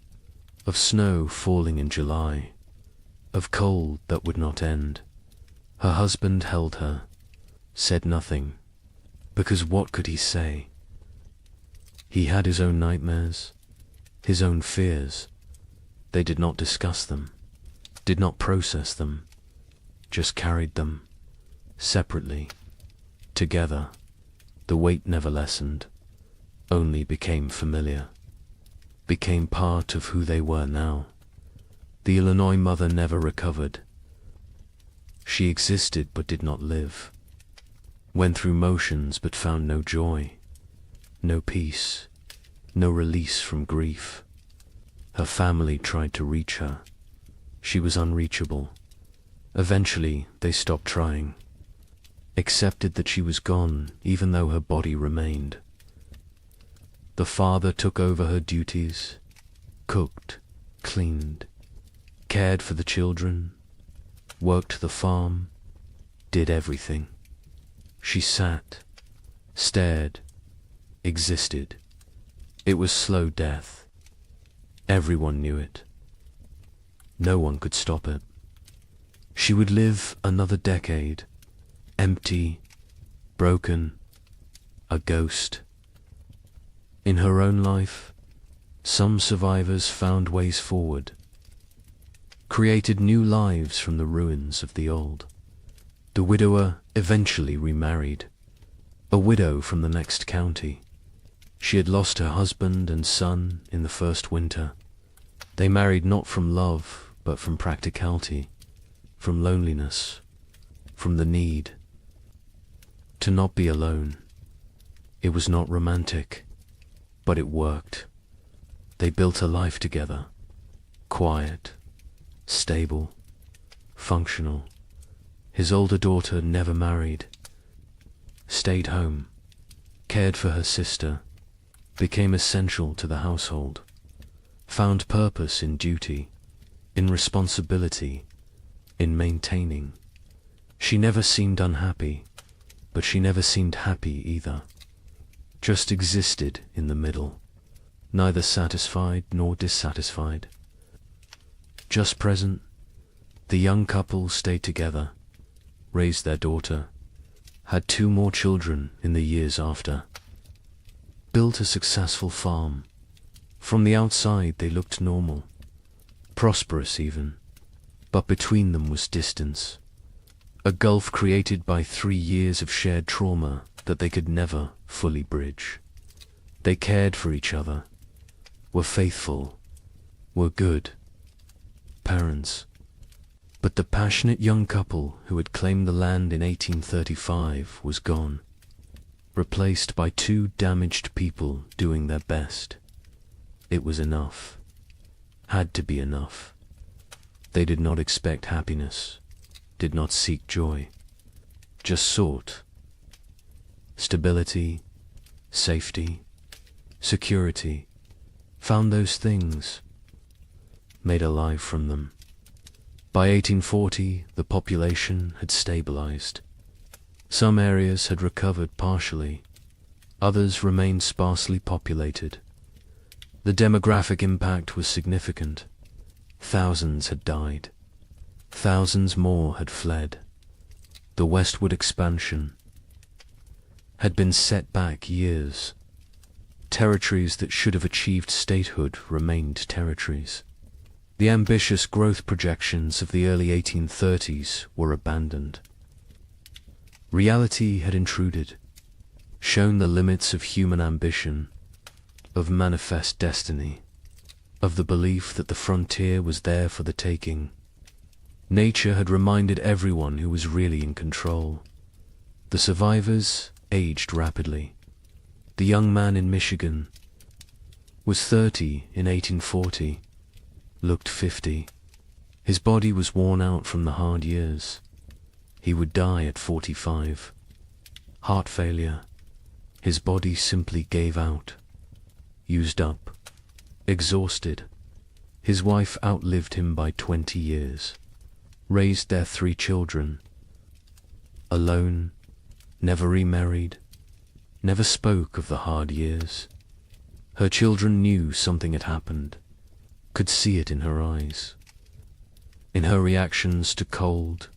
of snow falling in July, of cold that would not end. Her husband held her, said nothing, because what could he say? He had his own nightmares, his own fears. They did not discuss them, did not process them, just carried them, separately, together. The weight never lessened, only became familiar, became part of who they were now. The Illinois mother never recovered. She existed but did not live, went through motions but found no joy, no peace, no release from grief. Her family tried to reach her. She was unreachable. Eventually, they stopped trying, accepted that she was gone even though her body remained. The father took over her duties, cooked, cleaned, cared for the children, worked the farm, did everything. She sat, stared, existed. It was slow death. Everyone knew it. No one could stop it. She would live another decade, empty, broken, a ghost. In her own life, some survivors found ways forward, created new lives from the ruins of the old. The widower eventually remarried, a widow from the next county. She had lost her husband and son in the first winter. They married not from love, but from practicality, from loneliness, from the need to not be alone. It was not romantic, but it worked. They built a life together, quiet, stable, functional. His older daughter never married, stayed home, cared for her sister, became essential to the household, found purpose in duty, in responsibility, in maintaining. She never seemed unhappy, but she never seemed happy either. Just existed in the middle, neither satisfied nor dissatisfied. Just present, the young couple stayed together, raised their daughter, had 2 more children in the years after, built a successful farm. From the outside they looked normal, prosperous even, but between them was distance, a gulf created by 3 years of shared trauma that they could never fully bridge. They cared for each other, were faithful, were good parents. But the passionate young couple who had claimed the land in 1835 was gone, replaced by 2 damaged people doing their best. It was enough, had to be enough. They did not expect happiness, did not seek joy, just sought stability, safety, security, found those things, made a life from them. By 1840, the population had stabilized. Some areas had recovered partially, others remained sparsely populated. The demographic impact was significant. Thousands had died. Thousands more had fled. The westward expansion had been set back years. Territories that should have achieved statehood remained territories. The ambitious growth projections of the early 1830s were abandoned. Reality had intruded, shown the limits of human ambition, of manifest destiny, of the belief that the frontier was there for the taking. Nature had reminded everyone who was really in control. The survivors aged rapidly. The young man in Michigan was 30 in 1840, looked 50. His body was worn out from the hard years. He would die at 45. Heart failure. His body simply gave out. Used up. Exhausted. His wife outlived him by 20 years. Raised their 3 children. Alone. Never remarried. Never spoke of the hard years. Her children knew something had happened. Could see it in her eyes, in her reactions to cold,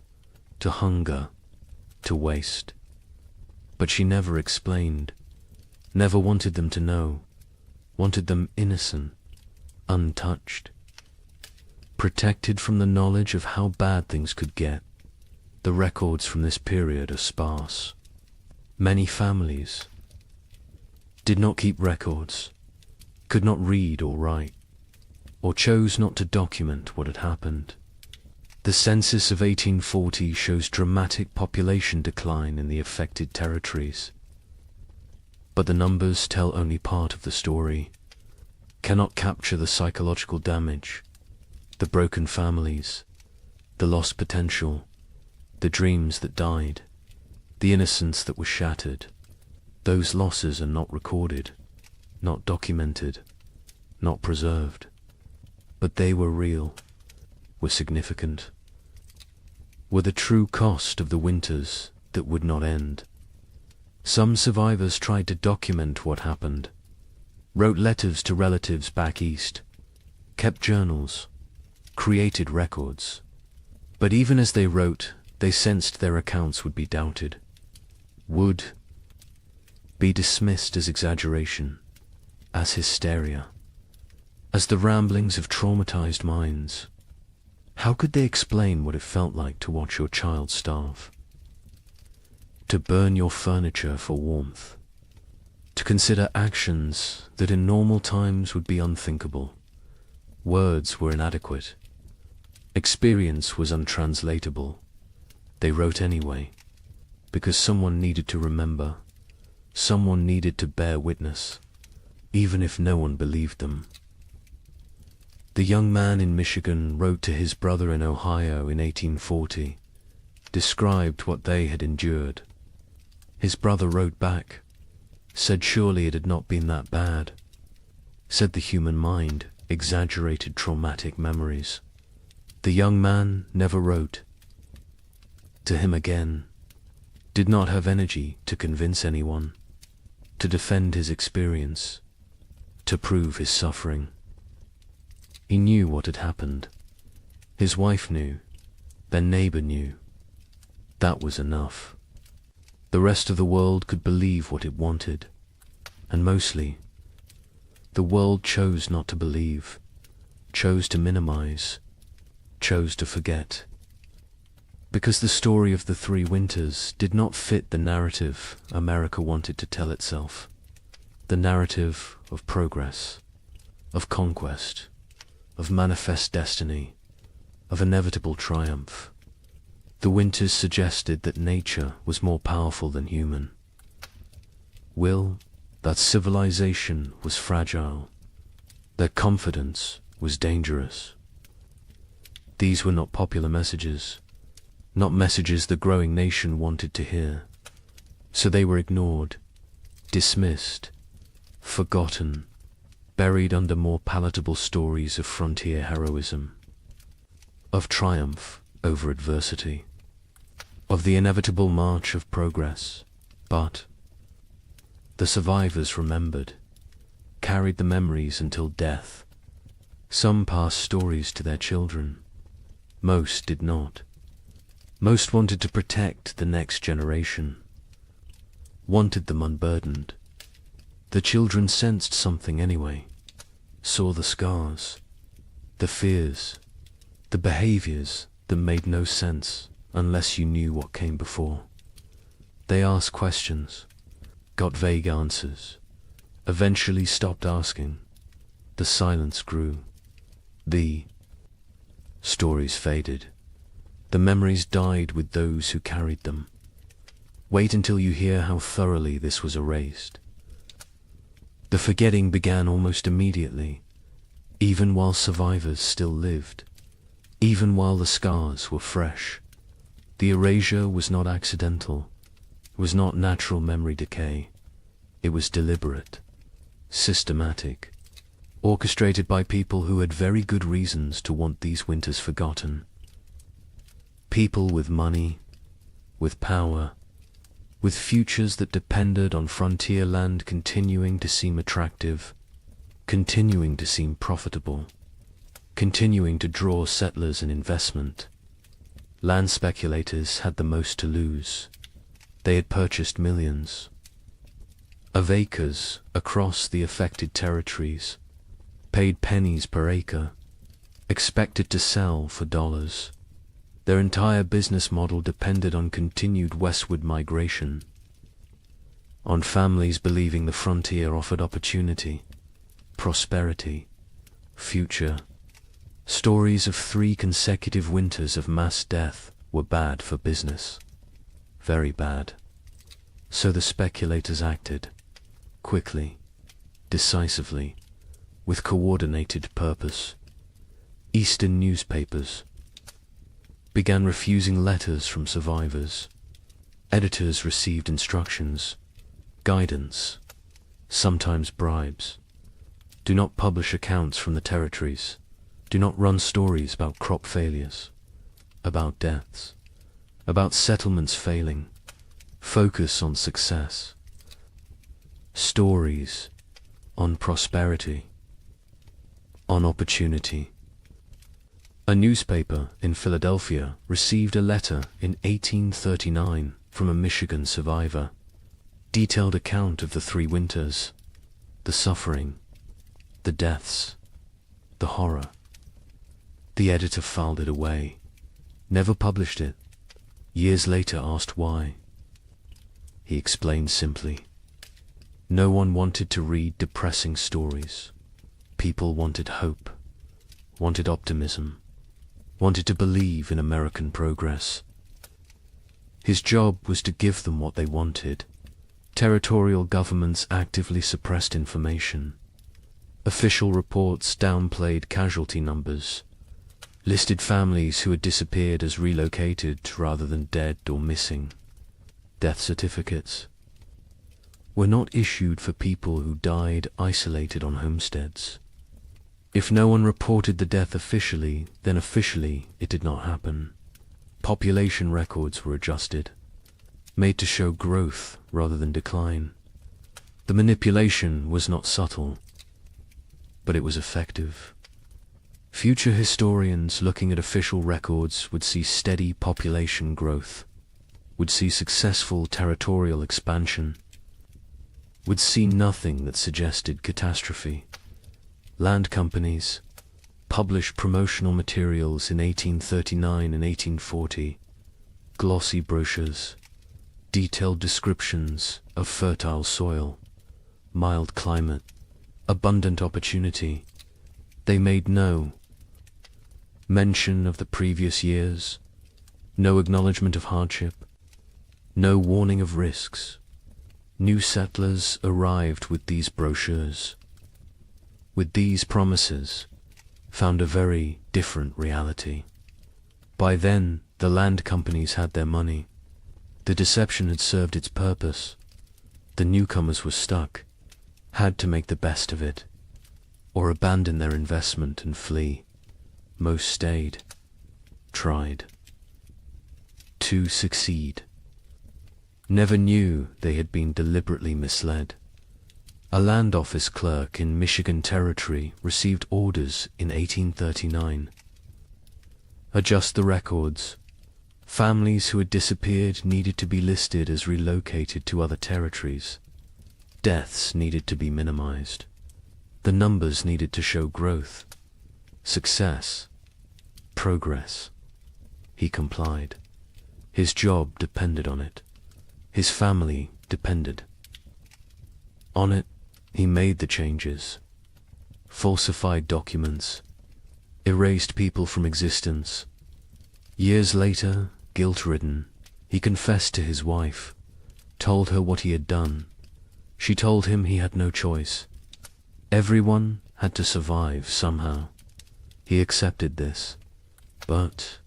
to hunger, to waste. But she never explained, never wanted them to know, wanted them innocent, untouched, protected from the knowledge of how bad things could get. The records from this period are sparse. Many families did not keep records, could not read or write, or chose not to document what had happened. The census of 1840 shows dramatic population decline in the affected territories. But the numbers tell only part of the story, cannot capture the psychological damage, the broken families, the lost potential, the dreams that died, the innocence that was shattered. Those losses are not recorded, not documented, not preserved. But they were real, were significant, were the true cost of the winters that would not end. Some survivors tried to document what happened, wrote letters to relatives back east, kept journals, created records. But even as they wrote, they sensed their accounts would be doubted, would be dismissed as exaggeration, as hysteria, as the ramblings of traumatized minds. How could they explain what it felt like to watch your child starve? To burn your furniture for warmth? To consider actions that in normal times would be unthinkable? Words were inadequate. Experience was untranslatable. They wrote anyway, because someone needed to remember, someone needed to bear witness, even if no one believed them. The young man in Michigan wrote to his brother in Ohio in 1840, described what they had endured. His brother wrote back, said surely it had not been that bad, said the human mind exaggerated traumatic memories. The young man never wrote to him again, did not have energy to convince anyone, to defend his experience, to prove his suffering. He knew what had happened. His wife knew, their neighbor knew. That was enough. The rest of the world could believe what it wanted, and mostly, the world chose not to believe, chose to minimize, chose to forget. Because the story of the 3 winters did not fit the narrative America wanted to tell itself. The narrative of progress, of conquest, of manifest destiny, of inevitable triumph. The winters suggested that nature was more powerful than human. Will, that civilization was fragile, that confidence was dangerous. These were not popular messages, not messages the growing nation wanted to hear. So they were ignored, dismissed, forgotten, buried under more palatable stories of frontier heroism, of triumph over adversity, of the inevitable march of progress. But the survivors remembered, carried the memories until death. Some passed stories to their children. Most did not. Most wanted to protect the next generation, wanted them unburdened. The children sensed something anyway, saw the scars, the fears, the behaviors that made no sense unless you knew what came before. They asked questions, got vague answers, eventually stopped asking. The silence grew. The stories faded. The memories died with those who carried them. Wait until you hear how thoroughly this was erased. The forgetting began almost immediately, even while survivors still lived, even while the scars were fresh. The erasure was not accidental, it was not natural memory decay. It was deliberate, systematic, orchestrated by people who had very good reasons to want these winters forgotten. People with money, with power, with futures that depended on frontier land continuing to seem attractive, continuing to seem profitable, continuing to draw settlers and investment. Land speculators had the most to lose. They had purchased millions of acres across the affected territories, paid pennies per acre, expected to sell for dollars. Their entire business model depended on continued westward migration, on families believing the frontier offered opportunity, prosperity, future. Stories of 3 consecutive winters of mass death were bad for business, very bad. So the speculators acted, quickly, decisively, with coordinated purpose. Eastern newspapers began refusing letters from survivors. Editors received instructions, guidance, sometimes bribes. Do not publish accounts from the territories. Do not run stories about crop failures, about deaths, about settlements failing. Focus on success. Stories on prosperity, on opportunity. A newspaper in Philadelphia received a letter in 1839 from a Michigan survivor. Detailed account of the 3 winters, the suffering, the deaths, the horror. The editor filed it away, never published it. Years later asked why. He explained simply, no one wanted to read depressing stories. People wanted hope, wanted optimism, wanted to believe in American progress. His job was to give them what they wanted. Territorial governments actively suppressed information. Official reports downplayed casualty numbers, listed families who had disappeared as relocated rather than dead or missing. Death certificates were not issued for people who died isolated on homesteads. If no one reported the death officially, then officially it did not happen. Population records were adjusted, made to show growth rather than decline. The manipulation was not subtle, but it was effective. Future historians looking at official records would see steady population growth, would see successful territorial expansion, would see nothing that suggested catastrophe. Land companies published promotional materials in 1839 and 1840, glossy brochures, detailed descriptions of fertile soil, mild climate, abundant opportunity. They made no mention of the previous years, no acknowledgement of hardship, no warning of risks. New settlers arrived with these brochures, with these promises, found a very different reality. By then, the land companies had their money. The deception had served its purpose. The newcomers were stuck, had to make the best of it, or abandon their investment and flee. Most stayed, tried to succeed. Never knew they had been deliberately misled. A land office clerk in Michigan Territory received orders in 1839. Adjust the records. Families who had disappeared needed to be listed as relocated to other territories. Deaths needed to be minimized. The numbers needed to show growth, success, progress. He complied. His job depended on it. His family depended on it. He made the changes, falsified documents, erased people from existence. Years later, guilt-ridden, he confessed to his wife, told her what he had done. She told him he had no choice. Everyone had to survive somehow. He accepted this, but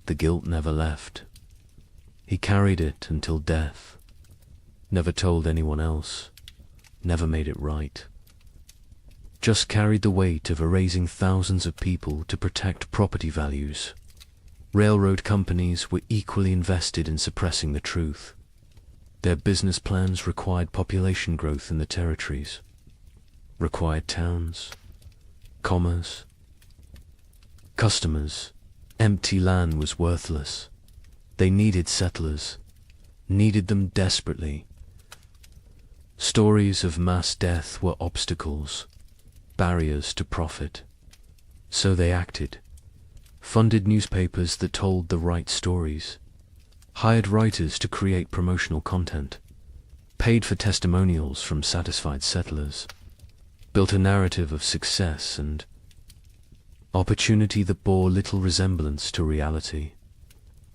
the guilt never left. He carried it until death, never told anyone else, never made it right. Just carried the weight of erasing thousands of people to protect property values. Railroad companies were equally invested in suppressing the truth. Their business plans required population growth in the territories, required towns, commerce, customers. Empty land was worthless. They needed settlers, needed them desperately. Stories of mass death were obstacles, barriers to profit. So they acted, funded newspapers that told the right stories, hired writers to create promotional content, paid for testimonials from satisfied settlers, built a narrative of success and opportunity that bore little resemblance to reality.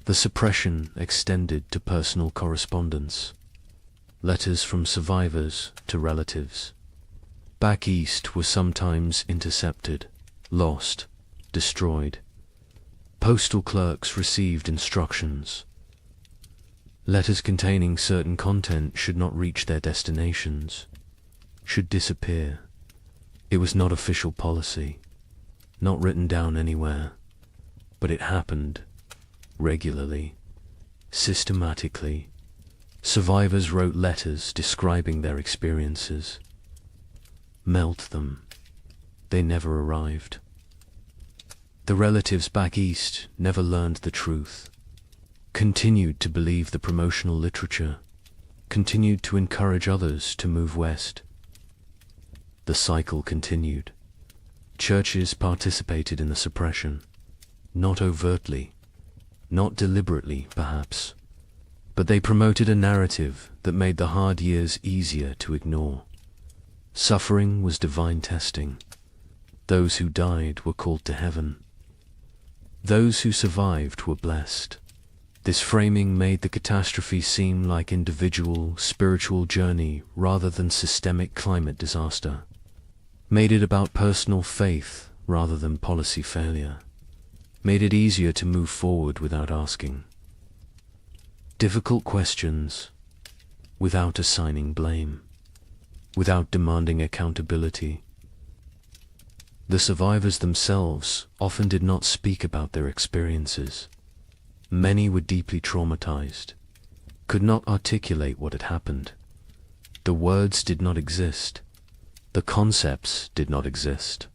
The suppression extended to personal correspondence, letters from survivors to relatives. Back east were sometimes intercepted, lost, destroyed. Postal clerks received instructions. Letters containing certain content should not reach their destinations, should disappear. It was not official policy, not written down anywhere, but it happened regularly, systematically. Survivors wrote letters describing their experiences. Melt them. They never arrived. The relatives back east never learned the truth, continued to believe the promotional literature, continued to encourage others to move west. The cycle continued. Churches participated in the suppression, not overtly, not deliberately, perhaps, but they promoted a narrative that made the hard years easier to ignore. Suffering was divine testing. Those who died were called to heaven. Those who survived were blessed. This framing made the catastrophe seem like individual, spiritual journey rather than systemic climate disaster. Made it about personal faith rather than policy failure. Made it easier to move forward without asking difficult questions, without assigning blame, without demanding accountability. The survivors themselves often did not speak about their experiences. Many were deeply traumatized, could not articulate what had happened. The words did not exist. The concepts did not exist.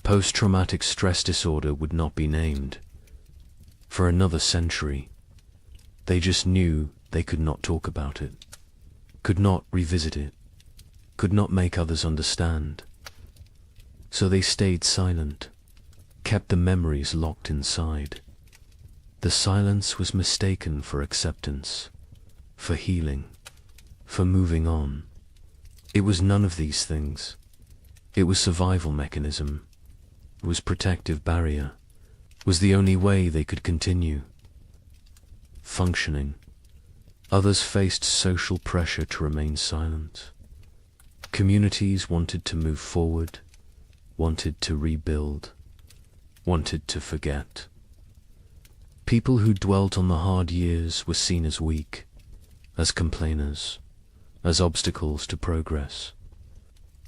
Post-traumatic stress disorder would not be named. For another century, they just knew they could not talk about it, could not revisit it, could not make others understand. So they stayed silent, kept the memories locked inside. The silence was mistaken for acceptance, for healing, for moving on. It was none of these things. It was survival mechanism. It was protective barrier. It was the only way they could continue functioning. Others faced social pressure to remain silent. Communities wanted to move forward, wanted to rebuild, wanted to forget. People who dwelt on the hard years were seen as weak, as complainers, as obstacles to progress.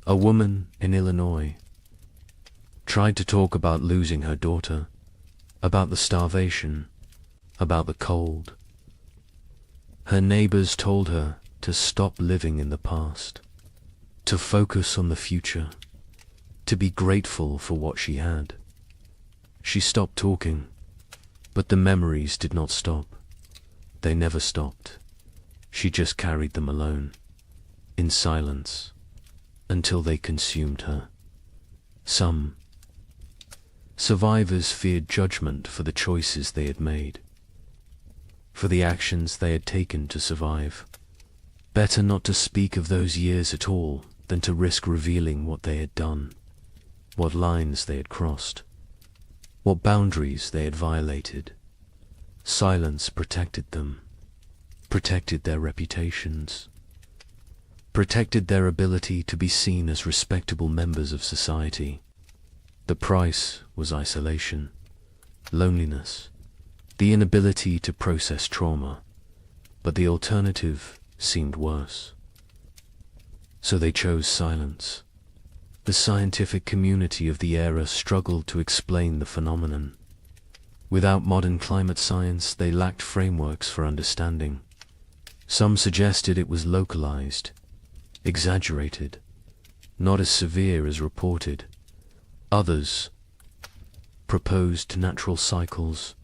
A woman in Illinois tried to talk about losing her daughter, about the starvation, about the cold. Her neighbors told her to stop living in the past, to focus on the future, to be grateful for what she had. She stopped talking, but the memories did not stop. They never stopped. She just carried them alone, in silence, until they consumed her. Some survivors feared judgment for the choices they had made, for the actions they had taken to survive. Better not to speak of those years at all than to risk revealing what they had done, what lines they had crossed, what boundaries they had violated. Silence protected them, protected their reputations, protected their ability to be seen as respectable members of society. The price was isolation, loneliness, the inability to process trauma, but the alternative seemed worse. So they chose silence. The scientific community of the era struggled to explain the phenomenon. Without modern climate science, they lacked frameworks for understanding. Some suggested it was localized, exaggerated, not as severe as reported. Others proposed natural cycles,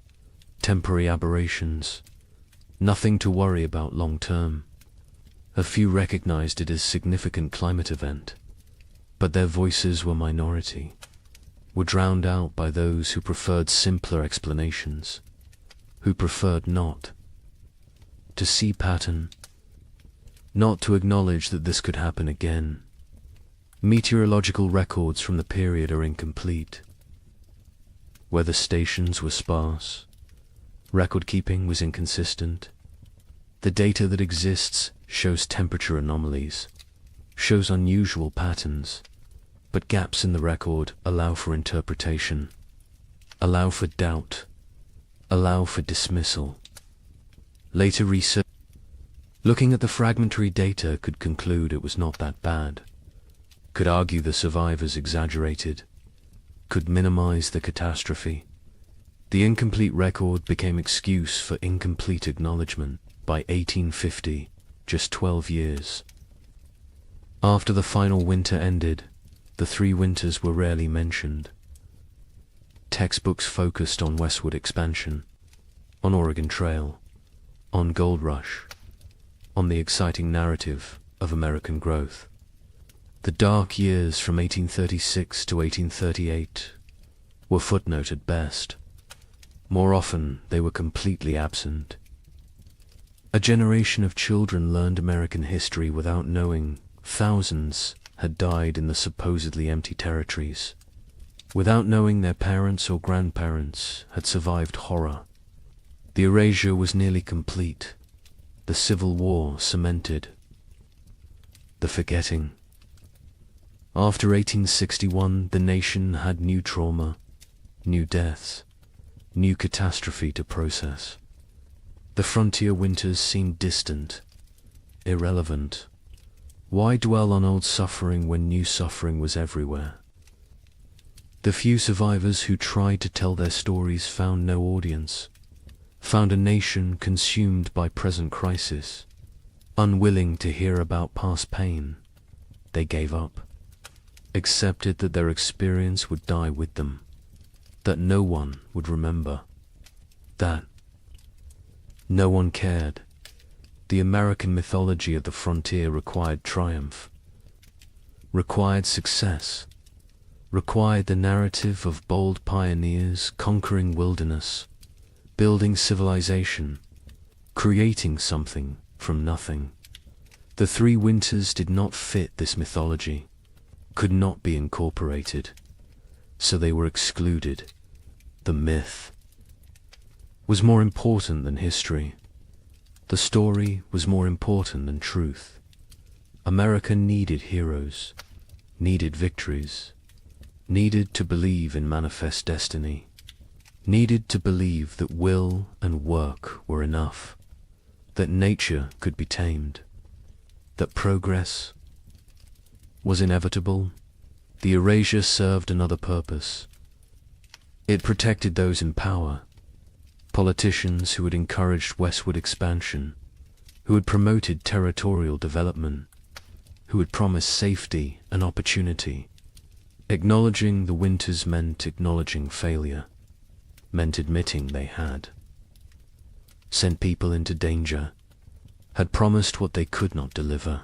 temporary aberrations, nothing to worry about long term. A few recognized it as significant climate event, but their voices were minority, were drowned out by those who preferred simpler explanations, who preferred not to see pattern, not to acknowledge that this could happen again. Meteorological records from the period are incomplete. Weather stations were sparse. Record-keeping was inconsistent. The data that exists shows temperature anomalies, shows unusual patterns, but gaps in the record allow for interpretation, allow for doubt, allow for dismissal. Later research, looking at the fragmentary data, could conclude it was not that bad, could argue the survivors exaggerated, could minimize the catastrophe. The incomplete record became excuse for incomplete acknowledgement. By 1850, just 12 years after the final winter ended, the 3 winters were rarely mentioned. Textbooks focused on westward expansion, on Oregon Trail, on Gold Rush. on the exciting narrative of American growth. The dark years from 1836 to 1838 were footnote at best. More often, they were completely absent. A generation of children learned American history without knowing thousands had died in the supposedly empty territories, without knowing their parents or grandparents had survived horror. The erasure was nearly complete. The Civil War cemented. The forgetting. After 1861, the nation had new trauma, new deaths, new catastrophe to process. The frontier winters seemed distant, irrelevant. Why dwell on old suffering when new suffering was everywhere? The few survivors who tried to tell their stories found no audience, found a nation consumed by present crisis. Unwilling to hear about past pain, they gave up, accepted that their experience would die with them, that no one would remember, that no one cared. The American mythology of the frontier required triumph, required success, required the narrative of bold pioneers conquering wilderness, building civilization, creating something from nothing. The Three Winters did not fit this mythology, could not be incorporated, so they were excluded. The myth was more important than history. The story was more important than truth. America needed heroes, needed victories, needed to believe in manifest destiny, needed to believe that will and work were enough, that nature could be tamed, that progress was inevitable. The erasure served another purpose. It protected those in power, politicians who had encouraged westward expansion, who had promoted territorial development, who had promised safety and opportunity. Acknowledging the winters meant acknowledging failure, meant admitting they had sent people into danger, had promised what they could not deliver,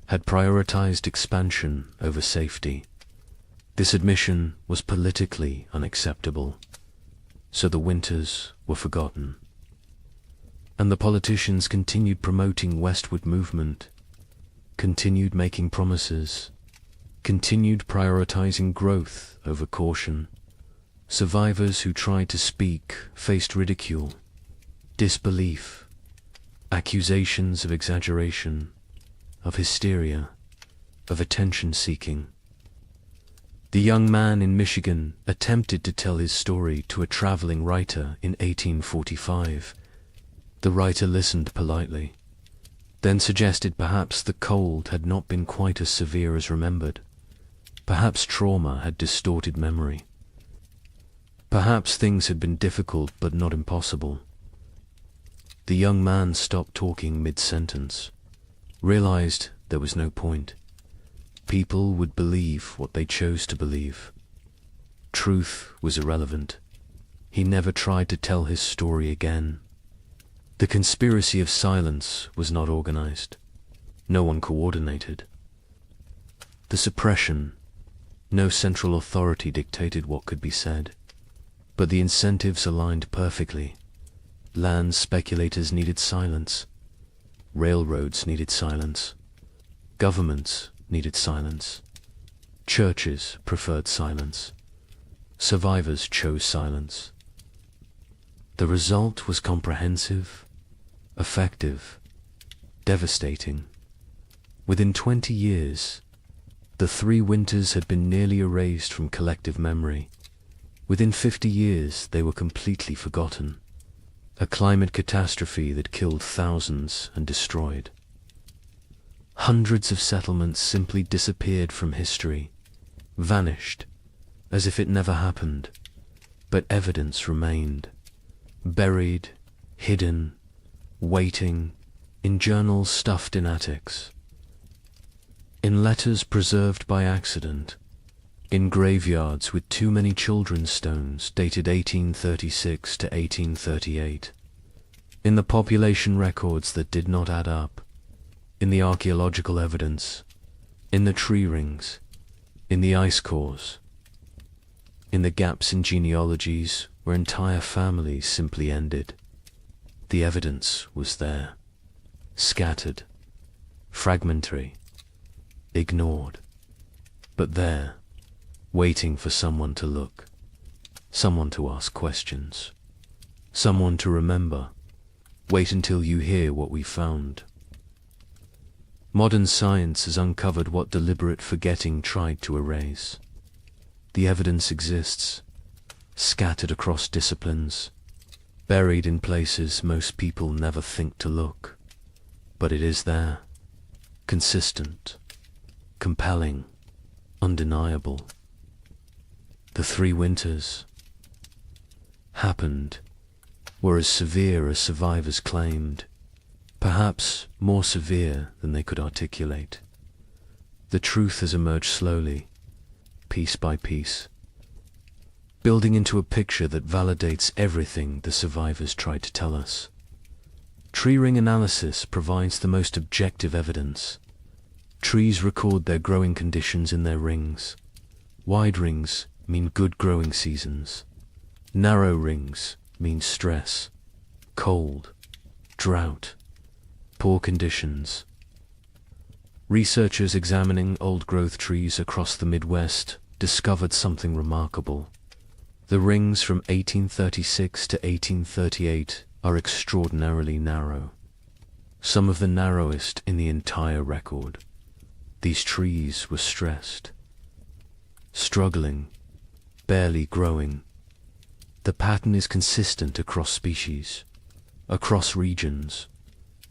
had prioritized expansion over safety. This admission was politically unacceptable, so the winters were forgotten. And the politicians continued promoting westward movement, continued making promises, continued prioritizing growth over caution. Survivors who tried to speak faced ridicule, disbelief, accusations of exaggeration, of hysteria, of attention-seeking. The young man in Michigan attempted to tell his story to a traveling writer in 1845. The writer listened politely, then suggested perhaps the cold had not been quite as severe as remembered. Perhaps trauma had distorted memory. Perhaps things had been difficult but not impossible. The young man stopped talking mid-sentence, realized there was no point. People would believe what they chose to believe. Truth was irrelevant. He never tried to tell his story again. The conspiracy of silence was not organized. No one coordinated. The suppression, no central authority dictated what could be said. But the incentives aligned perfectly. Land speculators needed silence. Railroads needed silence. Governments needed silence. Churches preferred silence. Survivors chose silence. The result was comprehensive, effective, devastating. Within 20 years, the Three Winters had been nearly erased from collective memory. Within 50 years, they were completely forgotten. A climate catastrophe that killed thousands and destroyed. Hundreds of settlements simply disappeared from history, vanished, as if it never happened. But evidence remained, buried, hidden, waiting, in journals stuffed in attics, in letters preserved by accident, in graveyards with too many children's stones dated 1836 to 1838, In the population records that did not add up, in the archaeological evidence, in the tree rings, in the ice cores, in the gaps in genealogies where entire families simply ended. The evidence was there, scattered, fragmentary, ignored, but there, waiting for someone to look, someone to ask questions, someone to remember. Wait until you hear what we found. Modern science has uncovered what deliberate forgetting tried to erase. The evidence exists, scattered across disciplines, buried in places most people never think to look. But it is there, consistent, compelling, undeniable. The 3 winters happened, were as severe as survivors claimed, perhaps more severe than they could articulate. The truth has emerged slowly, piece by piece, building into a picture that validates everything the survivors tried to tell us. Tree ring analysis provides the most objective evidence. Trees record their growing conditions in their rings. Wide rings mean good growing seasons. Narrow rings mean stress, cold, drought, poor conditions. Researchers examining old-growth trees across the Midwest discovered something remarkable. The rings from 1836 to 1838 are extraordinarily narrow, some of the narrowest in the entire record. These trees were stressed, struggling, barely growing. The pattern is consistent across species, across regions,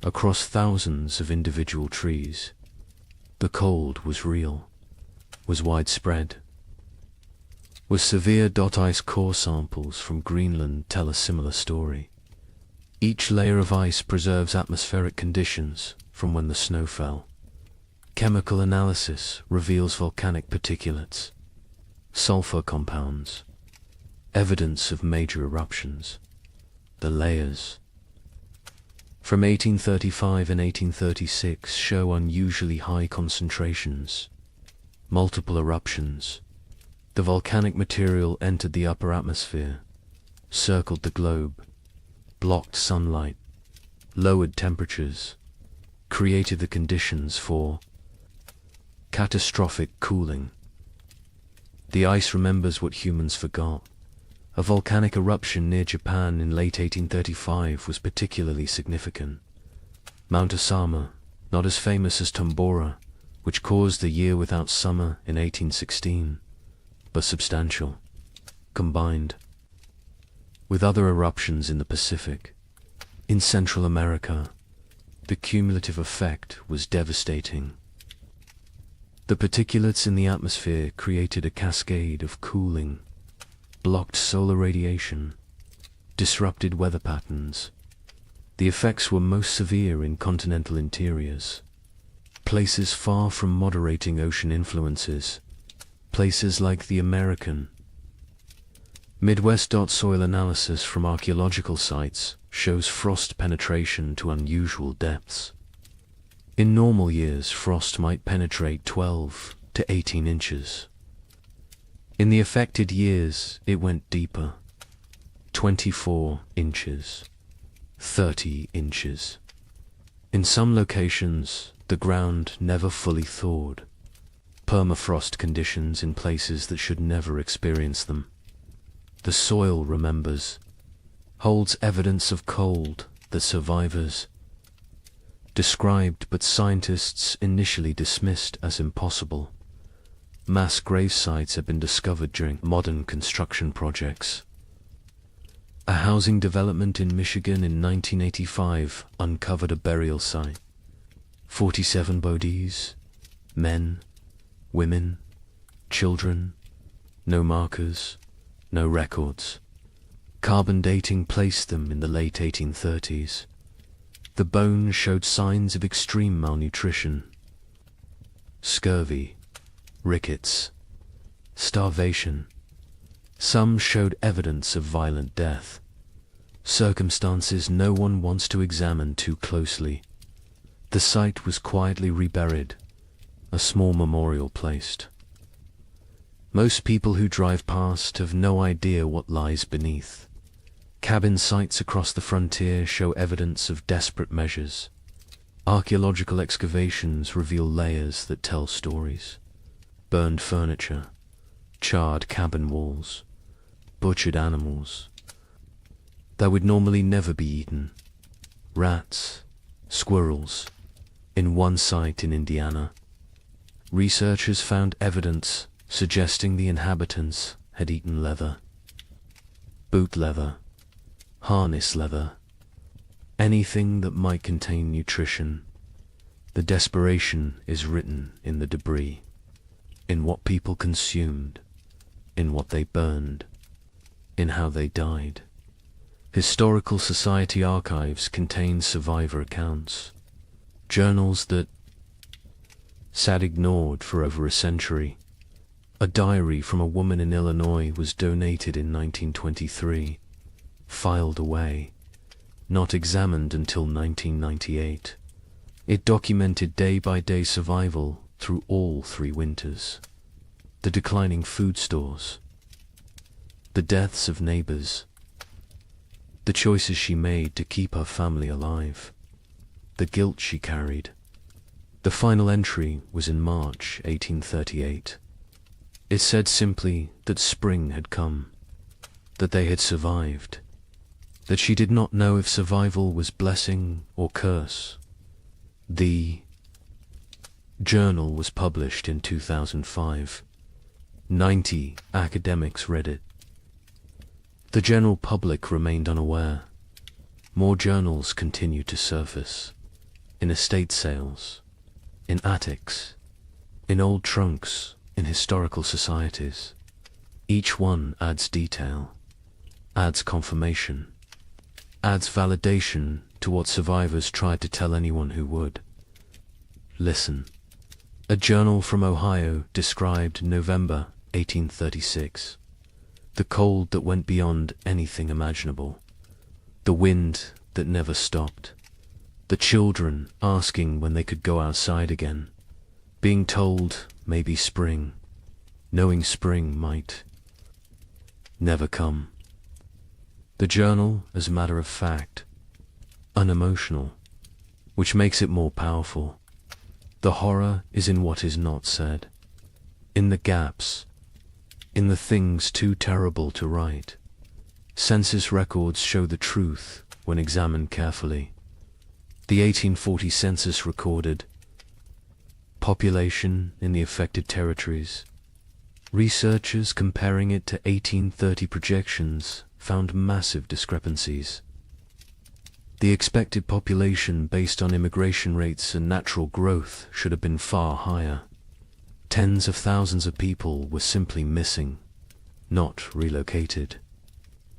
across thousands of individual trees. The cold was real, was widespread. Was severe ice core samples from Greenland tell a similar story. Each layer of ice preserves atmospheric conditions from when the snow fell. Chemical analysis reveals volcanic particulates, sulfur compounds, evidence of major eruptions. The layers from 1835 and 1836 show unusually high concentrations, multiple eruptions. The volcanic material entered the upper atmosphere, circled the globe, blocked sunlight, lowered temperatures, created the conditions for catastrophic cooling. The ice remembers what humans forgot. A volcanic eruption near Japan in late 1835 was particularly significant. Mount Osama, not as famous as Tambora, which caused the year without summer in 1816, but substantial, combined with other eruptions in the Pacific. In Central America, the cumulative effect was devastating. The particulates in the atmosphere created a cascade of cooling, blocked solar radiation, disrupted weather patterns. The effects were most severe in continental interiors, places far from moderating ocean influences, places like the American. Midwest soil analysis from archaeological sites shows frost penetration to unusual depths. In normal years, frost might penetrate 12 to 18 inches. In the affected years, it went deeper, 24 inches, 30 inches. In some locations, the ground never fully thawed. Permafrost conditions in places that should never experience them. The soil remembers, holds evidence of cold that survivors described but scientists initially dismissed as impossible. Mass grave sites have been discovered during modern construction projects. A housing development in Michigan in 1985 uncovered a burial site. 47 bodies, men, women, children, no markers, no records. Carbon dating placed them in the late 1830s. The bones showed signs of extreme malnutrition, scurvy, rickets, starvation. Some showed evidence of violent death. Circumstances no one wants to examine too closely. The site was quietly reburied, a small memorial placed. Most people who drive past have no idea what lies beneath. Cabin sites across the frontier show evidence of desperate measures. Archaeological excavations reveal layers that tell stories. Burned furniture, charred cabin walls, butchered animals that would normally never be eaten. Rats, squirrels. In one site in Indiana, researchers found evidence suggesting the inhabitants had eaten leather. Boot leather, harness leather, anything that might contain nutrition. The desperation is written in the debris, in what people consumed, in what they burned, in how they died. Historical Society archives contain survivor accounts, journals that sat ignored for over a century. A diary from a woman in Illinois was donated in 1923, filed away, not examined until 1998. It documented day-by-day survival through all 3 winters, the declining food stores, the deaths of neighbors, the choices she made to keep her family alive, the guilt she carried. The final entry was in March 1838. It said simply that spring had come, that they had survived, that she did not know if survival was blessing or curse. The journal was published in 2005. 90 academics read it. The general public remained unaware. More journals continued to surface, in estate sales, in attics, in old trunks, in historical societies. Each one adds detail, adds confirmation, adds validation to what survivors tried to tell anyone who would. Listen. A journal from Ohio described November 1836. The cold that went beyond anything imaginable. The wind that never stopped. The children asking when they could go outside again. Being told maybe spring, knowing spring might never come. The journal, as a matter of fact, unemotional, which makes it more powerful. The horror is in what is not said, in the gaps, in the things too terrible to write. Census records show the truth when examined carefully. The 1840 census recorded population in the affected territories. Researchers comparing it to 1830 projections found massive discrepancies. The expected population based on immigration rates and natural growth should have been far higher. Tens of thousands of people were simply missing, not relocated,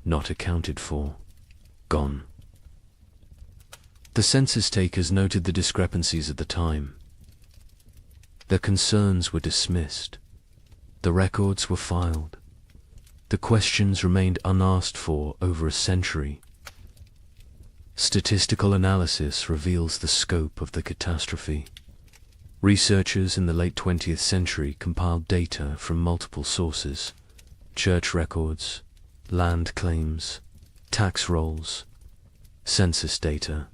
not accounted for, gone. The census takers noted the discrepancies at the time. Their concerns were dismissed. The records were filed. The questions remained unasked for over a century. Statistical analysis reveals the scope of the catastrophe. Researchers in the late 20th century compiled data from multiple sources: church records, land claims, tax rolls, census data,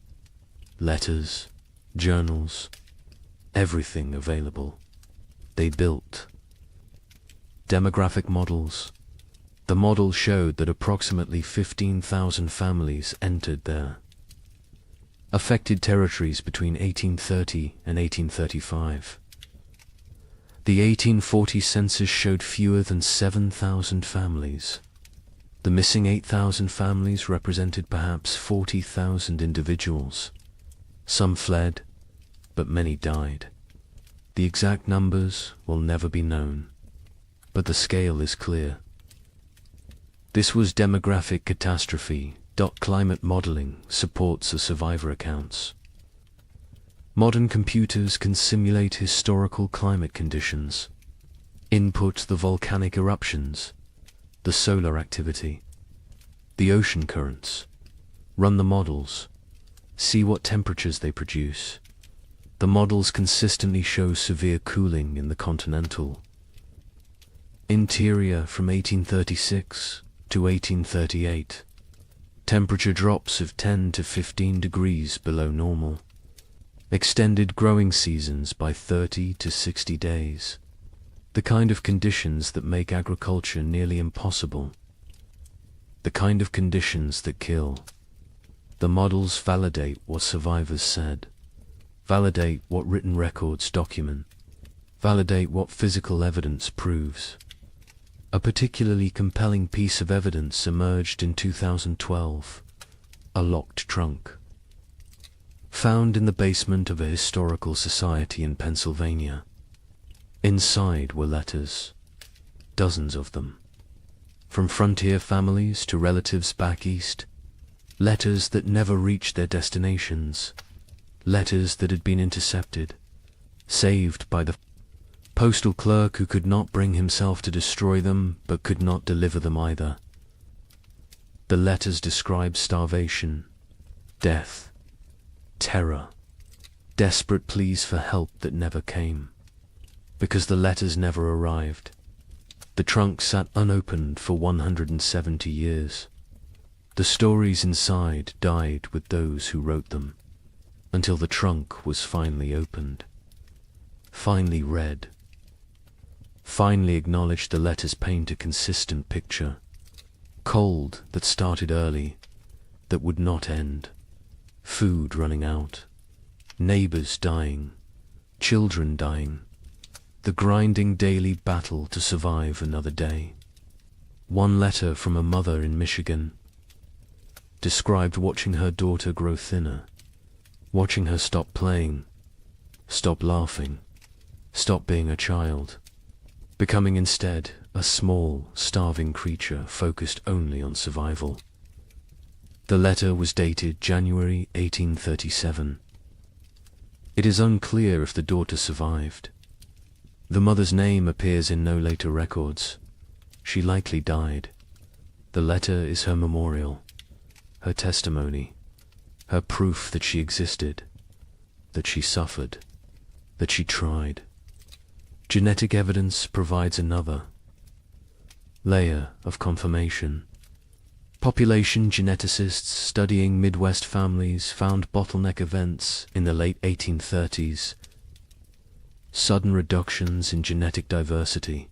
letters, journals, everything available. They built demographic models. The model showed that approximately 15,000 families entered their affected territories between 1830 and 1835. The 1840 census showed fewer than 7,000 families. The missing 8,000 families represented perhaps 40,000 individuals. Some fled, but many died. The exact numbers will never be known, but the scale is clear. This was demographic catastrophe. Climate modeling supports the survivor accounts. Modern computers can simulate historical climate conditions, input the volcanic eruptions, the solar activity, the ocean currents, Run the models. See what temperatures they produce. The models consistently show severe cooling in the continental interior from 1836 to 1838. Temperature drops of 10 to 15 degrees below normal. Extended growing seasons by 30 to 60 days. The kind of conditions that make agriculture nearly impossible. The kind of conditions that kill. The models validate what survivors said. Validate what written records document. Validate what physical evidence proves. A particularly compelling piece of evidence emerged in 2012. A locked trunk. Found in the basement of a historical society in Pennsylvania. Inside were letters. Dozens of them. From frontier families to relatives back east. Letters that never reached their destinations. Letters that had been intercepted. Saved by the postal clerk who could not bring himself to destroy them, but could not deliver them either. The letters described starvation, death, terror, desperate pleas for help that never came. Because the letters never arrived. The trunk sat unopened for 170 years. The stories inside died with those who wrote them, until the trunk was finally opened, finally read. Finally acknowledged the letters paint a consistent picture. Cold that started early, that would not end. Food running out. Neighbors dying. Children dying. The grinding daily battle to survive another day. One letter from a mother in Michigan described watching her daughter grow thinner, watching her stop playing, stop laughing, stop being a child, becoming instead a small, starving creature focused only on survival. The letter was dated January 1837. It is unclear if the daughter survived. The mother's name appears in no later records. She likely died. The letter is her memorial, her testimony, her proof that she existed, that she suffered, that she tried. Genetic evidence provides another layer of confirmation. Population geneticists studying Midwest families found bottleneck events in the late 1830s, sudden reductions in genetic diversity,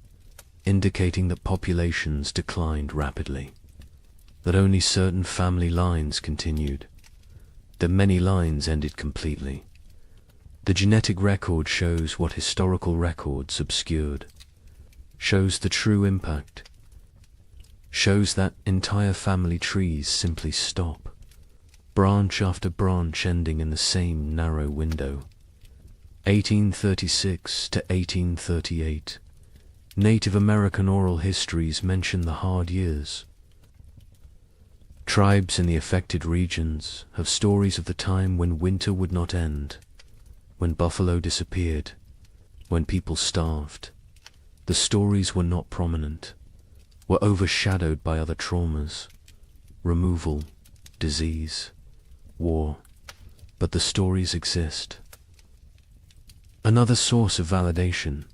indicating that populations declined rapidly, that only certain family lines continued, that many lines ended completely. The genetic record shows what historical records obscured, shows the true impact, shows that entire family trees simply stop, branch after branch ending in the same narrow window. 1836 to 1838. Native American oral histories mention the hard years. Tribes in the affected regions have stories of the time when winter would not end, when buffalo disappeared, when people starved. The stories were not prominent, were overshadowed by other traumas, removal, disease, war, but the stories exist. Another source of validation,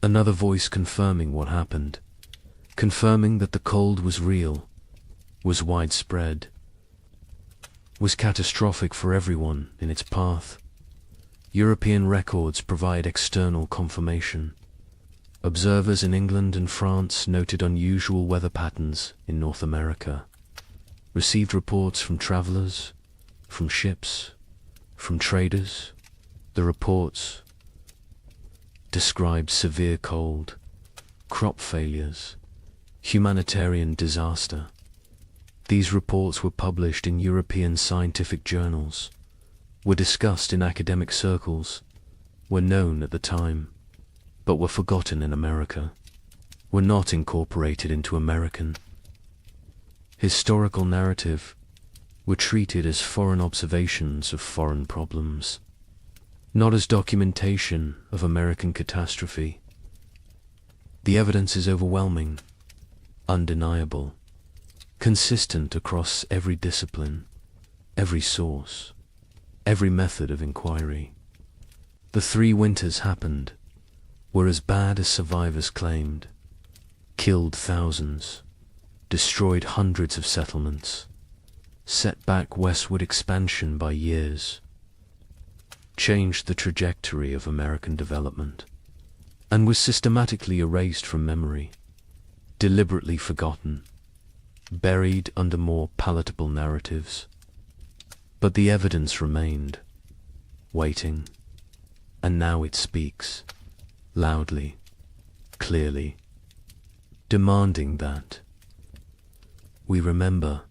another voice confirming what happened, confirming that the cold was real, was widespread, was catastrophic for everyone in its path. European records provide external confirmation. Observers in England and France noted unusual weather patterns in North America, received reports from travelers, from ships, from traders. The reports described severe cold, crop failures, humanitarian disaster. These reports were published in European scientific journals, were discussed in academic circles, were known at the time, but were forgotten in America, were not incorporated into American historical narrative, were treated as foreign observations of foreign problems, not as documentation of American catastrophe. The evidence is overwhelming, undeniable, consistent across every discipline, every source, every method of inquiry. The 3 winters happened, were as bad as survivors claimed, killed thousands, destroyed hundreds of settlements, set back westward expansion by years, changed the trajectory of American development, and was systematically erased from memory, deliberately forgotten, buried under more palatable narratives. But the evidence remained, waiting, and now it speaks, loudly, clearly, demanding that we remember,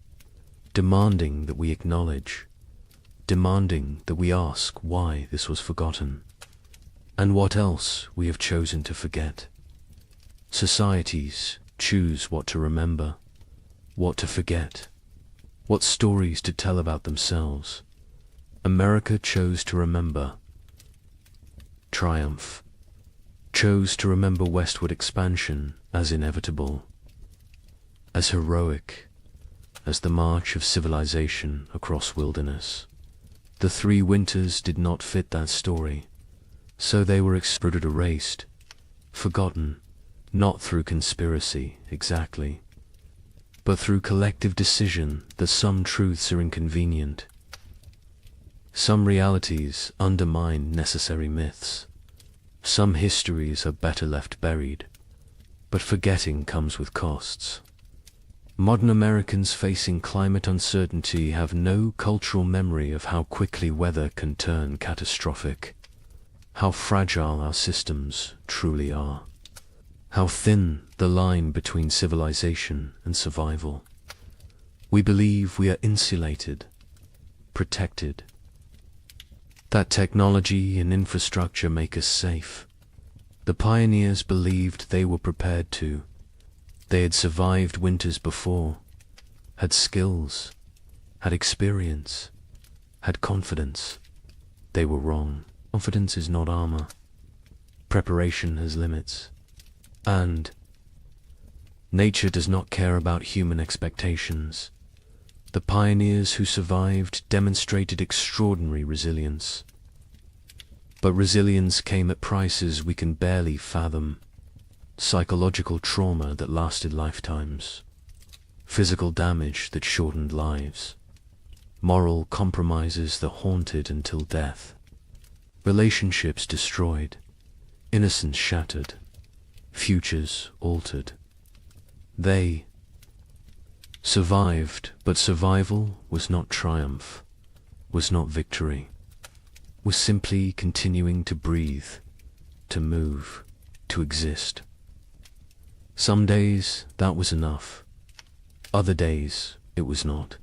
demanding that we acknowledge, demanding that we ask why this was forgotten, and what else we have chosen to forget. Societies choose what to remember, what to forget, what stories to tell about themselves. America chose to remember triumph, chose to remember westward expansion as inevitable, as heroic as the march of civilization across wilderness. The 3 winters did not fit that story, so they were exploded, erased, forgotten, not through conspiracy exactly, but through collective decision that some truths are inconvenient, some realities undermine necessary myths, some histories are better left buried, but forgetting comes with costs. Modern Americans facing climate uncertainty have no cultural memory of how quickly weather can turn catastrophic, how fragile our systems truly are, how thin the line between civilization and survival. We believe we are insulated, protected, that technology and infrastructure make us safe. The pioneers believed they were prepared to. They had survived winters before, had skills, had experience, had confidence. They were wrong. Confidence is not armor. Preparation has limits. And nature does not care about human expectations. The pioneers who survived demonstrated extraordinary resilience. But resilience came at prices we can barely fathom. Psychological trauma that lasted lifetimes. Physical damage that shortened lives. Moral compromises that haunted until death. Relationships destroyed. Innocence shattered. Futures altered. They survived, but survival was not triumph, was not victory, was simply continuing to breathe, to move, to exist. Some days that was enough. Other days it was not.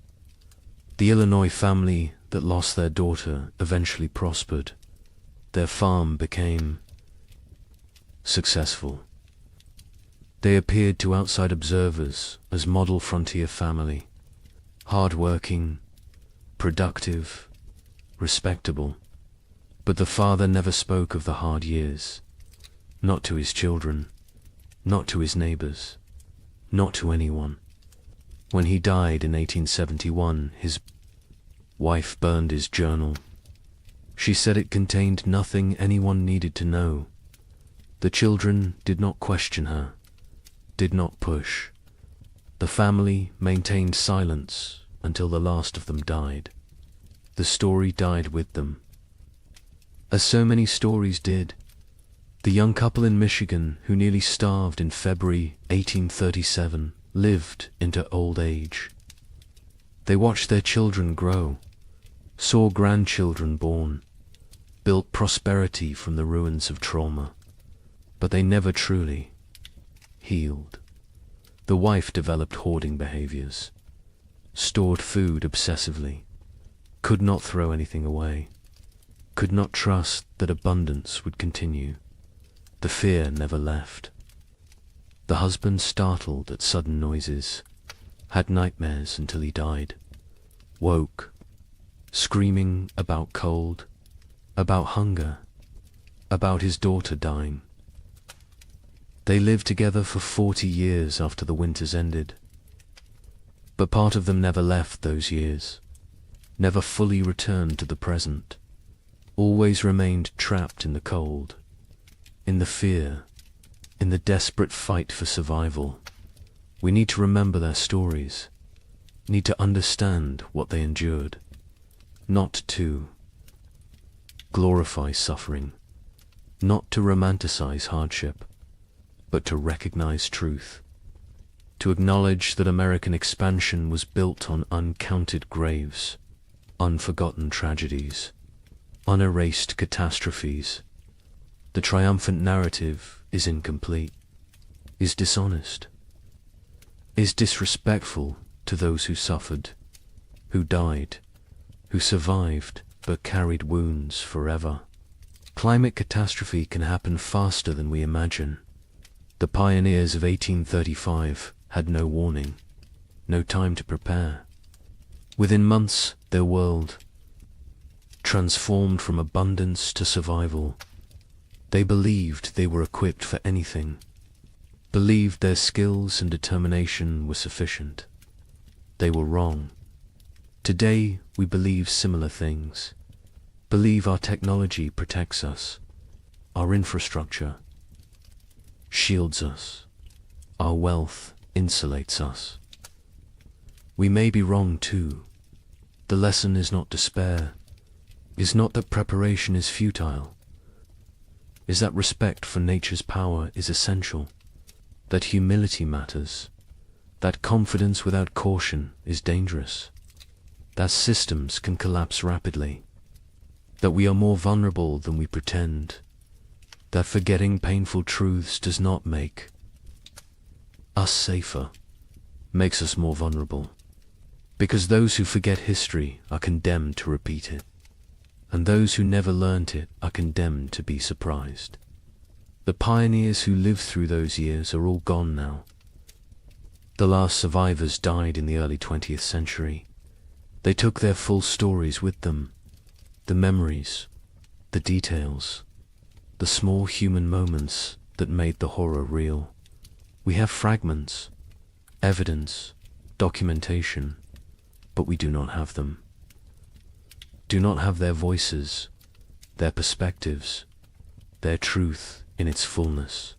The Illinois family that lost their daughter eventually prospered. Their farm became successful. They appeared to outside observers as model frontier family, hard-working, productive, respectable. But the father never spoke of the hard years, not to his children, not to his neighbors, not to anyone. When he died in 1871, his wife burned his journal. She said it contained nothing anyone needed to know. The children did not question her, did not push. The family maintained silence until the last of them died. The story died with them. As so many stories did, the young couple in Michigan who nearly starved in February 1837 lived into old age. They watched their children grow, saw grandchildren born, built prosperity from the ruins of trauma, but they never truly healed. The wife developed hoarding behaviors, stored food obsessively, could not throw anything away, could not trust that abundance would continue. The fear never left. The husband, startled at sudden noises, had nightmares until he died, woke, screaming about cold, about hunger, about his daughter dying. They lived together for 40 years after the winters ended. But part of them never left those years, never fully returned to the present, always remained trapped in the cold, in the fear, in the desperate fight for survival. We need to remember their stories, need to understand what they endured, not to glorify suffering, not to romanticize hardship, but to recognize truth, to acknowledge that American expansion was built on uncounted graves, unforgotten tragedies, unerased catastrophes. The triumphant narrative is incomplete, is dishonest, is disrespectful to those who suffered, who died, who survived but carried wounds forever. Climate catastrophe can happen faster than we imagine. The pioneers of 1835 had no warning, no time to prepare. Within months, their world transformed from abundance to survival. They believed they were equipped for anything, believed their skills and determination were sufficient. They were wrong. Today, we believe similar things, believe our technology protects us, our infrastructure shields us, our wealth insulates us. We may be wrong too. The lesson is not despair, is not that preparation is futile, is that respect for nature's power is essential, that humility matters, that confidence without caution is dangerous, that systems can collapse rapidly, that we are more vulnerable than we pretend, that forgetting painful truths does not make us safer, makes us more vulnerable, because those who forget history are condemned to repeat it, and those who never learnt it are condemned to be surprised. The pioneers who lived through those years are all gone now. The last survivors died in the early 20th century. They took their full stories with them, the memories, the details, the small human moments that made the horror real. We have fragments, evidence, documentation, but we do not have them. Do not have their voices, their perspectives, their truth in its fullness.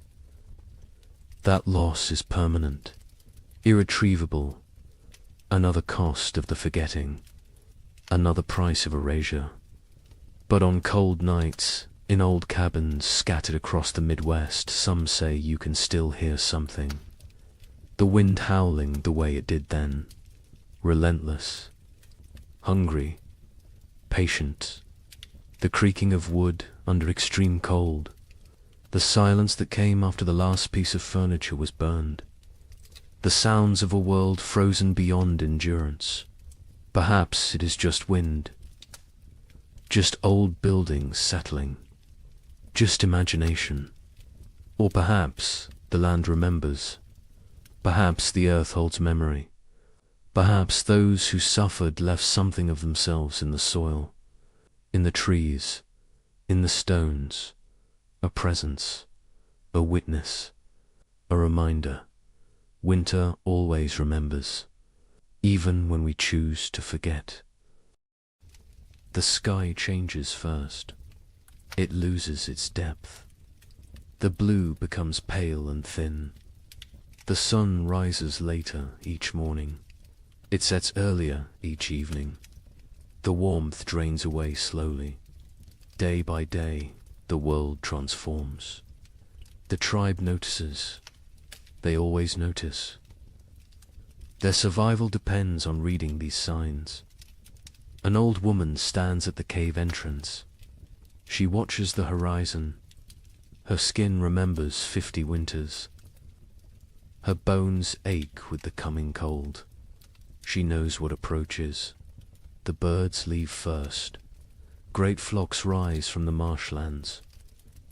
That loss is permanent, irretrievable, another cost of the forgetting, another price of erasure. But on cold nights, in old cabins scattered across the Midwest, some say you can still hear something. The wind howling the way it did then, relentless, hungry, patient, the creaking of wood under extreme cold, the silence that came after the last piece of furniture was burned, the sounds of a world frozen beyond endurance. Perhaps it is just wind, just old buildings settling, just imagination. Or perhaps the land remembers, perhaps the earth holds memory, perhaps those who suffered left something of themselves in the soil, in the trees, in the stones, a presence, a witness, a reminder. Winter always remembers, even when we choose to forget. The sky changes first. It loses its depth. The blue becomes pale and thin. The sun rises later each morning. It sets earlier each evening. The warmth drains away slowly. Day by day, the world transforms. The tribe notices. They always notice. Their survival depends on reading these signs. An old woman stands at the cave entrance. She watches the horizon. Her skin remembers 50 winters. Her bones ache with the coming cold. She knows what approaches. The birds leave first. Great flocks rise from the marshlands.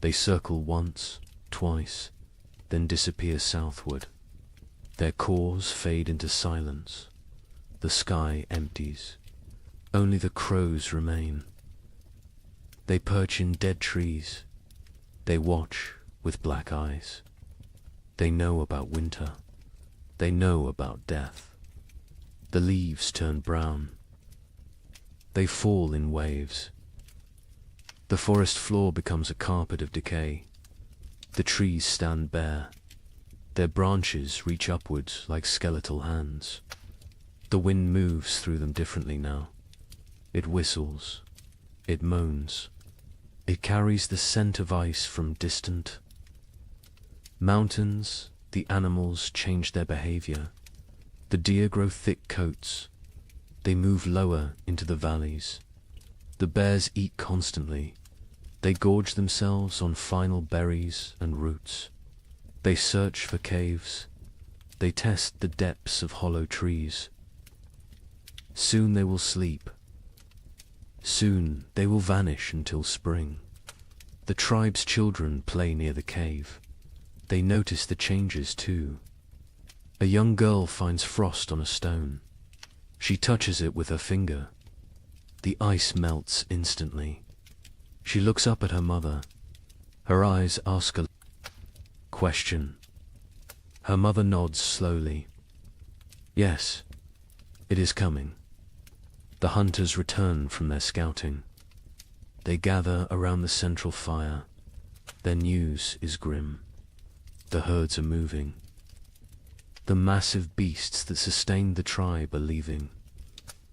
They circle once, twice, then disappear southward. Their cores fade into silence. The sky empties. Only the crows remain. They perch in dead trees. They watch with black eyes. They know about winter. They know about death. The leaves turn brown. They fall in waves. The forest floor becomes a carpet of decay. The trees stand bare. Their branches reach upwards like skeletal hands. The wind moves through them differently now. It whistles. It moans. It carries the scent of ice from distant mountains. The animals change their behavior. The deer grow thick coats. They move lower into the valleys. The bears eat constantly. They gorge themselves on final berries and roots. They search for caves. They test the depths of hollow trees. Soon they will sleep. Soon they will vanish until spring. The tribe's children play near the cave. They notice the changes too. A young girl finds frost on a stone. She touches it with her finger. The ice melts instantly. She looks up at her mother. Her eyes ask a question. Her mother nods slowly. Yes, it is coming. The hunters return from their scouting. They gather around the central fire. Their news is grim. The herds are moving. The massive beasts that sustained the tribe are leaving.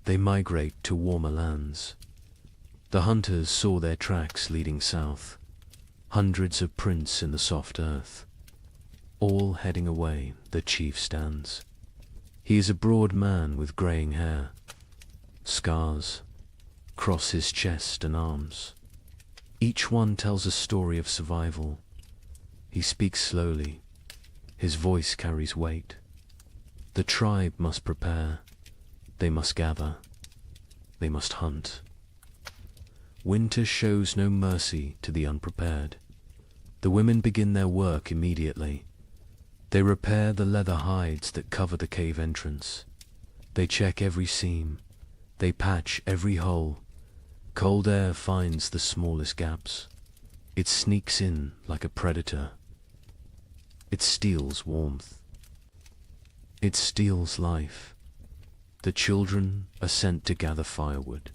They migrate to warmer lands. The hunters saw their tracks leading south. Hundreds of prints in the soft earth. All heading away, the chief stands. He is a broad man with greying hair. Scars cross his chest and arms. Each one tells a story of survival. He speaks slowly. His voice carries weight. The tribe must prepare. They must gather. They must hunt. Winter shows no mercy to the unprepared. The women begin their work immediately. They repair the leather hides that cover the cave entrance. They check every seam. They patch every hole. Cold air finds the smallest gaps. It sneaks in like a predator. It steals warmth. It steals life. The children are sent to gather firewood.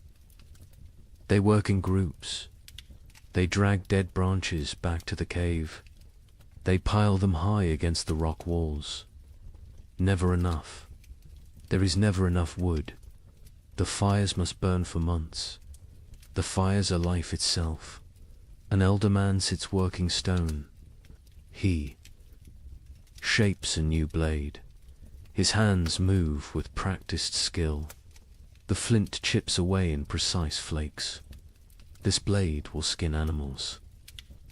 They work in groups. They drag dead branches back to the cave. They pile them high against the rock walls. Never enough. There is never enough wood. The fires must burn for months. The fires are life itself. An elder man sits working stone. He shapes a new blade. His hands move with practiced skill. The flint chips away in precise flakes. This blade will skin animals.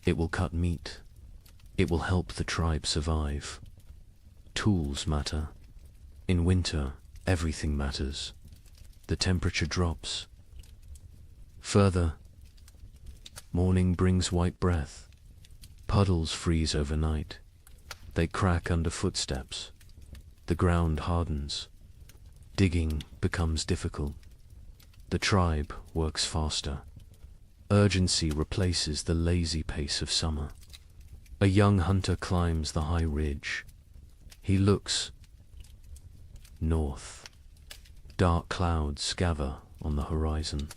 It will cut meat. It will help the tribe survive. Tools matter. In winter, everything matters. The temperature drops. Further, morning brings white breath. Puddles freeze overnight. They crack under footsteps. The ground hardens. Digging becomes difficult. The tribe works faster. Urgency replaces the lazy pace of summer. A young hunter climbs the high ridge. He looks north. Dark clouds gather on the horizon.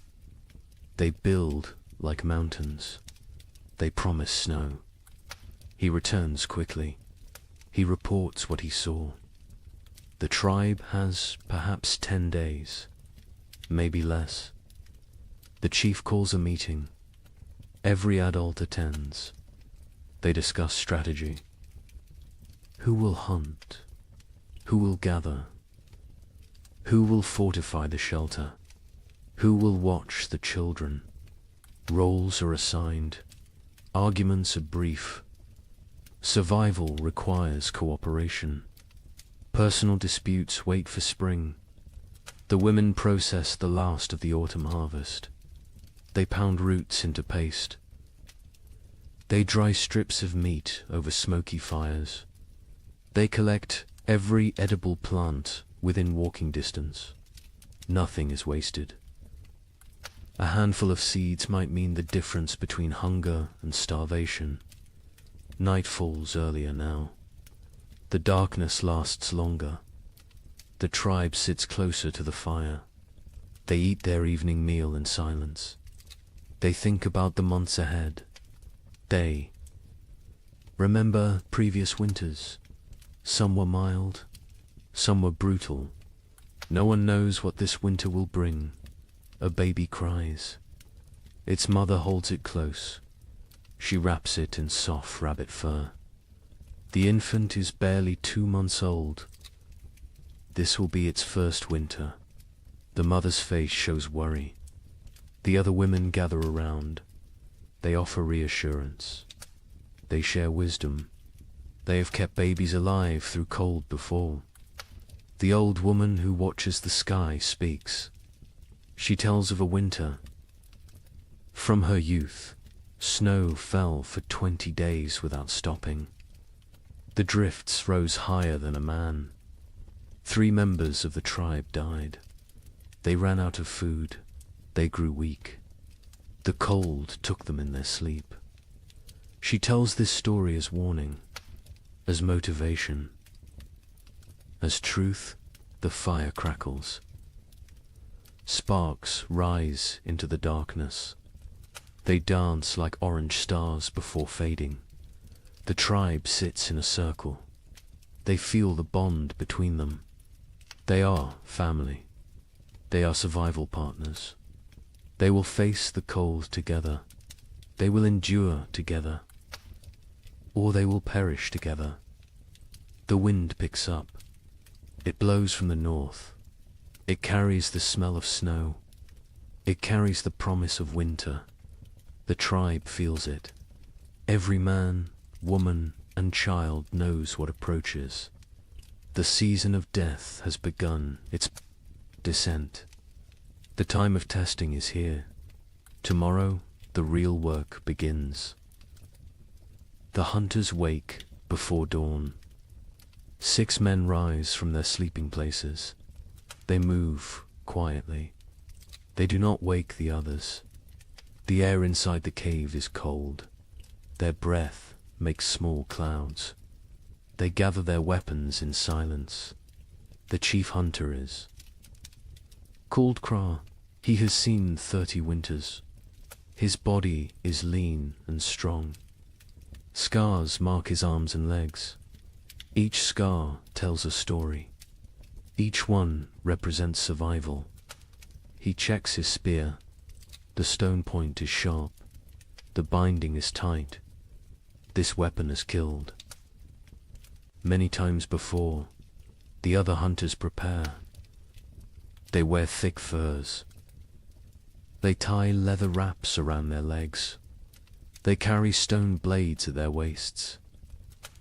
They build like mountains. They promise snow. He returns quickly. He reports what he saw. The tribe has perhaps 10 days, maybe less. The chief calls a meeting. Every adult attends. They discuss strategy. Who will hunt? Who will gather? Who will fortify the shelter? Who will watch the children? Roles are assigned. Arguments are brief. Survival requires cooperation. Personal disputes wait for spring. The women process the last of the autumn harvest. They pound roots into paste. They dry strips of meat over smoky fires. They collect every edible plant within walking distance. Nothing is wasted. A handful of seeds might mean the difference between hunger and starvation. Night falls earlier now. The darkness lasts longer. The tribe sits closer to the fire. They eat their evening meal in silence. They think about the months ahead. They remember previous winters. Some were mild, some were brutal. No one knows what this winter will bring. A baby cries. Its mother holds it close. She wraps it in soft rabbit fur. The infant is barely 2 months old. This will be its first winter. The mother's face shows worry. The other women gather around. They offer reassurance. They share wisdom. They have kept babies alive through cold before. The old woman who watches the sky speaks. She tells of a winter. From her youth, snow fell for 20 days without stopping. The drifts rose higher than a man. 3 members of the tribe died. They ran out of food. They grew weak. The cold took them in their sleep. She tells this story as warning, as motivation. As truth, the fire crackles. Sparks rise into the darkness. They dance like orange stars before fading. The tribe sits in a circle. They feel the bond between them. They are family. They are survival partners. They will face the cold together. They will endure together. Or they will perish together. The wind picks up. It blows from the north. It carries the smell of snow. It carries the promise of winter. The tribe feels it. Every man, woman, and child knows what approaches. The season of death has begun its descent. The time of testing is here. Tomorrow, the real work begins. The hunters wake before dawn. 6 men rise from their sleeping places. They move quietly. They do not wake the others. The air inside the cave is cold. Their breath makes small clouds. They gather their weapons in silence. The chief hunter is called Kra. He has seen 30 winters. His body is lean and strong. Scars mark his arms and legs. Each scar tells a story. Each one represents survival. He checks his spear. The stone point is sharp. The binding is tight. This weapon has killed. Many times before, the other hunters prepare. They wear thick furs. They tie leather wraps around their legs. They carry stone blades at their waists.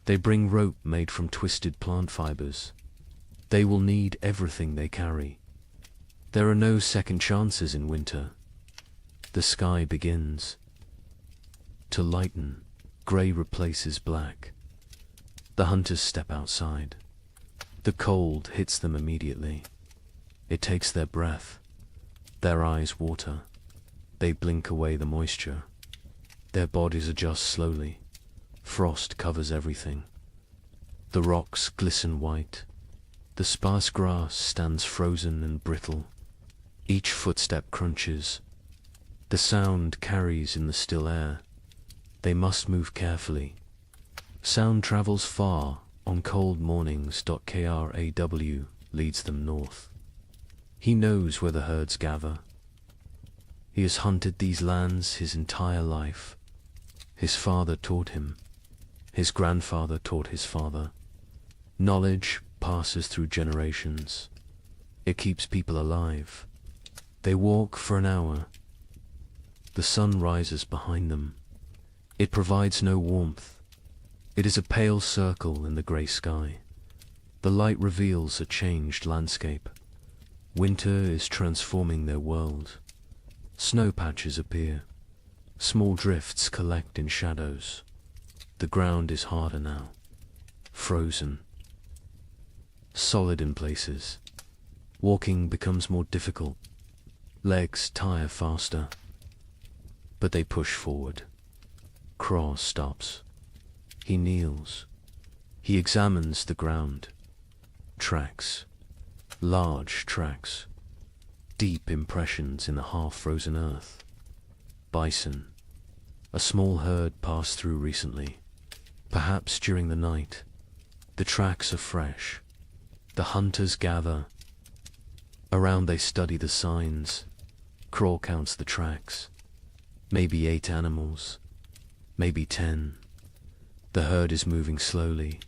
They bring rope made from twisted plant fibers. They will need everything they carry. There are no second chances in winter. The sky begins to lighten. Grey replaces black. The hunters step outside. The cold hits them immediately. It takes their breath. Their eyes water. They blink away the moisture. Their bodies adjust slowly. Frost covers everything. The rocks glisten white. The sparse grass stands frozen and brittle. Each footstep crunches. The sound carries in the still air. They must move carefully. Sound travels far on cold mornings. Kraw leads them north. He knows where the herds gather. He has hunted these lands his entire life. His father taught him. His grandfather taught his father. Knowledge passes through generations. It keeps people alive. They walk for an hour. The sun rises behind them. It provides no warmth. It is a pale circle in the grey sky. The light reveals a changed landscape. Winter is transforming their world. Snow patches appear. Small drifts collect in shadows. The ground is harder now. Frozen. Solid in places. Walking becomes more difficult. Legs tire faster. But they push forward. Kraw stops. He kneels. He examines the ground. Tracks. Large tracks. deep impressions in the half-frozen earth. Bison. A small herd passed through recently, perhaps during the night. The tracks are fresh. The hunters gather. Around they study the signs. Craw counts the tracks. Maybe 8 animals. Maybe 10. The herd is moving slowly.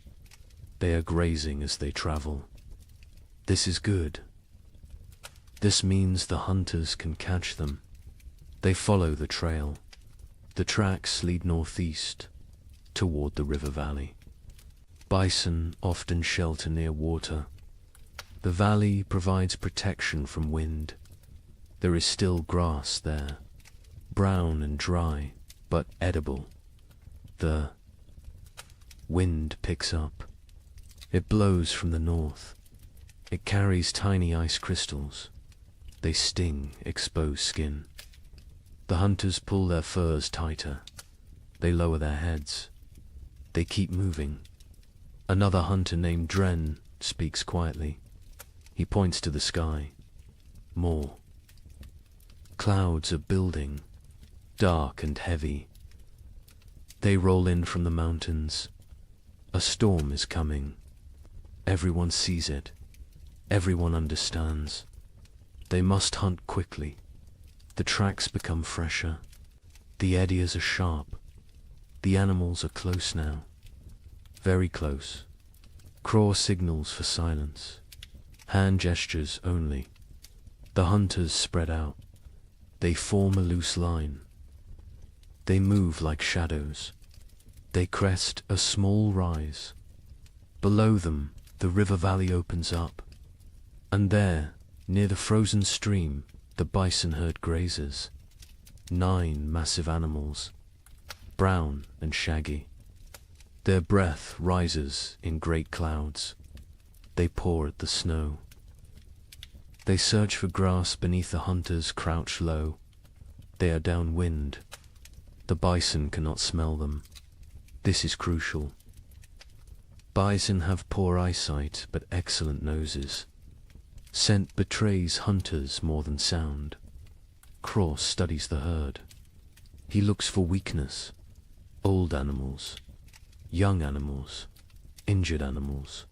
They are grazing as they travel. This is good. This means the hunters can catch them. They follow the trail. The tracks lead northeast, toward the river valley. Bison often shelter near water. The valley provides protection from wind. There is still grass there, brown and dry, but edible. The wind picks up. It blows from the north. It carries tiny ice crystals. They sting exposed skin. The hunters pull their furs tighter. They lower their heads. They keep moving. Another hunter named Dren speaks quietly. He points to the sky. More. Clouds are building, dark and heavy. They roll in from the mountains. A storm is coming. Everyone sees it. Everyone understands. They must hunt quickly. The tracks become fresher. The eddies are sharp. The animals are close now. Very close. Craw signals for silence. Hand gestures only. The hunters spread out. They form a loose line. They move like shadows. They crest a small rise. Below them, the river valley opens up. And there, near the frozen stream, the bison herd grazes. 9 massive animals, brown and shaggy. Their breath rises in great clouds. They paw at the snow. They search for grass beneath the hunters crouch low. They are downwind. The bison cannot smell them. This is crucial. Bison have poor eyesight but excellent noses. Scent betrays hunters more than sound. Craw studies the herd. He looks for weakness. Old animals, young animals, injured animals.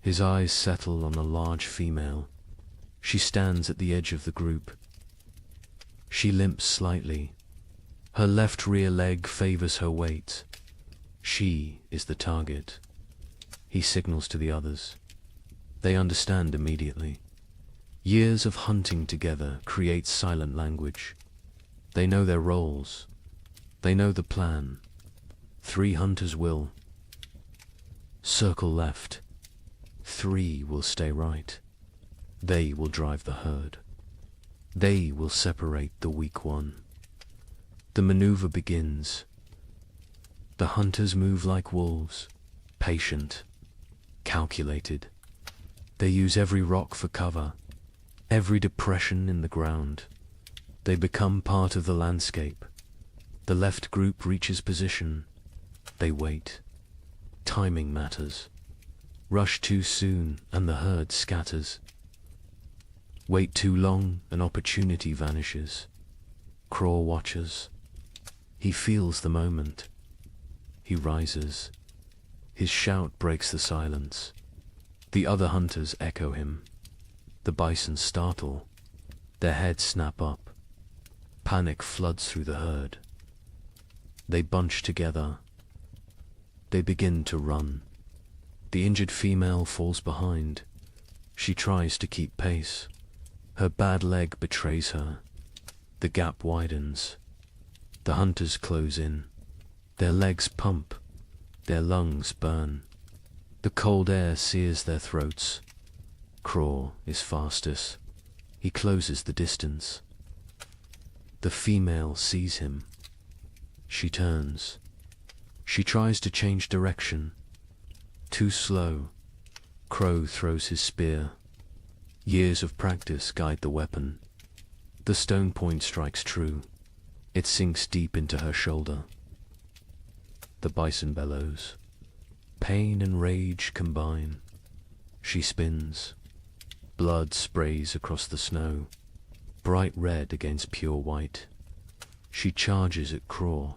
His eyes settle on a large female. She stands at the edge of the group. She limps slightly. Her left rear leg favors her weight. She is the target. He signals to the others. They understand immediately. Years of hunting together create silent language. They know their roles. They know the plan. 3 hunters will circle left. 3 will stay right. They will drive the herd. They will separate the weak one. The maneuver begins. The hunters move like wolves, patient, calculated. They use every rock for cover, every depression in the ground. They become part of the landscape. The left group reaches position. They wait. Timing matters. Rush too soon and the herd scatters. Wait too long, an opportunity vanishes. Craw watches. He feels the moment. He rises. His shout breaks the silence. The other hunters echo him. The bison startle. Their heads snap up. Panic floods through the herd. They bunch together. They begin to run. The injured female falls behind. She tries to keep pace. Her bad leg betrays her. The gap widens. The hunters close in. Their legs pump. Their lungs burn. The cold air sears their throats. Craw is fastest. He closes the distance. The female sees him. She turns. She tries to change direction. Too slow. Crow throws his spear. Years of practice guide the weapon. The stone point strikes true. It sinks deep into her shoulder. The bison bellows. Pain and rage combine. She spins. Blood sprays across the snow. bright red against pure white. She charges at Craw,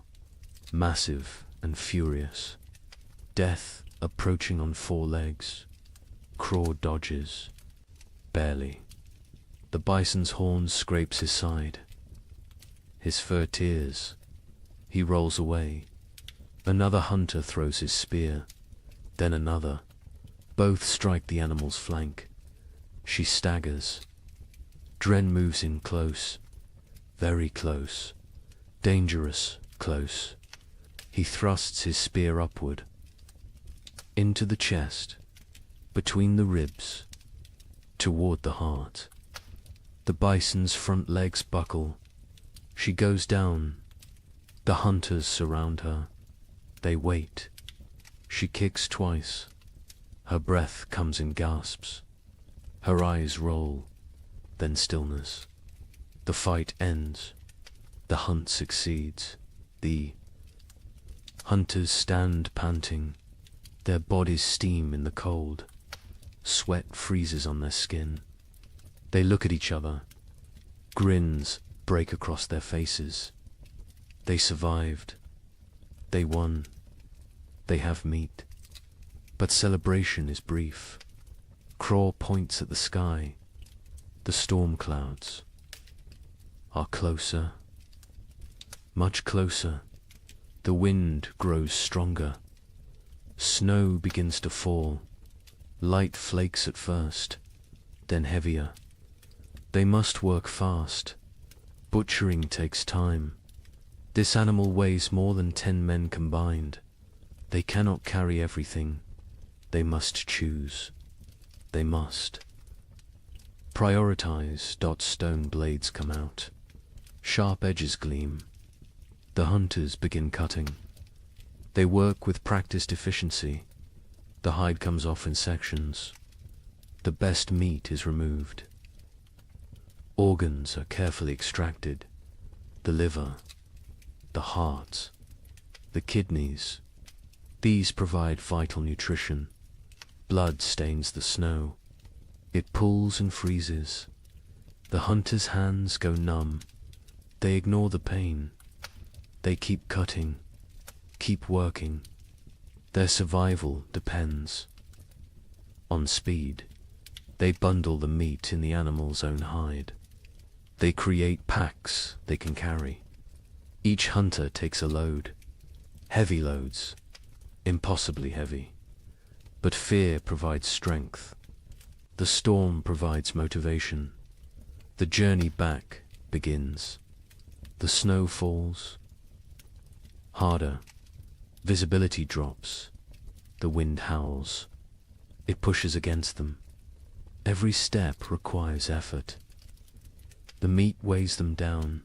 massive and furious. Death approaching on 4 legs. Craw dodges, barely. The bison's horn scrapes his side. His fur tears. He rolls away. Another hunter throws his spear, then another. Both strike the animal's flank. She staggers. Dren moves in close, very close, dangerous close. He thrusts his spear upward, into the chest, between the ribs, toward the heart. The bison's front legs buckle. She goes down. The hunters surround her. They wait. She kicks twice. Her breath comes in gasps. Her eyes roll, then stillness. The fight ends. The hunt succeeds. The hunters stand panting. Their bodies steam in the cold. Sweat freezes on their skin. They look at each other. Grins break across their faces. They survived. They won. They have meat. But celebration is brief. Craw points at the sky. The storm clouds are closer, much closer. The wind grows stronger. Snow begins to fall. Light flakes at first, then heavier. They must work fast. Butchering takes time. This animal weighs more than 10 men combined. They cannot carry everything. They must choose. They must. Prioritize. Stone blades come out. Sharp edges gleam. The hunters begin cutting. They work with practiced efficiency. The hide comes off in sections. The best meat is removed. Organs are carefully extracted. The liver, the heart, the kidneys. These provide vital nutrition. Blood stains the snow. It pulls and freezes. The hunter's hands go numb. They ignore the pain. They keep cutting, keep working. Their survival depends on speed. They bundle the meat in the animal's own hide. They create packs they can carry. Each hunter takes a load. Heavy loads, impossibly heavy. But fear provides strength. The storm provides motivation. The journey back begins. The snow falls. Harder. Visibility drops. The wind howls. It pushes against them. Every step requires effort. The meat weighs them down.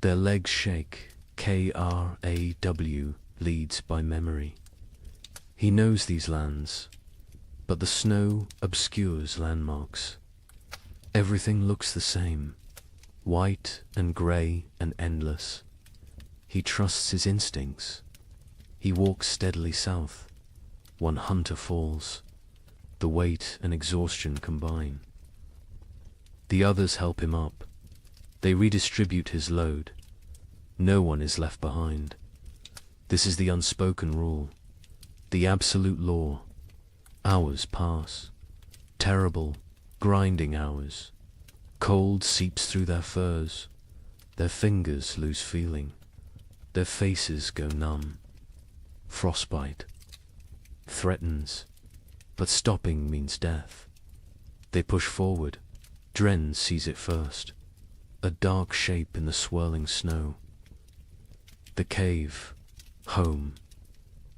Their legs shake. Kraw leads by memory. He knows these lands, but the snow obscures landmarks. Everything looks the same, white and grey and endless. He trusts his instincts. He walks steadily south. One hunter falls. The weight and exhaustion combine. The others help him up. They redistribute his load. No one is left behind. This is the unspoken rule, the absolute law. Hours pass. Terrible, grinding hours. Cold seeps through their furs. Their fingers lose feeling. Their faces go numb. Frostbite threatens, but stopping means death. They push forward. Dren sees it first. A dark shape in the swirling snow. The cave. Home.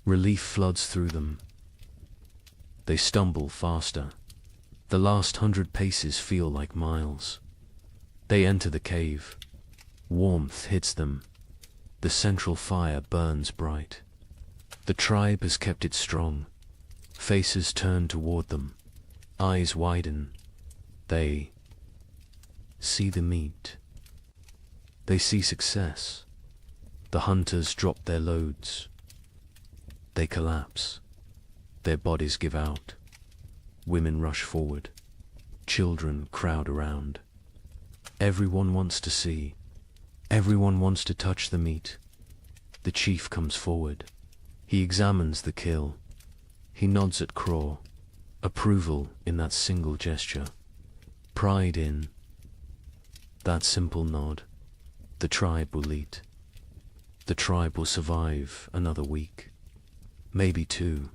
Relief floods through them. They stumble faster. The last 100 paces feel like miles. They enter the cave. Warmth hits them. The central fire burns bright. The tribe has kept it strong. Faces turn toward them. Eyes widen. They see the meat. They see success. The hunters drop their loads. They collapse. Their bodies give out. Women rush forward. Children crowd around. Everyone wants to see. Everyone wants to touch the meat. The chief comes forward. He examines the kill. He nods at Craw. Approval in that single gesture. Pride in that simple nod. The tribe will eat. The tribe will survive another week. Maybe two.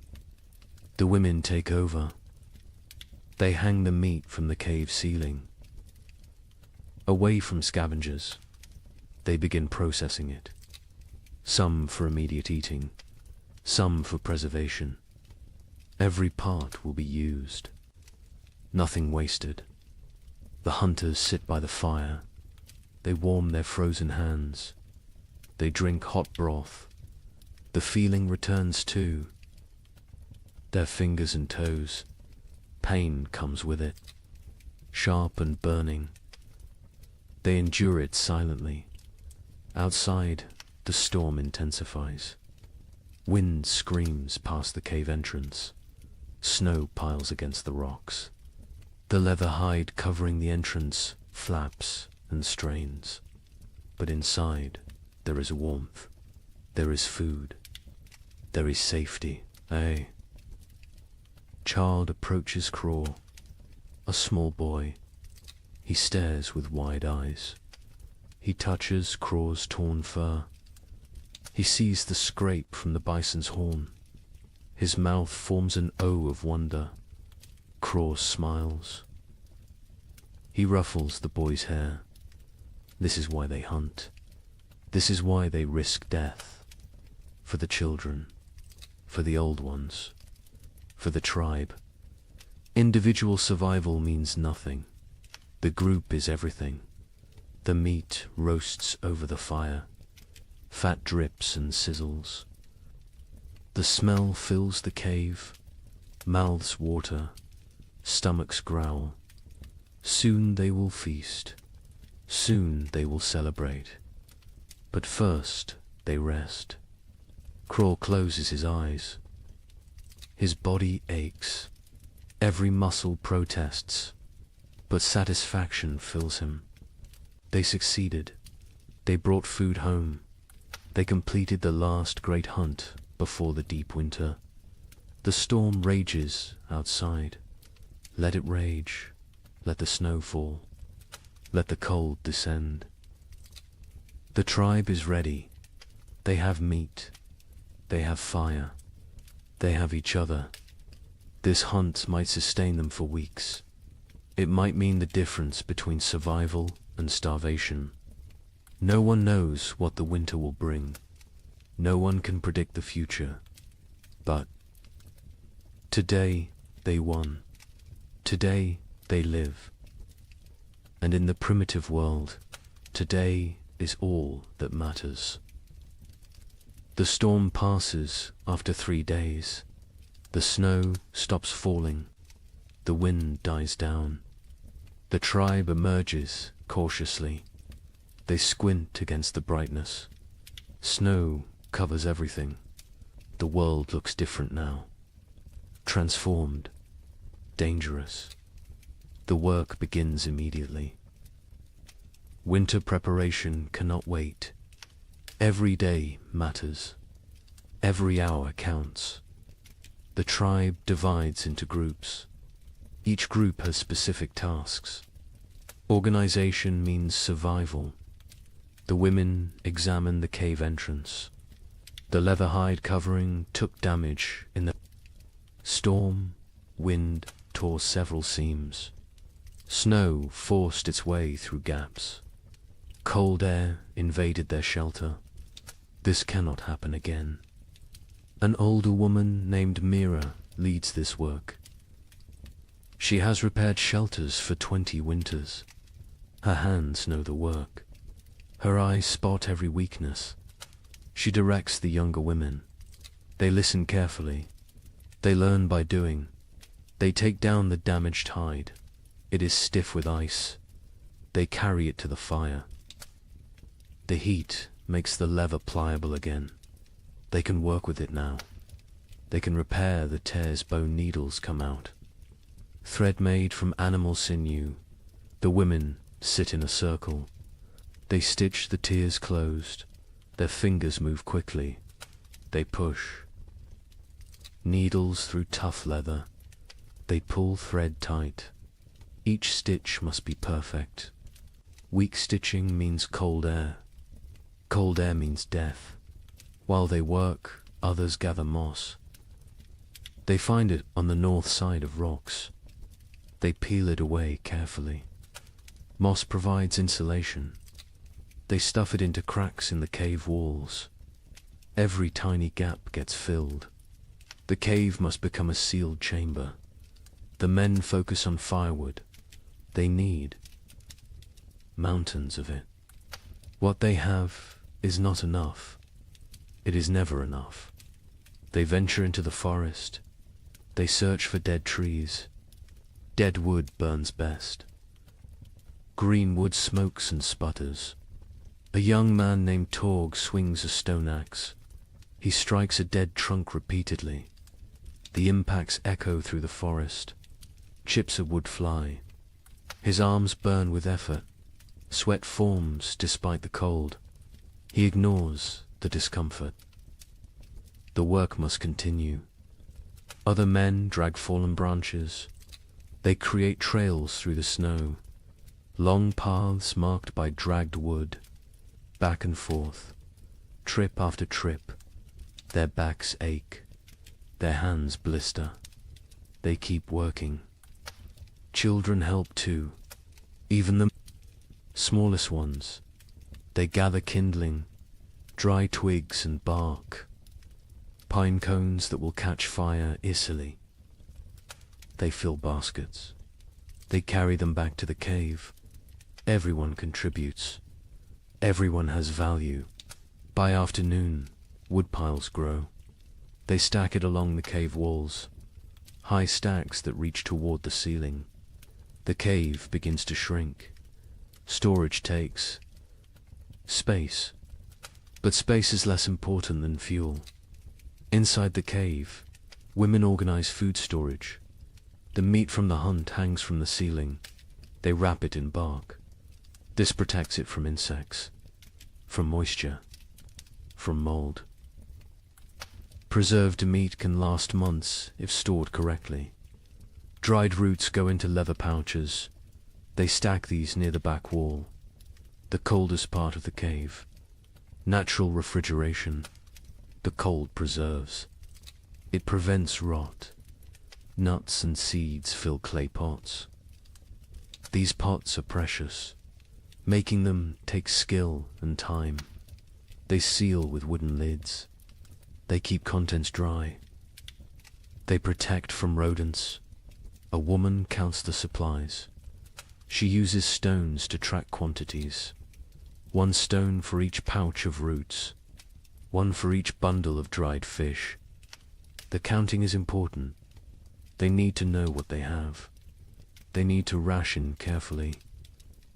The women take over. They hang the meat from the cave ceiling. Away from scavengers, they begin processing it. Some for immediate eating, some for preservation. Every part will be used. Nothing wasted. The hunters sit by the fire. They warm their frozen hands. They drink hot broth. The feeling returns too. Their fingers and toes. Pain comes with it. Sharp and burning. They endure it silently. Outside, the storm intensifies. Wind screams past the cave entrance. Snow piles against the rocks. The leather hide covering the entrance flaps and strains. But inside, there is warmth. There is food. There is safety. Aye. Child approaches Craw. A small boy. He stares with wide eyes. He touches Craw's torn fur. He sees the scrape from the bison's horn. His mouth forms an O of wonder. Craw smiles. He ruffles the boy's hair. This is why they hunt. This is why they risk death. For the children. For the old ones. For the tribe. Individual survival means nothing. The group is everything. The meat roasts over the fire. Fat drips and sizzles. The smell fills the cave. Mouths water. Stomachs growl. Soon they will feast. Soon they will celebrate. But first they rest. Craw closes his eyes. His body aches. Every muscle protests. But satisfaction fills him. They succeeded. They brought food home. They completed the last great hunt before the deep winter. The storm rages outside. Let it rage. Let the snow fall. Let the cold descend. The tribe is ready. They have meat. They have fire. They have each other. This hunt might sustain them for weeks. It might mean the difference between survival and starvation. No one knows what the winter will bring. No one can predict the future. But today they won. Today they live. And in the primitive world, today is all that matters. The storm passes after 3 days. The snow stops falling. The wind dies down. The tribe emerges cautiously. They squint against the brightness. Snow covers everything. The world looks different now. Transformed. Dangerous. The work begins immediately. Winter preparation cannot wait. Every day matters. Every hour counts. The tribe divides into groups. Each group has specific tasks. Organization means survival. The women examine the cave entrance. The leather hide covering took damage in the storm. Wind tore several seams. Snow forced its way through gaps. Cold air invaded their shelter. This cannot happen again. An older woman named Mira leads this work. She has repaired shelters for 20 winters. Her hands know the work. Her eyes spot every weakness. She directs the younger women. They listen carefully. They learn by doing. They take down the damaged hide. It is stiff with ice. They carry it to the fire. The heat makes the leather pliable again. They can work with it now. They can repair the tears bone needles come out. Thread made from animal sinew, the women sit in a circle. They stitch the tears closed. Their fingers move quickly. They push. Needles through tough leather. They pull thread tight. Each stitch must be perfect. Weak stitching means cold air. Cold air means death. While they work, others gather moss. They find it on the north side of rocks. They peel it away carefully. Moss provides insulation. They stuff it into cracks in the cave walls. Every tiny gap gets filled. The cave must become a sealed chamber. The men focus on firewood. They need mountains of it. What they have is not enough. It is never enough. They venture into the forest. They search for dead trees. Dead wood burns best. Green wood smokes and sputters. A young man named Torg swings a stone axe. He strikes a dead trunk repeatedly. The impacts echo through the forest. Chips of wood fly. His arms burn with effort. Sweat forms despite the cold. He ignores the discomfort. The work must continue. Other men drag fallen branches. They create trails through the snow. Long paths marked by dragged wood. Back and forth. Trip after trip. Their backs ache. Their hands blister. They keep working. Children help too. Even the smallest ones. They gather kindling, dry twigs and bark, pine cones that will catch fire easily. They fill baskets. They carry them back to the cave. Everyone contributes. Everyone has value. By afternoon, wood piles grow. They stack it along the cave walls, high stacks that reach toward the ceiling. The cave begins to shrink. Storage takes space. But space is less important than fuel. Inside the cave, women organize food storage. The meat from the hunt hangs from the ceiling. They wrap it in bark. This protects it from insects, from moisture, from mold. Preserved meat can last months if stored correctly. Dried roots go into leather pouches. They stack these near the back wall, the coldest part of the cave. Natural refrigeration. The cold preserves. It prevents rot. Nuts and seeds fill clay pots. These pots are precious. Making them takes skill and time. They seal with wooden lids. They keep contents dry. They protect from rodents. A woman counts the supplies. She uses stones to track quantities. 1 stone for each pouch of roots. 1 for each bundle of dried fish. The counting is important. They need to know what they have. They need to ration carefully.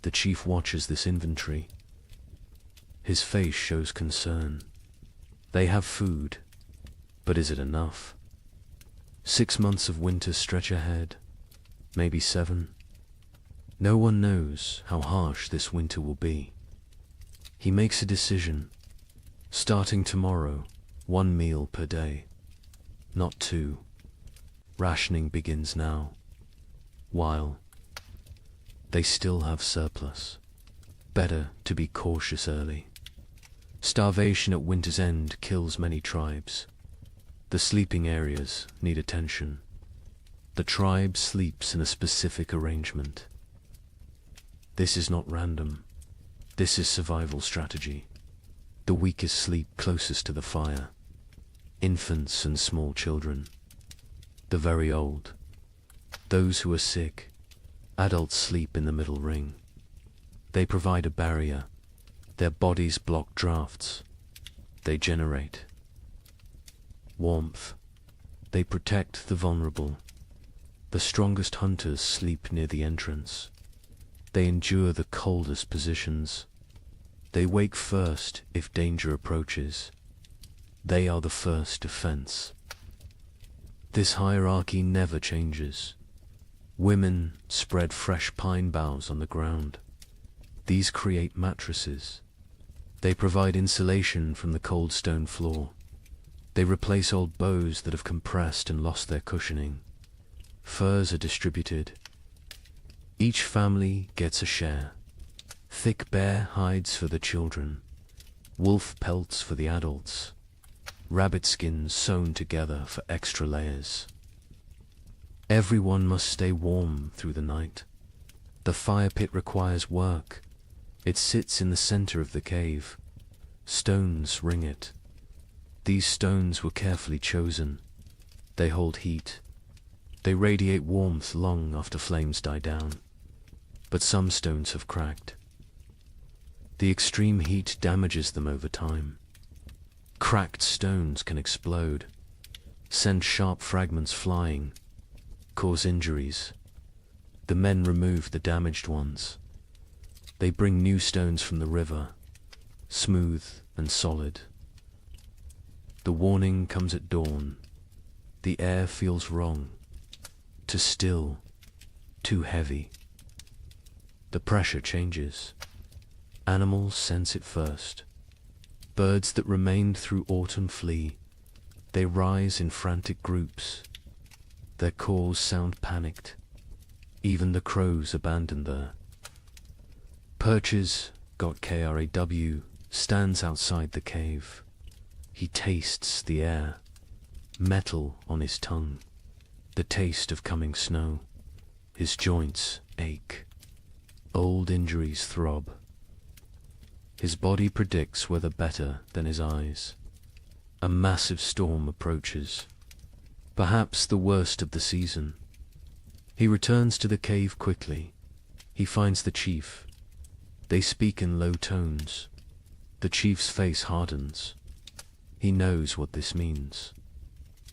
The chief watches this inventory. His face shows concern. They have food, but is it enough? 6 months of winter stretch ahead, maybe 7. No one knows how harsh this winter will be. He makes a decision. Starting tomorrow, 1 meal per day, not 2. Rationing begins now, while they still have surplus. Better to be cautious early. Starvation at winter's end kills many tribes. The sleeping areas need attention. The tribe sleeps in a specific arrangement. This is not random. This is survival strategy. The weakest sleep closest to the fire. Infants and small children. The very old. Those who are sick. Adults sleep in the middle ring. They provide a barrier. Their bodies block drafts. They generate warmth. They protect the vulnerable. The strongest hunters sleep near the entrance. They endure the coldest positions. They wake first if danger approaches. They are the first defense. This hierarchy never changes. Women spread fresh pine boughs on the ground. These create mattresses. They provide insulation from the cold stone floor. They replace old bows that have compressed and lost their cushioning. Furs are distributed. Each family gets a share. Thick bear hides for the children, wolf pelts for the adults, rabbit skins sewn together for extra layers. Everyone must stay warm through the night. The fire pit requires work. It sits in the center of the cave. Stones ring it. These stones were carefully chosen. They hold heat. They radiate warmth long after flames die down. But some stones have cracked. The extreme heat damages them over time. Cracked stones can explode, send sharp fragments flying, cause injuries. The men remove the damaged ones. They bring new stones from the river, smooth and solid. The warning comes at dawn. The air feels wrong, too still, too heavy. The pressure changes. Animals sense it first. Birds that remained through autumn flee. They rise in frantic groups. Their calls sound panicked. Even the crows abandon there. Perches, got KRAW, stands outside the cave. He tastes the air, metal on his tongue, the taste of coming snow. His joints ache. Old injuries throb. His body predicts weather better than his eyes. A massive storm approaches, perhaps the worst of the season. He returns to the cave quickly. He finds the chief. They speak in low tones. The chief's face hardens. He knows what this means.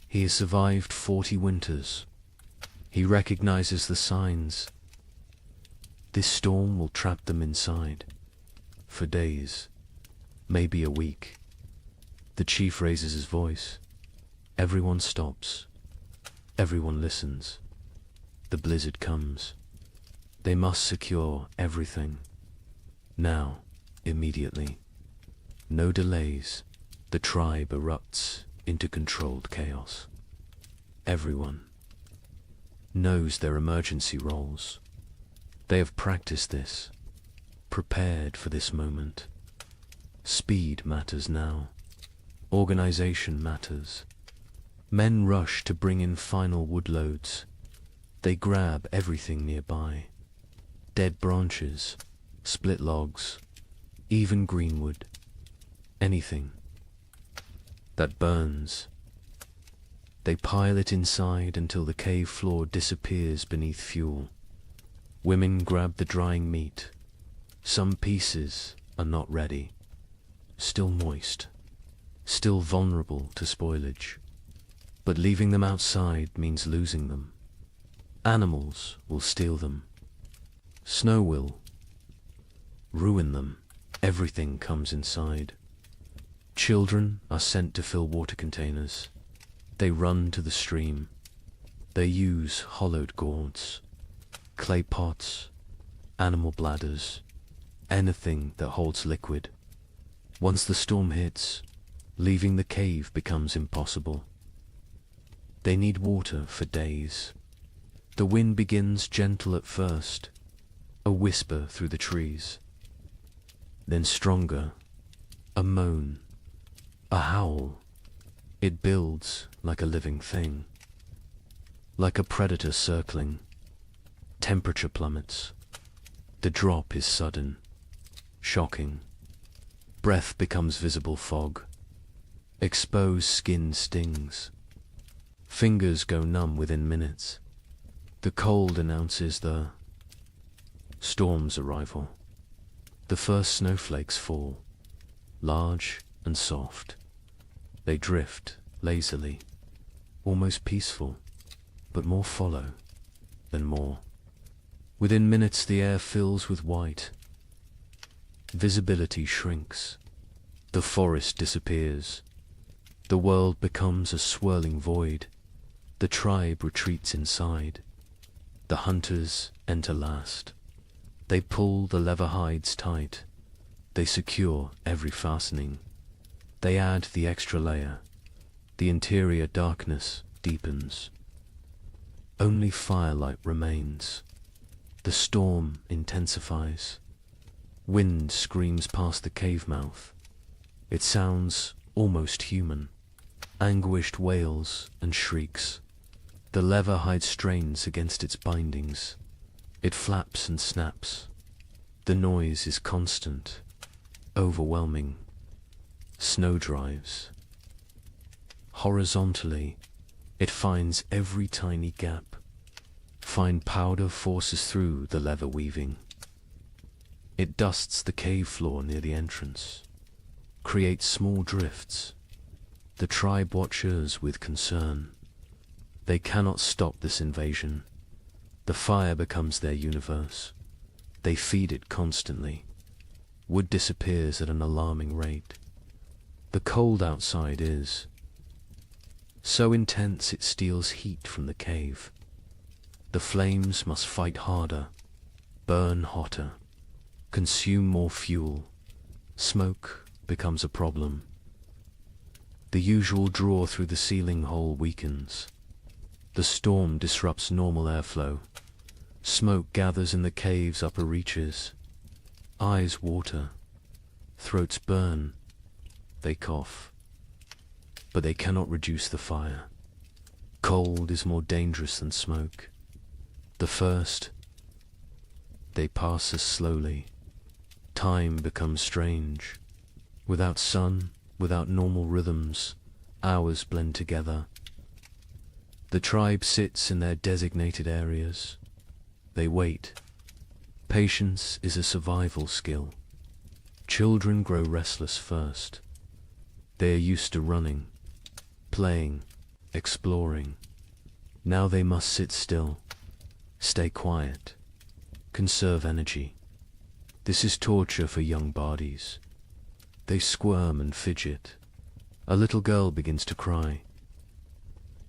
He has survived 40 winters. He recognizes the signs. This storm will trap them inside. For days, maybe a week. The chief raises his voice. Everyone stops. Everyone listens. The blizzard comes. They must secure everything. Now, immediately. No delays. The tribe erupts into controlled chaos. Everyone knows their emergency roles. They have practiced this, prepared for this moment. Speed matters now. Organization matters. Men rush to bring in final wood loads. They grab everything nearby. Dead branches, split logs, even greenwood. Anything that burns. They pile it inside until the cave floor disappears beneath fuel. Women grab the drying meat. Some pieces are not ready, still moist, still vulnerable to spoilage. But leaving them outside means losing them. Animals will steal them. Snow will ruin them. Everything comes inside. Children are sent to fill water containers. They run to the stream. They use hollowed gourds, clay pots, animal bladders, anything that holds liquid. Once the storm hits, leaving the cave becomes impossible. They need water for days. The wind begins gentle at first, a whisper through the trees. Then stronger, a moan, a howl. It builds like a living thing, like a predator circling. Temperature plummets. The drop is sudden, shocking. Breath becomes visible fog. Exposed skin stings. Fingers go numb within minutes. The cold announces the storm's arrival. The first snowflakes fall, large and soft. They drift lazily, almost peaceful, but more follow than more. Within minutes the air fills with white. Visibility shrinks. The forest disappears. The world becomes a swirling void. The tribe retreats inside. The hunters enter last. They pull the leather hides tight. They secure every fastening. They add the extra layer. The interior darkness deepens. Only firelight remains. The storm intensifies. Wind screams past the cave mouth. It sounds almost human. Anguished wails and shrieks. The leather hide strains against its bindings. It flaps and snaps. The noise is constant, overwhelming. Snow drives. Horizontally, it finds every tiny gap. Fine powder forces through the leather weaving. It dusts the cave floor near the entrance, creates small drifts. The tribe watches with concern. They cannot stop this invasion. The fire becomes their universe. They feed it constantly. Wood disappears at an alarming rate. The cold outside is so intense it steals heat from the cave. The flames must fight harder, burn hotter, consume more fuel. Smoke becomes a problem. The usual draw through the ceiling hole weakens. The storm disrupts normal airflow. Smoke gathers in the cave's upper reaches. Eyes water. Throats burn. They cough. But they cannot reduce the fire. Cold is more dangerous than smoke. The first, they pass us slowly. Time becomes strange. Without sun, without normal rhythms, hours blend together. The tribe sits in their designated areas. They wait. Patience is a survival skill. Children grow restless first. They are used to running, playing, exploring. Now they must sit still, stay quiet, conserve energy. This is torture for young bodies. They squirm and fidget. A little girl begins to cry.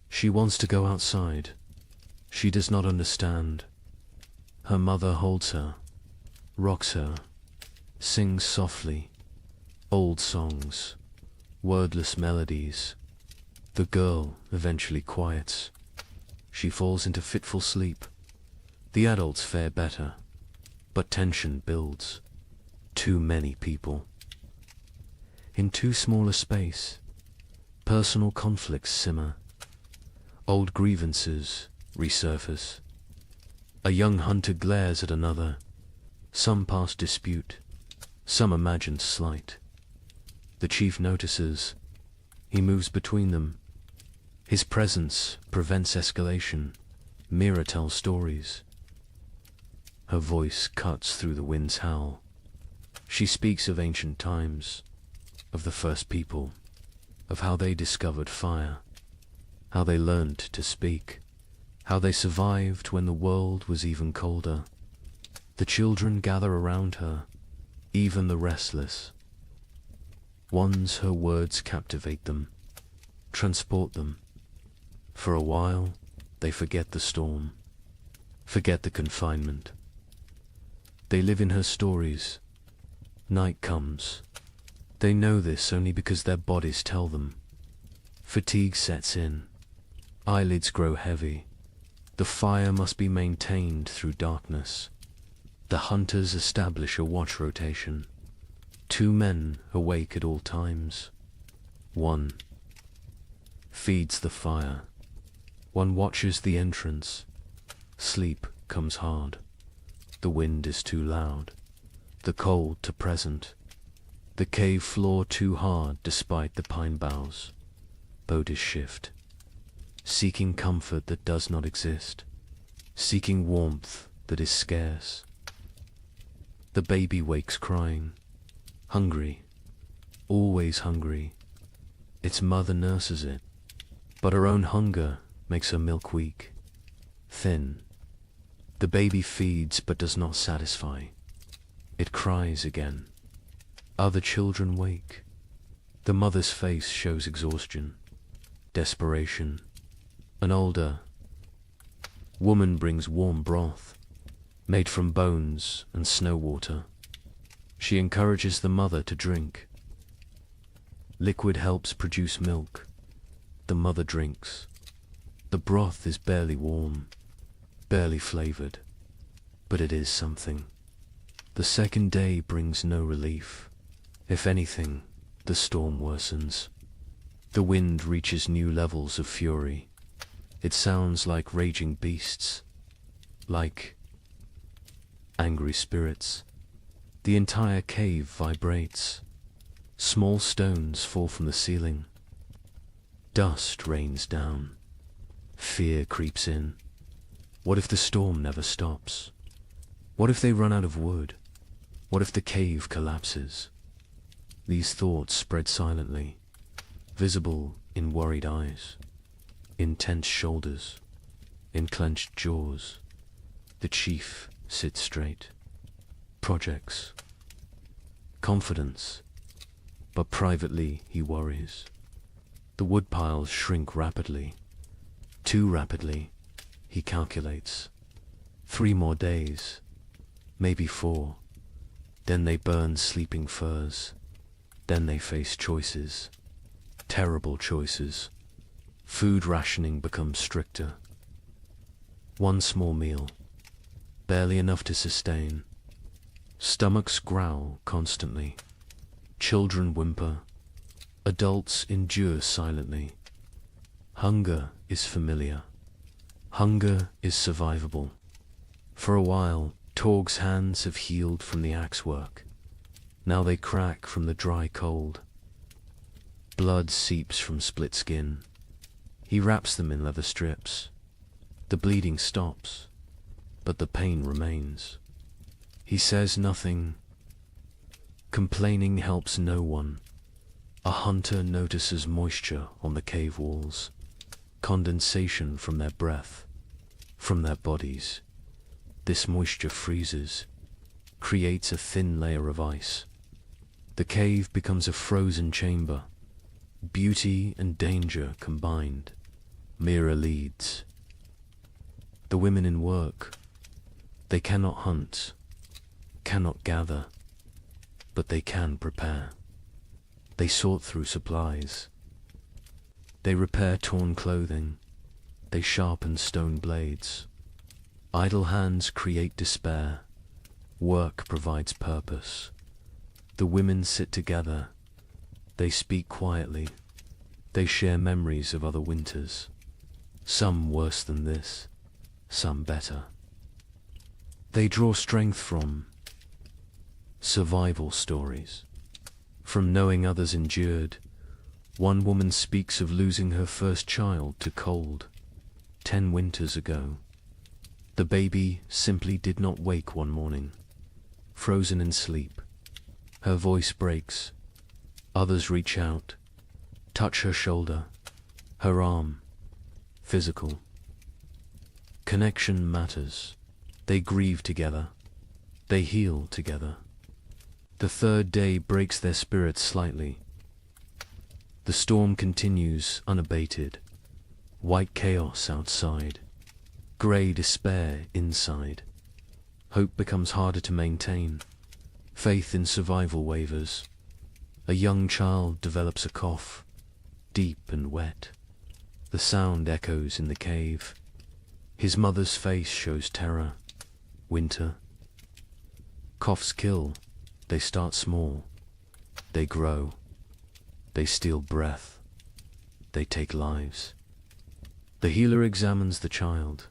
She wants to go outside. She does not understand. Her mother holds her, rocks her, sings softly, old songs, wordless melodies. The girl eventually quiets. She falls into fitful sleep. The adults fare better, but tension builds. Too many people. In too small a space, personal conflicts simmer. Old grievances resurface. A young hunter glares at another. Some past dispute, some imagined slight. The chief notices. He moves between them. His presence prevents escalation. Mira tells stories. Her voice cuts through the wind's howl. She speaks of ancient times, of the first people, of how they discovered fire, how they learned to speak, how they survived when the world was even colder. The children gather around her, even the restless. Once her words captivate them, transport them. For a while, they forget the storm, forget the confinement. They live in her stories. Night comes. They know this only because their bodies tell them. Fatigue sets in. Eyelids grow heavy. The fire must be maintained through darkness. The hunters establish a watch rotation. 2 men awake at all times. 1 feeds the fire. 1 watches the entrance. Sleep comes hard. The wind is too loud. The cold too present. The cave floor too hard despite the pine boughs. Bodies shift. Seeking comfort that does not exist. Seeking warmth that is scarce. The baby wakes crying. Hungry. Always hungry. Its mother nurses it. But her own hunger makes her milk weak. Thin. The baby feeds but does not satisfy. It cries again. Other children wake. The mother's face shows exhaustion, desperation. An older woman brings warm broth. made from bones and snow water. She encourages the mother to drink. Liquid helps produce milk. The mother drinks. The broth is barely warm, barely flavored, but it is something. The second day brings no relief. If anything, the storm worsens. The wind reaches new levels of fury. It sounds like raging beasts, like angry spirits. The entire cave vibrates. Small stones fall from the ceiling. Dust rains down. Fear creeps in. What if the storm never stops? What if they run out of wood? What if the cave collapses? These thoughts spread silently, visible in worried eyes, in tense shoulders, in clenched jaws. The chief sits straight. Projects. Confidence. But privately he worries. The woodpiles shrink rapidly. Too rapidly, he calculates. 3 more days, maybe 4. Then they burn sleeping firs. Then they face choices. Terrible choices. Food rationing becomes stricter. 1 small meal, barely enough to sustain. Stomachs growl constantly. Children whimper. Adults endure silently. Hunger is familiar. Hunger is survivable. For a while, Torg's hands have healed from the axe work. Now they crack from the dry cold. Blood seeps from split skin. He wraps them in leather strips. The bleeding stops, but the pain remains. He says nothing. Complaining helps no one. A hunter notices moisture on the cave walls, condensation from their breath, from their bodies. This moisture freezes, creates a thin layer of ice. The cave becomes a frozen chamber. Beauty and danger combined. Mira leads. The women in work. They cannot hunt, cannot gather, but they can prepare. They sort through supplies. They repair torn clothing. They sharpen stone blades. Idle hands create despair. Work provides purpose. The women sit together. They speak quietly. They share memories of other winters. Some worse than this, some better. They draw strength from survival stories. From knowing others endured. One woman speaks of losing her first child to cold 10 winters ago. The baby simply did not wake one morning, frozen in sleep. Her voice breaks. Others reach out, touch her shoulder, her arm. Physical. Connection matters. They grieve together. They heal together. The third day breaks their spirits slightly. The storm continues unabated. White chaos outside. Grey despair inside. Hope becomes harder to maintain. Faith in survival wavers. A young child develops a cough, deep and wet. The sound echoes in the cave. His mother's face shows terror. Winter. Coughs kill. They start small. They grow. They steal breath. They take lives. The healer examines the child.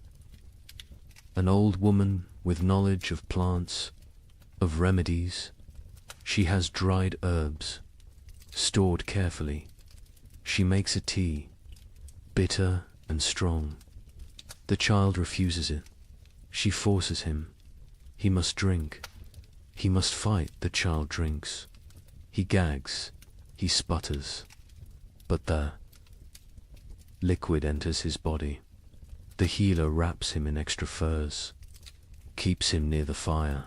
An old woman with knowledge of plants, of remedies. She has dried herbs, stored carefully. She makes a tea, bitter and strong. The child refuses it. She forces him. He must drink. He must fight. The child drinks. He gags. He sputters. But the liquid enters his body. The healer wraps him in extra furs, keeps him near the fire.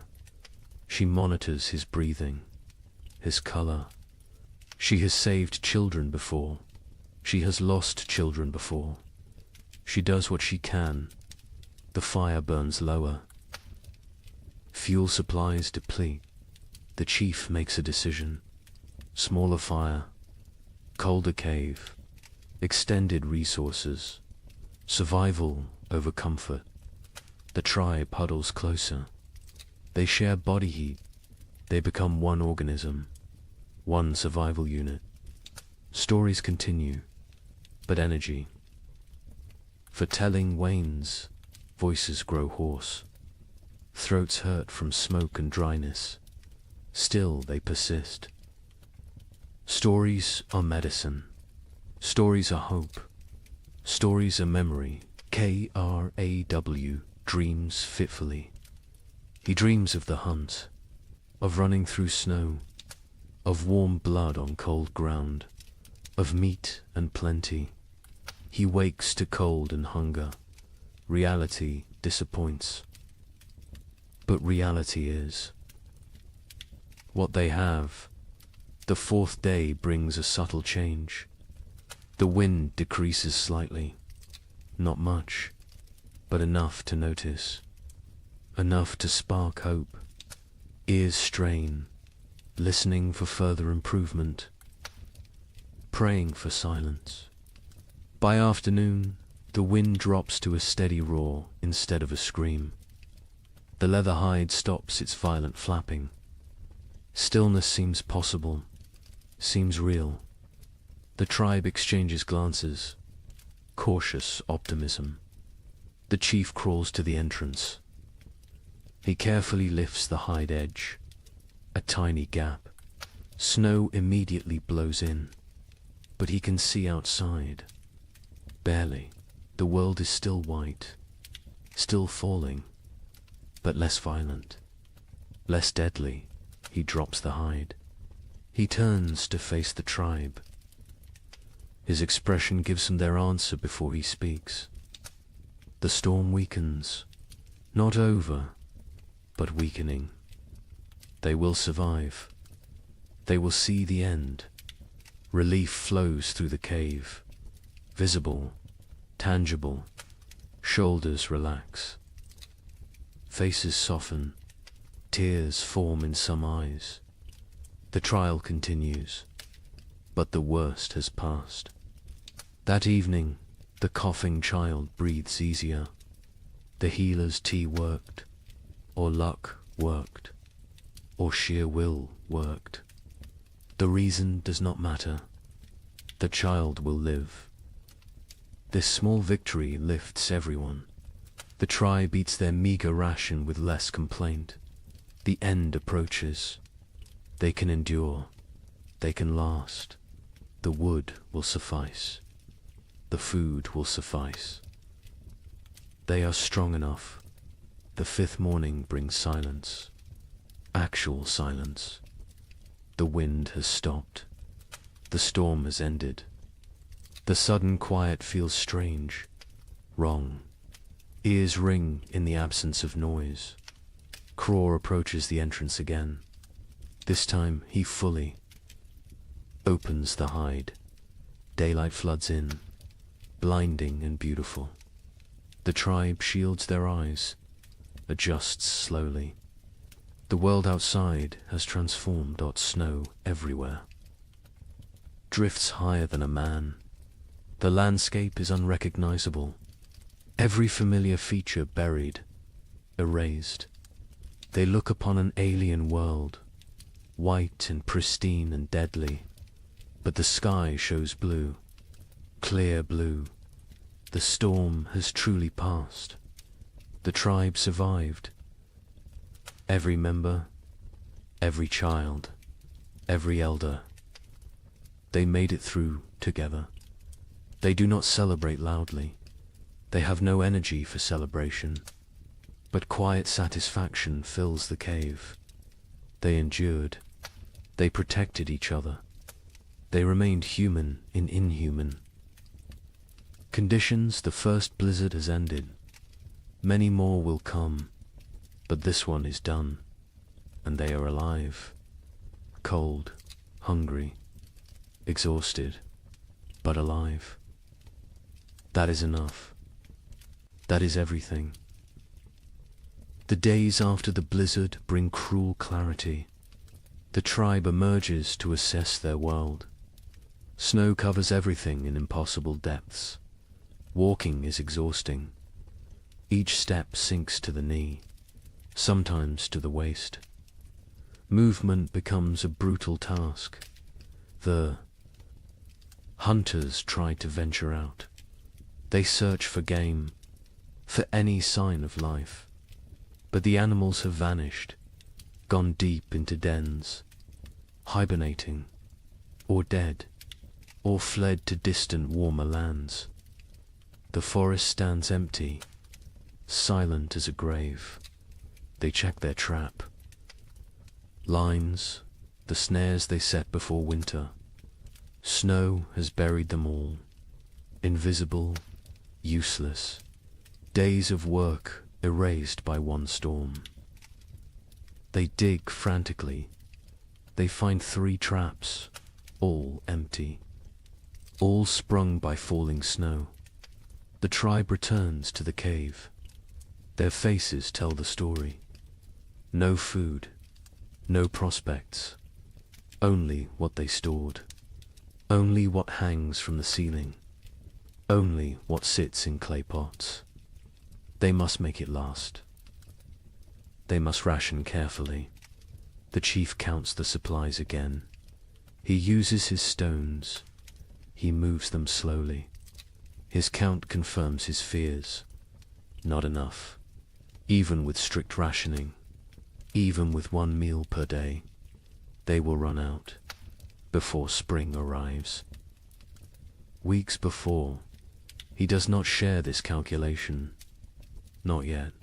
She monitors his breathing, his color. She has saved children before. She has lost children before. She does what she can. The fire burns lower. Fuel supplies deplete. The chief makes a decision. Smaller fire, colder cave, extended resources, survival over comfort. The tribe huddles closer. They share body heat. They become one organism, one survival unit. Stories continue, but energy for telling wanes. Voices grow hoarse. Throats hurt from smoke and dryness. Still they persist. Stories are medicine. Stories are hope. Stories are memory. Kraw dreams fitfully. He dreams of the hunt, of running through snow, of warm blood on cold ground, of meat and plenty. He wakes to cold and hunger. Reality disappoints. But reality is what they have. The fourth day brings a subtle change. The wind decreases slightly. Not much, but enough to notice. Enough to spark hope. Ears strain, listening for further improvement. Praying for silence. By afternoon, the wind drops to a steady roar instead of a scream. The leather hide stops its violent flapping. Stillness seems possible, seems real. The tribe exchanges glances. Cautious optimism. The chief crawls to the entrance. He carefully lifts the hide edge. A tiny gap. Snow immediately blows in, but he can see outside. Barely. The world is still white, still falling, but less violent, less deadly. He drops the hide. He turns to face the tribe. His expression gives them their answer before he speaks. The storm weakens, not over, but weakening. They will survive. They will see the end. Relief flows through the cave, visible, tangible. Shoulders relax. Faces soften. Tears form in some eyes. The trial continues, but the worst has passed. That evening, the coughing child breathes easier. The healer's tea worked, or luck worked, or sheer will worked. The reason does not matter. The child will live. This small victory lifts everyone. The tribe eats their meager ration with less complaint. The end approaches. They can endure. They can last. The wood will suffice. The food will suffice. They are strong enough. The fifth morning brings silence. Actual silence. The wind has stopped. The storm has ended. The sudden quiet feels strange, wrong. Ears ring in the absence of noise. Kraw approaches the entrance again. This time he fully opens the hide. Daylight floods in, blinding and beautiful. The tribe shields their eyes, adjusts slowly. The world outside has transformed. Snow everywhere. Drifts higher than a man. The landscape is unrecognizable. Every familiar feature buried, erased. They look upon an alien world, white and pristine and deadly. But the sky shows blue, clear blue. The storm has truly passed. The tribe survived. Every member, every child, every elder. They made it through together. They do not celebrate loudly. They have no energy for celebration. But quiet satisfaction fills the cave. They endured. They protected each other. They remained human in inhuman conditions. The first blizzard has ended. Many more will come, but this one is done, and they are alive. Cold, hungry, exhausted, but alive. That is enough. That is everything. The days after the blizzard bring cruel clarity. The tribe emerges to assess their world. Snow covers everything in impossible depths. Walking is exhausting. Each step sinks to the knee, sometimes to the waist. Movement becomes a brutal task. The hunters try to venture out. They search for game, for any sign of life. But the animals have vanished, gone deep into dens, hibernating, or dead, or fled to distant warmer lands. The forest stands empty, silent as a grave. They check their trap. Lines, the snares they set before winter. Snow has buried them all. Invisible, useless. Days of work erased by one storm. They dig frantically. They find 3 traps, all empty. All sprung by falling snow. The tribe returns to the cave. Their faces tell the story. No food, no prospects, only what they stored. Only what hangs from the ceiling. Only what sits in clay pots. They must make it last. They must ration carefully. The chief counts the supplies again. He uses his stones. He moves them slowly. His count confirms his fears. Not enough. Even with strict rationing, even with 1 meal per day, they will run out before spring arrives. Weeks before, he does not share this calculation. Not yet.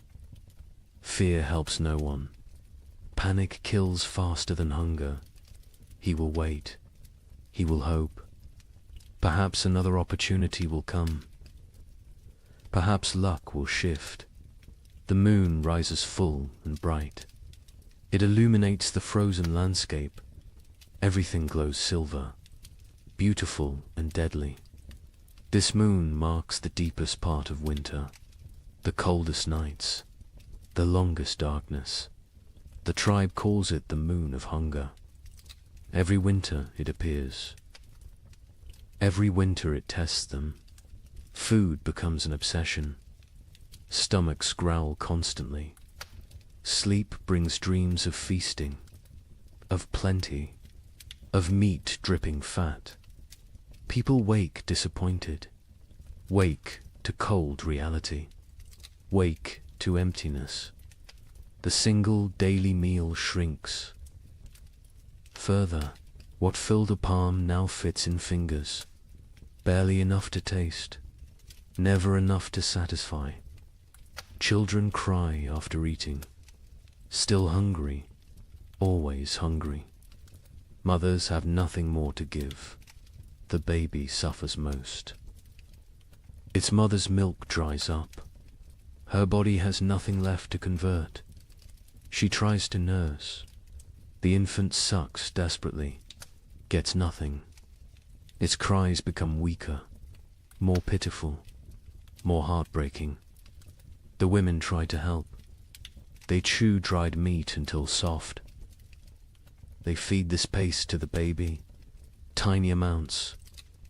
Fear helps no one. Panic kills faster than hunger. He will wait. He will hope. Perhaps another opportunity will come. Perhaps luck will shift. The moon rises full and bright. It illuminates the frozen landscape. Everything glows silver, beautiful and deadly. This moon marks the deepest part of winter, the coldest nights, the longest darkness. The tribe calls it the moon of hunger. Every winter it appears. Every winter it tests them. Food becomes an obsession. Stomachs growl constantly. Sleep brings dreams of feasting, of plenty, of meat dripping fat. People wake disappointed, wake to cold reality, wake to emptiness. The single daily meal shrinks. Further, what filled a palm now fits in fingers, barely enough to taste, never enough to satisfy. Children cry after eating, still hungry, always hungry. Mothers have nothing more to give. The baby suffers most. Its mother's milk dries up. Her body has nothing left to convert. She tries to nurse. The infant sucks desperately, gets nothing. Its cries become weaker, more pitiful, more heartbreaking. The women try to help. They chew dried meat until soft. They feed this paste to the baby, tiny amounts.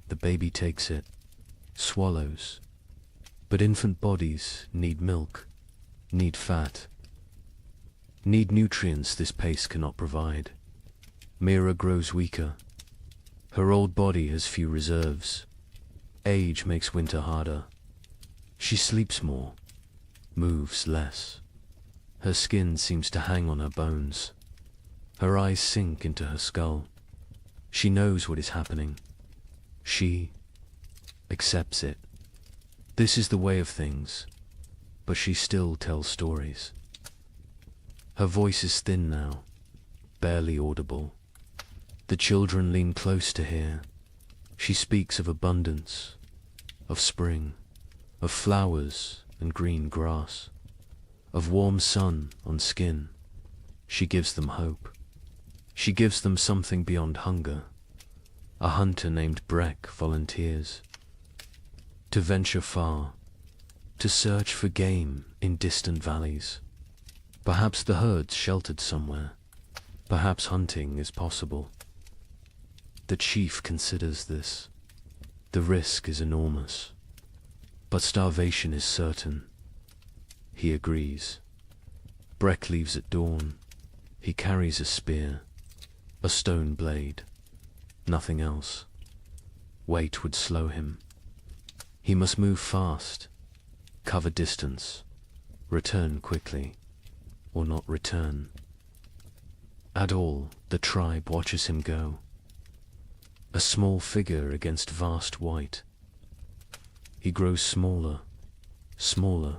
The baby takes it, swallows. But infant bodies need milk, need fat, need nutrients this paste cannot provide. Mira grows weaker. Her old body has few reserves. Age makes winter harder. She sleeps more, moves less. Her skin seems to hang on her bones. Her eyes sink into her skull. She knows what is happening. She accepts it. This is the way of things, but she still tells stories. Her voice is thin now, barely audible. The children lean close to hear. She speaks of abundance, of spring, of flowers and green grass, of warm sun on skin. She gives them hope. She gives them something beyond hunger. A hunter named Breck volunteers to venture far, to search for game in distant valleys. Perhaps the herd's sheltered somewhere. Perhaps hunting is possible. The chief considers this. The risk is enormous. But starvation is certain. He agrees. Breck leaves at dawn. He carries a spear, a stone blade, nothing else. Weight would slow him. He must move fast, cover distance, return quickly, or not return. At all, the tribe watches him go. A small figure against vast white. He grows smaller, smaller,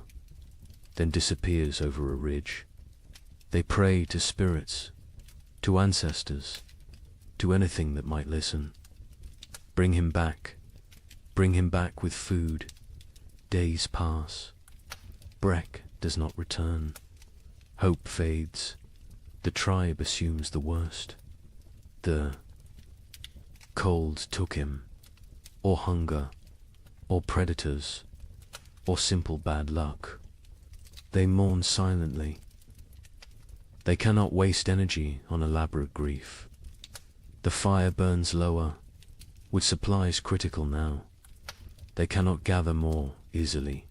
then disappears over a ridge. They pray to spirits, to ancestors, to anything that might listen. Bring him back with food. Days pass. Breck does not return. Hope fades. The tribe assumes the worst. The cold took him, or hunger, or predators, or simple bad luck. They mourn silently. They cannot waste energy on elaborate grief. The fire burns lower, with supplies critical now. They cannot gather more easily.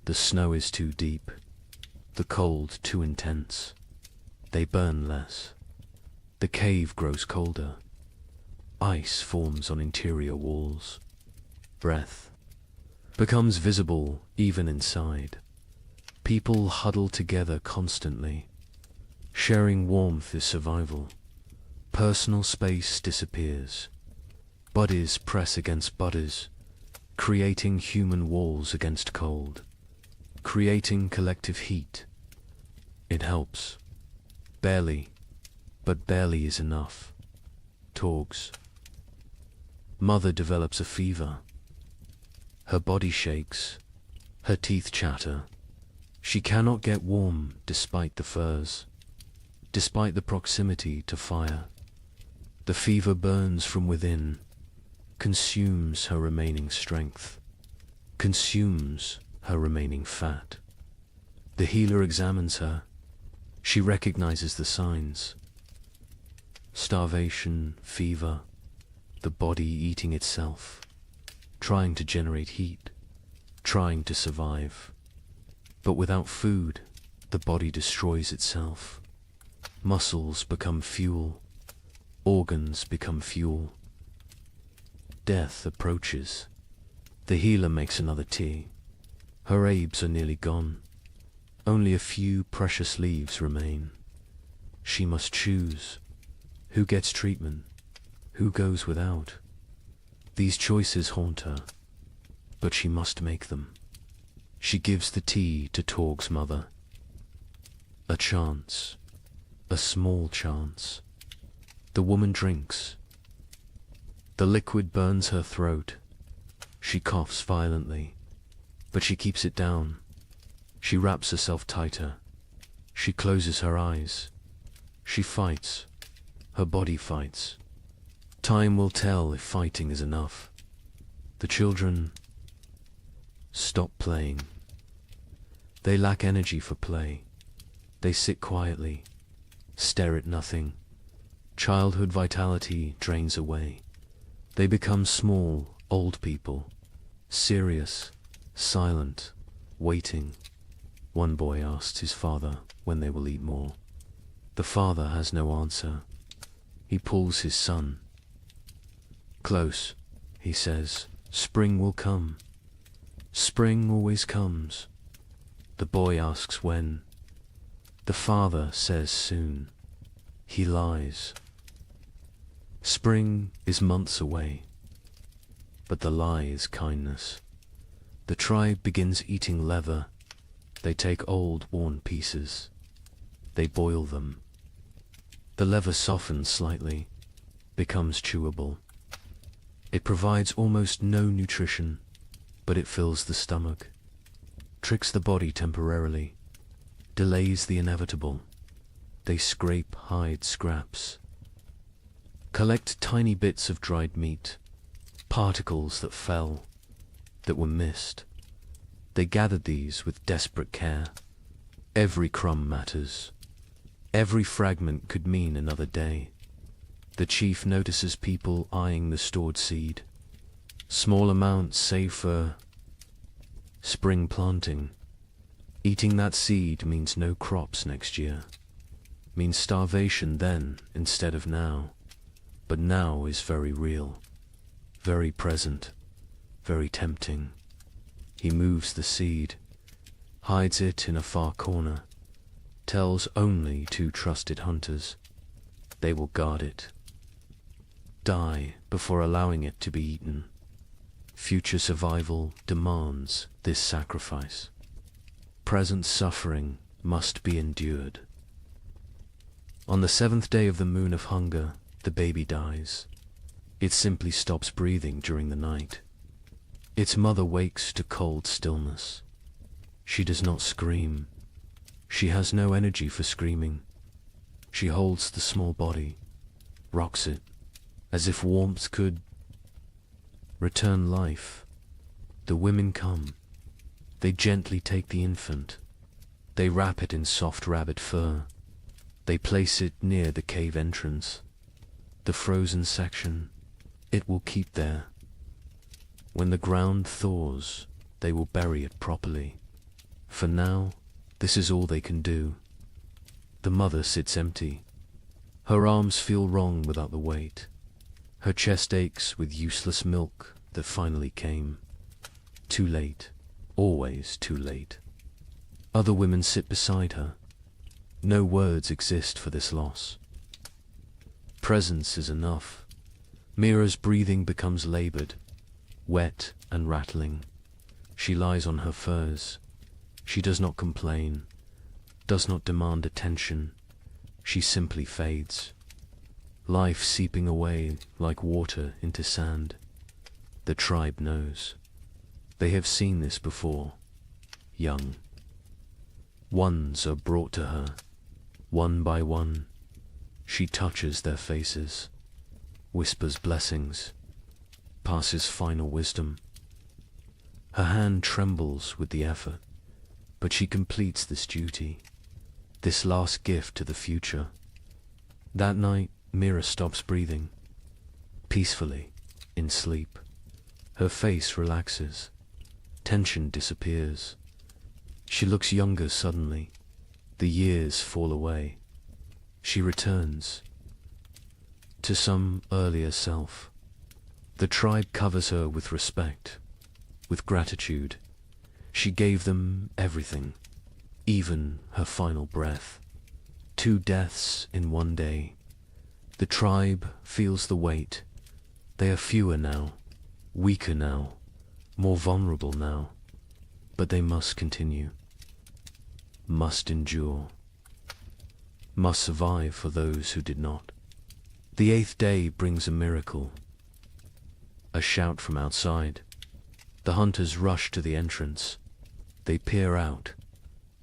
The snow is too deep, the cold too intense. They burn less. The cave grows colder. Ice forms on interior walls. Breath becomes visible even inside. People huddle together constantly. Sharing warmth is survival. Personal space disappears. Bodies press against bodies, creating human walls against cold, creating collective heat. It helps. Barely, but barely is enough. Torgs. Mother develops a fever. Her body shakes. Her teeth chatter. She cannot get warm despite the furs, despite the proximity to fire. The fever burns from within, consumes her remaining strength, consumes her remaining fat. The healer examines her. She recognizes the signs. Starvation, fever, the body eating itself, trying to generate heat, trying to survive. But without food, the body destroys itself. Muscles become fuel. Organs become fuel. Death approaches. The healer makes another tea. Her herbs are nearly gone. Only a few precious leaves remain. She must choose. Who gets treatment? Who goes without? These choices haunt her, but she must make them. She gives the tea to Torg's mother. A chance. A small chance. The woman drinks. The liquid burns her throat. She coughs violently, but she keeps it down. She wraps herself tighter. She closes her eyes. She fights. Her body fights. Time will tell if fighting is enough. The children stop playing. They lack energy for play. They sit quietly, stare at nothing. Childhood vitality drains away. They become small, old people, serious, silent, waiting. One boy asks his father when they will eat more. The father has no answer. He pulls his son. Close, he says, spring will come. Spring always comes. The boy asks when. The father says soon. He lies. Spring is months away, but the lie is kindness. The tribe begins eating leather. They take old, worn pieces. They boil them. The leather softens slightly, becomes chewable. It provides almost no nutrition, but it fills the stomach, tricks the body temporarily, delays the inevitable. They scrape hide scraps, collect tiny bits of dried meat, particles that fell, that were missed. They gathered these with desperate care. Every crumb matters. Every fragment could mean another day. The chief notices people eyeing the stored seed. Small amounts save for spring planting. Eating that seed means no crops next year. Means starvation then instead of now. But now is very real, very present, very tempting. He moves the seed, hides it in a far corner, tells only 2 trusted hunters. They will guard it. Die before allowing it to be eaten. Future survival demands this sacrifice. Present suffering must be endured. On the 7th day of the moon of hunger, the baby dies. It simply stops breathing during the night. Its mother wakes to cold stillness. She does not scream. She has no energy for screaming. She holds the small body, rocks it, as if warmth could return life. The women come. They gently take the infant. They wrap it in soft rabbit fur. They place it near the cave entrance. The frozen section, it will keep there. When the ground thaws, they will bury it properly. For now, this is all they can do. The mother sits empty. Her arms feel wrong without the weight. Her chest aches with useless milk that finally came. Too late, always too late. Other women sit beside her. No words exist for this loss. Presence is enough. Mira's breathing becomes labored, wet and rattling. She lies on her furs. She does not complain, does not demand attention. She simply fades. Life seeping away like water into sand. The tribe knows. They have seen this before. Young. Ones are brought to her, one by one. She touches their faces, whispers blessings, passes final wisdom. Her hand trembles with the effort, but she completes this duty, this last gift to the future. That night, Mira stops breathing, peacefully, in sleep. Her face relaxes, tension disappears. She looks younger suddenly. The years fall away. She returns to some earlier self. The tribe covers her with respect, with gratitude. She gave them everything, even her final breath. 2 deaths in one day. The tribe feels the weight. They are fewer now, weaker now, more vulnerable now. But they must continue, must endure, must survive for those who did not. The 8th day brings a miracle. A shout from outside. The hunters rush to the entrance. They peer out.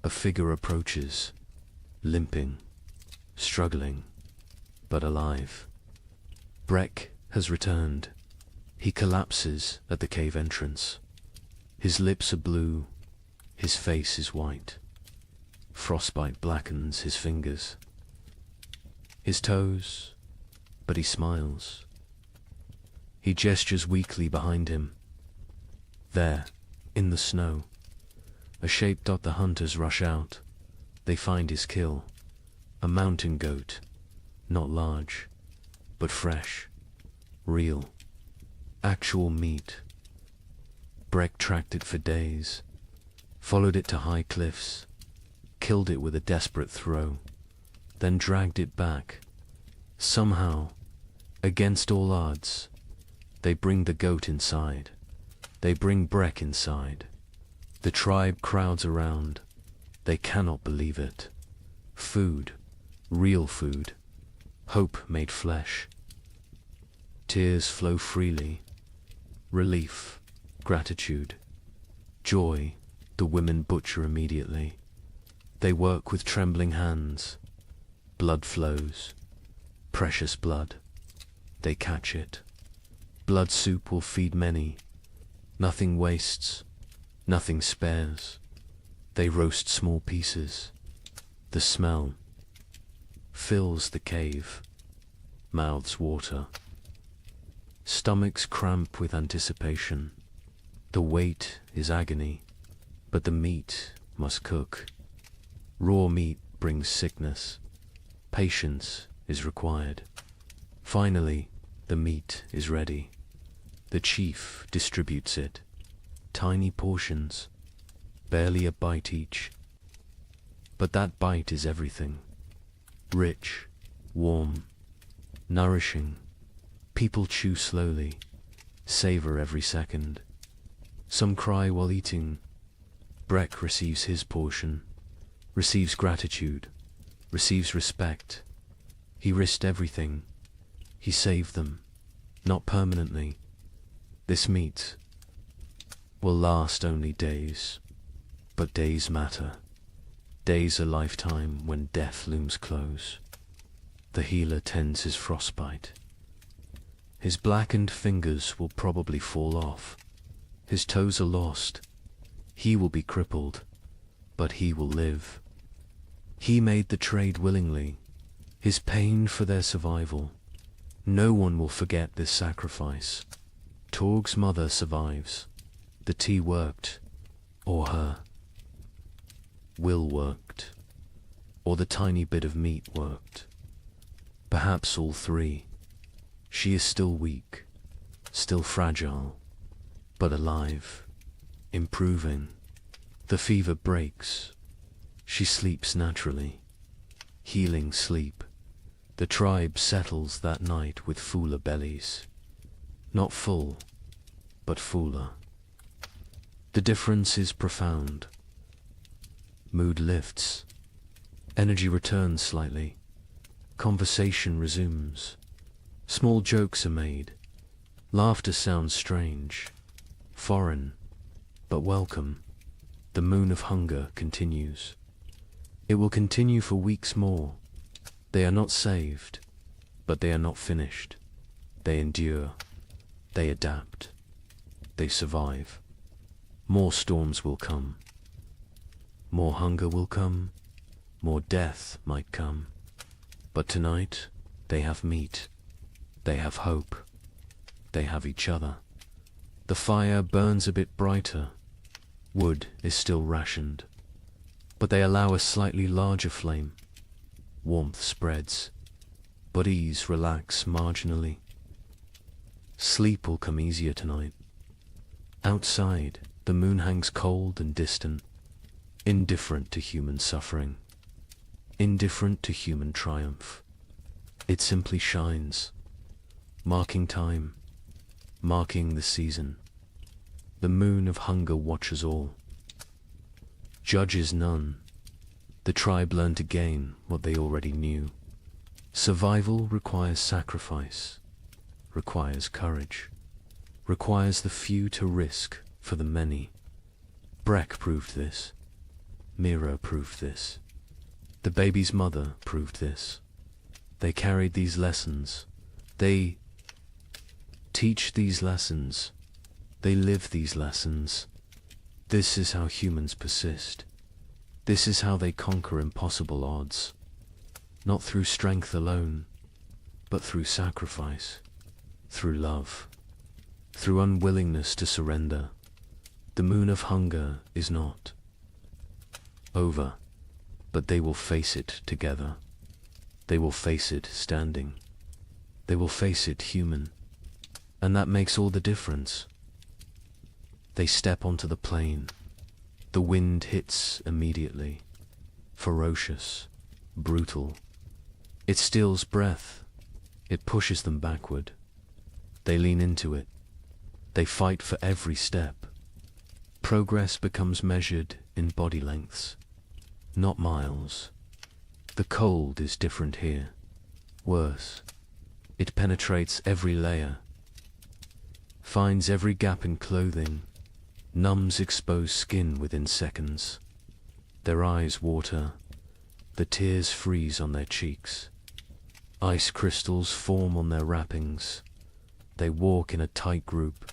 A figure approaches, limping, struggling, but alive. Breck has returned. He collapses at the cave entrance. His lips are blue. His face is white. Frostbite blackens his fingers, his toes, but he smiles. He gestures weakly behind him. There, in the snow, a shape. The hunters rush out. They find his kill, a mountain goat, not large, but fresh, real, actual meat. Breck tracked it for days, followed it to high cliffs, killed it with a desperate throw, then dragged it back. Somehow, against all odds, they bring the goat inside. They bring Breck inside. The tribe crowds around. They cannot believe it. Food, real food, hope made flesh. Tears flow freely. Relief, gratitude, joy. The women butcher immediately. They work with trembling hands. Blood flows. Precious blood. They catch it. Blood soup will feed many. Nothing wastes. Nothing spares. They roast small pieces. The smell fills the cave, mouths water, stomachs cramp with anticipation. The wait is agony, but the meat must cook. Raw meat brings sickness. Patience is required. Finally, the meat is ready. The chief distributes it. Tiny portions, barely a bite each. But that bite is everything. Rich, warm, nourishing. People chew slowly, savor every second. Some cry while eating. Breck receives his portion, receives gratitude, receives respect. He risked everything. He saved them, not permanently. This meat will last only days, but days matter. Days a lifetime when death looms close. The healer tends his frostbite. His blackened fingers will probably fall off. His toes are lost. He will be crippled, but he will live. He made the trade willingly, his pain for their survival. No one will forget this sacrifice. Torg's mother survives. The tea worked, or her will worked, or the tiny bit of meat worked. Perhaps all three. She is still weak, still fragile, but alive, improving. The fever breaks. She sleeps naturally. Healing sleep. The tribe settles that night with fuller bellies. Not full, but fuller. The difference is profound. Mood lifts. Energy returns slightly. Conversation resumes. Small jokes are made. Laughter sounds strange, foreign, but welcome. The moon of hunger continues. It will continue for weeks more. They are not saved, but they are not finished. They endure. They adapt. They survive. More storms will come. More hunger will come. More death might come. But tonight, they have meat. They have hope. They have each other. The fire burns a bit brighter. Wood is still rationed. But they allow a slightly larger flame. Warmth spreads. Bodies relax marginally. Sleep will come easier tonight. Outside, the moon hangs cold and distant, indifferent to human suffering, indifferent to human triumph. It simply shines, marking time, marking the season. The moon of hunger watches all, judges none. The tribe learned again what they already knew. Survival requires sacrifice, requires courage, requires the few to risk for the many. Breck proved this. Mira proved this. The baby's mother proved this. They carried these lessons. They teach these lessons. They live these lessons. This is how humans persist. This is how they conquer impossible odds. Not through strength alone, but through sacrifice, through love, through unwillingness to surrender. The moon of hunger is not over, but they will face it together. They will face it standing. They will face it human. And that makes all the difference. They step onto the plain. The wind hits immediately. Ferocious, brutal. It steals breath. It pushes them backward. They lean into it. They fight for every step. Progress becomes measured in body lengths, not miles. The cold is different here. Worse. It penetrates every layer, finds every gap in clothing, numbs exposed skin within seconds. Their eyes water. The tears freeze on their cheeks. Ice crystals form on their wrappings. They walk in a tight group,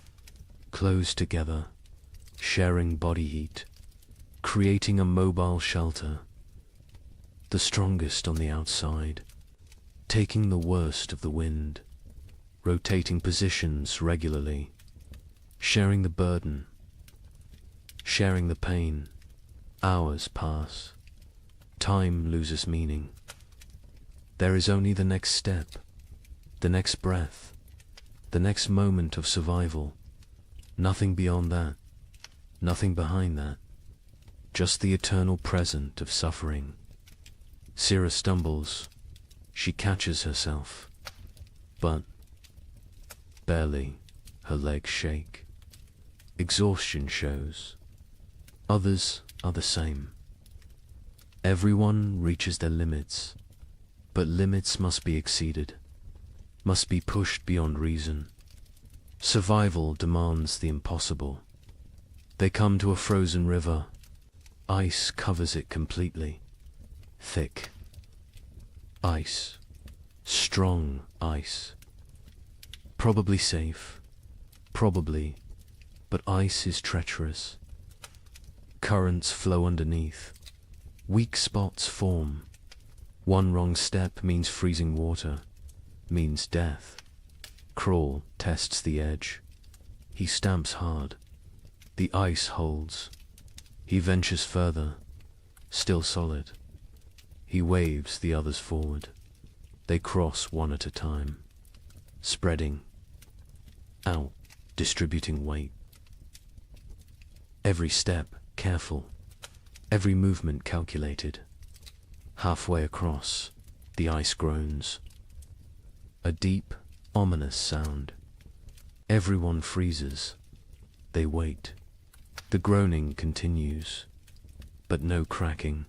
close together, sharing body heat, creating a mobile shelter. the strongest on the outside, taking the worst of the wind, rotating positions regularly, sharing the burden, sharing the pain. Hours pass. Time loses meaning. There is only the next step, the next breath, the next moment of survival. Nothing beyond that, nothing behind that. Just the eternal present of suffering. Syrah stumbles. She catches herself. But barely. Her legs shake. Exhaustion shows. Others are the same. Everyone reaches their limits, but limits must be exceeded, must be pushed beyond reason. Survival demands the impossible. They come to a frozen river. Ice covers it completely. Thick. Ice. Strong ice. Probably safe. Probably. But ice is treacherous. Currents flow underneath. Weak spots form. One wrong step means freezing water, means death. Crawl tests the edge. He stamps hard. The ice holds. He ventures further, still solid. He waves the others forward. They cross one at a time, spreading out, distributing weight. Every step careful, every movement calculated. Halfway across, the ice groans. A deep, ominous sound. Everyone freezes. They wait. The groaning continues, but no cracking,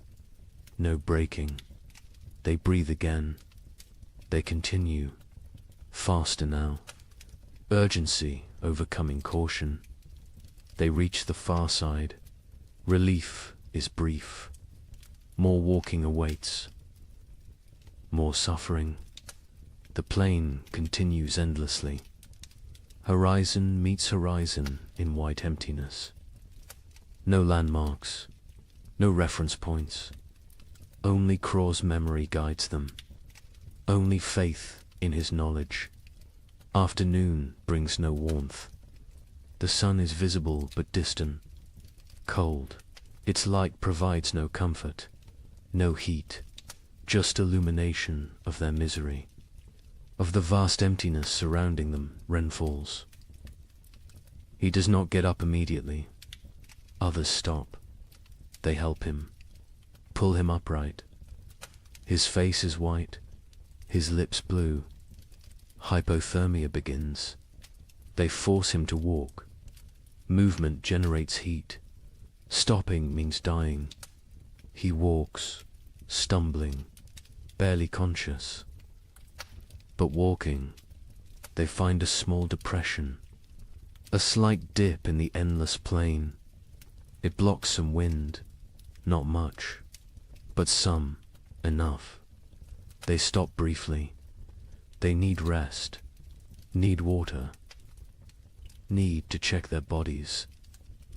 no breaking. They breathe again. They continue, faster now. Urgency overcoming caution. They reach the far side. Relief is brief. More walking awaits. More suffering. The plain continues endlessly. Horizon meets horizon in white emptiness. No landmarks, no reference points. Only Craw's memory guides them. Only faith in his knowledge. Afternoon brings no warmth. The sun is visible but distant, cold. Its light provides no comfort, no heat, just illumination of their misery. Of the vast emptiness surrounding them, Ren falls. He does not get up immediately. Others stop. They help him, pull him upright. His face is white, his lips blue. Hypothermia begins. They force him to walk. Movement generates heat. Stopping means dying. He walks, stumbling, barely conscious. But walking, they find a small depression, a slight dip in the endless plain. It blocks some wind, not much, but some, enough. They stop briefly. They need rest, need water, need to check their bodies.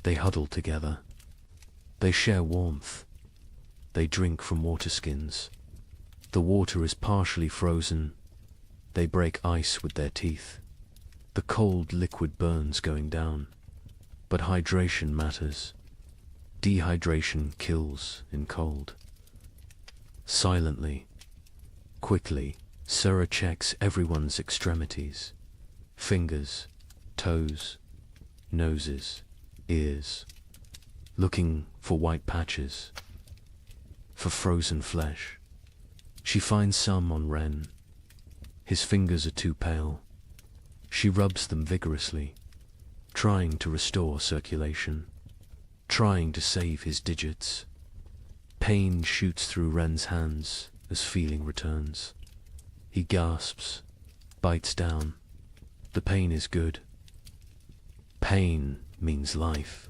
They huddle together. They share warmth. They drink from water skins. The water is partially frozen. They break ice with their teeth. The cold liquid burns going down, but hydration matters. Dehydration kills in cold. Silently, quickly, Syrah checks everyone's extremities. Fingers, toes, noses, ears. Looking for white patches, for frozen flesh. She finds some on Ren. His fingers are too pale. She rubs them vigorously, trying to restore circulation, trying to save his digits. Pain shoots through Ren's hands as feeling returns. He gasps, bites down. The pain is good. Pain means life,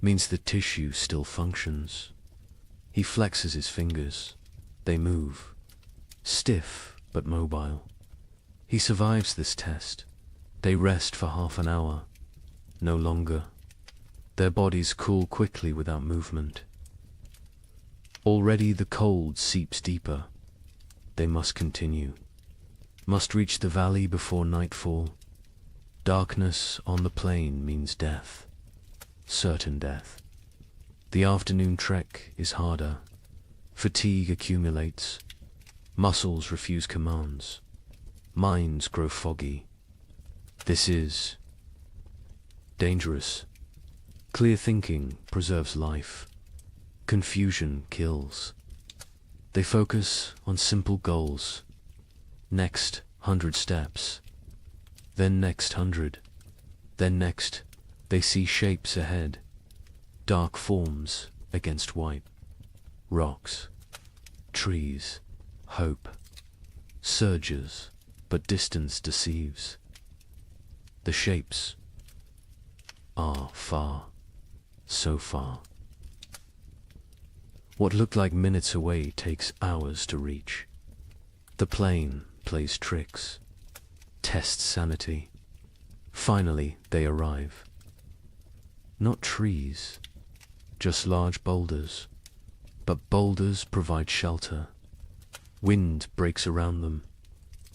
means the tissue still functions. He flexes his fingers. They move, stiff but mobile. He survives this test. They rest for half an hour, no longer. Their bodies cool quickly without movement. Already the cold seeps deeper. They must continue. Must reach the valley before nightfall. Darkness on the plain means death. Certain death. The afternoon trek is harder. Fatigue accumulates. Muscles refuse commands. Minds grow foggy. This is dangerous. Clear thinking preserves life. Confusion kills. They focus on simple goals. Next 100 steps. Then next 100. Then next, they see shapes ahead. Dark forms against white. Rocks. Trees. Hope. Surges, but distance deceives. The shapes are far. So far. What looked like minutes away takes hours to reach. The plane plays tricks, tests sanity. Finally, they arrive. Not trees, just large boulders. But boulders provide shelter. Wind breaks around them,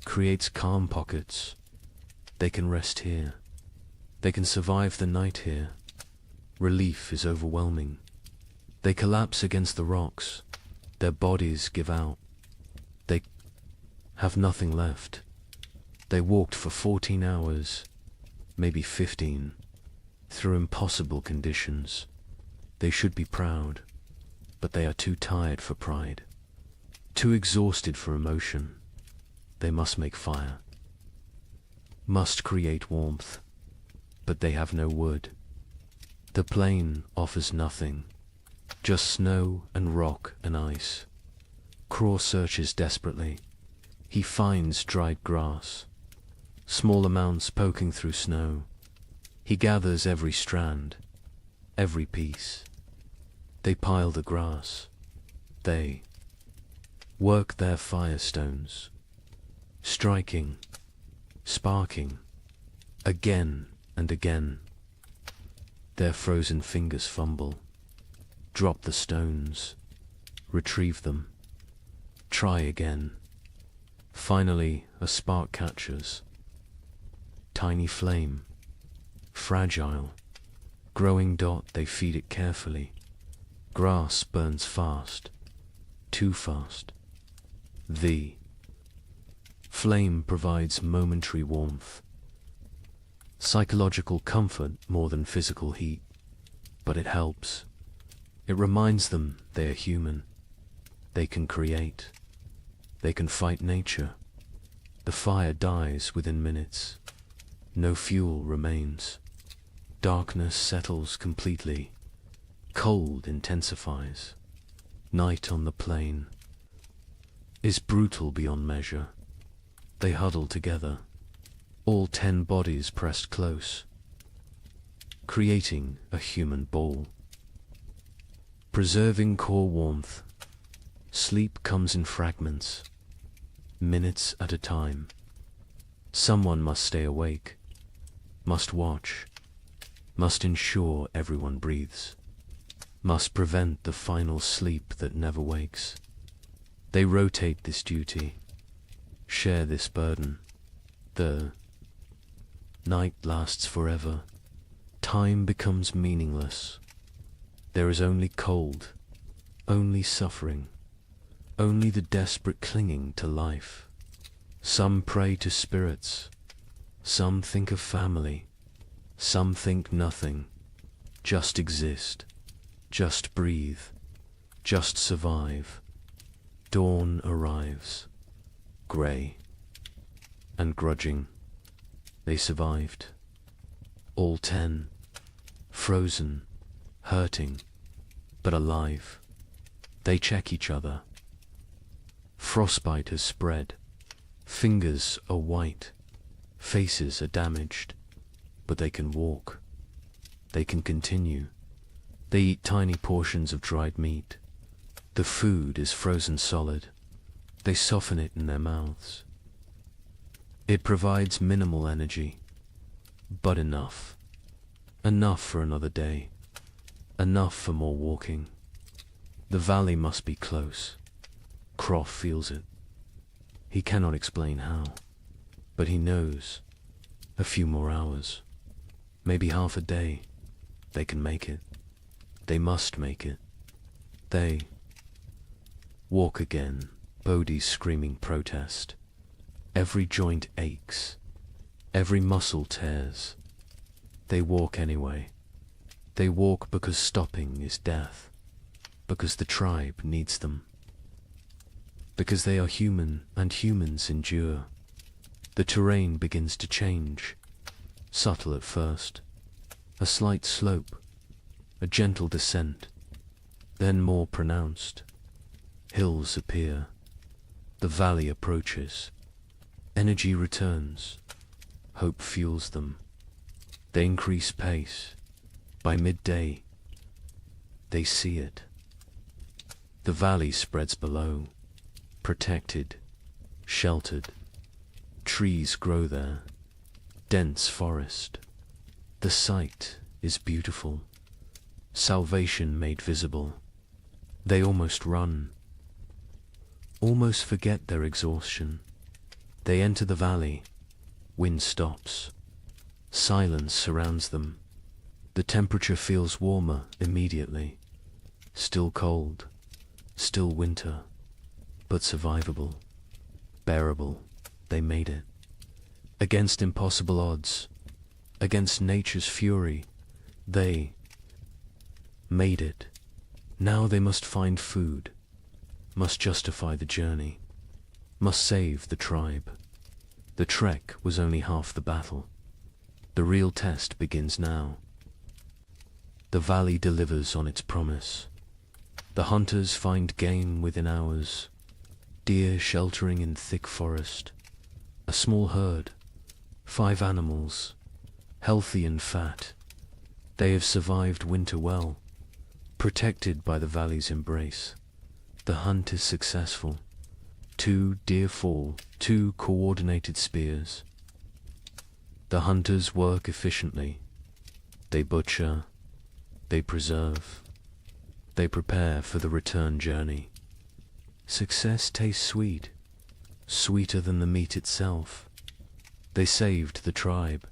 creates calm pockets. They can rest here. They can survive the night here. Relief is overwhelming. They collapse against the rocks. Their bodies give out. They have nothing left. They walked for 14 hours, maybe 15, through impossible conditions. They should be proud, but they are too tired for pride, too exhausted for emotion. They must make fire, must create warmth, but they have no wood. The plain offers nothing. Just snow and rock and ice. Craw searches desperately. He finds dried grass, small amounts poking through snow. He gathers every strand, every piece. They pile the grass. They work their firestones, striking, sparking, again and again. Their frozen fingers fumble. Drop the stones, retrieve them, try again. Finally, a spark catches. Tiny flame, fragile, growing dot, they feed it carefully. Grass burns fast, too fast. The flame provides momentary warmth, psychological comfort more than physical heat, but it helps. It reminds them they are human. They can create. They can fight nature. The fire dies within minutes. No fuel remains. Darkness settles completely. Cold intensifies. Night on the plain is brutal beyond measure. They huddle together, all 10 bodies pressed close, creating a human ball. Preserving core warmth, sleep comes in fragments, minutes at a time. Someone must stay awake, must watch, must ensure everyone breathes, must prevent the final sleep that never wakes. They rotate this duty, share this burden. The night lasts forever. Time becomes meaningless. There is only cold, only suffering, only the desperate clinging to life. Some pray to spirits, some think of family, some think nothing. Just exist, just breathe, just survive. Dawn arrives, grey and grudging. They survived, all 10, frozen, hurting, but alive. They check each other. Frostbite has spread. Fingers are white. Faces are damaged. But they can walk. They can continue. They eat tiny portions of dried meat. The food is frozen solid. They soften it in their mouths. It provides minimal energy, but enough. Enough for another day. Enough for more walking. The valley must be close. Croft feels it. He cannot explain how, but he knows. A few more hours, maybe half a day, they can make it. They must make it. They walk again, Bodhi's screaming protest. Every joint aches, every muscle tears. They walk anyway. They walk because stopping is death, because the tribe needs them, because they are human and humans endure. The terrain begins to change, subtle at first, a slight slope, a gentle descent, then more pronounced. Hills appear, the valley approaches, energy returns, hope fuels them. They increase pace. By midday, they see it. The valley spreads below, protected, sheltered. Trees grow there, dense forest. The sight is beautiful, salvation made visible. They almost run, almost forget their exhaustion. They enter the valley, wind stops, silence surrounds them. The temperature feels warmer immediately, still cold, still winter, but survivable, bearable. They made it. Against impossible odds, against nature's fury, they made it. Now they must find food, must justify the journey, must save the tribe. The trek was only half the battle. The real test begins now. The valley delivers on its promise. The hunters find game within hours, deer sheltering in thick forest. A small herd, 5 animals, healthy and fat. They have survived winter well, protected by the valley's embrace. The hunt is successful. 2 deer fall, 2 coordinated spears. The hunters work efficiently. They butcher, they preserve, they prepare for the return journey. Success tastes sweet, sweeter than the meat itself. They saved the tribe.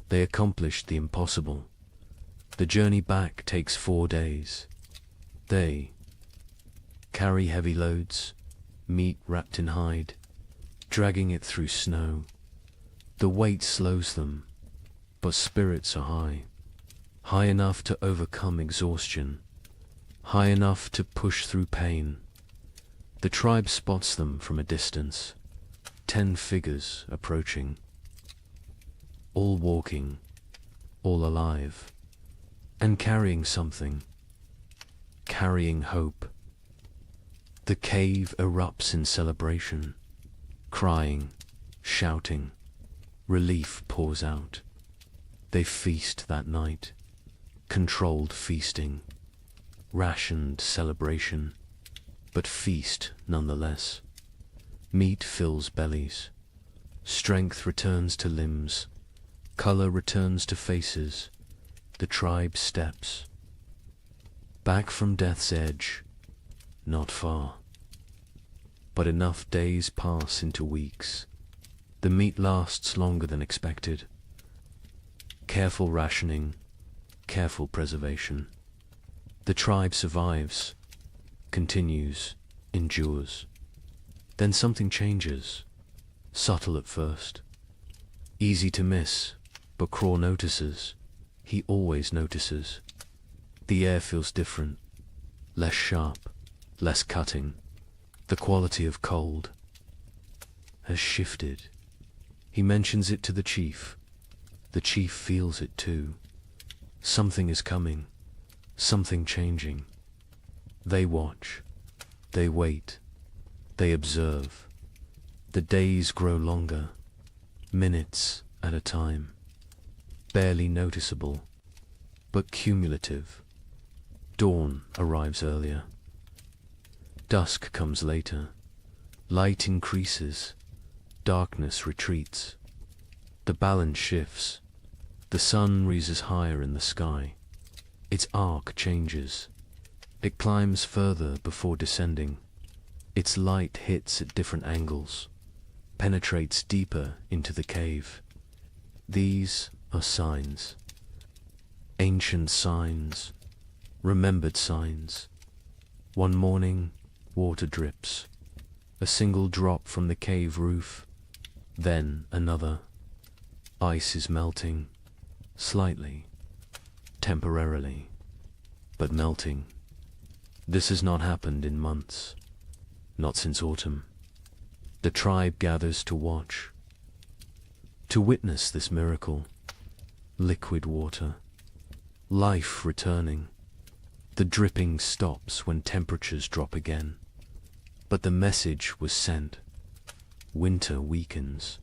They accomplished the impossible. The journey back takes 4 days. They carry heavy loads, meat wrapped in hide, dragging it through snow. The weight slows them, but spirits are high, high enough to overcome exhaustion, high enough to push through pain. The tribe spots them from a distance, 10 figures approaching, all walking, all alive, and carrying something, carrying hope. The cave erupts in celebration, crying, shouting, relief pours out. They feast that night, controlled feasting, rationed celebration, but feast nonetheless. Meat fills bellies, strength returns to limbs, color returns to faces. The tribe steps back from death's edge, not far, but enough days pass into weeks. The meat lasts longer than expected. Careful rationing, careful preservation. The tribe survives, continues, endures. Then something changes, subtle at first, easy to miss, but Craw notices. He always notices. The air feels different, less sharp, less cutting. The quality of cold has shifted. He mentions it to the chief. The chief feels it too. Something is coming, something changing. They watch, they wait, they observe. The days grow longer, minutes at a time, barely noticeable, but cumulative. Dawn arrives earlier. Dusk comes later. Light increases, darkness retreats. The balance shifts. The sun rises higher in the sky. Its arc changes. It climbs further before descending. Its light hits at different angles, penetrates deeper into the cave. These are signs. Ancient signs, remembered signs. One morning, water drips. A single drop from the cave roof, then another. Ice is melting, slightly, temporarily, but melting. This has not happened in months, not since autumn. The tribe gathers to watch, to witness this miracle. Liquid water, life returning. The dripping stops when temperatures drop again. But the message was sent. Winter weakens.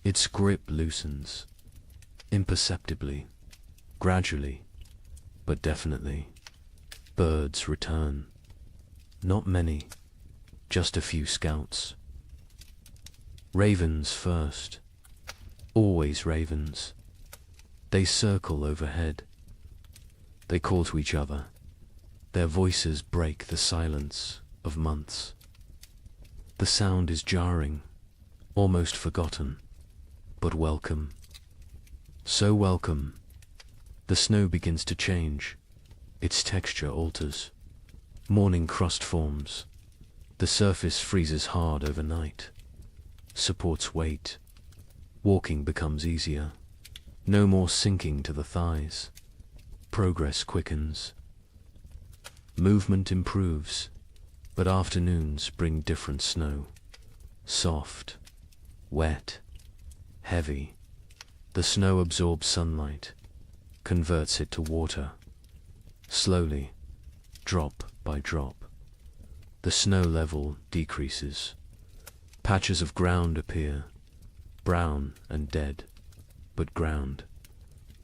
Its grip loosens. Imperceptibly, gradually, but definitely. Birds return. Not many, just a few scouts. Ravens first. Always ravens. They circle overhead. They call to each other. Their voices break the silence of months. The sound is jarring, almost forgotten, but welcome. So welcome. The snow begins to change. Its texture alters. Morning crust forms. The surface freezes hard overnight. Supports weight. Walking becomes easier. No more sinking to the thighs. Progress quickens. Movement improves. But afternoons bring different snow. Soft, wet, heavy. The snow absorbs sunlight, converts it to water. Slowly, drop by drop, the snow level decreases. Patches of ground appear, brown and dead, but ground,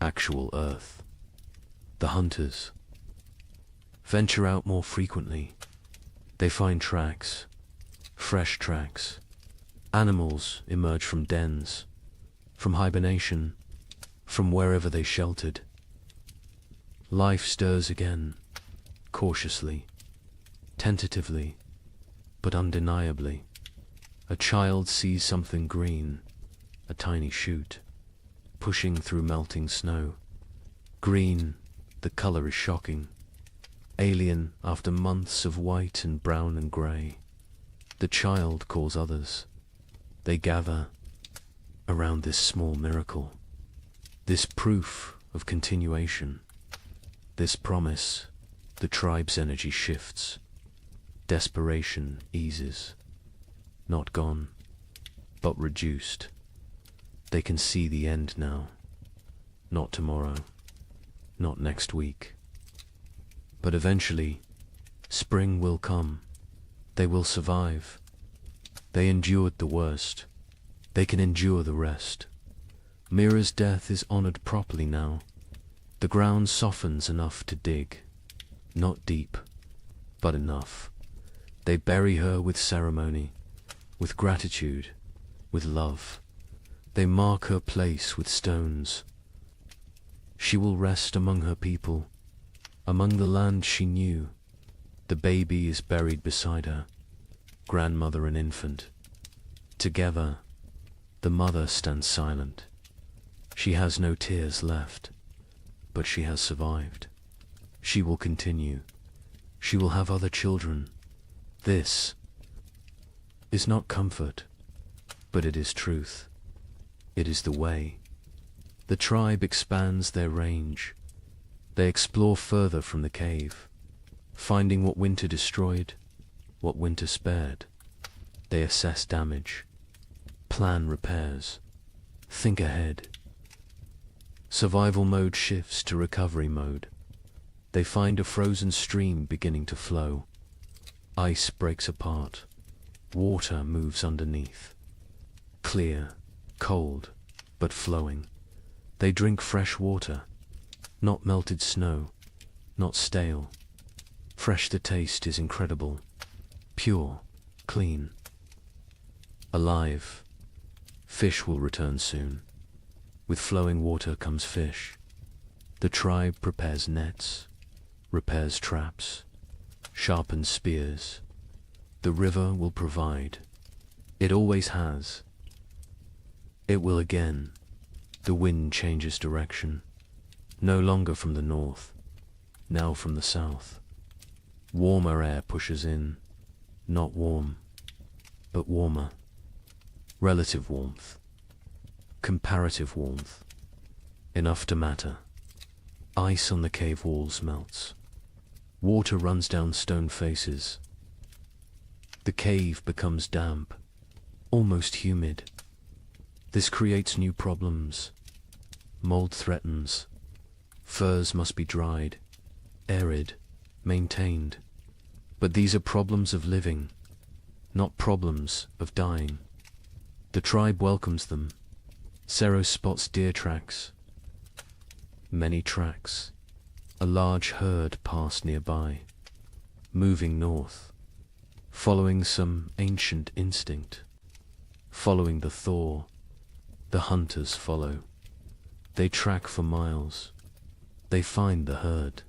actual earth. The hunters venture out more frequently. They find tracks, fresh tracks. Animals emerge from dens, from hibernation, from wherever they sheltered. Life stirs again, cautiously, tentatively, but undeniably. A child sees something green, a tiny shoot, pushing through melting snow. Green, the color is shocking. Alien after months of white and brown and grey. The child calls others. They gather around this small miracle, this proof of continuation, this promise. The tribe's energy shifts. Desperation eases. Not gone, but reduced. They can see the end now. Not tomorrow, not next week. But eventually, spring will come. They will survive. They endured the worst. They can endure the rest. Mira's death is honored properly now. The ground softens enough to dig. Not deep, but enough. They bury her with ceremony, with gratitude, with love. They mark her place with stones. She will rest among her people, among the land she knew. The baby is buried beside her, grandmother and infant. Together, the mother stands silent. She has no tears left, but she has survived. She will continue. She will have other children. This is not comfort, but it is truth. It is the way. The tribe expands their range. They explore further from the cave, finding what winter destroyed, what winter spared. They assess damage, plan repairs, think ahead. Survival mode shifts to recovery mode. They find a frozen stream beginning to flow. Ice breaks apart. Water moves underneath. Clear, cold, but flowing. They drink fresh water, not melted snow, not stale. Fresh, the taste is incredible. Pure, clean, alive. Fish will return soon. With flowing water comes fish. The tribe prepares nets, repairs traps, sharpened spears. The river will provide. It always has. It will again. The wind changes direction, no longer from the north, now from the south. Warmer air pushes in, not warm, but warmer. Relative warmth, comparative warmth, enough to matter. Ice on the cave walls melts. Water runs down stone faces. The cave becomes damp, almost humid. This creates new problems. Mold threatens. Furs must be dried, arid, maintained. But these are problems of living, not problems of dying. The tribe welcomes them. Sero spots deer tracks. Many tracks. A large herd pass nearby, moving north, following some ancient instinct. Following the thaw, the hunters follow. They track for miles. They find the herd.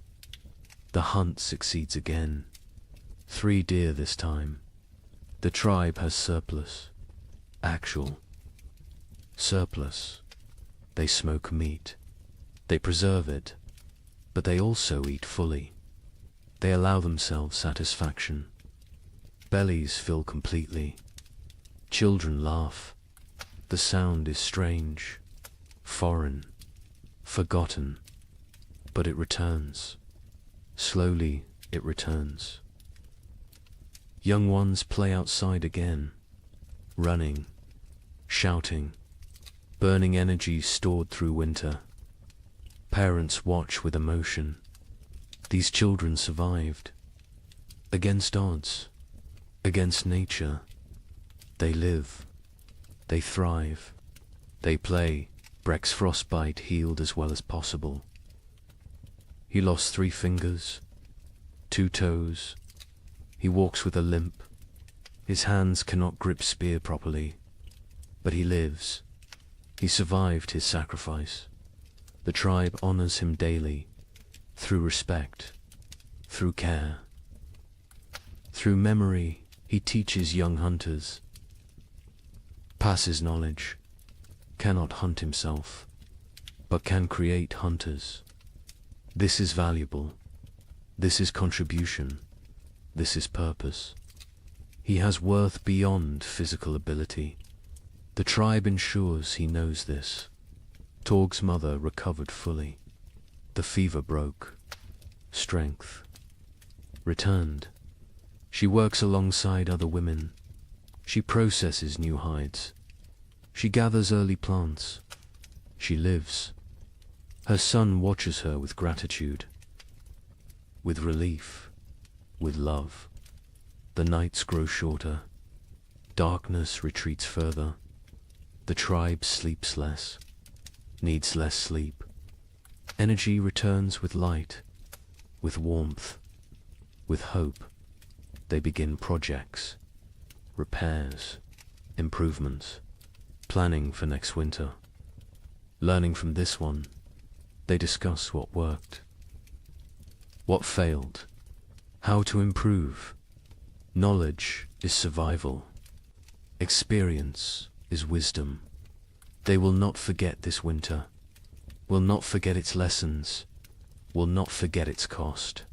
The hunt succeeds again. 3 deer this time. The tribe has surplus. Actual surplus. They smoke meat. They preserve it, but they also eat fully. They allow themselves satisfaction. Bellies fill completely. Children laugh. The sound is strange, foreign, forgotten, but it returns. Slowly it returns. Young ones play outside again, running, shouting, burning energy stored through winter. Parents watch with emotion. These children survived. Against odds, against nature, they live, they thrive, they play. Breck's frostbite healed as well as possible. He lost 3 fingers, 2 toes. He walks with a limp. His hands cannot grip spear properly, but he lives. He survived his sacrifice. The tribe honors him daily, through respect, through care. Through memory, he teaches young hunters. Passes knowledge, cannot hunt himself, but can create hunters. This is valuable. This is contribution. This is purpose. He has worth beyond physical ability. The tribe ensures he knows this. Torg's mother recovered fully. The fever broke. Strength returned. She works alongside other women. She processes new hides. She gathers early plants. She lives. Her son watches her with gratitude, with relief, with love. The nights grow shorter. Darkness retreats further. The tribe sleeps less, needs less sleep. Energy returns with light, with warmth, with hope. They begin projects, repairs, improvements, planning for next winter. Learning from this one, they discuss what worked, what failed, how to improve. Knowledge is survival. Experience is wisdom. They will not forget this winter, will not forget its lessons, will not forget its cost.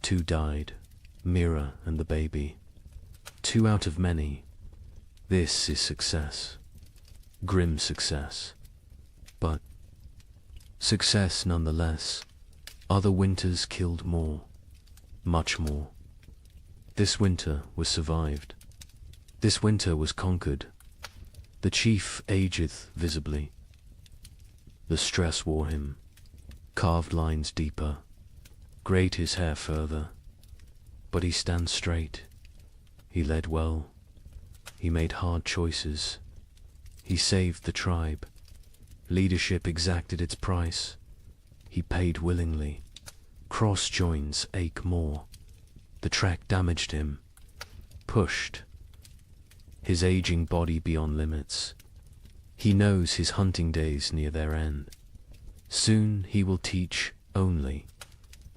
2 died, Mira and the baby. 2 out of many. This is success. Grim success. But success nonetheless. Other winters killed more, much more. This winter was survived. This winter was conquered. The chief ageth visibly. The stress wore him. Carved lines deeper. Grayed his hair further. But he stands straight. He led well. He made hard choices. He saved the tribe. Leadership exacted its price. He paid willingly. Cross joins ache more. The track damaged him. Pushed his aging body beyond limits. He knows his hunting days near their end. Soon he will teach only,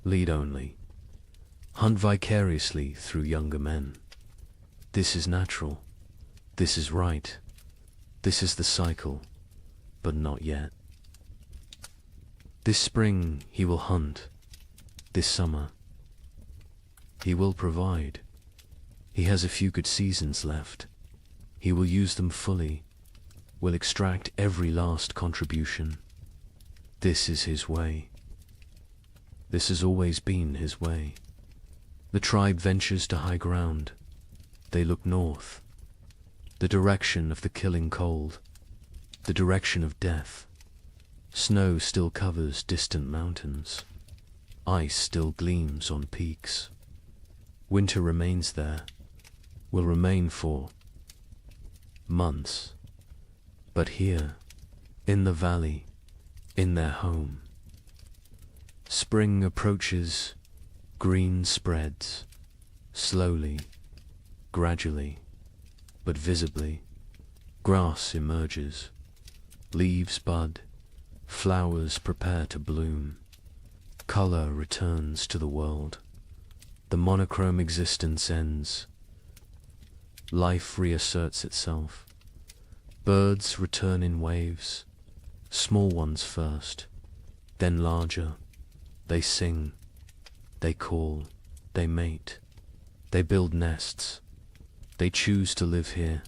lead only. hunt vicariously through younger men. This is natural. This is right. This is the cycle, but not yet. This spring he will hunt. This summer he will provide. He has a few good seasons left. He will use them fully, will extract every last contribution. This is his way. This has always been his way. The tribe ventures to high ground. They look north, the direction of the killing cold, the direction of death. Snow still covers distant mountains. Ice still gleams on peaks. Winter remains there, will remain for months. But here, in the valley, in their home, spring approaches, green spreads, slowly, gradually, but visibly. Grass emerges, leaves bud, flowers prepare to bloom. Color returns to the world. The monochrome existence ends. Life reasserts itself. Birds return in waves, small ones first, then larger. They sing, they call, they mate, they build nests. They choose to live here,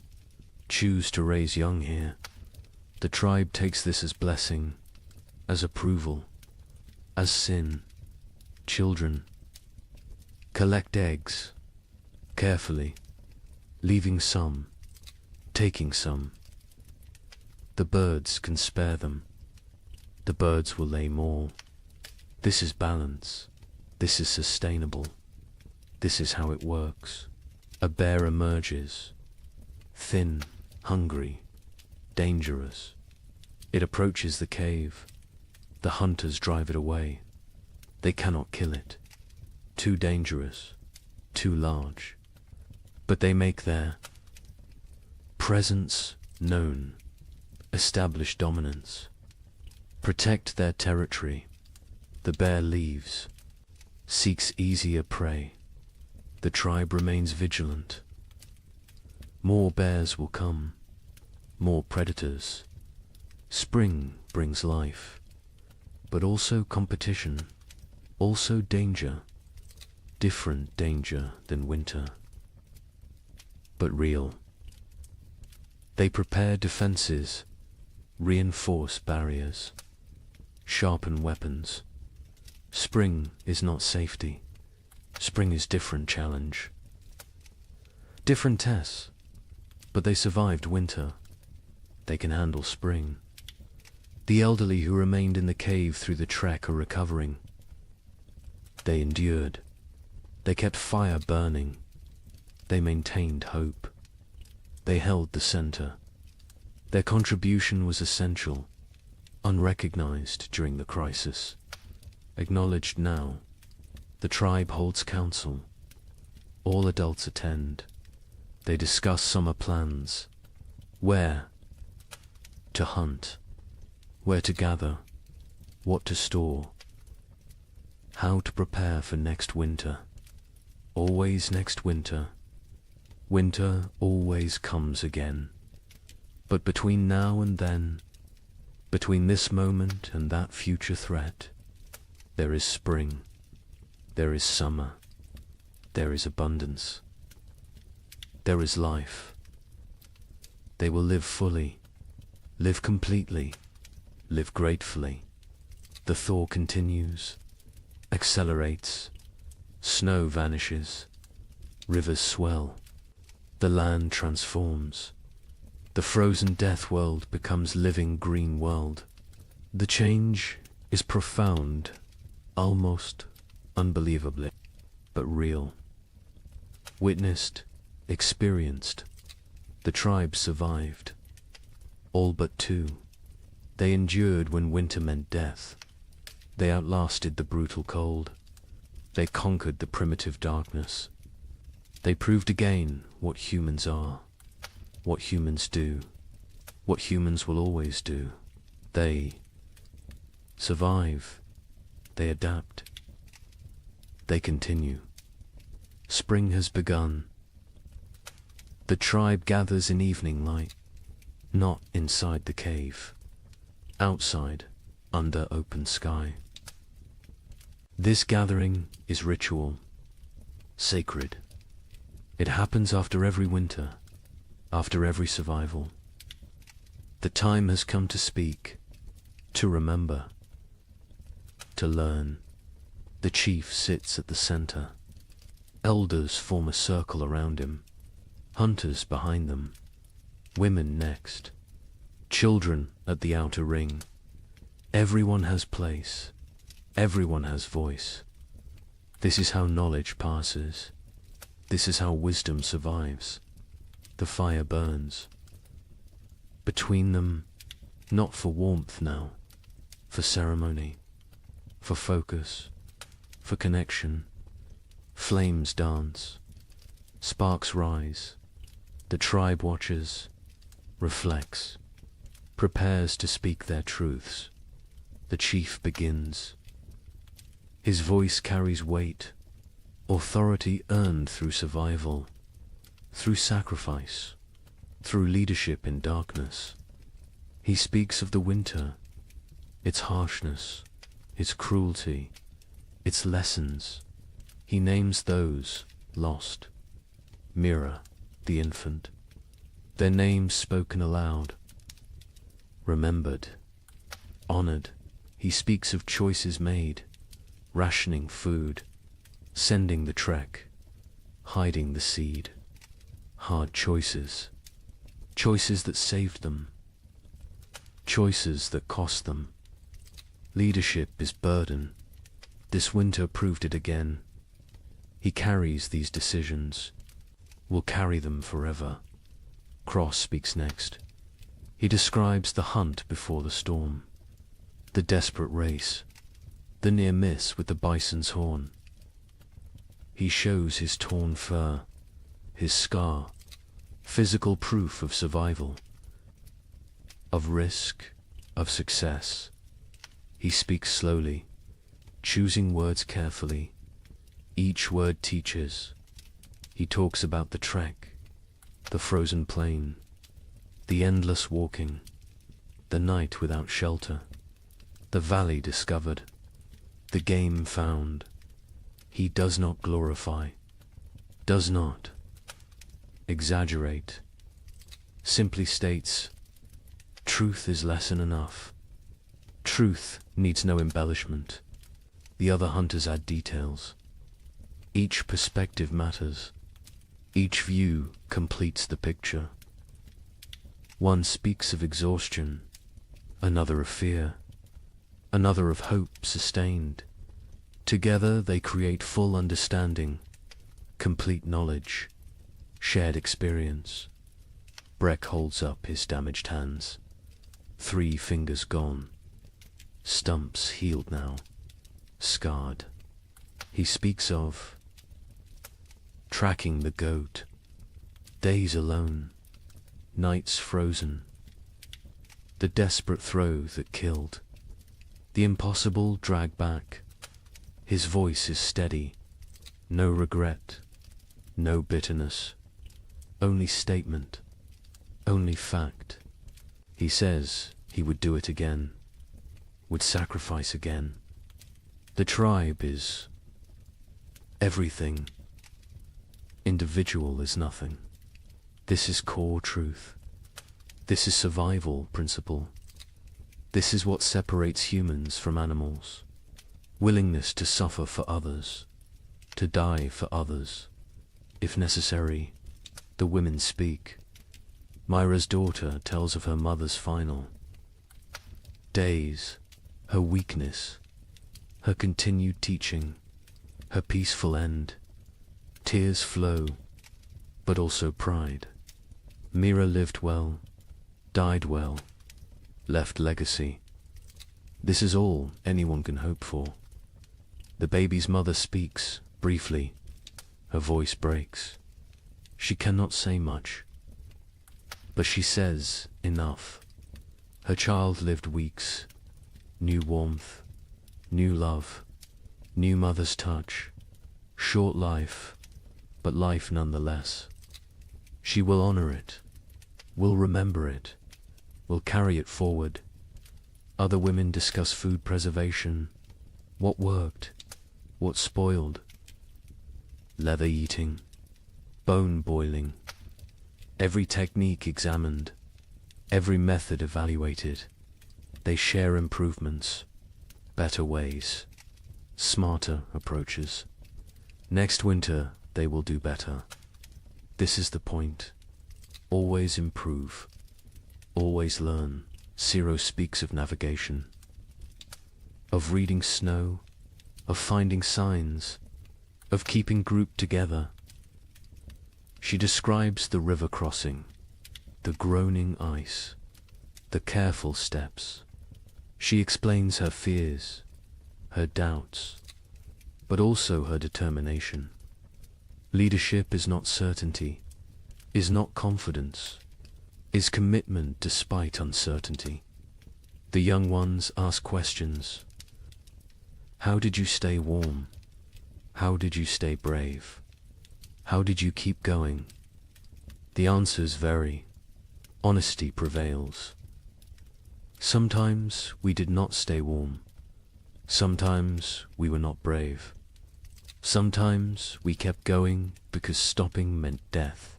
choose to raise young here. The tribe takes this as blessing, as approval, as sin. Children collect eggs, carefully, leaving some, taking some. The birds can spare them. The birds will lay more. This is balance. This is sustainable. This is how it works. A bear emerges, thin, hungry, dangerous. It approaches the cave. The hunters drive it away. They cannot kill it. Too dangerous, too large. But they make their presence known, establish dominance, protect their territory. The bear leaves, seeks easier prey. The tribe remains vigilant. More bears will come, more predators. Spring brings life, but also competition, also danger, different danger than winter, but real. They prepare defenses, reinforce barriers, sharpen weapons. Spring is not safety. Spring is different challenge. Different tests, but they survived winter. They can handle spring. The elderly who remained in the cave through the trek are recovering. They endured. They kept fire burning. They maintained hope. They held the center. Their contribution was essential, unrecognized during the crisis, acknowledged now. The tribe holds council. All adults attend. They discuss summer plans. Where to hunt, where to gather, what to store, how to prepare for next winter. Always next winter. Winter always comes again. But between now and then, between this moment and that future threat, there is spring. There is summer. There is abundance. There is life. They will live fully, live completely, live gratefully. The thaw continues, accelerates, snow vanishes, rivers swell, the land transforms. The frozen death world becomes living green world. The change is profound, almost unbelievably, but real. Witnessed, experienced. The tribe survived. All but two. They endured when winter meant death. They outlasted the brutal cold. They conquered the primitive darkness. They proved again what humans are, what humans do, what humans will always do. They survive. They adapt. They continue. Spring has begun. The tribe gathers in evening light, not inside the cave, outside, under open sky. This gathering is ritual, sacred. It happens after every winter, after every survival. The time has come to speak, to remember, to learn. The chief sits at the center. Elders form a circle around him, hunters behind them, women next, children at the outer ring. Everyone has place, everyone has voice. This is how knowledge passes. This is how wisdom survives. The fire burns. Between them, not for warmth now, for ceremony, for focus, for connection. Flames dance, sparks rise. The tribe watches, reflects, prepares to speak their truths. The chief begins. His voice carries weight, authority earned through survival, through sacrifice, through leadership in darkness. He speaks of the winter, its harshness, its cruelty, its lessons. He names those lost. Mira, the infant, their names spoken aloud, remembered, honored. He speaks of choices made, rationing food, sending the trek, hiding the seed. Hard choices, choices that saved them, choices that cost them. Leadership is burden. This winter proved it again. He carries these decisions, will carry them forever. Cross speaks next. He describes the hunt before the storm, the desperate race, the near miss with the bison's horn. He shows his torn fur, his scar, physical proof of survival, of risk, of success. He speaks slowly, choosing words carefully. Each word teaches. He talks about the trek, the frozen plain, the endless walking, the night without shelter, the valley discovered, the game found. He does not glorify, does not exaggerate, simply states, truth is lesson enough. Truth needs no embellishment. The other hunters add details. Each perspective matters. Each view completes the picture. One speaks of exhaustion, another of fear, another of hope sustained. Together they create full understanding, complete knowledge, shared experience. Breck holds up his damaged hands. 3 fingers gone. Stumps healed now, scarred. He speaks of tracking the goat, days alone, nights frozen, the desperate throw that killed, the impossible drag back. His voice is steady, no regret, no bitterness, only statement, only fact. He says he would do it again, would sacrifice again. The tribe is everything. Individual is nothing. This is core truth. This is survival principle. This is what separates humans from animals. Willingness to suffer for others, to die for others. If necessary, the women speak. Myra's daughter tells of her mother's final days, her weakness, her continued teaching, her peaceful end. Tears flow, but also pride. Mira lived well, died well, left legacy. This is all anyone can hope for. The baby's mother speaks, briefly. Her voice breaks. She cannot say much, but she says enough. Her child lived weeks, new warmth, new love, new mother's touch, short life, but life nonetheless. She will honor it, will remember it, will carry it forward. Other women discuss food preservation, what worked, what spoiled, leather eating, bone boiling, every technique examined, every method evaluated. They share improvements, better ways, smarter approaches. Next winter, they will do better. This is the point. Always improve. Always learn. Ciro speaks of navigation, of reading snow, of finding signs, of keeping group together. She describes the river crossing, the groaning ice, the careful steps. She explains her fears, her doubts, but also her determination. Leadership is not certainty, is not confidence, is commitment despite uncertainty. The young ones ask questions. How did you stay warm? How did you stay brave? How did you keep going? The answers vary. Honesty prevails. Sometimes we did not stay warm. Sometimes we were not brave. Sometimes we kept going because stopping meant death.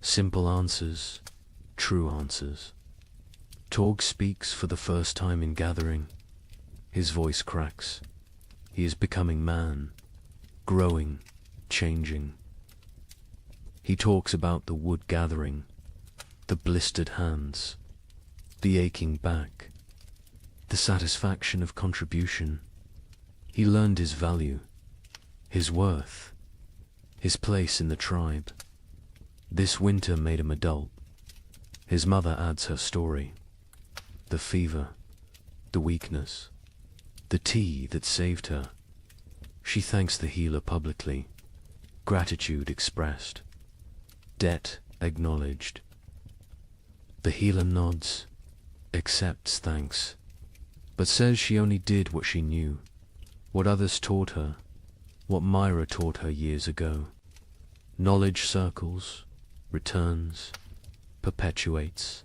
Simple answers, true answers. Torg speaks for the first time in gathering. His voice cracks. He is becoming man, growing, changing. He talks about the wood gathering, the blistered hands, the aching back, the satisfaction of contribution. He learned his value, his worth, his place in the tribe. This winter made him adult. His mother adds her story. The fever, the weakness, the tea that saved her. She thanks the healer publicly. Gratitude expressed. Debt acknowledged. The healer nods, accepts thanks, but says she only did what she knew, what others taught her, what Myra taught her years ago. Knowledge circles, returns, perpetuates.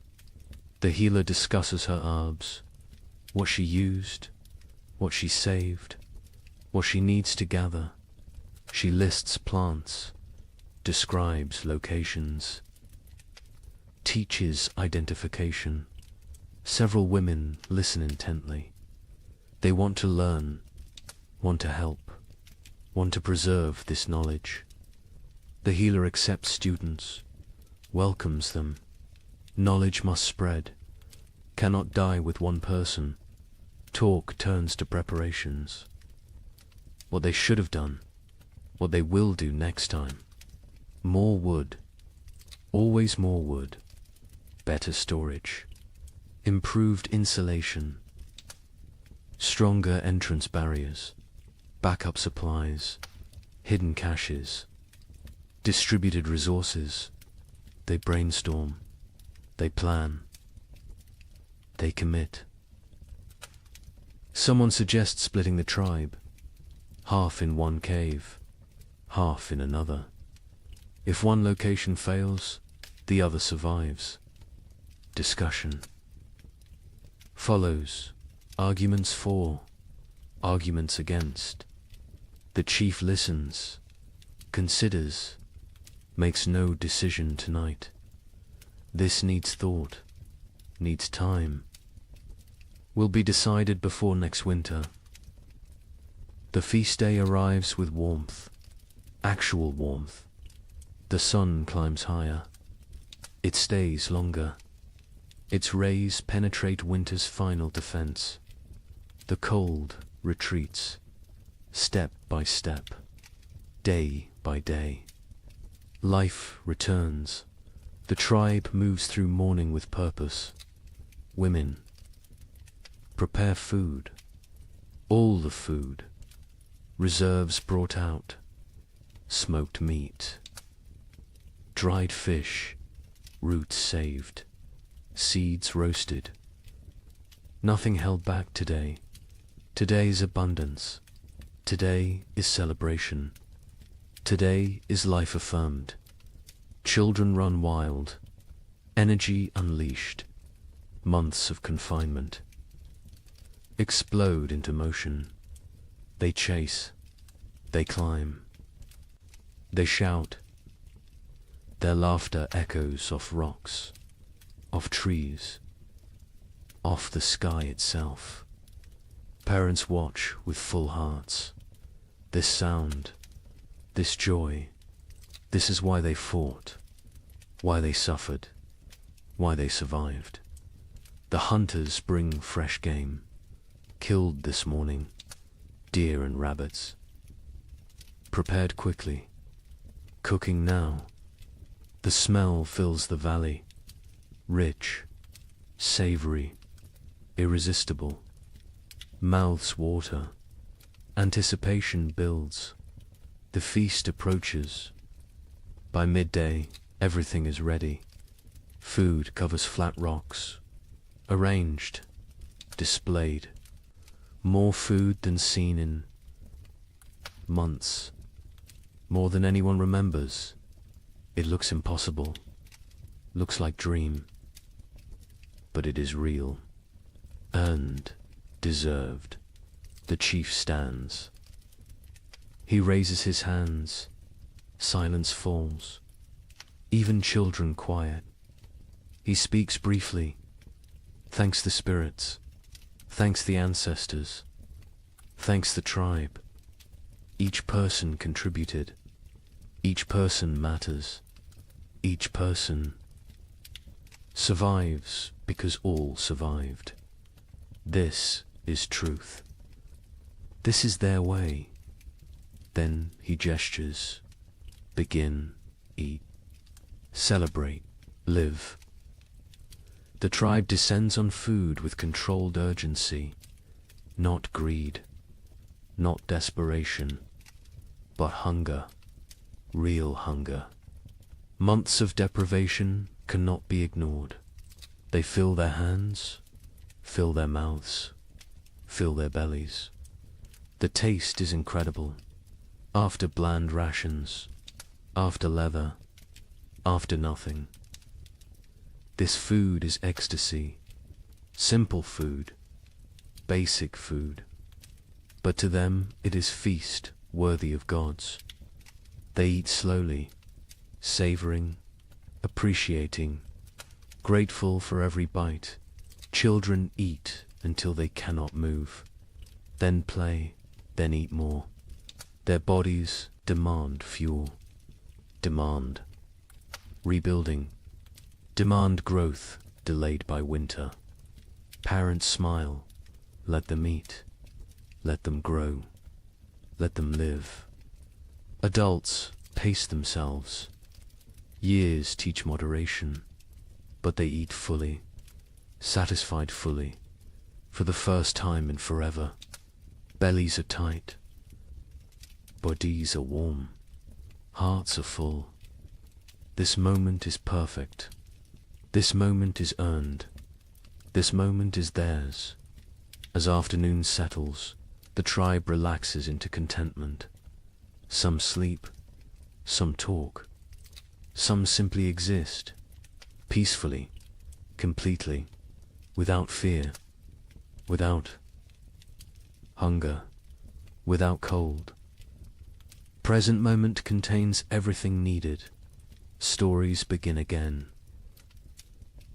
The healer discusses her herbs, what she used, what she saved, what she needs to gather. She lists plants, describes locations, teaches identification. Several women listen intently. They want to learn, want to help, want to preserve this knowledge. The healer accepts students, welcomes them. Knowledge must spread, cannot die with one person. Talk turns to preparations. What they should have done, what they will do next time. More wood, always more wood. Better storage, improved insulation, stronger entrance barriers, backup supplies, hidden caches, distributed resources. They brainstorm, they plan, they commit. Someone suggests splitting the tribe, half in one cave, half in another. If one location fails, the other survives. Discussion follows. Arguments for, arguments against. The chief listens, considers, makes no decision tonight. This needs thought, needs time. Will be decided before next winter. The feast day arrives with warmth, actual warmth. The sun climbs higher. It stays longer. Its rays penetrate winter's final defense. The cold retreats, step by step, day by day. Life returns. The tribe moves through mourning with purpose. Women prepare food, all the food, reserves brought out, smoked meat, dried fish, roots saved, seeds roasted. Nothing held back today. Today's abundance. Today is celebration. Today is life affirmed. Children run wild, energy unleashed. Months of confinement explode into motion. They chase, they climb, they shout. Their laughter echoes off rocks, off trees, off the sky itself. Parents watch with full hearts. This sound, this joy, this is why they fought, why they suffered, why they survived. The hunters bring fresh game, killed this morning, deer and rabbits. Prepared quickly, cooking now. The smell fills the valley, rich, savory, irresistible. Mouths water, anticipation builds. The feast approaches. By midday, everything is ready. Food covers flat rocks, arranged, displayed. More food than seen in months, more than anyone remembers. It looks impossible, looks like dream, but it is real, earned, deserved. The chief stands. He raises his hands, silence falls, even children quiet. He speaks briefly, thanks the spirits, thanks the ancestors, thanks the tribe. Each person contributed, each person matters, each person survives because all survived. This is truth. This is their way. Then he gestures. Begin, eat, celebrate, live. The tribe descends on food with controlled urgency, not greed, not desperation, but hunger, real hunger. Months of deprivation cannot be ignored. They fill their hands, fill their mouths, fill their bellies. The taste is incredible. After bland rations, after leather, after nothing. This food is ecstasy, simple food, basic food. But to them it is feast worthy of gods. They eat slowly, savoring, appreciating, grateful for every bite. Children eat until they cannot move, then play, then eat more. Their bodies demand fuel, demand rebuilding, demand growth delayed by winter. Parents smile, let them eat, let them grow, let them live. Adults pace themselves. Years teach moderation, but they eat fully, satisfied fully, for the first time in forever. Bellies are tight, bodies are warm, hearts are full. This moment is perfect. This moment is earned. This moment is theirs. As afternoon settles, the tribe relaxes into contentment. Some sleep, some talk, some simply exist, peacefully, completely, without fear, without hunger, without cold. Present moment contains everything needed. Stories begin again.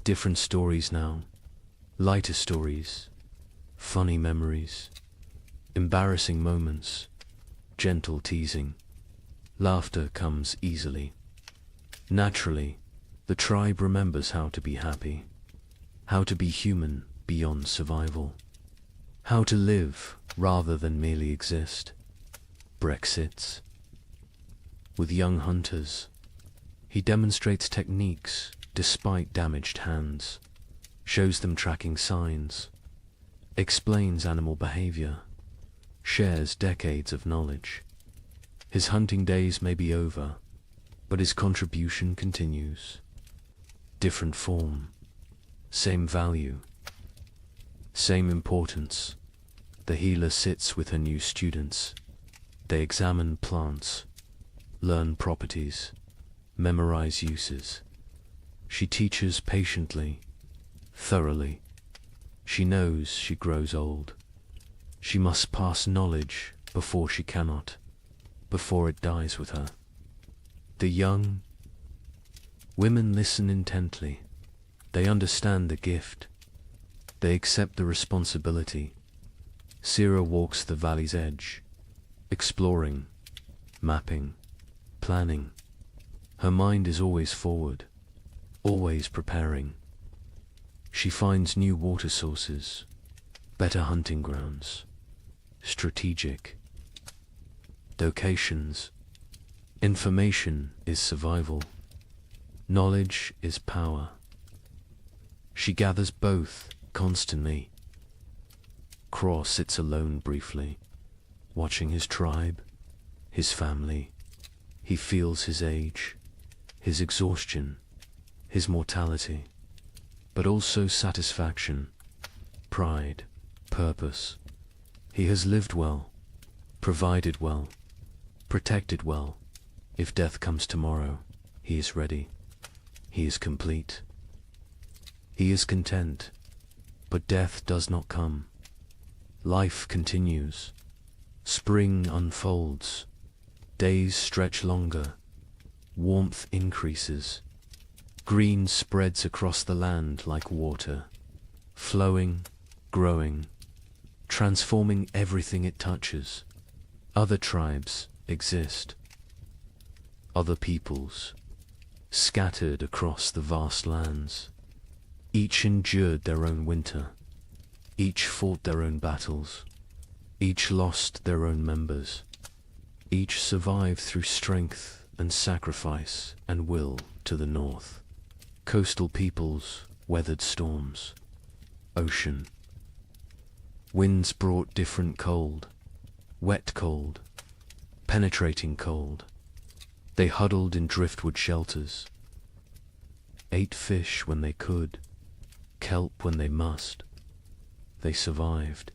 Different stories now, lighter stories, funny memories, embarrassing moments, gentle teasing. Laughter comes easily. Naturally, the tribe remembers how to be happy, how to be human beyond survival, how to live rather than merely exist. Brexits. With young hunters, he demonstrates techniques despite damaged hands, shows them tracking signs, explains animal behavior, shares decades of knowledge. His hunting days may be over, but his contribution continues. Different form, same value, same importance. The healer sits with her new students. They examine plants, learn properties, memorize uses. She teaches patiently, thoroughly. She knows she grows old. She must pass knowledge before she cannot, before it dies with her. The young women listen intently. They understand the gift. They accept the responsibility. Sira walks the valley's edge, exploring, mapping, planning. Her mind is always forward, always preparing. She finds new water sources, better hunting grounds, strategic locations. Information is survival. Knowledge is power. She gathers both constantly. Craw sits alone briefly, watching his tribe, his family. He feels his age, his exhaustion, his mortality, but also satisfaction, pride, purpose. He has lived well, provided well, protected well. If death comes tomorrow, he is ready. He is complete. He is content, but death does not come. Life continues. Spring unfolds. Days stretch longer. Warmth increases. Green spreads across the land like water, flowing, growing, transforming everything it touches. Other tribes exist. Other peoples, scattered across the vast lands. Each endured their own winter. Each fought their own battles. Each lost their own members. Each survived through strength and sacrifice and will to the north. Coastal peoples weathered storms. Ocean. Winds brought different cold. Wet cold. Penetrating cold. They huddled in driftwood shelters. Ate fish when they could. Kelp when they must. They survived.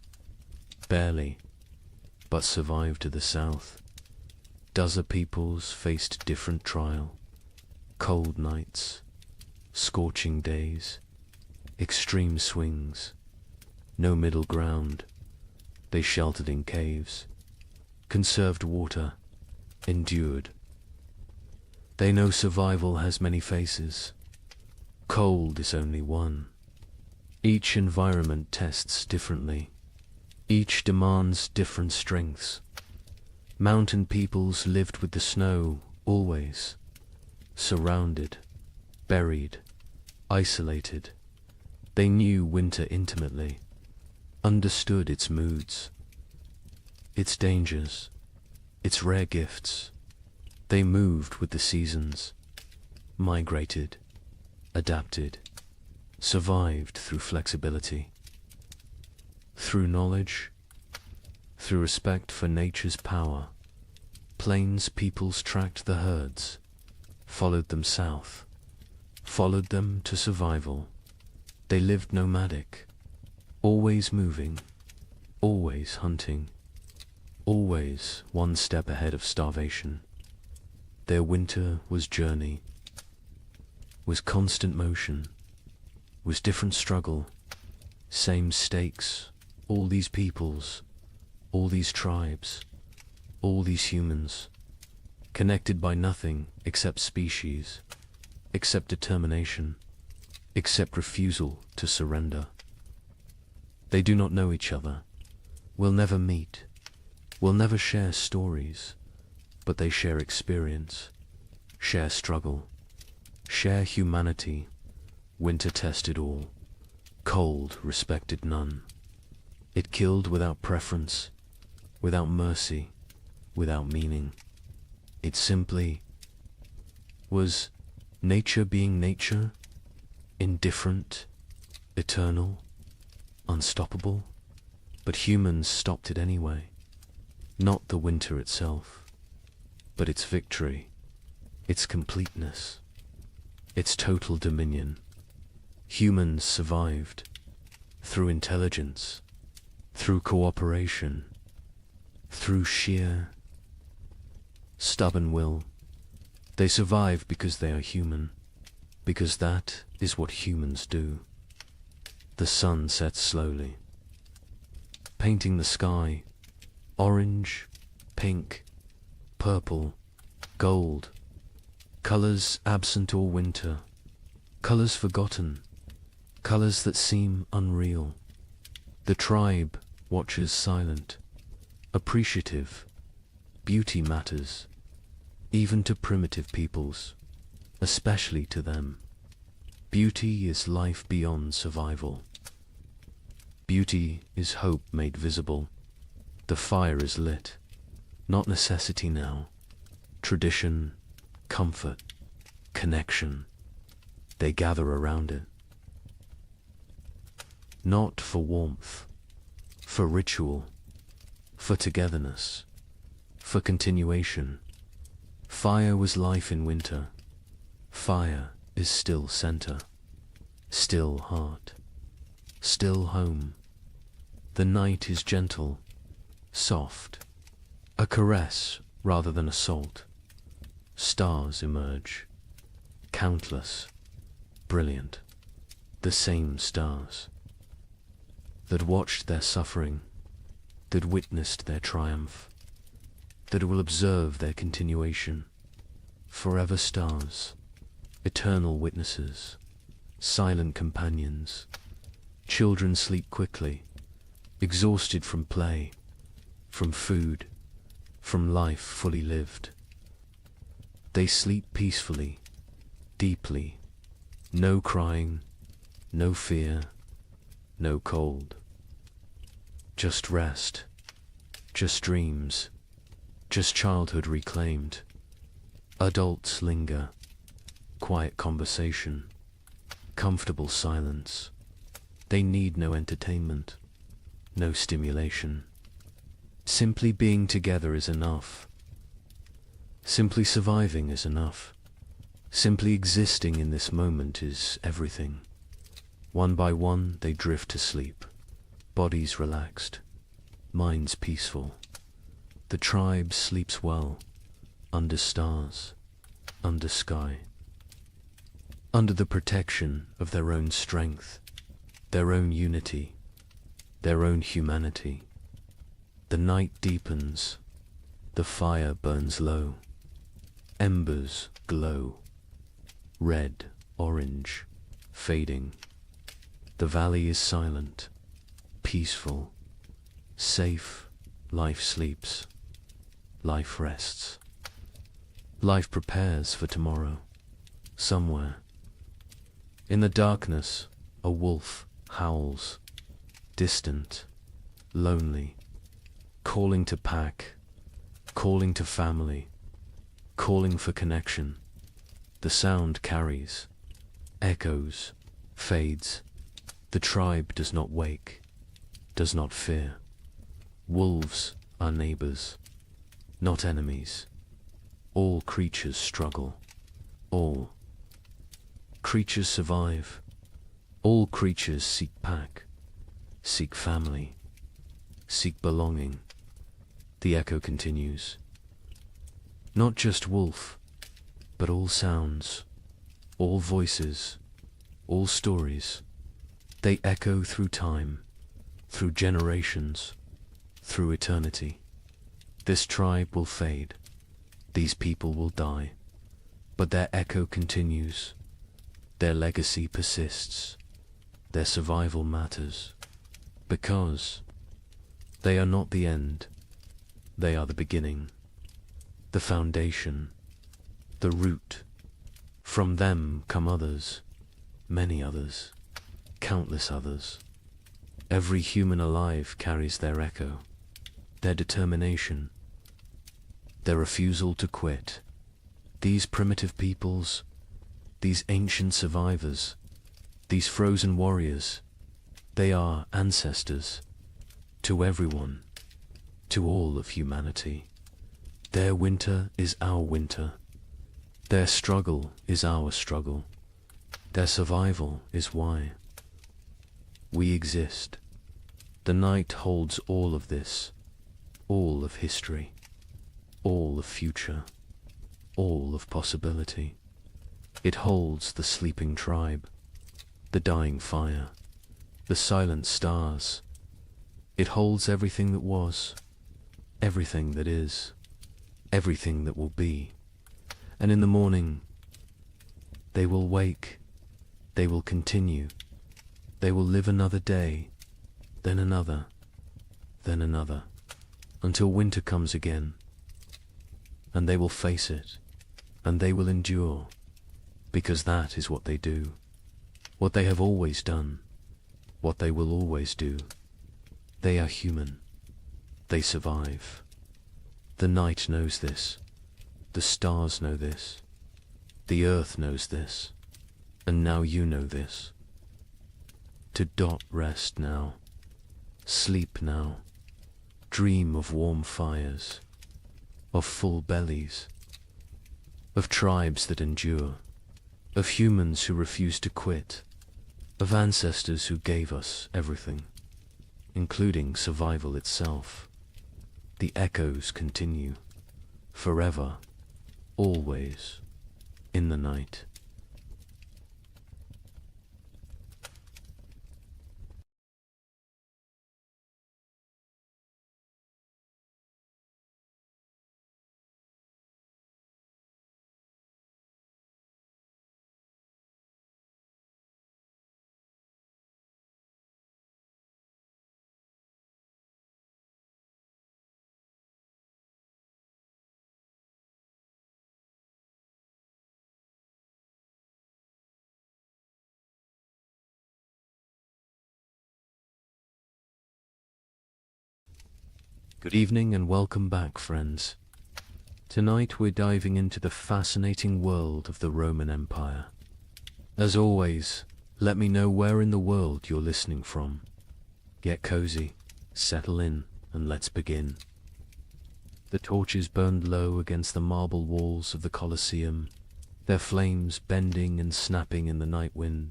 Barely, but survived to the south. Dozer peoples faced different trial. Cold nights, scorching days, extreme swings, no middle ground. They sheltered in caves, conserved water, endured. They know survival has many faces. Cold is only one. Each environment tests differently. Each demands different strengths. Mountain peoples lived with the snow, always. Surrounded, buried, isolated. They knew winter intimately, understood its moods, its dangers, its rare gifts. They moved with the seasons, migrated, adapted, survived through flexibility. Through knowledge, through respect for nature's power, plains peoples tracked the herds, followed them south, followed them to survival. They lived nomadic, always moving, always hunting, always one step ahead of starvation. Their winter was journey, was constant motion, was different struggle, same stakes. All these peoples, all these tribes, all these humans, connected by nothing except species, except determination, except refusal to surrender. They do not know each other, will never meet, will never share stories, but they share experience, share struggle, share humanity. Winter tested all, cold respected none. It killed without preference, without mercy, without meaning. It simply was nature being nature, indifferent, eternal, unstoppable. But humans stopped it anyway. Not the winter itself, but its victory, its completeness, its total dominion. Humans survived through intelligence, through cooperation, through sheer, stubborn will, They survive because they are human, because that is what humans do. The sun sets slowly, painting the sky orange, pink, purple, gold, colors absent all winter, colors forgotten, colors that seem unreal. The tribe watches silent, appreciative. Beauty matters, even to primitive peoples, especially to them. Beauty is life beyond survival. Beauty is hope made visible. The fire is lit, not necessity now. Tradition, comfort, connection. They gather around it. Not for warmth, for ritual, for togetherness, for continuation. Fire was life in winter. Fire is still center, still heart, still home. The night is gentle, soft, a caress rather than assault. Stars emerge, countless, brilliant, the same stars that watched their suffering, that witnessed their triumph, that will observe their continuation. Forever stars, eternal witnesses, silent companions. Children sleep quickly, exhausted from play, from food, from life fully lived. They sleep peacefully, deeply, no crying, no fear, no cold. Just rest, just dreams, just childhood reclaimed. Adults linger, quiet conversation, comfortable silence. They need no entertainment, no stimulation. Simply being together is enough. Simply surviving is enough. Simply existing in this moment is everything. One by one they drift to sleep, bodies relaxed, minds peaceful. The tribe sleeps well, under stars, under sky, under the protection of their own strength, their own unity, their own humanity. The night deepens, the fire burns low, embers glow, red, orange, fading. The valley is silent, peaceful, safe. Life sleeps, life rests. Life prepares for tomorrow, somewhere. In the darkness, a wolf howls, distant, lonely, calling to pack, calling to family, calling for connection. The sound carries, echoes, fades. The tribe does not wake, does not fear. Wolves are neighbors, not enemies. All creatures struggle. All creatures survive. All creatures seek pack, seek family, seek belonging. The echo continues. Not just wolf, but all sounds, all voices, all stories. They echo through time, through generations, through eternity. This tribe will fade. These people will die, but their echo continues. Their legacy persists. Their survival matters, because they are not the end. They are the beginning, the foundation, the root. From them come others, many others, countless others. Every human alive carries their echo, their determination, their refusal to quit. These primitive peoples, these ancient survivors, these frozen warriors, they are ancestors to everyone, to all of humanity. Their winter is our winter. Their struggle is our struggle. Their survival is why we exist. The night holds all of this, all of history, all of future. all of possibility. It holds the sleeping tribe, the dying fire, the silent stars. It holds everything that was, everything that is, everything that will be. And in the morning, they will wake, they will continue, they will live another day, then another, until winter comes again. And they will face it, and they will endure, because that is what they do, what they have always done, what they will always do. They are human. They survive. The night knows this. The stars know this. The earth knows this. And now you know this. To dot rest now. Sleep now. Dream of warm fires. Of full bellies. Of tribes that endure. Of humans who refuse to quit. Of ancestors who gave us everything, including survival itself. The echoes continue, forever, always, in the night. Good evening and welcome back, friends. Tonight we're diving into the fascinating world of the Roman Empire. As always, let me know where in the world you're listening from. Get cozy, settle in, and let's begin. The torches burned low against the marble walls of the Colosseum, their flames bending and snapping in the night wind.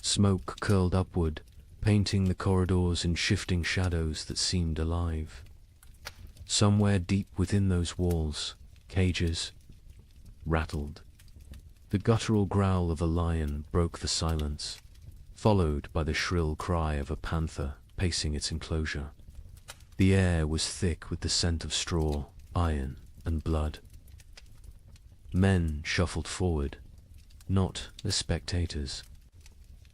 Smoke curled upward, painting the corridors in shifting shadows that seemed alive. Somewhere deep within those walls, cages rattled. The guttural growl of a lion broke the silence, followed by the shrill cry of a panther pacing its enclosure. The air was thick with the scent of straw, iron, and blood. Men shuffled forward, not as spectators,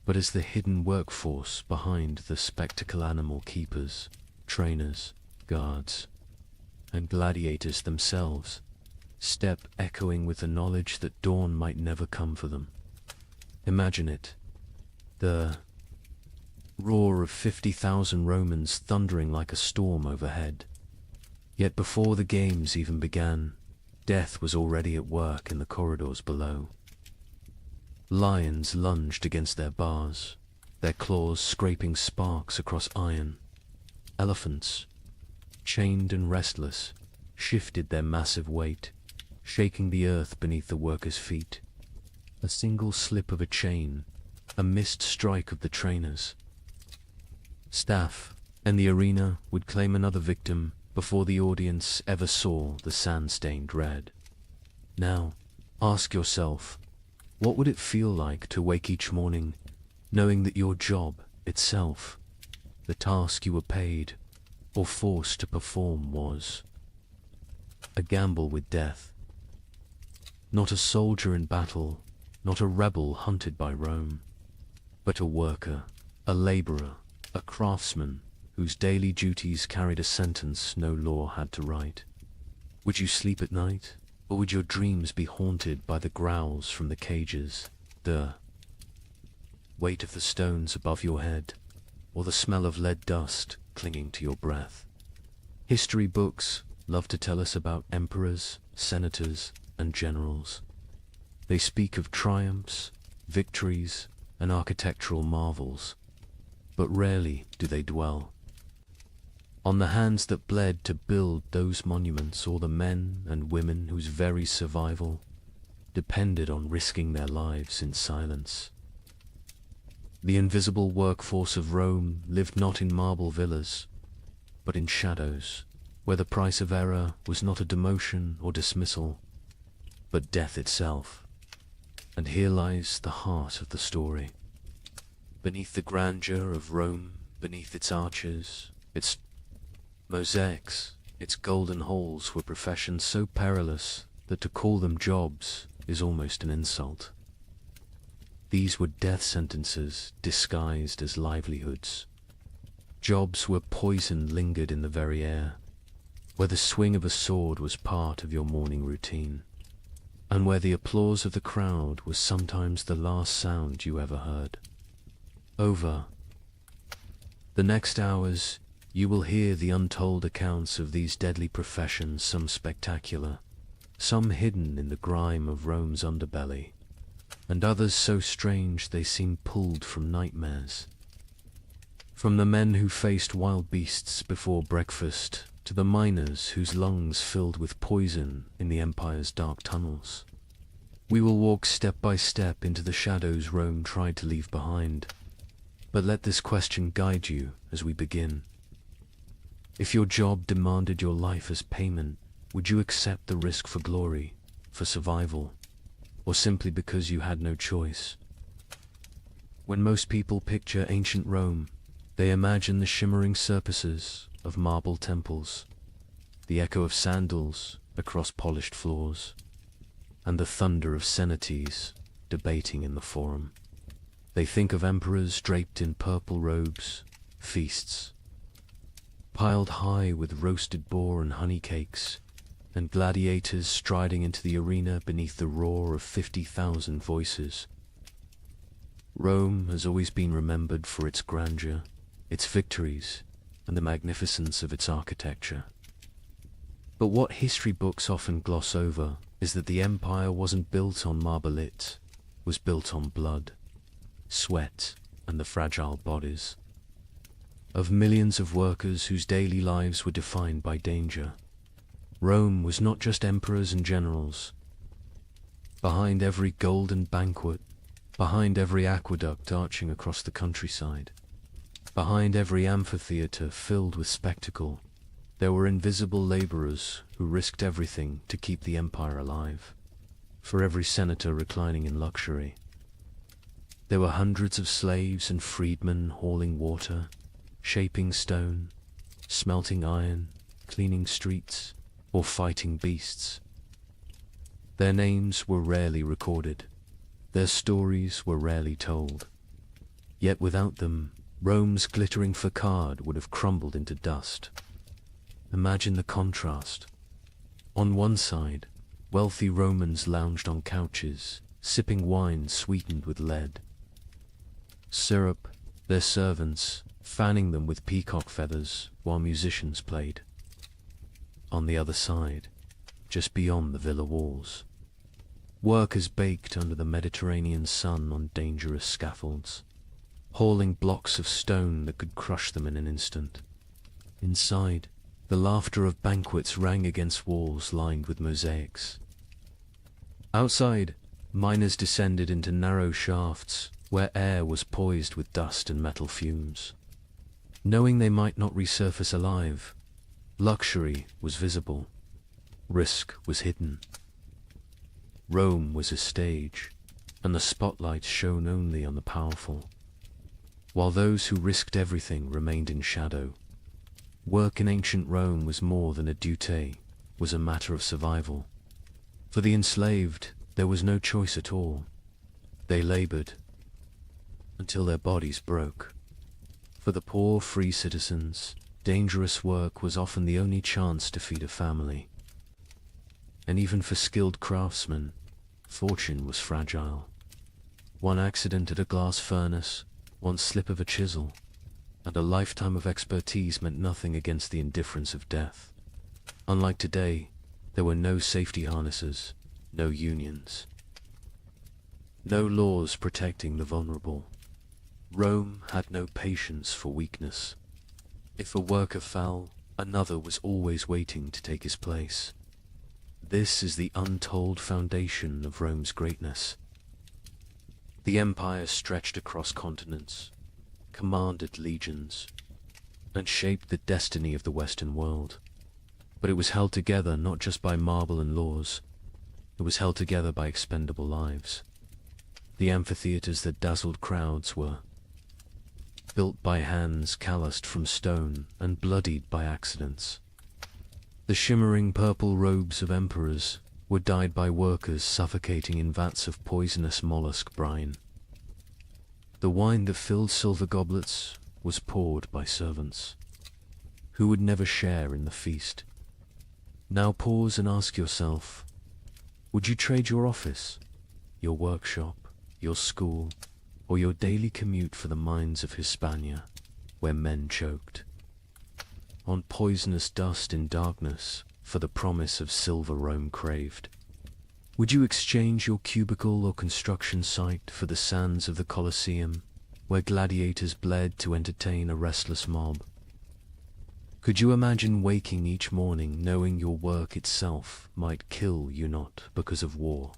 but as the hidden workforce behind the spectacle animal keepers, trainers, guards, and gladiators themselves, step echoing with the knowledge that dawn might never come for them. Imagine it, the roar of 50,000 Romans thundering like a storm overhead. Yet before the games even began, death was already at work in the corridors below. Lions lunged against their bars, their claws scraping sparks across iron. Elephants, chained and restless, shifted their massive weight, shaking the earth beneath the workers' feet. A single slip of a chain, a missed strike of the trainers. Staff and the arena would claim another victim before the audience ever saw the sand-stained red. Now, ask yourself, what would it feel like to wake each morning knowing that your job itself, the task you were paid or forced to perform, was a gamble with death? Not a soldier in battle, not a rebel hunted by Rome, but a worker, a laborer, a craftsman whose daily duties carried a sentence no law had to write. Would you sleep at night, or would your dreams be haunted by the growls from the cages, the weight of the stones above your head, or the smell of lead dust clinging to your breath? History books love to tell us about emperors, senators, and generals. They speak of triumphs, victories, and architectural marvels, but rarely do they dwell on the hands that bled to build those monuments, or the men and women whose very survival depended on risking their lives in silence. The invisible workforce of Rome lived not in marble villas, but in shadows, where the price of error was not a demotion or dismissal, but death itself. And here lies the heart of the story. Beneath the grandeur of Rome, beneath its arches, its mosaics, its golden halls were professions so perilous that to call them jobs is almost an insult. These were death sentences disguised as livelihoods. Jobs where poison lingered in the very air, where the swing of a sword was part of your morning routine, and where the applause of the crowd was sometimes the last sound you ever heard. Over the next hours, you will hear the untold accounts of these deadly professions, some spectacular, some hidden in the grime of Rome's underbelly, and others so strange they seem pulled from nightmares. From the men who faced wild beasts before breakfast, to the miners whose lungs filled with poison in the empire's dark tunnels. We will walk step by step into the shadows Rome tried to leave behind. But let this question guide you as we begin. If your job demanded your life as payment, would you accept the risk for glory, for survival, or simply because you had no choice? When most people picture ancient Rome, they imagine the shimmering surfaces of marble temples, the echo of sandals across polished floors, and the thunder of cenotes debating in the forum. They think of emperors draped in purple robes, feasts piled high with roasted boar and honey cakes, and gladiators striding into the arena beneath the roar of 50,000 voices. Rome has always been remembered for its grandeur, its victories, and the magnificence of its architecture. But what history books often gloss over is that the empire wasn't built on marble, it was built on blood, sweat, and the fragile bodies of millions of workers whose daily lives were defined by danger. Rome was not just emperors and generals. Behind every golden banquet, behind every aqueduct arching across the countryside, behind every amphitheater filled with spectacle, there were invisible laborers who risked everything to keep the empire alive. For every senator reclining in luxury, there were hundreds of slaves and freedmen hauling water, shaping stone, smelting iron, cleaning streets, or fighting beasts. Their names were rarely recorded. Their stories were rarely told. Yet without them, Rome's glittering facade would have crumbled into dust. Imagine the contrast. On one side, wealthy Romans lounged on couches, sipping wine sweetened with lead. Syrup, their servants, fanning them with peacock feathers while musicians played. On the other side, just beyond the villa walls, workers baked under the Mediterranean sun on dangerous scaffolds, hauling blocks of stone that could crush them in an instant. Inside, the laughter of banquets rang against walls lined with mosaics. Outside, miners descended into narrow shafts where air was poised with dust and metal fumes. Knowing they might not resurface alive, luxury was visible, risk was hidden. Rome was a stage, and the spotlight shone only on the powerful, while those who risked everything remained in shadow. Work in ancient Rome was more than a duty, was a matter of survival. For the enslaved, there was no choice at all. They labored until their bodies broke. For the poor free citizens, dangerous work was often the only chance to feed a family. And even for skilled craftsmen, fortune was fragile. One accident at a glass furnace, one slip of a chisel, and a lifetime of expertise meant nothing against the indifference of death. Unlike today, there were no safety harnesses, no unions, no laws protecting the vulnerable. Rome had no patience for weakness. If a worker fell, another was always waiting to take his place. This is the untold foundation of Rome's greatness. The empire stretched across continents, commanded legions, and shaped the destiny of the Western world. But it was held together not just by marble and laws, It was held together by expendable lives. The amphitheaters that dazzled crowds were built by hands calloused from stone and bloodied by accidents. The shimmering purple robes of emperors were dyed by workers suffocating in vats of poisonous mollusk brine. The wine that filled silver goblets was poured by servants who would never share in the feast. Now pause and ask yourself, would you trade your office, your workshop, your school, or your daily commute for the mines of Hispania, where men choked on poisonous dust in darkness for the promise of silver Rome craved? Would you exchange your cubicle or construction site for the sands of the Colosseum, where gladiators bled to entertain a restless mob? Could you imagine waking each morning knowing your work itself might kill you, not because of war,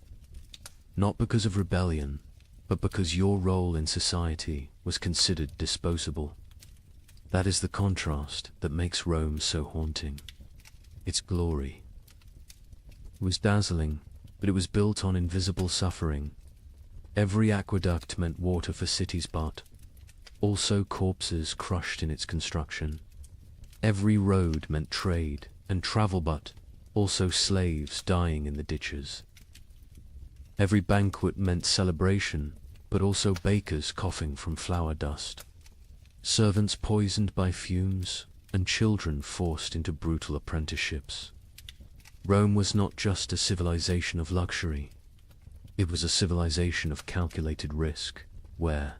not because of rebellion, but because your role in society was considered disposable? That is the contrast that makes Rome so haunting. Its glory. It was dazzling, but it was built on invisible suffering. Every aqueduct meant water for cities, but also corpses crushed in its construction. Every road meant trade and travel, but also slaves dying in the ditches. Every banquet meant celebration, but also bakers coughing from flour dust, servants poisoned by fumes, and children forced into brutal apprenticeships. Rome was not just a civilization of luxury. It was a civilization of calculated risk, where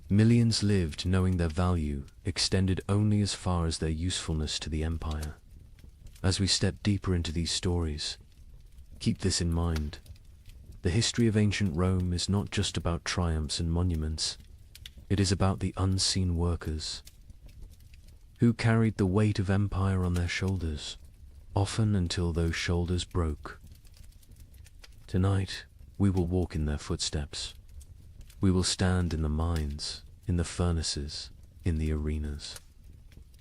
millions lived knowing their value extended only as far as their usefulness to the empire. As we step deeper into these stories, keep this in mind. The history of ancient Rome is not just about triumphs and monuments. It is about the unseen workers who carried the weight of empire on their shoulders, often until those shoulders broke. Tonight, we will walk in their footsteps. We will stand in the mines, in the furnaces, in the arenas,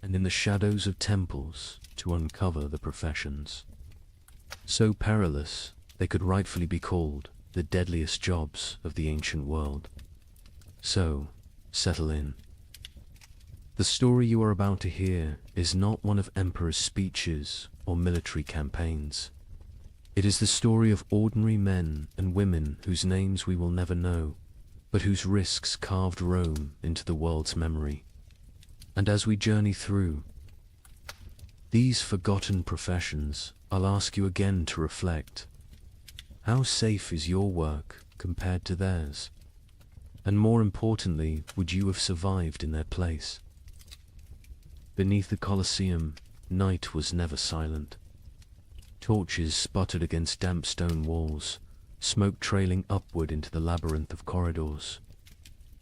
and in the shadows of temples to uncover the professions so perilous they could rightfully be called the deadliest jobs of the ancient world. So, settle in. The story you are about to hear is not one of emperors' speeches or military campaigns. It is the story of ordinary men and women whose names we will never know, but whose risks carved Rome into the world's memory. And as we journey through these forgotten professions, I'll ask you again to reflect. How safe is your work compared to theirs? And more importantly, would you have survived in their place? Beneath the Colosseum, night was never silent. Torches sputtered against damp stone walls, smoke trailing upward into the labyrinth of corridors.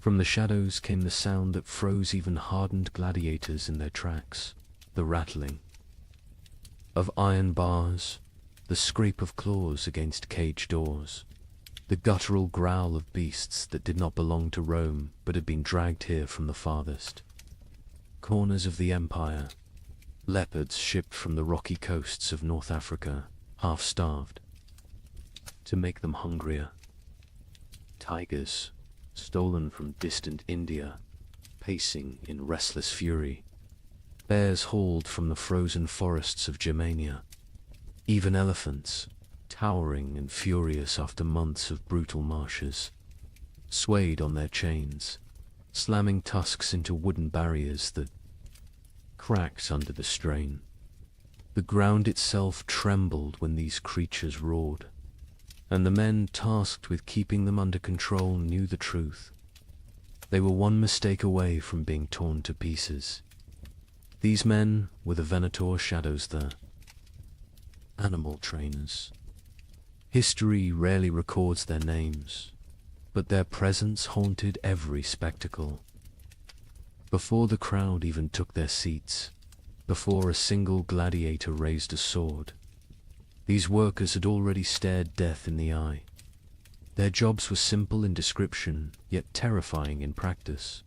From the shadows came the sound that froze even hardened gladiators in their tracks, the rattling of iron bars, the scrape of claws against cage doors, the guttural growl of beasts that did not belong to Rome but had been dragged here from the farthest corners of the empire. Leopards shipped from the rocky coasts of North Africa, half-starved, to make them hungrier. Tigers, stolen from distant India, pacing in restless fury. Bears hauled from the frozen forests of Germania. Even elephants, towering and furious after months of brutal marshes, swayed on their chains, slamming tusks into wooden barriers that cracked under the strain. The ground itself trembled when these creatures roared, and the men tasked with keeping them under control knew the truth. They were one mistake away from being torn to pieces. These men were the Venator shadows, the animal trainers. History rarely records their names, but their presence haunted every spectacle. Before the crowd even took their seats, before a single gladiator raised a sword, these workers had already stared death in the eye. Their jobs were simple in description, yet terrifying in practice.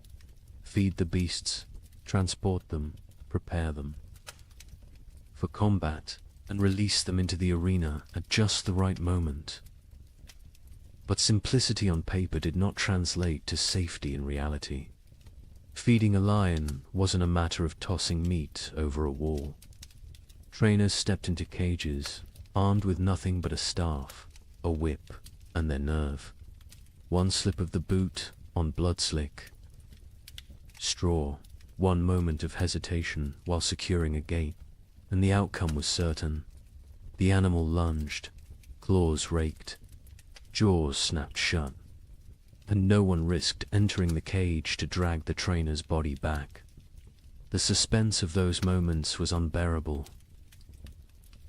Feed the beasts, transport them, prepare them for combat, and release them into the arena at just the right moment. But simplicity on paper did not translate to safety in reality. Feeding a lion wasn't a matter of tossing meat over a wall. Trainers stepped into cages, armed with nothing but a staff, a whip, and their nerve. One slip of the boot on blood-slick straw, one moment of hesitation while securing a gate, and the outcome was certain. The animal lunged, claws raked, jaws snapped shut, and no one risked entering the cage to drag the trainer's body back. The suspense of those moments was unbearable.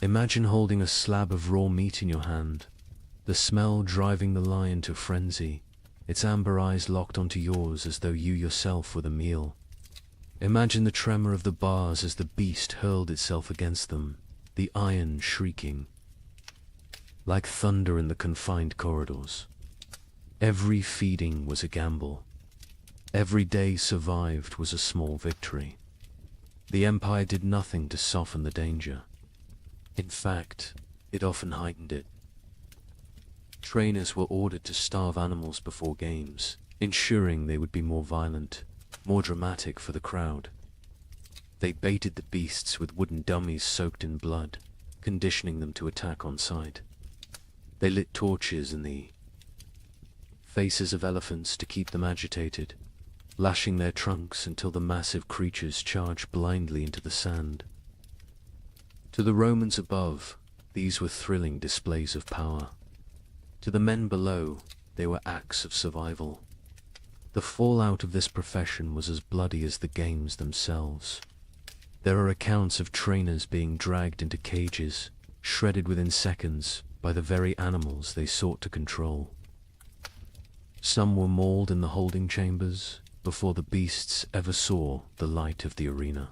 Imagine holding a slab of raw meat in your hand, the smell driving the lion to frenzy, its amber eyes locked onto yours as though you yourself were the meal. Imagine the tremor of the bars as the beast hurled itself against them, the iron shrieking like thunder in the confined corridors. Every feeding was a gamble. Every day survived was a small victory. The Empire did nothing to soften the danger. In fact, it often heightened it. Trainers were ordered to starve animals before games, ensuring they would be more violent, more dramatic for the crowd. They baited the beasts with wooden dummies soaked in blood, conditioning them to attack on sight. They lit torches in the faces of elephants to keep them agitated, lashing their trunks until the massive creatures charged blindly into the sand. To the Romans above, these were thrilling displays of power. To the men below, they were acts of survival. The fallout of this profession was as bloody as the games themselves. There are accounts of trainers being dragged into cages, shredded within seconds by the very animals they sought to control. Some were mauled in the holding chambers before the beasts ever saw the light of the arena.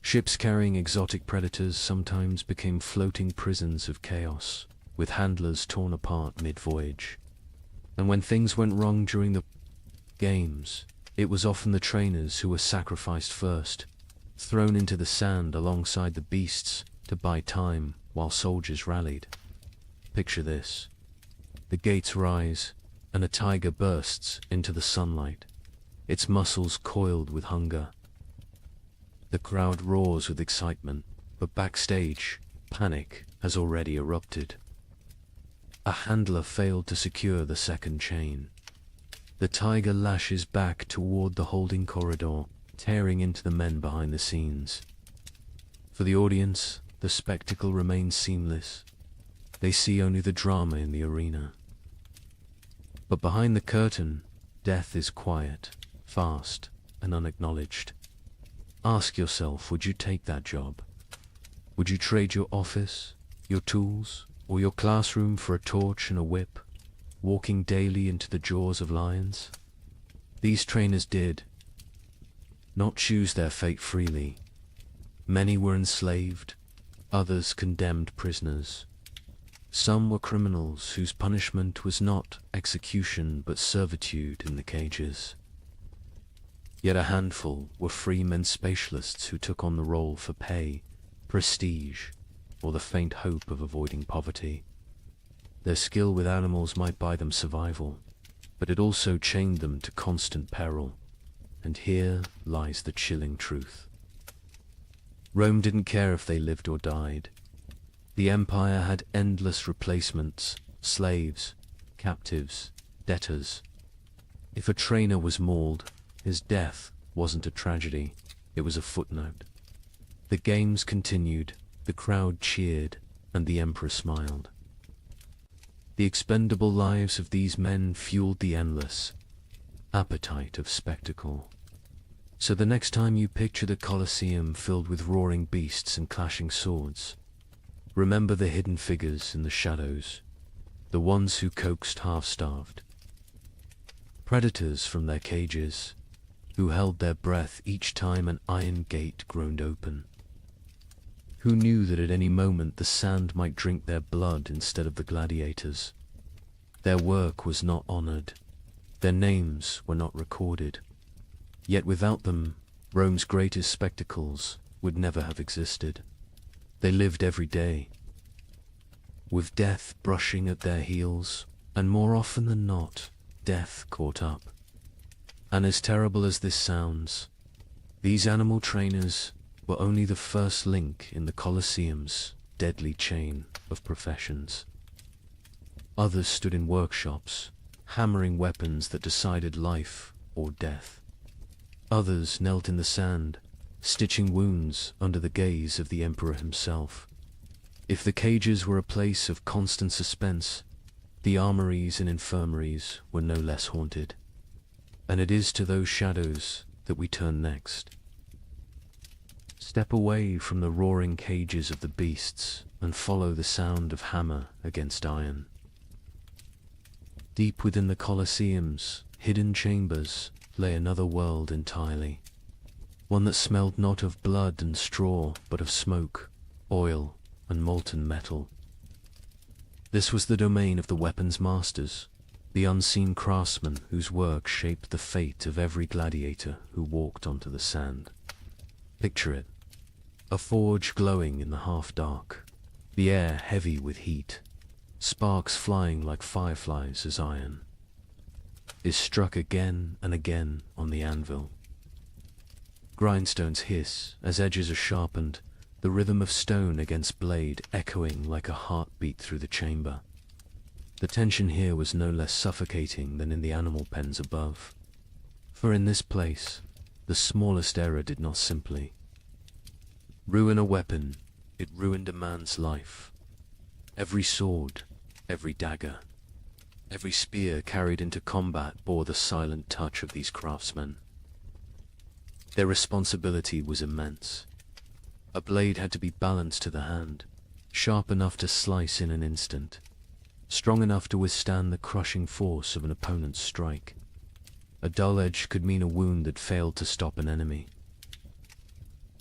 Ships carrying exotic predators sometimes became floating prisons of chaos, with handlers torn apart mid-voyage. And when things went wrong during the games, it was often the trainers who were sacrificed first, thrown into the sand alongside the beasts to buy time while soldiers rallied. Picture this. The gates rise, and a tiger bursts into the sunlight, its muscles coiled with hunger. The crowd roars with excitement, but backstage, panic has already erupted. A handler failed to secure the second chain. The tiger lashes back toward the holding corridor, tearing into the men behind the scenes. For the audience, the spectacle remains seamless. They see only the drama in the arena. But behind the curtain, death is quiet, fast, and unacknowledged. Ask yourself, would you take that job? Would you trade your office, your tools, or your classroom for a torch and a whip, walking daily into the jaws of lions? These trainers did not choose their fate freely. Many were enslaved, others condemned prisoners. Some were criminals whose punishment was not execution but servitude in the cages. Yet a handful were free men specialists who took on the role for pay, prestige, or the faint hope of avoiding poverty. Their skill with animals might buy them survival, but it also chained them to constant peril. And here lies the chilling truth. Rome didn't care if they lived or died. The empire had endless replacements, slaves, captives, debtors. If a trainer was mauled, his death wasn't a tragedy, it was a footnote. The games continued, the crowd cheered, and the emperor smiled. The expendable lives of these men fueled the endless appetite of spectacle. So the next time you picture the Colosseum filled with roaring beasts and clashing swords, remember the hidden figures in the shadows, the ones who coaxed half-starved predators from their cages, who held their breath each time an iron gate groaned open, who knew that at any moment the sand might drink their blood instead of the gladiators. Their work was not honored, their names were not recorded, yet without them, Rome's greatest spectacles would never have existed. They lived every day, with death brushing at their heels, and more often than not, death caught up. And as terrible as this sounds, these animal trainers were only the first link in the Colosseum's deadly chain of professions. Others stood in workshops, hammering weapons that decided life or death. Others knelt in the sand, stitching wounds under the gaze of the emperor himself. If the cages were a place of constant suspense, the armories and infirmaries were no less haunted. And it is to those shadows that we turn next. Step away from the roaring cages of the beasts and follow the sound of hammer against iron. Deep within the Colosseum's hidden chambers lay another world entirely, one that smelled not of blood and straw, but of smoke, oil, and molten metal. This was the domain of the weapons masters, the unseen craftsmen whose work shaped the fate of every gladiator who walked onto the sand. Picture it, a forge glowing in the half-dark, the air heavy with heat, sparks flying like fireflies as iron is struck again and again on the anvil. Grindstones hiss as edges are sharpened, the rhythm of stone against blade echoing like a heartbeat through the chamber. The tension here was no less suffocating than in the animal pens above, for in this place, the smallest error did not simply ruin a weapon, it ruined a man's life. Every sword, every dagger, every spear carried into combat bore the silent touch of these craftsmen. Their responsibility was immense. A blade had to be balanced to the hand, sharp enough to slice in an instant, strong enough to withstand the crushing force of an opponent's strike. A dull edge could mean a wound that failed to stop an enemy.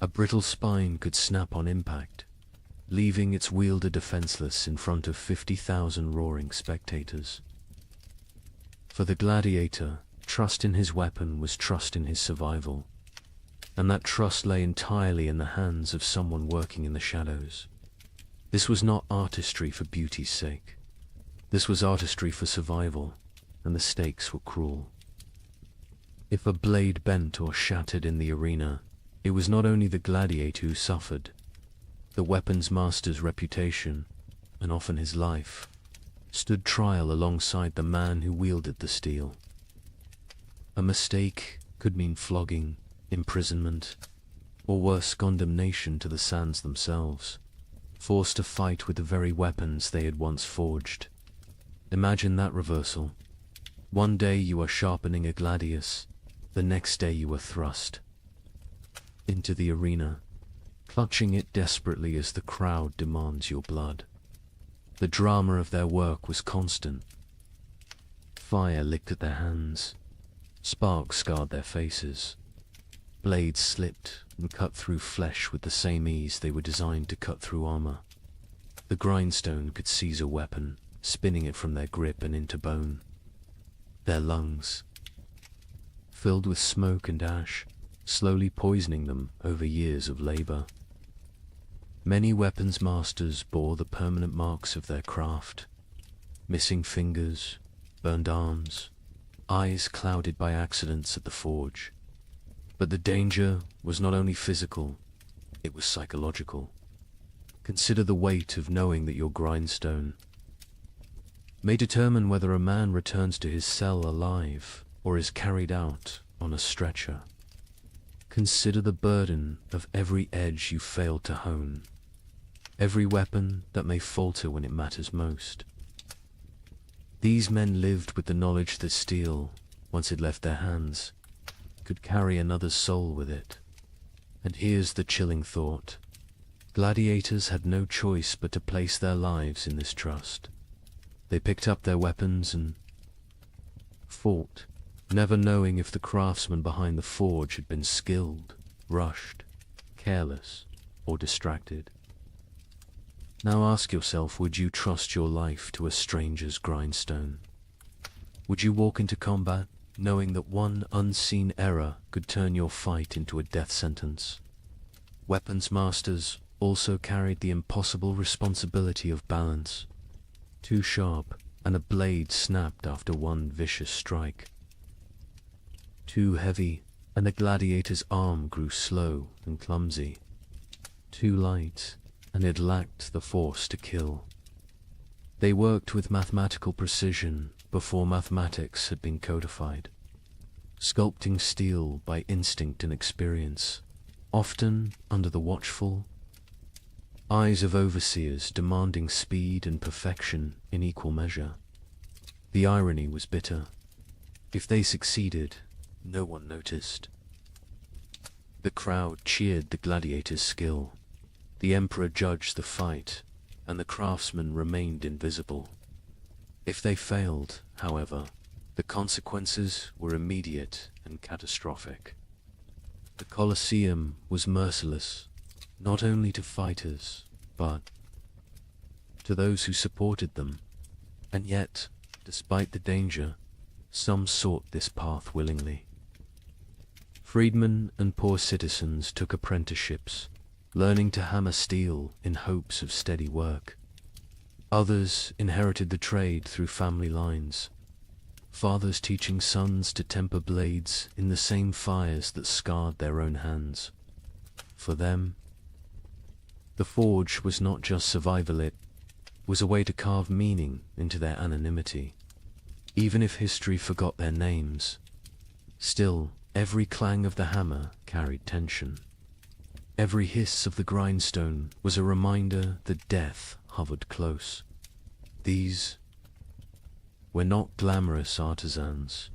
A brittle spine could snap on impact, leaving its wielder defenseless in front of 50,000 roaring spectators. For the gladiator, trust in his weapon was trust in his survival, and that trust lay entirely in the hands of someone working in the shadows. This was not artistry for beauty's sake. This was artistry for survival, and the stakes were cruel. If a blade bent or shattered in the arena, it was not only the gladiator who suffered. The weapons master's reputation, and often his life, stood trial alongside the man who wielded the steel. A mistake could mean flogging, imprisonment, or worse, condemnation to the sands themselves, forced to fight with the very weapons they had once forged. Imagine that reversal. One day you are sharpening a gladius, the next day you are thrust into the arena, clutching it desperately as the crowd demands your blood. The drama of their work was constant. Fire licked at their hands, sparks scarred their faces, blades slipped and cut through flesh with the same ease they were designed to cut through armor. The grindstone could seize a weapon, spinning it from their grip and into bone. Their lungs, filled with smoke and ash, slowly poisoning them over years of labor. Many weapons masters bore the permanent marks of their craft, missing fingers, burned arms, eyes clouded by accidents at the forge. But the danger was not only physical, it was psychological. Consider the weight of knowing that your grindstone may determine whether a man returns to his cell alive or is carried out on a stretcher. Consider the burden of every edge you failed to hone, every weapon that may falter when it matters most. These men lived with the knowledge that steel, once it left their hands, could carry another's soul with it. And here's the chilling thought. Gladiators had no choice but to place their lives in this trust. They picked up their weapons and fought, never knowing if the craftsman behind the forge had been skilled, rushed, careless, or distracted. Now ask yourself, would you trust your life to a stranger's grindstone? Would you walk into combat knowing that one unseen error could turn your fight into a death sentence? Weapons masters also carried the impossible responsibility of balance. Too sharp, and a blade snapped after one vicious strike. Too heavy, and the gladiator's arm grew slow and clumsy. Too light, and it lacked the force to kill. They worked with mathematical precision before mathematics had been codified, sculpting steel by instinct and experience, often under the watchful eyes of overseers demanding speed and perfection in equal measure. The irony was bitter. If they succeeded, no one noticed. The crowd cheered the gladiator's skill. The emperor judged the fight, and the craftsman remained invisible. If they failed, however, the consequences were immediate and catastrophic. The Colosseum was merciless, not only to fighters, but to those who supported them. And yet, despite the danger, some sought this path willingly. Freedmen and poor citizens took apprenticeships, learning to hammer steel in hopes of steady work. Others inherited the trade through family lines, fathers teaching sons to temper blades in the same fires that scarred their own hands. For them, the forge was not just survival, it was a way to carve meaning into their anonymity. Even if history forgot their names, still, every clang of the hammer carried tension. Every hiss of the grindstone was a reminder that death hovered close. These were not glamorous artisans,